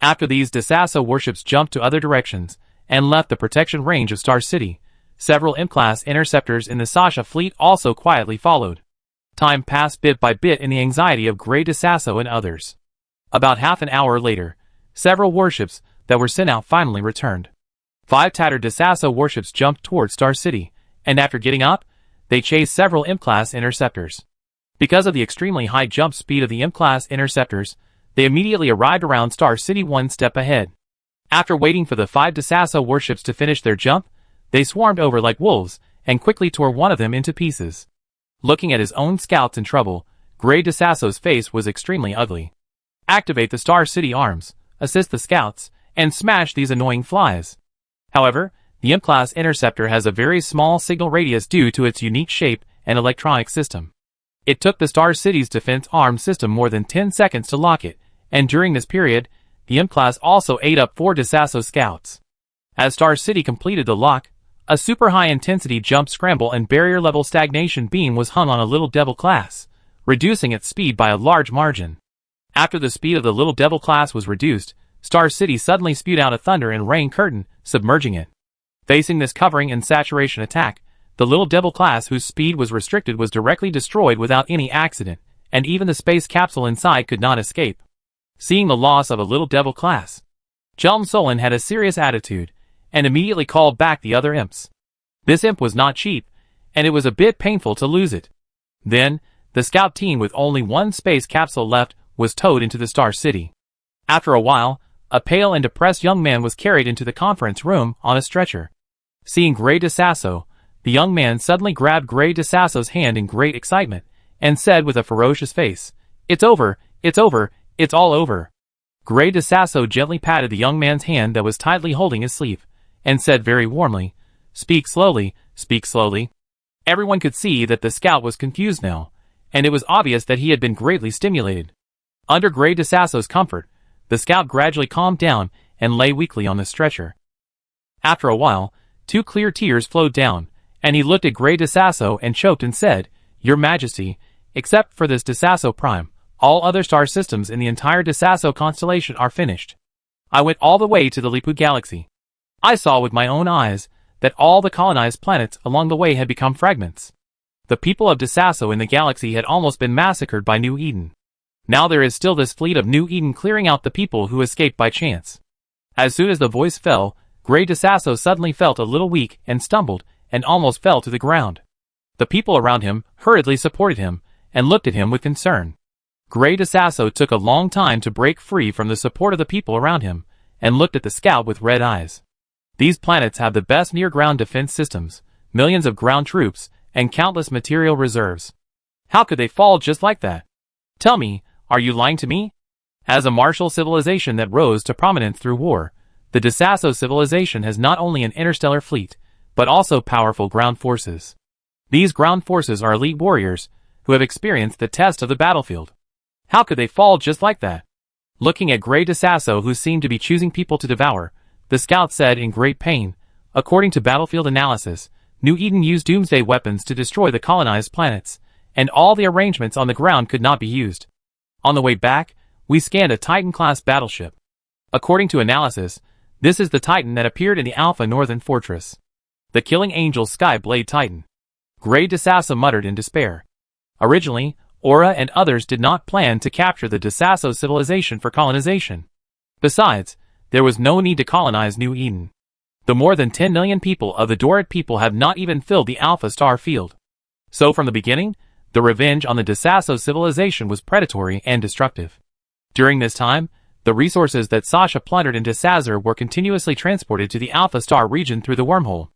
After these, DeSasso warships jumped to other directions and left the protection range of Star City. Several M-class interceptors in the Sasha fleet also quietly followed. Time passed bit by bit in the anxiety of Gray DeSasso and others. About half an hour later, several warships that were sent out finally returned. 5 tattered DeSasso warships jumped toward Star City, and after getting up, they chased several M-class interceptors. Because of the extremely high jump speed of the M-class interceptors, they immediately arrived around Star City one step ahead. After waiting for the 5 DeSasso warships to finish their jump, they swarmed over like wolves and quickly tore one of them into pieces. Looking at his own scouts in trouble, Gray DeSasso's face was extremely ugly. Activate the Star City arms, assist the scouts, and smash these annoying flies. However, the M-class interceptor has a very small signal radius due to its unique shape and electronic system. It took the Star City's defense armed system more than 10 seconds to lock it, and during this period, the M-class also ate up 4 DeSasso scouts. As Star City completed the lock, a super high-intensity jump scramble and barrier-level stagnation beam was hung on a Little Devil class, reducing its speed by a large margin. After the speed of the Little Devil class was reduced, Star City suddenly spewed out a thunder and rain curtain, submerging it. Facing this covering and saturation attack, the Little Devil class whose speed was restricted was directly destroyed without any accident, and even the space capsule inside could not escape. Seeing the loss of a Little Devil class, Chelm Solon had a serious attitude, and immediately called back the other imps. This imp was not cheap, and it was a bit painful to lose it. Then, the scout team with only one space capsule left was towed into the Star City. After a while, a pale and depressed young man was carried into the conference room on a stretcher. Seeing Gray DeSasso, the young man suddenly grabbed Gray DeSasso's hand in great excitement, and said with a ferocious face, "It's over, it's over, it's all over." Gray DeSasso gently patted the young man's hand that was tightly holding his sleeve, and said very warmly, speak slowly, speak slowly." Everyone could see that the scout was confused now, and it was obvious that he had been greatly stimulated. Under Gray DeSasso's comfort, the scout gradually calmed down and lay weakly on the stretcher. After a while, 2 clear tears flowed down, and he looked at Gray DeSasso and choked and said, "Your Majesty, except for this DeSasso Prime, all other star systems in the entire DeSasso constellation are finished. I went all the way to the Liput Galaxy. I saw with my own eyes that all the colonized planets along the way had become fragments. The people of DeSasso in the galaxy had almost been massacred by New Eden. Now there is still this fleet of New Eden clearing out the people who escaped by chance." As soon as the voice fell, Gray DeSasso suddenly felt a little weak and stumbled and almost fell to the ground. The people around him hurriedly supported him and looked at him with concern. Gray DeSasso took a long time to break free from the support of the people around him and looked at the scout with red eyes. These planets have the best near-ground defense systems, millions of ground troops, and countless material reserves. How could they fall just like that? Tell me, are you lying to me? As a martial civilization that rose to prominence through war, the DeSasso civilization has not only an interstellar fleet, but also powerful ground forces. These ground forces are elite warriors who have experienced the test of the battlefield. How could they fall just like that? Looking at Gray DeSasso, who seemed to be choosing people to devour, the scout said in great pain, "According to battlefield analysis, New Eden used doomsday weapons to destroy the colonized planets, and all the arrangements on the ground could not be used. On the way back, we scanned a Titan-class battleship. According to analysis, this is the Titan that appeared in the Alpha Northern Fortress. The Killing Angel Skyblade Titan." Gray DeSasso muttered in despair. Originally, Aura and others did not plan to capture the DeSasso civilization for colonization. Besides, there was no need to colonize New Eden. The more than 10 million people of the Dorit people have not even filled the Alpha Star field. So from the beginning, The revenge on the Desasso civilization was predatory and destructive. During this time, the resources that Sasha plundered into Sazar were continuously transported to the Alpha Star region through the wormhole.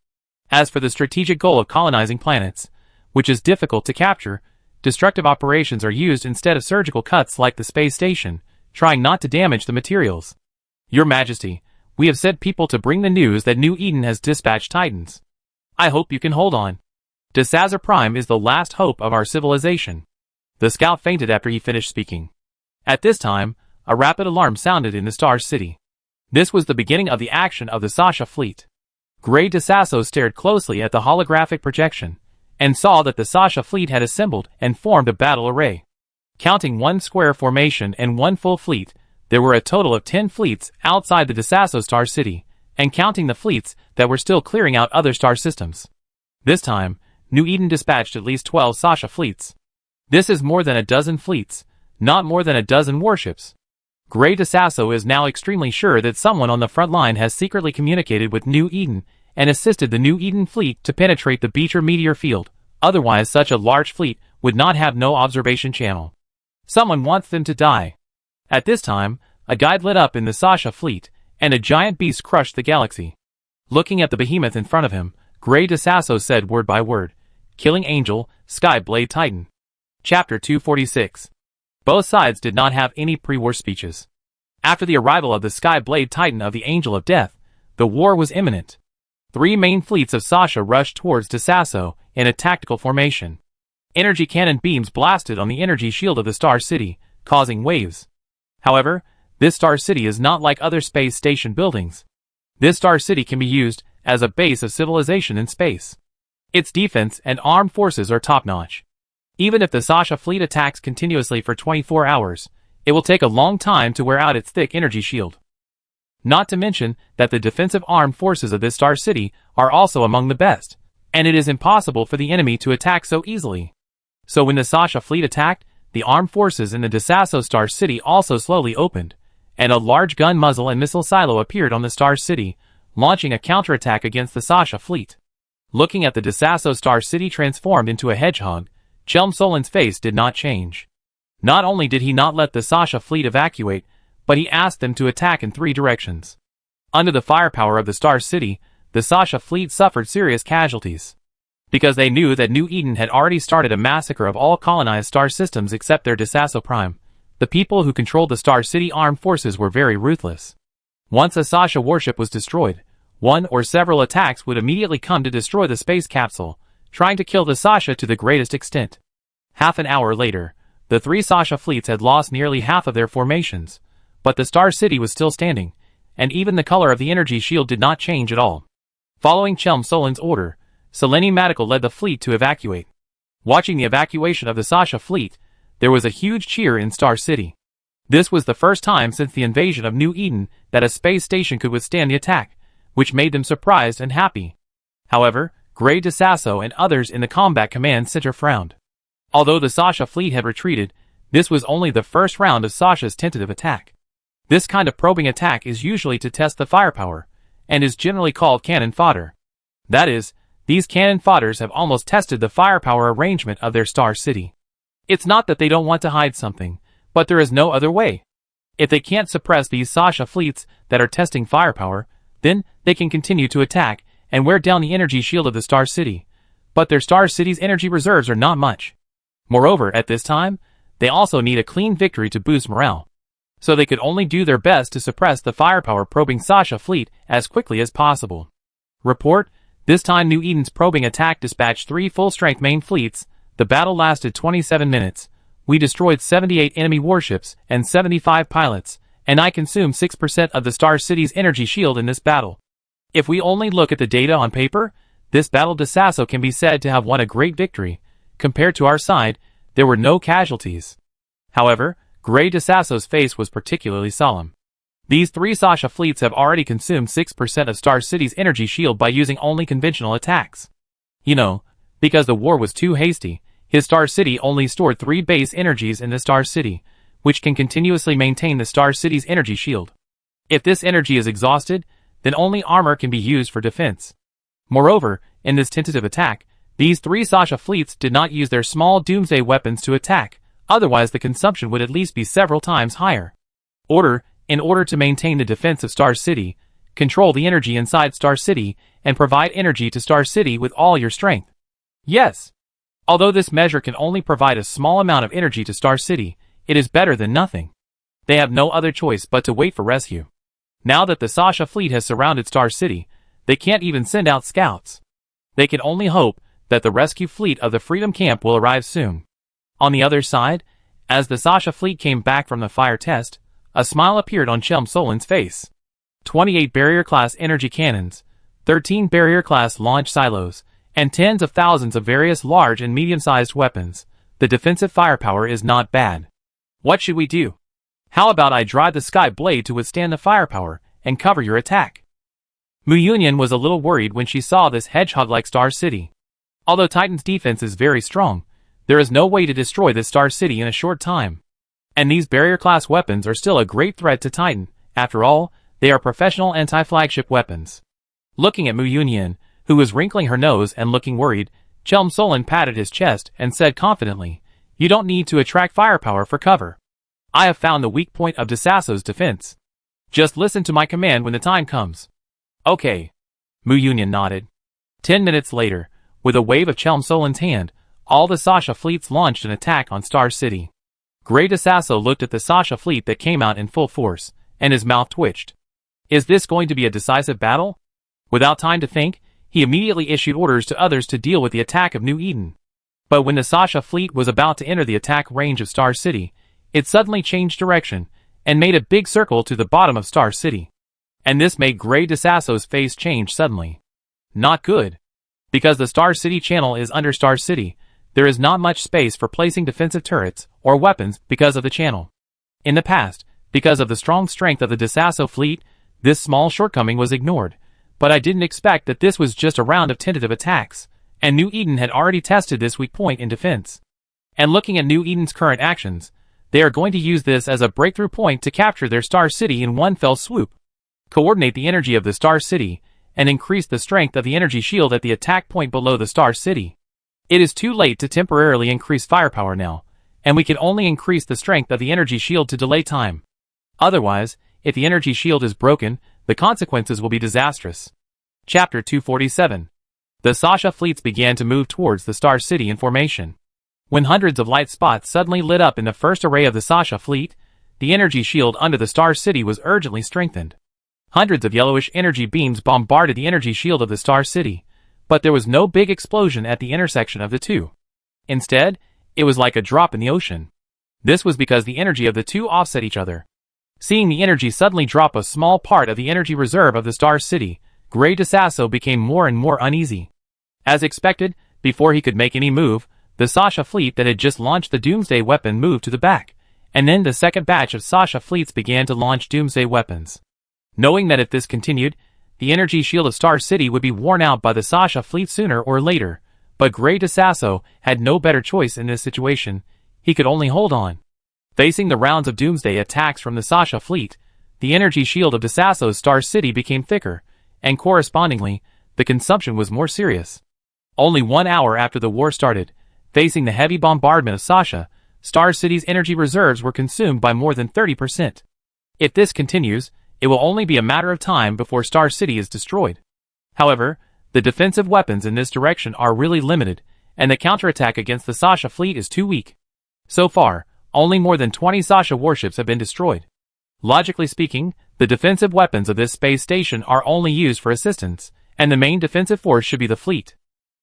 As for the strategic goal of colonizing planets, which is difficult to capture, destructive operations are used instead of surgical cuts like the space station, trying not to damage the materials. Your Majesty, we have sent people to bring the news that New Eden has dispatched Titans. I hope you can hold on. Desazar Prime is the last hope of our civilization. The scout fainted after he finished speaking. At this time, a rapid alarm sounded in the Star City. This was the beginning of the action of the Sasha fleet. Grey Desasso stared closely at the holographic projection, and saw that the Sasha fleet had assembled and formed a battle array. Counting one square formation and one full fleet, there were a total of 10 fleets outside the Desasso Star City, and counting the fleets that were still clearing out other star systems. This time, New Eden dispatched at least 12 Sasha fleets. This is more than a dozen fleets, not more than a dozen warships. Grey Desasso is now extremely sure that someone on the front line has secretly communicated with New Eden and assisted the New Eden fleet to penetrate the Beecher meteor field, otherwise such a large fleet would not have no observation channel. Someone wants them to die. At this time, a guide lit up in the Sasha fleet, and a giant beast crushed the galaxy. Looking at the behemoth in front of him, Grey Desasso said word by word, Killing Angel, Sky Blade Titan. Chapter 246. Both sides did not have any pre-war speeches. After the arrival of the Sky Blade Titan of the Angel of Death, the war was imminent. 3 main fleets of Sasha rushed towards Desasso in a tactical formation. Energy cannon beams blasted on the energy shield of the Star City, causing waves. However, this Star City is not like other space station buildings. This Star City can be used as a base of civilization in space. Its defense and armed forces are top-notch. Even if the Sasha fleet attacks continuously for 24 hours, it will take a long time to wear out its thick energy shield. Not to mention that the defensive armed forces of this Star City are also among the best, and it is impossible for the enemy to attack so easily. So when the Sasha fleet attacked, the armed forces in the Desasso Star City also slowly opened, and a large gun muzzle and missile silo appeared on the Star City, launching a counterattack against the Sasha fleet. Looking at the Desasso Star City transformed into a hedgehog, Chelm Solin's face did not change. Not only did he not let the Sasha fleet evacuate, but he asked them to attack in 3 directions. Under the firepower of the Star City, the Sasha fleet suffered serious casualties. Because they knew that New Eden had already started a massacre of all colonized star systems except their Desasso Prime, the people who controlled the Star City armed forces were very ruthless. Once a Sasha warship was destroyed, one or several attacks would immediately come to destroy the space capsule, trying to kill the Sasha to the greatest extent. Half an hour later, the 3 Sasha fleets had lost nearly half of their formations, but the Star City was still standing, and even the color of the energy shield did not change at all. Following Chelm Solin's order, Selene Medical led the fleet to evacuate. Watching the evacuation of the Sasha fleet, there was a huge cheer in Star City. This was the first time since the invasion of New Eden that a space station could withstand the attack, which made them surprised and happy. However, Grey Desasso and others in the Combat Command Center frowned. Although the Sasha fleet had retreated, this was only the first round of Sasha's tentative attack. This kind of probing attack is usually to test the firepower, and is generally called cannon fodder. That is, these cannon fodders have almost tested the firepower arrangement of their Star City. It's not that they don't want to hide something, but there is no other way. If they can't suppress these Sasha fleets that are testing firepower, then they can continue to attack and wear down the energy shield of the Star City, but their Star City's energy reserves are not much. Moreover, at this time, they also need a clean victory to boost morale. So they could only do their best to suppress the firepower probing Sasha fleet as quickly as possible. Report, this time New Eden's probing attack dispatched 3 full-strength main fleets. The battle lasted 27 minutes. We destroyed 78 enemy warships and 75 pilots, and I consumed 6% of the Star City's energy shield in this battle. If we only look at the data on paper, this battle Desasso can be said to have won a great victory. Compared to our side, there were no casualties. However, Grey Desasso's face was particularly solemn. These 3 Sasha fleets have already consumed 6% of Star City's energy shield by using only conventional attacks. You know, because the war was too hasty, his Star City only stored 3 base energies in the Star City, which can continuously maintain the Star City's energy shield. If this energy is exhausted, then only armor can be used for defense. Moreover, in this tentative attack, These three Sasha fleets did not use their small doomsday weapons to attack, otherwise the consumption would at least be several times higher. In order to maintain the defense of Star City, control the energy inside Star City, and provide energy to Star City with all your strength. Yes. Although this measure can only provide a small amount of energy to Star City, it is better than nothing. They have no other choice but to wait for rescue. Now that the Sasha fleet has surrounded Star City, they can't even send out scouts. They can only hope that the rescue fleet of the Freedom Camp will arrive soon. On the other side, as the Sasha fleet came back from the fire test, a smile appeared on Chelm Solin's face. 28 barrier-class energy cannons, 13 barrier-class launch silos, and tens of thousands of various large and medium-sized weapons. The defensive firepower is not bad. What should we do? How about I drive the Sky Blade to withstand the firepower and cover your attack? Mu Yunyan was a little worried when she saw this hedgehog-like Star City. Although Titan's defense is very strong, there is no way to destroy this Star City in a short time. And these barrier-class weapons are still a great threat to Titan. After all, they are professional anti-flagship weapons. Looking at Mu Yunyan, who was wrinkling her nose and looking worried, Chelm Solin patted his chest and said confidently, "You don't need to attract firepower for cover. I have found the weak point of Desasso's defense. Just listen to my command when the time comes." "Okay." Mu Yunyan nodded. 10 minutes later, with a wave of Chelm Solin's hand, all the Sasha fleets launched an attack on Star City. Grey Desasso looked at the Sasha fleet that came out in full force, and his mouth twitched. Is this going to be a decisive battle? Without time to think, he immediately issued orders to others to deal with the attack of New Eden. But when the Sasha fleet was about to enter the attack range of Star City, it suddenly changed direction, and made a big circle to the bottom of Star City. And this made Grey Desasso's face change suddenly. Not good. Because the Star City channel is under Star City, there is not much space for placing defensive turrets or weapons because of the channel. In the past, because of the strong strength of the Desasso fleet, this small shortcoming was ignored, but I didn't expect that this was just a round of tentative attacks, and New Eden had already tested this weak point in defense. And looking at New Eden's current actions, they are going to use this as a breakthrough point to capture their Star City in one fell swoop. Coordinate the energy of the Star City, and increase the strength of the energy shield at the attack point below the Star City. It is too late to temporarily increase firepower now, and we can only increase the strength of the energy shield to delay time. Otherwise, if the energy shield is broken, the consequences will be disastrous. Chapter 247. The Sasha fleets began to move towards the Star City in formation. When hundreds of light spots suddenly lit up in the first array of the Sasha fleet, the energy shield under the Star City was urgently strengthened. Hundreds of yellowish energy beams bombarded the energy shield of the Star City, but there was no big explosion at the intersection of the two. Instead, it was like a drop in the ocean. This was because the energy of the two offset each other. Seeing the energy suddenly drop a small part of the energy reserve of the Star City, Grey Desasso became more and more uneasy. As expected, before he could make any move, the Sasha fleet that had just launched the Doomsday weapon moved to the back, and then the second batch of Sasha fleets began to launch Doomsday weapons. Knowing that if this continued, the energy shield of Star City would be worn out by the Sasha fleet sooner or later, but Grey Desasso had no better choice in this situation. He could only hold on. Facing the rounds of Doomsday attacks from the Sasha fleet, the energy shield of Desasso's Star City became thicker, and correspondingly, the consumption was more serious. Only 1 hour after the war started, facing the heavy bombardment of Sasha, Star City's energy reserves were consumed by more than 30%. If this continues, it will only be a matter of time before Star City is destroyed. However, the defensive weapons in this direction are really limited, and the counterattack against the Sasha fleet is too weak. So far, only more than 20 Sasha warships have been destroyed. Logically speaking, the defensive weapons of this space station are only used for assistance, and the main defensive force should be the fleet.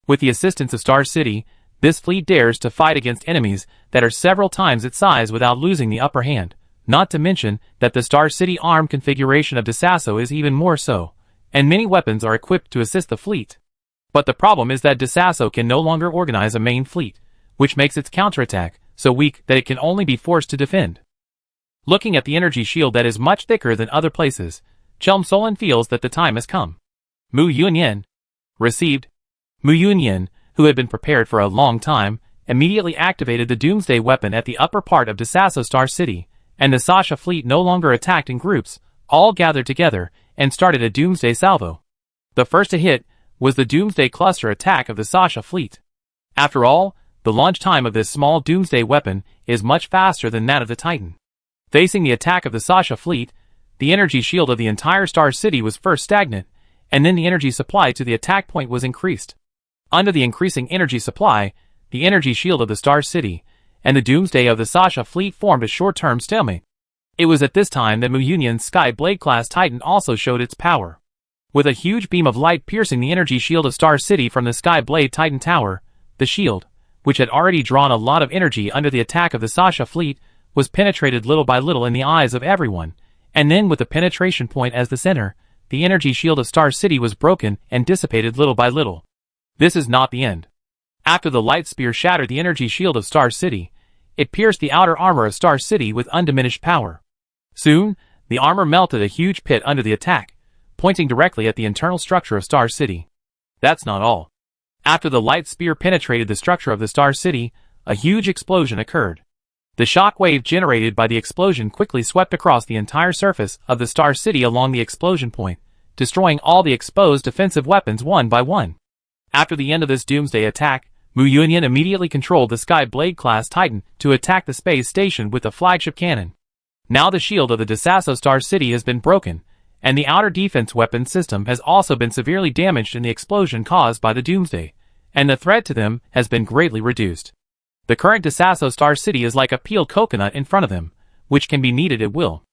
With the assistance of Star City, this fleet dares to fight against enemies that are several times its size without losing the upper hand, not to mention that the Star City arm configuration of Desasso is even more so, and many weapons are equipped to assist the fleet. But the problem is that Desasso can no longer organize a main fleet, which makes its counterattack so weak that it can only be forced to defend. Looking at the energy shield that is much thicker than other places, Chelm Solin feels that the time has come. Mu Yunyan. Received. Mu Yunyan, who had been prepared for a long time, immediately activated the Doomsday weapon at the upper part of Desasso Star City, and the Sasha fleet no longer attacked in groups, all gathered together, and started a Doomsday salvo. The first to hit, was the Doomsday Cluster attack of the Sasha fleet. After all, the launch time of this small Doomsday weapon is much faster than that of the Titan. Facing the attack of the Sasha fleet, the energy shield of the entire Star City was first stagnant, and then the energy supply to the attack point was increased. Under the increasing energy supply, the energy shield of the Star City and the Doomsday of the Sasha fleet formed a short-term stalemate. It was at this time that Mu Yunyan's Sky Blade-class Titan also showed its power. With a huge beam of light piercing the energy shield of Star City from the Sky Blade Titan Tower, the shield, which had already drawn a lot of energy under the attack of the Sasha fleet, was penetrated little by little in the eyes of everyone, and then with the penetration point as the center, the energy shield of Star City was broken and dissipated little by little. This is not the end. After the light spear shattered the energy shield of Star City, it pierced the outer armor of Star City with undiminished power. Soon, the armor melted a huge pit under the attack, pointing directly at the internal structure of Star City. That's not all. After the light spear penetrated the structure of the Star City, a huge explosion occurred. The shock wave generated by the explosion quickly swept across the entire surface of the Star City along the explosion point, destroying all the exposed defensive weapons one by one. After the end of this Doomsday attack, Mu Yunyan immediately controlled the Sky Blade-class Titan to attack the space station with the flagship cannon. Now the shield of the Desasso Star City has been broken, and the outer defense weapon system has also been severely damaged in the explosion caused by the Doomsday, and the threat to them has been greatly reduced. The current Desasso Star City is like a peeled coconut in front of them, which can be kneaded at will.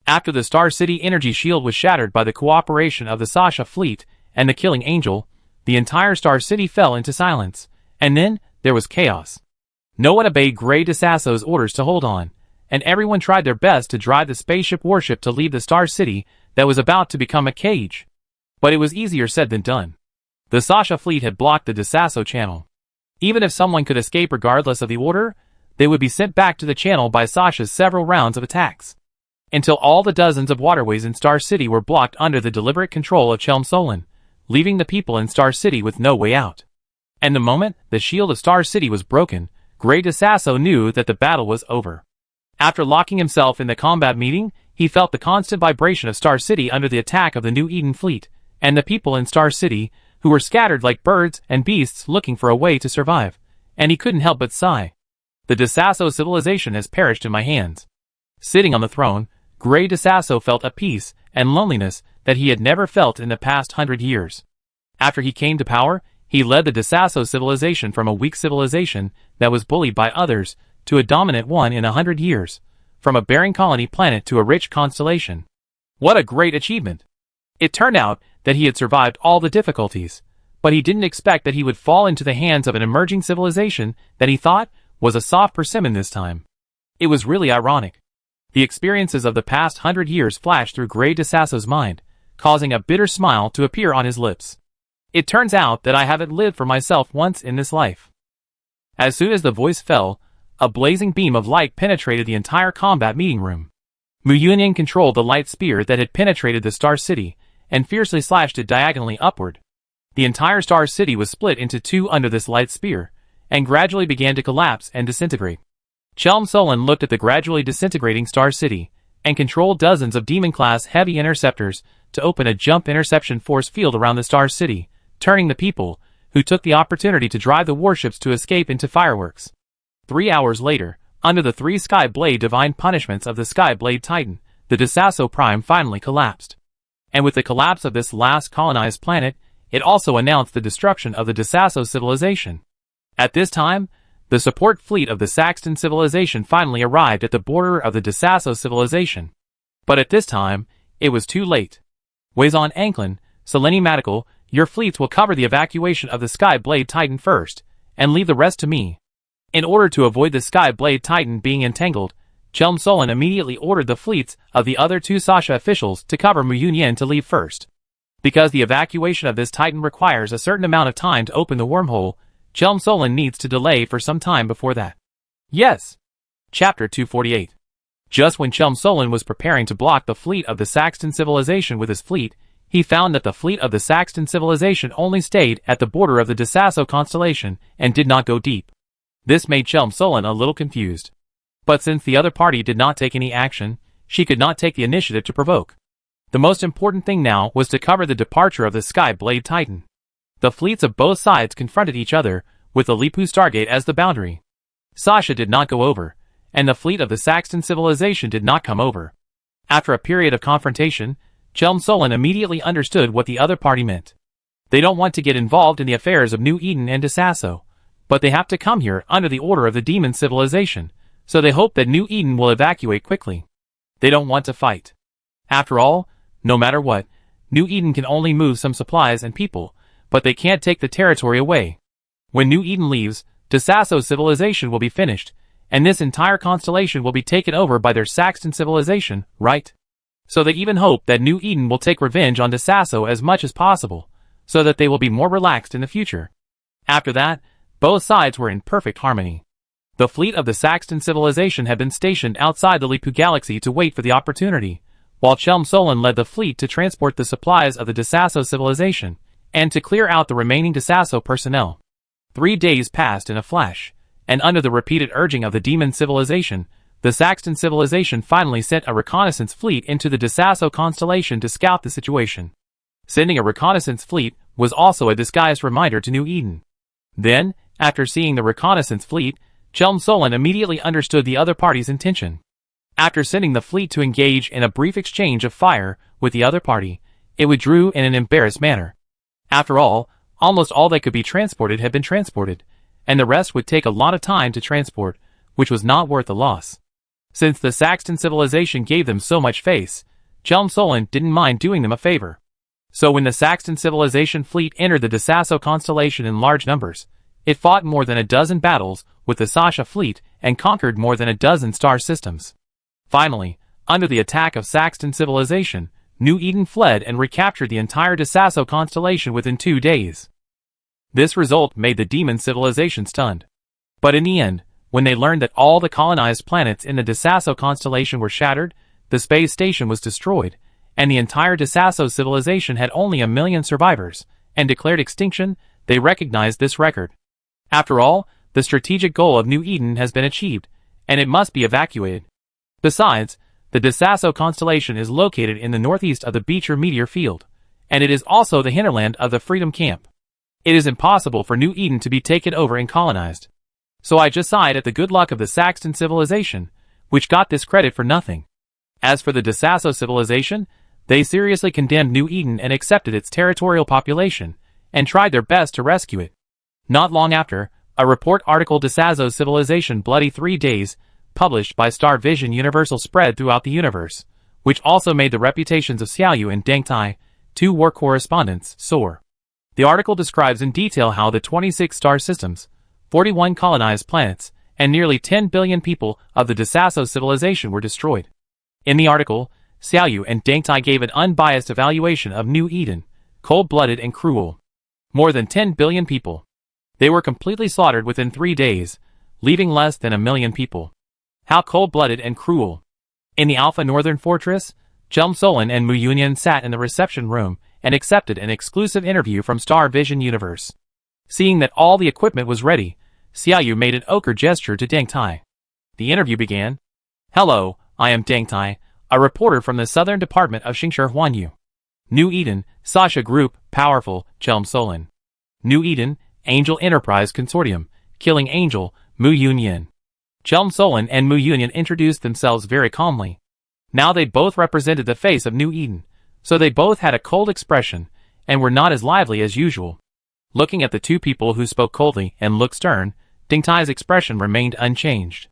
After the Star City energy shield was shattered by the cooperation of the Sasha fleet and the Killing Angel, the entire Star City fell into silence, and then there was chaos. No one obeyed Grey Desasso's orders to hold on, and everyone tried their best to drive the spaceship warship to leave the Star City that was about to become a cage. But it was easier said than done. The Sasha fleet had blocked the Desasso channel. Even if someone could escape regardless of the order, they would be sent back to the channel by Sasha's several rounds of attacks. Until all the dozens of waterways in Star City were blocked under the deliberate control of Chelm Solon, leaving the people in Star City with no way out. And the moment the shield of Star City was broken, Grey Desasso knew that the battle was over. After locking himself in the combat meeting, he felt the constant vibration of Star City under the attack of the New Eden fleet, and the people in Star City, who were scattered like birds and beasts looking for a way to survive, and he couldn't help but sigh. The Desasso civilization has perished in my hands. Sitting on the throne, Grey Desasso felt a peace and loneliness that he had never felt in the past 100 years. After he came to power, he led the Desasso civilization from a weak civilization that was bullied by others to a dominant one in 100 years, from a barren colony planet to a rich constellation. What a great achievement! It turned out that he had survived all the difficulties, but he didn't expect that he would fall into the hands of an emerging civilization that he thought was a soft persimmon this time. It was really ironic. The experiences of the past 100 years flashed through Grey Desasso's mind, causing a bitter smile to appear on his lips. It turns out that I haven't lived for myself once in this life. As soon as the voice fell, a blazing beam of light penetrated the entire combat meeting room. Mu Yunyan controlled the light spear that had penetrated the Star City, and fiercely slashed it diagonally upward. The entire Star City was split into two under this light spear, and gradually began to collapse and disintegrate. Chelm Solon looked at the gradually disintegrating Star City, and controlled dozens of Demon-class heavy interceptors to open a jump interception force field around the Star City, turning the people, who took the opportunity to drive the warships to escape into fireworks. 3 hours later, under the 3 Sky Blade divine punishments of the Sky Blade Titan, the Desasso Prime finally collapsed. And with the collapse of this last colonized planet, it also announced the destruction of the Desasso civilization. At this time, the support fleet of the Saxton civilization finally arrived at the border of the Desasso civilization. But at this time, it was too late. Wazon Anklin, Seleni Medical, your fleets will cover the evacuation of the Sky Blade Titan first, and leave the rest to me. In order to avoid the Sky Blade Titan being entangled, Chelm Solon immediately ordered the fleets of the other 2 Sasha officials to cover Mu Yunyan to leave first. Because the evacuation of this Titan requires a certain amount of time to open the wormhole, Chelm Solon needs to delay for some time before that. Yes. Chapter 248. Just when Chelm Solon was preparing to block the fleet of the Saxton civilization with his fleet, he found that the fleet of the Saxton civilization only stayed at the border of the Desasso constellation and did not go deep. This made Chelm Solon a little confused. But since the other party did not take any action, she could not take the initiative to provoke. The most important thing now was to cover the departure of the Sky Blade Titan. The fleets of both sides confronted each other, with the Lipu Stargate as the boundary. Sasha did not go over, and the fleet of the Saxton civilization did not come over. After a period of confrontation, Chelm Solon immediately understood what the other party meant. They don't want to get involved in the affairs of New Eden and Desasso, but they have to come here under the order of the demon civilization, so they hope that New Eden will evacuate quickly. They don't want to fight. After all, no matter what, New Eden can only move some supplies and people, but they can't take the territory away. When New Eden leaves, Desasso civilization will be finished, and this entire constellation will be taken over by their Saxton civilization, right? So they even hope that New Eden will take revenge on Desasso as much as possible, so that they will be more relaxed in the future. After that, both sides were in perfect harmony. The fleet of the Saxton civilization had been stationed outside the Lipu galaxy to wait for the opportunity, while Chelm Solon led the fleet to transport the supplies of the Desasso civilization, and to clear out the remaining Desasso personnel. 3 days passed in a flash, and under the repeated urging of the demon civilization, the Saxton civilization finally sent a reconnaissance fleet into the Desasso constellation to scout the situation. Sending a reconnaissance fleet was also a disguised reminder to New Eden. Then, after seeing the reconnaissance fleet, Chelm Solon immediately understood the other party's intention. After sending the fleet to engage in a brief exchange of fire with the other party, it withdrew in an embarrassed manner. After all, almost all that could be transported had been transported, and the rest would take a lot of time to transport, which was not worth the loss. Since the Saxton civilization gave them so much face, Chelm Solon didn't mind doing them a favor. So when the Saxton civilization fleet entered the Desasso constellation in large numbers, it fought more than a dozen battles with the Sasha fleet and conquered more than a dozen star systems. Finally, under the attack of Saxton civilization, New Eden fled and recaptured the entire Desasso constellation within 2 days. This result made the demon civilization stunned. But in the end, when they learned that all the colonized planets in the Desasso constellation were shattered, the space station was destroyed, and the entire Desasso civilization had only 1 million survivors, and declared extinction, they recognized this record. After all, the strategic goal of New Eden has been achieved, and it must be evacuated. Besides, the Desasso constellation is located in the northeast of the Beecher meteor field, and it is also the hinterland of the Freedom Camp. It is impossible for New Eden to be taken over and colonized. So I just sighed at the good luck of the Saxton civilization, which got this credit for nothing. As for the Desasso civilization, they seriously condemned New Eden and accepted its territorial population, and tried their best to rescue it. Not long after, a report article Desasso civilization bloody 3 days, published by Star Vision Universal spread throughout the universe, which also made the reputations of Xiaoyu and Deng Tai, 2 war correspondents, soar. The article describes in detail how the 26 star systems, 41 colonized planets, and nearly 10 billion people of the Desasso civilization were destroyed. In the article, Xiaoyu and Deng Tai gave an unbiased evaluation of New Eden, cold-blooded and cruel. More than 10 billion people. They were completely slaughtered within 3 days, leaving less than 1 million people. How cold-blooded and cruel. In the Alpha Northern Fortress, Chelm Solon and Mu Yunyan sat in the reception room and accepted an exclusive interview from Star Vision Universe. Seeing that all the equipment was ready, Xiaoyu made an ochre gesture to Deng Tai. The interview began. Hello, I am Deng Tai, a reporter from the Southern Department of Xingshi Huanyu. New Eden, Sasha Group, powerful, Chelm Solon. New Eden, Angel Enterprise Consortium, Killing Angel, Mu Yunyan. Chelm Solon and Mu Yunyan introduced themselves very calmly. Now they both represented the face of New Eden, so they both had a cold expression, and were not as lively as usual. Looking at the two people who spoke coldly and looked stern, Deng Tai's expression remained unchanged.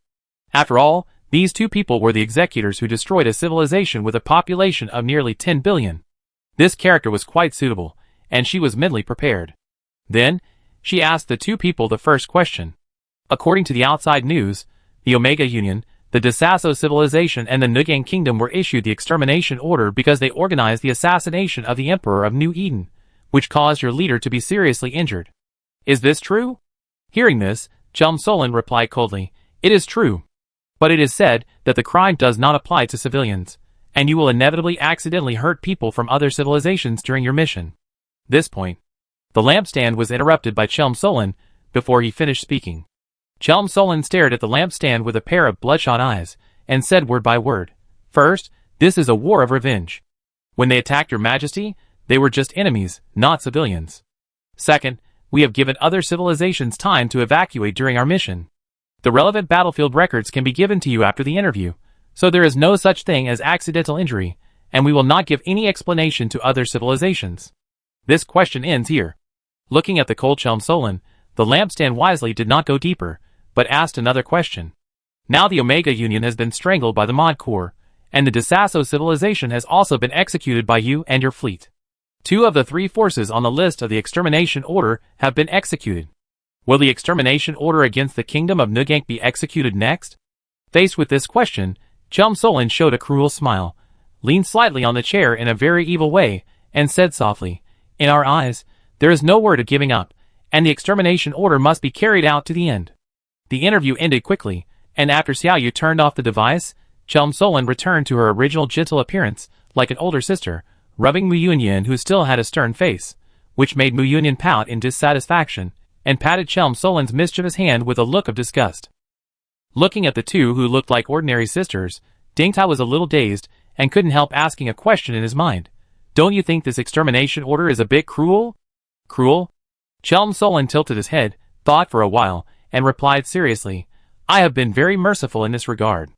After all, these two people were the executors who destroyed a civilization with a population of nearly 10 billion. This character was quite suitable, and she was mentally prepared. Then, she asked the two people the first question. According to the outside news, the Omega Union, the Desasso civilization and the Nugang Kingdom were issued the extermination order because they organized the assassination of the Emperor of New Eden, which caused your leader to be seriously injured. Is this true? Hearing this, Chelm Solon replied coldly, It is true. But it is said that the crime does not apply to civilians, and you will inevitably accidentally hurt people from other civilizations during your mission. This point, the lampstand was interrupted by Chelm Solon before he finished speaking. Chelm Solon stared at the lampstand with a pair of bloodshot eyes, and said word by word, First, this is a war of revenge. When they attacked your majesty, they were just enemies, not civilians. Second, we have given other civilizations time to evacuate during our mission. The relevant battlefield records can be given to you after the interview, so there is no such thing as accidental injury, and we will not give any explanation to other civilizations. This question ends here. Looking at the cold Solon, the lampstand wisely did not go deeper, but asked another question. Now the Omega Union has been strangled by the Mod Corps, and the Desasso civilization has also been executed by you and your fleet. 2 of the 3 forces on the list of the extermination order have been executed. Will the extermination order against the kingdom of Nugank be executed next? Faced with this question, Solon showed a cruel smile, leaned slightly on the chair in a very evil way, and said softly, "In our eyes, there is no word of giving up, and the extermination order must be carried out to the end." The interview ended quickly, and after Xiaoyu turned off the device, Solon returned to her original gentle appearance, like an older sister, rubbing Mu Yunyan, who still had a stern face, which made Mu Yunyan pout in dissatisfaction, and patted Solon's mischievous hand with a look of disgust. Looking at the two who looked like ordinary sisters, Ding Tai was a little dazed, and couldn't help asking a question in his mind. "Don't you think this extermination order is a bit cruel?" "Cruel?" Solon tilted his head, thought for a while, and replied seriously, "I have been very merciful in this regard.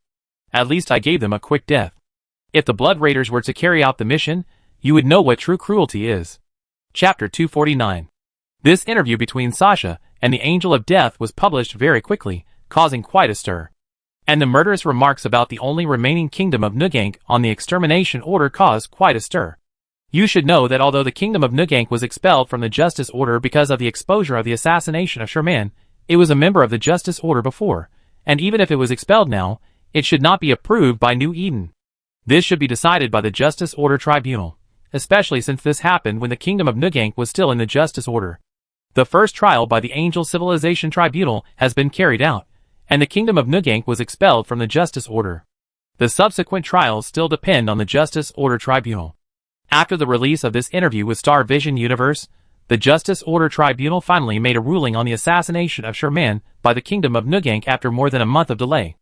At least I gave them a quick death. If the Blood Raiders were to carry out the mission, you would know what true cruelty is." Chapter 249. This interview between Sasha and the Angel of Death was published very quickly, causing quite a stir. And the murderous remarks about the only remaining kingdom of Nugank on the extermination order caused quite a stir. You should know that although the kingdom of Nugank was expelled from the Justice Order because of the exposure of the assassination of Sherman, it was a member of the Justice Order before, and even if it was expelled now, it should not be approved by New Eden. This should be decided by the Justice Order Tribunal, especially since this happened when the kingdom of Nugank was still in the Justice Order. The first trial by the Angel Civilization Tribunal has been carried out, and the kingdom of Nugank was expelled from the Justice Order. The subsequent trials still depend on the Justice Order Tribunal. After the release of this interview with Star Vision Universe, the Justice Order Tribunal finally made a ruling on the assassination of Sherman by the kingdom of Nugank after more than a month of delay.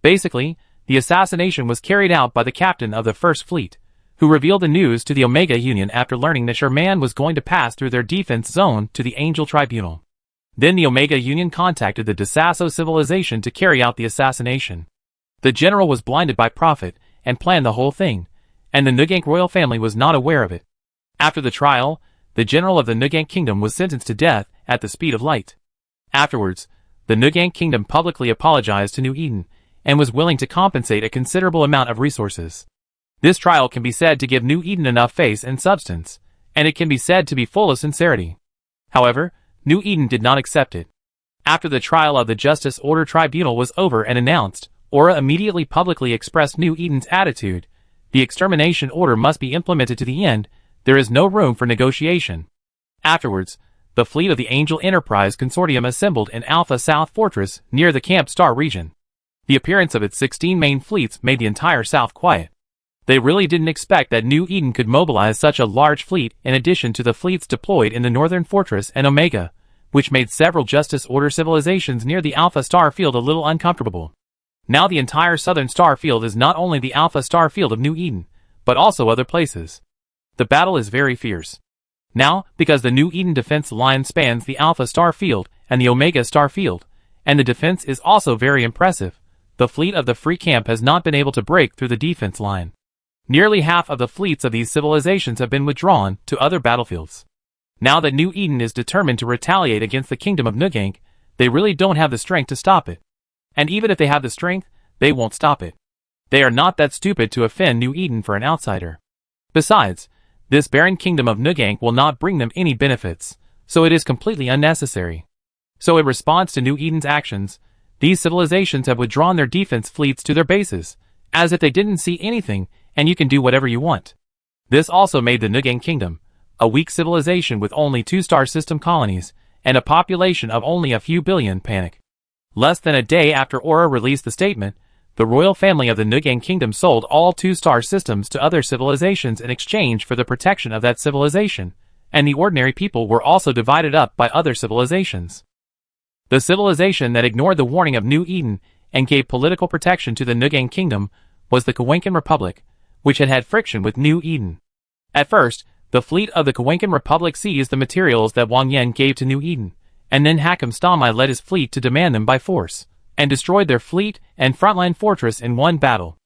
Basically, the assassination was carried out by the captain of the First Fleet, who revealed the news to the Omega Union after learning that Sherman was going to pass through their defense zone to the Angel Tribunal. Then the Omega Union contacted the Desasso civilization to carry out the assassination. The general was blinded by profit and planned the whole thing, and the Nugank royal family was not aware of it. After the trial, the general of the Nugank kingdom was sentenced to death at the speed of light. Afterwards, the Nugank kingdom publicly apologized to New Eden and was willing to compensate a considerable amount of resources. This trial can be said to give New Eden enough face and substance, and it can be said to be full of sincerity. However, New Eden did not accept it. After the trial of the Justice Order Tribunal was over and announced, Aura immediately publicly expressed New Eden's attitude. The extermination order must be implemented to the end. There is no room for negotiation. Afterwards, the fleet of the Angel Enterprise Consortium assembled in Alpha South Fortress near the Camp Star region. The appearance of its 16 main fleets made the entire South quiet. They really didn't expect that New Eden could mobilize such a large fleet in addition to the fleets deployed in the Northern Fortress and Omega, which made several Justice Order civilizations near the Alpha Star Field a little uncomfortable. Now the entire Southern Star Field is not only the Alpha Star Field of New Eden, but also other places. The battle is very fierce. Now, because the New Eden defense line spans the Alpha Star Field and the Omega Star Field, and the defense is also very impressive, the fleet of the Free Camp has not been able to break through the defense line. Nearly half of the fleets of these civilizations have been withdrawn to other battlefields. Now that New Eden is determined to retaliate against the kingdom of Nugank, they really don't have the strength to stop it. And even if they have the strength, they won't stop it. They are not that stupid to offend New Eden for an outsider. Besides, this barren kingdom of Nugank will not bring them any benefits, so it is completely unnecessary. So in response to New Eden's actions, these civilizations have withdrawn their defense fleets to their bases, as if they didn't see anything, and you can do whatever you want. This also made the Nugank kingdom, a weak civilization with only 2 star system colonies, and a population of only a few billion, panic. Less than a day after Aura released the statement, the royal family of the Nugank kingdom sold all 2-star systems to other civilizations in exchange for the protection of that civilization, and the ordinary people were also divided up by other civilizations. The civilization that ignored the warning of New Eden and gave political protection to the Nugank kingdom was the Kawenkan Republic, which had had friction with New Eden. At first, The fleet of the Kawenkin Republic seized the materials that Wang Yan gave to New Eden, and then Hakam Stamai led his fleet to demand them by force, and destroyed their fleet and frontline fortress in one battle.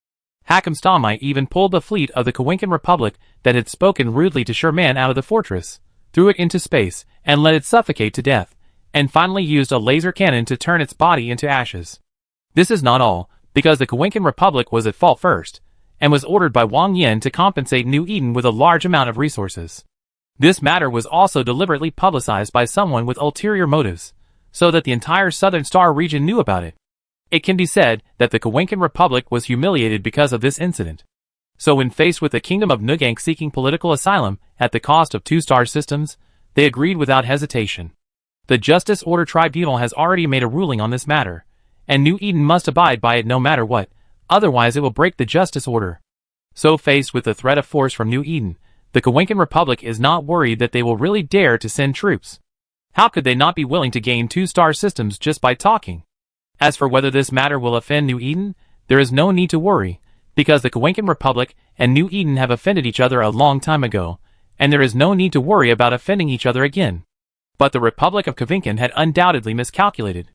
Hakam Stamai even pulled the fleet of the Kawenkin Republic that had spoken rudely to Sherman out of the fortress, threw it into space, and let it suffocate to death, and finally used a laser cannon to turn its body into ashes. This is not all, because the Kawenkin Republic was at fault first, and was ordered by Wang Yan to compensate New Eden with a large amount of resources. This matter was also deliberately publicized by someone with ulterior motives, so that the entire Southern Star region knew about it. It can be said that the Kawenkin Republic was humiliated because of this incident. So when faced with the Kingdom of Nugank seeking political asylum at the cost of 2-star systems, they agreed without hesitation. The Justice Order Tribunal has already made a ruling on this matter, and New Eden must abide by it no matter what, otherwise it will break the Justice Order. So faced with the threat of force from New Eden, the Kawenkin Republic is not worried that they will really dare to send troops. How could they not be willing to gain 2-star systems just by talking? As for whether this matter will offend New Eden, there is no need to worry, because the Kawenkin Republic and New Eden have offended each other a long time ago, and there is no need to worry about offending each other again. But the Republic of Kavinkin had undoubtedly miscalculated.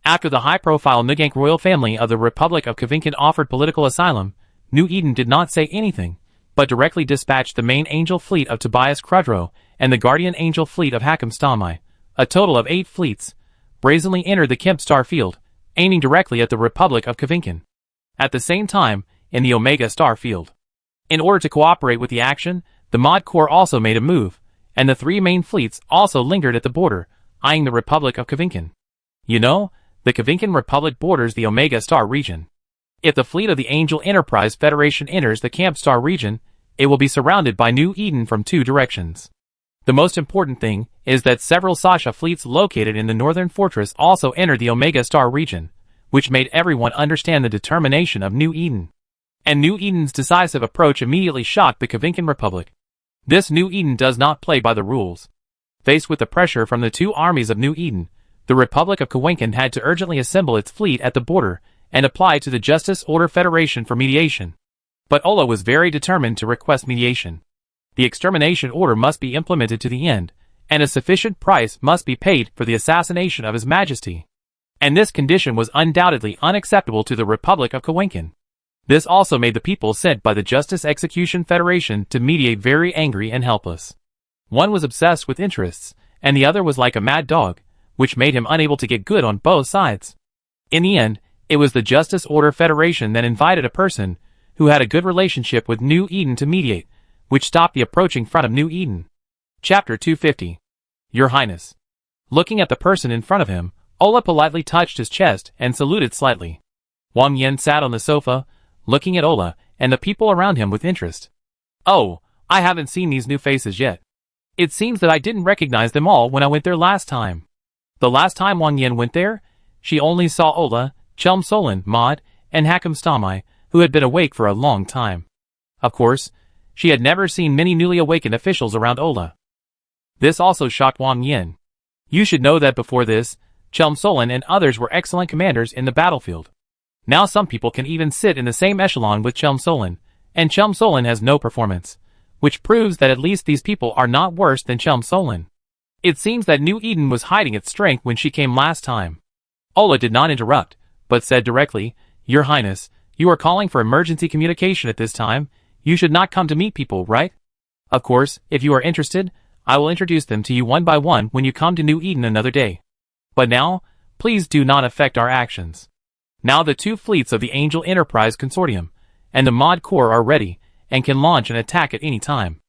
After the high-profile Nugank royal family of the Republic of Kavinkin offered political asylum, New Eden did not say anything, but directly dispatched the main angel fleet of Tobias Krudro and the guardian angel fleet of Hakam Stamai, a total of 8 fleets, brazenly entered the Kemp Star Field, aiming directly at the Republic of Kavinkin. At the same time, in the Omega Star Field. In order to cooperate with the action, the Mod Corps also made a move, and the 3 main fleets also lingered at the border, eyeing the Republic of Kavinkin. You know, the Kavinkin Republic borders the Omega Star region. If the fleet of the Angel Enterprise Federation enters the Camp Star region, it will be surrounded by New Eden from 2 directions. The most important thing is that several Sasha fleets located in the Northern Fortress also entered the Omega Star region, which made everyone understand the determination of New Eden. And New Eden's decisive approach immediately shocked the Kavinkin Republic. This New Eden does not play by the rules. Faced with the pressure from the 2 armies of New Eden, the Republic of Kawenkin had to urgently assemble its fleet at the border and apply to the Justice Order Federation for mediation. But Ola was very determined to request mediation. The extermination order must be implemented to the end, and a sufficient price must be paid for the assassination of His Majesty. And this condition was undoubtedly unacceptable to the Republic of Kawenkin. This also made the people sent by the Justice Execution Federation to mediate very angry and helpless. One was obsessed with interests, and the other was like a mad dog, which made him unable to get good on both sides. In the end, it was the Justice Order Federation that invited a person who had a good relationship with New Eden to mediate, which stopped the approaching front of New Eden. Chapter 250. Your Highness. Looking at the person in front of him, Ola politely touched his chest and saluted slightly. Wang Yan sat on the sofa, looking at Ola and the people around him with interest. Oh, I haven't seen these new faces yet. It seems that I didn't recognize them all when I went there last time. The last time Wang Yan went there, she only saw Ola, Chelm Solon, Maud, and Hakam Stamai, who had been awake for a long time. Of course, she had never seen many newly awakened officials around Ola. This also shocked Wang Yan. You should know that before this, Chelm Solon and others were excellent commanders in the battlefield. Now some people can even sit in the same echelon with Chelm Solon, and Chelm Solon has no performance, which proves that at least these people are not worse than Chelm Solon. It seems that New Eden was hiding its strength when she came last time. Ola did not interrupt, but said directly, Your Highness, you are calling for emergency communication at this time. You should not come to meet people, right? Of course, if you are interested, I will introduce them to you one by one when you come to New Eden another day. But now, please do not affect our actions. Now the 2 fleets of the Angel Enterprise Consortium and the Mod Corps are ready and can launch an attack at any time.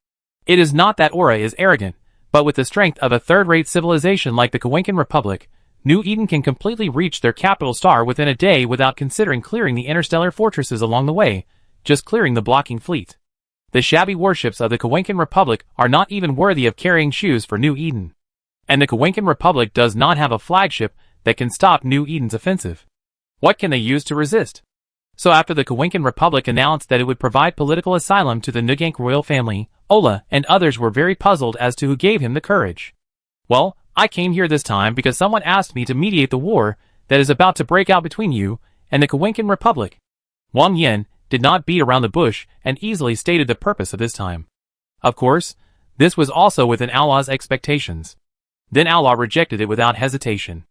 It is not that Aura is arrogant, but with the strength of a third-rate civilization like the Kawenkin Republic, New Eden can completely reach their capital star within a day without considering clearing the interstellar fortresses along the way, just clearing the blocking fleet. The shabby warships of the Kawenkin Republic are not even worthy of carrying shoes for New Eden. And the Kawenkin Republic does not have a flagship that can stop New Eden's offensive. What can they use to resist? So after the Kawenkin Republic announced that it would provide political asylum to the Nugank royal family, Ola and others were very puzzled as to who gave him the courage. Well, I came here this time because someone asked me to mediate the war that is about to break out between you and the Kawenkin Republic. Wang Yan did not beat around the bush and easily stated the purpose of this time. Of course, This was also within Allah's expectations. Then Allah rejected it without hesitation.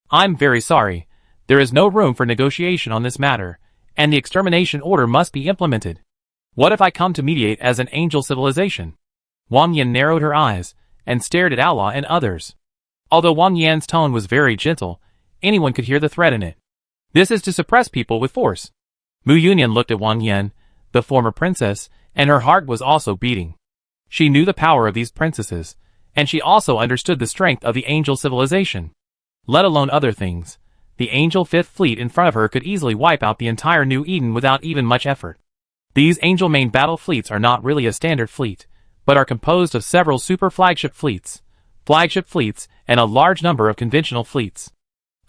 I'm very sorry. There is no room for negotiation on this matter, and the extermination order must be implemented. What if I come to mediate as an angel civilization? Wang Yan narrowed her eyes and stared at Allah and others. Although Wang Yan's tone was very gentle, anyone could hear the threat in it. This is to suppress people with force. Mu Yunyan looked at Wang Yan, the former princess, and her heart was also beating. She knew the power of these princesses, and she also understood the strength of the angel civilization. Let alone other things, the angel Fifth Fleet in front of her could easily wipe out the entire New Eden without even much effort. These angel main battle fleets are not really a standard fleet, but are composed of several super flagship fleets, and a large number of conventional fleets.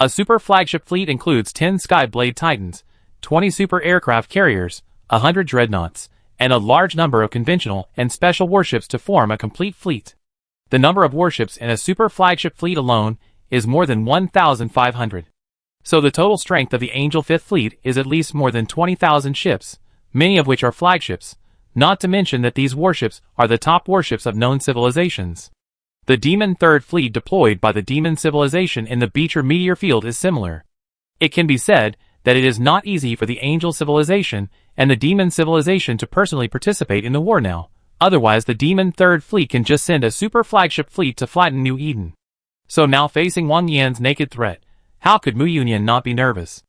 A super flagship fleet includes 10 Skyblade Titans, 20 super aircraft carriers, 100 dreadnoughts, and a large number of conventional and special warships to form a complete fleet. The number of warships in a super flagship fleet alone is more than 1,500. So the total strength of the Angel Fifth Fleet is at least more than 20,000 ships, many of which are flagships, not to mention that these warships are the top warships of known civilizations. The Demon Third Fleet deployed by the Demon Civilization in the Beecher Meteor Field is similar. It can be said that it is not easy for the Angel Civilization and the Demon Civilization to personally participate in the war now, otherwise the Demon Third Fleet can just send a super flagship fleet to flatten New Eden. So now facing Wang Yan's naked threat, how could Mu Yunyan not be nervous?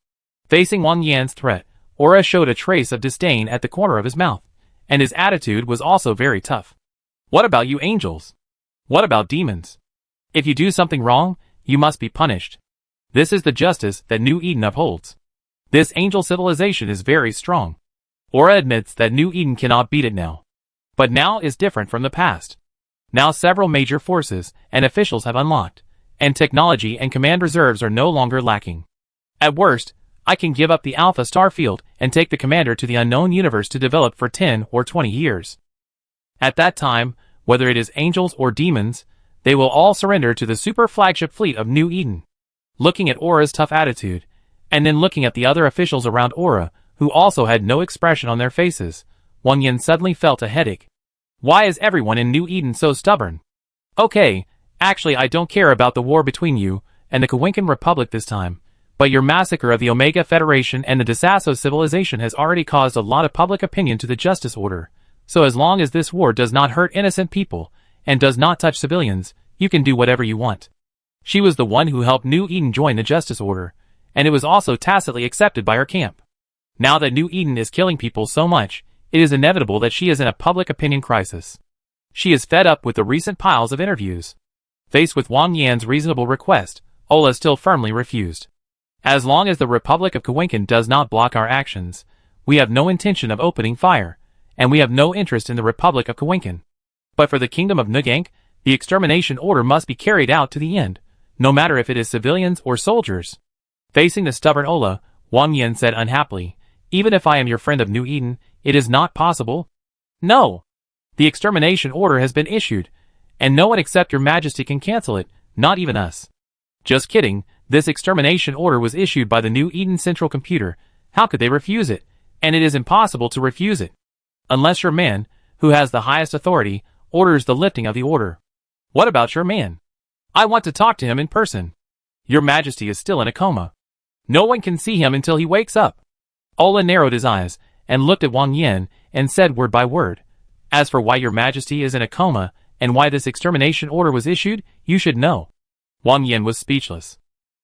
Facing Wang Yan's threat, Aura showed a trace of disdain at the corner of his mouth, and his attitude was also very tough. What about you angels? What about demons? If you do something wrong, you must be punished. This is the justice that New Eden upholds. This angel civilization is very strong. Aura admits that New Eden cannot beat it now. But now is different from the past. Now several major forces and officials have unlocked, and technology and command reserves are no longer lacking. At worst, I can give up the Alpha Star Field and take the commander to the unknown universe to develop for 10 or 20 years. At that time, whether it is angels or demons, they will all surrender to the super flagship fleet of New Eden. Looking at Aura's tough attitude, and then looking at the other officials around Aura, who also had no expression on their faces, Wang Yan suddenly felt a headache. Why is everyone in New Eden so stubborn? Okay, actually I don't care about the war between you and the Kawinkan Republic this time, but your massacre of the Omega Federation and the Desasso civilization has already caused a lot of public opinion to the Justice Order. So as long as this war does not hurt innocent people, and does not touch civilians, you can do whatever you want. She was the one who helped New Eden join the Justice Order, and it was also tacitly accepted by her camp. Now that New Eden is killing people so much, it is inevitable that she is in a public opinion crisis. She is fed up with the recent piles of interviews. Faced with Wang Yan's reasonable request, Ola still firmly refused. As long as the Republic of Kawinkan does not block our actions, we have no intention of opening fire, and we have no interest in the Republic of Kawinkan. But for the Kingdom of Nugank, the extermination order must be carried out to the end, no matter if it is civilians or soldiers. Facing the stubborn Ola, Wang Yan said unhappily, even if I am your friend of New Eden, it is not possible. No. The extermination order has been issued, and no one except your majesty can cancel it, not even us. Just kidding, this extermination order was issued by the New Eden Central Computer. How could they refuse it? And it is impossible to refuse it. Unless your man, who has the highest authority, orders the lifting of the order. What about your man? I want to talk to him in person. Your majesty is still in a coma. No one can see him until he wakes up. Ola narrowed his eyes, and looked at Wang Yan, and said word by word, as for why your majesty is in a coma, and why this extermination order was issued, you should know. Wang Yan was speechless.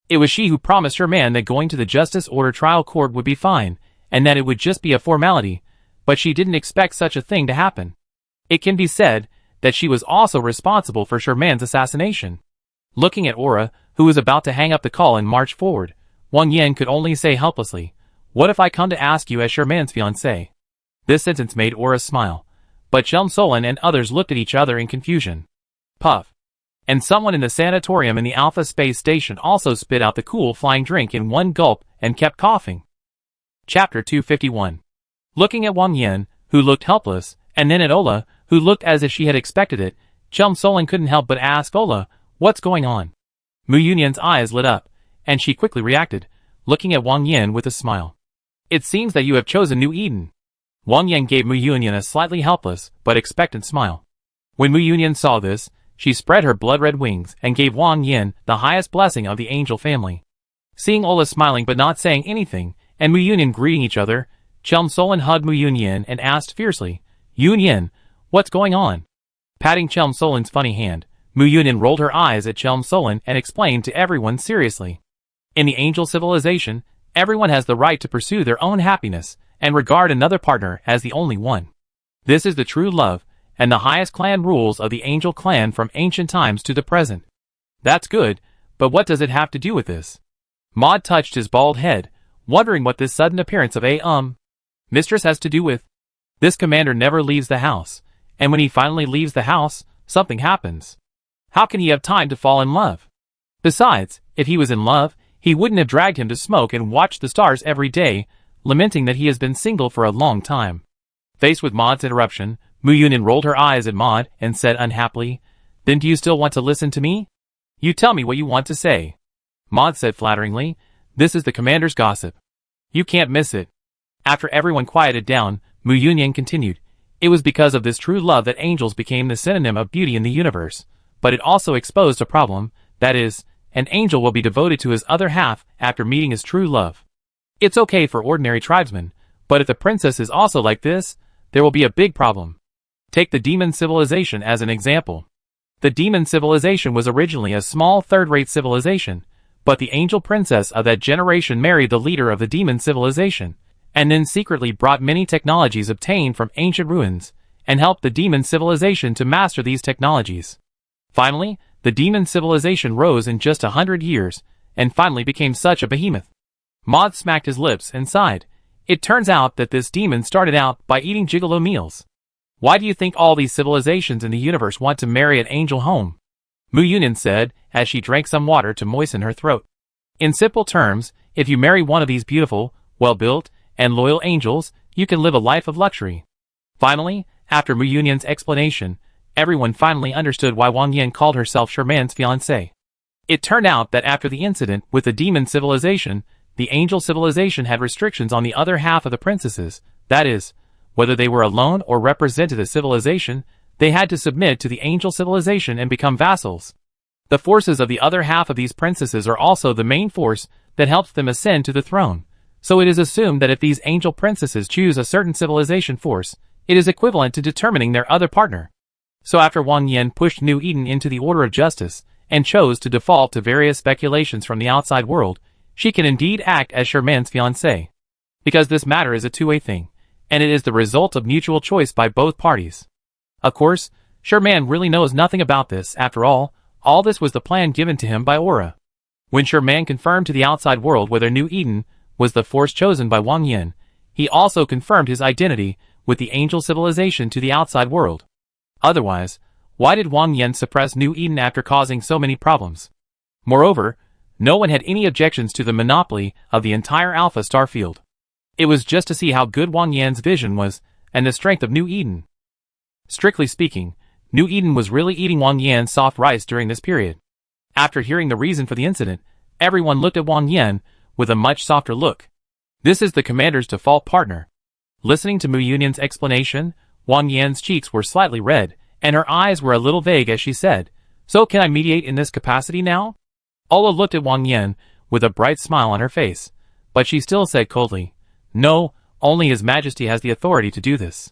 It was she who promised her man that going to the Justice Order trial court would be fine, and that it would just be a formality, but she didn't expect such a thing to happen. It can be said that she was also responsible for Sherman's assassination. Looking at Aura, who was about to hang up the call and march forward, Wang Yan could only say helplessly, what if I come to ask you as Sherman's fiancé? This sentence made Aura smile, but Chelm Solon and others looked at each other in confusion. Puff. And someone in the sanatorium in the Alpha Space Station also spit out the cool flying drink in one gulp and kept coughing. Chapter 251. Looking at Wang Yan, who looked helpless, and then at Ola, who looked as if she had expected it, Chelm Solon couldn't help but ask Ola, what's going on? Mu Yunyan's eyes lit up, and she quickly reacted, looking at Wang Yan with a smile. It seems that you have chosen New Eden. Wang Yan gave Mu Yunyan a slightly helpless but expectant smile. When Mu Yunyan saw this, she spread her blood-red wings and gave Wang Yan the highest blessing of the angel family. Seeing Ola smiling but not saying anything, and Mu Yunyan greeting each other, Chelm Solon hugged Mu Yunyan and asked fiercely, "Yunyan, what's going on?" Patting Chelm Solon's funny hand, Mu Yunyan rolled her eyes at Chelm Solon and explained to everyone seriously. In the angel civilization, everyone has the right to pursue their own happiness and regard another partner as the only one. This is the true love and the highest clan rules of the angel clan from ancient times to the present. That's good, but what does it have to do with this? Maud touched his bald head, wondering what this sudden appearance of a mistress has to do with. This commander never leaves the house, and when he finally leaves the house, something happens. How can he have time to fall in love? Besides, if he was in love, he wouldn't have dragged him to smoke and watch the stars every day, lamenting that he has been single for a long time. Faced with Maud's interruption, Mu Yunyan rolled her eyes at Maud and said unhappily, "Then do you still want to listen to me? You tell me what you want to say." Maud said flatteringly, "This is the commander's gossip. You can't miss it." After everyone quieted down, Mu Yunyan continued, "It was because of this true love that angels became the synonym of beauty in the universe, but it also exposed a problem, that is, an angel will be devoted to his other half after meeting his true love. It's okay for ordinary tribesmen, but if the princess is also like this, there will be a big problem. Take the demon civilization as an example. The demon civilization was originally a small third-rate civilization, but the angel princess of that generation married the leader of the demon civilization, and then secretly brought many technologies obtained from ancient ruins, and helped the demon civilization to master these technologies. Finally, the demon civilization rose in just 100 years, and finally became such a behemoth." Maud smacked his lips and sighed. "It turns out that this demon started out by eating gigolo meals. Why do you think all these civilizations in the universe want to marry an angel home?" Mu Yunyan said, as she drank some water to moisten her throat. "In simple terms, if you marry one of these beautiful, well-built, and loyal angels, you can live a life of luxury." Finally, after Mu Yunyan's explanation, everyone finally understood why Wang Yan called herself Sherman's fiancée. It turned out that after the incident with the demon civilization, the angel civilization had restrictions on the other half of the princesses, that is, whether they were alone or represented a civilization, they had to submit to the angel civilization and become vassals. The forces of the other half of these princesses are also the main force that helps them ascend to the throne, so it is assumed that if these angel princesses choose a certain civilization force, it is equivalent to determining their other partner. So after Wang Yan pushed New Eden into the order of justice, and chose to default to various speculations from the outside world, she can indeed act as Sherman's fiancée. Because this matter is a two-way thing, and it is the result of mutual choice by both parties. Of course, Sherman really knows nothing about this. After all this was the plan given to him by Aura. When Sherman confirmed to the outside world whether New Eden was the force chosen by Wang Yan, he also confirmed his identity with the angel civilization to the outside world. Otherwise, why did Wang Yan suppress New Eden after causing so many problems? Moreover, no one had any objections to the monopoly of the entire Alpha Star field. It was just to see how good Wang Yan's vision was, and the strength of New Eden. Strictly speaking, New Eden was really eating Wang Yan's soft rice during this period. After hearing the reason for the incident, everyone looked at Wang Yan with a much softer look. This is the commander's default partner. Listening to Mu Yunyan's explanation, Wang Yan's cheeks were slightly red, and her eyes were a little vague as she said, "So can I mediate in this capacity now?" Ola looked at Wang Yan with a bright smile on her face, but she still said coldly, "No, only His Majesty has the authority to do this.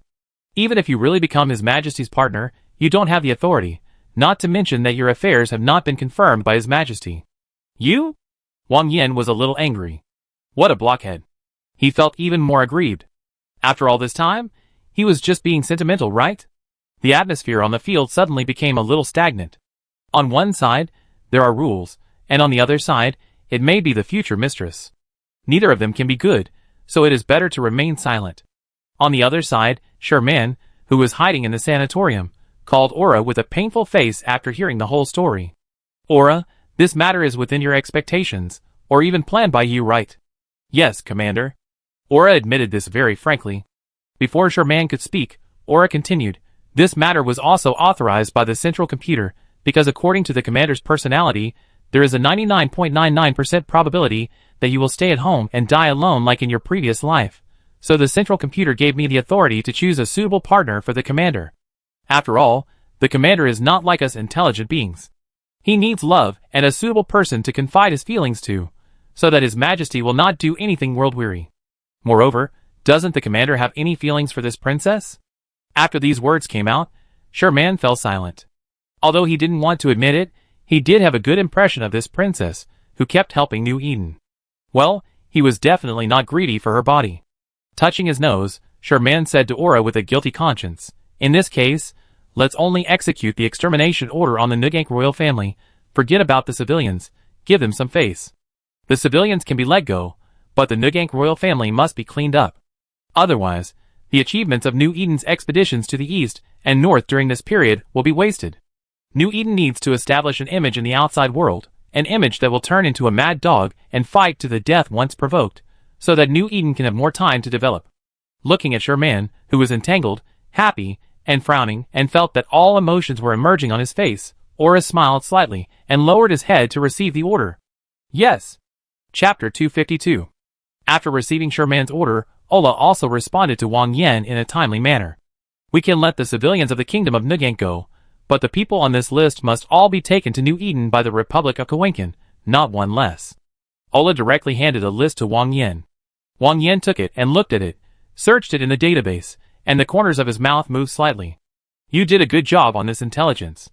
Even if you really become His Majesty's partner, you don't have the authority, not to mention that your affairs have not been confirmed by His Majesty." "You?" Wang Yan was a little angry. What a blockhead. He felt even more aggrieved. After all this time, he was just being sentimental, right? The atmosphere on the field suddenly became a little stagnant. On one side, there are rules, and on the other side, it may be the future mistress. Neither of them can be good, so it is better to remain silent. On the other side, Sherman, who was hiding in the sanatorium, called Aura with a painful face after hearing the whole story. "Aura, this matter is within your expectations, or even planned by you, right?" "Yes, Commander." Aura admitted this very frankly. Before Sherman could speak, Aura continued, "This matter was also authorized by the central computer, because according to the Commander's personality, there is a 99.99% probability that you will stay at home and die alone like in your previous life. So the central computer gave me the authority to choose a suitable partner for the Commander. After all, The commander is not like us intelligent beings. He needs love and a suitable person to confide his feelings to, so that His Majesty will not do anything world-weary. Moreover, doesn't the commander have any feelings for this princess? After these words came out, Sherman fell silent. Although he didn't want to admit it, he did have a good impression of this princess, who kept helping New Eden. Well, he was definitely not greedy for her body. Touching his nose, Sherman said to Aura with a guilty conscience, "In this case, let's only execute the extermination order on the Nugank royal family. Forget about the civilians, give them some face. The civilians can be let go, but the Nugank royal family must be cleaned up. Otherwise, the achievements of New Eden's expeditions to the east and north during this period will be wasted. New Eden needs to establish an image in the outside world, an image that will turn into a mad dog and fight to the death once provoked, so that New Eden can have more time to develop." Looking at Sherman, who was entangled, happy, and frowning, and felt that all emotions were emerging on his face, Aura smiled slightly and lowered his head to receive the order. Yes. Chapter 252. After receiving Sherman's order, Ola also responded to Wang Yan in a timely manner. "We can let the civilians of the Kingdom of Nugank go, but the people on this list must all be taken to New Eden by the Republic of Kawinkan, not one less." Ola directly handed a list to Wang Yan. Wang Yan took it and looked at it, searched it in the database, and the corners of his mouth moved slightly. "You did a good job on this intelligence."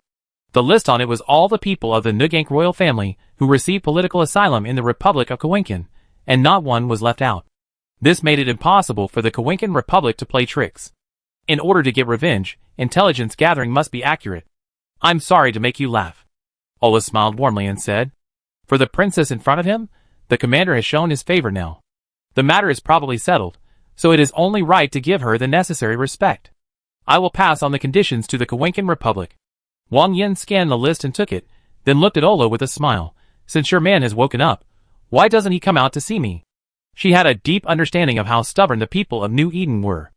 The list on it was all the people of the Nugank royal family who received political asylum in the Republic of Kawinkan, and not one was left out. This made it impossible for the Kawinkan Republic to play tricks. In order to get revenge, intelligence gathering must be accurate. "I'm sorry to make you laugh." Ola smiled warmly and said, "For the princess in front of him, the commander has shown his favor now. The matter is probably settled, so it is only right to give her the necessary respect. I will pass on the conditions to the Kawinkan Republic." Wang Yan scanned the list and took it, then looked at Ola with a smile. "Since Sherman has woken up, why doesn't he come out to see me?" She had a deep understanding of how stubborn the people of New Eden were.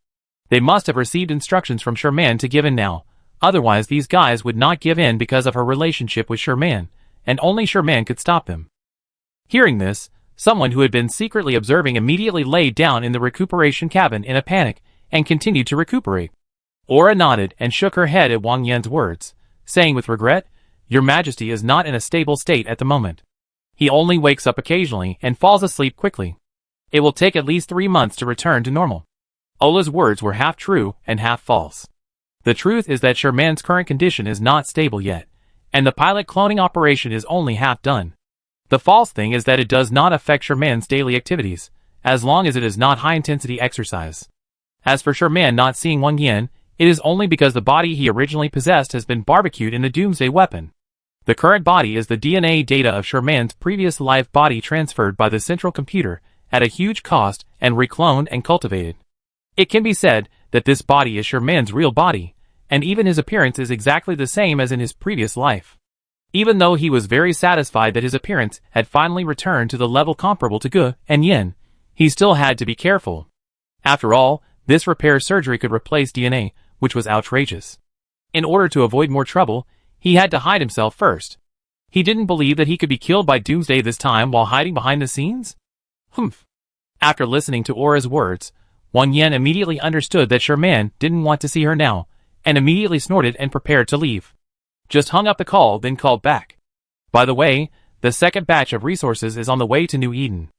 They must have received instructions from Sherman to give in now, otherwise these guys would not give in because of her relationship with Sherman, and only Sherman could stop them. Hearing this, someone who had been secretly observing immediately laid down in the recuperation cabin in a panic, and continued to recuperate. Aura nodded and shook her head at Wang Yan's words, saying with regret, "Your Majesty is not in a stable state at the moment. He only wakes up occasionally and falls asleep quickly. It will take at least 3 months to return to normal." Ola's words were half true and half false. The truth is that Sherman's current condition is not stable yet, and the pilot cloning operation is only half done. The false thing is that it does not affect Sherman's daily activities, as long as it is not high-intensity exercise. As for Sherman not seeing Wang Yan, it is only because the body he originally possessed has been barbecued in the Doomsday weapon. The current body is the DNA data of Sherman's previous life body transferred by the central computer at a huge cost and recloned and cultivated. It can be said that this body is Sherman's real body, and even his appearance is exactly the same as in his previous life. Even though he was very satisfied that his appearance had finally returned to the level comparable to Gu and Yin, he still had to be careful. After all, this repair surgery could replace DNA, which was outrageous. In order to avoid more trouble, he had to hide himself first. He didn't believe that he could be killed by Doomsday this time while hiding behind the scenes? Humph. After listening to Aura's words, Wang Yan immediately understood that Sherman didn't want to see her now, and immediately snorted and prepared to leave. Just hung up the call, then called back. "By the way, the second batch of resources is on the way to New Eden.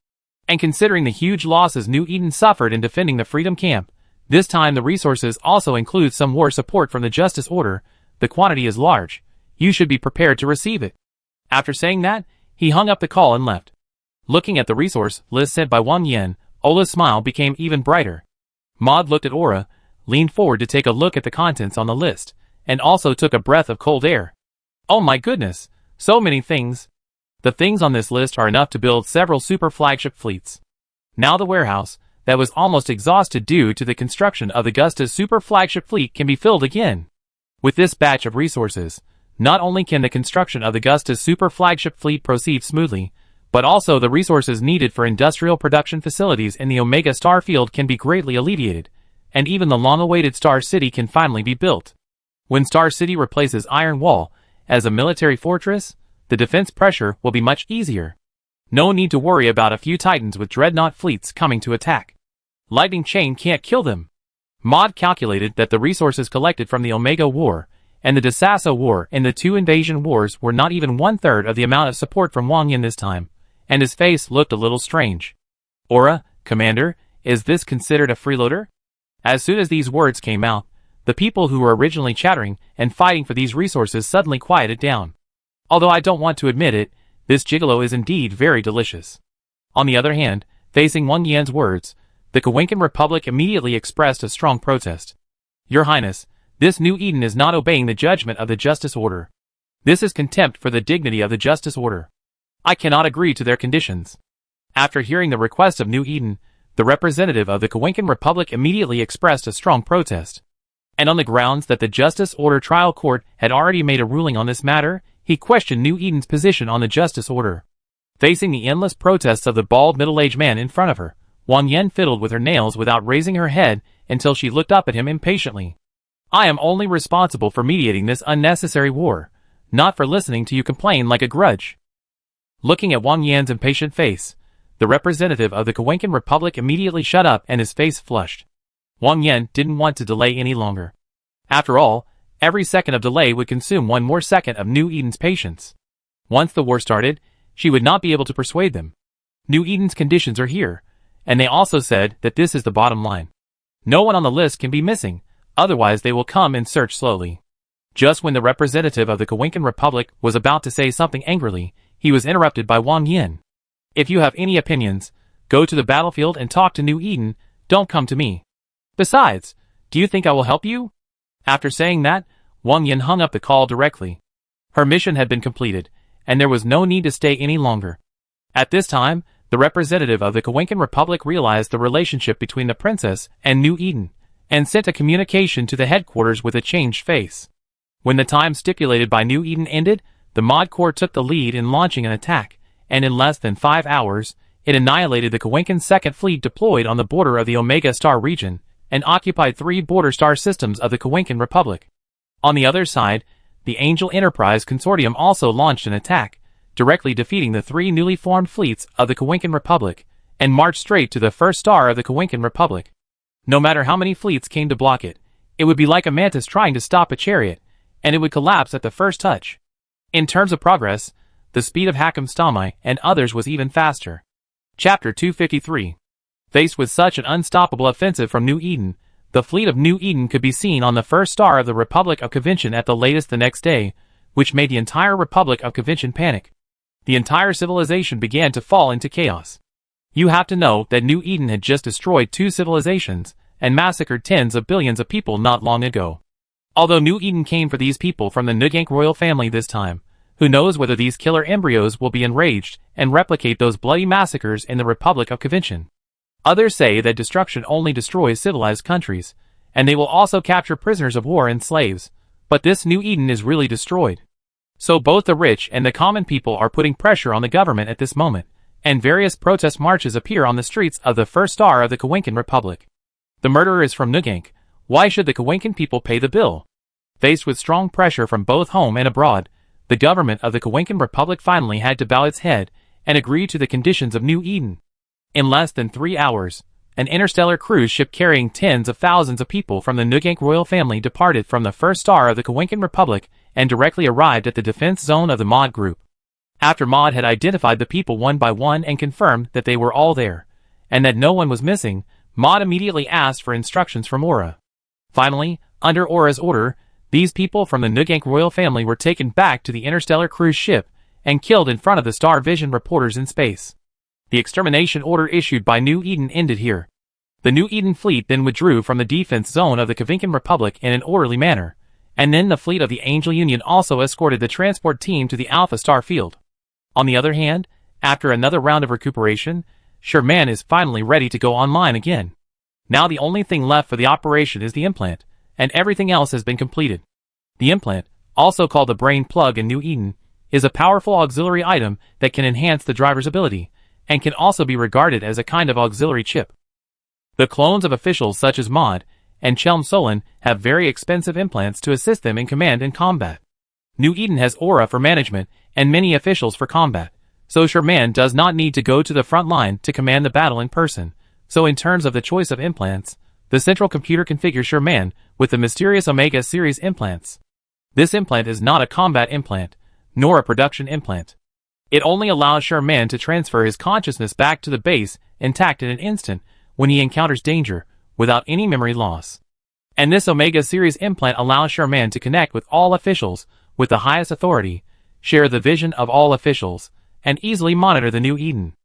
And considering the huge losses New Eden suffered in defending the Freedom Camp, this time the resources also include some war support from the Justice Order. The quantity is large. You should be prepared to receive it." After saying that, he hung up the call and left. Looking at the resource list sent by Wang Yan, Ola's smile became even brighter. Maud looked at Aura, leaned forward to take a look at the contents on the list, and also took a breath of cold air. "Oh my goodness, so many things. The things on this list are enough to build several super flagship fleets." Now the warehouse, that was almost exhausted due to the construction of the Gusta's super flagship fleet, can be filled again. With this batch of resources, not only can the construction of the Gusta's super flagship fleet proceed smoothly, but also the resources needed for industrial production facilities in the Omega Star Field can be greatly alleviated, and even the long-awaited Star City can finally be built. When Star City replaces Iron Wall as a military fortress, the defense pressure will be much easier. No need to worry about a few Titans with dreadnought fleets coming to attack. Lightning Chain can't kill them. Maud calculated that the resources collected from the Omega War and the Desasso War and the two invasion wars were not even one-third of the amount of support from Wang Yin this time, and his face looked a little strange. Aura, Commander, is this considered a freeloader? As soon as these words came out, the people who were originally chattering and fighting for these resources suddenly quieted down. Although I don't want to admit it, this gigolo is indeed very delicious. On the other hand, facing Wang Yan's words, the Kawinkan Republic immediately expressed a strong protest. Your Highness, this New Eden is not obeying the judgment of the Justice Order. This is contempt for the dignity of the Justice Order. I cannot agree to their conditions. After hearing the request of New Eden, the representative of the Kawinkan Republic immediately expressed a strong protest. And on the grounds that the Justice Order Trial Court had already made a ruling on this matter, he questioned New Eden's position on the Justice Order. Facing the endless protests of the bald middle-aged man in front of her, Wang Yan fiddled with her nails without raising her head until she looked up at him impatiently. I am only responsible for mediating this unnecessary war, not for listening to you complain like a grudge. Looking at Wang Yan's impatient face, the representative of the Kawinkan Republic immediately shut up and his face flushed. Wang Yan didn't want to delay any longer. After all, every second of delay would consume one more second of New Eden's patience. Once the war started, she would not be able to persuade them. New Eden's conditions are here, and they also said that this is the bottom line. No one on the list can be missing, otherwise they will come and search slowly. Just when the representative of the Kawinkan Republic was about to say something angrily, he was interrupted by Wang Yan. If you have any opinions, go to the battlefield and talk to New Eden, don't come to me. Besides, do you think I will help you? After saying that, Wang Yan hung up the call directly. Her mission had been completed, and there was no need to stay any longer. At this time, the representative of the Kawinkan Republic realized the relationship between the princess and New Eden, and sent a communication to the headquarters with a changed face. When the time stipulated by New Eden ended, the Mod Corps took the lead in launching an attack, and in less than 5 hours, it annihilated the Kawinkan Second Fleet deployed on the border of the Omega Star region, and occupied 3 border star systems of the Kawinkan Republic. On the other side, the Angel Enterprise Consortium also launched an attack, directly defeating the 3 newly formed fleets of the Kawinkan Republic, and marched straight to the first star of the Kawinkan Republic. No matter how many fleets came to block it, it would be like a mantis trying to stop a chariot, and it would collapse at the first touch. In terms of progress, the speed of Hakam Stamai and others was even faster. Chapter 253. Faced with such an unstoppable offensive from New Eden, the fleet of New Eden could be seen on the first star of the Republic of Kavinchan at the latest the next day, which made the entire Republic of Kavinchan panic. The entire civilization began to fall into chaos. You have to know that New Eden had just destroyed 2 civilizations, and massacred tens of billions of people not long ago. Although New Eden came for these people from the Nugank royal family this time, who knows whether these killer embryos will be enraged and replicate those bloody massacres in the Republic of Kavinchan. Others say that destruction only destroys civilized countries, and they will also capture prisoners of war and slaves, but this New Eden is really destroyed. So both the rich and the common people are putting pressure on the government at this moment, and various protest marches appear on the streets of the first star of the Kawinkan Republic. The murderer is from Nugank. Why should the Kawinkan people pay the bill? Faced with strong pressure from both home and abroad, the government of the Kawinkan Republic finally had to bow its head and agree to the conditions of New Eden. In less than 3 hours, an interstellar cruise ship carrying tens of thousands of people from the Nugank royal family departed from the first star of the Kawinkan Republic and directly arrived at the defense zone of the Mod group. After Mod had identified the people one by one and confirmed that they were all there, and that no one was missing, Mod immediately asked for instructions from Aura. Finally, under Aura's order, these people from the Nugank royal family were taken back to the interstellar cruise ship and killed in front of the Star Vision reporters in space. The extermination order issued by New Eden ended here. The New Eden fleet then withdrew from the defense zone of the Kawinkan Republic in an orderly manner, and then the fleet of the Angel Union also escorted the transport team to the Alpha Star field. On the other hand, after another round of recuperation, Sherman is finally ready to go online again. Now the only thing left for the operation is the implant, and everything else has been completed. The implant, also called the brain plug in New Eden, is a powerful auxiliary item that can enhance the driver's ability, and can also be regarded as a kind of auxiliary chip. The clones of officials such as Mod and Chelm Solon have very expensive implants to assist them in command and combat. New Eden has Aura for management and many officials for combat, so Sherman does not need to go to the front line to command the battle in person. So in terms of the choice of implants, the central computer configures Sherman with the mysterious Omega series implants. This implant is not a combat implant, nor a production implant. It only allows Sherman to transfer his consciousness back to the base intact in an instant when he encounters danger, without any memory loss. And this Omega Series implant allows Sherman to connect with all officials with the highest authority, share the vision of all officials, and easily monitor the new Eden.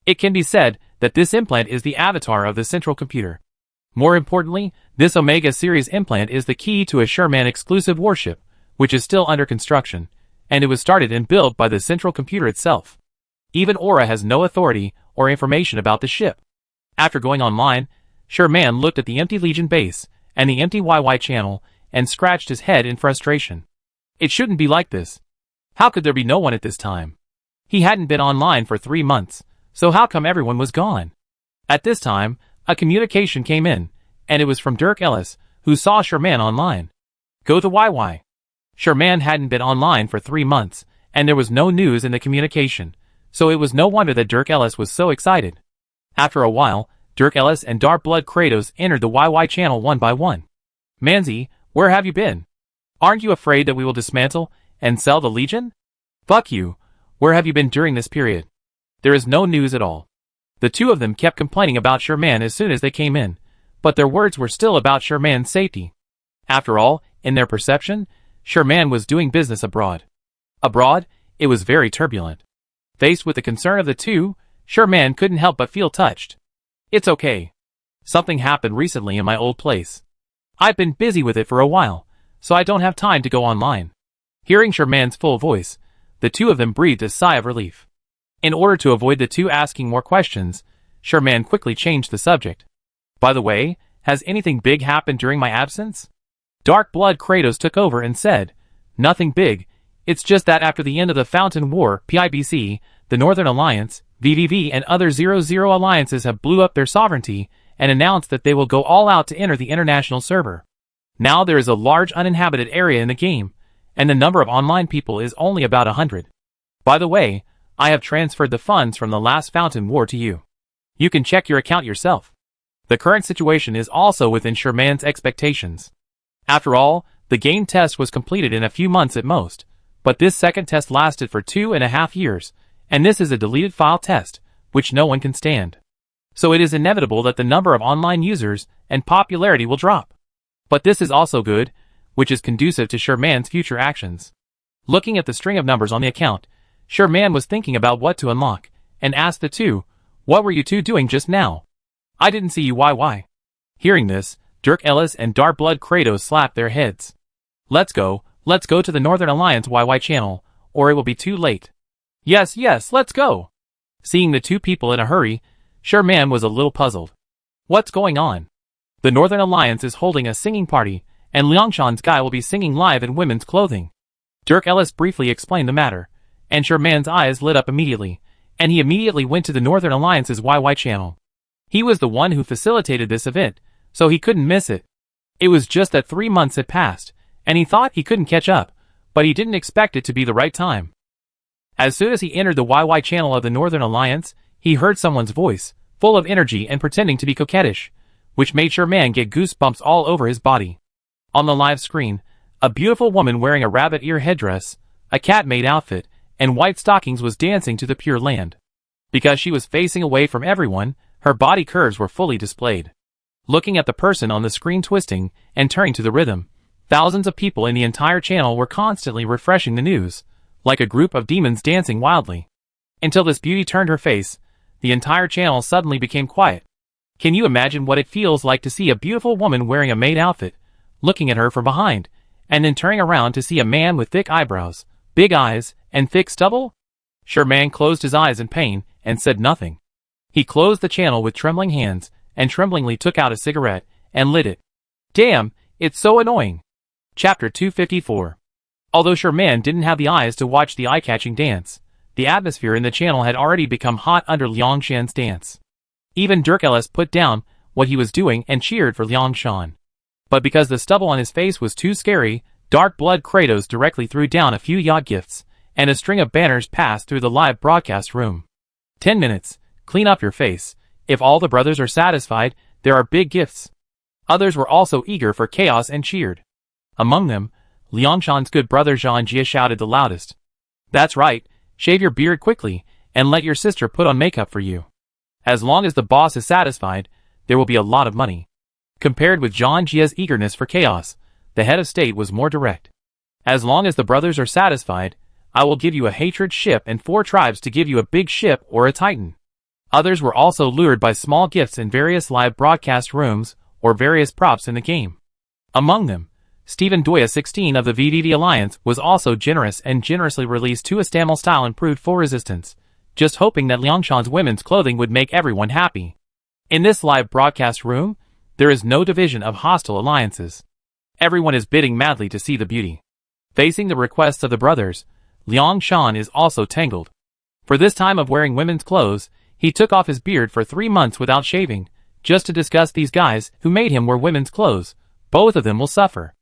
It can be said that this implant is the avatar of the central computer. More importantly, this Omega Series implant is the key to a Sherman exclusive warship, which is still under construction, and it was started and built by the central computer itself. Even Aura has no authority or information about the ship. After going online, Sherman looked at the empty Legion base and the empty YY channel and scratched his head in frustration. It shouldn't be like this. How could there be no one at this time? He hadn't been online for 3 months, so how come everyone was gone? At this time, a communication came in, and it was from Dirk Ellis, who saw Sherman online. Go to YY. Sherman hadn't been online for 3 months, and there was no news in the communication, so it was no wonder that Dirk Ellis was so excited. After a while, Dirk Ellis and Dark Blood Kratos entered the YY channel one by one. Manzi, where have you been? Aren't you afraid that we will dismantle and sell the Legion? Fuck you, where have you been during this period? There is no news at all. The two of them kept complaining about Sherman as soon as they came in, but their words were still about Sherman's safety. After all, in their perception, Sherman was doing business abroad. Abroad, it was very turbulent. Faced with the concern of the two, Sherman couldn't help but feel touched. It's okay. Something happened recently in my old place. I've been busy with it for a while, so I don't have time to go online. Hearing Sherman's full voice, the two of them breathed a sigh of relief. In order to avoid the two asking more questions, Sherman quickly changed the subject. By the way, has anything big happened during my absence? Dark Blood Kratos took over and said, nothing big, it's just that after the end of the Fountain War, PIBC, the Northern Alliance, VVV and other 00 alliances have blew up their sovereignty and announced that they will go all out to enter the international server. Now there is a large uninhabited area in the game, and the number of online people is only about 100. By the way, I have transferred the funds from the last Fountain War to you. You can check your account yourself. The current situation is also within Sherman's expectations. After all, the game test was completed in a few months at most, but this second test lasted for 2.5 years, and this is a deleted file test, which no one can stand. So it is inevitable that the number of online users and popularity will drop. But this is also good, which is conducive to Sherman's future actions. Looking at the string of numbers on the account, Sherman was thinking about what to unlock, and asked the two, what were you two doing just now? I didn't see you YY. Hearing this, Dirk Ellis and Dark Blood Kratos slapped their heads. Let's go to the Northern Alliance YY channel, or it will be too late. Yes, let's go. Seeing the two people in a hurry, Sherman was a little puzzled. What's going on? The Northern Alliance is holding a singing party, and Liangshan's guy will be singing live in women's clothing. Dirk Ellis briefly explained the matter, and Sherman's eyes lit up immediately, and he immediately went to the Northern Alliance's YY channel. He was the one who facilitated this event, so he couldn't miss it. It was just that 3 months had passed, and he thought he couldn't catch up, but he didn't expect it to be the right time. As soon as he entered the YY channel of the Northern Alliance, he heard someone's voice, full of energy and pretending to be coquettish, which made Sherman get goosebumps all over his body. On the live screen, a beautiful woman wearing a rabbit ear headdress, a cat-made outfit, and white stockings was dancing to the Pure Land. Because she was facing away from everyone, her body curves were fully displayed. Looking at the person on the screen twisting and turning to the rhythm, thousands of people in the entire channel were constantly refreshing the news, like a group of demons dancing wildly. Until this beauty turned her face, the entire channel suddenly became quiet. Can you imagine what it feels like to see a beautiful woman wearing a maid outfit, looking at her from behind, and then turning around to see a man with thick eyebrows, big eyes, and thick stubble? Sherman closed his eyes in pain and said nothing. He closed the channel with trembling hands and tremblingly took out a cigarette and lit it. Damn, it's so annoying. Chapter 254. Although Sherman didn't have the eyes to watch the eye-catching dance, the atmosphere in the channel had already become hot under Liangshan's dance. Even Dirk Ellis put down what he was doing and cheered for Liangshan. But because the stubble on his face was too scary, Dark Blood Kratos directly threw down a few yacht gifts, and a string of banners passed through the live broadcast room. 10 minutes, clean up your face. If all the brothers are satisfied, there are big gifts. Others were also eager for chaos and cheered. Among them, Liangshan's good brother Zhang Jie shouted the loudest. That's right, shave your beard quickly, and let your sister put on makeup for you. As long as the boss is satisfied, there will be a lot of money. Compared with Zhang Jie's eagerness for chaos, the head of state was more direct. As long as the brothers are satisfied, I will give you a hatred ship and 4 tribes to give you a big ship or a titan. Others were also lured by small gifts in various live broadcast rooms or various props in the game. Among them, Stephen Doya 16 of the VVV Alliance was also generous and generously released 2 Astamil-style improved full resistance, just hoping that Liangshan's women's clothing would make everyone happy. In this live broadcast room, there is no division of hostile alliances. Everyone is bidding madly to see the beauty. Facing the requests of the brothers, Liangshan is also tangled. For this time of wearing women's clothes, he took off his beard for 3 months without shaving, just to discuss these guys who made him wear women's clothes. Both of them will suffer.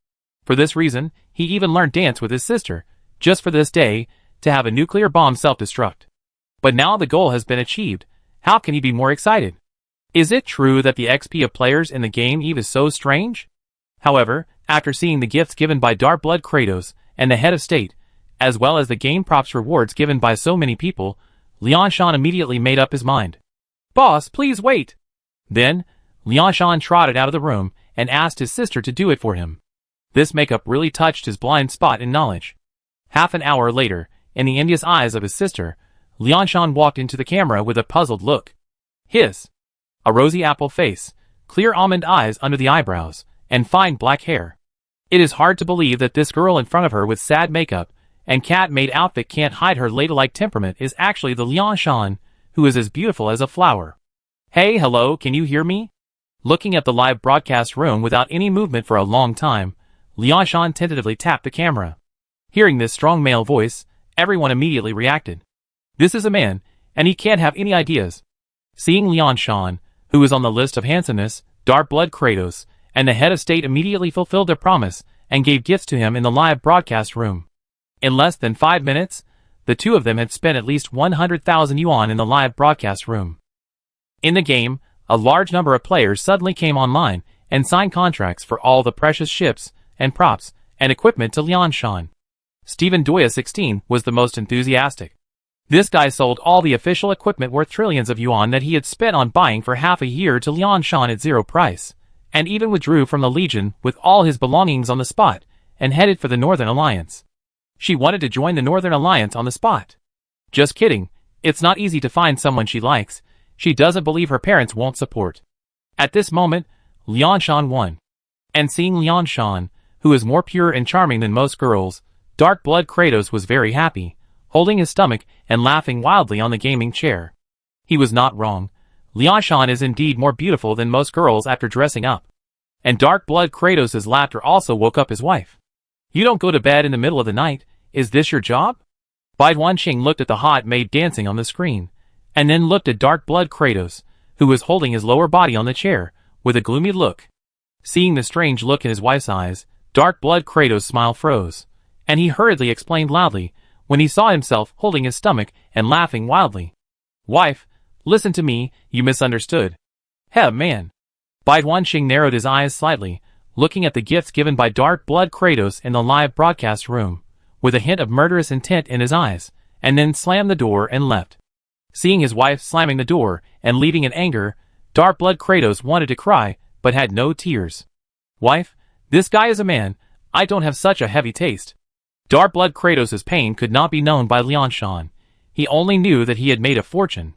For this reason, he even learned dance with his sister, just for this day, to have a nuclear bomb self-destruct. But now the goal has been achieved. How can he be more excited? Is it true that the XP of players in the game Eve is so strange? However, after seeing the gifts given by Dark Blood Kratos and the head of state, as well as the game props rewards given by so many people, Liangshan immediately made up his mind. Boss, please wait! Then, Liangshan trotted out of the room and asked his sister to do it for him. This makeup really touched his blind spot in knowledge. Half an hour later, in the envious eyes of his sister, Liangshan walked into the camera with a puzzled look. A rosy apple face, clear almond eyes under the eyebrows, and fine black hair. It is hard to believe that this girl in front of her with sad makeup and cat-made outfit can't hide her ladylike temperament is actually the Liangshan, who is as beautiful as a flower. Hey, hello, can you hear me? Looking at the live broadcast room without any movement for a long time, Liangshan tentatively tapped the camera. Hearing this strong male voice, everyone immediately reacted. This is a man, and he can't have any ideas. Seeing Liangshan, who is on the list of handsomeness, Dark Blood Kratos, and the head of state immediately fulfilled their promise and gave gifts to him in the live broadcast room. In less than 5 minutes, the two of them had spent at least 100,000 yuan in the live broadcast room. In the game, a large number of players suddenly came online and signed contracts for all the precious ships and props and equipment to Liangshan. Stephen Doya 16 was the most enthusiastic. This guy sold all the official equipment worth trillions of yuan that he had spent on buying for half a year to Liangshan at 0 price, and even withdrew from the Legion with all his belongings on the spot and headed for the Northern Alliance. She wanted to join the Northern Alliance on the spot. Just kidding, it's not easy to find someone she likes. She doesn't believe her parents won't support. At this moment, Liangshan won. And seeing Liangshan, who is more pure and charming than most girls, Dark Blood Kratos was very happy, holding his stomach and laughing wildly on the gaming chair. He was not wrong. Liangshan is indeed more beautiful than most girls after dressing up. And Dark Blood Kratos' laughter also woke up his wife. You don't go to bed in the middle of the night, is this your job? Bai Wanqing looked at the hot maid dancing on the screen, and then looked at Dark Blood Kratos, who was holding his lower body on the chair, with a gloomy look. Seeing the strange look in his wife's eyes, Dark Blood Kratos' smile froze, and he hurriedly explained loudly, when he saw himself holding his stomach and laughing wildly. Wife, listen to me, you misunderstood. Man. Bai Wanqing narrowed his eyes slightly, looking at the gifts given by Dark Blood Kratos in the live broadcast room, with a hint of murderous intent in his eyes, and then slammed the door and left. Seeing his wife slamming the door and leaving in anger, Dark Blood Kratos wanted to cry, but had no tears. Wife, this guy is a man, I don't have such a heavy taste. Dark Blood Kratos' pain could not be known by Liangshan. He only knew that he had made a fortune.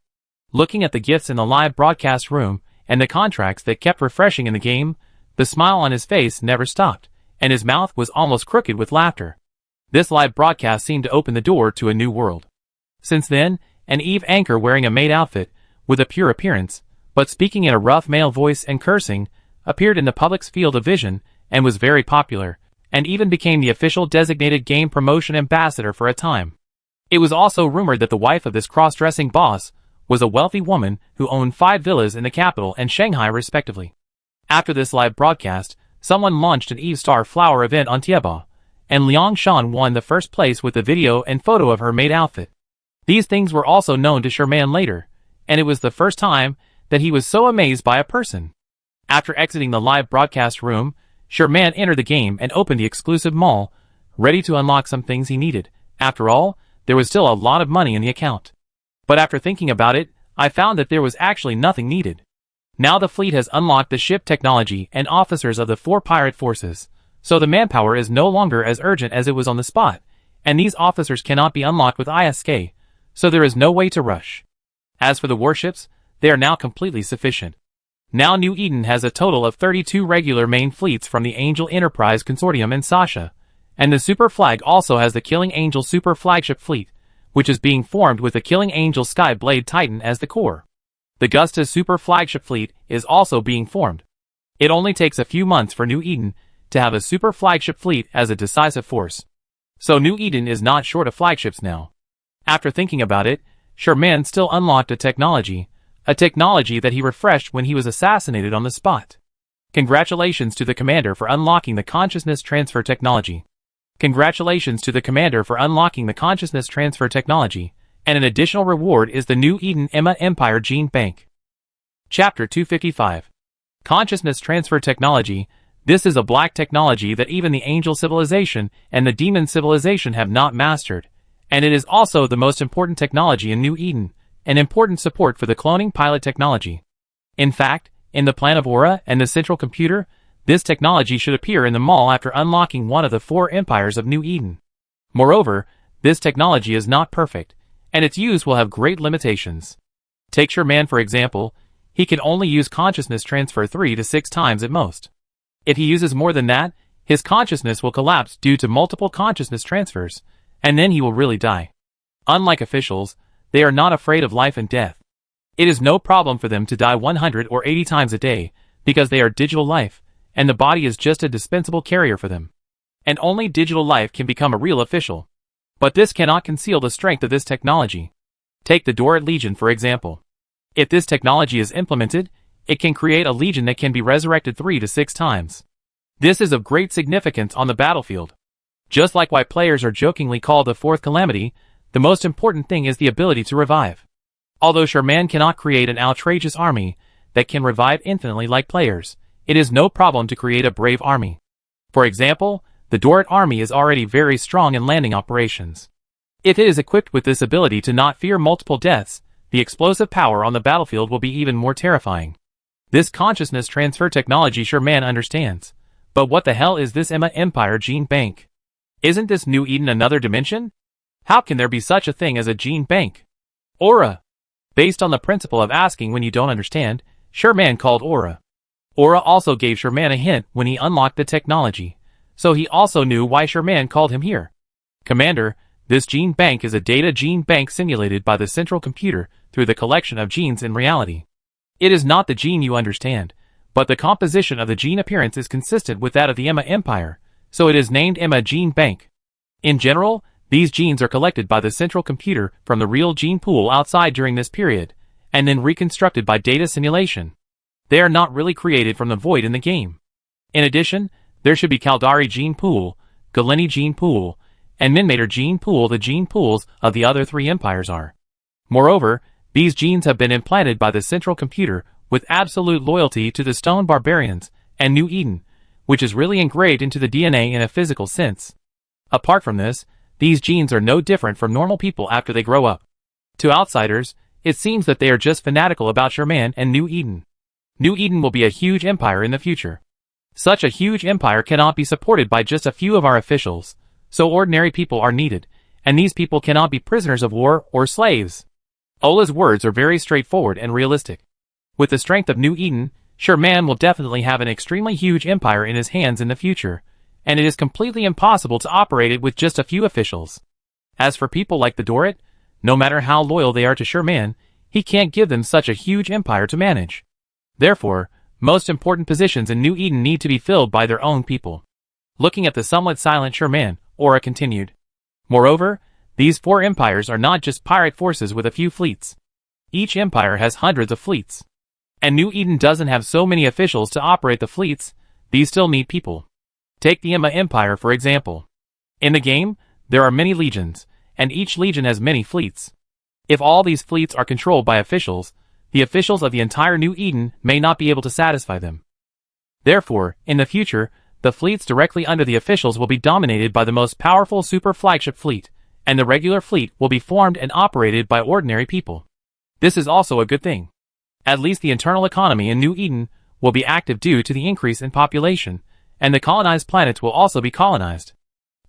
Looking at the gifts in the live broadcast room and the contracts that kept refreshing in the game, the smile on his face never stopped, and his mouth was almost crooked with laughter. This live broadcast seemed to open the door to a new world. Since then, an Eve anchor wearing a maid outfit, with a pure appearance, but speaking in a rough male voice and cursing, appeared in the public's field of vision and was very popular, and even became the official designated game promotion ambassador for a time. It was also rumored that the wife of this cross-dressing boss was a wealthy woman who owned 5 villas in the capital and Shanghai respectively. After this live broadcast, someone launched an Eve Star Flower event on Tieba, and Liangshan won the first place with the video and photo of her maid outfit. These things were also known to Sherman later, and it was the first time that he was so amazed by a person. After exiting the live broadcast room, Sherman entered the game and opened the exclusive mall, ready to unlock some things he needed. After all, there was still a lot of money in the account. But after thinking about it, I found that there was actually nothing needed. Now the fleet has unlocked the ship technology and officers of the 4 pirate forces, so the manpower is no longer as urgent as it was on the spot, and these officers cannot be unlocked with ISK, so there is no way to rush. As for the warships, they are now completely sufficient. Now New Eden has a total of 32 regular main fleets from the Angel Enterprise Consortium and Sasha, and the Super Flag also has the Killing Angel Super Flagship Fleet, which is being formed with the Killing Angel Sky Blade Titan as the core. The Gusta's Super Flagship Fleet is also being formed. It only takes a few months for New Eden to have a Super Flagship Fleet as a decisive force. So New Eden is not short of flagships now. After thinking about it, Sherman still unlocked a technology that he refreshed when he was assassinated on the spot. Congratulations to the commander for unlocking the consciousness transfer technology. Congratulations to the commander for unlocking the consciousness transfer technology, and an additional reward is the New Eden Emma Empire Gene Bank. Chapter 255. Consciousness Transfer Technology. This is a black technology that even the Angel Civilization and the Demon Civilization have not mastered, and it is also the most important technology in New Eden, an important support for the cloning pilot technology. In fact, in the plan of Aura and the central computer, this technology should appear in the mall after unlocking one of the 4 empires of New Eden. Moreover, this technology is not perfect, and its use will have great limitations. Take Sherman for example, he can only use consciousness transfer 3 to 6 times at most. If he uses more than that, his consciousness will collapse due to multiple consciousness transfers, and then he will really die. Unlike officials, they are not afraid of life and death. It is no problem for them to die 100 or 80 times a day, because they are digital life, and the body is just a dispensable carrier for them. And only digital life can become a real official. But this cannot conceal the strength of this technology. Take the Dorit Legion for example. If this technology is implemented, it can create a legion that can be resurrected 3 to 6 times. This is of great significance on the battlefield. Just like why players are jokingly called the 4th calamity, the most important thing is the ability to revive. Although Sherman cannot create an outrageous army that can revive infinitely like players, it is no problem to create a brave army. For example, the Dorit army is already very strong in landing operations. If it is equipped with this ability to not fear multiple deaths, the explosive power on the battlefield will be even more terrifying. This consciousness transfer technology Sherman understands. But what the hell is this Emma Empire Gene Bank? Isn't this New Eden another dimension? How can there be such a thing as a gene bank? Aura. Based on the principle of asking when you don't understand, Sherman called Aura. Aura also gave Sherman a hint when he unlocked the technology, so he also knew why Sherman called him here. Commander, this gene bank is a data gene bank simulated by the central computer through the collection of genes in reality. It is not the gene you understand, but the composition of the gene appearance is consistent with that of the Emma Empire, so it is named Emma Gene Bank. In general, these genes are collected by the central computer from the real gene pool outside during this period, and then reconstructed by data simulation. They are not really created from the void in the game. In addition, there should be Caldari Gene Pool, Galeni Gene Pool, and Minmater Gene Pool. The gene pools of the other 3 empires are. Moreover, these genes have been implanted by the central computer with absolute loyalty to the Stone Barbarians and New Eden, which is really engraved into the DNA in a physical sense. Apart from this, these genes are no different from normal people after they grow up. To outsiders, it seems that they are just fanatical about Sherman and New Eden. New Eden will be a huge empire in the future. Such a huge empire cannot be supported by just a few of our officials, so ordinary people are needed, and these people cannot be prisoners of war or slaves. Ola's words are very straightforward and realistic. With the strength of New Eden, Sherman will definitely have an extremely huge empire in his hands in the future, and it is completely impossible to operate it with just a few officials. As for people like the Dorit, no matter how loyal they are to Sherman, he can't give them such a huge empire to manage. Therefore, most important positions in New Eden need to be filled by their own people. Looking at the somewhat silent Sherman, Aura continued. Moreover, these 4 empires are not just pirate forces with a few fleets. Each empire has hundreds of fleets. And New Eden doesn't have so many officials to operate the fleets, these still need people. Take the Emma Empire for example. In the game, there are many legions, and each legion has many fleets. If all these fleets are controlled by officials, the officials of the entire New Eden may not be able to satisfy them. Therefore, in the future, The fleets directly under the officials will be dominated by the most powerful super flagship fleet, and the regular fleet will be formed and operated by ordinary people. This is also a good thing. At least the internal economy in New Eden will be active due to the increase in population, and the colonized planets will also be colonized.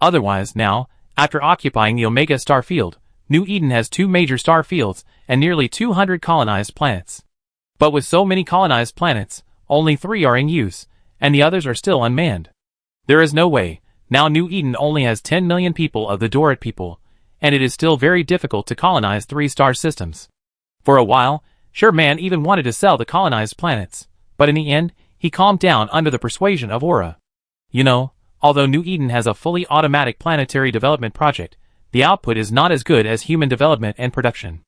Otherwise, now, after occupying the Omega star field, New Eden has 2 major star fields and nearly 200 colonized planets. But with so many colonized planets, only 3 are in use, and the others are still unmanned. There is no way. Now New Eden only has 10 million people of the Dorit people, and it is still very difficult to colonize 3-star systems. For a while, Sherman even wanted to sell the colonized planets, but in the end, he calmed down under the persuasion of Aura. You know, although New Eden has a fully automatic planetary development project, the output is not as good as human development and production.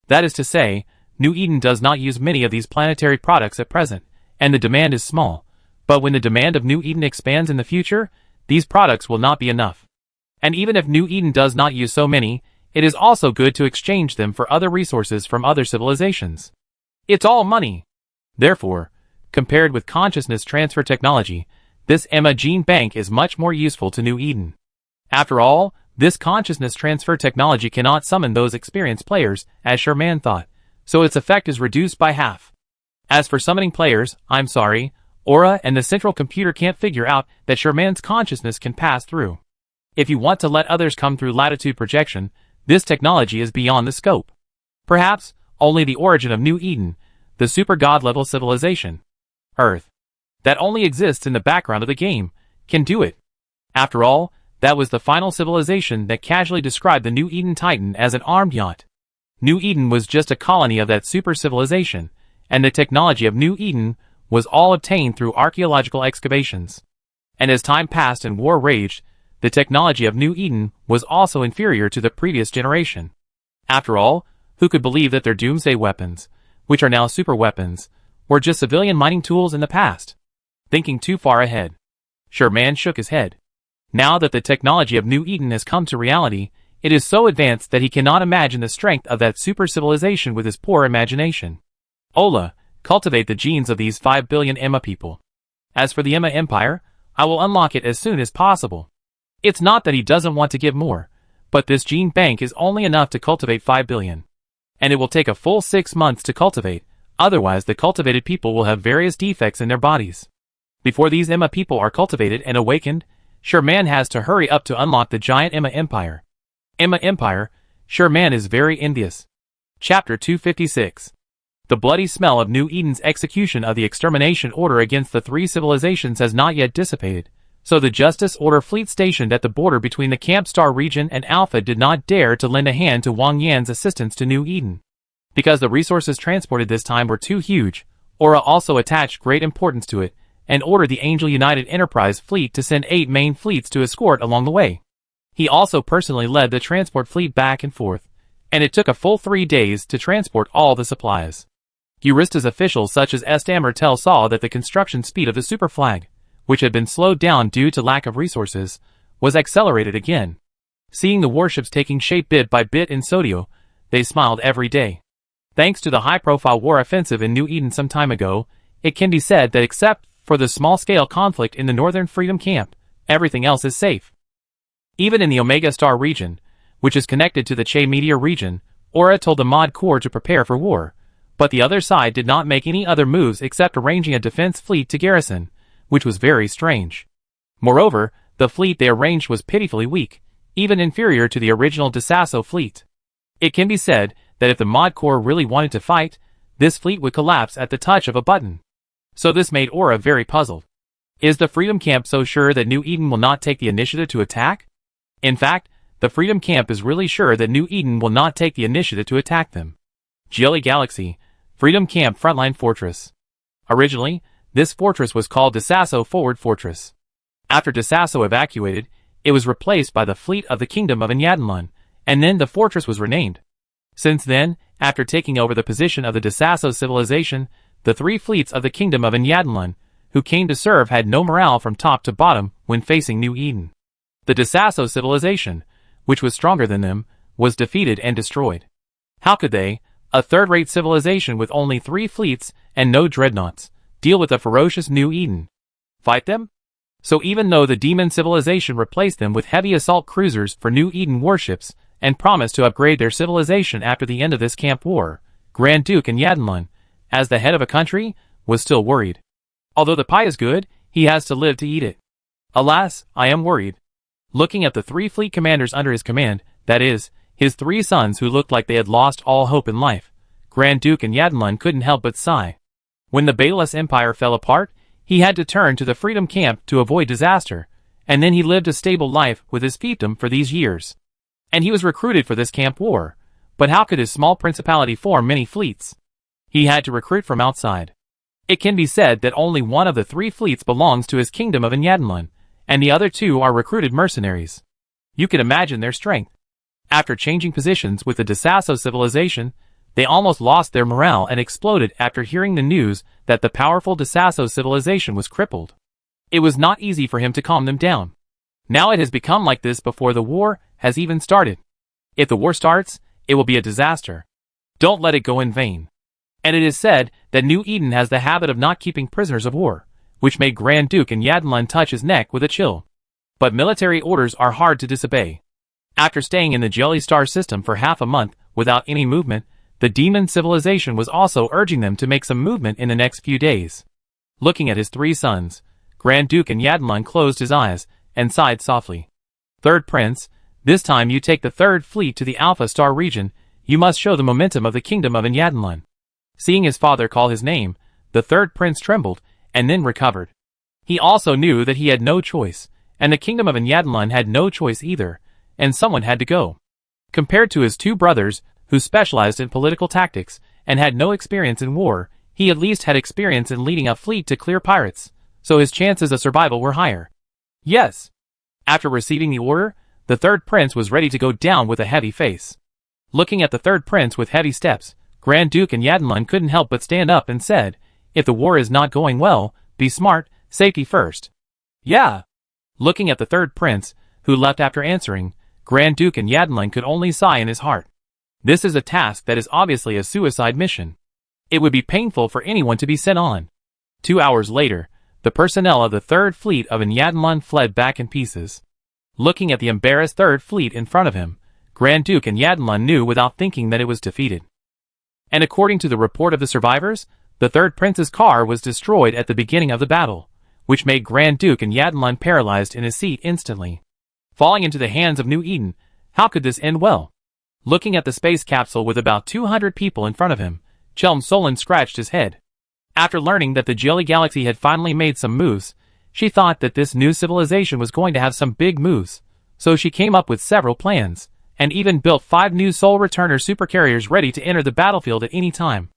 That is to say, New Eden does not use many of these planetary products at present, and the demand is small. But when the demand of New Eden expands in the future, these products will not be enough. And even if New Eden does not use so many, it is also good to exchange them for other resources from other civilizations. It's all money. Therefore, compared with consciousness transfer technology, this Emma gene bank is much more useful to New Eden. After all, this consciousness transfer technology cannot summon those experienced players, as Sherman thought, so its effect is reduced by half. As for summoning players, I'm sorry, Aura and the central computer can't figure out that Sherman's consciousness can pass through. If you want to let others come through latitude projection, this technology is beyond the scope. Perhaps, only the origin of New Eden, the super god-level civilization, Earth, that only exists in the background of the game, can do it. After all, that was the final civilization that casually described the New Eden Titan as an armed yacht. New Eden was just a colony of that super civilization, and the technology of New Eden was all obtained through archaeological excavations. And as time passed and war raged, the technology of New Eden was also inferior to the previous generation. After all, who could believe that their doomsday weapons, which are now super weapons, were just civilian mining tools in the past? Thinking too far ahead. Sherman shook his head. Now that the technology of New Eden has come to reality, it is so advanced that he cannot imagine the strength of that super civilization with his poor imagination. Ola, cultivate the genes of these 5 billion Emma people. As for the Emma Empire, I will unlock it as soon as possible. It's not that he doesn't want to give more, but this gene bank is only enough to cultivate 5 billion. And it will take a full 6 months to cultivate, otherwise the cultivated people will have various defects in their bodies. Before these Emma people are cultivated and awakened, Sherman has to hurry up to unlock the giant Emma Empire. Emma Empire, Sherman is very envious. Chapter 256. The bloody smell of New Eden's execution of the extermination order against the 3 civilizations has not yet dissipated, so the Justice Order fleet stationed at the border between the Camp Star region and Alpha did not dare to lend a hand to Wang Yan's assistance to New Eden. Because the resources transported this time were too huge, Aura also attached great importance to it, and ordered the Angel United Enterprise fleet to send 8 main fleets to escort along the way. He also personally led the transport fleet back and forth, and it took a full 3 days to transport all the supplies. Eurista's officials such as Estamertel saw that the construction speed of the super flag, which had been slowed down due to lack of resources, was accelerated again. Seeing the warships taking shape bit by bit in Sodio, they smiled every day. Thanks to the high-profile war offensive in New Eden some time ago, it can be said that except for the small-scale conflict in the Northern Freedom Camp, everything else is safe. Even in the Omega Star region, which is connected to the Che Meteor region, Aura told the Mod Corps to prepare for war, but the other side did not make any other moves except arranging a defense fleet to garrison, which was very strange. Moreover, the fleet they arranged was pitifully weak, even inferior to the original DeSasso fleet. It can be said that if the Mod Corps really wanted to fight, this fleet would collapse at the touch of a button. So this made Aura very puzzled. Is the Freedom Camp so sure that New Eden will not take the initiative to attack? In fact, the Freedom Camp is really sure that New Eden will not take the initiative to attack them. Jelly Galaxy, Freedom Camp Frontline Fortress. Originally, this fortress was called DeSasso Forward Fortress. After DeSasso evacuated, it was replaced by the fleet of the Kingdom of Inyadanlun, and then the fortress was renamed. Since then, after taking over the position of the DeSasso civilization, the 3 fleets of the Kingdom of Inyadanlun, who came to serve had no morale from top to bottom when facing New Eden. The DeSasso civilization, which was stronger than them, was defeated and destroyed. How could they, a third-rate civilization with only 3 fleets and no dreadnoughts, deal with the ferocious New Eden? Fight them? So even though the demon civilization replaced them with heavy assault cruisers for New Eden warships and promised to upgrade their civilization after the end of this camp war, Grand Duke Nyadinlun, as the head of a country, was still worried. Although the pie is good, he has to live to eat it. Alas, I am worried. Looking at the 3 fleet commanders under his command, that is, his 3 sons who looked like they had lost all hope in life, Grand Duke Nyadinlun couldn't help but sigh. When the Bayless Empire fell apart, he had to turn to the Freedom Camp to avoid disaster, and then he lived a stable life with his fiefdom for these years. And he was recruited for this camp war, but how could his small principality form many fleets? He had to recruit from outside. It can be said that only one of the 3 fleets belongs to his kingdom of Nyadinlun, and the other 2 are recruited mercenaries. You can imagine their strength. After changing positions with the Desasso civilization, they almost lost their morale and exploded after hearing the news that the powerful Desasso civilization was crippled. It was not easy for him to calm them down. Now it has become like this before the war has even started. If the war starts, it will be a disaster. Don't let it go in vain. And it is said that New Eden has the habit of not keeping prisoners of war, which made Grand Duke Nyadinlun touch his neck with a chill. But military orders are hard to disobey. After staying in the Jelly Star system for half a month without any movement, the demon civilization was also urging them to make some movement in the next few days. Looking at his 3 sons, Grand Duke Nyadinlun closed his eyes and sighed softly. Third Prince, this time you take the 3rd fleet to the Alpha Star region. You must show the momentum of the kingdom of Nyadinlun. Seeing his father call his name, the 3rd prince trembled, and then recovered. He also knew that he had no choice, and the kingdom of Nyadinlun had no choice either, and someone had to go. Compared to his 2 brothers, who specialized in political tactics, and had no experience in war, he at least had experience in leading a fleet to clear pirates, so his chances of survival were higher. Yes. After receiving the order, the 3rd prince was ready to go down with a heavy face. Looking at the 3rd prince with heavy steps, Grand Duke Nyadinlun couldn't help but stand up and said, "If the war is not going well, be smart, safety first." Yeah. Looking at the 3rd prince, who left after answering, Grand Duke Nyadinlun could only sigh in his heart. This is a task that is obviously a suicide mission. It would be painful for anyone to be sent on. 2 hours later, the personnel of the 3rd fleet of Nyadinlun fled back in pieces. Looking at the embarrassed 3rd fleet in front of him, Grand Duke Nyadinlun knew without thinking that it was defeated. And according to the report of the survivors, the 3rd prince's car was destroyed at the beginning of the battle, which made Grand Duke Nyadinlun paralyzed in his seat instantly. Falling into the hands of New Eden, how could this end well? Looking at the space capsule with about 200 people in front of him, Chelm Solon scratched his head. After learning that the Jelly Galaxy had finally made some moves, she thought that this new civilization was going to have some big moves, so she came up with several plans, and even built 5 new Soul Returner supercarriers ready to enter the battlefield at any time.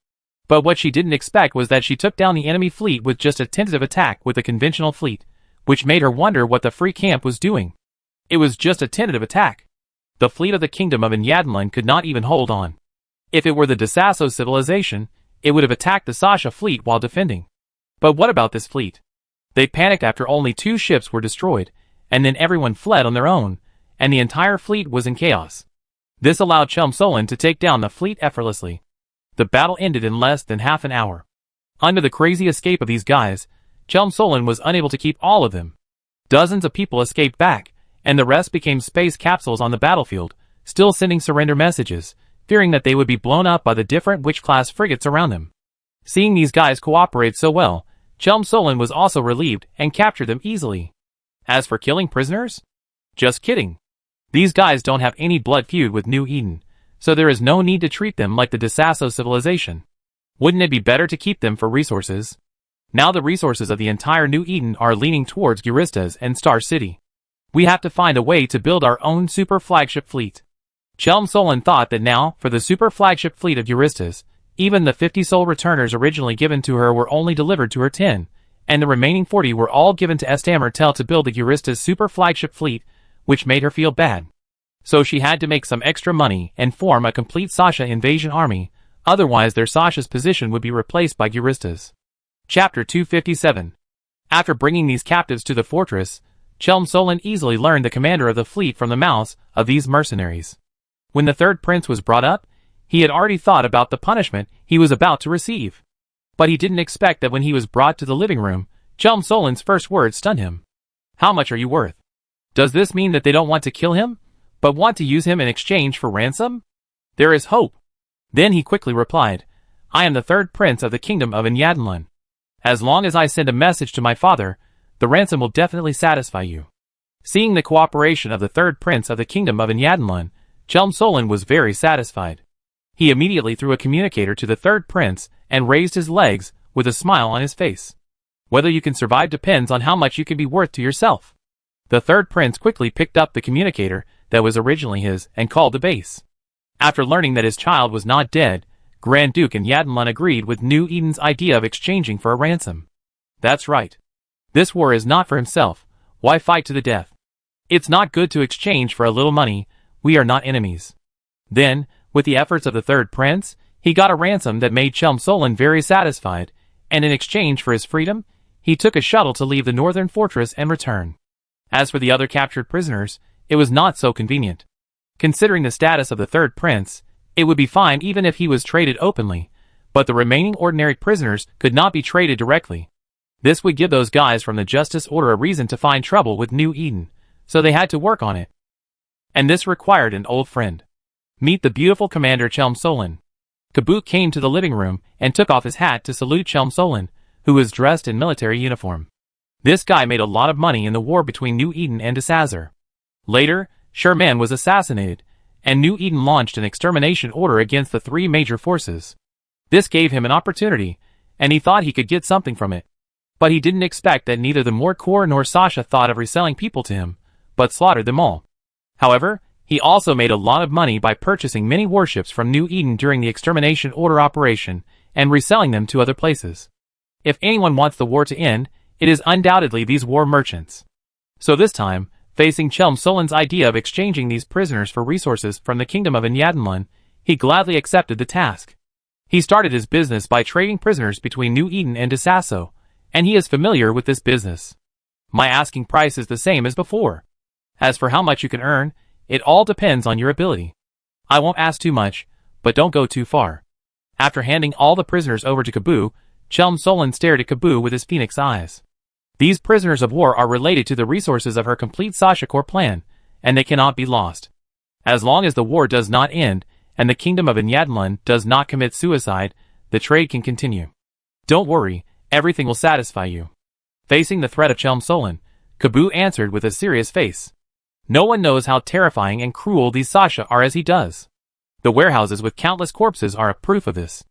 But what she didn't expect was that she took down the enemy fleet with just a tentative attack with a conventional fleet, which made her wonder what the free camp was doing. It was just a tentative attack. The fleet of the kingdom of Nyadinlun could not even hold on. If it were the Desasso civilization, it would have attacked the Sasha fleet while defending. But what about this fleet? They panicked after only 2 ships were destroyed, and then everyone fled on their own, and the entire fleet was in chaos. This allowed Chelm Solon to take down the fleet effortlessly. The battle ended in less than half an hour. Under the crazy escape of these guys, Chelm Solon was unable to keep all of them. Dozens of people escaped back, and the rest became space capsules on the battlefield, still sending surrender messages, fearing that they would be blown up by the different Witch-class frigates around them. Seeing these guys cooperate so well, Chelm Solon was also relieved and captured them easily. As for killing prisoners? Just kidding. These guys don't have any blood feud with New Eden, so there is no need to treat them like the Desasso civilization. Wouldn't it be better to keep them for resources? Now the resources of the entire New Eden are leaning towards Guristas and Star City. We have to find a way to build our own super flagship fleet. Chelm Solon thought that now, for the super flagship fleet of Guristas, even the 50 soul returners originally given to her were only delivered to her 10, and the remaining 40 were all given to Estamertel to build the Guristas super flagship fleet, which made her feel bad. So she had to make some extra money and form a complete Sasha invasion army, otherwise their Sasha's position would be replaced by Guristas. Chapter 257. After bringing these captives to the fortress, Chelm Solon easily learned the commander of the fleet from the mouths of these mercenaries. When the 3rd prince was brought up, he had already thought about the punishment he was about to receive. But he didn't expect that when he was brought to the living room, Chelm Solon's first words stunned him. How much are you worth? Does this mean that they don't want to kill him, but want to use him in exchange for ransom? There is hope. Then he quickly replied, I am the third prince of the kingdom of Nyadlan. As long as I send a message to my father, the ransom will definitely satisfy you. Seeing the cooperation of the third prince of the kingdom of Nyadlan, Chelmsolin was very satisfied. He immediately threw a communicator to the third prince and raised his legs with a smile on his face. Whether you can survive depends on how much you can be worth to yourself. The third prince quickly picked up the communicator that was originally his and called the base. After learning that his child was not dead, Grand Duke Nyadlan agreed with New Eden's idea of exchanging for a ransom. That's right. This war is not for himself. Why fight to the death? It's not good to exchange for a little money. We are not enemies. Then, with the efforts of the third prince, he got a ransom that made Chelmsolin very satisfied, and in exchange for his freedom, he took a shuttle to leave the northern fortress and return. As for the other captured prisoners, it was not so convenient. Considering the status of the third prince, it would be fine even if he was traded openly, but the remaining ordinary prisoners could not be traded directly. This would give those guys from the Justice Order a reason to find trouble with New Eden, so they had to work on it. And this required an old friend. Meet the beautiful Commander Chelmsolin. Kabuk came to the living room and took off his hat to salute Chelmsolin, who was dressed in military uniform. This guy made a lot of money in the war between New Eden and Desazar. Later, Sherman was assassinated, and New Eden launched an extermination order against the three major forces. This gave him an opportunity, and he thought he could get something from it. But he didn't expect that neither the Morkor nor Sasha thought of reselling people to him, but slaughtered them all. However, he also made a lot of money by purchasing many warships from New Eden during the extermination order operation and reselling them to other places. If anyone wants the war to end, it is undoubtedly these war merchants. So this time, facing Chelmsolin's idea of exchanging these prisoners for resources from the kingdom of Nyadlan, he gladly accepted the task. He started his business by trading prisoners between New Eden and Desazar, and he is familiar with this business. My asking price is the same as before. As for how much you can earn, it all depends on your ability. I won't ask too much, but don't go too far. After handing all the prisoners over to Kabuk, Chelmsolin stared at Kabuk with his phoenix eyes. These prisoners of war are related to the resources of her complete Sashakor plan, and they cannot be lost. As long as the war does not end, and the kingdom of Nyadlan does not commit suicide, the trade can continue. Don't worry, everything will satisfy you. Facing the threat of Chelmsolin, Kabuk answered with a serious face. No one knows how terrifying and cruel these Sasha are as he does. The warehouses with countless corpses are a proof of this.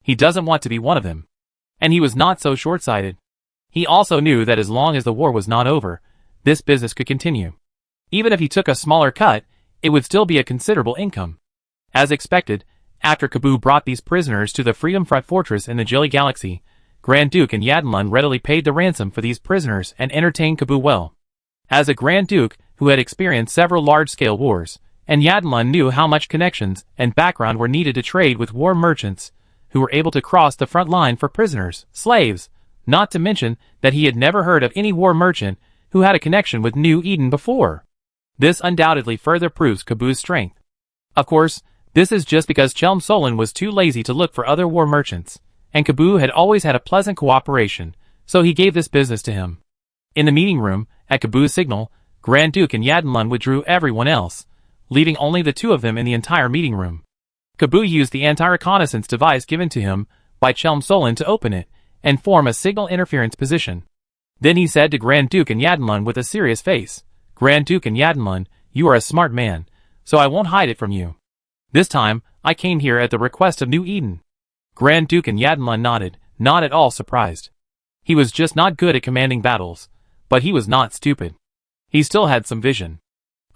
He doesn't want to be one of them. And he was not so short-sighted. He also knew that as long as the war was not over, this business could continue. Even if he took a smaller cut, it would still be a considerable income. As expected, after Kabuk brought these prisoners to the Freedom Front Fortress in the Jelly Galaxy, Grand Duke Nyadlan readily paid the ransom for these prisoners and entertained Kabuk well. As a Grand Duke who had experienced several large-scale wars, Nyadlan knew how much connections and background were needed to trade with war merchants who were able to cross the front line for prisoners, slaves, not to mention that he had never heard of any war merchant who had a connection with New Eden before. This undoubtedly further proves Kabuk's strength. Of course, this is just because Chelmsolin was too lazy to look for other war merchants, and Kabuk had always had a pleasant cooperation, so he gave this business to him. In the meeting room, at Kabuk's signal, Grand Duke Nyadlan withdrew everyone else, leaving only the two of them in the entire meeting room. Kabuk used the anti-reconnaissance device given to him by Chelmsolin to open it and form a signal interference position. Then he said to Grand Duke Nyadlan with a serious face, Grand Duke Nyadlan, you are a smart man, so I won't hide it from you. This time, I came here at the request of New Eden. Grand Duke Nyadlan nodded, not at all surprised. He was just not good at commanding battles, but he was not stupid. He still had some vision.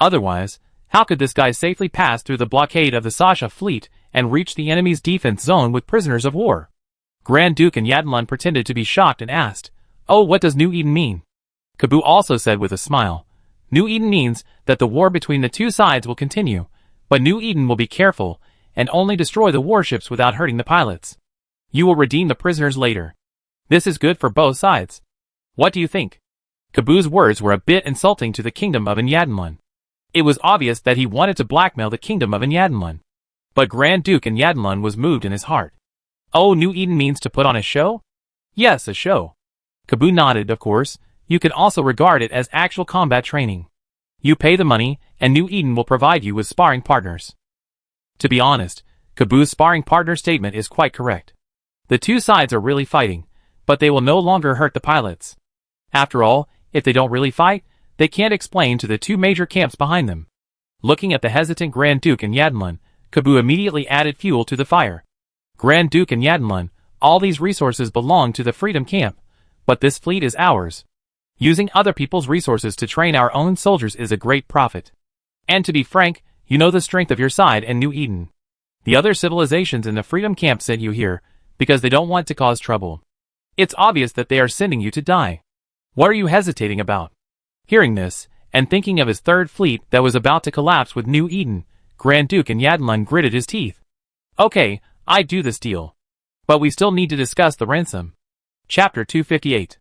Otherwise, how could this guy safely pass through the blockade of the Sasha fleet and reach the enemy's defense zone with prisoners of war? Grand Duke Nyadlan pretended to be shocked and asked, Oh, what does New Eden mean? Kabuk also said with a smile, New Eden means that the war between the two sides will continue, but New Eden will be careful and only destroy the warships without hurting the pilots. You will redeem the prisoners later. This is good for both sides. What do you think? Kabuk's words were a bit insulting to the kingdom of Nyadlan. It was obvious that he wanted to blackmail the kingdom of Nyadlan. But Grand Duke Nyadlan was moved in his heart. Oh, New Eden means to put on a show? Yes, a show. Kabuk nodded, of course. You can also regard it as actual combat training. You pay the money, and New Eden will provide you with sparring partners. To be honest, Caboose sparring partner statement is quite correct. The two sides are really fighting, but they will no longer hurt the pilots. After all, if they don't really fight, they can't explain to the two major camps behind them. Looking at the hesitant Grand Duke and Yadlun, Caboose immediately added fuel to the fire. Grand Duke and Yadlun, all these resources belong to the Freedom Camp, but this fleet is ours. Using other people's resources to train our own soldiers is a great profit. And to be frank, you know the strength of your side and New Eden. The other civilizations in the Freedom Camp sent you here, because they don't want to cause trouble. It's obvious that they are sending you to die. What are you hesitating about? Hearing this, and thinking of his third fleet that was about to collapse with New Eden, Grand Duke and Yadlun gritted his teeth. Okay, I'd do this deal. But we still need to discuss the ransom. Chapter 258.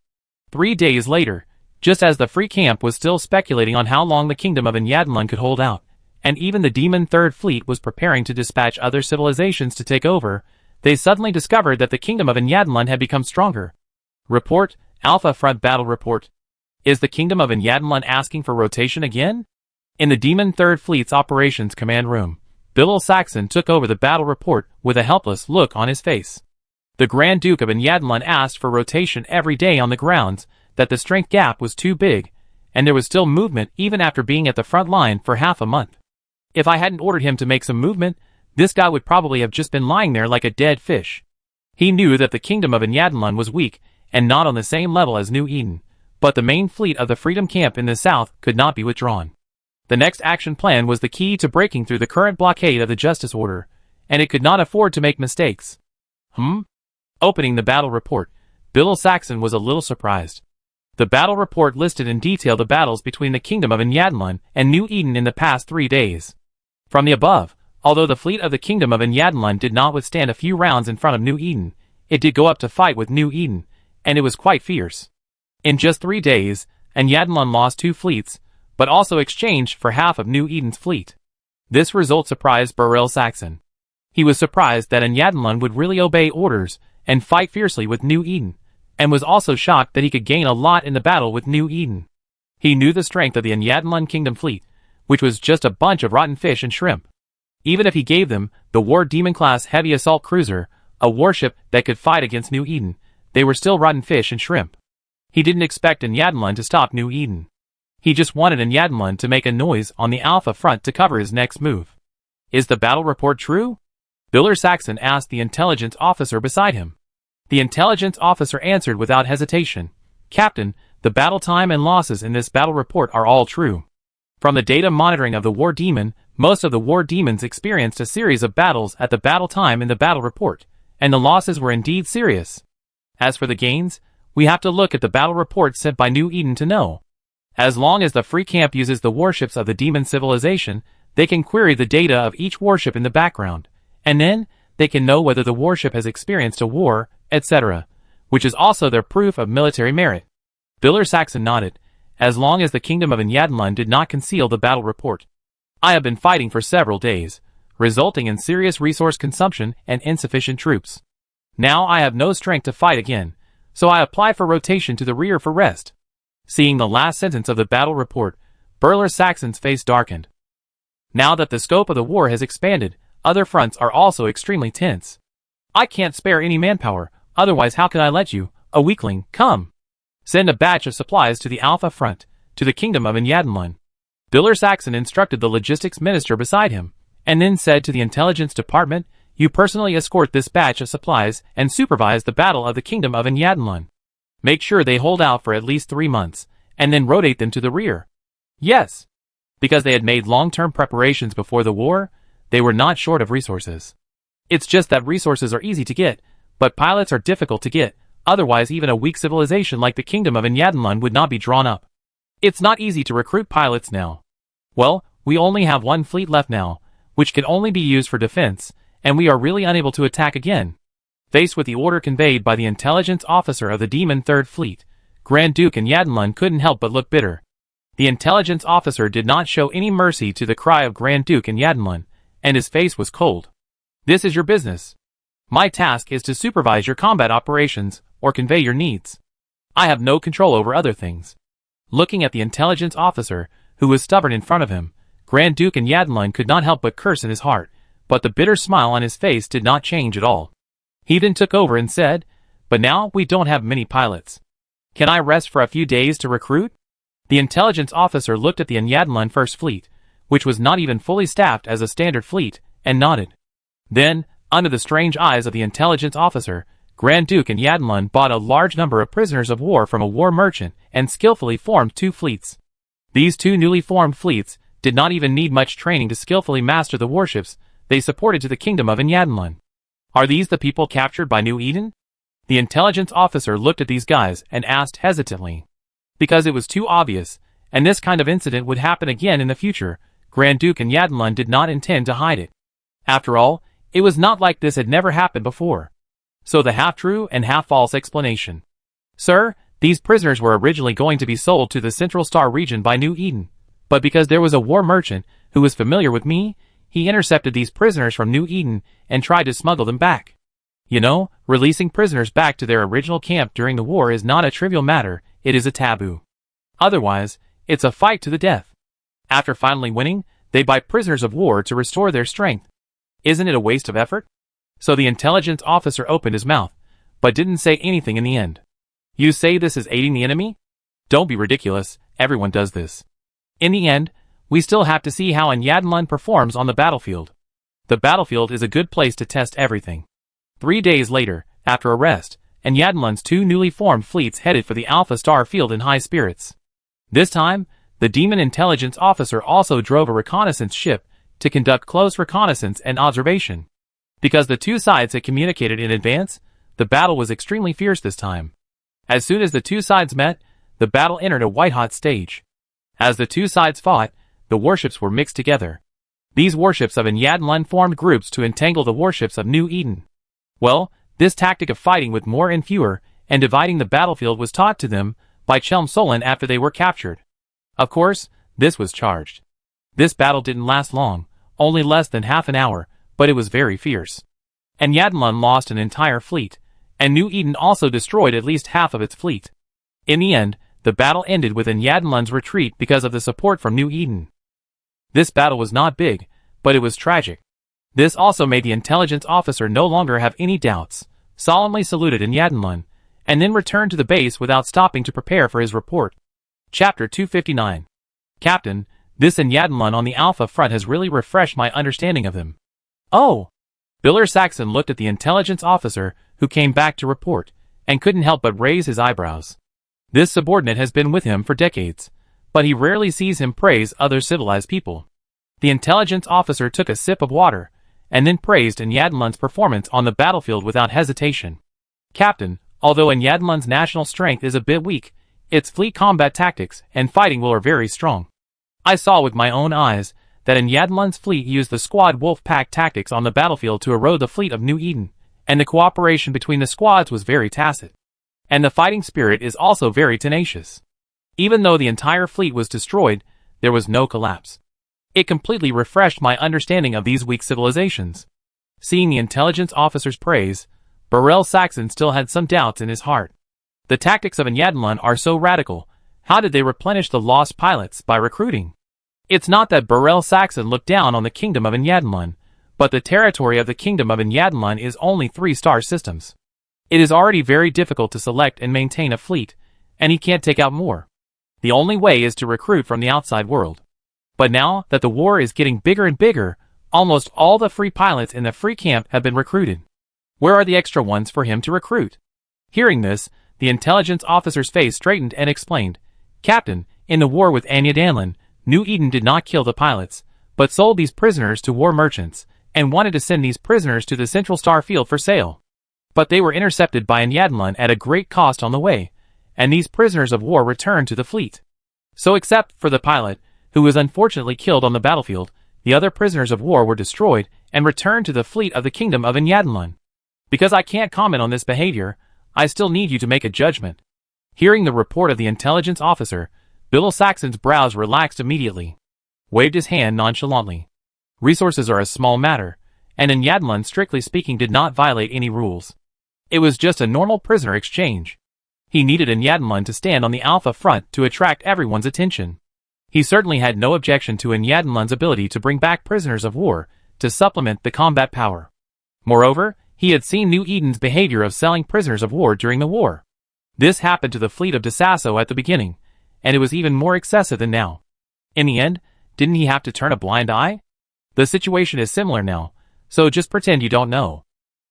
3 days later, just as the Free Camp was still speculating on how long the Kingdom of Yadlun could hold out, and even the Demon Third Fleet was preparing to dispatch other civilizations to take over, they suddenly discovered that the Kingdom of Yadlun had become stronger. Report, Alpha Front Battle Report. Is the Kingdom of Yadlun asking for rotation again? In the Demon Third Fleet's Operations Command Room, Bill Saxon took over the battle report with a helpless look on his face. The Grand Duke of Yadlun asked for rotation every day on the grounds that the strength gap was too big, and there was still movement even after being at the front line for half a month. If I hadn't ordered him to make some movement, this guy would probably have just been lying there like a dead fish. He knew that the Kingdom of Yadlun was weak and not on the same level as New Eden, but the main fleet of the Freedom Camp in the south could not be withdrawn. The next action plan was the key to breaking through the current blockade of the Justice Order, and it could not afford to make mistakes. Opening the battle report, Bill Saxon was a little surprised. The battle report listed in detail the battles between the Kingdom of Yadlun and New Eden in the past 3 days. From the above, although the fleet of the Kingdom of Yadlun did not withstand a few rounds in front of New Eden, it did go up to fight with New Eden, and it was quite fierce. In just 3 days, Yadlun lost 2 fleets, but also exchanged for half of New Eden's fleet. This result surprised Burrell Saxon. He was surprised that Yadlun would really obey orders and fight fiercely with New Eden, and was also shocked that he could gain a lot in the battle with New Eden. He knew the strength of the Yadlun Kingdom fleet, which was just a bunch of rotten fish and shrimp. Even if he gave them the War Demon-class heavy assault cruiser, a warship that could fight against New Eden, they were still rotten fish and shrimp. He didn't expect Yadlun to stop New Eden. He just wanted Yadlun to make a noise on the Alpha front to cover his next move. Is the battle report true? Bill Saxon asked the intelligence officer beside him. The intelligence officer answered without hesitation. Captain, the battle time and losses in this battle report are all true. From the data monitoring of the War Demon, most of the War Demons experienced a series of battles at the battle time in the battle report, and the losses were indeed serious. As for the gains, we have to look at the battle report sent by New Eden to know. As long as the Free Camp uses the warships of the Demon Civilization, they can query the data of each warship in the background, and then they can know whether the warship has experienced a war, etc., which is also their proof of military merit. Bill Saxon nodded. As long as the Kingdom of Yadlun did not conceal the battle report. I have been fighting for several days, resulting in serious resource consumption and insufficient troops. Now I have no strength to fight again, so I apply for rotation to the rear for rest. Seeing the last sentence of the battle report, Bill Saxon's face darkened. Now that the scope of the war has expanded, other fronts are also extremely tense. I can't spare any manpower, otherwise how can I let you, a weakling, come? Send a batch of supplies to the Alpha front, to the Kingdom of Yadlun. Bill Saxon instructed the logistics minister beside him, and then said to the intelligence department, you personally escort this batch of supplies and supervise the battle of the Kingdom of Yadlun. Make sure they hold out for at least 3 months, and then rotate them to the rear. Yes. Because they had made long-term preparations before the war, they were not short of resources. It's just that resources are easy to get, but pilots are difficult to get, otherwise even a weak civilization like the Kingdom of Yadlun would not be drawn up. It's not easy to recruit pilots now. Well, we only have 1 fleet left now, which can only be used for defense, and we are really unable to attack again. Faced with the order conveyed by the intelligence officer of the Demon Third Fleet, Grand Duke and Yadlun couldn't help but look bitter. The intelligence officer did not show any mercy to the cry of Grand Duke and Yadlun, and his face was cold. This is your business. My task is to supervise your combat operations, or convey your needs. I have no control over other things. Looking at the intelligence officer, who was stubborn in front of him, Grand Duke Nyadlun could not help but curse in his heart, but the bitter smile on his face did not change at all. He then took over and said, "But now we don't have many pilots. Can I rest for a few days to recruit?" The intelligence officer looked at the Nyadlun First Fleet, which was not even fully staffed as a standard fleet, and nodded. Then, under the strange eyes of the intelligence officer, Grand Duke Nyadlun bought a large number of prisoners of war from a war merchant and skillfully formed 2 fleets. These 2 newly formed fleets did not even need much training to skillfully master the warships they supported to the kingdom of Nyadlun. Are these the people captured by New Eden? The intelligence officer looked at these guys and asked hesitantly. Because it was too obvious, and this kind of incident would happen again in the future, Grand Duke Nyadlun did not intend to hide it. After all, it was not like this had never happened before. So the half-true and half-false explanation. "Sir, these prisoners were originally going to be sold to the Central Star region by New Eden, but because there was a war merchant who was familiar with me, he intercepted these prisoners from New Eden and tried to smuggle them back. You know, releasing prisoners back to their original camp during the war is not a trivial matter, it is a taboo. Otherwise, it's a fight to the death. After finally winning, they buy prisoners of war to restore their strength. Isn't it a waste of effort?" So the intelligence officer opened his mouth, but didn't say anything in the end. "You say this is aiding the enemy? Don't be ridiculous, everyone does this. In the end, we still have to see how Nyadlun performs on the battlefield. The battlefield is a good place to test everything." 3 days later, after a rest, Nyadlun's 2 newly formed fleets headed for the Alpha Star field in high spirits. This time, the demon intelligence officer also drove a reconnaissance ship to conduct close reconnaissance and observation. Because the 2 sides had communicated in advance, the battle was extremely fierce this time. As soon as the 2 sides met, the battle entered a white-hot stage. As the 2 sides fought, the warships were mixed together. These warships of Nyadlun formed groups to entangle the warships of New Eden. Well, this tactic of fighting with more and fewer, and dividing the battlefield was taught to them by Chelm Solon after they were captured. Of course, this was charged. This battle didn't last long, only less than half an hour, but it was very fierce. Nyadlun lost an entire fleet, and New Eden also destroyed at least half of its fleet. In the end, the battle ended with Nyadlun's retreat because of the support from New Eden. This battle was not big, but it was tragic. This also made the intelligence officer no longer have any doubts, solemnly saluted Nyadlun, and then returned to the base without stopping to prepare for his report. Chapter 259. Captain, this Nyadlun on the Alpha front has really refreshed my understanding of him. Oh! Biller Saxon looked at the intelligence officer, who came back to report, and couldn't help but raise his eyebrows. This subordinate has been with him for decades, but he rarely sees him praise other civilized people. The intelligence officer took a sip of water, and then praised Nyadlun's performance on the battlefield without hesitation. "Captain, although Nyadlun's national strength is a bit weak, its fleet combat tactics and fighting will are very strong. I saw with my own eyes that Nyadlun's fleet used the squad wolf pack tactics on the battlefield to erode the fleet of New Eden, and the cooperation between the squads was very tacit. And the fighting spirit is also very tenacious. Even though the entire fleet was destroyed, there was no collapse. It completely refreshed my understanding of these weak civilizations." Seeing the intelligence officer's praise, Burrell Saxon still had some doubts in his heart. The tactics of Nyadlun are so radical, how did they replenish the lost pilots by recruiting? It's not that Burrell Saxon looked down on the kingdom of Nyadlun, but the territory of the kingdom of Nyadlun is only 3-star systems. It is already very difficult to select and maintain a fleet, and he can't take out more. The only way is to recruit from the outside world. But now that the war is getting bigger and bigger, almost all the free pilots in the free camp have been recruited. Where are the extra ones for him to recruit? Hearing this, the intelligence officer's face straightened and explained, "Captain, in the war with Nyadlun, New Eden did not kill the pilots, but sold these prisoners to war merchants, and wanted to send these prisoners to the Central Star field for sale. But they were intercepted by Nyadlun at a great cost on the way, and these prisoners of war returned to the fleet. So except for the pilot, who was unfortunately killed on the battlefield, the other prisoners of war were destroyed and returned to the fleet of the kingdom of Nyadlun. Because I can't comment on this behavior, I still need you to make a judgment." Hearing the report of the intelligence officer, Bill Saxon's brows relaxed immediately. Waved his hand nonchalantly. Resources are a small matter, and Nyadlun strictly speaking did not violate any rules. It was just a normal prisoner exchange. He needed Nyadonlun to stand on the Alpha front to attract everyone's attention. He certainly had no objection to Nyadonlun's ability to bring back prisoners of war to supplement the combat power. Moreover, he had seen New Eden's behavior of selling prisoners of war during the war. This happened to the fleet of Desasso at the beginning, and it was even more excessive than now. In the end, didn't he have to turn a blind eye? The situation is similar now, so just pretend you don't know.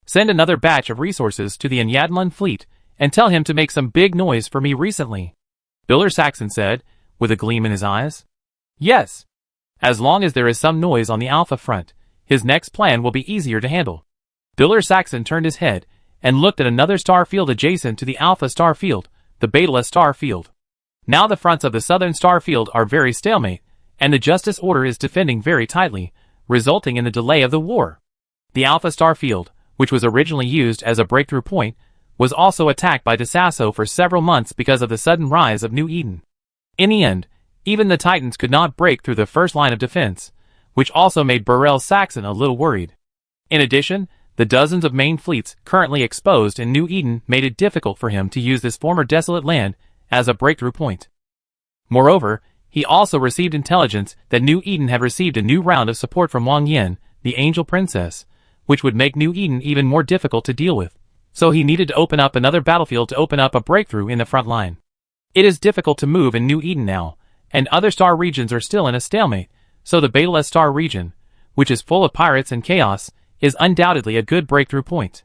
Send another batch of resources to the Nyadonlun fleet and tell him to make some big noise for me recently. Biller Saxon said, with a gleam in his eyes. Yes. As long as there is some noise on the Alpha front, his next plan will be easier to handle. Biller Saxon turned his head and looked at another star field adjacent to the Alpha star field, the Beta star field. Now the fronts of the southern star field are very stalemate, and the Justice Order is defending very tightly, resulting in the delay of the war. The Alpha star field, which was originally used as a breakthrough point, was also attacked by Desasso for several months because of the sudden rise of New Eden. In the end, even the Titans could not break through the first line of defense, which also made Biller Saxon a little worried. In addition, the dozens of main fleets currently exposed in New Eden made it difficult for him to use this former desolate land as a breakthrough point. Moreover, he also received intelligence that New Eden had received a new round of support from Wang Yin, the Angel Princess, which would make New Eden even more difficult to deal with. So he needed to open up another battlefield to open up a breakthrough in the front line. It is difficult to move in New Eden now, and other star regions are still in a stalemate, so the Beta star region, which is full of pirates and chaos, is undoubtedly a good breakthrough point.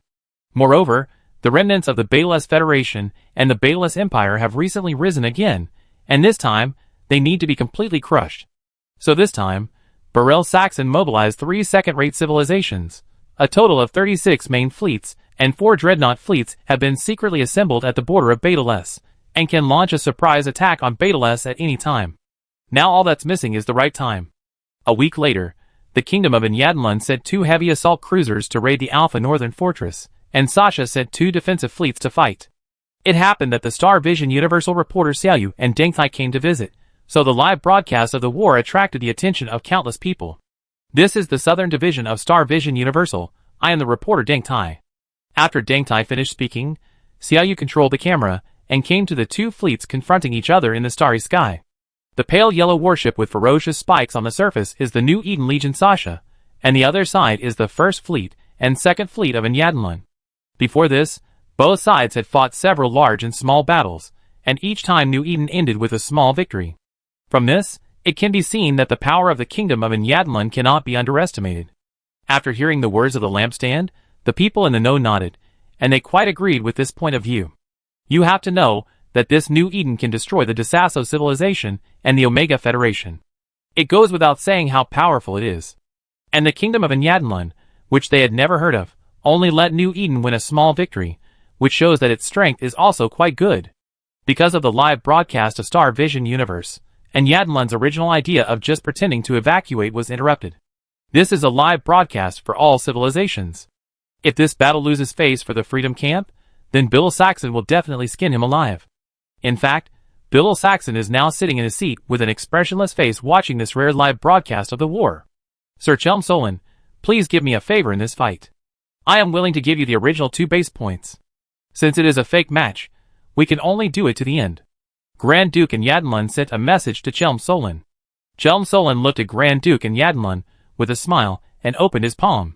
Moreover, the remnants of the Beta Federation and the Beta Empire have recently risen again, and this time, they need to be completely crushed. So this time, Biller Saxon mobilized 3 second-rate civilizations. A total of 36 main fleets and 4 dreadnought fleets have been secretly assembled at the border of Beta, and can launch a surprise attack on Beta at any time. Now all that's missing is the right time. A week later, the Kingdom of Nyadonlun sent 2 heavy assault cruisers to raid the Alpha Northern Fortress, and Sasha sent 2 defensive fleets to fight. It happened that the Star Vision Universal reporter Xiaoyu and Deng Tai came to visit, so the live broadcast of the war attracted the attention of countless people. This is the Southern Division of Star Vision Universal. I am the reporter Deng Tai. After Deng Tai finished speaking, Xiaoyu controlled the camera and came to the 2 fleets confronting each other in the starry sky. The pale yellow warship with ferocious spikes on the surface is the New Eden Legion Sasha, and the other side is the 1st Fleet and 2nd Fleet of Nyadonlun. Before this, both sides had fought several large and small battles, and each time New Eden ended with a small victory. From this, it can be seen that the power of the Kingdom of Nyadonlun cannot be underestimated. After hearing the words of the lampstand, the people in the know nodded, and they quite agreed with this point of view. You have to know that this New Eden can destroy the Desasso civilization and the Omega Federation. It goes without saying how powerful it is. And the Kingdom of Nyadonlun, which they had never heard of, only let New Eden win a small victory, which shows that its strength is also quite good. Because of the live broadcast of Star Vision Universe, Nyadonlun's original idea of just pretending to evacuate was interrupted. This is a live broadcast for all civilizations. If this battle loses face for the Freedom Camp, then Biller Saxon will definitely skin him alive. In fact, Biller Saxon is now sitting in his seat with an expressionless face watching this rare live broadcast of the war. Sir Chelm Solon, please give me a favor in this fight. I am willing to give you the original 2 base points. Since it is a fake match, we can only do it to the end. Grand Duke Nyadonlun sent a message to Chelm Solon. Chelm Solon looked at Grand Duke Nyadonlun with a smile and opened his palm.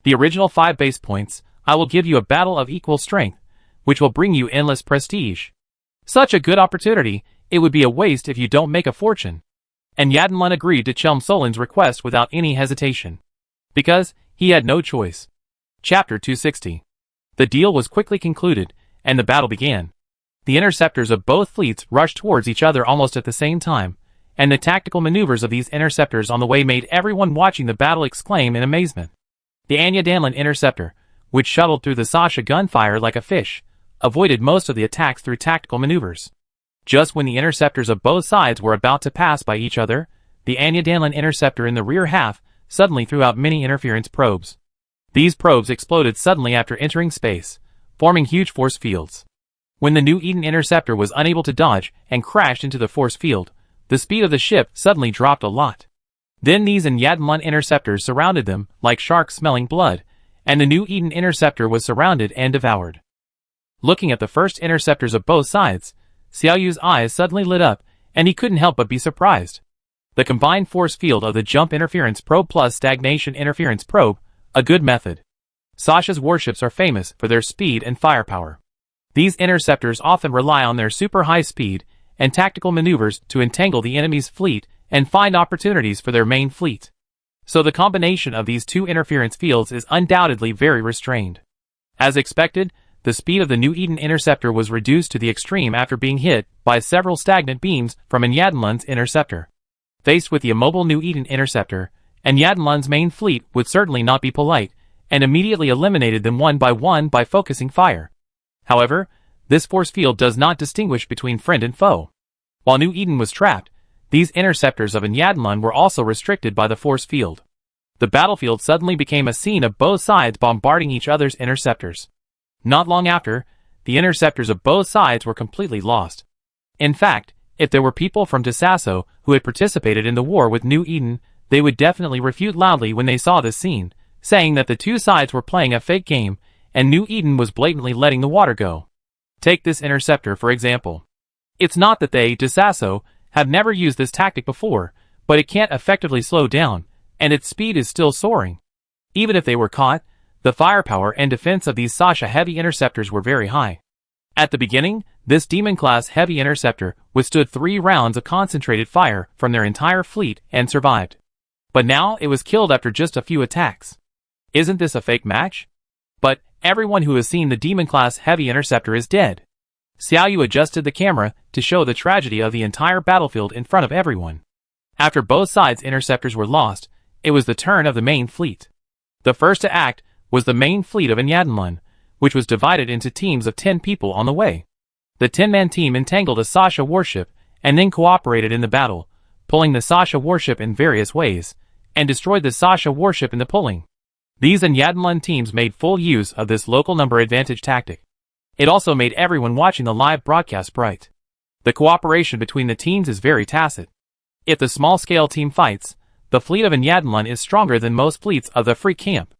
The original 5 base points, I will give you a battle of equal strength, which will bring you endless prestige. Such a good opportunity, it would be a waste if you don't make a fortune. And Nyadonlun agreed to Chelm Solon's request without any hesitation. Because he had no choice. Chapter 260. The deal was quickly concluded, and the battle began. The interceptors of both fleets rushed towards each other almost at the same time, and the tactical maneuvers of these interceptors on the way made everyone watching the battle exclaim in amazement. The Nyadonlun interceptor, which shuttled through the Sasha gunfire like a fish, avoided most of the attacks through tactical maneuvers. Just when the interceptors of both sides were about to pass by each other, the Nyadonlun interceptor in the rear half suddenly threw out many interference probes. These probes exploded suddenly after entering space, forming huge force fields. When the New Eden interceptor was unable to dodge and crashed into the force field, the speed of the ship suddenly dropped a lot. Then these Nyadonlun interceptors surrounded them like sharks smelling blood, and the New Eden interceptor was surrounded and devoured. Looking at the first interceptors of both sides, Xiao Yu's eyes suddenly lit up, and he couldn't help but be surprised. The combined force field of the Jump Interference Probe plus Stagnation Interference Probe, a good method. Sasha's warships are famous for their speed and firepower. These interceptors often rely on their super high speed and tactical maneuvers to entangle the enemy's fleet and find opportunities for their main fleet. So the combination of these two interference fields is undoubtedly very restrained. As expected, the speed of the New Eden interceptor was reduced to the extreme after being hit by several stagnant beams from Enyadanlun's interceptor. Faced with the immobile New Eden interceptor, Enyadanlun's main fleet would certainly not be polite, and immediately eliminated them one by focusing fire. However, this force field does not distinguish between friend and foe. While New Eden was trapped, these interceptors of Enyadanlun were also restricted by the force field. The battlefield suddenly became a scene of both sides bombarding each other's interceptors. Not long after, the interceptors of both sides were completely lost. In fact, if there were people from Desasso who had participated in the war with New Eden, they would definitely refute loudly when they saw this scene, saying that the two sides were playing a fake game, and New Eden was blatantly letting the water go. Take this interceptor for example. It's not that they, Desasso, have never used this tactic before, but it can't effectively slow down, and its speed is still soaring. Even if they were caught, the firepower and defense of these Sasha heavy interceptors were very high. At the beginning, this Demon-class heavy interceptor withstood 3 rounds of concentrated fire from their entire fleet and survived. But now it was killed after just a few attacks. Isn't this a fake match? But everyone who has seen the Demon-class heavy interceptor is dead. Xiao Yu adjusted the camera to show the tragedy of the entire battlefield in front of everyone. After both sides' interceptors were lost, it was the turn of the main fleet. The first to act was the main fleet of Enyadanlun, which was divided into teams of 10 people on the way. The 10-man team entangled a Sasha warship and then cooperated in the battle, pulling the Sasha warship in various ways, and destroyed the Sasha warship in the pulling. These Enyadanlun teams made full use of this local number advantage tactic. It also made everyone watching the live broadcast bright. The cooperation between the teams is very tacit. If the small-scale team fights, the fleet of Enyadanlun is stronger than most fleets of the free camp.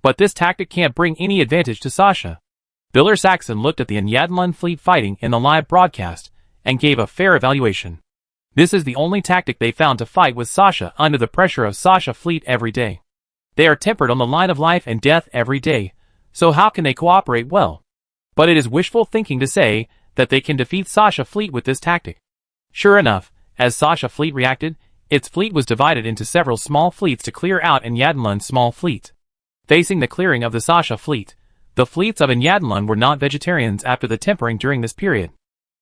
But this tactic can't bring any advantage to Sasha. Biller Saxon looked at the Enyadanlun fleet fighting in the live broadcast and gave a fair evaluation. This is the only tactic they found to fight with Sasha under the pressure of Sasha fleet every day. They are tempered on the line of life and death every day, so how can they cooperate well? But it is wishful thinking to say that they can defeat Sasha fleet with this tactic. Sure enough, as Sasha fleet reacted, its fleet was divided into several small fleets to clear out Enyadanlun's small fleet. Facing the clearing of the Sasha fleet, the fleets of Enyadanlun were not vegetarians after the tempering during this period.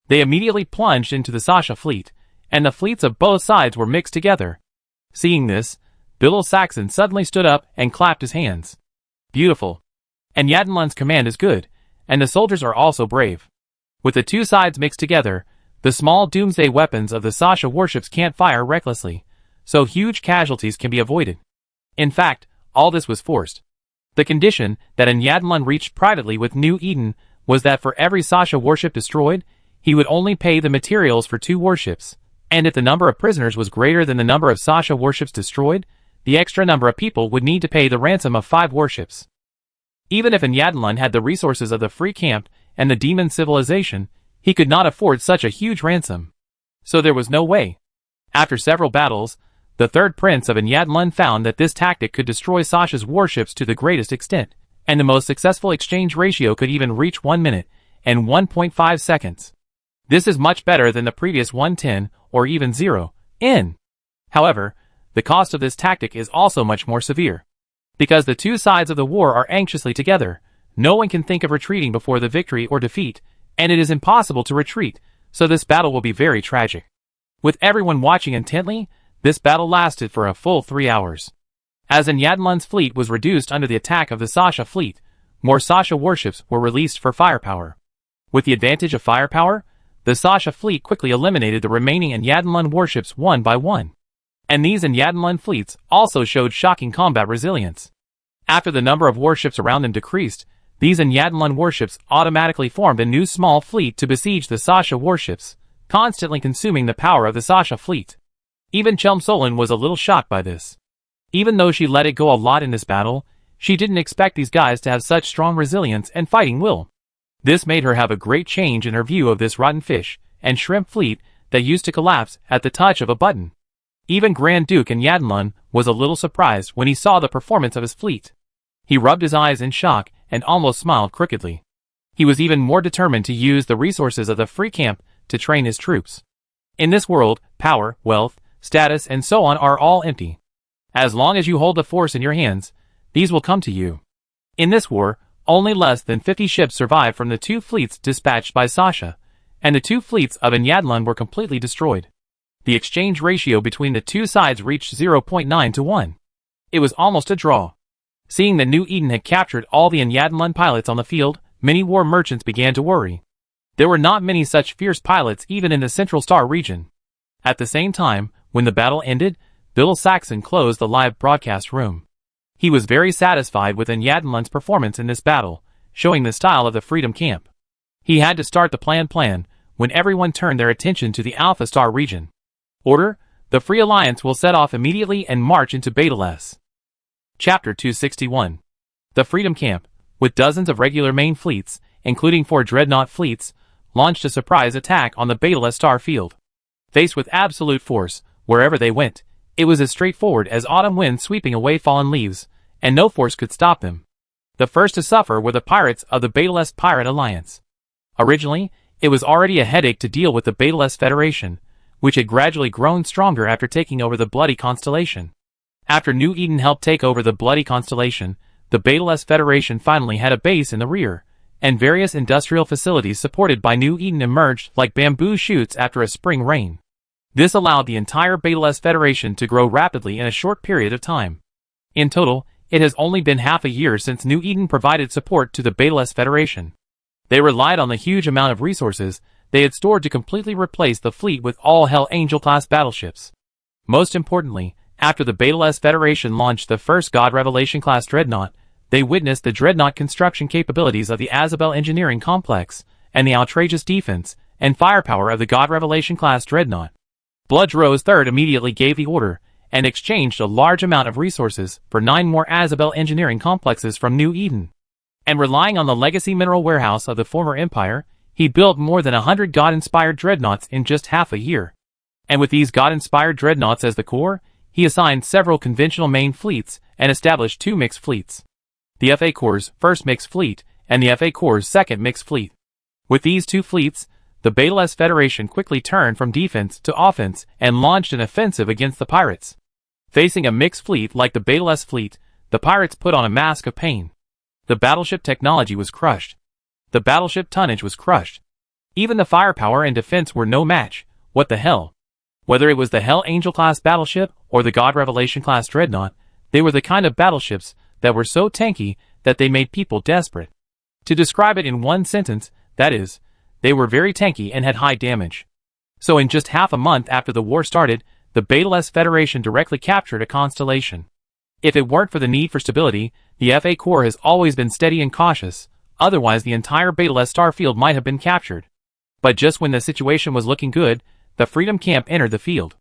They immediately plunged into the Sasha fleet, and the fleets of both sides were mixed together. Seeing this, Bill Saxon suddenly stood up and clapped his hands. Beautiful. Enyadanlun's command is good, and the soldiers are also brave. With the two sides mixed together, the small doomsday weapons of the Sasha warships can't fire recklessly, so huge casualties can be avoided. In fact, all this was forced. The condition that Enyadanlun reached privately with New Eden was that for every Sasha warship destroyed, he would only pay the materials for 2 warships, and if the number of prisoners was greater than the number of Sasha warships destroyed, the extra number of people would need to pay the ransom of 5 warships. Even if Enyadanlun had the resources of the free camp and the demon civilization, he could not afford such a huge ransom. So there was no way. After several battles, the third prince of Enyadanlun found that this tactic could destroy Sasha's warships to the greatest extent, and the most successful exchange ratio could even reach 1 minute and 1.5 seconds. This is much better than the previous 110 or even 0 in. However, the cost of this tactic is also much more severe. Because the two sides of the war are anxiously together, no one can think of retreating before the victory or defeat, and it is impossible to retreat, so this battle will be very tragic. With everyone watching intently, this battle lasted for a full 3 hours. As Enyadanlun's fleet was reduced under the attack of the Sasha fleet, more Sasha warships were released for firepower. With the advantage of firepower, the Sasha fleet quickly eliminated the remaining Enyadanlun warships one by one. And these Enyadanlun fleets also showed shocking combat resilience. After the number of warships around them decreased, these Enyadanlun warships automatically formed a new small fleet to besiege the Sasha warships, constantly consuming the power of the Sasha fleet. Even Chelm Solon was a little shocked by this. Even though she let it go a lot in this battle, she didn't expect these guys to have such strong resilience and fighting will. This made her have a great change in her view of this rotten fish and shrimp fleet that used to collapse at the touch of a button. Even Grand Duke and Yadenlun was a little surprised when he saw the performance of his fleet. He rubbed his eyes in shock and almost smiled crookedly. He was even more determined to use the resources of the free camp to train his troops. In this world, power, wealth, status, and so on are all empty. As long as you hold the force in your hands, these will come to you. In this war, only less than 50 ships survived from the 2 fleets dispatched by Sasha, and the 2 fleets of Yadlun were completely destroyed. The exchange ratio between the 2 sides reached 0.9 to 1. It was almost a draw. Seeing that New Eden had captured all the Yadlun pilots on the field, many war merchants began to worry. There were not many such fierce pilots even in the Central Star region. At the same time, when the battle ended, Bill Saxon closed the live broadcast room. He was very satisfied with Yadlun's performance in this battle, showing the style of the Freedom Camp. He had to start the plan when everyone turned their attention to the Alpha Star region. Order: the Free Alliance will set off immediately and march into Beta-less. Chapter 261. The Freedom Camp, with dozens of regular main fleets, including 4 dreadnought fleets, launched a surprise attack on the Beta-less star field. Faced with absolute force, wherever they went, it was as straightforward as autumn wind sweeping away fallen leaves, and no force could stop them. The first to suffer were the pirates of the Beta-less Pirate Alliance. Originally, it was already a headache to deal with the Beta-less Federation, which had gradually grown stronger after taking over the Bloody Constellation. After New Eden helped take over the Bloody Constellation, the Beta-less Federation finally had a base in the rear, and various industrial facilities supported by New Eden emerged like bamboo shoots after a spring rain. This allowed the entire Beta-less Federation to grow rapidly in a short period of time. In total, it has only been half a year since New Eden provided support to the Beta-less Federation. They relied on the huge amount of resources they had stored to completely replace the fleet with all Hell Angel-class battleships. Most importantly, after the Beta-less Federation launched the first God Revelation-class dreadnought, they witnessed the dreadnought construction capabilities of the Azabel Engineering Complex, and the outrageous defense and firepower of the God Revelation-class dreadnought. Bloodrose III immediately gave the order, and exchanged a large amount of resources for 9 more Azabel engineering complexes from New Eden. And relying on the legacy mineral warehouse of the former empire, he built more than 100 God-inspired dreadnoughts in just half a year. And with these God-inspired dreadnoughts as the core, he assigned several conventional main fleets and established 2 mixed fleets. The FA Corps' first mixed fleet and the FA Corps' second mixed fleet. With these 2 fleets, the Beta-less Federation quickly turned from defense to offense and launched an offensive against the pirates. Facing a mixed fleet like the Beta-less fleet, the pirates put on a mask of pain. The battleship technology was crushed. The battleship tonnage was crushed. Even the firepower and defense were no match. What the hell? Whether it was the Hell Angel-class battleship or the God Revelation-class dreadnought, they were the kind of battleships that were so tanky that they made people desperate. To describe it in one sentence, that is, they were very tanky and had high damage. So in just half a month after the war started, the Beta-less Federation directly captured a constellation. If it weren't for the need for stability, the FA Corps has always been steady and cautious, otherwise the entire Beta-less starfield might have been captured. But just when the situation was looking good, the Freedom Camp entered the field.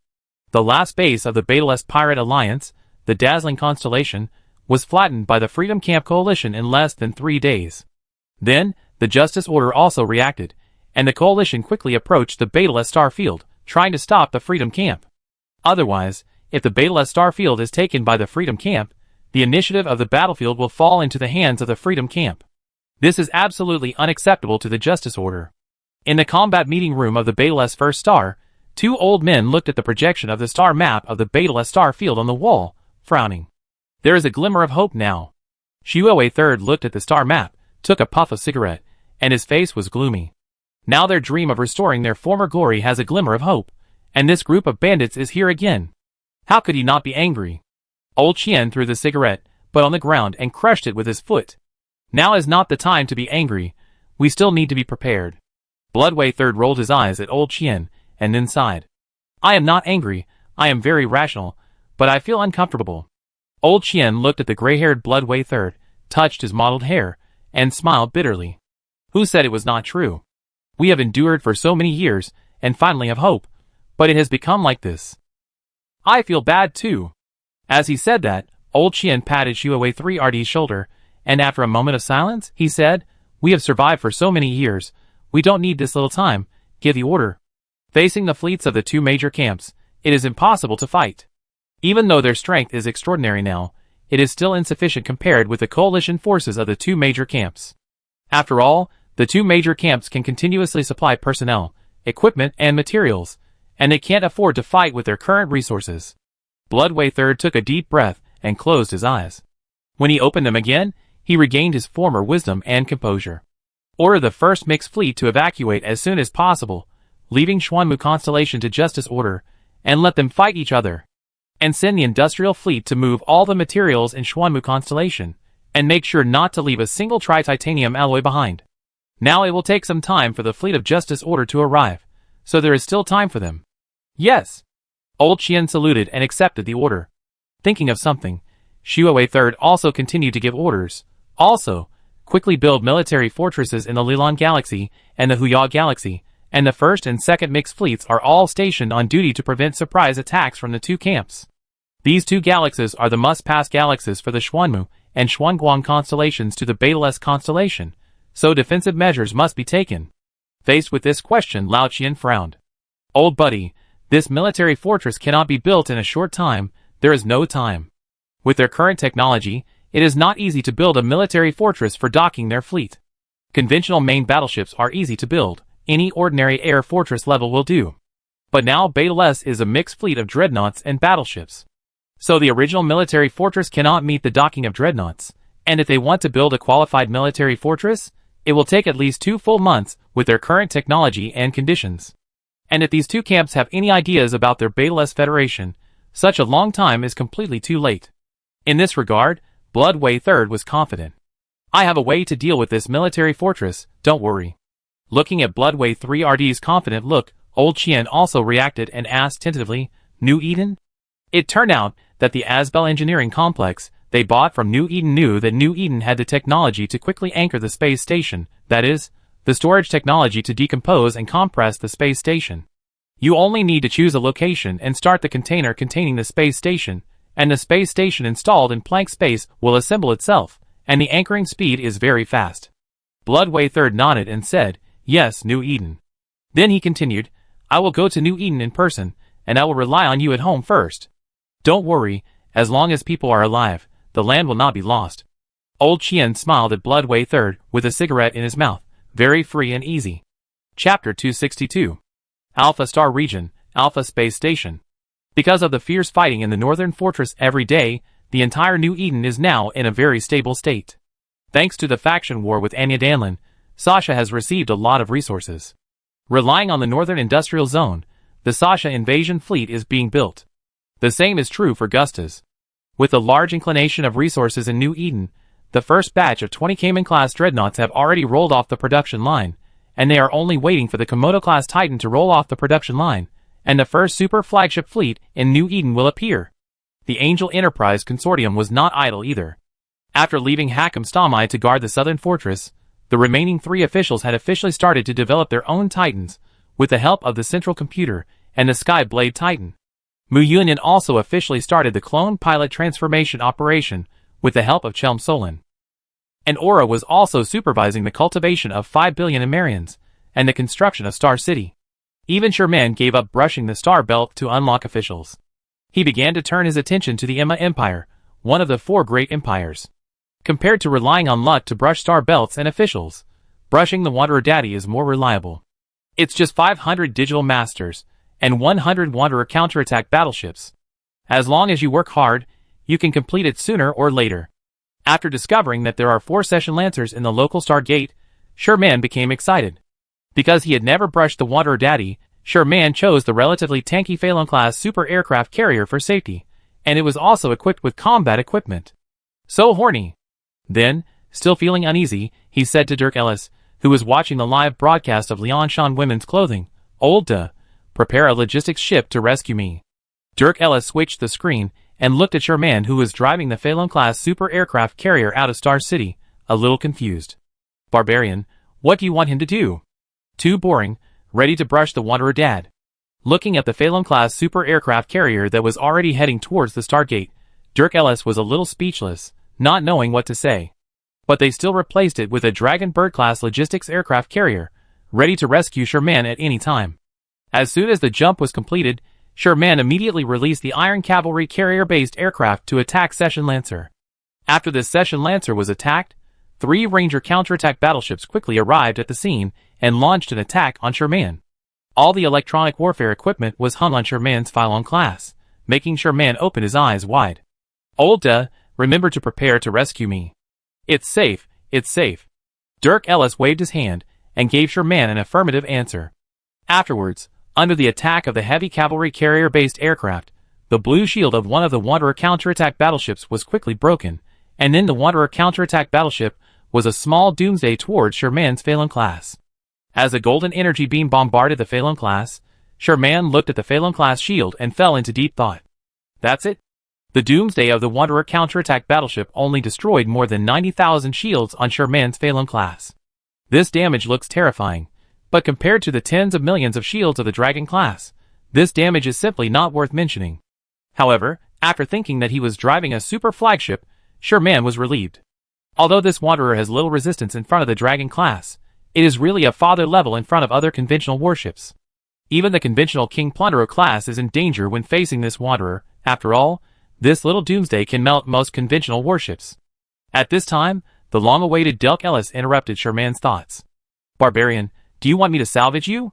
The last base of the Beta-less Pirate Alliance, the dazzling constellation, was flattened by the Freedom Camp coalition in less than 3 days. Then, the Justice Order also reacted, and the coalition quickly approached the Beta-less starfield, trying to stop the Freedom Camp. Otherwise, if the Beta-less starfield is taken by the Freedom Camp, the initiative of the battlefield will fall into the hands of the Freedom Camp. This is absolutely unacceptable to the Justice Order. In the combat meeting room of the Beta-less First Star, 2 old men looked at the projection of the star map of the Beta-less starfield on the wall, frowning. There is a glimmer of hope now. Shuoei III looked at the star map, took a puff of cigarette, and his face was gloomy. Now their dream of restoring their former glory has a glimmer of hope, and this group of bandits is here again. How could he not be angry? Old Chien threw the cigarette, but on the ground and crushed it with his foot. Now is not the time to be angry, we still need to be prepared. Bloodway III rolled his eyes at Old Chien, and then sighed. I am not angry, I am very rational, but I feel uncomfortable. Old Chien looked at the gray-haired Bloodway III, touched his mottled hair, and smiled bitterly. Who said it was not true? We have endured for so many years, and finally have hope, but it has become like this. I feel bad too. As he said that, Old Chien patted Shuoei 3Rd's shoulder, and after a moment of silence, he said, We have survived for so many years, we don't need this little time, give the order. Facing the fleets of the two major camps, it is impossible to fight. Even though their strength is extraordinary now, it is still insufficient compared with the coalition forces of the two major camps. After all, the two major camps can continuously supply personnel, equipment, and materials, and they can't afford to fight with their current resources. Bloodway III took a deep breath and closed his eyes. When he opened them again, he regained his former wisdom and composure. Order the first mixed fleet to evacuate as soon as possible, leaving Xuanmu Constellation to Justice Order, and let them fight each other. And send the industrial fleet to move all the materials in Xuanmu Constellation, and make sure not to leave a single tri-titanium alloy behind. Now it will take some time for the fleet of Justice Order to arrive, so there is still time for them. Yes. Old Qian saluted and accepted the order. Thinking of something, Shuowei III also continued to give orders. Also, quickly build military fortresses in the Lilan Galaxy and the Huya Galaxy, and the first and second mixed fleets are all stationed on duty to prevent surprise attacks from the two camps. These two galaxies are the must-pass galaxies for the Xuanmu and Xuanguang constellations to the Betelgeuse constellation, so defensive measures must be taken. Faced with this question, Lao Qian frowned. Old buddy, this military fortress cannot be built in a short time, there is no time. With their current technology, it is not easy to build a military fortress for docking their fleet. Conventional main battleships are easy to build, any ordinary air fortress level will do. But now Betelgeuse is a mixed fleet of dreadnoughts and battleships. So the original military fortress cannot meet the docking of dreadnoughts, and if they want to build a qualified military fortress, it will take at least 2 full months with their current technology and conditions. And if these two camps have any ideas about their Betelgeuse Federation, such a long time is completely too late. In this regard, Bloodway III was confident. I have a way to deal with this military fortress, don't worry. Looking at Bloodway III's confident look, Old Qian also reacted and asked tentatively, New Eden? It turned out that the Asbel engineering complex they bought from New Eden knew that New Eden had the technology to quickly anchor the space station, that is, the storage technology to decompose and compress the space station. You only need to choose a location and start the container containing the space station, and the space station installed in blank space will assemble itself, and the anchoring speed is very fast. Bloodway III nodded and said, Yes, New Eden. Then he continued, I will go to New Eden in person, and I will rely on you at home first. Don't worry, as long as people are alive, the land will not be lost. Old Qian smiled at Bloodway III with a cigarette in his mouth, very free and easy. Chapter 262. Alpha Star Region, Alpha Space Station. Because of the fierce fighting in the Northern Fortress every day, the entire New Eden is now in a very stable state. Thanks to the faction war with Anya Danlin, Sasha has received a lot of resources. Relying on the Northern Industrial Zone, the Sasha invasion fleet is being built. The same is true for Gustas. With a large inclination of resources in New Eden, the first batch of 20 Cayman-class dreadnoughts have already rolled off the production line, and they are only waiting for the Komodo-class Titan to roll off the production line, and the first super flagship fleet in New Eden will appear. The Angel Enterprise Consortium was not idle either. After leaving Hakam Stamai to guard the southern fortress, the remaining 3 officials had officially started to develop their own Titans, with the help of the Central Computer and the Sky Blade Titan. Mu Yunyan also officially started the clone pilot transformation operation with the help of Chelm Solin. And Aura was also supervising the cultivation of 5 billion Amerians and the construction of Star City. Even Sherman gave up brushing the Star Belt to unlock officials. He began to turn his attention to the Emma Empire, one of the 4 great empires. Compared to relying on luck to brush Star Belts and officials, brushing the Wanderer Daddy is more reliable. It's just 500 digital masters and 100 Wanderer counterattack battleships. As long as you work hard, you can complete it sooner or later. After discovering that there are 4 Session Lancers in the local Stargate, Sherman became excited. Because he had never brushed the Wanderer Daddy, Sherman chose the relatively tanky Phalon-class super aircraft carrier for safety, and it was also equipped with combat equipment. So horny. Then, still feeling uneasy, he said to Dirk Ellis, who was watching the live broadcast of Lianshan Women's Clothing, Old duh. Prepare a logistics ship to rescue me. Dirk Ellis switched the screen and looked at Sherman, who was driving the Phalon-class super aircraft carrier out of Star City, a little confused. Barbarian, what do you want him to do? Too boring, ready to brush the Wanderer Dad. Looking at the Phalon-class super aircraft carrier that was already heading towards the Stargate, Dirk Ellis was a little speechless, not knowing what to say. but they still replaced it with a Dragon Bird-class logistics aircraft carrier, ready to rescue Sherman at any time. As soon as the jump was completed, Sherman immediately released the Iron Cavalry carrier-based aircraft to attack Session Lancer. After this Session Lancer was attacked, 3 Ranger counterattack battleships quickly arrived at the scene and launched an attack on Sherman. All the electronic warfare equipment was hung on Sherman's Phylon class, making Sherman open his eyes wide. "Olda, remember to prepare to rescue me. It's safe, it's safe." Dirk Ellis waved his hand and gave Sherman an affirmative answer. Afterwards, under the attack of the heavy cavalry carrier-based aircraft, the blue shield of one of the Wanderer counterattack battleships was quickly broken, and in the Wanderer counterattack battleship was a small doomsday towards Sherman's Phylon class. As a golden energy beam bombarded the Phylon class, Sherman looked at the Phylon class shield and fell into deep thought. That's it? The doomsday of the Wanderer counterattack battleship only destroyed more than 90,000 shields on Sherman's Phylon class. This damage looks terrifying, but compared to the tens of millions of shields of the Dragon class, this damage is simply not worth mentioning. However, after thinking that he was driving a super flagship, Sherman was relieved. Although this Wanderer has little resistance in front of the Dragon class, it is really a father level in front of other conventional warships. Even the conventional King Plunderer class is in danger when facing this Wanderer. After all, this little doomsday can melt most conventional warships. At this time, the long-awaited Dirk Ellis interrupted Sherman's thoughts. "Barbarian, do you want me to salvage you?"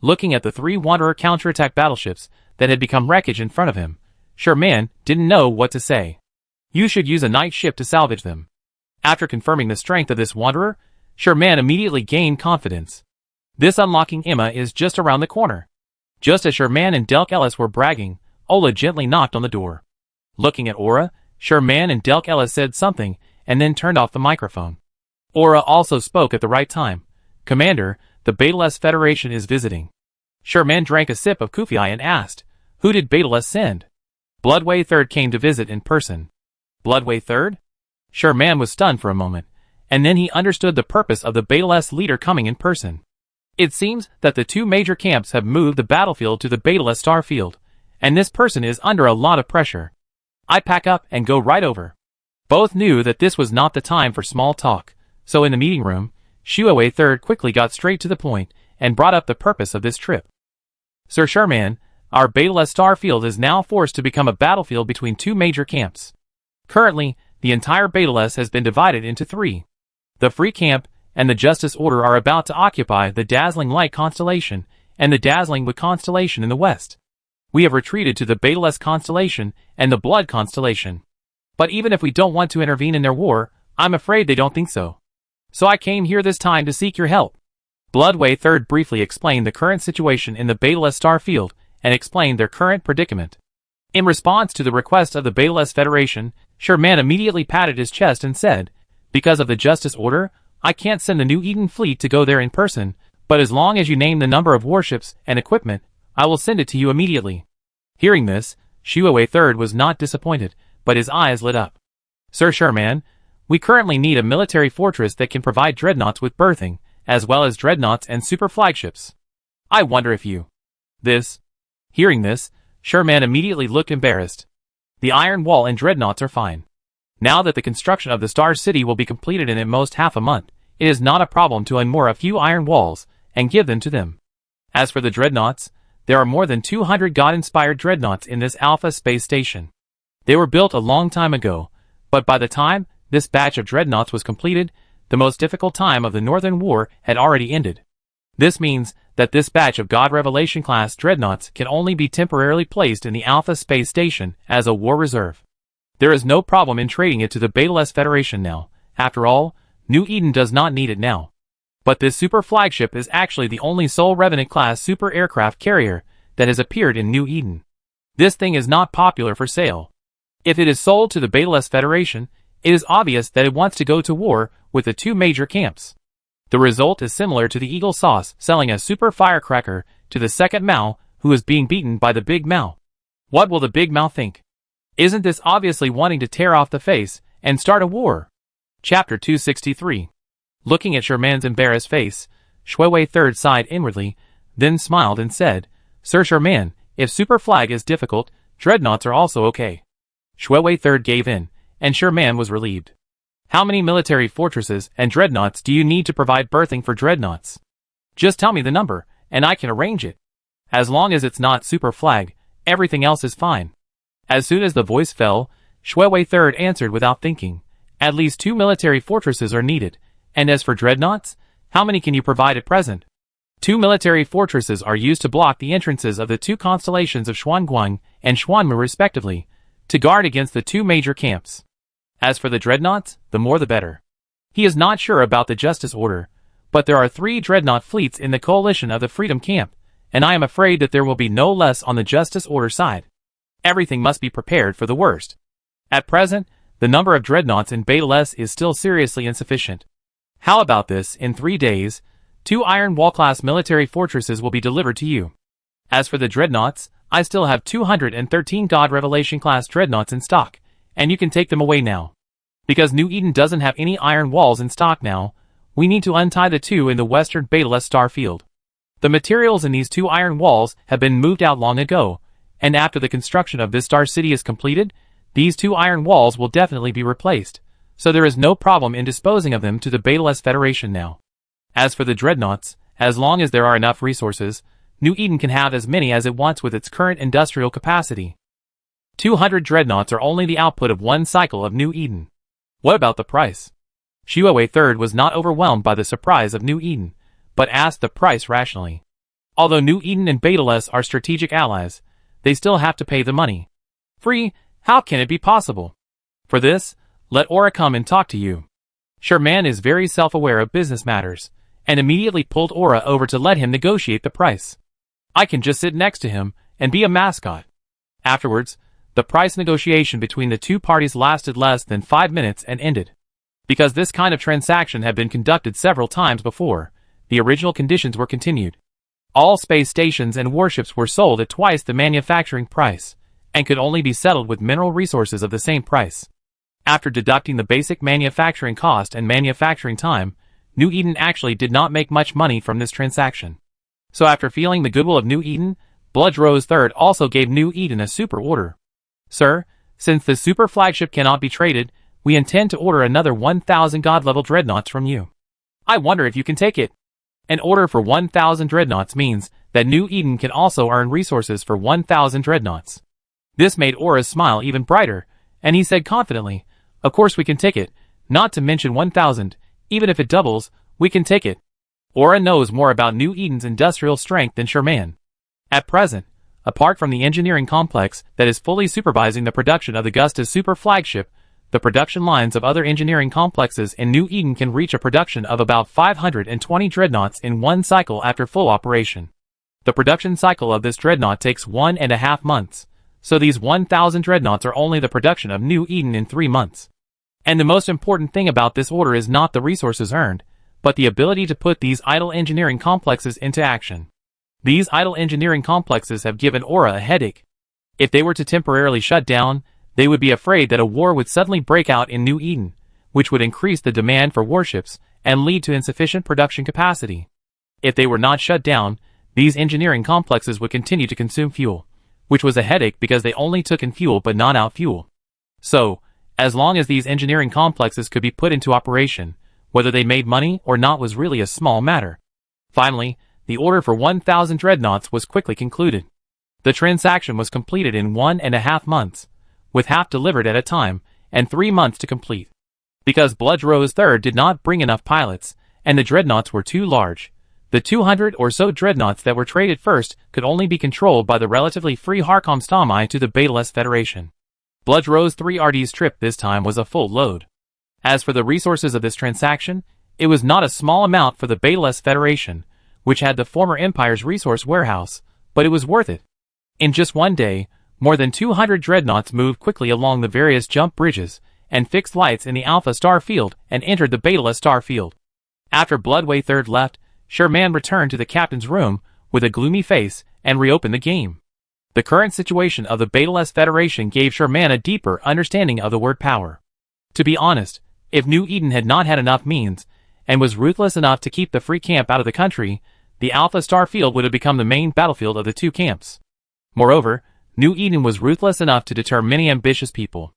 Looking at the 3 Wanderer counterattack battleships that had become wreckage in front of him, Sherman didn't know what to say. "You should use a night ship to salvage them." After confirming the strength of this Wanderer, Sherman immediately gained confidence. This unlocking Emma is just around the corner. Just as Sherman and Dirk Ellis were bragging, Ola gently knocked on the door. Looking at Aura, Sherman and Dirk Ellis said something and then turned off the microphone. Aura also spoke at the right time. "Commander, the Betelgeuse Federation is visiting." Sherman drank a sip of Kufi and asked, "Who did Betelgeuse send?" "Bloodway III came to visit in person." "Bloodway III?" Sherman was stunned for a moment, and then he understood the purpose of the Betelgeuse leader coming in person. It seems that the 2 major camps have moved the battlefield to the Betelgeuse starfield, and this person is under a lot of pressure. "I pack up and go right over." Both knew that this was not the time for small talk, so in the meeting room, Shuawei III quickly got straight to the point and brought up the purpose of this trip. "Sir Sherman, our Betelgeuse starfield is now forced to become a battlefield between 2 major camps. Currently, the entire Betelgeuse has been divided into 3. The Free Camp and the Justice Order are about to occupy the Dazzling Light constellation and the Dazzling Wood constellation in the west. We have retreated to the Betelgeuse constellation and the Blood constellation. But even if we don't want to intervene in their war, I'm afraid they don't think so. So I came here this time to seek your help." Bloodway III briefly explained the current situation in the Betelgeuse starfield and explained their current predicament. In response to the request of the Betelgeuse Federation, Sherman immediately patted his chest and said, "Because of the Justice Order, I can't send the New Eden fleet to go there in person, but as long as you name the number of warships and equipment, I will send it to you immediately." Hearing this, Shuawei III was not disappointed, but his eyes lit up. "Sir Sherman, we currently need a military fortress that can provide dreadnoughts with berthing, as well as dreadnoughts and super flagships. I wonder if you..." Hearing this, Sherman immediately looked embarrassed. "The Iron Wall and dreadnoughts are fine. Now that the construction of the Star City will be completed in at most half a month, it is not a problem to unmoor a few iron walls and give them to them. As for the dreadnoughts, there are more than 200 God-inspired dreadnoughts in this Alpha space station. They were built a long time ago, but by the time this batch of dreadnoughts was completed, the most difficult time of the Northern War had already ended. This means that this batch of God Revelation class dreadnoughts can only be temporarily placed in the Alpha space station as a war reserve. There is no problem in trading it to the Betelgeuse Federation now. After all, New Eden does not need it now. But this super flagship is actually the only Sol Revenant class super aircraft carrier that has appeared in New Eden. This thing is not popular for sale. If it is sold to the Betelgeuse Federation, it is obvious that it wants to go to war with the 2 major camps. The result is similar to the Eagle Sauce selling a super firecracker to the second Mao who is being beaten by the Big Mao. What will the Big Mao think? Isn't this obviously wanting to tear off the face and start a war? Chapter 263. Looking at Sherman's embarrassed face, Shuawei III sighed inwardly, then smiled and said, "Sir Sherman, if super flag is difficult, dreadnoughts are also okay." Shuawei III gave in, and Sherman was relieved. How many military fortresses and dreadnoughts do you need to provide berthing for dreadnoughts? Just tell me the number, and I can arrange it. As long as it's not super flag, everything else is fine. As soon as the voice fell, Shuewei III answered without thinking. At least 2 military fortresses are needed, and as for dreadnoughts, how many can you provide at present? 2 military fortresses are used to block the entrances of the 2 constellations of Xuanguang and Xuanmu respectively, to guard against the 2 major camps. As for the dreadnoughts, the more the better. He is not sure about the Justice Order, but there are 3 dreadnought fleets in the coalition of the Freedom Camp, and I am afraid that there will be no less on the Justice Order side. Everything must be prepared for the worst. At present, the number of dreadnoughts in Beta S is still seriously insufficient. How about this? In 3 days, 2 Iron Wall-class military fortresses will be delivered to you. As for the dreadnoughts, I still have 213 God Revelation-class dreadnoughts in stock, and you can take them away now. Because New Eden doesn't have any iron walls in stock now, we need to untie the 2 in the western Beta S star field. The materials in these 2 iron walls have been moved out long ago, and after the construction of this star city is completed, these 2 iron walls will definitely be replaced, so there is no problem in disposing of them to the Beta S Federation now. As for the dreadnoughts, as long as there are enough resources, New Eden can have as many as it wants with its current industrial capacity. 200 dreadnoughts are only the output of 1 cycle of New Eden. What about the price? Shuewei III was not overwhelmed by the surprise of New Eden, but asked the price rationally. Although New Eden and Beta S are strategic allies, they still have to pay the money. Free? How can it be possible? For this, let Aura come and talk to you. Sherman is very self-aware of business matters, and immediately pulled Aura over to let him negotiate the price. I can just sit next to him and be a mascot. Afterwards, the price negotiation between the 2 parties lasted less than 5 minutes and ended. Because this kind of transaction had been conducted several times before, the original conditions were continued. All space stations and warships were sold at twice the manufacturing price, and could only be settled with mineral resources of the same price. After deducting the basic manufacturing cost and manufacturing time, New Eden actually did not make much money from this transaction. So after feeling the goodwill of New Eden, Blood Rose III also gave New Eden a super order. Sir, since the super flagship cannot be traded, we intend to order another 1,000 God-level dreadnoughts from you. I wonder if you can take it. An order for 1,000 dreadnoughts means that New Eden can also earn resources for 1,000 dreadnoughts. This made Aura's smile even brighter, and he said confidently, of course we can take it, not to mention 1,000, even if it doubles, we can take it. Aura knows more about New Eden's industrial strength than Sherman. At present, apart from the engineering complex that is fully supervising the production of the Gusta's super flagship, the production lines of other engineering complexes in New Eden can reach a production of about 520 dreadnoughts in 1 cycle after full operation. The production cycle of this dreadnought takes 1.5 months, so these 1,000 dreadnoughts are only the production of New Eden in 3 months. And the most important thing about this order is not the resources earned, but the ability to put these idle engineering complexes into action. These idle engineering complexes have given Aura a headache. If they were to temporarily shut down, they would be afraid that a war would suddenly break out in New Eden, which would increase the demand for warships and lead to insufficient production capacity. If they were not shut down, these engineering complexes would continue to consume fuel, which was a headache because they only took in fuel but not out fuel. So, as long as these engineering complexes could be put into operation, whether they made money or not was really a small matter. Finally, the order for 1,000 dreadnoughts was quickly concluded. The transaction was completed in 1.5 months, with half delivered at a time, and 3 months to complete. Because Blood Rose III did not bring enough pilots, and the dreadnoughts were too large, the 200 or so dreadnoughts that were traded first could only be controlled by the relatively free Harcom Stamai to the Beta S Federation. Blood Rose III's trip this time was a full load. As for the resources of this transaction, it was not a small amount for the Beta S Federation, which had the former Empire's resource warehouse, but it was worth it. In just 1 day, more than 200 dreadnoughts moved quickly along the various jump bridges, and fixed lights in the Alpha Star Field and entered the Beta S Star Field. After Bloodway III left, Sherman returned to the captain's room with a gloomy face and reopened the game. The current situation of the Beta S Federation gave Sherman a deeper understanding of the word power. To be honest, if New Eden had not had enough means, and was ruthless enough to keep the free camp out of the country, the Alpha Star Field would have become the main battlefield of the 2 camps. Moreover, New Eden was ruthless enough to deter many ambitious people.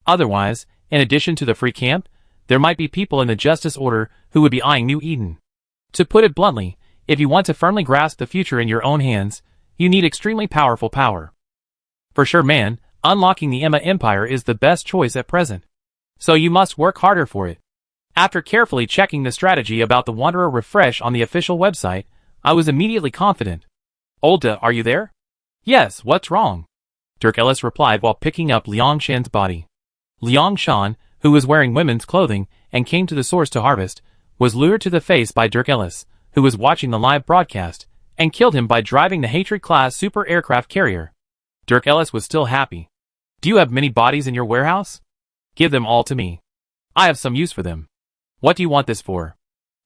Otherwise, in addition to the free camp, there might be people in the Justice Order who would be eyeing New Eden. To put it bluntly, if you want to firmly grasp the future in your own hands, you need extremely powerful power. For sure, man, unlocking the Emma Empire is the best choice at present. So you must work harder for it. After carefully checking the strategy about the Wanderer refresh on the official website, I was immediately confident. Olda, are you there? Yes, what's wrong? Dirk Ellis replied while picking up Liang Shan's body. Liang Shan, who was wearing women's clothing and came to the source to harvest, was lured to the face by Dirk Ellis, who was watching the live broadcast, and killed him by driving the Hatred-class super aircraft carrier. Dirk Ellis was still happy. Do you have many bodies in your warehouse? Give them all to me. I have some use for them. What do you want this for?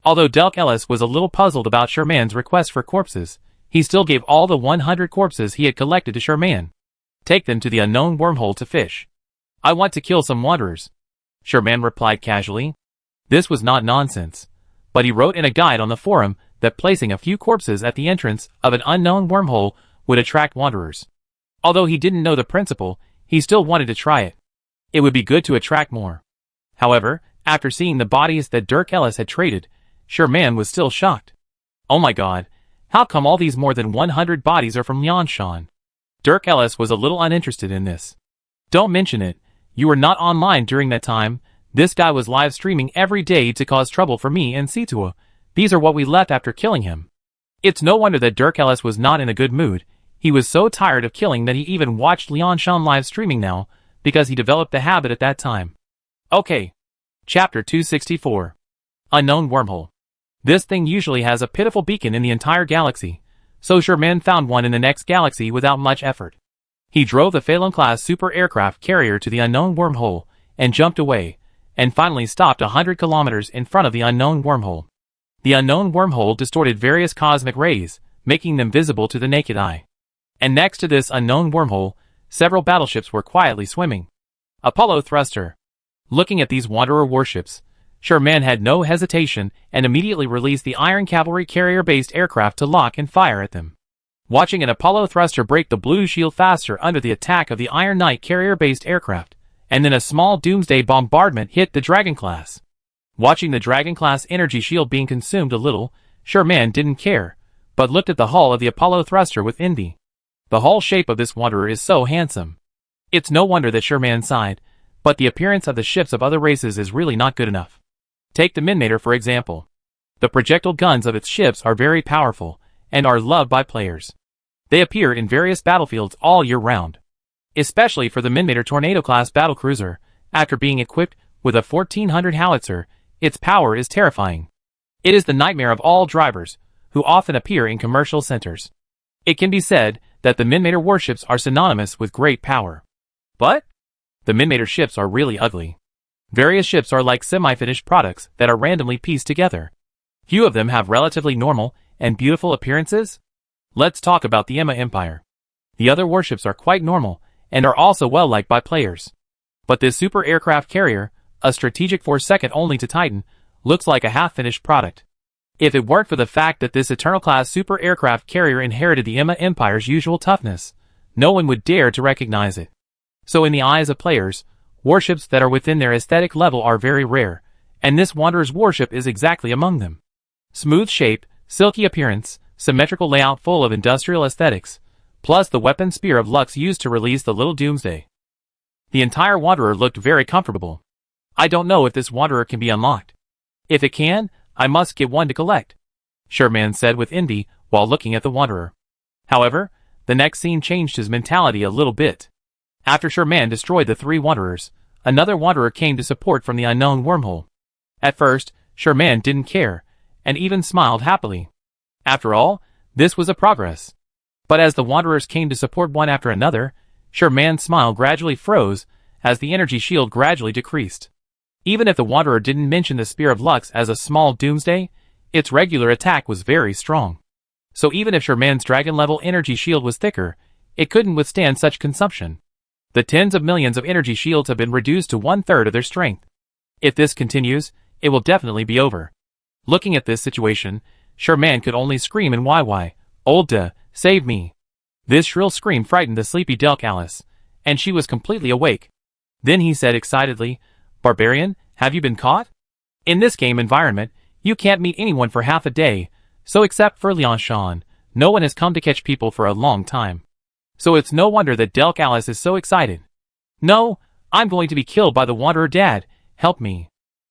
Although Dirk Ellis was a little puzzled about Sherman's request for corpses, he still gave all the 100 corpses he had collected to Sherman. Take them to the unknown wormhole to fish. I want to kill some wanderers. Sherman replied casually. This was not nonsense, but he wrote in a guide on the forum that placing a few corpses at the entrance of an unknown wormhole would attract wanderers. Although he didn't know the principle, he still wanted to try it. It would be good to attract more. However, after seeing the bodies that Dirk Ellis had traded, Sherman was still shocked. Oh my god, how come all these more than 100 bodies are from Liangshan? Dirk Ellis was a little uninterested in this. Don't mention it, you were not online during that time. This guy was live streaming every day to cause trouble for me and Situa. These are what we left after killing him. It's no wonder that Dirk Ellis was not in a good mood. He was so tired of killing that he even watched Liangshan live streaming now, because he developed the habit at that time. Okay. Chapter 264. Unknown Wormhole. This thing usually has a pitiful beacon in the entire galaxy, so Sherman found one in the next galaxy without much effort. He drove the Phelan-class super aircraft carrier to the unknown wormhole, and jumped away, and finally stopped 100 kilometers in front of the unknown wormhole. The unknown wormhole distorted various cosmic rays, making them visible to the naked eye. And next to this unknown wormhole, several battleships were quietly swimming. Apollo thruster. Looking at these Wanderer warships, Sherman had no hesitation and immediately released the Iron Cavalry carrier-based aircraft to lock and fire at them. Watching an Apollo thruster break the blue shield faster under the attack of the Iron Knight carrier-based aircraft, and then a small Doomsday bombardment hit the Dragon class. Watching the Dragon class energy shield being consumed a little, Sherman didn't care, but looked at the hull of the Apollo thruster with envy. The hull shape of this Wanderer is so handsome. It's no wonder that Sherman sighed, but the appearance of the ships of other races is really not good enough. Take the Minmator for example. The projectile guns of its ships are very powerful, and are loved by players. They appear in various battlefields all year round. Especially for the Minmator Tornado-class battlecruiser, after being equipped with a 1400 howitzer, its power is terrifying. It is the nightmare of all drivers, who often appear in commercial centers. It can be said that the Minmator warships are synonymous with great power. But the Minmator ships are really ugly. Various ships are like semi-finished products that are randomly pieced together. Few of them have relatively normal and beautiful appearances. Let's talk about the Emma Empire. The other warships are quite normal, and are also well liked by players. But this super aircraft carrier, a strategic force second only to Titan, looks like a half-finished product. If it weren't for the fact that this Eternal-class super aircraft carrier inherited the Emma Empire's usual toughness, no one would dare to recognize it. So in the eyes of players, warships that are within their aesthetic level are very rare, and this Wanderer's warship is exactly among them. Smooth shape, silky appearance, symmetrical layout full of industrial aesthetics, plus the weapon Spear of Lux used to release the little Doomsday. The entire Wanderer looked very comfortable. I don't know if this Wanderer can be unlocked. If it can, I must get one to collect, Sherman said with envy while looking at the Wanderer. However, the next scene changed his mentality a little bit. After Sherman destroyed the 3 Wanderers, another Wanderer came to support from the unknown wormhole. At first, Sherman didn't care, and even smiled happily. After all, this was a progress. But as the Wanderers came to support one after another, Sherman's smile gradually froze as the energy shield gradually decreased. Even if the Wanderer didn't mention the Spear of Lux as a small Doomsday, its regular attack was very strong. So even if Sherman's dragon-level energy shield was thicker, it couldn't withstand such consumption. The tens of millions of energy shields have been reduced to 1/3 of their strength. If this continues, it will definitely be over. Looking at this situation, Sherman could only scream in "Why, Olda, save me." This shrill scream frightened the sleepy Dirk Ellis, and she was completely awake. Then he said excitedly, "Barbarian, have you been caught?" In this game environment, you can't meet anyone for half a day, so except for Liangshan, no one has come to catch people for a long time. So it's no wonder that Delk Alice is so excited. No, I'm going to be killed by the Wanderer. Dad, help me.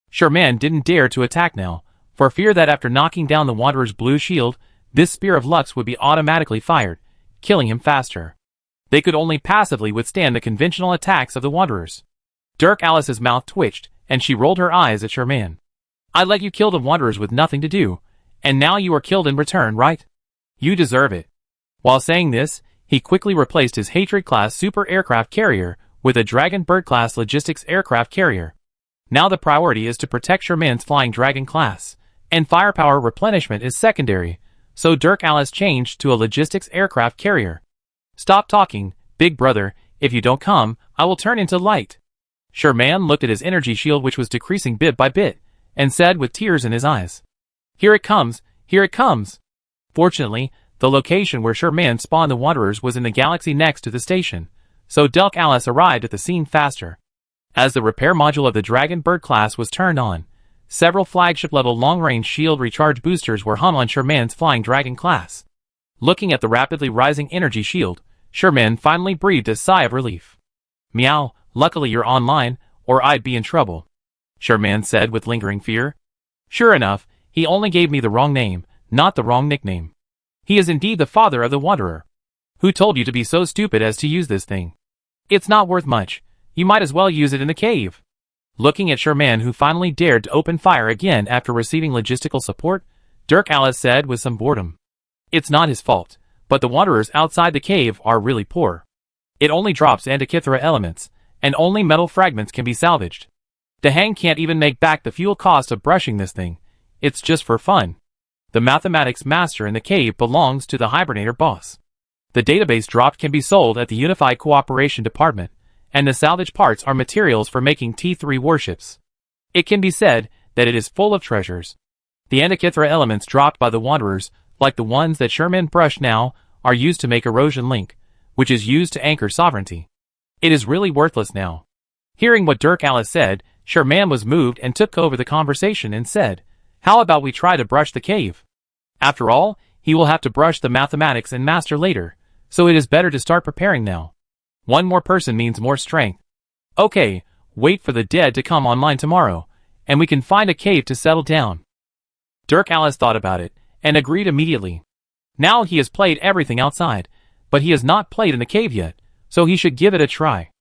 Sherman didn't dare to attack now, for fear that after knocking down the Wanderer's blue shield, this Spear of Lux would be automatically fired, killing him faster. They could only passively withstand the conventional attacks of the Wanderers. Dirk Alice's mouth twitched, and she rolled her eyes at Sherman. I let you kill the Wanderers with nothing to do, and now you are killed in return, right? You deserve it. While saying this, he quickly replaced his Hatred-class super aircraft carrier with a Dragon Bird-class logistics aircraft carrier. Now the priority is to protect Sherman's Flying Dragon class, and firepower replenishment is secondary, so Dirk Alice changed to a logistics aircraft carrier. Stop talking, big brother, if you don't come, I will turn into light. Sherman looked at his energy shield, which was decreasing bit by bit, and said with tears in his eyes, Here it comes, here it comes. Fortunately, the location where Sherman spawned the Wanderers was in the galaxy next to the station, so Delk Alice arrived at the scene faster. As the repair module of the Dragon Bird class was turned on, several flagship-level long-range shield recharge boosters were hung on Sherman's Flying Dragon class. Looking at the rapidly rising energy shield, Sherman finally breathed a sigh of relief. Meow, luckily you're online, or I'd be in trouble, Sherman said with lingering fear. Sure enough, he only gave me the wrong name, not the wrong nickname. He is indeed the father of the Wanderer. Who told you to be so stupid as to use this thing? It's not worth much. You might as well use it in the cave. Looking at Sherman, who finally dared to open fire again after receiving logistical support, Dirk Alice said with some boredom. It's not his fault, but the Wanderers outside the cave are really poor. It only drops Antikythera elements, and only metal fragments can be salvaged. The Hang can't even make back the fuel cost of brushing this thing. It's just for fun. The mathematics master in the cave belongs to the Hibernator boss. The database dropped can be sold at the Unified Cooperation Department, and the salvage parts are materials for making T3 warships. It can be said that it is full of treasures. The Antikythera elements dropped by the Wanderers, like the ones that Sherman brushed now, are used to make Erosion Link, which is used to anchor sovereignty. It is really worthless now. Hearing what Dirk Alice said, Sherman was moved and took over the conversation and said, How about we try to brush the cave? After all, he will have to brush the mathematics and master later, so it is better to start preparing now. One more person means more strength. Okay, wait for the dead to come online tomorrow, and we can find a cave to settle down. Dirk Alice thought about it, and agreed immediately. Now he has played everything outside, but he has not played in the cave yet, so he should give it a try.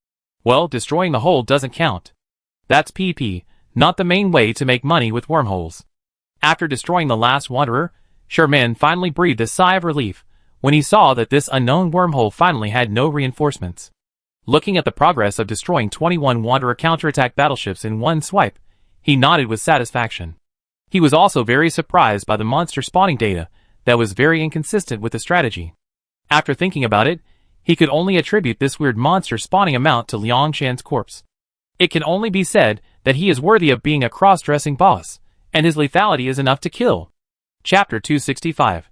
Well, destroying the hole doesn't count. That's PP, not the main way to make money with wormholes. After destroying the last Wanderer, Sherman finally breathed a sigh of relief when he saw that this unknown wormhole finally had no reinforcements. Looking at the progress of destroying 21 Wanderer counterattack battleships in one swipe, he nodded with satisfaction. He was also very surprised by the monster spawning data that was very inconsistent with the strategy. After thinking about it, he could only attribute this weird monster spawning amount to Liang Shan's corpse. It can only be said that he is worthy of being a cross-dressing boss, and his lethality is enough to kill. Chapter 265.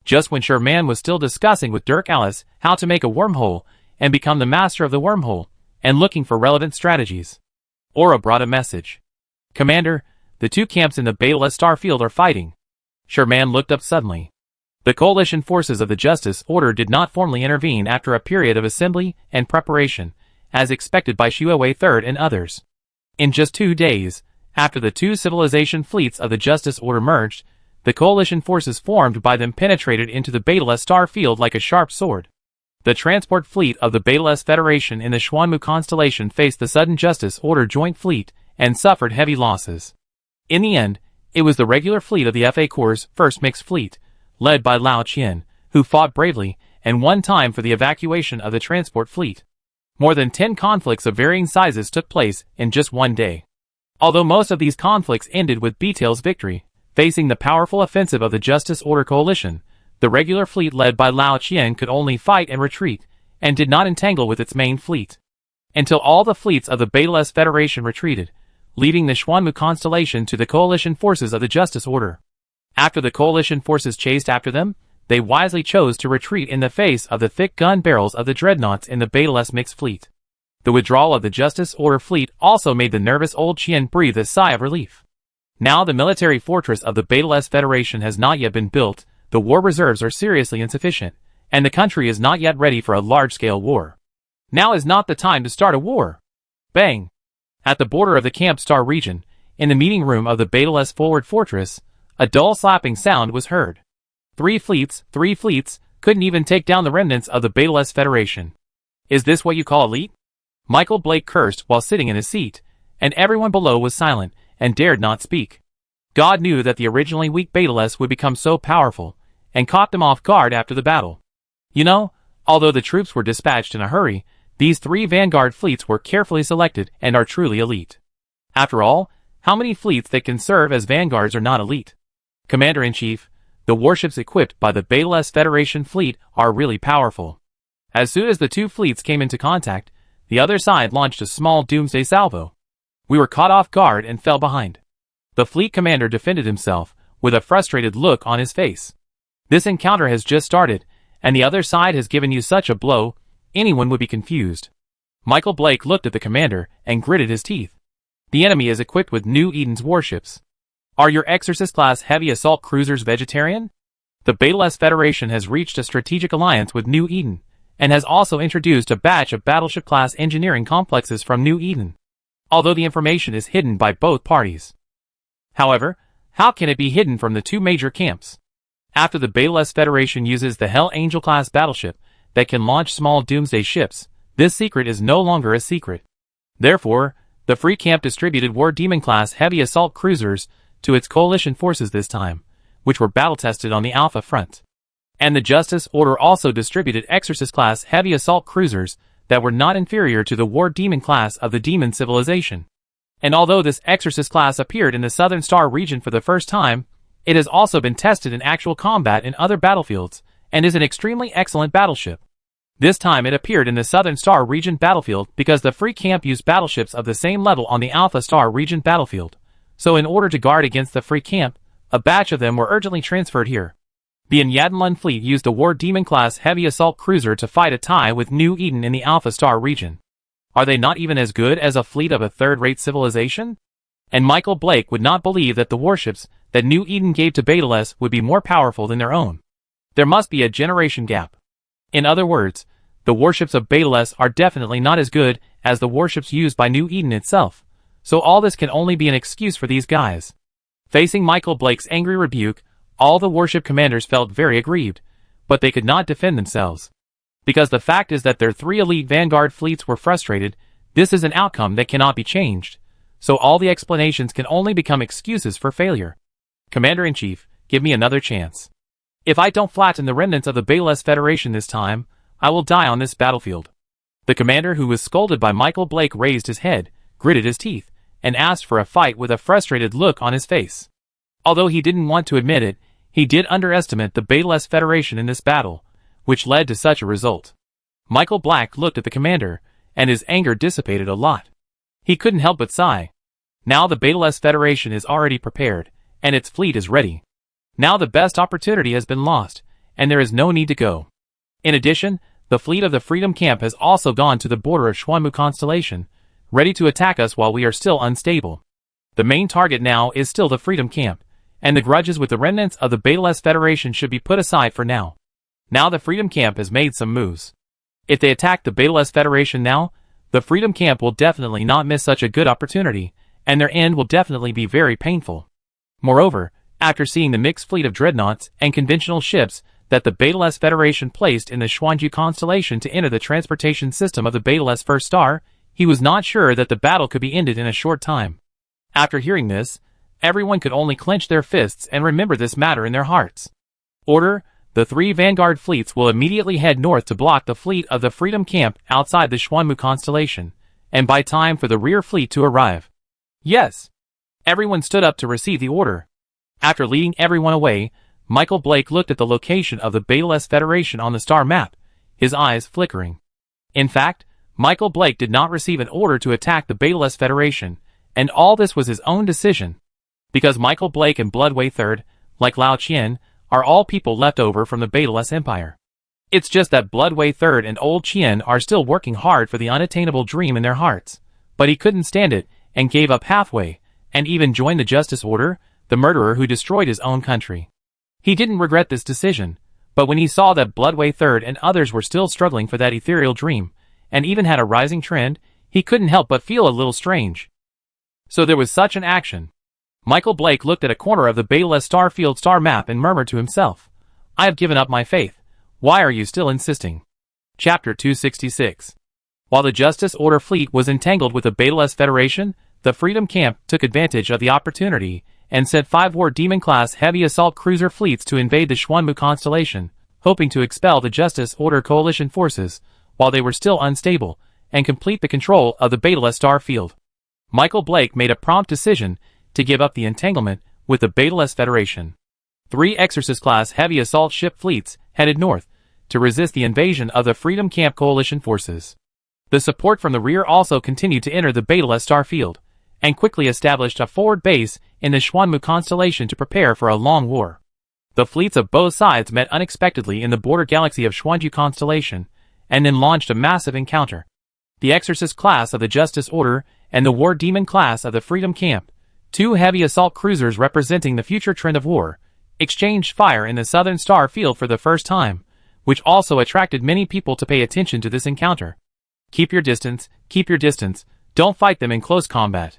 Just when Sherman was still discussing with Dirk Alice how to make a wormhole and become the master of the wormhole, and looking for relevant strategies, Aura brought a message. Commander, the two camps in the Beta star field are fighting. Sherman looked up suddenly. The coalition forces of the Justice Order did not formally intervene after a period of assembly and preparation, as expected by Shuawei III and others. In just 2 days, after the two civilization fleets of the Justice Order merged, the coalition forces formed by them penetrated into the Beta star field like a sharp sword. The transport fleet of the Beta Federation in the Xuanmu constellation faced the sudden Justice Order joint fleet and suffered heavy losses. In the end, it was the regular fleet of the FA Corps' first mixed fleet, led by Lao Qian, who fought bravely and won time for the evacuation of the transport fleet. More than 10 conflicts of varying sizes took place in just 1 day. Although most of these conflicts ended with Betel's victory, facing the powerful offensive of the Justice Order coalition, the regular fleet led by Lao Qian could only fight and retreat, and did not entangle with its main fleet. Until all the fleets of the Beta Federation retreated, leaving the Xuanmu constellation to the coalition forces of the Justice Order. After the coalition forces chased after them, they wisely chose to retreat in the face of the thick gun barrels of the dreadnoughts in the Beta mixed fleet. The withdrawal of the Justice Order fleet also made the nervous old Qian breathe a sigh of relief. Now the military fortress of the Beta-S Federation has not yet been built, the war reserves are seriously insufficient, and the country is not yet ready for a large-scale war. Now is not the time to start a war. Bang! At the border of the Camp Star region, in the meeting room of the Beta-S forward fortress, a dull slapping sound was heard. Three fleets, couldn't even take down the remnants of the Beta-S Federation. Is this what you call elite? Michael Blake cursed while sitting in his seat, and everyone below was silent and dared not speak. God knew that the originally weak Beta-S would become so powerful, and caught them off guard after the battle. You know, although the troops were dispatched in a hurry, these three vanguard fleets were carefully selected and are truly elite. After all, how many fleets that can serve as vanguards are not elite? Commander-in-Chief, the warships equipped by the Beta-S Federation fleet are really powerful. As soon as the two fleets came into contact, the other side launched a small doomsday salvo. We were caught off guard and fell behind. The fleet commander defended himself, with a frustrated look on his face. This encounter has just started, and the other side has given you such a blow, anyone would be confused. Michael Blake looked at the commander and gritted his teeth. The enemy is equipped with New Eden's warships. Are your Exorcist-class heavy assault cruisers vegetarian? The Beta-S Federation has reached a strategic alliance with New Eden, and has also introduced a batch of battleship-class engineering complexes from New Eden, although the information is hidden by both parties. However, how can it be hidden from the two major camps? After the Beta-S Federation uses the Hell Angel-class battleship that can launch small doomsday ships, this secret is no longer a secret. Therefore, the Free Camp distributed War Demon-class heavy assault cruisers to its coalition forces this time, which were battle-tested on the Alpha front. And the Justice Order also distributed Exorcist-class heavy assault cruisers that were not inferior to the War Demon class of the Demon Civilization. And although this Exorcist class appeared in the Southern Star region for the first time, it has also been tested in actual combat in other battlefields, and is an extremely excellent battleship. This time it appeared in the Southern Star region battlefield because the Free Camp used battleships of the same level on the Alpha Star region battlefield, so in order to guard against the Free Camp, a batch of them were urgently transferred here. The Nyadinlun fleet used a War Demon-class heavy assault cruiser to fight a tie with New Eden in the Alpha Star region. Are they not even as good as a fleet of a third-rate civilization? And Michael Blake would not believe that the warships that New Eden gave to Beta-S would be more powerful than their own. There must be a generation gap. In other words, the warships of Beta-S are definitely not as good as the warships used by New Eden itself, so all this can only be an excuse for these guys. Facing Michael Blake's angry rebuke, all the warship commanders felt very aggrieved, but they could not defend themselves. Because the fact is that their three elite vanguard fleets were frustrated, this is an outcome that cannot be changed, so all the explanations can only become excuses for failure. Commander-in-Chief, give me another chance. If I don't flatten the remnants of the Beta-S Federation this time, I will die on this battlefield. The commander who was scolded by Michael Blake raised his head, gritted his teeth, and asked for a fight with a frustrated look on his face. Although he didn't want to admit it, he did underestimate the Beta-S Federation in this battle, which led to such a result. Michael Black looked at the commander, and his anger dissipated a lot. He couldn't help but sigh. Now the Beta-S Federation is already prepared, and its fleet is ready. Now the best opportunity has been lost, and there is no need to go. In addition, the fleet of the Freedom Camp has also gone to the border of Xuanmu Constellation, ready to attack us while we are still unstable. The main target now is still the Freedom Camp, and the grudges with the remnants of the Beta-S Federation should be put aside for now. Now the Freedom Camp has made some moves. If they attack the Beta-S Federation now, the Freedom Camp will definitely not miss such a good opportunity, and their end will definitely be very painful. Moreover, after seeing the mixed fleet of dreadnoughts and conventional ships that the Beta-S Federation placed in the Xuanju Constellation to enter the transportation system of the Beta-S First Star, he was not sure that the battle could be ended in a short time. After hearing this, everyone could only clench their fists and remember this matter in their hearts. Order: the three vanguard fleets will immediately head north to block the fleet of the Freedom Camp outside the Xuanmu Constellation, and buy time for the rear fleet to arrive. Yes! Everyone stood up to receive the order. After leading everyone away, Michael Blake looked at the location of the Beta-S Federation on the star map, his eyes flickering. In fact, Michael Blake did not receive an order to attack the Beta-S Federation, and all this was his own decision. Because Michael Blake and Bloodway III, like Lao Qian, are all people left over from the Beta-S Empire. It's just that Bloodway III and Old Qian are still working hard for the unattainable dream in their hearts, but he couldn't stand it, and gave up halfway, and even join the Justice Order, the murderer who destroyed his own country. He didn't regret this decision, but when he saw that Bloodway III and others were still struggling for that ethereal dream, and even had a rising trend, he couldn't help but feel a little strange. So there was such an action. Michael Blake looked at a corner of the Beta Starfield star map and murmured to himself, "I have given up my faith. Why are you still insisting?" Chapter 266. While the Justice Order fleet was entangled with the Beta Federation, the Freedom Camp took advantage of the opportunity and sent 5 War Demon-class heavy assault cruiser fleets to invade the Xuanmu constellation, hoping to expel the Justice Order coalition forces while they were still unstable and complete the control of the Beta star field. Michael Blake made a prompt decision to give up the entanglement with the Beta Federation. 3 Exorcist-class heavy assault ship fleets headed north to resist the invasion of the Freedom Camp coalition forces. The support from the rear also continued to enter the Beta star field, and quickly established a forward base in the Xuanmu constellation to prepare for a long war. The fleets of both sides met unexpectedly in the border galaxy of Xuanju constellation, and then launched a massive encounter. The Exorcist class of the Justice Order and the War Demon class of the Freedom Camp, 2 heavy assault cruisers representing the future trend of war, exchanged fire in the southern star field for the first time, which also attracted many people to pay attention to this encounter. Keep your distance, don't fight them in close combat.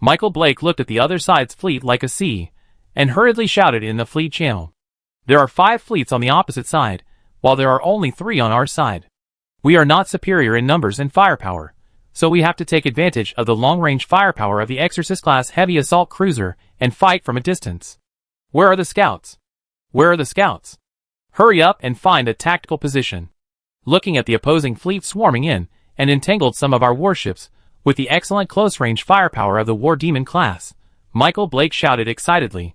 Michael Blake looked at the other side's fleet like a sea, and hurriedly shouted in the fleet channel. There are 5 fleets on the opposite side, while there are only 3 on our side. We are not superior in numbers and firepower, so we have to take advantage of the long-range firepower of the Exorcist-class heavy assault cruiser and fight from a distance. Where are the scouts? Where are the scouts? Hurry up and find a tactical position. Looking at the opposing fleet swarming in and entangled some of our warships with the excellent close-range firepower of the War Demon class, Michael Blake shouted excitedly.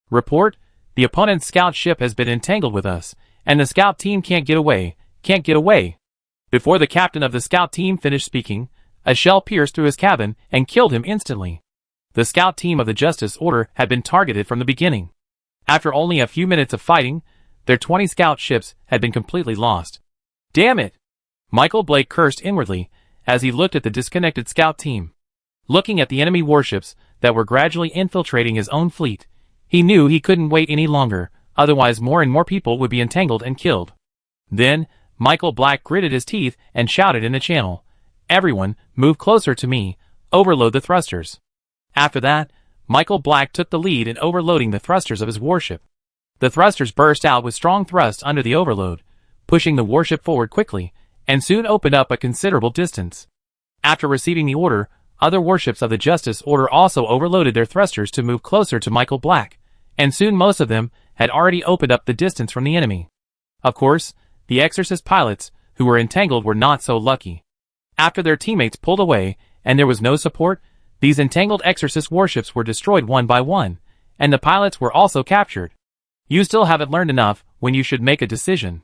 Report, the opponent's scout ship has been entangled with us, and the scout team can't get away. Before the captain of the scout team finished speaking, a shell pierced through his cabin and killed him instantly. The scout team of the Justice Order had been targeted from the beginning. After only a few minutes of fighting, their 20 scout ships had been completely lost. Damn it! Michael Blake cursed inwardly as he looked at the disconnected scout team. Looking at the enemy warships that were gradually infiltrating his own fleet, he knew he couldn't wait any longer, otherwise more and more people would be entangled and killed. Then, Michael Blake gritted his teeth and shouted in the channel, "Everyone, move closer to me, overload the thrusters." After that, Michael Blake took the lead in overloading the thrusters of his warship. The thrusters burst out with strong thrust under the overload, pushing the warship forward quickly, and soon opened up a considerable distance. After receiving the order, other warships of the Justice Order also overloaded their thrusters to move closer to Michael Blake, and soon most of them had already opened up the distance from the enemy. Of course, the Exorcist pilots, who were entangled, were not so lucky. After their teammates pulled away, and there was no support, these entangled Exorcist warships were destroyed one by one, and the pilots were also captured. You still haven't learned enough when you should make a decision.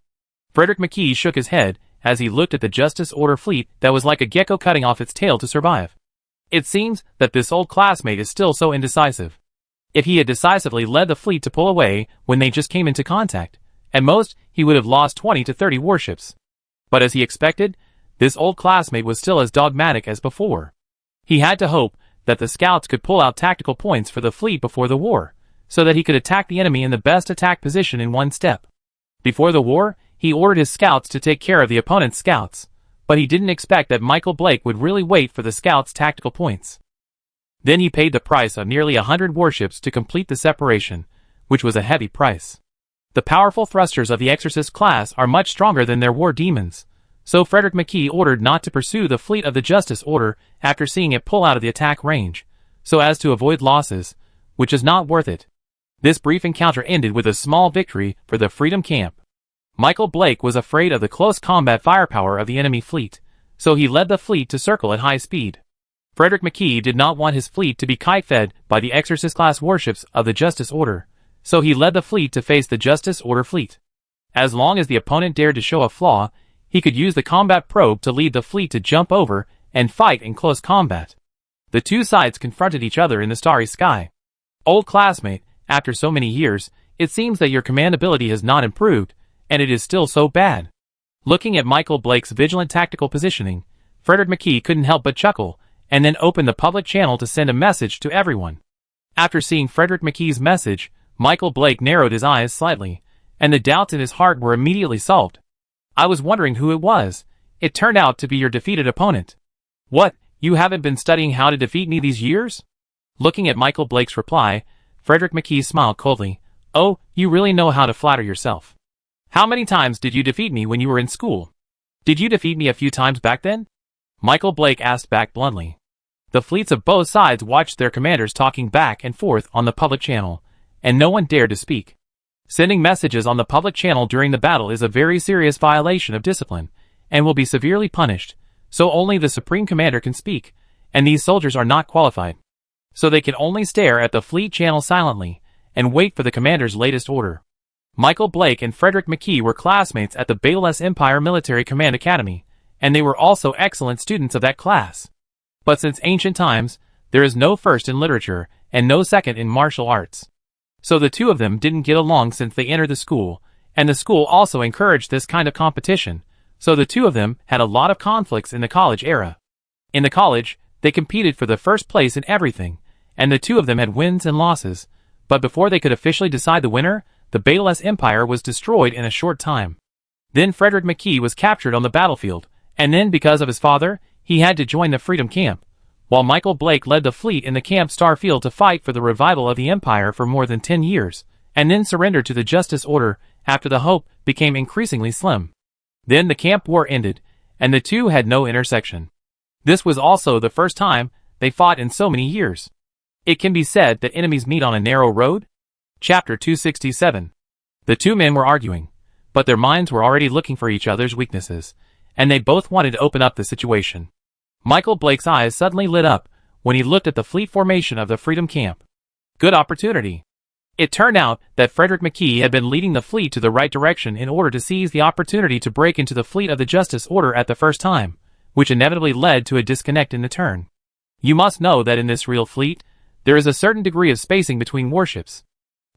Frederick McKee shook his head as he looked at the Justice Order fleet that was like a gecko cutting off its tail to survive. It seems that this old classmate is still so indecisive. If he had decisively led the fleet to pull away when they just came into contact, at most, he would have lost 20 to 30 warships. But as he expected, this old classmate was still as dogmatic as before. He had to hope that the scouts could pull out tactical points for the fleet before the war, so that he could attack the enemy in the best attack position in one step. Before the war, he ordered his scouts to take care of the opponent's scouts, but he didn't expect that Michael Blake would really wait for the scouts' tactical points. Then he paid the price of nearly 100 warships to complete the separation, which was a heavy price. The powerful thrusters of the Exorcist class are much stronger than their war demons, so Frederick McKee ordered not to pursue the fleet of the Justice Order after seeing it pull out of the attack range, so as to avoid losses, which is not worth it. This brief encounter ended with a small victory for the Freedom Camp. Michael Blake was afraid of the close combat firepower of the enemy fleet, so he led the fleet to circle at high speed. Frederick McKee did not want his fleet to be kite-fed by the Exorcist-class warships of the Justice Order, so he led the fleet to face the Justice Order fleet. As long as the opponent dared to show a flaw, he could use the combat probe to lead the fleet to jump over and fight in close combat. The two sides confronted each other in the starry sky. Old classmate, after so many years, it seems that your command ability has not improved, and it is still so bad. Looking at Michael Blake's vigilant tactical positioning, Frederick McKee couldn't help but chuckle and then opened the public channel to send a message to everyone. After seeing Frederick McKee's message, Michael Blake narrowed his eyes slightly, and the doubts in his heart were immediately solved. I was wondering who it was. It turned out to be your defeated opponent. What, you haven't been studying how to defeat me these years? Looking at Michael Blake's reply, Frederick McKee smiled coldly. Oh, you really know how to flatter yourself. How many times did you defeat me when you were in school? Did you defeat me a few times back then? Michael Blake asked back bluntly. The fleets of both sides watched their commanders talking back and forth on the public channel, and no one dared to speak. Sending messages on the public channel during the battle is a very serious violation of discipline, and will be severely punished, so only the Supreme Commander can speak, and these soldiers are not qualified. So they can only stare at the fleet channel silently, and wait for the commander's latest order. Michael Blake and Frederick McKee were classmates at the Bayless Empire Military Command Academy, and they were also excellent students of that class. But since ancient times, there is no first in literature, and no second in martial arts. So the two of them didn't get along since they entered the school, and the school also encouraged this kind of competition, so the two of them had a lot of conflicts in the college era. In the college, they competed for the first place in everything, and the two of them had wins and losses, but before they could officially decide the winner, the Bayless Empire was destroyed in a short time. Then Frederick McKee was captured on the battlefield, and then because of his father, he had to join the Freedom Camp, while Michael Blake led the fleet in the Camp Starfield to fight for the revival of the Empire for more than 10 years, and then surrendered to the Justice Order after the hope became increasingly slim. Then the Camp War ended, and the two had no intersection. This was also the first time they fought in so many years. It can be said that enemies meet on a narrow road? Chapter 267. The two men were arguing, but their minds were already looking for each other's weaknesses, and they both wanted to open up the situation. Michael Blake's eyes suddenly lit up when he looked at the fleet formation of the Freedom Camp. Good opportunity. It turned out that Frederick McKee had been leading the fleet to the right direction in order to seize the opportunity to break into the fleet of the Justice Order at the first time, which inevitably led to a disconnect in the turn. You must know that in this real fleet, there is a certain degree of spacing between warships.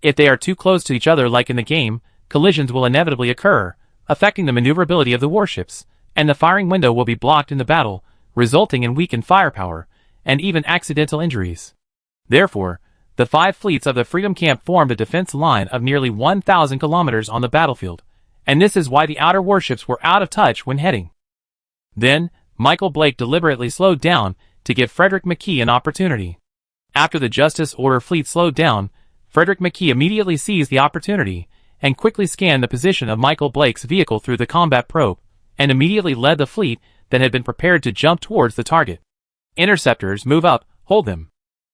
If they are too close to each other like in the game, collisions will inevitably occur, affecting the maneuverability of the warships, and the firing window will be blocked in the battle, resulting in weakened firepower, and even accidental injuries. Therefore, the 5 fleets of the Freedom Camp formed a defense line of nearly 1,000 kilometers on the battlefield, and this is why the outer warships were out of touch when heading. Then, Michael Blake deliberately slowed down to give Frederick McKee an opportunity. After the Justice Order fleet slowed down, Frederick McKee immediately seized the opportunity and quickly scanned the position of Michael Blake's vehicle through the combat probe, and immediately led the fleet that had been prepared to jump towards the target. Interceptors, move up, hold them.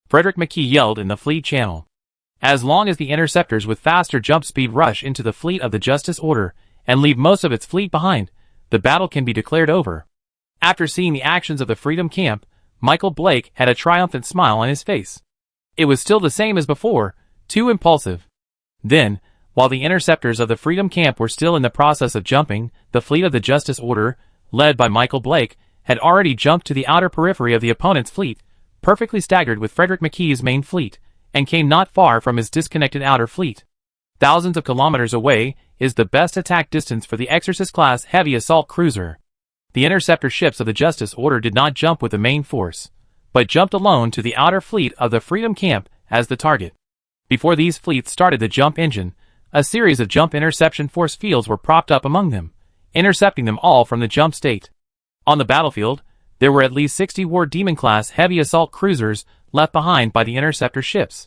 Frederick McKee yelled in the fleet channel. As long as the interceptors with faster jump speed rush into the fleet of the Justice Order and leave most of its fleet behind, the battle can be declared over. After seeing the actions of the Freedom Camp, Michael Blake had a triumphant smile on his face. It was still the same as before, too impulsive. Then, while the interceptors of the Freedom Camp were still in the process of jumping, the fleet of the Justice Order, led by Michael Blake, had already jumped to the outer periphery of the opponent's fleet, perfectly staggered with Frederick McKee's main fleet, and came not far from his disconnected outer fleet. Thousands of kilometers away is the best attack distance for the Exorcist-class heavy assault cruiser. The interceptor ships of the Justice Order did not jump with the main force, but jumped alone to the outer fleet of the Freedom Camp as the target. Before these fleets started the jump engine, a series of jump interception force fields were propped up among them, intercepting them all from the jump state. On the battlefield, there were at least 60 War Demon-class heavy assault cruisers left behind by the interceptor ships.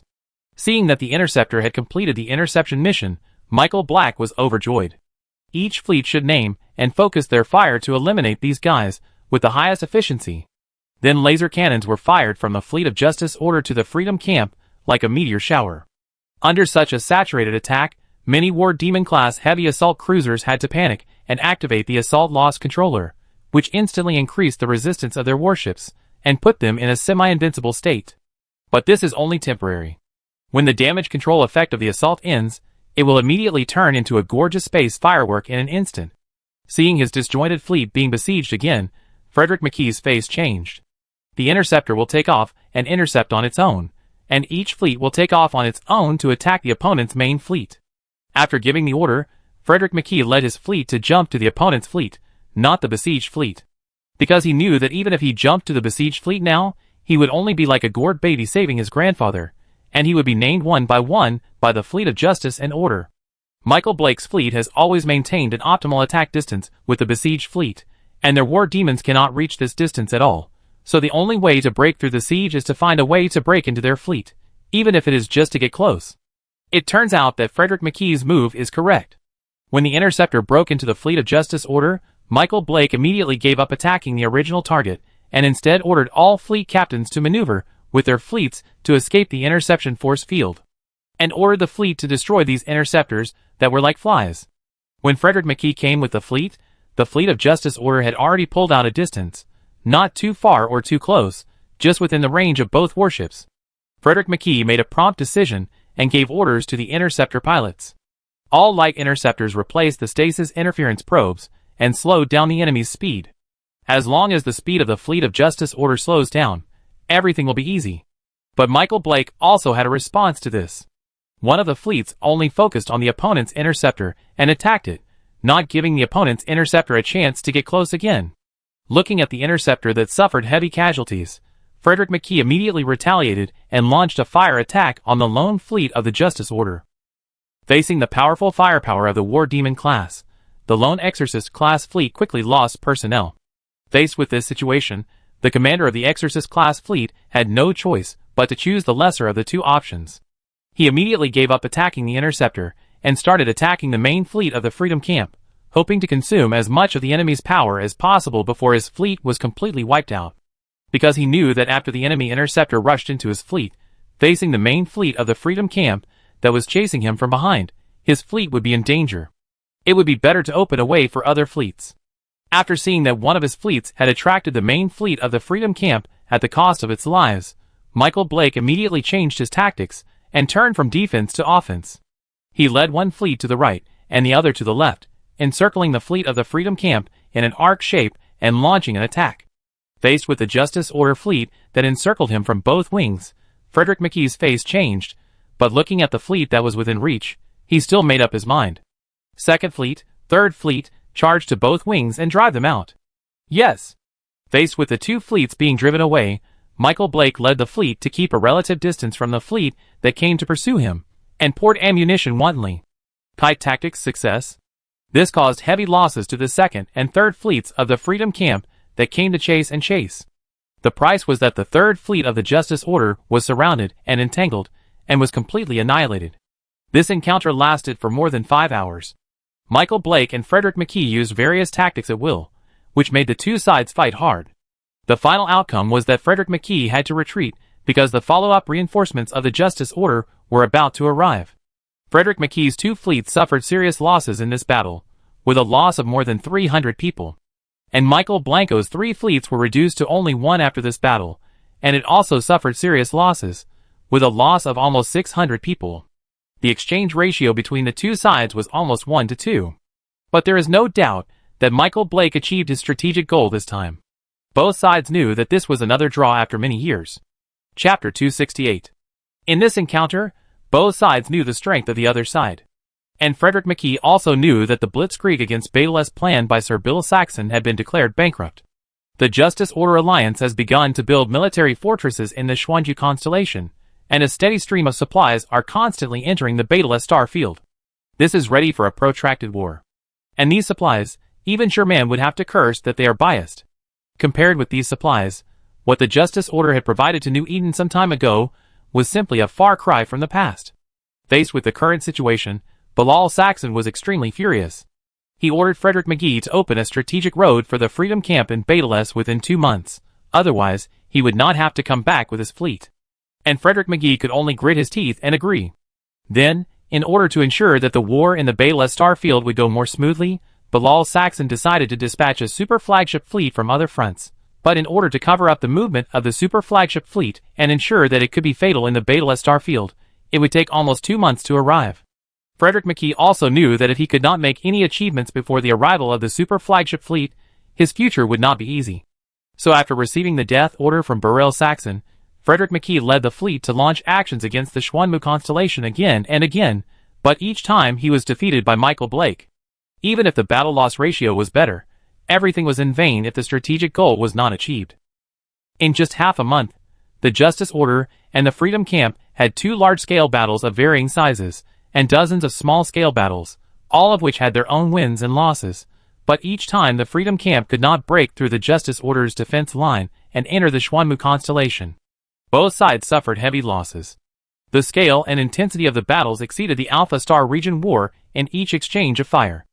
Seeing that the interceptor had completed the interception mission, Michael Black was overjoyed. Each fleet should name and focus their fire to eliminate these guys with the highest efficiency. Then laser cannons were fired from the fleet of Justice Order to the Freedom Camp like a meteor shower. Under such a saturated attack, many War Demon-class heavy assault cruisers had to panic and activate the Assault Loss Controller, which instantly increased the resistance of their warships and put them in a semi-invincible state. But this is only temporary. When the damage control effect of the assault ends, it will immediately turn into a gorgeous space firework in an instant. Seeing his disjointed fleet being besieged again, Frederick McKee's face changed. The interceptor will take off and intercept on its own, and each fleet will take off on its own to attack the opponent's main fleet. After giving the order, Frederick McKee led his fleet to jump to the opponent's fleet, not the besieged fleet. because he knew that even if he jumped to the besieged fleet now, he would only be like a gourd baby saving his grandfather, and he would be named one by the fleet of justice and order. Michael Blake's fleet has always maintained an optimal attack distance with the besieged fleet, and their war demons cannot reach this distance at all, so the only way to break through the siege is to find a way to break into their fleet, even if it is just to get close. It turns out that Frederick McKee's move is correct. When the interceptor broke into the fleet of justice order, Michael Blake immediately gave up attacking the original target, and instead ordered all fleet captains to maneuver with their fleets to escape the interception force field, and ordered the fleet to destroy these interceptors that were like flies. When Frederick McKee came with the fleet of justice order had already pulled out a distance, not too far or too close, just within the range of both warships. Frederick McKee made a prompt decision and gave orders to the interceptor pilots. All light interceptors replaced the stasis interference probes and slowed down the enemy's speed. As long as the speed of the fleet of justice order slows down, everything will be easy. But Michael Blake also had a response to this. One of the fleets only focused on the opponent's interceptor and attacked it, not giving the opponent's interceptor a chance to get close again. Looking at the interceptor that suffered heavy casualties, Frederick McKee immediately retaliated and launched a fire attack on the lone fleet of the Justice Order. Facing the powerful firepower of the War Demon class, the Lone Exorcist class fleet quickly lost personnel. Faced with this situation, the commander of the Exorcist class fleet had no choice but to choose the lesser of the two options. He immediately gave up attacking the interceptor and started attacking the main fleet of the Freedom Camp, hoping to consume as much of the enemy's power as possible before his fleet was completely wiped out. Because he knew that after the enemy interceptor rushed into his fleet, facing the main fleet of the Freedom Camp that was chasing him from behind, his fleet would be in danger. It would be better to open a way for other fleets. After seeing that one of his fleets had attracted the main fleet of the Freedom Camp at the cost of its lives, Michael Blake immediately changed his tactics and turned from defense to offense. He led one fleet to the right and the other to the left, encircling the fleet of the Freedom Camp in an arc shape and launching an attack. Faced with the Justice Order fleet that encircled him from both wings, Frederick McKee's face changed, but looking at the fleet that was within reach, he still made up his mind. Second Fleet, Third Fleet, charge to both wings and drive them out. Yes. Faced with the two fleets being driven away, Michael Blake led the fleet to keep a relative distance from the fleet that came to pursue him, and poured ammunition wantonly. Kite tactics success. This caused heavy losses to the second and third fleets of the Freedom Camp that came to chase and chase. The price was that the third fleet of the Justice Order was surrounded and entangled, and was completely annihilated. This encounter lasted for more than 5 hours. Michael Blake and Frederick McKee used various tactics at will, which made the two sides fight hard. The final outcome was that Frederick McKee had to retreat because the follow-up reinforcements of the Justice Order were about to arrive. Frederick McKee's two fleets suffered serious losses in this battle, with a loss of more than 300 people. And Michael Blanco's three fleets were reduced to only one after this battle, and it also suffered serious losses, with a loss of almost 600 people. The exchange ratio between the two sides was almost 1 to 2. But there is no doubt that Michael Blake achieved his strategic goal this time. Both sides knew that this was another draw after many years. Chapter 268. In this encounter, both sides knew the strength of the other side. And Frederick McKee also knew that the blitzkrieg against Bayless planned by Sir Bill Saxon had been declared bankrupt. The Justice Order Alliance has begun to build military fortresses in the Schwanju constellation, and a steady stream of supplies are constantly entering the Beta star field. This is ready for a protracted war. And these supplies, even Sherman would have to curse that they are biased. Compared with these supplies, what the Justice Order had provided to New Eden some time ago was simply a far cry from the past. Faced with the current situation, Bilal Saxon was extremely furious. He ordered Frederick McKee to open a strategic road for the Freedom Camp in Beta within 2 months, otherwise he would not have to come back with his fleet. And Frederick McKee could only grit his teeth and agree. Then, in order to ensure that the war in the Beta star field would go more smoothly, Bilal Saxon decided to dispatch a super flagship fleet from other fronts. But in order to cover up the movement of the super flagship fleet and ensure that it could be fatal in the Beta star field, it would take almost 2 months to arrive. Frederick McKee also knew that if he could not make any achievements before the arrival of the super flagship fleet, his future would not be easy. So after receiving the death order from Burrell Saxon, Frederick McKee led the fleet to launch actions against the Schwanmu constellation again and again, but each time he was defeated by Michael Blake. Even if the battle-loss ratio was better, Everything was in vain if the strategic goal was not achieved. In just half a month, the Justice Order and the Freedom Camp had 2 large-scale battles of varying sizes, and dozens of small-scale battles, all of which had their own wins and losses, but each time the Freedom Camp could not break through the Justice Order's defense line and enter the Xuanmu constellation. Both sides suffered heavy losses. The scale and intensity of the battles exceeded the Alpha Star region war in each exchange of fire.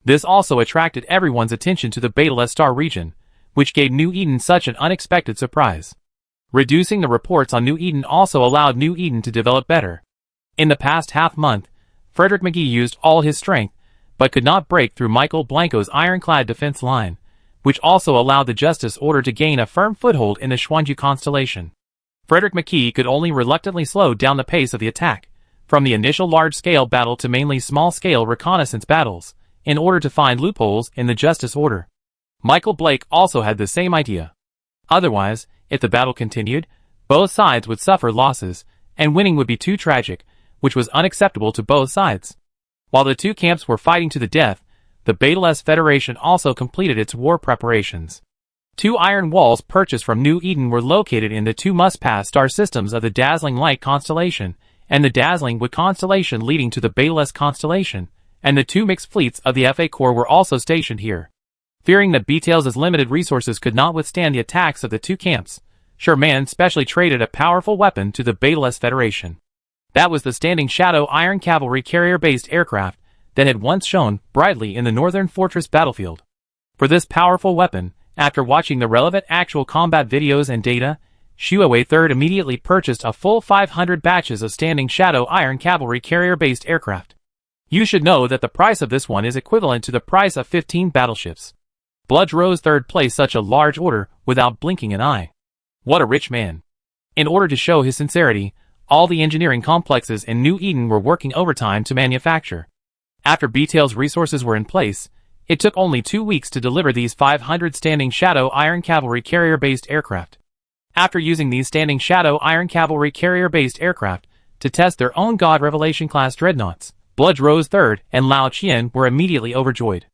This also attracted everyone's attention to the Beta Star region, which gave New Eden such an unexpected surprise. Reducing the reports on New Eden also allowed New Eden to develop better. In the past half-month, Frederick McGee used all his strength, but could not break through Michael Blanco's ironclad defense line, which also allowed the Justice Order to gain a firm foothold in the Xuanju constellation. Frederick McGee could only reluctantly slow down the pace of the attack, from the initial large-scale battle to mainly small-scale reconnaissance battles, in order to find loopholes in the Justice Order. Michael Blake also had the same idea. Otherwise, if the battle continued, both sides would suffer losses, and winning would be too tragic, which was unacceptable to both sides. While the 2 camps were fighting to the death, the Beta Federation also completed its war preparations. 2 iron walls purchased from New Eden were located in the 2 must-pass star systems of the Dazzling Light constellation, and the Dazzling Wood constellation leading to the Beta constellation, and the 2 mixed fleets of the FA Corps were also stationed here. Fearing that BTL's limited resources could not withstand the attacks of the 2 camps, Sherman specially traded a powerful weapon to the Beta Federation. That was the Standing Shadow Iron Cavalry carrier-based aircraft that had once shone brightly in the Northern Fortress battlefield. For this powerful weapon, after watching the relevant actual combat videos and data, Shuawei 3rd immediately purchased a full 500 batches of Standing Shadow Iron Cavalry carrier-based aircraft. You should know that the price of this one is equivalent to the price of 15 battleships. Bludge Rose 3rd placed such a large order without blinking an eye. What a rich man. In order to show his sincerity, all the engineering complexes in New Eden were working overtime to manufacture. After BTL's resources were in place, it took only 2 weeks to deliver these 500 Standing Shadow Iron Cavalry carrier-based aircraft. After using these Standing Shadow Iron Cavalry carrier-based aircraft to test their own God Revelation-class dreadnoughts, Bludge Rose 3rd and Lao Qian were immediately overjoyed.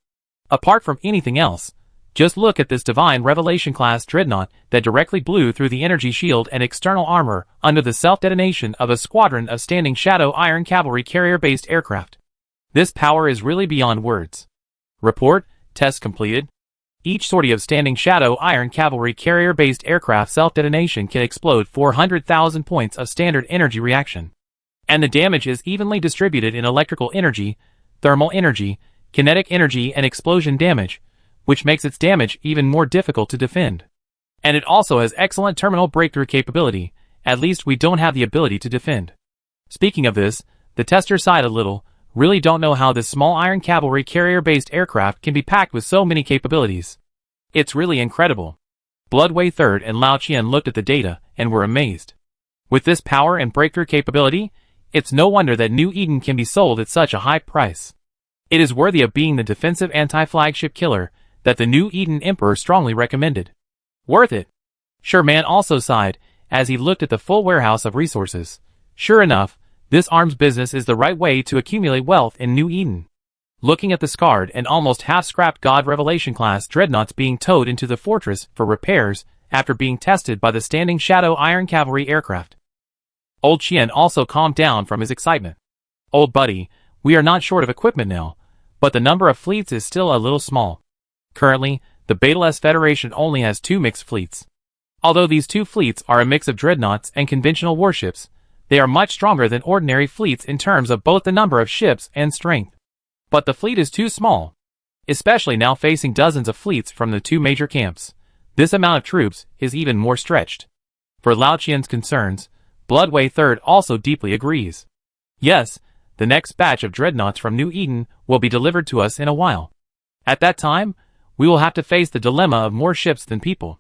Apart from anything else, just look at this Divine Revelation-class dreadnought that directly blew through the energy shield and external armor under the self-detonation of a squadron of Standing Shadow Iron Cavalry carrier-based aircraft. This power is really beyond words. Report, test completed. Each sortie of Standing Shadow Iron Cavalry carrier-based aircraft self-detonation can explode 400,000 points of standard energy reaction. And the damage is evenly distributed in electrical energy, thermal energy, kinetic energy and explosion damage, which makes its damage even more difficult to defend. And it also has excellent terminal breakthrough capability, at least we don't have the ability to defend. Speaking of this, the tester sighed a little, really don't know how this small Iron Cavalry carrier-based aircraft can be packed with so many capabilities. It's really incredible. Bloodway 3rd and Lao Qian looked at the data and were amazed. With this power and breakthrough capability, it's no wonder that New Eden can be sold at such a high price. It is worthy of being the defensive anti-flagship killer that the New Eden Emperor strongly recommended. Worth it. Sherman also sighed as he looked at the full warehouse of resources. Sure enough, this arms business is the right way to accumulate wealth in New Eden. Looking at the scarred and almost half-scrapped God Revelation-class dreadnoughts being towed into the fortress for repairs after being tested by the Standing Shadow Iron Cavalry aircraft. Old Qian also calmed down from his excitement. Old buddy, we are not short of equipment now, but the number of fleets is still a little small. Currently, the Beta Federation only has 2 mixed fleets. Although these 2 fleets are a mix of dreadnoughts and conventional warships, they are much stronger than ordinary fleets in terms of both the number of ships and strength. But the fleet is too small, especially now facing dozens of fleets from the 2 major camps. This amount of troops is even more stretched. For Lao Qian's concerns, Bloodway 3rd also deeply agrees. Yes, the next batch of dreadnoughts from New Eden will be delivered to us in a while. At that time, we will have to face the dilemma of more ships than people.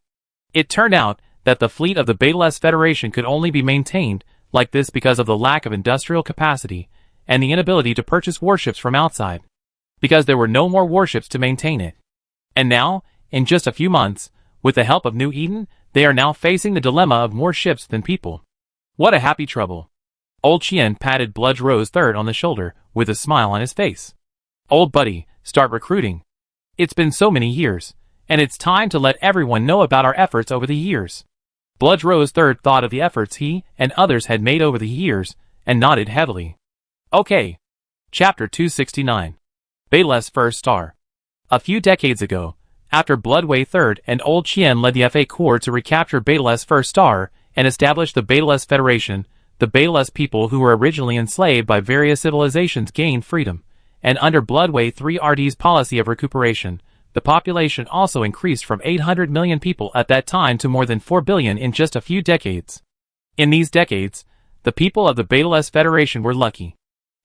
It turned out that the fleet of the Beta Federation could only be maintained like this because of the lack of industrial capacity and the inability to purchase warships from outside, because there were no more warships to maintain it. And now, in just a few months, with the help of New Eden, they are now facing the dilemma of more ships than people. What a happy trouble. Old Qian patted Bludge Rose 3rd on the shoulder with a smile on his face. Old buddy, start recruiting. It's been so many years, and it's time to let everyone know about our efforts over the years. Blood Rose III thought of the efforts he and others had made over the years, and nodded heavily. Okay. Chapter 269. Bayles' First Star. A few decades ago, after Bloodway III and Old Chien led the FA Corps to recapture Bayles' First Star and establish the Bayles Federation, the Bayles people who were originally enslaved by various civilizations gained freedom, and under Bloodway III's policy of recuperation, the population also increased from 800 million people at that time to more than 4 billion in just a few decades. In these decades, the people of the Bayles Federation were lucky,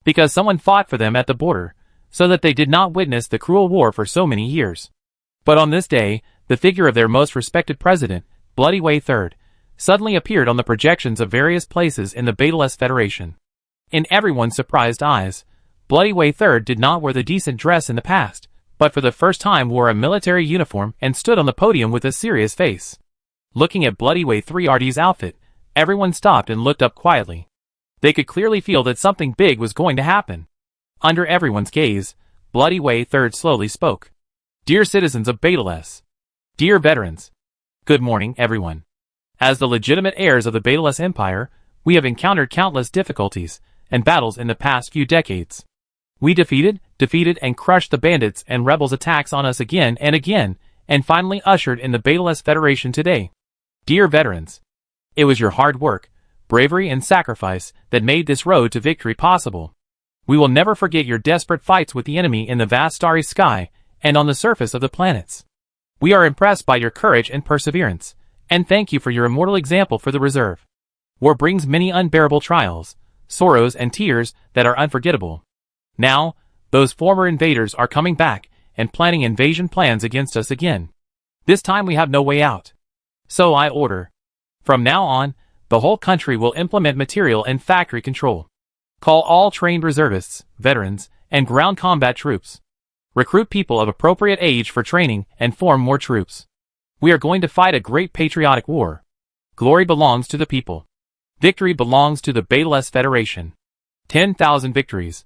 because someone fought for them at the border, so that they did not witness the cruel war for so many years. But on this day, the figure of their most respected president, Bloody Way III, suddenly appeared on the projections of various places in the Bayles Federation. In everyone's surprised eyes, Bloody Way III did not wear the decent dress in the past, but for the first time wore a military uniform and stood on the podium with a serious face. Looking at Bloody Way III's outfit, everyone stopped and looked up quietly. They could clearly feel that something big was going to happen. Under everyone's gaze, Bloody Way III slowly spoke. Dear citizens of Bayles. Dear veterans. Good morning, everyone. As the legitimate heirs of the Bayles Empire, we have encountered countless difficulties and battles in the past few decades. We defeated and crushed the bandits and rebels' attacks on us again, and finally ushered in the Bayles Federation today. Dear veterans. It was your hard work, bravery and sacrifice that made this road to victory possible. We will never forget your desperate fights with the enemy in the vast starry sky and on the surface of the planets. We are impressed by your courage and perseverance, and thank you for your immortal example for the reserve. War brings many unbearable trials, sorrows and tears that are unforgettable. Now, those former invaders are coming back and planning invasion plans against us again. This time we have no way out. So I order. From now on, the whole country will implement material and factory control. Call all trained reservists, veterans, and ground combat troops. Recruit people of appropriate age for training and form more troops. We are going to fight a great patriotic war. Glory belongs to the people. Victory belongs to the Bayles Federation. 10,000 victories.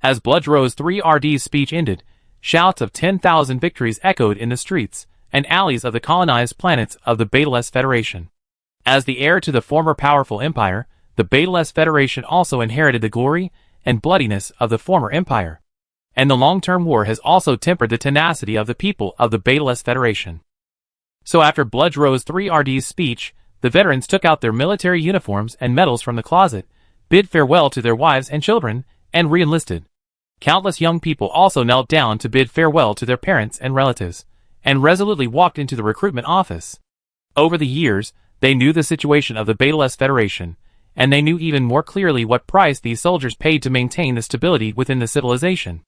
As Blood Rose III's speech ended, shouts of 10,000 victories echoed in the streets and alleys of the colonized planets of the Bayles Federation. As the heir to the former powerful empire, the Bayles Federation also inherited the glory and bloodiness of the former empire. And the long-term war has also tempered the tenacity of the people of the Bayles Federation. So after Blood Rose III's speech, the veterans took out their military uniforms and medals from the closet, bid farewell to their wives and children, and re-enlisted. Countless young people also knelt down to bid farewell to their parents and relatives, and resolutely walked into the recruitment office. Over the years, they knew the situation of the Bayles Federation, and they knew even more clearly what price these soldiers paid to maintain the stability within the civilization.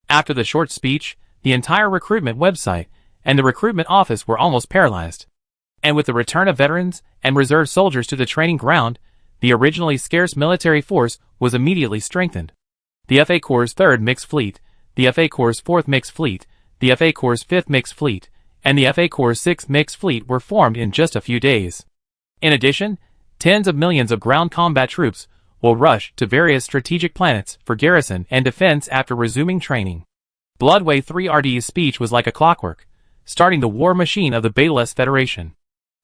After the short speech, the entire recruitment website and the recruitment office were almost paralyzed. And with the return of veterans and reserve soldiers to the training ground, the originally scarce military force was immediately strengthened. The FA Corps' 3rd Mixed Fleet, the FA Corps' 4th Mixed Fleet, the FA Corps' 5th Mixed Fleet, and the FA Corps' 6th Mixed Fleet were formed in just a few days. In addition, tens of millions of ground combat troops will rush to various strategic planets for garrison and defense after resuming training. Bloodway III's speech was like a clockwork, starting the war machine of the Bayles Federation.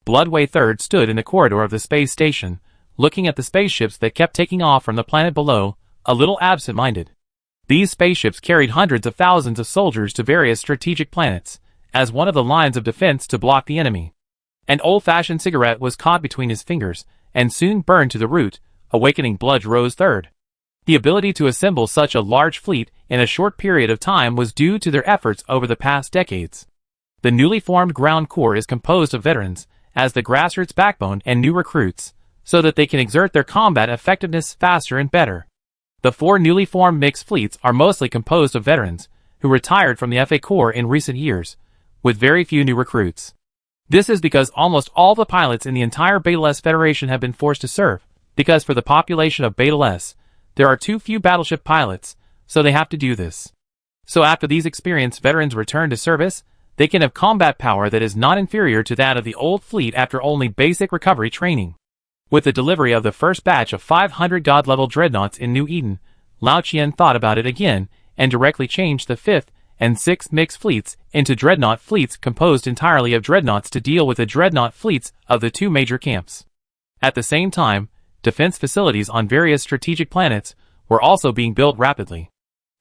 Bloodway III stood in the corridor of the space station, looking at the spaceships that kept taking off from the planet below, a little absent-minded. These spaceships carried hundreds of thousands of soldiers to various strategic planets, as one of the lines of defense to block the enemy. An old-fashioned cigarette was caught between his fingers, and soon burned to the root, awakening Blood Rose III. The ability to assemble such a large fleet in a short period of time was due to their efforts over the past decades. The newly formed ground corps is composed of veterans, as the grassroots backbone, and new recruits, so that they can exert their combat effectiveness faster and better. The 4 newly formed mixed fleets are mostly composed of veterans, who retired from the FA Corps in recent years, with very few new recruits. This is because almost all the pilots in the entire Bayles Federation have been forced to serve, because for the population of Bayles, there are too few battleship pilots, so they have to do this. So after these experienced veterans return to service, they can have combat power that is not inferior to that of the old fleet after only basic recovery training. With the delivery of the first batch of 500 God-level dreadnoughts in New Eden, Lao Qian thought about it again, and directly changed the 5th and 6 mixed fleets into dreadnought fleets composed entirely of dreadnoughts to deal with the dreadnought fleets of the 2 major camps. At the same time, defense facilities on various strategic planets were also being built rapidly.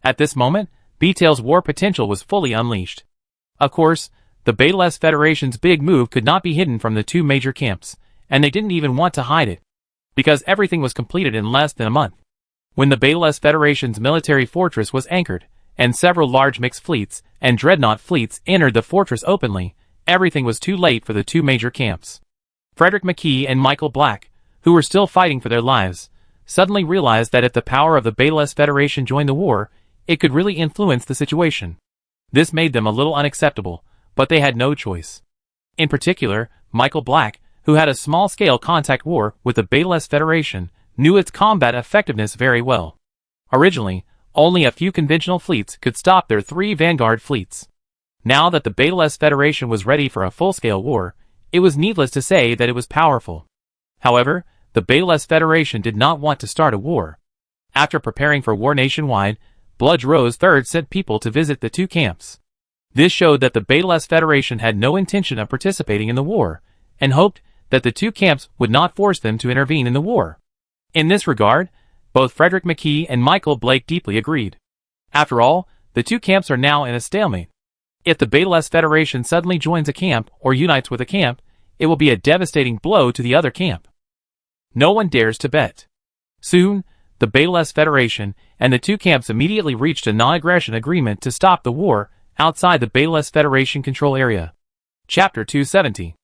At this moment, Betel's war potential was fully unleashed. Of course, the Betelgeuse Federation's big move could not be hidden from the 2 major camps, and they didn't even want to hide it, because everything was completed in less than a month. When the Betelgeuse Federation's military fortress was anchored, and several large mixed fleets and dreadnought fleets entered the fortress openly, everything was too late for the 2 major camps. Frederick McKee and Michael Black, who were still fighting for their lives, suddenly realized that if the power of the Betelgeuse Federation joined the war, it could really influence the situation. This made them a little unacceptable, but they had no choice. In particular, Michael Black, who had a small-scale contact war with the Betelgeuse Federation, knew its combat effectiveness very well. Originally, only a few conventional fleets could stop their 3 vanguard fleets. Now that the Betelgeuse Federation was ready for a full-scale war, it was needless to say that it was powerful. However, the Betelgeuse Federation did not want to start a war. After preparing for war nationwide, Bludge Rose III sent people to visit the 2 camps. This showed that the Betelgeuse Federation had no intention of participating in the war, and hoped that the 2 camps would not force them to intervene in the war. In this regard, both Frederick McKee and Michael Blake deeply agreed. After all, the 2 camps are now in a stalemate. If the Betelgeuse Federation suddenly joins a camp or unites with a camp, it will be a devastating blow to the other camp. No one dares to bet. Soon, the Betelgeuse Federation and the 2 camps immediately reached a non-aggression agreement to stop the war outside the Betelgeuse Federation control area. Chapter 270.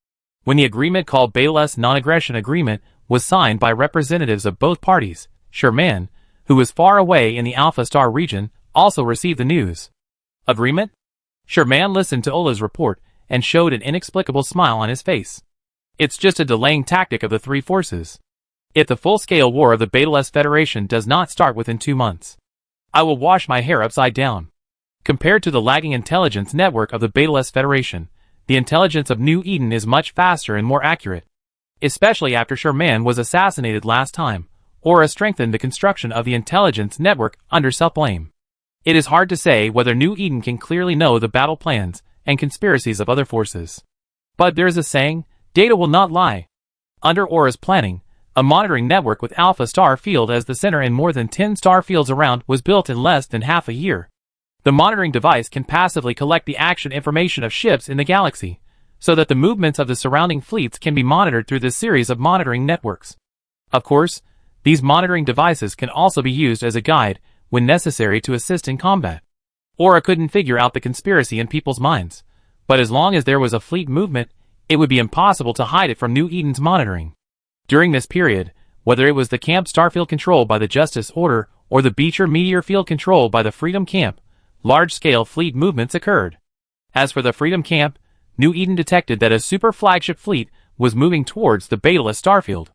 When the agreement called Betelgeuse Non-Aggression Agreement was signed by representatives of both parties, Sherman, who was far away in the Alpha Star region, also received the news. Agreement? Sherman listened to Ola's report and showed an inexplicable smile on his face. It's just a delaying tactic of the 3 forces. If the full-scale war of the Betelgeuse Federation does not start within 2 months, I will wash my hair upside down. Compared to the lagging intelligence network of the Betelgeuse Federation, the intelligence of New Eden is much faster and more accurate, especially after Sherman was assassinated last time, or strengthened the construction of the intelligence network under self-blame. It is hard to say whether New Eden can clearly know the battle plans and conspiracies of other forces. But there is a saying, data will not lie. Under Aura's planning, a monitoring network with Alpha Star Field as the center and more than 10 star fields around was built in less than half a year. The monitoring device can passively collect the action information of ships in the galaxy, so that the movements of the surrounding fleets can be monitored through this series of monitoring networks. Of course, these monitoring devices can also be used as a guide when necessary to assist in combat. Aura couldn't figure out the conspiracy in people's minds, but as long as there was a fleet movement, it would be impossible to hide it from New Eden's monitoring. During this period, whether it was the Camp Starfield controlled by the Justice Order or the Beecher Meteor Field controlled by the Freedom Camp, large-scale fleet movements occurred. As for the Freedom Camp, New Eden detected that a super flagship fleet was moving towards the Betelgeuse Starfield.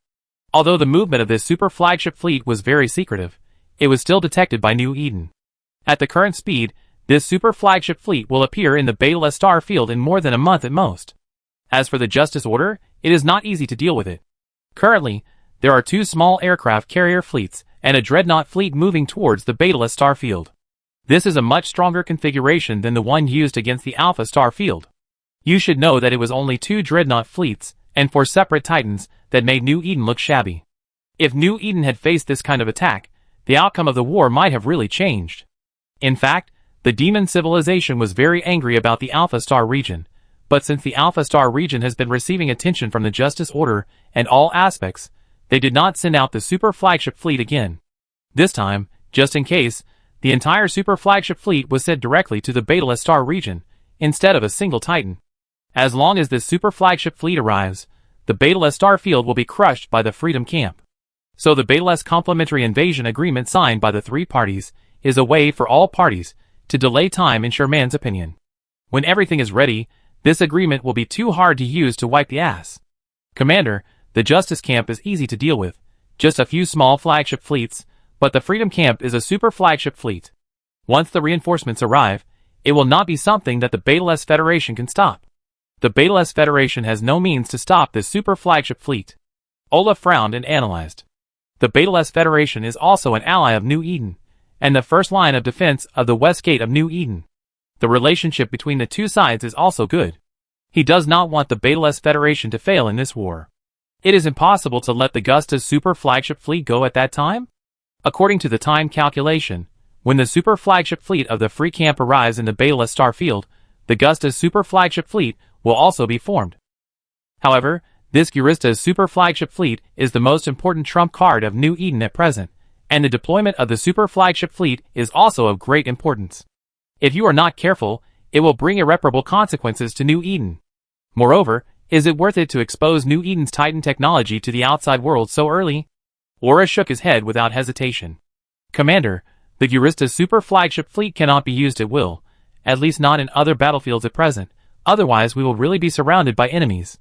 Although the movement of this super flagship fleet was very secretive, it was still detected by New Eden. At the current speed, this super flagship fleet will appear in the Betelgeuse Starfield in more than a month at most. As for the Justice Order, it is not easy to deal with it. Currently, there are 2 small aircraft carrier fleets and a dreadnought fleet moving towards the Betelgeuse Starfield. This is a much stronger configuration than the one used against the Alpha Star Field. You should know that it was only 2 dreadnought fleets and 4 separate Titans that made New Eden look shabby. If New Eden had faced this kind of attack, the outcome of the war might have really changed. In fact, the Demon Civilization was very angry about the Alpha Star region, but since the Alpha Star region has been receiving attention from the Justice Order and all aspects, they did not send out the super flagship fleet again. This time, just in case, the entire super flagship fleet was sent directly to the Betelgeuse Star region, instead of a single Titan. As long as this super flagship fleet arrives, the Betelgeuse Star Field will be crushed by the Freedom Camp. So the Betelgeuse Complementary Invasion Agreement signed by the 3 parties is a way for all parties to delay time in Sherman's opinion. When everything is ready, this agreement will be too hard to use to wipe the ass. Commander, the Justice Camp is easy to deal with, just a few small flagship fleets, but the Freedom Camp is a super flagship fleet. Once the reinforcements arrive, it will not be something that the Betelgeuse Federation can stop. The Betelgeuse Federation has no means to stop this super flagship fleet. Ola frowned and analyzed. The Betelgeuse Federation is also an ally of New Eden, and the first line of defense of the West Gate of New Eden. The relationship between the two sides is also good. He does not want the Beta-less Federation to fail in this war. It is impossible to let the Gusta's super flagship fleet go at that time? According to the time calculation, when the super flagship fleet of the Free Camp arrives in the Beta-less star field, the Gusta's super flagship fleet will also be formed. However, this Gusta's super flagship fleet is the most important trump card of New Eden at present, and the deployment of the super flagship fleet is also of great importance. If you are not careful, it will bring irreparable consequences to New Eden. Moreover, is it worth it to expose New Eden's Titan technology to the outside world so early? Aura shook his head without hesitation. Commander, the Gusta's super flagship fleet cannot be used at will, at least not in other battlefields at present, otherwise we will really be surrounded by enemies.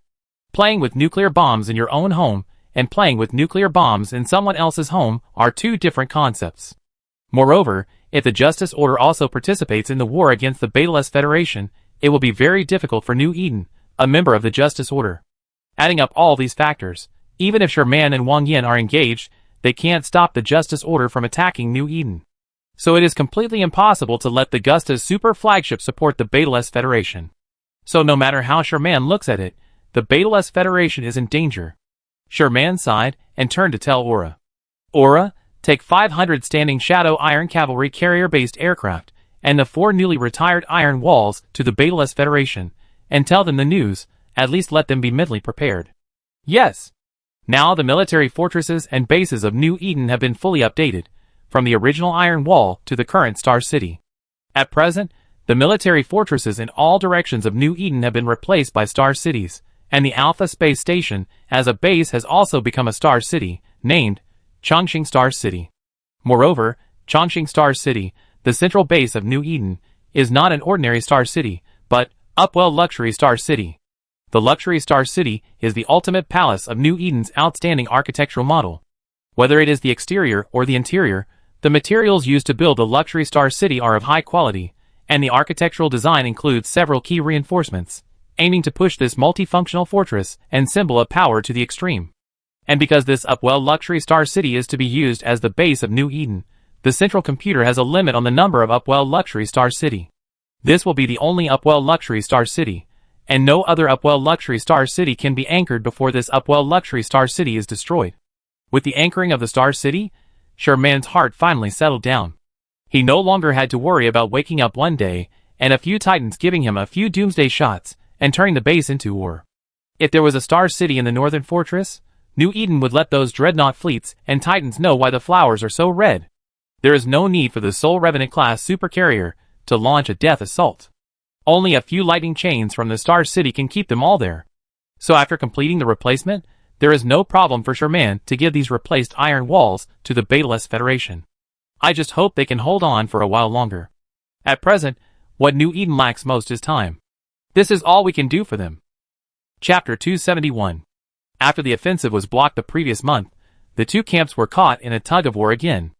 Playing with nuclear bombs in your own home and playing with nuclear bombs in someone else's home are two different concepts. Moreover, if the Justice Order also participates in the war against the Beta-less Federation, it will be very difficult for New Eden, a member of the Justice Order. Adding up all these factors, even if Sherman and Wang Yin are engaged, they can't stop the Justice Order from attacking New Eden. So it is completely impossible to let the Gusta's super flagship support the Beta-less Federation. So no matter how Sherman looks at it, the Beta-less Federation is in danger. Sherman sighed and turned to tell Aura. Aura, take 500 standing Shadow Iron Cavalry carrier-based aircraft and the 4 newly retired Iron Walls to the Beta-less Federation, and tell them the news, at least let them be mentally prepared. Yes. Now the military fortresses and bases of New Eden have been fully updated, from the original Iron Wall to the current Star City. At present, the military fortresses in all directions of New Eden have been replaced by Star Cities, and the Alpha Space Station as a base has also become a Star City, named Chongqing Star City. Moreover, Chongqing Star City, the central base of New Eden, is not an ordinary Star City, but Upwell Luxury Star City. The Luxury Star City is the ultimate palace of New Eden's outstanding architectural model. Whether it is the exterior or the interior, the materials used to build the Luxury Star City are of high quality, and the architectural design includes several key reinforcements, aiming to push this multifunctional fortress and symbol of power to the extreme. And because this Upwell Luxury Star City is to be used as the base of New Eden, the central computer has a limit on the number of Upwell Luxury Star City. This will be the only Upwell Luxury Star City, and no other Upwell Luxury Star City can be anchored before this Upwell Luxury Star City is destroyed. With the anchoring of the Star City, Sherman's heart finally settled down. He no longer had to worry about waking up one day and a few Titans giving him a few doomsday shots and turning the base into war. If there was a Star City in the Northern Fortress, New Eden would let those dreadnought fleets and Titans know why the flowers are so red. There is no need for the Soul Revenant-class supercarrier to launch a death assault. Only a few lightning chains from the Star City can keep them all there. So after completing the replacement, there is no problem for Sherman to give these replaced iron walls to the Beta-less Federation. I just hope they can hold on for a while longer. At present, what New Eden lacks most is time. This is all we can do for them. Chapter 271. After the offensive was blocked the previous month, the two camps were caught in a tug-of-war again.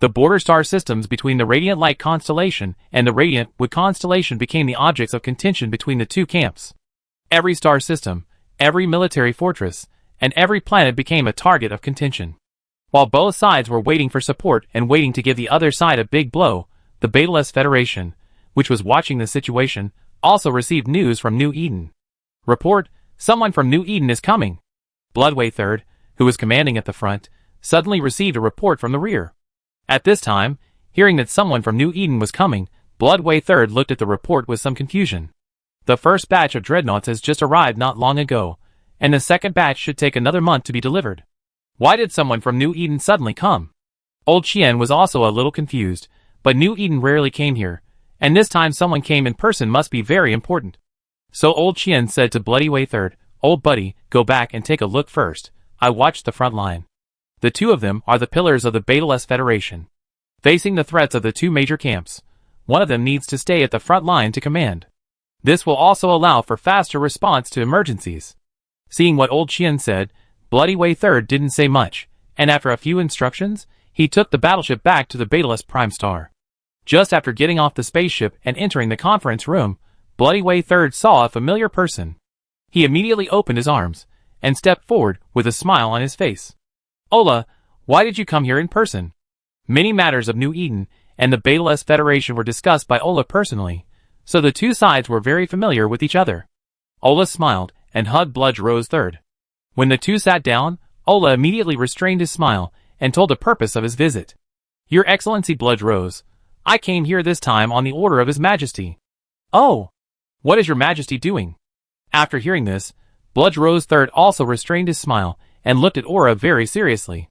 The border star systems between the Radiant Light constellation and the Radiant Wood constellation became the objects of contention between the two camps. Every star system, every military fortress, and every planet became a target of contention. While both sides were waiting for support and waiting to give the other side a big blow, the Beta-less Federation, which was watching the situation, also received news from New Eden. Report, someone from New Eden is coming. Bloodway III, who was commanding at the front, suddenly received a report from the rear. At this time, hearing that someone from New Eden was coming, Bloodway III looked at the report with some confusion. The first batch of dreadnoughts has just arrived not long ago, and the second batch should take another month to be delivered. Why did someone from New Eden suddenly come? Old Chien was also a little confused, but New Eden rarely came here, and this time someone came in person must be very important. So Old Chien said to Bloodway III, "Old buddy, go back and take a look first. I watched the front line. The two of them are the pillars of the Beta-less Federation. Facing the threats of the two major camps, one of them needs to stay at the front line to command. This will also allow for faster response to emergencies." Seeing what Old Chien said, Bloodway III didn't say much, and after a few instructions, he took the battleship back to the Beta-less Prime Star. Just after getting off the spaceship and entering the conference room, Bloodway III saw a familiar person. He immediately opened his arms, and stepped forward with a smile on his face. "Ola, why did you come here in person?" Many matters of New Eden and the Beta-less Federation were discussed by Ola personally, so the two sides were very familiar with each other. Ola smiled and hugged Blood Rose III. When the two sat down, Ola immediately restrained his smile and told the purpose of his visit. Your Excellency Blood Rose, I came here this time on the order of His Majesty. Oh! What is your Majesty doing? After hearing this, Blood Rose III also restrained his smile and looked at Aura very seriously.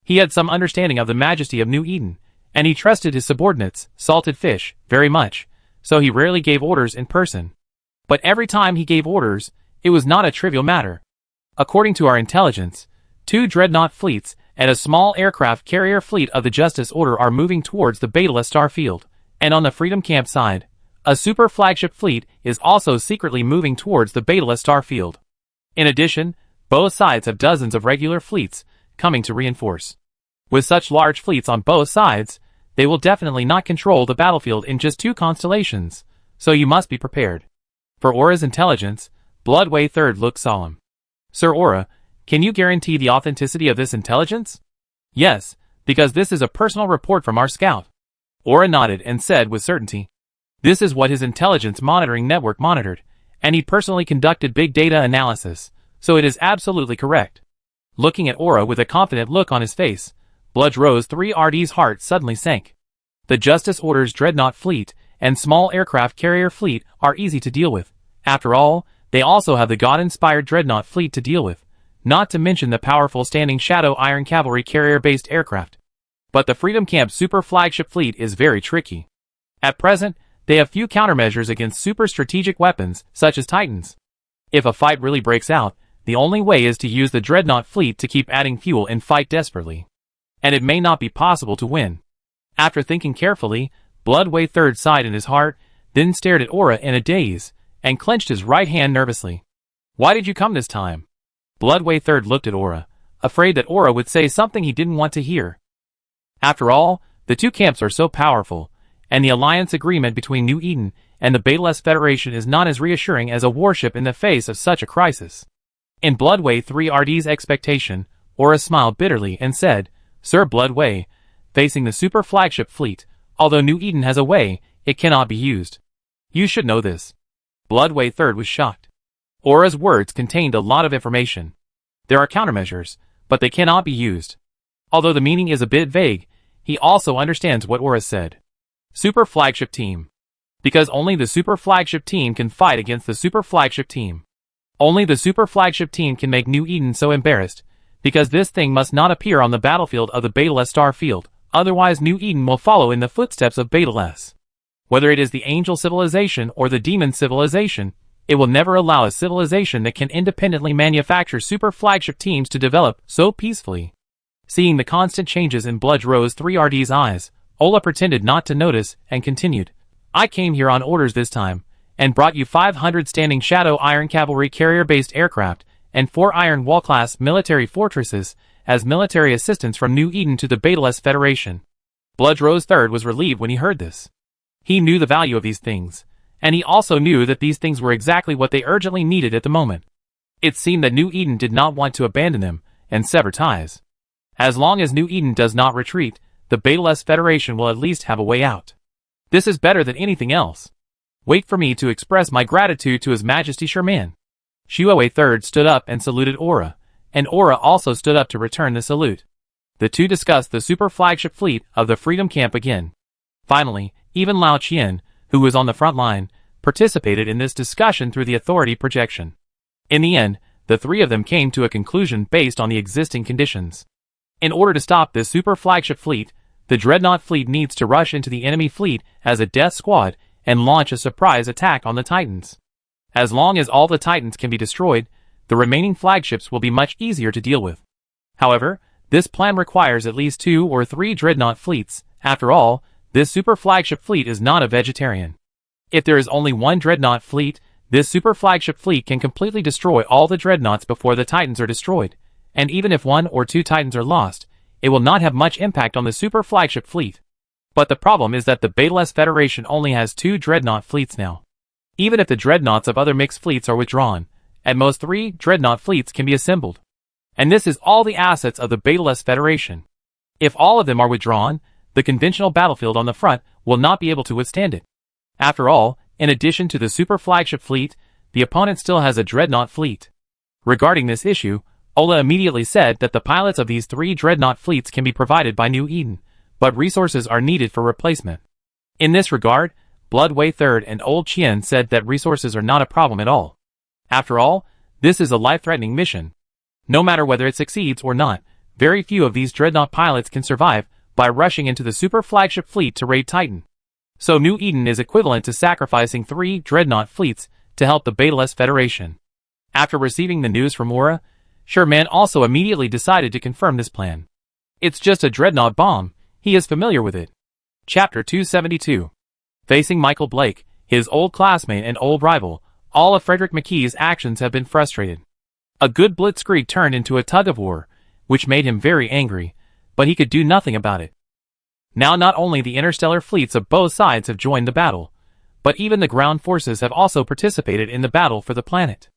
He had some understanding of the majesty of New Eden, and he trusted his subordinates, Salted Fish, very much, so he rarely gave orders in person. But every time he gave orders, it was not a trivial matter. According to our intelligence, 2 dreadnought fleets and a small aircraft carrier fleet of the Justice Order are moving towards the Beta Star Field, and on the Freedom Camp side, a super flagship fleet is also secretly moving towards the Beta Star Field. In addition, both sides have dozens of regular fleets coming to reinforce. With such large fleets on both sides, they will definitely not control the battlefield in just 2 constellations, so you must be prepared. For Aura's intelligence, Bloodway III looked solemn. Sir Aura, can you guarantee the authenticity of this intelligence? Yes, because this is a personal report from our scout. Aura nodded and said with certainty. This is what his intelligence monitoring network monitored, and he personally conducted big data analysis, so it is absolutely correct. Looking at Aura with a confident look on his face, Blood Rose III's heart suddenly sank. The Justice Order's dreadnought fleet and small aircraft carrier fleet are easy to deal with. After all, they also have the God-inspired dreadnought fleet to deal with, not to mention the powerful Standing Shadow Iron Cavalry carrier-based aircraft. But the Freedom Camp super flagship fleet is very tricky. At present, they have few countermeasures against super strategic weapons, such as Titans. If a fight really breaks out, the only way is to use the dreadnought fleet to keep adding fuel and fight desperately. And it may not be possible to win. After thinking carefully, Bloodway III sighed in his heart, then stared at Aura in a daze, and clenched his right hand nervously. Why did you come this time? Bloodway III looked at Aura, afraid that Aura would say something he didn't want to hear. After all, the 2 camps are so powerful, and the alliance agreement between New Eden and the Betaless Federation is not as reassuring as a warship in the face of such a crisis. In Bloodway III's expectation, Aura smiled bitterly and said, Sir Bloodway, facing the super flagship fleet, although New Eden has a way, it cannot be used. You should know this. Bloodway III was shocked. Aura's words contained a lot of information. There are countermeasures, but they cannot be used. Although the meaning is a bit vague, he also understands what Aura said. Super flagship team. Because only the super flagship team can fight against the super flagship team. Only the super flagship team can make New Eden so embarrassed, because this thing must not appear on the battlefield of the Beta Star Field, otherwise New Eden will follow in the footsteps of Betaless. Whether it is the angel civilization or the demon civilization, it will never allow a civilization that can independently manufacture super flagship teams to develop so peacefully. Seeing the constant changes in Blood Rose III's eyes, Ola pretended not to notice and continued. I came here on orders this time, and brought you 500 Standing Shadow Iron Cavalry carrier-based aircraft and 4 Iron Wall-class military fortresses as military assistance from New Eden to the Betaless Federation. Blood Rose III was relieved when he heard this. He knew the value of these things, and he also knew that these things were exactly what they urgently needed at the moment. It seemed that New Eden did not want to abandon them and sever ties. As long as New Eden does not retreat, the Betaless Federation will at least have a way out. This is better than anything else. Wait for me to express my gratitude to His Majesty Sherman. Shuowei III stood up and saluted Aura, and Aura also stood up to return the salute. The two discussed the super flagship fleet of the Freedom Camp again. Finally, even Lao Qian, who was on the front line, participated in this discussion through the authority projection. In the end, the 3 of them came to a conclusion based on the existing conditions. In order to stop this super flagship fleet, the Dreadnought fleet needs to rush into the enemy fleet as a death squad and launch a surprise attack on the Titans. As long as all the Titans can be destroyed, the remaining flagships will be much easier to deal with. However, this plan requires at least 2 or 3 Dreadnought fleets. After all, this super flagship fleet is not a vegetarian. If there is only 1 Dreadnought fleet, this super flagship fleet can completely destroy all the Dreadnoughts before the Titans are destroyed, and even if 1 or 2 Titans are lost, it will not have much impact on the super flagship fleet. But the problem is that the Betaless Federation only has 2 Dreadnought fleets now. Even if the Dreadnoughts of other mixed fleets are withdrawn, at most 3 Dreadnought fleets can be assembled. And this is all the assets of the Betaless Federation. If all of them are withdrawn, the conventional battlefield on the front will not be able to withstand it. After all, In addition to the super flagship fleet, the opponent still has a dreadnought fleet. Regarding this issue, Ola immediately said that the pilots of these 3 dreadnought fleets can be provided by New Eden, but resources are needed for replacement. In this regard, Bloodway III and Old Chien said that resources are not a problem at all. After all, this is a life-threatening mission. No matter whether it succeeds or not, very few of these dreadnought pilots can survive by rushing into the super flagship fleet to raid Titan. So New Eden is equivalent to sacrificing 3 dreadnought fleets to help the Betelgeuse Federation. After receiving the news from Aura, Sherman also immediately decided to confirm this plan. It's just a dreadnought bomb, he is familiar with it. Chapter 272. Facing Michael Blake, his old classmate and old rival, all of Frederick McKee's actions have been frustrated. A good blitzkrieg turned into a tug-of-war, which made him very angry, but he could do nothing about it. Now not only the interstellar fleets of both sides have joined the battle, but even the ground forces have also participated in the battle for the planet.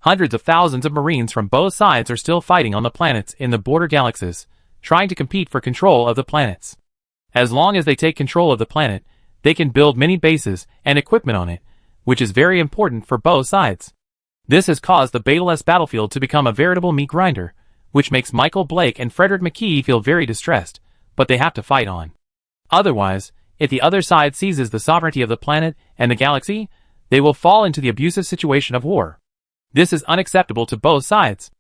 Hundreds of thousands of Marines from both sides are still fighting on the planets in the border galaxies, trying to compete for control of the planets. As long as they take control of the planet, they can build many bases and equipment on it, which is very important for both sides. This has caused the Betelgeuse battlefield to become a veritable meat grinder, which makes Michael Blake and Frederick McKee feel very distressed, but they have to fight on. Otherwise, if the other side seizes the sovereignty of the planet and the galaxy, they will fall into the abusive situation of war. This is unacceptable to both sides.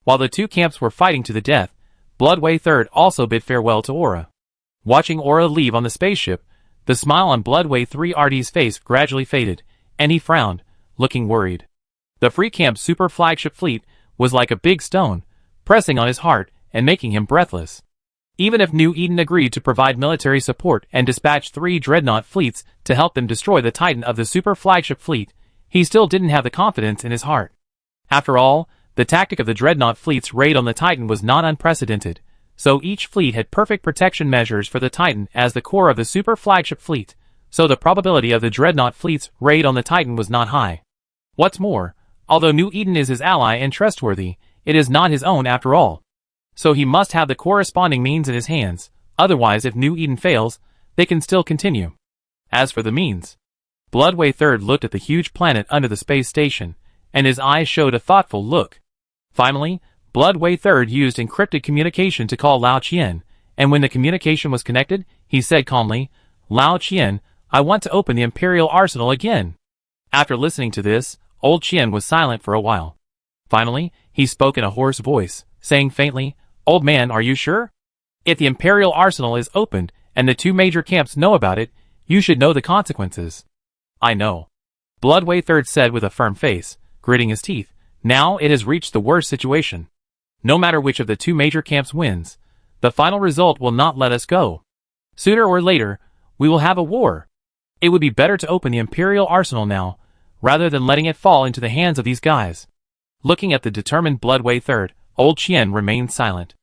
While the 2 camps were fighting to the death, Bloodway III also bid farewell to Aura. Watching Aura leave on the spaceship, the smile on Bloodway III's face gradually faded, and he frowned, looking worried. The Free Camp's super flagship fleet was like a big stone, pressing on his heart and making him breathless. Even if New Eden agreed to provide military support and dispatch 3 dreadnought fleets to help them destroy the Titan of the super flagship fleet, he still didn't have the confidence in his heart. After all, the tactic of the dreadnought fleet's raid on the Titan was not unprecedented, so each fleet had perfect protection measures for the Titan as the core of the super flagship fleet, so the probability of the dreadnought fleet's raid on the Titan was not high. What's more, although New Eden is his ally and trustworthy, it is not his own after all. So he must have the corresponding means in his hands, otherwise if New Eden fails, they can still continue. As for the means, Bloodway III looked at the huge planet under the space station, and his eyes showed a thoughtful look. Finally, Bloodway III used encrypted communication to call Lao Qian, and when the communication was connected, he said calmly, "Lao Qian, I want to open the Imperial Arsenal again." After listening to this, Old Qian was silent for a while. Finally, he spoke in a hoarse voice, saying faintly, "Old man, are you sure? If the Imperial Arsenal is opened, and the 2 major camps know about it, you should know the consequences." "I know," Bloodway III said with a firm face, gritting his teeth. "Now it has reached the worst situation. No matter which of the 2 major camps wins, the final result will not let us go. Sooner or later, we will have a war. It would be better to open the Imperial Arsenal now, rather than letting it fall into the hands of these guys." Looking at the determined Bloodway III, Old Qian remained silent.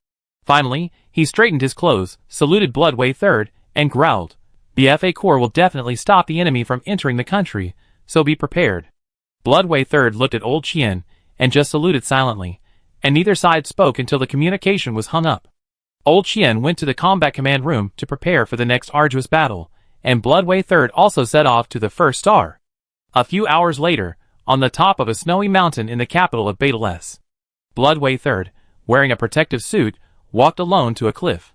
Finally, he straightened his clothes, saluted Bloodway III, and growled, "The FA Corps will definitely stop the enemy from entering the country, so be prepared." Bloodway III looked at Old Qian, and just saluted silently, and neither side spoke until the communication was hung up. Old Qian went to the combat command room to prepare for the next arduous battle, and Bloodway III also set off to the first star. A few hours later, on the top of a snowy mountain in the capital of Betelgeuse, Bloodway III, wearing a protective suit, walked alone to a cliff.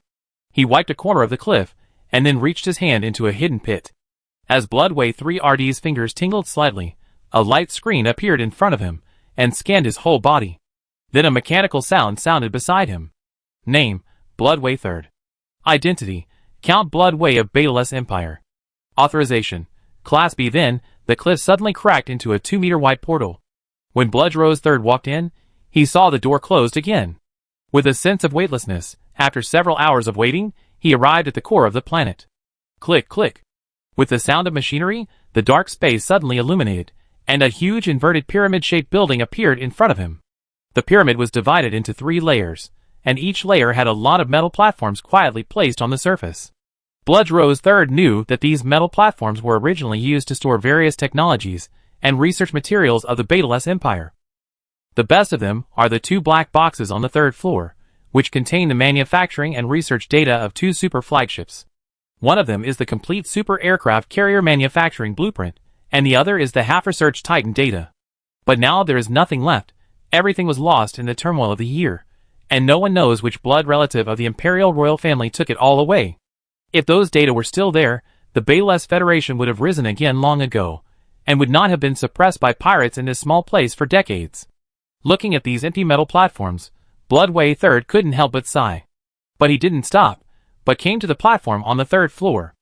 He wiped a corner of the cliff, and then reached his hand into a hidden pit. As Bloodway III's fingers tingled slightly, a light screen appeared in front of him, and scanned his whole body. Then a mechanical sound sounded beside him. Name, Bloodway III. Identity, Count Bloodway of Betelgeuse Empire. Authorization, Class B. Then, the cliff suddenly cracked into a 2-meter wide portal. When Bloodrose III walked in, he saw the door closed again. With a sense of weightlessness, after several hours of waiting, he arrived at the core of the planet. Click, click. With the sound of machinery, the dark space suddenly illuminated, and a huge inverted pyramid-shaped building appeared in front of him. The pyramid was divided into 3 layers, and each layer had a lot of metal platforms quietly placed on the surface. Bloodrose III knew that these metal platforms were originally used to store various technologies and research materials of the Betelgeuse Empire. The best of them are the 2 black boxes on the 3rd floor, which contain the manufacturing and research data of 2 super flagships. One of them is the complete super aircraft carrier manufacturing blueprint, and the other is the half-researched Titan data. But now there is nothing left. Everything was lost in the turmoil of the year, and no one knows which blood relative of the Imperial royal family took it all away. If those data were still there, the Betelgeuse Federation would have risen again long ago, and would not have been suppressed by pirates in this small place for decades. Looking at these empty metal platforms, Bloodway III couldn't help but sigh. But he didn't stop, but came to the platform on the third floor.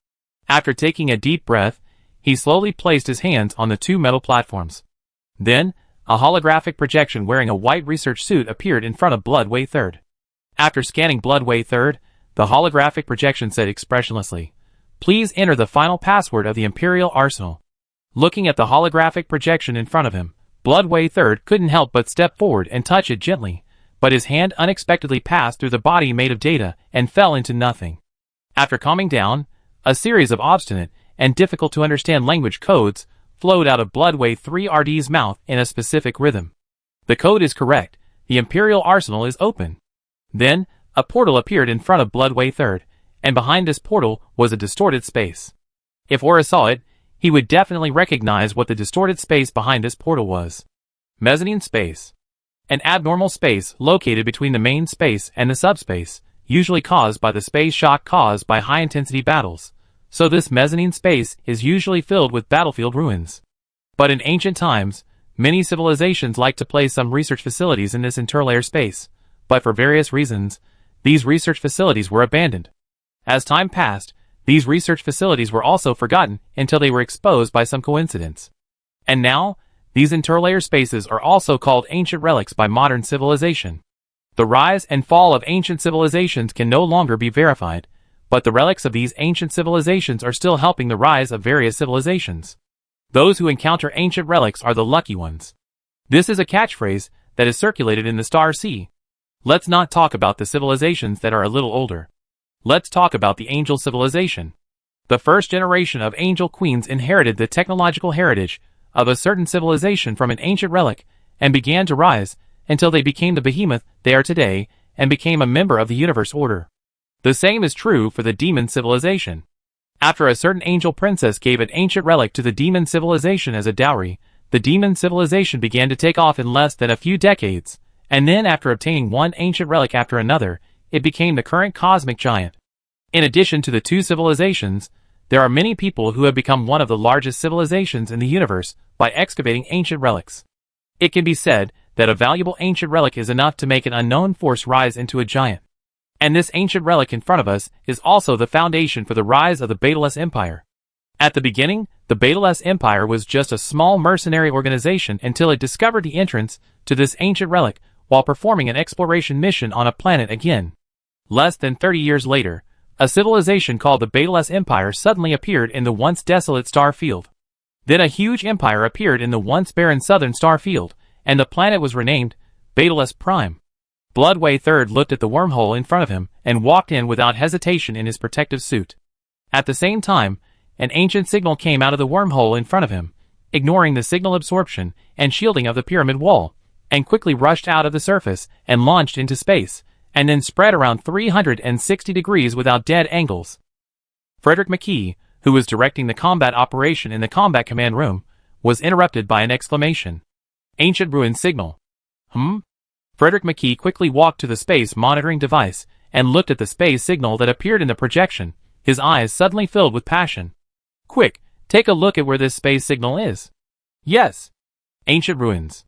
After taking a deep breath, he slowly placed his hands on the two metal platforms. Then, a holographic projection wearing a white research suit appeared in front of Bloodway III. After scanning Bloodway III, the holographic projection said expressionlessly, "Please enter the final password of the Imperial Arsenal." Looking at the holographic projection in front of him, Bloodway III couldn't help but step forward and touch it gently, but his hand unexpectedly passed through the body made of data and fell into nothing. After calming down, a series of obstinate and difficult-to-understand language codes flowed out of Bloodway III's mouth in a specific rhythm. The code is correct. The Imperial Arsenal is open. Then, a portal appeared in front of Bloodway III, and behind this portal was a distorted space. If Aura saw it, he would definitely recognize what the distorted space behind this portal was. Mezzanine space. An abnormal space located between the main space and the subspace, usually caused by the space shock caused by high-intensity battles. So this mezzanine space is usually filled with battlefield ruins. But in ancient times, many civilizations liked to place some research facilities in this interlayer space, but for various reasons, these research facilities were abandoned. As time passed, these research facilities were also forgotten until they were exposed by some coincidence. And now, these interlayer spaces are also called ancient relics by modern civilization. The rise and fall of ancient civilizations can no longer be verified, but the relics of these ancient civilizations are still helping the rise of various civilizations. Those who encounter ancient relics are the lucky ones. This is a catchphrase that is circulated in the Star Sea. Let's not talk about the civilizations that are a little older. Let's talk about the angel civilization. The first generation of angel queens inherited the technological heritage of a certain civilization from an ancient relic and began to rise until they became the behemoth they are today and became a member of the universe order. The same is true for the demon civilization. After a certain angel princess gave an ancient relic to the demon civilization as a dowry, the demon civilization began to take off in less than a few decades, and then after obtaining one ancient relic after another, it became the current cosmic giant. In addition to the two civilizations, there are many people who have become one of the largest civilizations in the universe by excavating ancient relics. It can be said that a valuable ancient relic is enough to make an unknown force rise into a giant. And this ancient relic in front of us is also the foundation for the rise of the Betelgeuse Empire. At the beginning, the Betelgeuse Empire was just a small mercenary organization until it discovered the entrance to this ancient relic while performing an exploration mission on a planet again. Less than 30 years later, a civilization called the Betelgeuse Empire suddenly appeared in the once desolate star field. Then a huge empire appeared in the once barren southern star field, and the planet was renamed Betelgeuse Prime. Bloodway III looked at the wormhole in front of him and walked in without hesitation in his protective suit. At the same time, an ancient signal came out of the wormhole in front of him, ignoring the signal absorption and shielding of the pyramid wall, and quickly rushed out of the surface and launched into space, and then spread around 360 degrees without dead angles. Frederick McKee, who was directing the combat operation in the combat command room, was interrupted by an exclamation. Ancient ruin signal. Frederick McKee quickly walked to the space monitoring device and looked at the space signal that appeared in the projection, his eyes suddenly filled with passion. Quick, take a look at where this space signal is. Yes. Ancient ruins.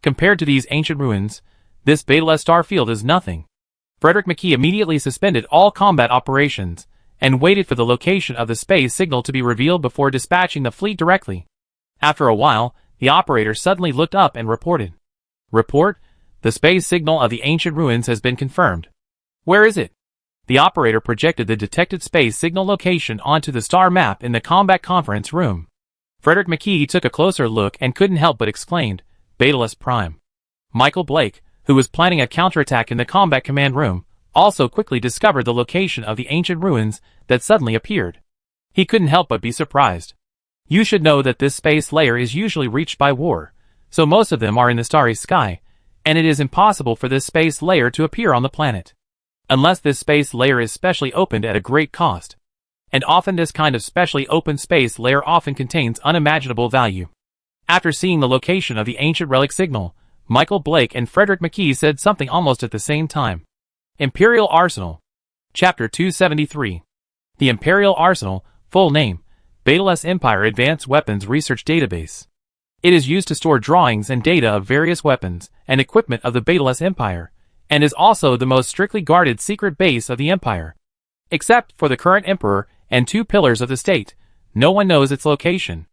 Compared to these ancient ruins, this Betelgeuse star field is nothing. Frederick McKee immediately suspended all combat operations and waited for the location of the space signal to be revealed before dispatching the fleet directly. After a while, the operator suddenly looked up and reported. Report, the space signal of the ancient ruins has been confirmed. Where is it? The operator projected the detected space signal location onto the star map in the combat conference room. Frederick McKee took a closer look and couldn't help but exclaimed, Betelgeuse Prime. Michael Blake, who was planning a counterattack in the combat command room, also quickly discovered the location of the ancient ruins that suddenly appeared. He couldn't help but be surprised. You should know that this space layer is usually reached by war, so most of them are in the starry sky, and it is impossible for this space layer to appear on the planet. Unless this space layer is specially opened at a great cost. And often this kind of specially open space layer often contains unimaginable value. After seeing the location of the ancient relic signal, Michael Blake and Frederick McKee said something almost at the same time. Imperial Arsenal. Chapter 273. The Imperial Arsenal, full name, Betelgeuse Empire Advanced Weapons Research Database. It is used to store drawings and data of various weapons and equipment of the Betelgeuse Empire, and is also the most strictly guarded secret base of the Empire. Except for the current Emperor and two pillars of the state, no one knows its location.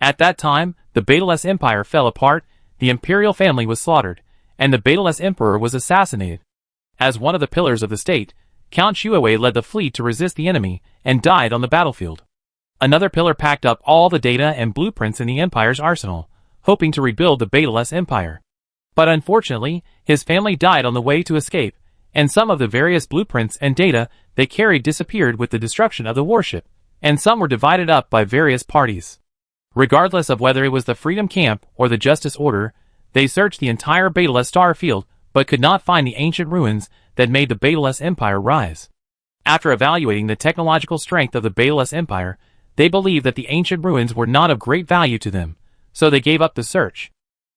At that time, the Betelgeuse Empire fell apart, the imperial family was slaughtered, and the Betelgeuse Emperor was assassinated. As one of the pillars of the state, Count Shuewei led the fleet to resist the enemy and died on the battlefield. Another pillar packed up all the data and blueprints in the Empire's arsenal, hoping to rebuild the Betelgeuse Empire. But unfortunately, his family died on the way to escape, and some of the various blueprints and data they carried disappeared with the destruction of the warship, and some were divided up by various parties. Regardless of whether it was the Freedom Camp or the Justice Order, they searched the entire Betelgeuse star field but could not find the ancient ruins that made the Betelgeuse Empire rise. After evaluating the technological strength of the Betelgeuse Empire, they believed that the ancient ruins were not of great value to them, so they gave up the search.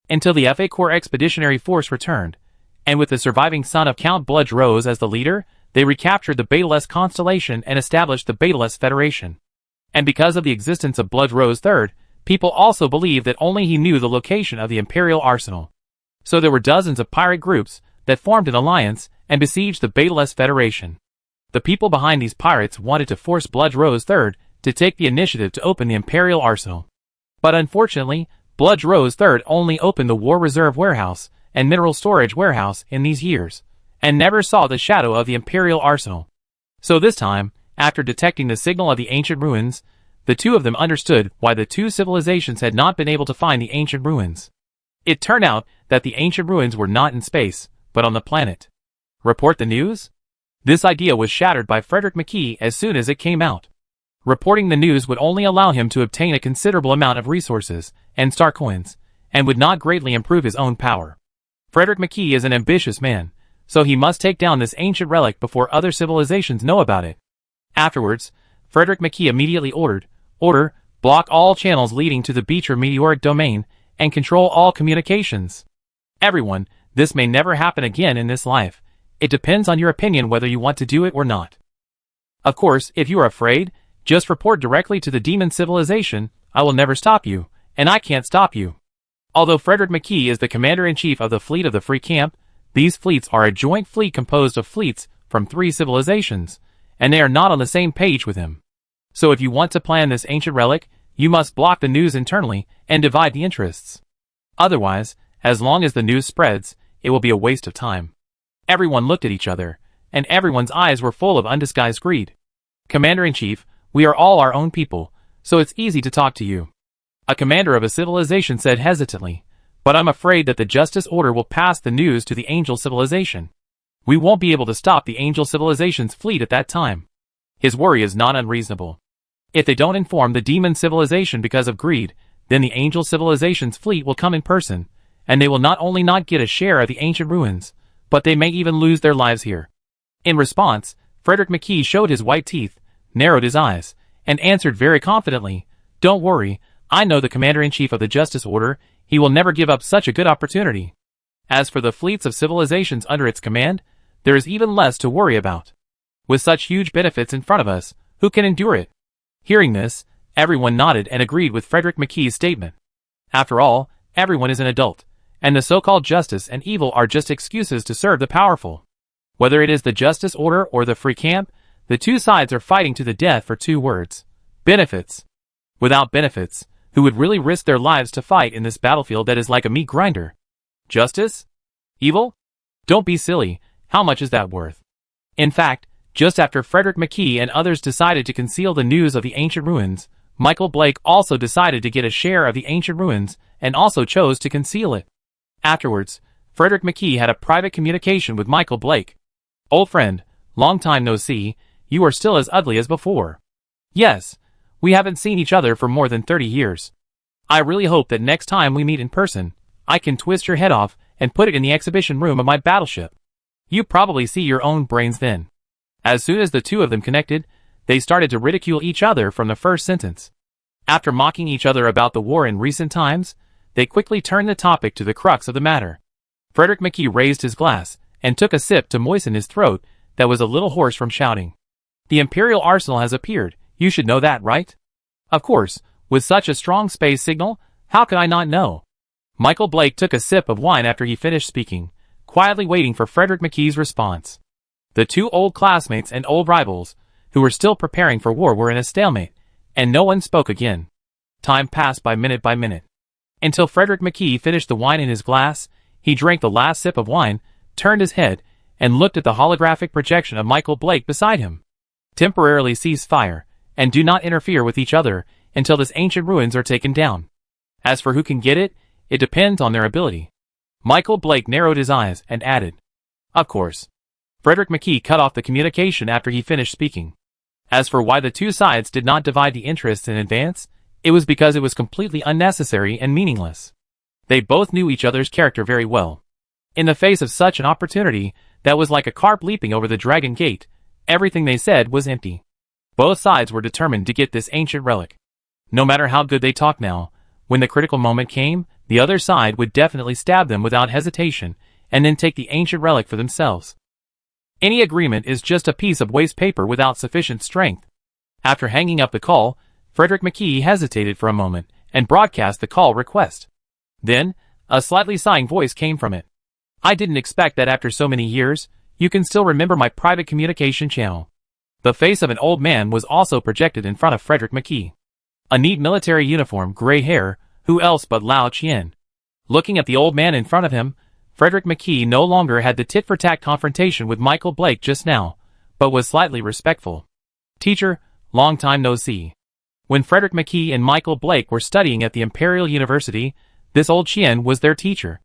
Until the FA Corps Expeditionary Force returned, and with the surviving son of Count Bludge Rose as the leader, they recaptured the Betelgeuse constellation and established the Betelgeuse Federation. And because of the existence of Bludge Rose III, people also believed that only he knew the location of the Imperial Arsenal. So there were dozens of pirate groups that formed an alliance and besieged the Betelgeuse Federation. The people behind these pirates wanted to force Bludge Rose III to take the initiative to open the Imperial Arsenal. But unfortunately, Bludge Rose III only opened the War Reserve Warehouse and Mineral Storage Warehouse in these years, and never saw the shadow of the Imperial Arsenal. So this time, after detecting the signal of the ancient ruins, the two of them understood why the two civilizations had not been able to find the ancient ruins. It turned out that the ancient ruins were not in space, but on the planet. Report the news? This idea was shattered by Frederick McKee as soon as it came out. Reporting the news would only allow him to obtain a considerable amount of resources and star coins, and would not greatly improve his own power. Frederick McKee is an ambitious man, so he must take down this ancient relic before other civilizations know about it. Afterwards, Frederick McKee immediately ordered, block all channels leading to the Beecher meteoric domain, and control all communications. Everyone, this may never happen again in this life. It depends on your opinion whether you want to do it or not. Of course, if you are afraid, just report directly to the demon civilization. I will never stop you, and I can't stop you. Although Frederick McKee is the commander-in-chief of the fleet of the Free Camp, these fleets are a joint fleet composed of fleets from 3 civilizations, and they are not on the same page with him. So if you want to plan this ancient relic, you must block the news internally and divide the interests. Otherwise, as long as the news spreads, it will be a waste of time. Everyone looked at each other, and everyone's eyes were full of undisguised greed. Commander-in-Chief, we are all our own people, so it's easy to talk to you. A commander of a civilization said hesitantly, but I'm afraid that the Justice Order will pass the news to the Angel Civilization. We won't be able to stop the Angel Civilization's fleet at that time. His worry is not unreasonable. If they don't inform the Demon Civilization because of greed, then the Angel Civilization's fleet will come in person, and they will not only not get a share of the ancient ruins, but they may even lose their lives here. In response, Frederick McKee showed his white teeth, narrowed his eyes, and answered very confidently, "Don't worry, I know the Commander-in-Chief of the Justice Order. He will never give up such a good opportunity. As for the fleets of civilizations under its command, there is even less to worry about. With such huge benefits in front of us, who can endure it?" Hearing this, everyone nodded and agreed with Frederick McKee's statement. After all, everyone is an adult, and the so-called justice and evil are just excuses to serve the powerful. Whether it is the Justice Order or the Free Camp, the two sides are fighting to the death for 2 words: benefits. Without benefits, who would really risk their lives to fight in this battlefield that is like a meat grinder? Justice? Evil? Don't be silly, how much is that worth? In fact, just after Frederick McKee and others decided to conceal the news of the ancient ruins, Michael Blake also decided to get a share of the ancient ruins and also chose to conceal it. Afterwards, Frederick McKee had a private communication with Michael Blake. "Old friend, long time no see, you are still as ugly as before. Yes, we haven't seen each other for more than 30 years. I really hope that next time we meet in person, I can twist your head off and put it in the exhibition room of my battleship. You probably see your own brains then." As soon as the two of them connected, They started to ridicule each other from the first sentence. After mocking each other about the war in recent times, they quickly turned the topic to the crux of the matter. Frederick McKee raised his glass and took a sip to moisten his throat that was a little hoarse from shouting. The Imperial Arsenal has appeared, you should know that, right? Of course, with such a strong space signal, how could I not know? Michael Blake took a sip of wine after he finished speaking, quietly waiting for Frederick McKee's response. The two old classmates and old rivals, who were still preparing for war, were in a stalemate, and no one spoke again. Time passed by minute, until Frederick McKee finished the wine in his glass. He drank the last sip of wine, turned his head, and looked at the holographic projection of Michael Blake beside him. Temporarily cease fire, and do not interfere with each other until this ancient ruins are taken down. As for who can get it, it depends on their ability. Michael Blake narrowed his eyes and added, of course. Frederick McKee cut off the communication after he finished speaking. As for why the two sides did not divide the interests in advance, it was because it was completely unnecessary and meaningless. They both knew each other's character very well. In the face of such an opportunity, that was like a carp leaping over the Dragon Gate, everything they said was empty. Both sides were determined to get this ancient relic. No matter how good they talked now, when the critical moment came, the other side would definitely stab them without hesitation, and then take the ancient relic for themselves. Any agreement is just a piece of waste paper without sufficient strength. After hanging up the call, Frederick McKee hesitated for a moment, and broadcast the call request. Then, a slightly sighing voice came from it. I didn't expect that after so many years, you can still remember my private communication channel. The face of an old man was also projected in front of Frederick McKee. A neat military uniform, gray hair, who else but Lao Qian? Looking at the old man in front of him, Frederick McKee no longer had the tit-for-tat confrontation with Michael Blake just now, but was slightly respectful. Teacher, long time no see. When Frederick McKee and Michael Blake were studying at the Imperial University, this old Qian was their teacher.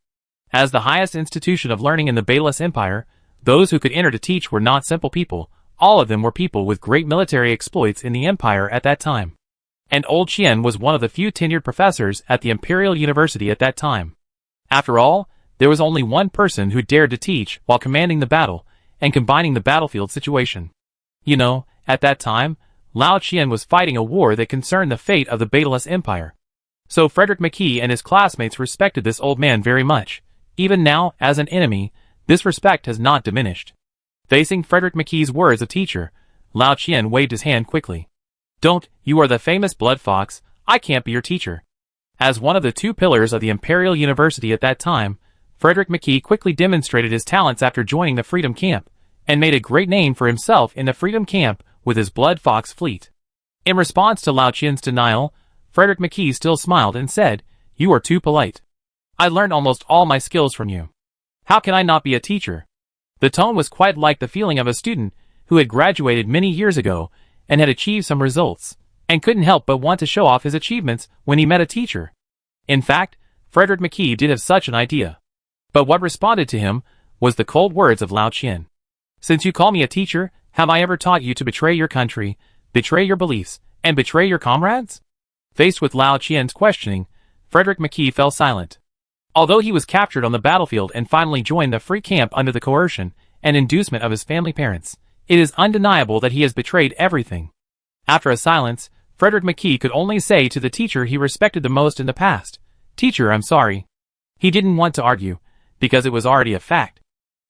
As the highest institution of learning in the Bayless Empire, those who could enter to teach were not simple people. All of them were people with great military exploits in the Empire at that time. And old Qian was one of the few tenured professors at the Imperial University at that time. After all, there was only one person who dared to teach while commanding the battle and combining the battlefield situation. You know, at that time, Lao Qian was fighting a war that concerned the fate of the Bayless Empire. So Frederick McKee and his classmates respected this old man very much. Even now, as an enemy, this respect has not diminished. Facing Frederick McKee's words of teacher, Lao Qian waved his hand quickly. Don't, you are the famous blood fox, I can't be your teacher. As one of the two pillars of the Imperial University at that time, Frederick McKee quickly demonstrated his talents after joining the Freedom Camp, and made a great name for himself in the Freedom Camp with his Blood Fox fleet. In response to Lao Qian's denial, Frederick McKee still smiled and said, you are too polite. I learned almost all my skills from you. How can I not be a teacher? The tone was quite like the feeling of a student who had graduated many years ago and had achieved some results, and couldn't help but want to show off his achievements when he met a teacher. In fact, Frederick McKee did have such an idea. But what responded to him was the cold words of Lao Qian. Since you call me a teacher, have I ever taught you to betray your country, betray your beliefs, and betray your comrades? Faced with Lao Qian's questioning, Frederick McKee fell silent. Although he was captured on the battlefield and finally joined the free camp under the coercion and inducement of his family parents, it is undeniable that he has betrayed everything. After a silence, Frederick McKee could only say to the teacher he respected the most in the past, Teacher, I'm sorry. He didn't want to argue, because it was already a fact.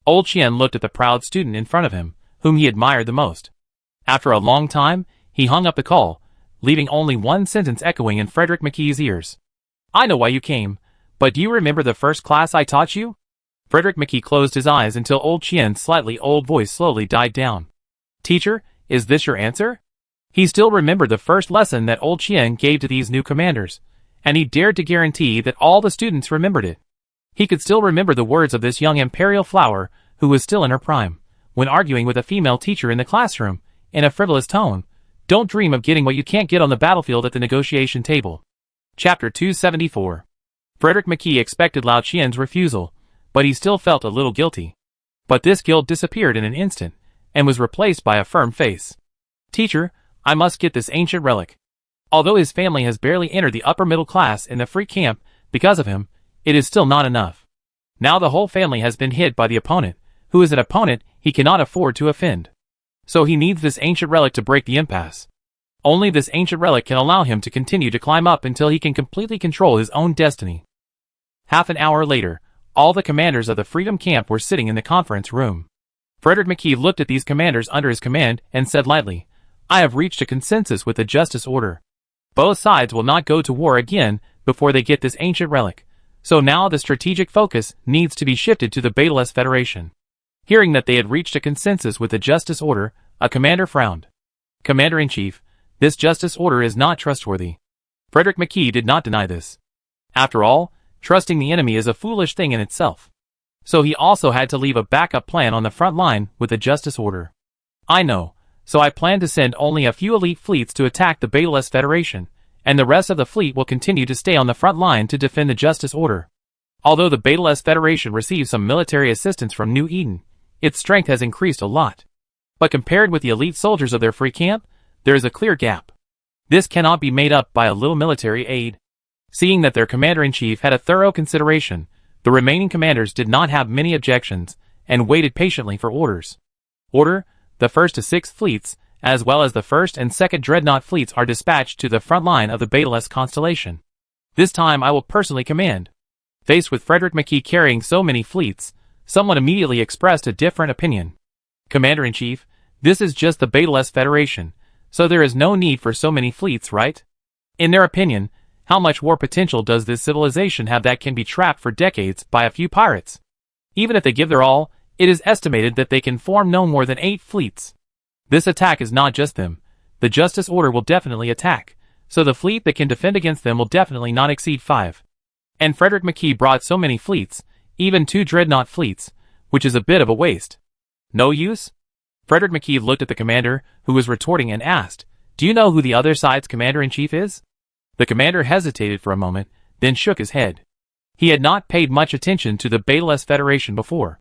Old Qian looked at the proud student in front of him, whom he admired the most. After a long time, he hung up the call, leaving only one sentence echoing in Frederick McKee's ears. I know why you came, but do you remember the first class I taught you? Frederick McKee closed his eyes until old Qian's slightly old voice slowly died down. Teacher, is this your answer? He still remembered the first lesson that old Qian gave to these new commanders, and he dared to guarantee that all the students remembered it. He could still remember the words of this young imperial flower, who was still in her prime, when arguing with a female teacher in the classroom, in a frivolous tone. Don't dream of getting what you can't get on the battlefield at the negotiation table. Chapter 274. Frederick McKee expected Lao Qian's refusal, but he still felt a little guilty. But this guilt disappeared in an instant, and was replaced by a firm face. Teacher, I must get this ancient relic. Although his family has barely entered the upper middle class in the free camp because of him, it is still not enough. Now the whole family has been hit by the opponent, who is an opponent he cannot afford to offend. So he needs this ancient relic to break the impasse. Only this ancient relic can allow him to continue to climb up until he can completely control his own destiny. Half an hour later, all the commanders of the Freedom Camp were sitting in the conference room. Frederick McKee looked at these commanders under his command and said lightly, "I have reached a consensus with the Justice Order. Both sides will not go to war again before they get this ancient relic, so now the strategic focus needs to be shifted to the Betelgeuse Federation." Hearing that they had reached a consensus with the Justice Order, a commander frowned. "Commander-in-Chief, this Justice Order is not trustworthy." Frederick McKee did not deny this. After all, trusting the enemy is a foolish thing in itself. So he also had to leave a backup plan on the front line with the Justice Order. "I know, so I plan to send only a few elite fleets to attack the Betelgeuse Federation, and the rest of the fleet will continue to stay on the front line to defend the Justice Order. Although the Betelgeuse Federation receives some military assistance from New Eden, its strength has increased a lot. But compared with the elite soldiers of their free camp, there is a clear gap. This cannot be made up by a little military aid." Seeing that their commander-in-chief had a thorough consideration, the remaining commanders did not have many objections, and waited patiently for orders. "Order, the 1st to 6th fleets, as well as the 1st and 2nd Dreadnought fleets are dispatched to the front line of the Betelgeuse constellation. This time I will personally command." Faced with Frederick McKee carrying so many fleets, someone immediately expressed a different opinion. "Commander-in-Chief, this is just the Betelgeuse Federation, so there is no need for so many fleets, right? In their opinion, how much war potential does this civilization have that can be trapped for decades by a few pirates? Even if they give their all, it is estimated that they can form no more than 8 fleets. This attack is not just them. The Justice Order will definitely attack, so the fleet that can defend against them will definitely not exceed 5. And Frederick McKee brought so many fleets, even 2 Dreadnought fleets, which is a bit of a waste. No use?" Frederick McKee looked at the commander, who was retorting, and asked, "Do you know who the other side's commander-in-chief is?" The commander hesitated for a moment, then shook his head. He had not paid much attention to the Betelgeuse Federation before.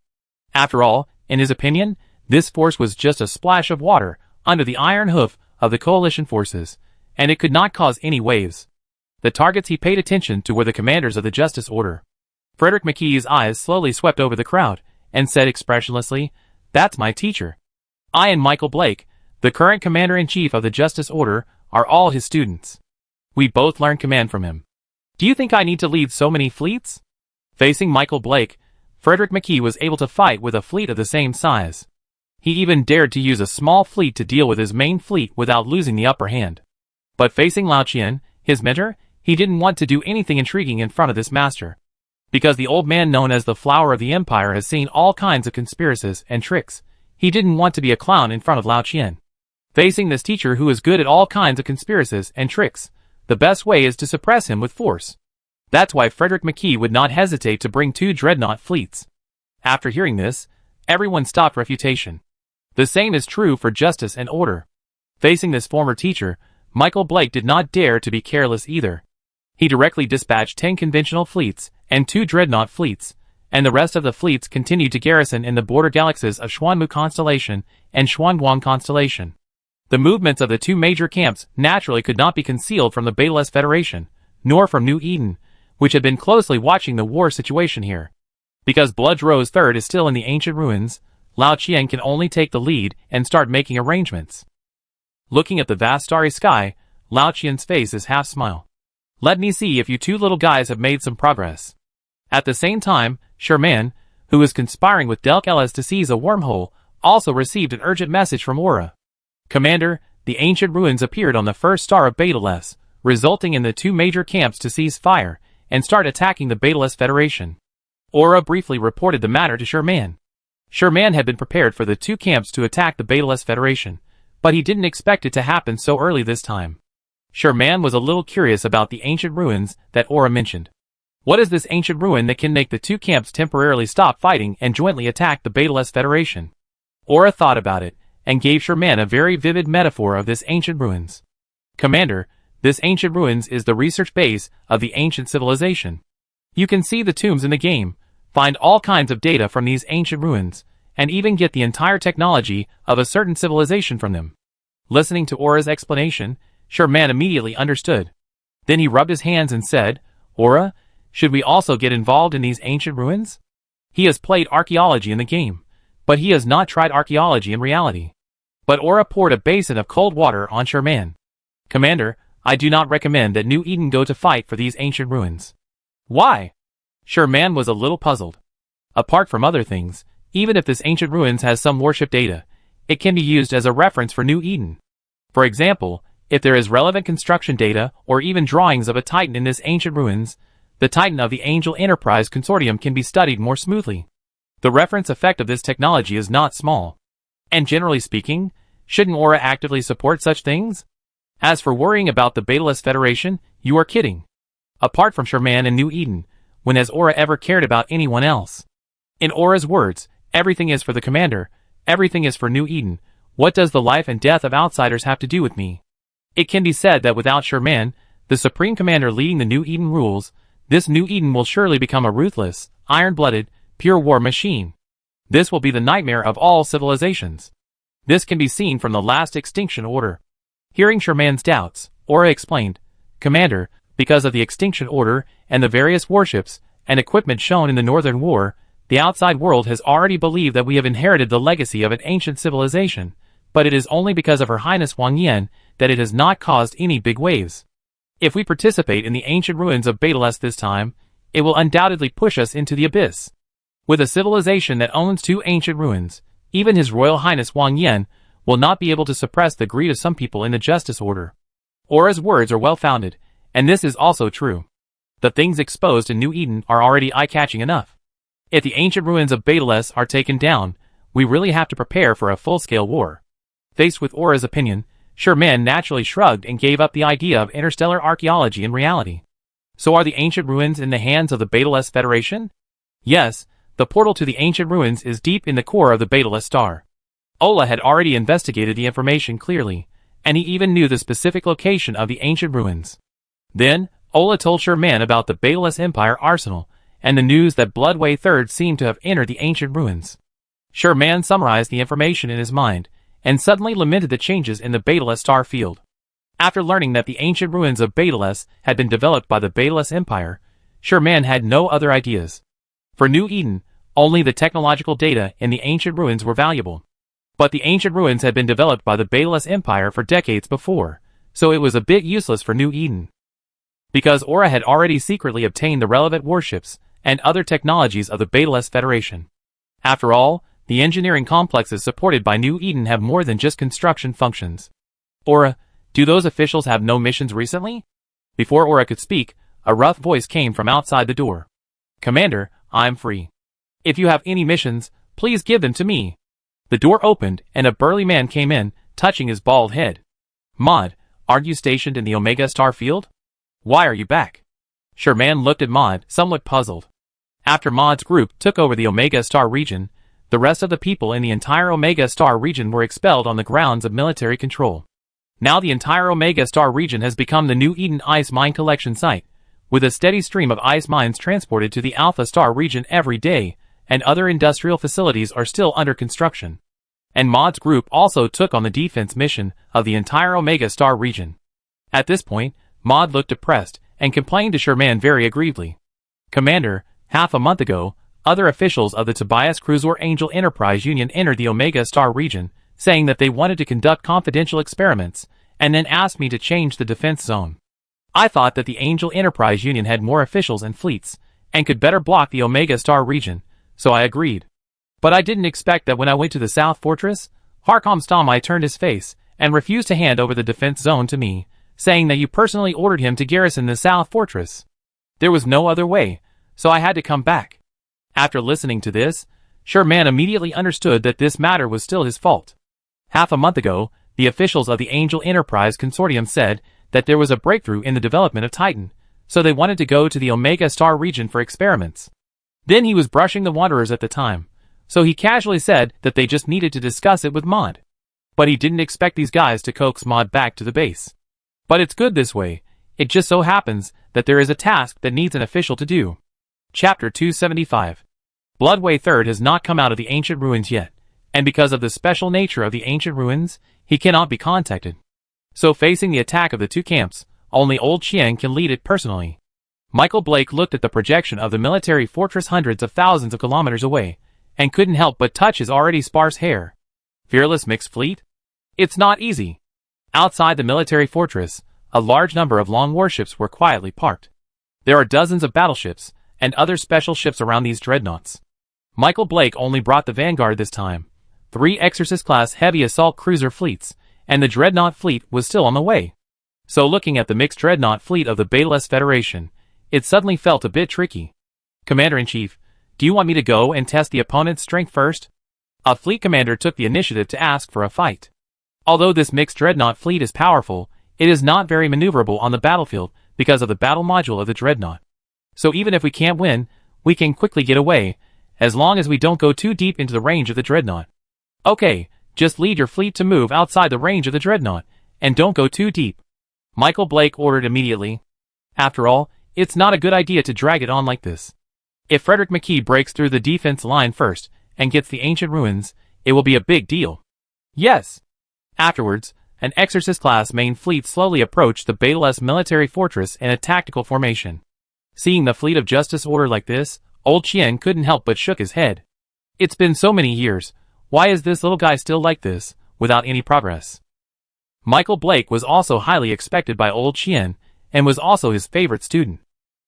After all, in his opinion, this force was just a splash of water under the iron hoof of the coalition forces, and it could not cause any waves. The targets he paid attention to were the commanders of the Justice Order. Frederick McKee's eyes slowly swept over the crowd, and said expressionlessly, "That's my teacher. I and Michael Blake, the current commander-in-chief of the Justice Order, are all his students. We both learned command from him. Do you think I need to lead so many fleets?" Facing Michael Blake, Frederick McKee was able to fight with a fleet of the same size. He even dared to use a small fleet to deal with his main fleet without losing the upper hand. But facing Lao Qian, his mentor, he didn't want to do anything intriguing in front of this master. Because the old man known as the Flower of the Empire has seen all kinds of conspiracies and tricks, he didn't want to be a clown in front of Lao Qian. Facing this teacher who is good at all kinds of conspiracies and tricks, the best way is to suppress him with force. That's why Frederick McKee would not hesitate to bring 2 Dreadnought fleets. After hearing this, everyone stopped refutation. The same is true for justice and order. Facing this former teacher, Michael Blake did not dare to be careless either. He directly dispatched 10 conventional fleets and 2 Dreadnought fleets, and the rest of the fleets continued to garrison in the border galaxies of Xuanmu Constellation and Xuanguang Constellation. The movements of the 2 major camps naturally could not be concealed from the Betelgeuse Federation, nor from New Eden, which had been closely watching the war situation here. Because Blood Rose III is still in the ancient ruins, Lao Qian can only take the lead and start making arrangements. Looking at the vast starry sky, Lao Qian's face is half smile. "Let me see if you 2 little guys have made some progress." At the same time, Sherman, who was conspiring with Delk Ellis to seize a wormhole, also received an urgent message from Aura. "Commander, the ancient ruins appeared on the first star of Betelgeuse, resulting in the 2 major camps to cease fire and start attacking the Betelgeuse Federation." Aura briefly reported the matter to Sherman. Sherman had been prepared for the 2 camps to attack the Betelgeuse Federation, but he didn't expect it to happen so early this time. Sherman was a little curious about the ancient ruins that Aura mentioned. What is this ancient ruin that can make the 2 camps temporarily stop fighting and jointly attack the Betelgeuse Federation? Aura thought about it, and gave Sherman a very vivid metaphor of this ancient ruins. "Commander, this ancient ruins is the research base of the ancient civilization. You can see the tombs in the game, find all kinds of data from these ancient ruins, and even get the entire technology of a certain civilization from them." Listening to Aura's explanation, Sherman immediately understood. Then he rubbed his hands and said, "Aura, should we also get involved in these ancient ruins?" He has played archaeology in the game, but he has not tried archaeology in reality. But Aura poured a basin of cold water on Sherman. Commander, I do not recommend that New Eden go to fight for these ancient ruins. Why? Sherman was a little puzzled. Apart from other things, even if this ancient ruins has some warship data, it can be used as a reference for New Eden. For example, if there is relevant construction data or even drawings of a Titan in this ancient ruins, the Titan of the Angel Enterprise Consortium can be studied more smoothly. The reference effect of this technology is not small. And generally speaking, shouldn't Aura actively support such things? As for worrying about the Betalist Federation, you are kidding. Apart from Sherman and New Eden, when has Aura ever cared about anyone else? In Aura's words, everything is for the Commander, everything is for New Eden. What does the life and death of outsiders have to do with me? It can be said that without Sherman, the Supreme Commander leading the New Eden rules, this New Eden will surely become a ruthless, iron-blooded, pure war machine. This will be the nightmare of all civilizations. This can be seen from the last Extinction Order. Hearing Sherman's doubts, Aura explained, Commander, because of the Extinction Order and the various warships and equipment shown in the Northern War, the outside world has already believed that we have inherited the legacy of an ancient civilization, but it is only because of Her Highness Wang Yan that it has not caused any big waves. If we participate in the ancient ruins of Betalest this time, it will undoubtedly push us into the abyss. With a civilization that owns 2 ancient ruins, even His Royal Highness Wang Yan will not be able to suppress the greed of some people in the Justice Order. Aura's words are well-founded, and this is also true. The things exposed in New Eden are already eye-catching enough. If the ancient ruins of Betalest are taken down, we really have to prepare for a full-scale war. Faced with Aura's opinion, Sherman naturally shrugged and gave up the idea of interstellar archaeology in reality. So are the ancient ruins in the hands of the Betalest Federation? Yes, the portal to the ancient ruins is deep in the core of the Betalest star. Ola had already investigated the information clearly, and he even knew the specific location of the ancient ruins. Then, Ola told Sherman about the Betalest Empire arsenal, and the news that Bloodway III seemed to have entered the ancient ruins. Sherman summarized the information in his mind, and suddenly lamented the changes in the Betalest star field. After learning that the ancient ruins of Betalest had been developed by the Betalest Empire, Sherman had no other ideas. For New Eden, only the technological data in the ancient ruins were valuable. But the ancient ruins had been developed by the Betalest Empire for decades before, so it was a bit useless for New Eden. Because Aura had already secretly obtained the relevant warships and other technologies of the Betalest Federation. After all, the engineering complexes supported by New Eden have more than just construction functions. Aura, do those officials have no missions recently? Before Aura could speak, a rough voice came from outside the door. Commander, I'm free. If you have any missions, please give them to me. The door opened, and a burly man came in, touching his bald head. Maud, aren't you stationed in the Omega Star field? Why are you back? Sherman looked at Maud, somewhat puzzled. After Maud's group took over the Omega Star region, the rest of the people in the entire Omega Star region were expelled on the grounds of military control. Now the entire Omega Star region has become the New Eden ice mine collection site, with a steady stream of ice mines transported to the Alpha Star region every day, and other industrial facilities are still under construction. And Maud's group also took on the defense mission of the entire Omega Star region. At this point, Maud looked depressed and complained to Sherman very aggrievedly. Commander, half a month ago, other officials of the Tobias Cruiser Angel Enterprise Union entered the Omega Star region, saying that they wanted to conduct confidential experiments, and then asked me to change the defense zone. I thought that the Angel Enterprise Union had more officials and fleets, and could better block the Omega Star region, so I agreed. But I didn't expect that when I went to the South Fortress, Harcom Stomai turned his face, and refused to hand over the defense zone to me, saying that you personally ordered him to garrison the South Fortress. There was no other way, so I had to come back. After listening to this, Sherman immediately understood that this matter was still his fault. Half a month ago, the officials of the Angel Enterprise Consortium said that there was a breakthrough in the development of Titan, so they wanted to go to the Omega Star region for experiments. Then he was brushing the Wanderers at the time, so he casually said that they just needed to discuss it with Maud. But he didn't expect these guys to coax Maud back to the base. But it's good this way. It just so happens that there is a task that needs an official to do. Chapter 275. Bloodway III has not come out of the ancient ruins yet, and because of the special nature of the ancient ruins, he cannot be contacted. So facing the attack of the two camps, only Old Chiang can lead it personally. Michael Blake looked at the projection of the military fortress hundreds of thousands of kilometers away, and couldn't help but touch his already sparse hair. Fearless mixed fleet? It's not easy. Outside the military fortress, a large number of long warships were quietly parked. There are dozens of battleships and other special ships around these dreadnoughts. Michael Blake only brought the Vanguard this time, 3 Exorcist-class heavy assault cruiser fleets, and the dreadnought fleet was still on the way. So looking at the mixed dreadnought fleet of the Betelgeuse Federation, it suddenly felt a bit tricky. Commander-in-Chief, do you want me to go and test the opponent's strength first? A fleet commander took the initiative to ask for a fight. Although this mixed dreadnought fleet is powerful, it is not very maneuverable on the battlefield because of the battle module of the dreadnought. So even if we can't win, we can quickly get away, as long as we don't go too deep into the range of the dreadnought. Okay, just lead your fleet to move outside the range of the dreadnought, and don't go too deep. Michael Blake ordered immediately. After all, it's not a good idea to drag it on like this. If Frederick McKee breaks through the defense line first and gets the ancient ruins, it will be a big deal. Yes. Afterwards, an Exorcist-class main fleet slowly approached the Betelgeuse military fortress in a tactical formation. Seeing the fleet of Justice Order like this, Old Chien couldn't help but shook his head. It's been so many years, why is this little guy still like this, without any progress? Michael Blake was also highly expected by Old Chien, and was also his favorite student.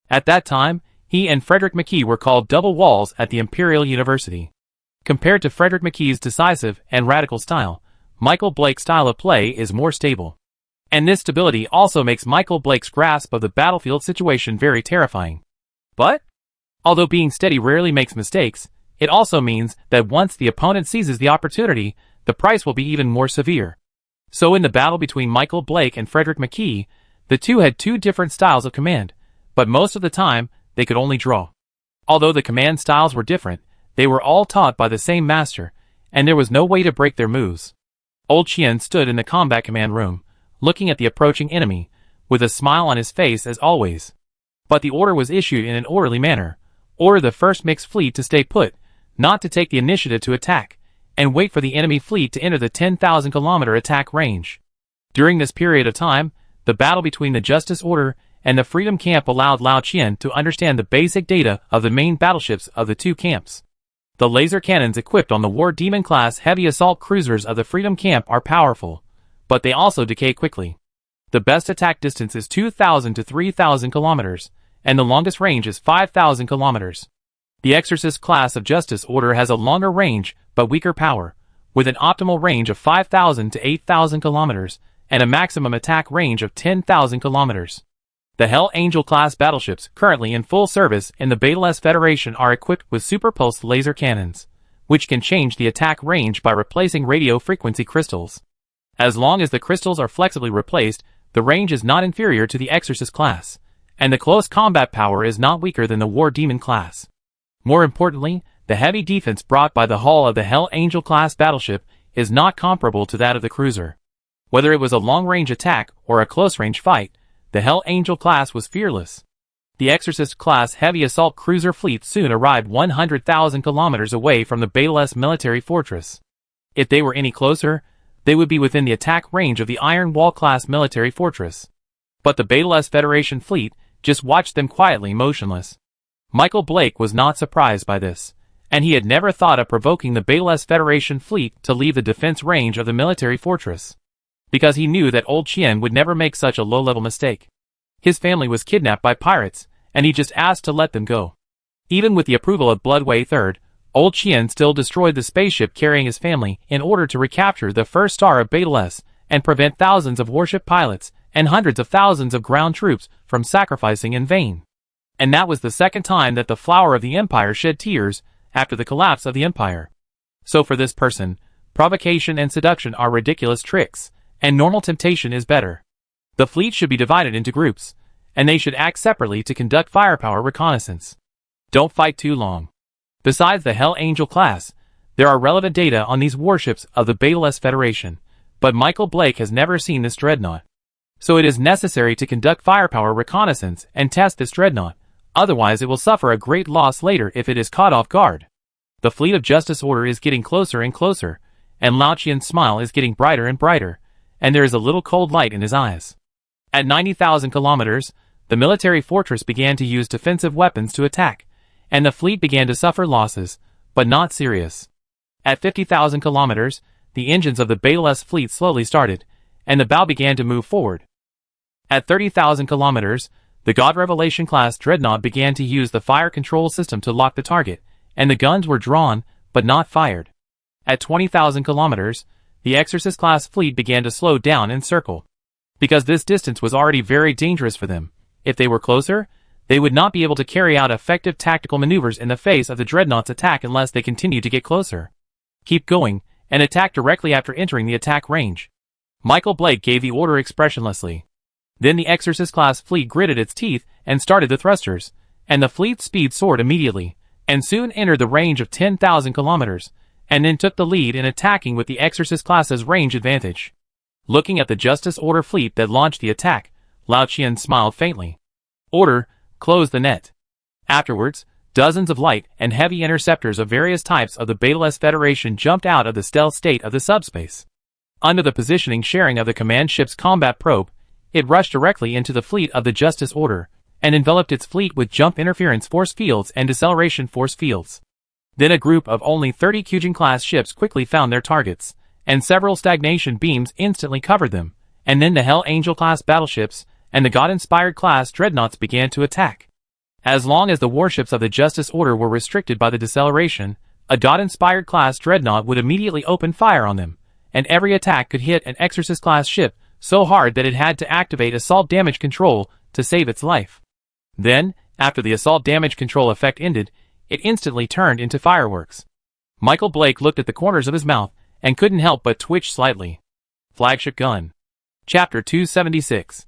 At that time, he and Frederick McKee were called double walls at the Imperial University. Compared to Frederick McKee's decisive and radical style, Michael Blake's style of play is more stable. And this stability also makes Michael Blake's grasp of the battlefield situation very terrifying. But, although being steady rarely makes mistakes, it also means that once the opponent seizes the opportunity, the price will be even more severe. So in the battle between Michael Blake and Frederick McKee, the two had 2 different styles of command, but most of the time, they could only draw. Although the command styles were different, they were all taught by the same master, and there was no way to break their moves. Old Chien stood in the combat command room, looking at the approaching enemy, with a smile on his face as always. But the order was issued in an orderly manner. Order the first mixed fleet to stay put, not to take the initiative to attack, and wait for the enemy fleet to enter the 10,000-kilometer attack range. During this period of time, the battle between the Justice Order and the Freedom Camp allowed Lao Chien to understand the basic data of the main battleships of the 2 camps. The laser cannons equipped on the War Demon-class heavy assault cruisers of the Freedom Camp are powerful, but they also decay quickly. The best attack distance is 2,000 to 3,000 kilometers, and the longest range is 5,000 kilometers. The Exorcist class of Justice Order has a longer range but weaker power, with an optimal range of 5,000 to 8,000 kilometers and a maximum attack range of 10,000 kilometers. The Hell Angel class battleships currently in full service in the Betelgeuse Federation are equipped with super-pulsed laser cannons, which can change the attack range by replacing radio frequency crystals. As long as the crystals are flexibly replaced, the range is not inferior to the Exorcist class, and the close combat power is not weaker than the War Demon class. More importantly, the heavy defense brought by the hull of the Hell Angel class battleship is not comparable to that of the cruiser. Whether it was a long-range attack or a close-range fight, the Hell Angel class was fearless. The Exorcist class heavy assault cruiser fleet soon arrived 100,000 kilometers away from the Betelgeuse military fortress. If they were any closer, they would be within the attack range of the Iron Wall class military fortress. But the Betelgeuse Federation fleet just watched them quietly motionless. Michael Blake was not surprised by this, and he had never thought of provoking the Betelgeuse Federation fleet to leave the defense range of the military fortress, because he knew that Old Chien would never make such a low-level mistake. His family was kidnapped by pirates, and he just asked to let them go. Even with the approval of Bloodway III, Old Chien still destroyed the spaceship carrying his family in order to recapture the first star of Betelgeuse and prevent thousands of warship pilots and hundreds of thousands of ground troops from sacrificing in vain. And that was the second time that the flower of the Empire shed tears after the collapse of the Empire. So for this person, provocation and seduction are ridiculous tricks, and normal temptation is better. The fleet should be divided into groups, and they should act separately to conduct firepower reconnaissance. Don't fight too long. Besides the Hell Angel class, there are relevant data on these warships of the Betelgeuse Federation, but Michael Blake has never seen this dreadnought. So it is necessary to conduct firepower reconnaissance and test this dreadnought, otherwise it will suffer a great loss later if it is caught off guard. The fleet of Justice Order is getting closer and closer, and Lao Qian's smile is getting brighter and brighter, and there is a little cold light in his eyes. At 90,000 kilometers, the military fortress began to use defensive weapons to attack, and the fleet began to suffer losses, but not serious. At 50,000 kilometers, the engines of the Beta-S fleet slowly started, and the bow began to move forward. At 30,000 kilometers, the God Revelation-class dreadnought began to use the fire control system to lock the target, and the guns were drawn, but not fired. At 20,000 kilometers, the Exorcist-class fleet began to slow down and circle. Because this distance was already very dangerous for them, if they were closer, they would not be able to carry out effective tactical maneuvers in the face of the dreadnought's attack unless they continued to get closer. Keep going, and attack directly after entering the attack range. Michael Blake gave the order expressionlessly. Then the Exorcist-class fleet gritted its teeth and started the thrusters, and the fleet's speed soared immediately, and soon entered the range of 10,000 kilometers, and then took the lead in attacking with the Exorcist-class's range advantage. Looking at the Justice Order fleet that launched the attack, Lao Qian smiled faintly. Order, close the net. Afterwards, dozens of light and heavy interceptors of various types of the Beta-S Federation jumped out of the stealth state of the subspace. Under the positioning sharing of the command ship's combat probe, it rushed directly into the fleet of the Justice Order, and enveloped its fleet with jump interference force fields and deceleration force fields. Then a group of only 30 Kyujin-class ships quickly found their targets, and several stagnation beams instantly covered them, and then the Hell Angel-class battleships and the God-inspired class dreadnoughts began to attack. As long as the warships of the Justice Order were restricted by the deceleration, a God-inspired class dreadnought would immediately open fire on them, and every attack could hit an Exorcist-class ship so hard that it had to activate assault damage control to save its life. Then, after the assault damage control effect ended, it instantly turned into fireworks. Michael Blake looked at the corners of his mouth and couldn't help but twitch slightly. Flagship Gun. Chapter 276.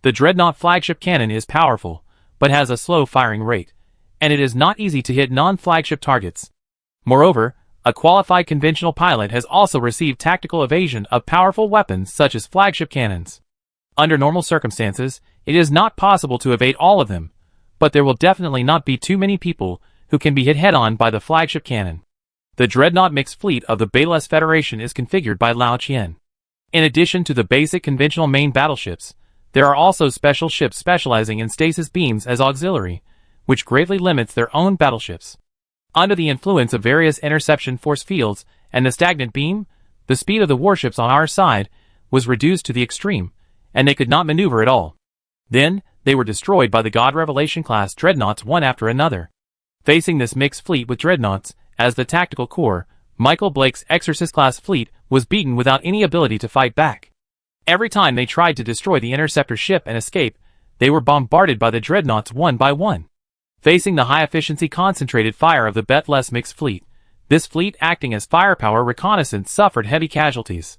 The Dreadnought flagship cannon is powerful, but has a slow firing rate, and it is not easy to hit non-flagship targets. Moreover, a qualified conventional pilot has also received tactical evasion of powerful weapons such as flagship cannons. Under normal circumstances, it is not possible to evade all of them, but there will definitely not be too many people who can be hit head-on by the flagship cannon. The Dreadnought mixed fleet of the Beta-S Federation is configured by Lao Qian. In addition to the basic conventional main battleships, there are also special ships specializing in stasis beams as auxiliary, which greatly limits their own battleships. Under the influence of various interception force fields and the stagnant beam, the speed of the warships on our side was reduced to the extreme, and they could not maneuver at all. Then, they were destroyed by the God Revelation-class dreadnoughts one after another. Facing this mixed fleet with dreadnoughts, as the tactical core, Michael Blake's Exorcist-class fleet was beaten without any ability to fight back. Every time they tried to destroy the interceptor ship and escape, they were bombarded by the dreadnoughts one by one. Facing the high-efficiency concentrated fire of the Beta-S mixed fleet, this fleet acting as firepower reconnaissance suffered heavy casualties.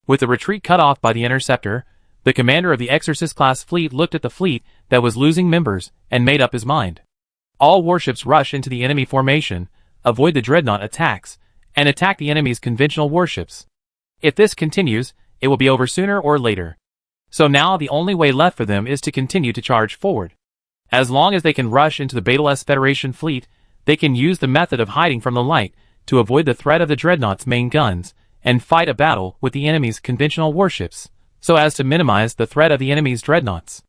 With the retreat cut off by the interceptor, the commander of the Exorcist-class fleet looked at the fleet that was losing members and made up his mind. All warships rush into the enemy formation, avoid the dreadnought attacks, and attack the enemy's conventional warships. If this continues, it will be over sooner or later. So now the only way left for them is to continue to charge forward. As long as they can rush into the Beta-S Federation fleet, they can use the method of hiding from the light to avoid the threat of the dreadnought's main guns, and fight a battle with the enemy's conventional warships, so as to minimize the threat of the enemy's dreadnoughts.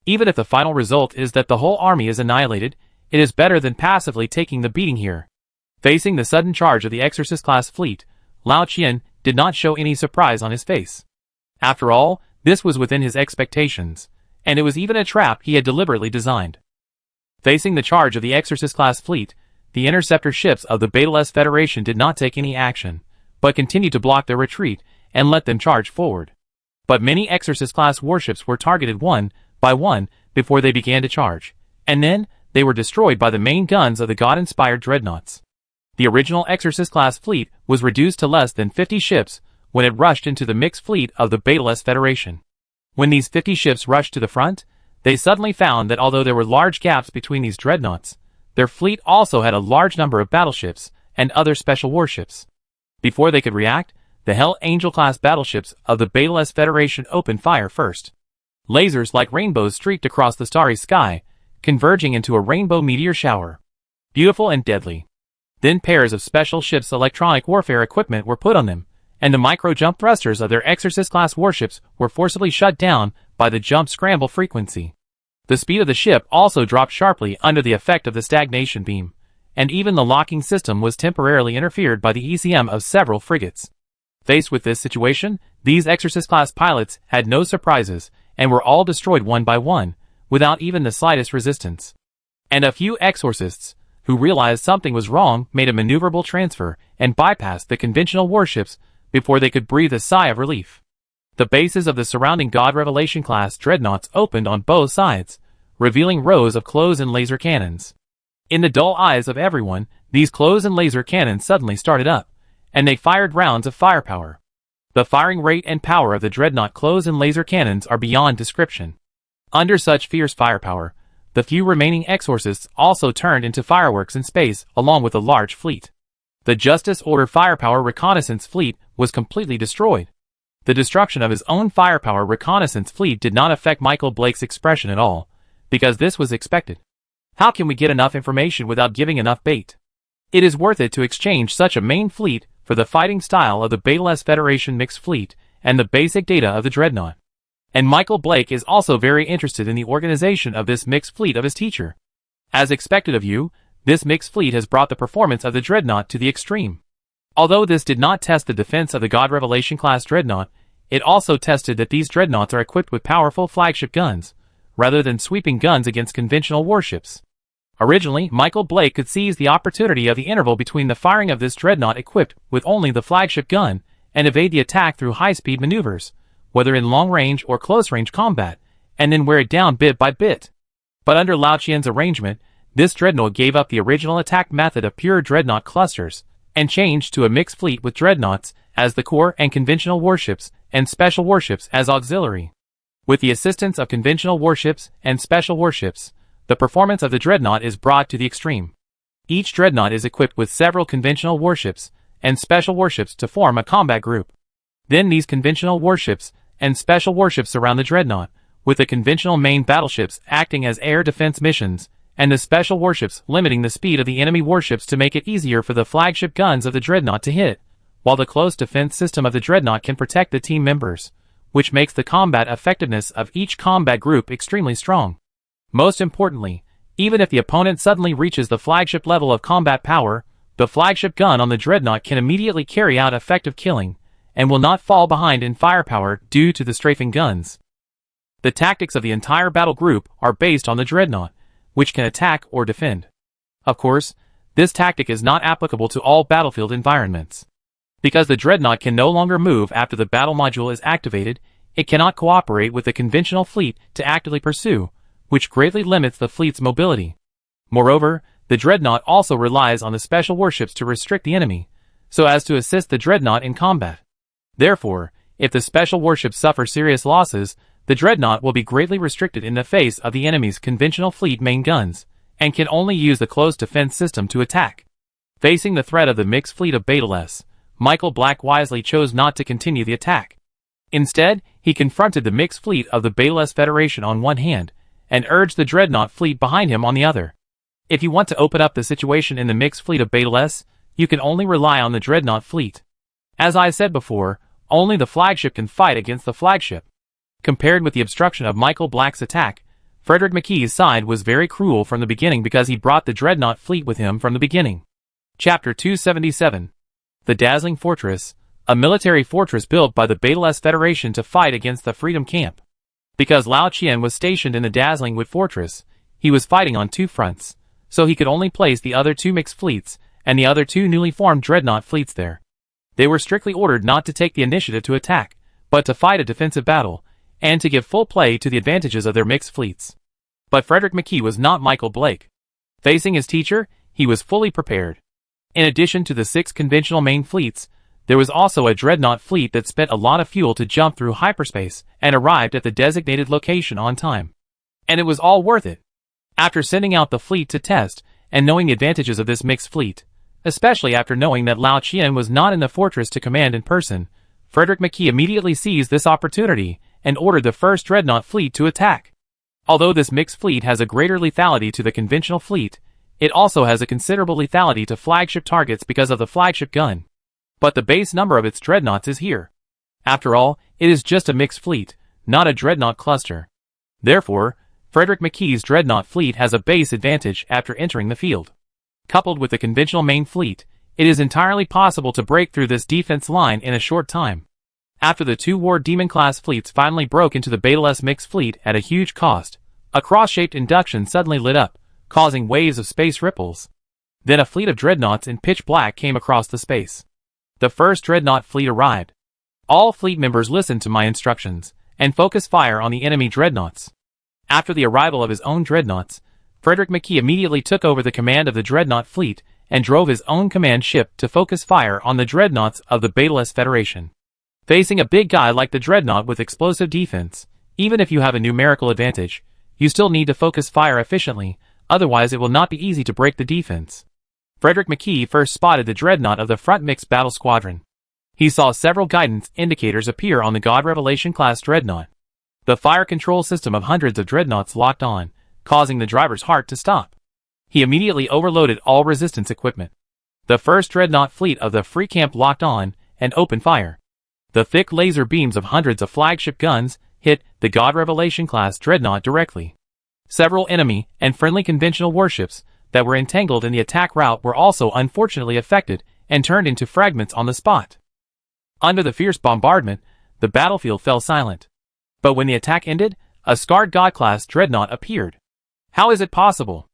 Even if the final result is that the whole army is annihilated, it is better than passively taking the beating here. Facing the sudden charge of the Exorcist-class fleet, Lao Qian did not show any surprise on his face. After all, this was within his expectations, and it was even a trap he had deliberately designed. Facing the charge of the Exorcist-class fleet, the interceptor ships of the Beta-S Federation did not take any action, but continued to block their retreat and let them charge forward. But many Exorcist-class warships were targeted one by one before they began to charge, and then they were destroyed by the main guns of the God-inspired dreadnoughts. The original Exorcist-class fleet was reduced to less than 50 ships when it rushed into the mixed fleet of the Beta-S Federation. When these 50 ships rushed to the front, they suddenly found that although there were large gaps between these dreadnoughts, their fleet also had a large number of battleships and other special warships. Before they could react, the Hell Angel-class battleships of the Beta-S Federation opened fire first. Lasers like rainbows streaked across the starry sky, converging into a rainbow meteor shower. Beautiful and deadly. Then pairs of special ships' electronic warfare equipment were put on them, and the micro-jump thrusters of their Exorcist-class warships were forcibly shut down by the jump-scramble frequency. The speed of the ship also dropped sharply under the effect of the stagnation beam, and even the locking system was temporarily interfered by the ECM of several frigates. Faced with this situation, these Exorcist-class pilots had no surprises and were all destroyed one by one, without even the slightest resistance. And a few Exorcists, who realized something was wrong, made a maneuverable transfer and bypassed the conventional warships before they could breathe a sigh of relief. The bases of the surrounding God Revelation-class dreadnoughts opened on both sides, revealing rows of close and laser cannons. In the dull eyes of everyone, these close and laser cannons suddenly started up, and they fired rounds of firepower. The firing rate and power of the dreadnought close and laser cannons are beyond description. Under such fierce firepower, the few remaining Exorcists also turned into fireworks in space along with a large fleet. The Justice Order Firepower Reconnaissance Fleet was completely destroyed. The destruction of his own firepower reconnaissance fleet did not affect Michael Blake's expression at all, because this was expected. How can we get enough information without giving enough bait? It is worth it to exchange such a main fleet for the fighting style of the Beta Federation mixed fleet and the basic data of the dreadnought. And Michael Blake is also very interested in the organization of this mixed fleet of his teacher. As expected of you, this mixed fleet has brought the performance of the dreadnought to the extreme. Although this did not test the defense of the God Revelation-class dreadnought, it also tested that these dreadnoughts are equipped with powerful flagship guns, rather than sweeping guns against conventional warships. Originally, Michael Blake could seize the opportunity of the interval between the firing of this dreadnought equipped with only the flagship gun and evade the attack through high-speed maneuvers, whether in long-range or close-range combat, and then wear it down bit by bit. But under Lao Qian's arrangement, this dreadnought gave up the original attack method of pure dreadnought clusters, and changed to a mixed fleet with dreadnoughts as the core and conventional warships and special warships as auxiliary. With the assistance of conventional warships and special warships, the performance of the dreadnought is brought to the extreme. Each dreadnought is equipped with several conventional warships and special warships to form a combat group. Then these conventional warships and special warships surround the dreadnought, with the conventional main battleships acting as air defense missions, and the special warships limiting the speed of the enemy warships to make it easier for the flagship guns of the dreadnought to hit, while the close defense system of the dreadnought can protect the team members, which makes the combat effectiveness of each combat group extremely strong. Most importantly, even if the opponent suddenly reaches the flagship level of combat power, the flagship gun on the dreadnought can immediately carry out effective killing, and will not fall behind in firepower due to the strafing guns. The tactics of the entire battle group are based on the dreadnought, which can attack or defend. Of course, this tactic is not applicable to all battlefield environments. Because the dreadnought can no longer move after the battle module is activated, it cannot cooperate with the conventional fleet to actively pursue, which greatly limits the fleet's mobility. Moreover, the dreadnought also relies on the special warships to restrict the enemy, so as to assist the dreadnought in combat. Therefore, if the special warships suffer serious losses, the dreadnought will be greatly restricted in the face of the enemy's conventional fleet main guns, and can only use the close defense system to attack. Facing the threat of the mixed fleet of Beta-less, Michael Black wisely chose not to continue the attack. Instead, he confronted the mixed fleet of the Beta-less Federation on one hand, and urged the dreadnought fleet behind him on the other. If you want to open up the situation in the mixed fleet of Beta-less, you can only rely on the dreadnought fleet. As I said before, only the flagship can fight against the flagship. Compared with the obstruction of Michael Black's attack, Frederick McKee's side was very cruel from the beginning because he brought the dreadnought fleet with him from the beginning. Chapter 277. The Dazzling Fortress, a military fortress built by the Beta-less Federation to fight against the Freedom Camp. Because Lao Qian was stationed in the Dazzling Wood Fortress, he was fighting on two fronts, so he could only place the other two mixed fleets and the other two newly formed dreadnought fleets there. They were strictly ordered not to take the initiative to attack, but to fight a defensive battle, and to give full play to the advantages of their mixed fleets. But Frederick McKee was not Michael Blake. Facing his teacher, he was fully prepared. In addition to the 6 conventional main fleets, there was also a dreadnought fleet that spent a lot of fuel to jump through hyperspace and arrived at the designated location on time. And it was all worth it. After sending out the fleet to test, and knowing the advantages of this mixed fleet, especially after knowing that Lao Qian was not in the fortress to command in person, Frederick McKee immediately seized this opportunity and ordered the first dreadnought fleet to attack. Although this mixed fleet has a greater lethality to the conventional fleet, it also has a considerable lethality to flagship targets because of the flagship gun. But the base number of its dreadnoughts is here. After all, it is just a mixed fleet, not a dreadnought cluster. Therefore, Frederick McKee's dreadnought fleet has a base advantage after entering the field. Coupled with the conventional main fleet, it is entirely possible to break through this defense line in a short time. After the two War Demon-class fleets finally broke into the Beta-less mixed fleet at a huge cost, a cross-shaped induction suddenly lit up, causing waves of space ripples. Then a fleet of dreadnoughts in pitch black came across the space. The first dreadnought fleet arrived. All fleet members listened to my instructions, and focused fire on the enemy dreadnoughts. After the arrival of his own dreadnoughts, Frederick McKee immediately took over the command of the dreadnought fleet and drove his own command ship to focus fire on the dreadnoughts of the Beta-less Federation. Facing a big guy like the dreadnought with explosive defense, even if you have a numerical advantage, you still need to focus fire efficiently, otherwise it will not be easy to break the defense. Frederick McKee first spotted the dreadnought of the front mixed battle squadron. He saw several guidance indicators appear on the God Revelation class dreadnought. The fire control system of hundreds of dreadnoughts locked on, causing the driver's heart to stop. He immediately overloaded all resistance equipment. The first dreadnought fleet of the free camp locked on and opened fire. The thick laser beams of hundreds of flagship guns hit the God Revelation class dreadnought directly. Several enemy and friendly conventional warships that were entangled in the attack route were also unfortunately affected and turned into fragments on the spot. Under the fierce bombardment, the battlefield fell silent. But when the attack ended, a scarred God-class dreadnought appeared. How is it possible?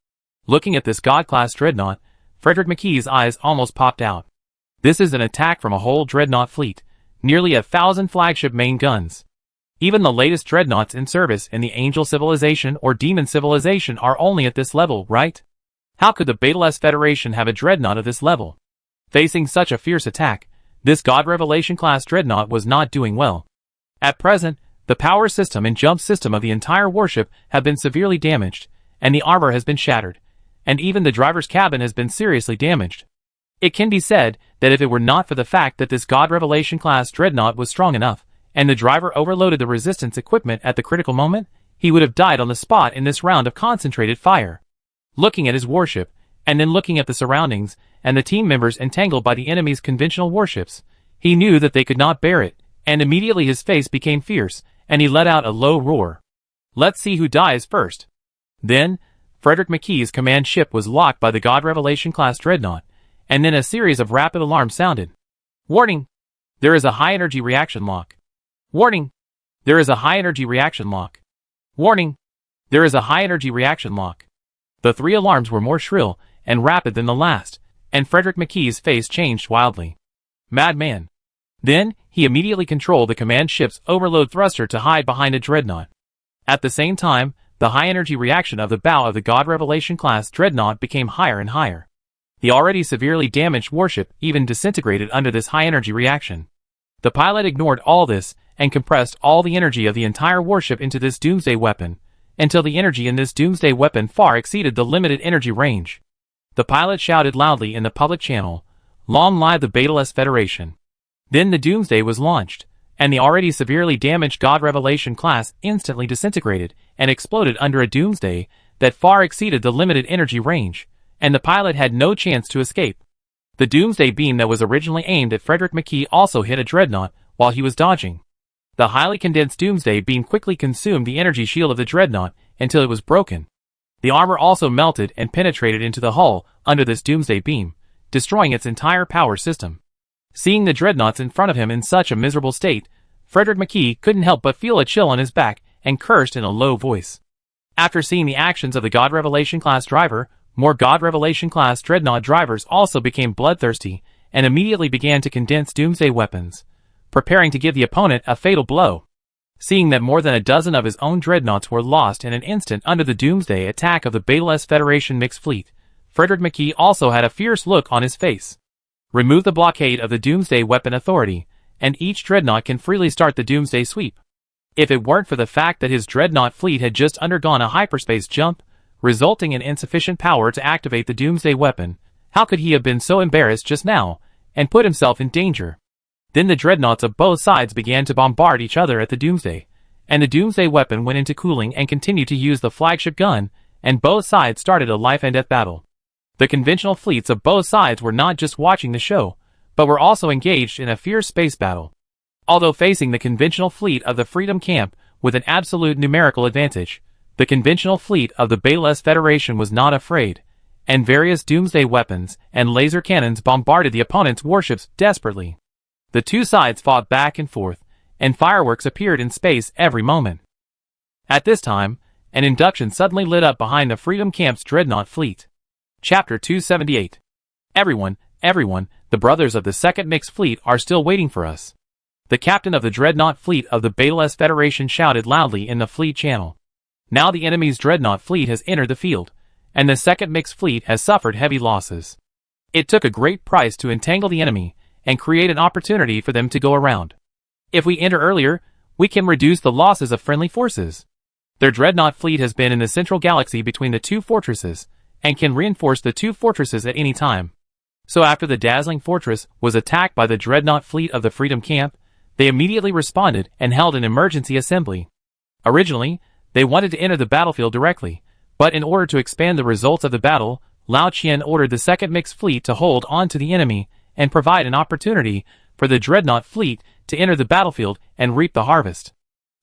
Looking at this God-class dreadnought, Frederick McKee's eyes almost popped out. This is an attack from a whole dreadnought fleet, nearly 1,000 flagship main guns. Even the latest dreadnoughts in service in the Angel Civilization or Demon Civilization are only at this level, right? How could the Beta-less Federation have a dreadnought of this level? Facing such a fierce attack, this God Revelation class dreadnought was not doing well. At present, the power system and jump system of the entire warship have been severely damaged, and the armor has been shattered, and even the driver's cabin has been seriously damaged. It can be said that if it were not for the fact that this God Revelation class dreadnought was strong enough, and the driver overloaded the resistance equipment at the critical moment, he would have died on the spot in this round of concentrated fire. Looking at his warship, and then looking at the surroundings, and the team members entangled by the enemy's conventional warships, he knew that they could not bear it, and immediately his face became fierce, and he let out a low roar. Let's see who dies first. Then, Frederick McKee's command ship was locked by the God Revelation class dreadnought, and then a series of rapid alarms sounded. Warning! There is a high-energy reaction lock. Warning! There is a high-energy reaction lock. Warning! There is a high-energy reaction lock. The three alarms were more shrill and rapid than the last, and Frederick McKee's face changed wildly. Madman! Then, he immediately controlled the command ship's overload thruster to hide behind a dreadnought. At the same time, the high-energy reaction of the bow of the God Revelation class dreadnought became higher and higher. The already severely damaged warship even disintegrated under this high-energy reaction. The pilot ignored all this and compressed all the energy of the entire warship into this doomsday weapon, until the energy in this doomsday weapon far exceeded the limited energy range. The pilot shouted loudly in the public channel, "Long live the Beta-less Federation." Then the doomsday was launched, and the already severely damaged God Revelation class instantly disintegrated and exploded under a doomsday that far exceeded the limited energy range, and the pilot had no chance to escape. The doomsday beam that was originally aimed at Frederick McKee also hit a dreadnought while he was dodging. The highly condensed doomsday beam quickly consumed the energy shield of the dreadnought until it was broken. The armor also melted and penetrated into the hull under this doomsday beam, destroying its entire power system. Seeing the dreadnoughts in front of him in such a miserable state, Frederick McKee couldn't help but feel a chill on his back and cursed in a low voice. After seeing the actions of the God Revelation class driver, more God Revelation class dreadnought drivers also became bloodthirsty and immediately began to condense doomsday weapons, preparing to give the opponent a fatal blow. Seeing that more than a dozen of his own dreadnoughts were lost in an instant under the doomsday attack of the Beta-less Federation mixed fleet, Frederick McKee also had a fierce look on his face. Remove the blockade of the doomsday weapon authority, and each dreadnought can freely start the doomsday sweep. If it weren't for the fact that his dreadnought fleet had just undergone a hyperspace jump, resulting in insufficient power to activate the doomsday weapon, how could he have been so embarrassed just now, and put himself in danger? Then the dreadnoughts of both sides began to bombard each other at the doomsday, and the doomsday weapon went into cooling and continued to use the flagship gun, and both sides started a life-and-death battle. The conventional fleets of both sides were not just watching the show, but were also engaged in a fierce space battle. Although facing the conventional fleet of the Freedom Camp with an absolute numerical advantage, the conventional fleet of the Beta-less Federation was not afraid, and various doomsday weapons and laser cannons bombarded the opponent's warships desperately. The two sides fought back and forth, and fireworks appeared in space every moment. At this time, an induction suddenly lit up behind the Freedom Camp's dreadnought fleet. Chapter 278. Everyone, the brothers of the Second Mixed Fleet are still waiting for us. The captain of the dreadnought fleet of the Betelgeuse Federation shouted loudly in the fleet channel. Now the enemy's dreadnought fleet has entered the field, and the Second Mixed Fleet has suffered heavy losses. It took a great price to entangle the enemy and create an opportunity for them to go around. If we enter earlier, we can reduce the losses of friendly forces. Their dreadnought fleet has been in the central galaxy between the two fortresses, and can reinforce the two fortresses at any time. So after the dazzling fortress was attacked by the dreadnought fleet of the Freedom Camp, they immediately responded and held an emergency assembly. Originally, they wanted to enter the battlefield directly, but in order to expand the results of the battle, Lao Qian ordered the Second Mixed Fleet to hold on to the enemy and provide an opportunity for the dreadnought fleet to enter the battlefield and reap the harvest.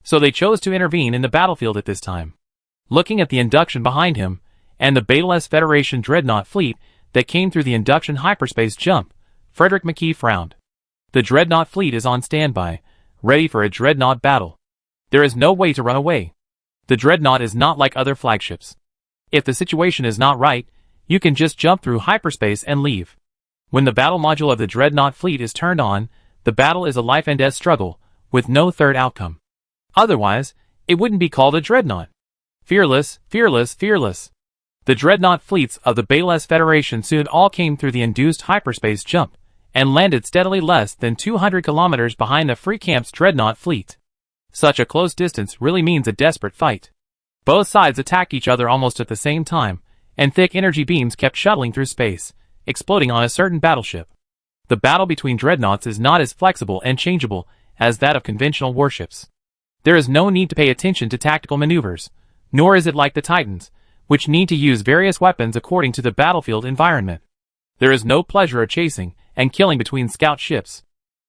So they chose to intervene in the battlefield at this time. Looking at the induction behind him, and the Betelgeuse Federation dreadnought fleet that came through the induction hyperspace jump, Frederick McKee frowned. The dreadnought fleet is on standby, ready for a dreadnought battle. There is no way to run away. The dreadnought is not like other flagships. If the situation is not right, you can just jump through hyperspace and leave. When the battle module of the dreadnought fleet is turned on, the battle is a life and death struggle, with no third outcome. Otherwise, it wouldn't be called a dreadnought. Fearless. The dreadnought fleets of the Betelgeuse Federation soon all came through the induced hyperspace jump, and landed steadily less than 200 kilometers behind the Free Camp's dreadnought fleet. Such a close distance really means a desperate fight. Both sides attacked each other almost at the same time, and thick energy beams kept shuttling through space, exploding on a certain battleship. The battle between dreadnoughts is not as flexible and changeable as that of conventional warships. There is no need to pay attention to tactical maneuvers, nor is it like the Titans, which need to use various weapons according to the battlefield environment. There is no pleasure of chasing and killing between scout ships.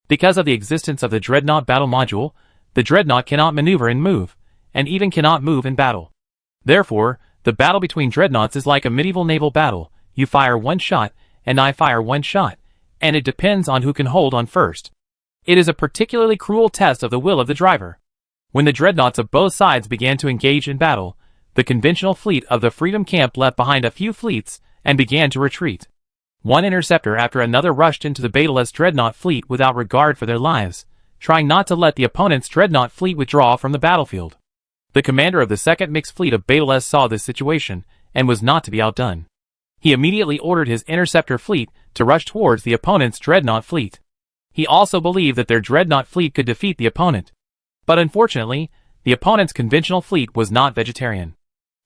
Because of the existence of the dreadnought battle module, the dreadnought cannot maneuver and move, and even cannot move in battle. Therefore, the battle between dreadnoughts is like a medieval naval battle. You fire one shot, and I fire one shot, and it depends on who can hold on first. It is a particularly cruel test of the will of the driver. When the dreadnoughts of both sides began to engage in battle, the conventional fleet of the Freedom Camp left behind a few fleets and began to retreat. One interceptor after another rushed into the Betelgeuse dreadnought fleet without regard for their lives, trying not to let the opponent's dreadnought fleet withdraw from the battlefield. The commander of the Second Mixed Fleet of Betelgeuse saw this situation and was not to be outdone. He immediately ordered his interceptor fleet to rush towards the opponent's dreadnought fleet. He also believed that their dreadnought fleet could defeat the opponent. But unfortunately, the opponent's conventional fleet was not vegetarian.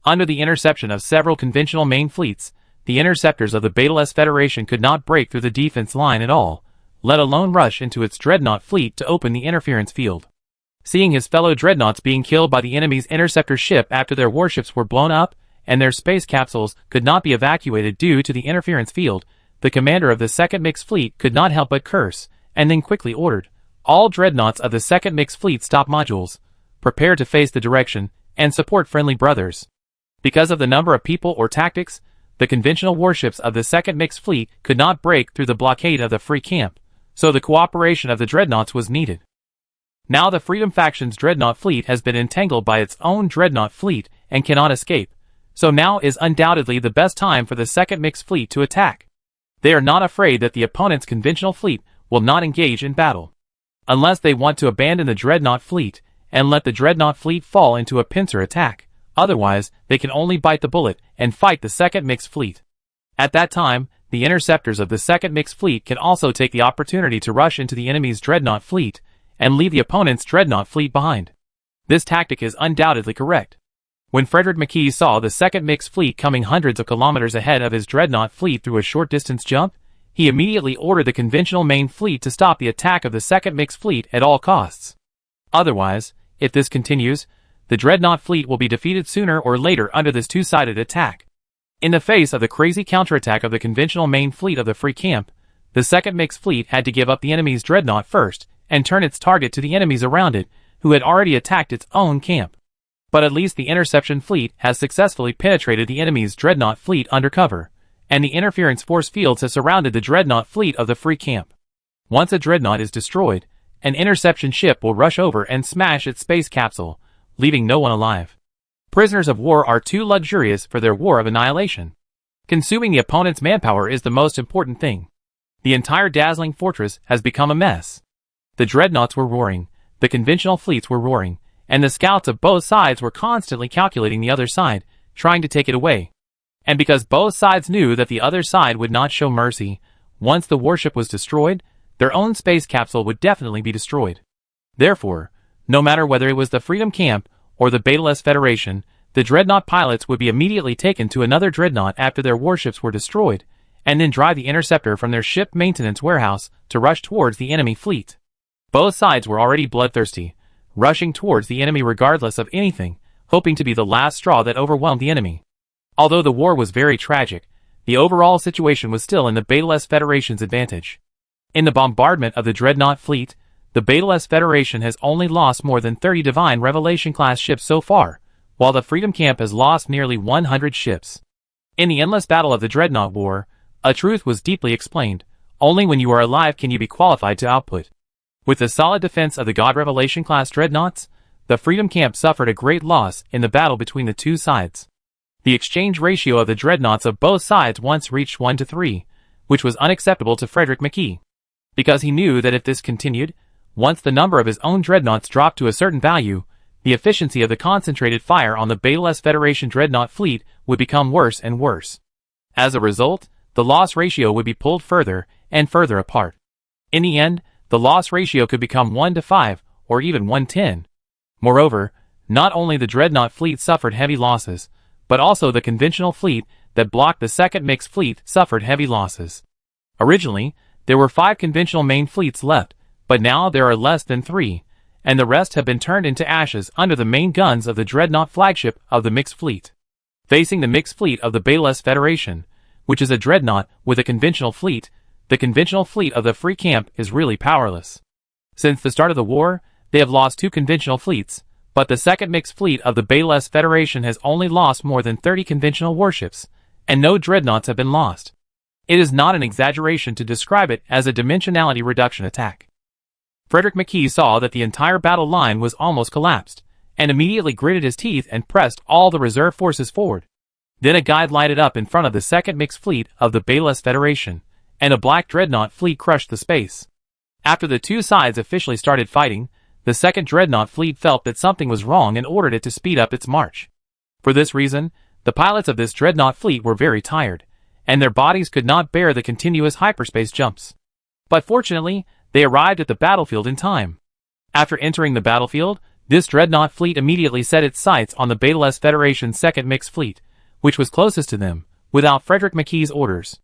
Under the interception of several conventional main fleets, the interceptors of the Betelgeuse Federation could not break through the defense line at all, let alone rush into its dreadnought fleet to open the interference field. Seeing his fellow dreadnoughts being killed by the enemy's interceptor ship after their warships were blown up, and their space capsules could not be evacuated due to the interference field, the commander of the Second Mixed Fleet could not help but curse, and then quickly ordered, all dreadnoughts of the Second Mixed Fleet stop modules, prepare to face the direction, and support friendly brothers. Because of the number of people or tactics, the conventional warships of the Second Mixed Fleet could not break through the blockade of the Free Camp, so the cooperation of the dreadnoughts was needed. Now the Freedom Faction's dreadnought fleet has been entangled by its own dreadnought fleet and cannot escape, so now is undoubtedly the best time for the Second Mixed Fleet to attack. They are not afraid that the opponent's conventional fleet will not engage in battle, unless they want to abandon the dreadnought fleet and let the dreadnought fleet fall into a pincer attack. Otherwise, they can only bite the bullet and fight the Second Mixed Fleet. At that time, the interceptors of the Second Mixed Fleet can also take the opportunity to rush into the enemy's dreadnought fleet and leave the opponent's dreadnought fleet behind. This tactic is undoubtedly correct. When Frederick McKee saw the Second Mixed Fleet coming hundreds of kilometers ahead of his dreadnought fleet through a short-distance jump, he immediately ordered the conventional main fleet to stop the attack of the Second Mixed Fleet at all costs. Otherwise, if this continues, the dreadnought fleet will be defeated sooner or later under this two-sided attack. In the face of the crazy counterattack of the conventional main fleet of the Free Camp, the Second Mixed Fleet had to give up the enemy's dreadnought first and turn its target to the enemies around it, who had already attacked its own camp. But at least the interception fleet has successfully penetrated the enemy's dreadnought fleet undercover, and the interference force fields have surrounded the dreadnought fleet of the free camp. Once a dreadnought is destroyed, an interception ship will rush over and smash its space capsule, leaving no one alive. Prisoners of war are too luxurious for their war of annihilation. Consuming the opponent's manpower is the most important thing. The entire dazzling fortress has become a mess. The dreadnoughts were roaring, the conventional fleets were roaring, and the scouts of both sides were constantly calculating the other side, trying to take it away. And because both sides knew that the other side would not show mercy, once the warship was destroyed, their own space capsule would definitely be destroyed. Therefore, no matter whether it was the Freedom Camp or the Betelgeuse Federation, the dreadnought pilots would be immediately taken to another dreadnought after their warships were destroyed, and then drive the interceptor from their ship maintenance warehouse to rush towards the enemy fleet. Both sides were already bloodthirsty, rushing towards the enemy regardless of anything, hoping to be the last straw that overwhelmed the enemy. Although the war was very tragic, the overall situation was still in the Betelgeuse Federation's advantage. In the bombardment of the dreadnought fleet, the Betelgeuse Federation has only lost more than 30 Divine Revelation-class ships so far, while the Freedom Camp has lost nearly 100 ships. In the endless battle of the Dreadnought War, a truth was deeply explained: only when you are alive can you be qualified to output. With the solid defense of the God Revelation-class dreadnoughts, the Freedom Camp suffered a great loss in the battle between the two sides. The exchange ratio of the dreadnoughts of both sides once reached 1-3, which was unacceptable to Frederick McKee. Because he knew that if this continued, once the number of his own dreadnoughts dropped to a certain value, the efficiency of the concentrated fire on the Betelgeuse Federation dreadnought fleet would become worse and worse. As a result, the loss ratio would be pulled further and further apart. In the end, the loss ratio could become 1-5 or even 1-10. Moreover, not only the dreadnought fleet suffered heavy losses, but also the conventional fleet that blocked the second mixed fleet suffered heavy losses. Originally, there were 5 conventional main fleets left, but now there are less than 3, and the rest have been turned into ashes under the main guns of the dreadnought flagship of the mixed fleet. Facing the mixed fleet of the Betelgeuse Federation, which is a dreadnought with a conventional fleet, the conventional fleet of the Free Camp is really powerless. Since the start of the war, they have lost 2 conventional fleets, but the second mixed fleet of the Betelgeuse Federation has only lost more than 30 conventional warships, and no dreadnoughts have been lost. It is not an exaggeration to describe it as a dimensionality reduction attack. Frederick McKee saw that the entire battle line was almost collapsed, and immediately gritted his teeth and pressed all the reserve forces forward. Then a guide lighted up in front of the second mixed fleet of the Betelgeuse Federation, and a black dreadnought fleet crushed the space. After the two sides officially started fighting, the second dreadnought fleet felt that something was wrong and ordered it to speed up its march. For this reason, the pilots of this dreadnought fleet were very tired, and their bodies could not bear the continuous hyperspace jumps. But fortunately, they arrived at the battlefield in time. After entering the battlefield, this dreadnought fleet immediately set its sights on the Betelgeuse Federation's second mixed fleet, which was closest to them, without Frederick McKee's orders.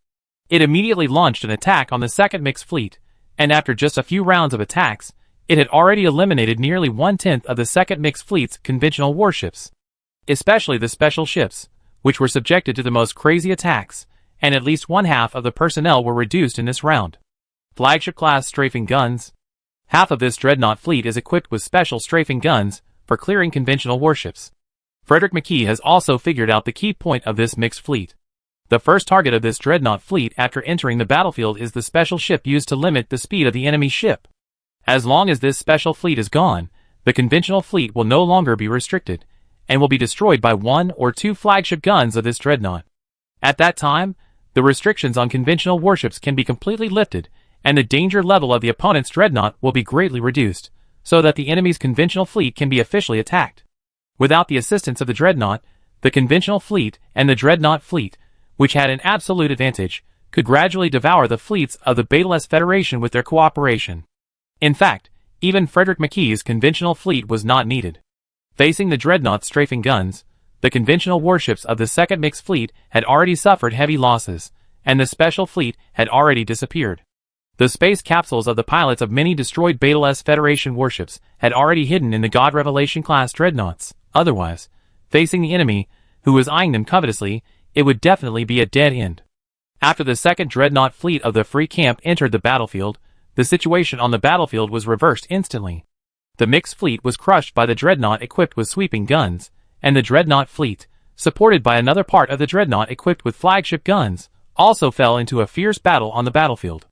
It immediately launched an attack on the second mixed fleet, and after just a few rounds of attacks, it had already eliminated nearly 1/10 of the second mixed fleet's conventional warships. Especially the special ships, which were subjected to the most crazy attacks, and at least 1/2 of the personnel were reduced in this round. Flagship-class strafing guns. Half of this dreadnought fleet is equipped with special strafing guns for clearing conventional warships. Frederick McKee has also figured out the key point of this mixed fleet. The first target of this dreadnought fleet after entering the battlefield is the special ship used to limit the speed of the enemy ship. As long as this special fleet is gone, the conventional fleet will no longer be restricted, and will be destroyed by 1 or 2 flagship guns of this dreadnought. At that time, the restrictions on conventional warships can be completely lifted, and the danger level of the opponent's dreadnought will be greatly reduced, so that the enemy's conventional fleet can be officially attacked. Without the assistance of the dreadnought, the conventional fleet and the dreadnought fleet, which had an absolute advantage, could gradually devour the fleets of the Betelgeuse Federation with their cooperation. In fact, even Frederick McKee's conventional fleet was not needed. Facing the dreadnought's strafing guns, the conventional warships of the second mixed fleet had already suffered heavy losses, and the special fleet had already disappeared. The space capsules of the pilots of many destroyed Betelgeuse Federation warships had already hidden in the God Revelation-class dreadnoughts. Otherwise, facing the enemy, who was eyeing them covetously, it would definitely be a dead end. After the second dreadnought fleet of the Free Camp entered the battlefield, the situation on the battlefield was reversed instantly. The mixed fleet was crushed by the dreadnought equipped with sweeping guns, and the dreadnought fleet, supported by another part of the dreadnought equipped with flagship guns, also fell into a fierce battle on the battlefield.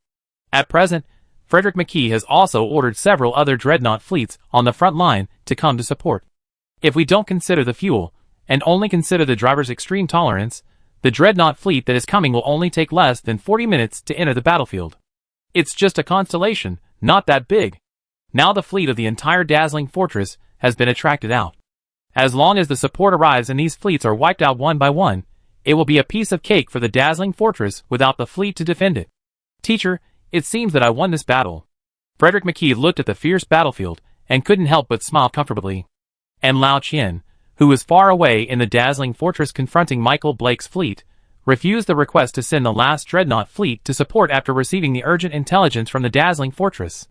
At present, Frederick McKee has also ordered several other dreadnought fleets on the front line to come to support. If we don't consider the fuel, and only consider the driver's extreme tolerance, the dreadnought fleet that is coming will only take less than 40 minutes to enter the battlefield. It's just a constellation, not that big. Now the fleet of the entire dazzling fortress has been attracted out. As long as the support arrives and these fleets are wiped out one by one, it will be a piece of cake for the dazzling fortress without the fleet to defend it. Teacher, it seems that I won this battle. Frederick McKee looked at the fierce battlefield and couldn't help but smile comfortably. And Lao Qian, who was far away in the dazzling fortress confronting Michael Blake's fleet, refused the request to send the last dreadnought fleet to support after receiving the urgent intelligence from the dazzling fortress.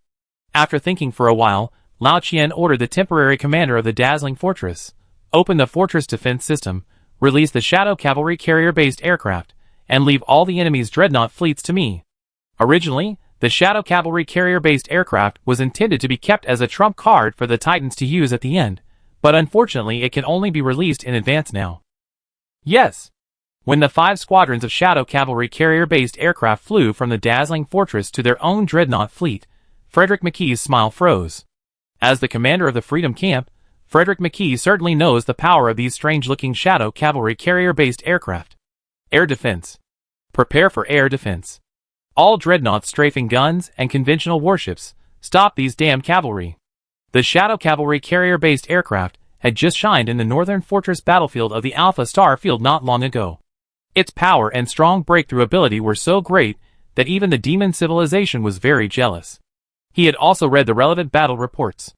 After thinking for a while, Lao Qian ordered the temporary commander of the dazzling fortress, open the fortress defense system, release the Shadow Cavalry carrier-based aircraft, and leave all the enemy's dreadnought fleets to me. Originally, the Shadow Cavalry carrier-based aircraft was intended to be kept as a trump card for the Titans to use at the end, but unfortunately it can only be released in advance now. Yes. When the 5 squadrons of Shadow Cavalry carrier-based aircraft flew from the dazzling fortress to their own dreadnought fleet, Frederick McKee's smile froze. As the commander of the Freedom Camp, Frederick McKee certainly knows the power of these strange-looking Shadow Cavalry carrier-based aircraft. Air defense. Prepare for air defense. All dreadnoughts strafing guns and conventional warships, stop these damn cavalry. The Shadow Cavalry carrier-based aircraft had just shined in the northern fortress battlefield of the Alpha Star field not long ago. Its power and strong breakthrough ability were so great that even the demon civilization was very jealous. He had also read the relevant battle reports.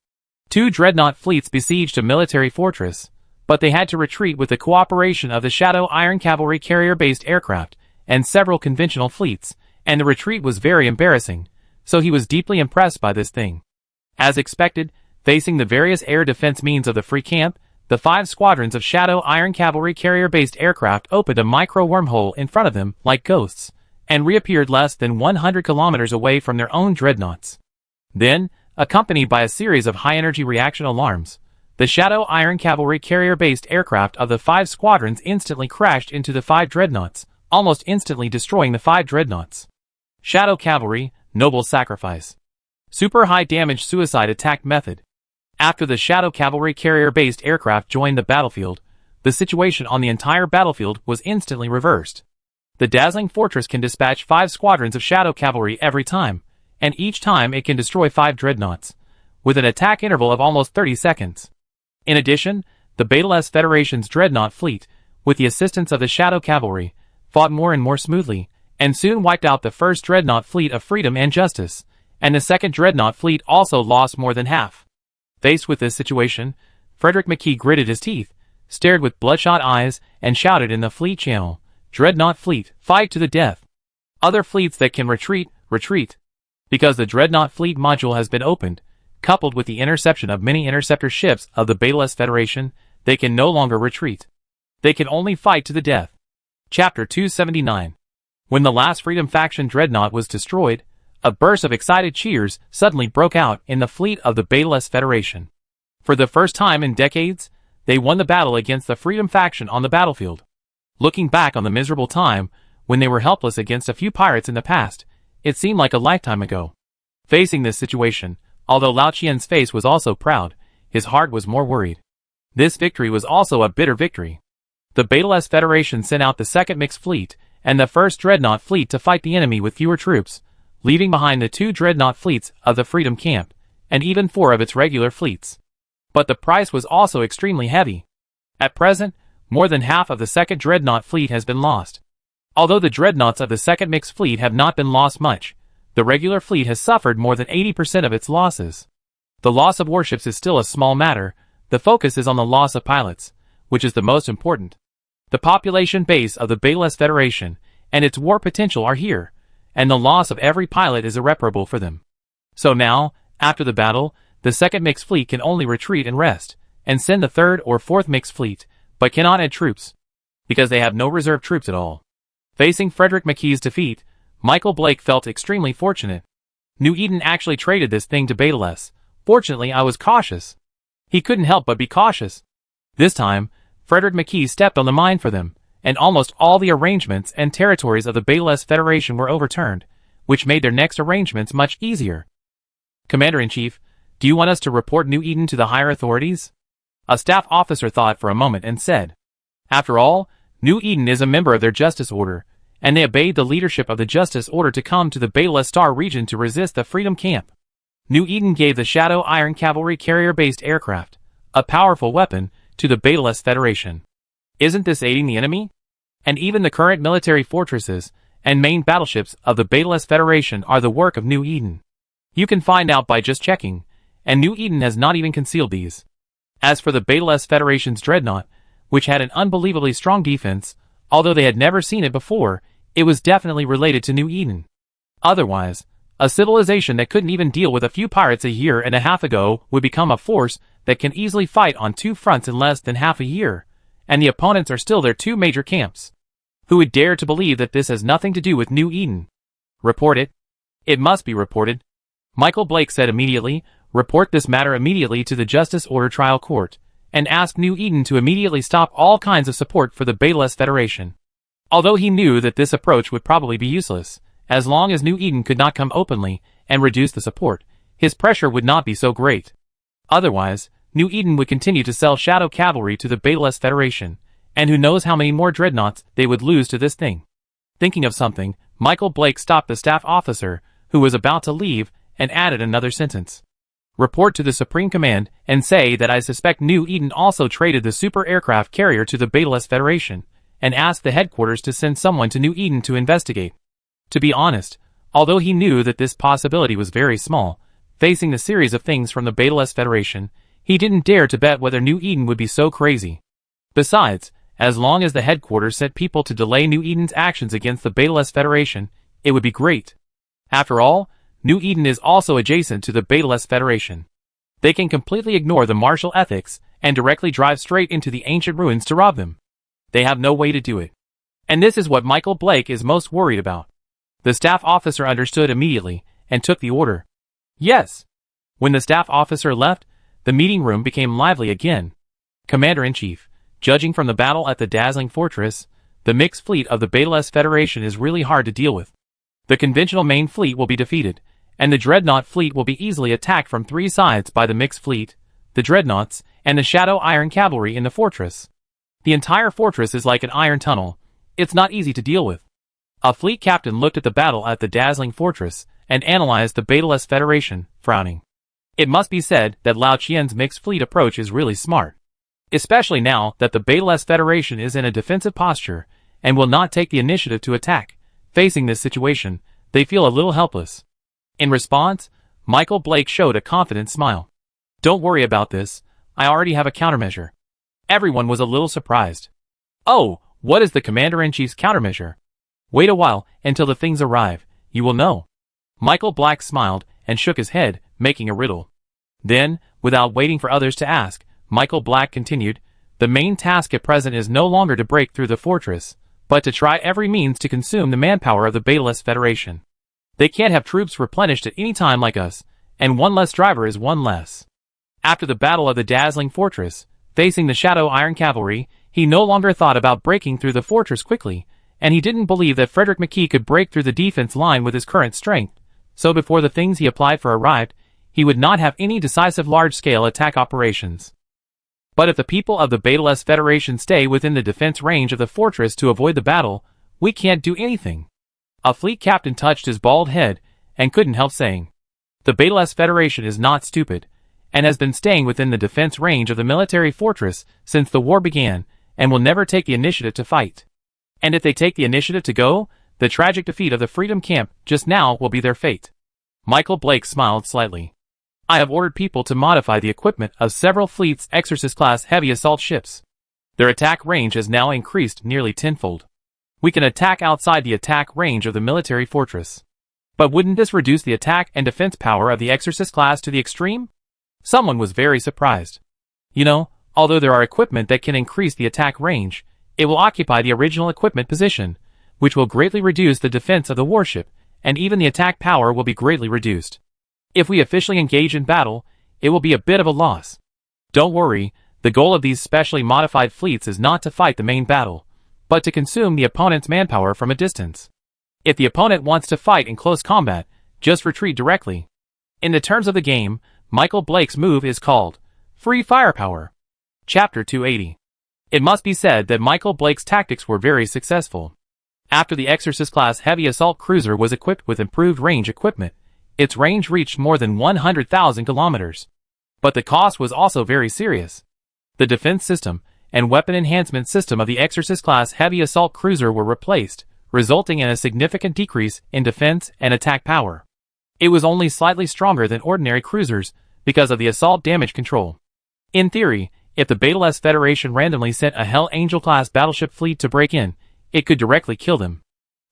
2 dreadnought fleets besieged a military fortress, but they had to retreat with the cooperation of the Shadow Iron Cavalry carrier-based aircraft and several conventional fleets, and the retreat was very embarrassing, so he was deeply impressed by this thing. As expected, facing the various air defense means of the free camp, the 5 squadrons of Shadow Iron Cavalry carrier-based aircraft opened a micro-wormhole in front of them like ghosts, and reappeared less than 100 kilometers away from their own dreadnoughts. Then, accompanied by a series of high-energy reaction alarms, the Shadow Iron Cavalry carrier-based aircraft of the 5 squadrons instantly crashed into the 5 dreadnoughts, almost instantly destroying the 5 dreadnoughts. Shadow Cavalry, noble sacrifice. Super high damage suicide attack method. After the Shadow Cavalry carrier-based aircraft joined the battlefield, the situation on the entire battlefield was instantly reversed. The dazzling fortress can dispatch 5 squadrons of Shadow Cavalry every time, and each time it can destroy 5 dreadnoughts, with an attack interval of almost 30 seconds. In addition, the Betelgeuse Federation's dreadnought fleet, with the assistance of the Shadow Cavalry, fought more and more smoothly, and soon wiped out the first dreadnought fleet of Freedom and Justice, and the second dreadnought fleet also lost more than half. Faced with this situation, Frederick McKee gritted his teeth, stared with bloodshot eyes, and shouted in the fleet channel, "Dreadnought fleet, fight to the death! Other fleets that can retreat, retreat!" Because the Dreadnought Fleet module has been opened, coupled with the interception of many interceptor ships of the Betelgeuse Federation, they can no longer retreat. They can only fight to the death. Chapter 279. When the last Freedom Faction dreadnought was destroyed, a burst of excited cheers suddenly broke out in the fleet of the Betelgeuse Federation. For the first time in decades, they won the battle against the Freedom Faction on the battlefield. Looking back on the miserable time when they were helpless against a few pirates in the past, it seemed like a lifetime ago. Facing this situation, although Lao Qian's face was also proud, his heart was more worried. This victory was also a bitter victory. The Betelgeuse Federation sent out the second mixed fleet and the first dreadnought fleet to fight the enemy with fewer troops, leaving behind the 2 dreadnought fleets of the Freedom Camp, and even 4 of its regular fleets. But the price was also extremely heavy. At present, more than half of the second dreadnought fleet has been lost. Although the dreadnoughts of the second mixed fleet have not been lost much, the regular fleet has suffered more than 80% of its losses. The loss of warships is still a small matter, the focus is on the loss of pilots, which is the most important. The population base of the Betelgeuse Federation and its war potential are here, and the loss of every pilot is irreparable for them. So now, after the battle, the second mixed fleet can only retreat and rest, and send the third or fourth mixed fleet, but cannot add troops, because they have no reserve troops at all. Facing Frederick McKee's defeat, Michael Blake felt extremely fortunate. New Eden actually traded this thing to Betelgeuse. Fortunately, I was cautious. He couldn't help but be cautious. This time, Frederick McKee stepped on the mine for them, and almost all the arrangements and territories of the Bayless Federation were overturned, which made their next arrangements much easier. Commander-in-Chief, do you want us to report New Eden to the higher authorities? A staff officer thought for a moment and said, after all, New Eden is a member of their Justice Order, and they obeyed the leadership of the Justice Order to come to the Bayless Star region to resist the Freedom Camp. New Eden gave the Shadow Iron Cavalry carrier-based aircraft, a powerful weapon, to the Bayless Federation. Isn't this aiding the enemy? And even the current military fortresses and main battleships of the Bayless Federation are the work of New Eden. You can find out by just checking, and New Eden has not even concealed these. As for the Bayless Federation's dreadnought, which had an unbelievably strong defense, although they had never seen it before, it was definitely related to New Eden. Otherwise, a civilization that couldn't even deal with a few pirates a year and a half ago would become a force that can easily fight on two fronts in less than half a year, and the opponents are still their two major camps. Who would dare to believe that this has nothing to do with New Eden? Report it. It must be reported. Michael Blake said immediately, report this matter immediately to the Justice Order Trial Court, and ask New Eden to immediately stop all kinds of support for the Bayless Federation. Although he knew that this approach would probably be useless, as long as New Eden could not come openly and reduce the support, his pressure would not be so great. Otherwise, New Eden would continue to sell Shadow Cavalry to the Bayless Federation, and who knows how many more dreadnoughts they would lose to this thing. Thinking of something, Michael Blake stopped the staff officer, who was about to leave, and added another sentence. Report to the Supreme Command and say that I suspect New Eden also traded the super aircraft carrier to the Bayless Federation, and ask the headquarters to send someone to New Eden to investigate. To be honest, although he knew that this possibility was very small, facing the series of things from the Bayless Federation, he didn't dare to bet whether New Eden would be so crazy. Besides, as long as the headquarters sent people to delay New Eden's actions against the Bayless Federation, it would be great. After all, New Eden is also adjacent to the Bayless Federation. They can completely ignore the martial ethics and directly drive straight into the ancient ruins to rob them. They have no way to do it. And this is what Michael Blake is most worried about. The staff officer understood immediately and took the order. Yes. When the staff officer left, the meeting room became lively again. Commander-in-Chief, judging from the battle at the dazzling fortress, the mixed fleet of the Bayless Federation is really hard to deal with. The conventional main fleet will be defeated, and the dreadnought fleet will be easily attacked from three sides by the mixed fleet, the dreadnoughts, and the Shadow Iron Cavalry in the fortress. The entire fortress is like an iron tunnel. It's not easy to deal with. A fleet captain looked at the battle at the dazzling fortress and analyzed the Bayless Federation, frowning. It must be said that Lao Qian's mixed fleet approach is really smart. Especially now that the Bayless Federation is in a defensive posture and will not take the initiative to attack. Facing this situation, they feel a little helpless. In response, Michael Blake showed a confident smile. Don't worry about this, I already have a countermeasure. Everyone was a little surprised. Oh, what is the Commander-in-Chief's countermeasure? Wait a while until the things arrive, you will know. Michael Blake smiled and shook his head, making a riddle. Then, without waiting for others to ask, Michael Blake continued, the main task at present is no longer to break through the fortress, but to try every means to consume the manpower of the Bayless Federation. They can't have troops replenished at any time like us, and one less driver is one less. After the battle of the dazzling fortress, facing the Shadow Iron Cavalry, he no longer thought about breaking through the fortress quickly, and he didn't believe that Frederick McKee could break through the defense line with his current strength, so before the things he applied for arrived, he would not have any decisive large-scale attack operations. But if the people of the Bayless Federation stay within the defense range of the fortress to avoid the battle, we can't do anything. A fleet captain touched his bald head and couldn't help saying, the Bayless Federation is not stupid, and has been staying within the defense range of the military fortress since the war began, and will never take the initiative to fight. And if they take the initiative to go, the tragic defeat of the Freedom Camp just now will be their fate. Michael Blake smiled slightly. I have ordered people to modify the equipment of several fleets' Exorcist-class heavy assault ships. Their attack range has now increased nearly tenfold. We can attack outside the attack range of the military fortress. But wouldn't this reduce the attack and defense power of the Exorcist class to the extreme? Someone was very surprised. You know, although there are equipment that can increase the attack range, it will occupy the original equipment position, which will greatly reduce the defense of the warship, and even the attack power will be greatly reduced. If we officially engage in battle, it will be a bit of a loss. Don't worry, the goal of these specially modified fleets is not to fight the main battle, but to consume the opponent's manpower from a distance. If the opponent wants to fight in close combat, just retreat directly. In the terms of the game, Michael Blake's move is called Free Firepower. Chapter 280. It must be said that Michael Blake's tactics were very successful. After the Exorcist-class heavy assault cruiser was equipped with improved range equipment, its range reached more than 100,000 kilometers. But the cost was also very serious. The defense system and weapon enhancement system of the Exorcist-class heavy assault cruiser were replaced, resulting in a significant decrease in defense and attack power. It was only slightly stronger than ordinary cruisers because of the assault damage control. In theory, if the Beta-less Federation randomly sent a Hell Angel-class battleship fleet to break in, it could directly kill them.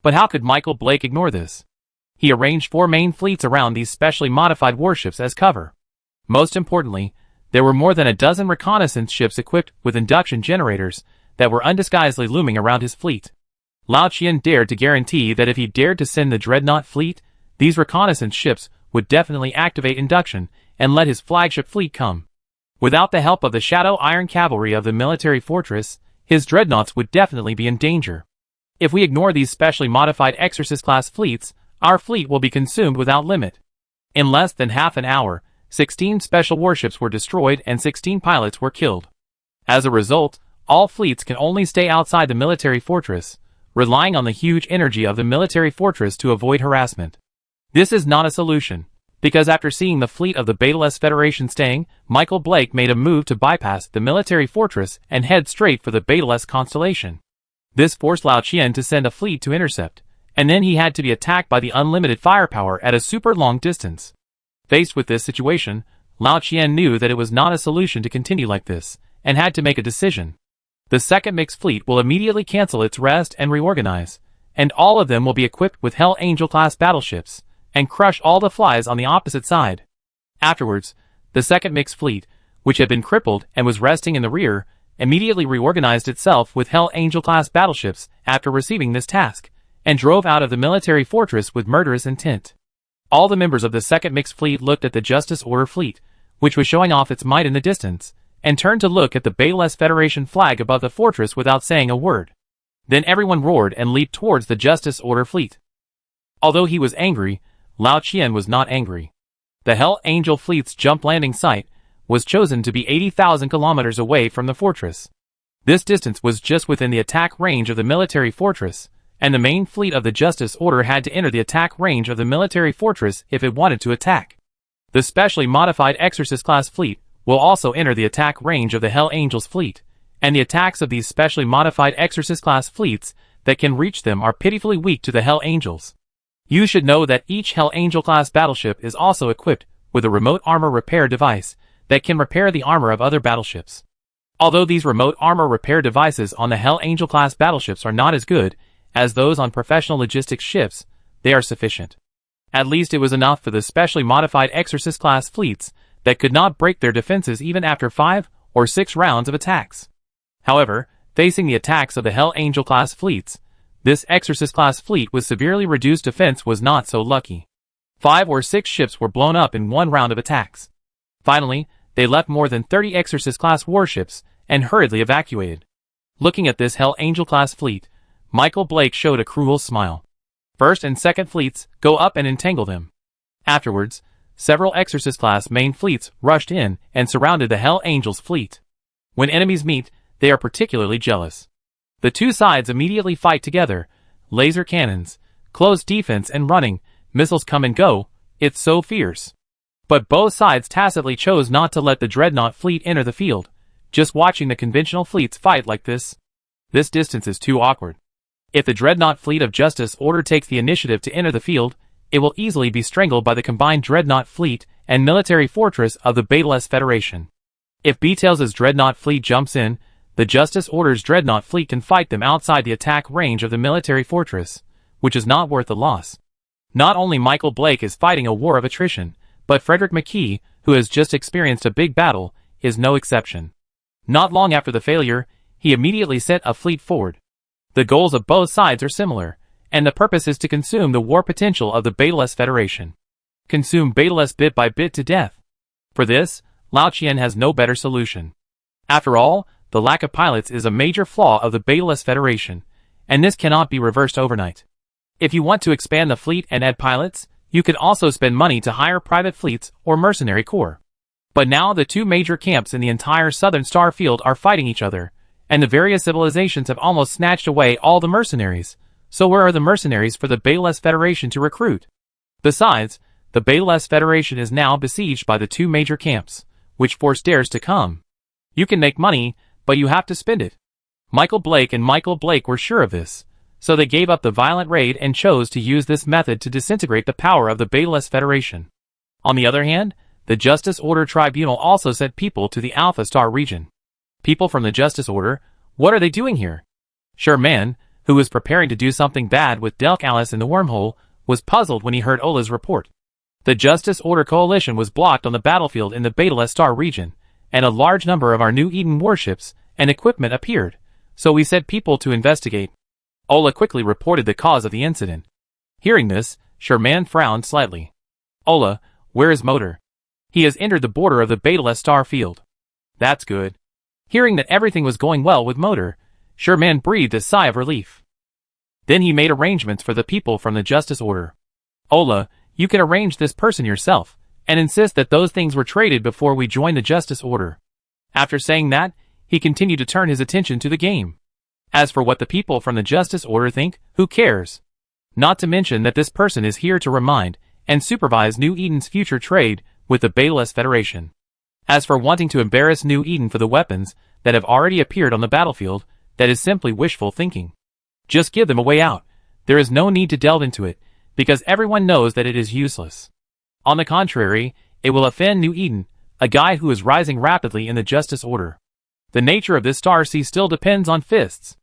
But how could Michael Blake ignore this? He arranged 4 main fleets around these specially modified warships as cover. Most importantly, there were more than a dozen reconnaissance ships equipped with induction generators that were undisguisedly looming around his fleet. Lao Qian dared to guarantee that if he dared to send the Dreadnought fleet, these reconnaissance ships would definitely activate induction and let his flagship fleet come. Without the help of the Shadow Iron Cavalry of the military fortress, his dreadnoughts would definitely be in danger. If we ignore these specially modified Exorcist-class fleets, our fleet will be consumed without limit. In less than half an hour, 16 special warships were destroyed and 16 pilots were killed. As a result, all fleets can only stay outside the military fortress, relying on the huge energy of the military fortress to avoid harassment. This is not a solution, because after seeing the fleet of the Beta-less Federation staying, Michael Blake made a move to bypass the military fortress and head straight for the Beta-less constellation. This forced Lao Qian to send a fleet to intercept, and then he had to be attacked by the unlimited firepower at a super long distance. Faced with this situation, Lao Qian knew that it was not a solution to continue like this, and had to make a decision. The second mixed fleet will immediately cancel its rest and reorganize, and all of them will be equipped with Hell Angel-class battleships, and crush all the flies on the opposite side. Afterwards, the second mixed fleet, which had been crippled and was resting in the rear, immediately reorganized itself with Hell Angel-class battleships after receiving this task, and drove out of the military fortress with murderous intent. All the members of the second mixed fleet looked at the Justice Order fleet, which was showing off its might in the distance, and turned to look at the Beta-less Federation flag above the fortress without saying a word. Then everyone roared and leaped towards the Justice Order fleet. Although he was angry, Lao Qian was not angry. The Hell Angel fleet's jump landing site was chosen to be 80,000 kilometers away from the fortress. This distance was just within the attack range of the military fortress, and the main fleet of the Justice Order had to enter the attack range of the military fortress if it wanted to attack. The specially modified Exorcist-class fleet will also enter the attack range of the Hell Angels fleet, and the attacks of these specially modified Exorcist-class fleets that can reach them are pitifully weak to the Hell Angels. You should know that each Hell Angel-class battleship is also equipped with a remote armor repair device that can repair the armor of other battleships. Although these remote armor repair devices on the Hell Angel-class battleships are not as good as those on professional logistics ships, they are sufficient. At least it was enough for the specially modified Exorcist-class fleets that could not break their defenses even after 5 or 6 rounds of attacks. However, facing the attacks of the Hell Angel-class fleets, this Exorcist-class fleet with severely reduced defense was not so lucky. 5 or 6 ships were blown up in one round of attacks. Finally, they left more than 30 Exorcist-class warships and hurriedly evacuated. Looking at this Hell Angel-class fleet, Michael Blake showed a cruel smile. First and second fleets go up and entangle them. Afterwards, several Exorcist-class main fleets rushed in and surrounded the Hell Angels fleet. When enemies meet, they are particularly jealous. The two sides immediately fight together. Laser cannons, close defense and running, missiles come and go, it's so fierce. But both sides tacitly chose not to let the Dreadnought fleet enter the field. Just watching the conventional fleets fight like this distance is too awkward. If the Dreadnought fleet of Justice Order takes the initiative to enter the field, it will easily be strangled by the combined Dreadnought fleet and military fortress of the Beta-less Federation. If B-Tails' Dreadnought fleet jumps in, the Justice Order's Dreadnought fleet can fight them outside the attack range of the military fortress, which is not worth the loss. Not only Michael Blake is fighting a war of attrition, but Frederick McKee, who has just experienced a big battle, is no exception. Not long after the failure, he immediately sent a fleet forward. The goals of both sides are similar, and the purpose is to consume the war potential of the Beta-less Federation. Consume Beta-less bit by bit to death. For this, Lao Qian has no better solution. After all, the lack of pilots is a major flaw of the Betalist Federation, and this cannot be reversed overnight. If you want to expand the fleet and add pilots, you could also spend money to hire private fleets or mercenary corps. But now the two major camps in the entire southern star field are fighting each other, and the various civilizations have almost snatched away all the mercenaries. So where are the mercenaries for the Betalist Federation to recruit? Besides, the Betalist Federation is now besieged by the two major camps. Which force dares to come? You can make money, but you have to spend it. Michael Blake and Michael Blake were sure of this, so they gave up the violent raid and chose to use this method to disintegrate the power of the Betalist Federation. On the other hand, the Justice Order Tribunal also sent people to the Alpha Star region. People from the Justice Order, what are they doing here? Sherman, who was preparing to do something bad with Delk Alice in the wormhole, was puzzled when he heard Ola's report. The Justice Order Coalition was blocked on the battlefield in the Betalist Star region, and a large number of our New Eden warships and equipment appeared, so we sent people to investigate. Ola quickly reported the cause of the incident. Hearing this, Sherman frowned slightly. Ola, where is Motor? He has entered the border of the Betalist Star field. That's good. Hearing that everything was going well with Motor, Sherman breathed a sigh of relief. Then he made arrangements for the people from the Justice Order. Ola, you can arrange this person yourself, and insist that those things were traded before we join the Justice Order. After saying that, he continued to turn his attention to the game. As for what the people from the Justice Order think, who cares? Not to mention that this person is here to remind and supervise New Eden's future trade with the Betalist Federation. As for wanting to embarrass New Eden for the weapons that have already appeared on the battlefield, that is simply wishful thinking. Just give them a way out. There is no need to delve into it, because everyone knows that it is useless. On the contrary, it will offend New Eden, a guy who is rising rapidly in the Justice Order. The nature of this star sea still depends on fists.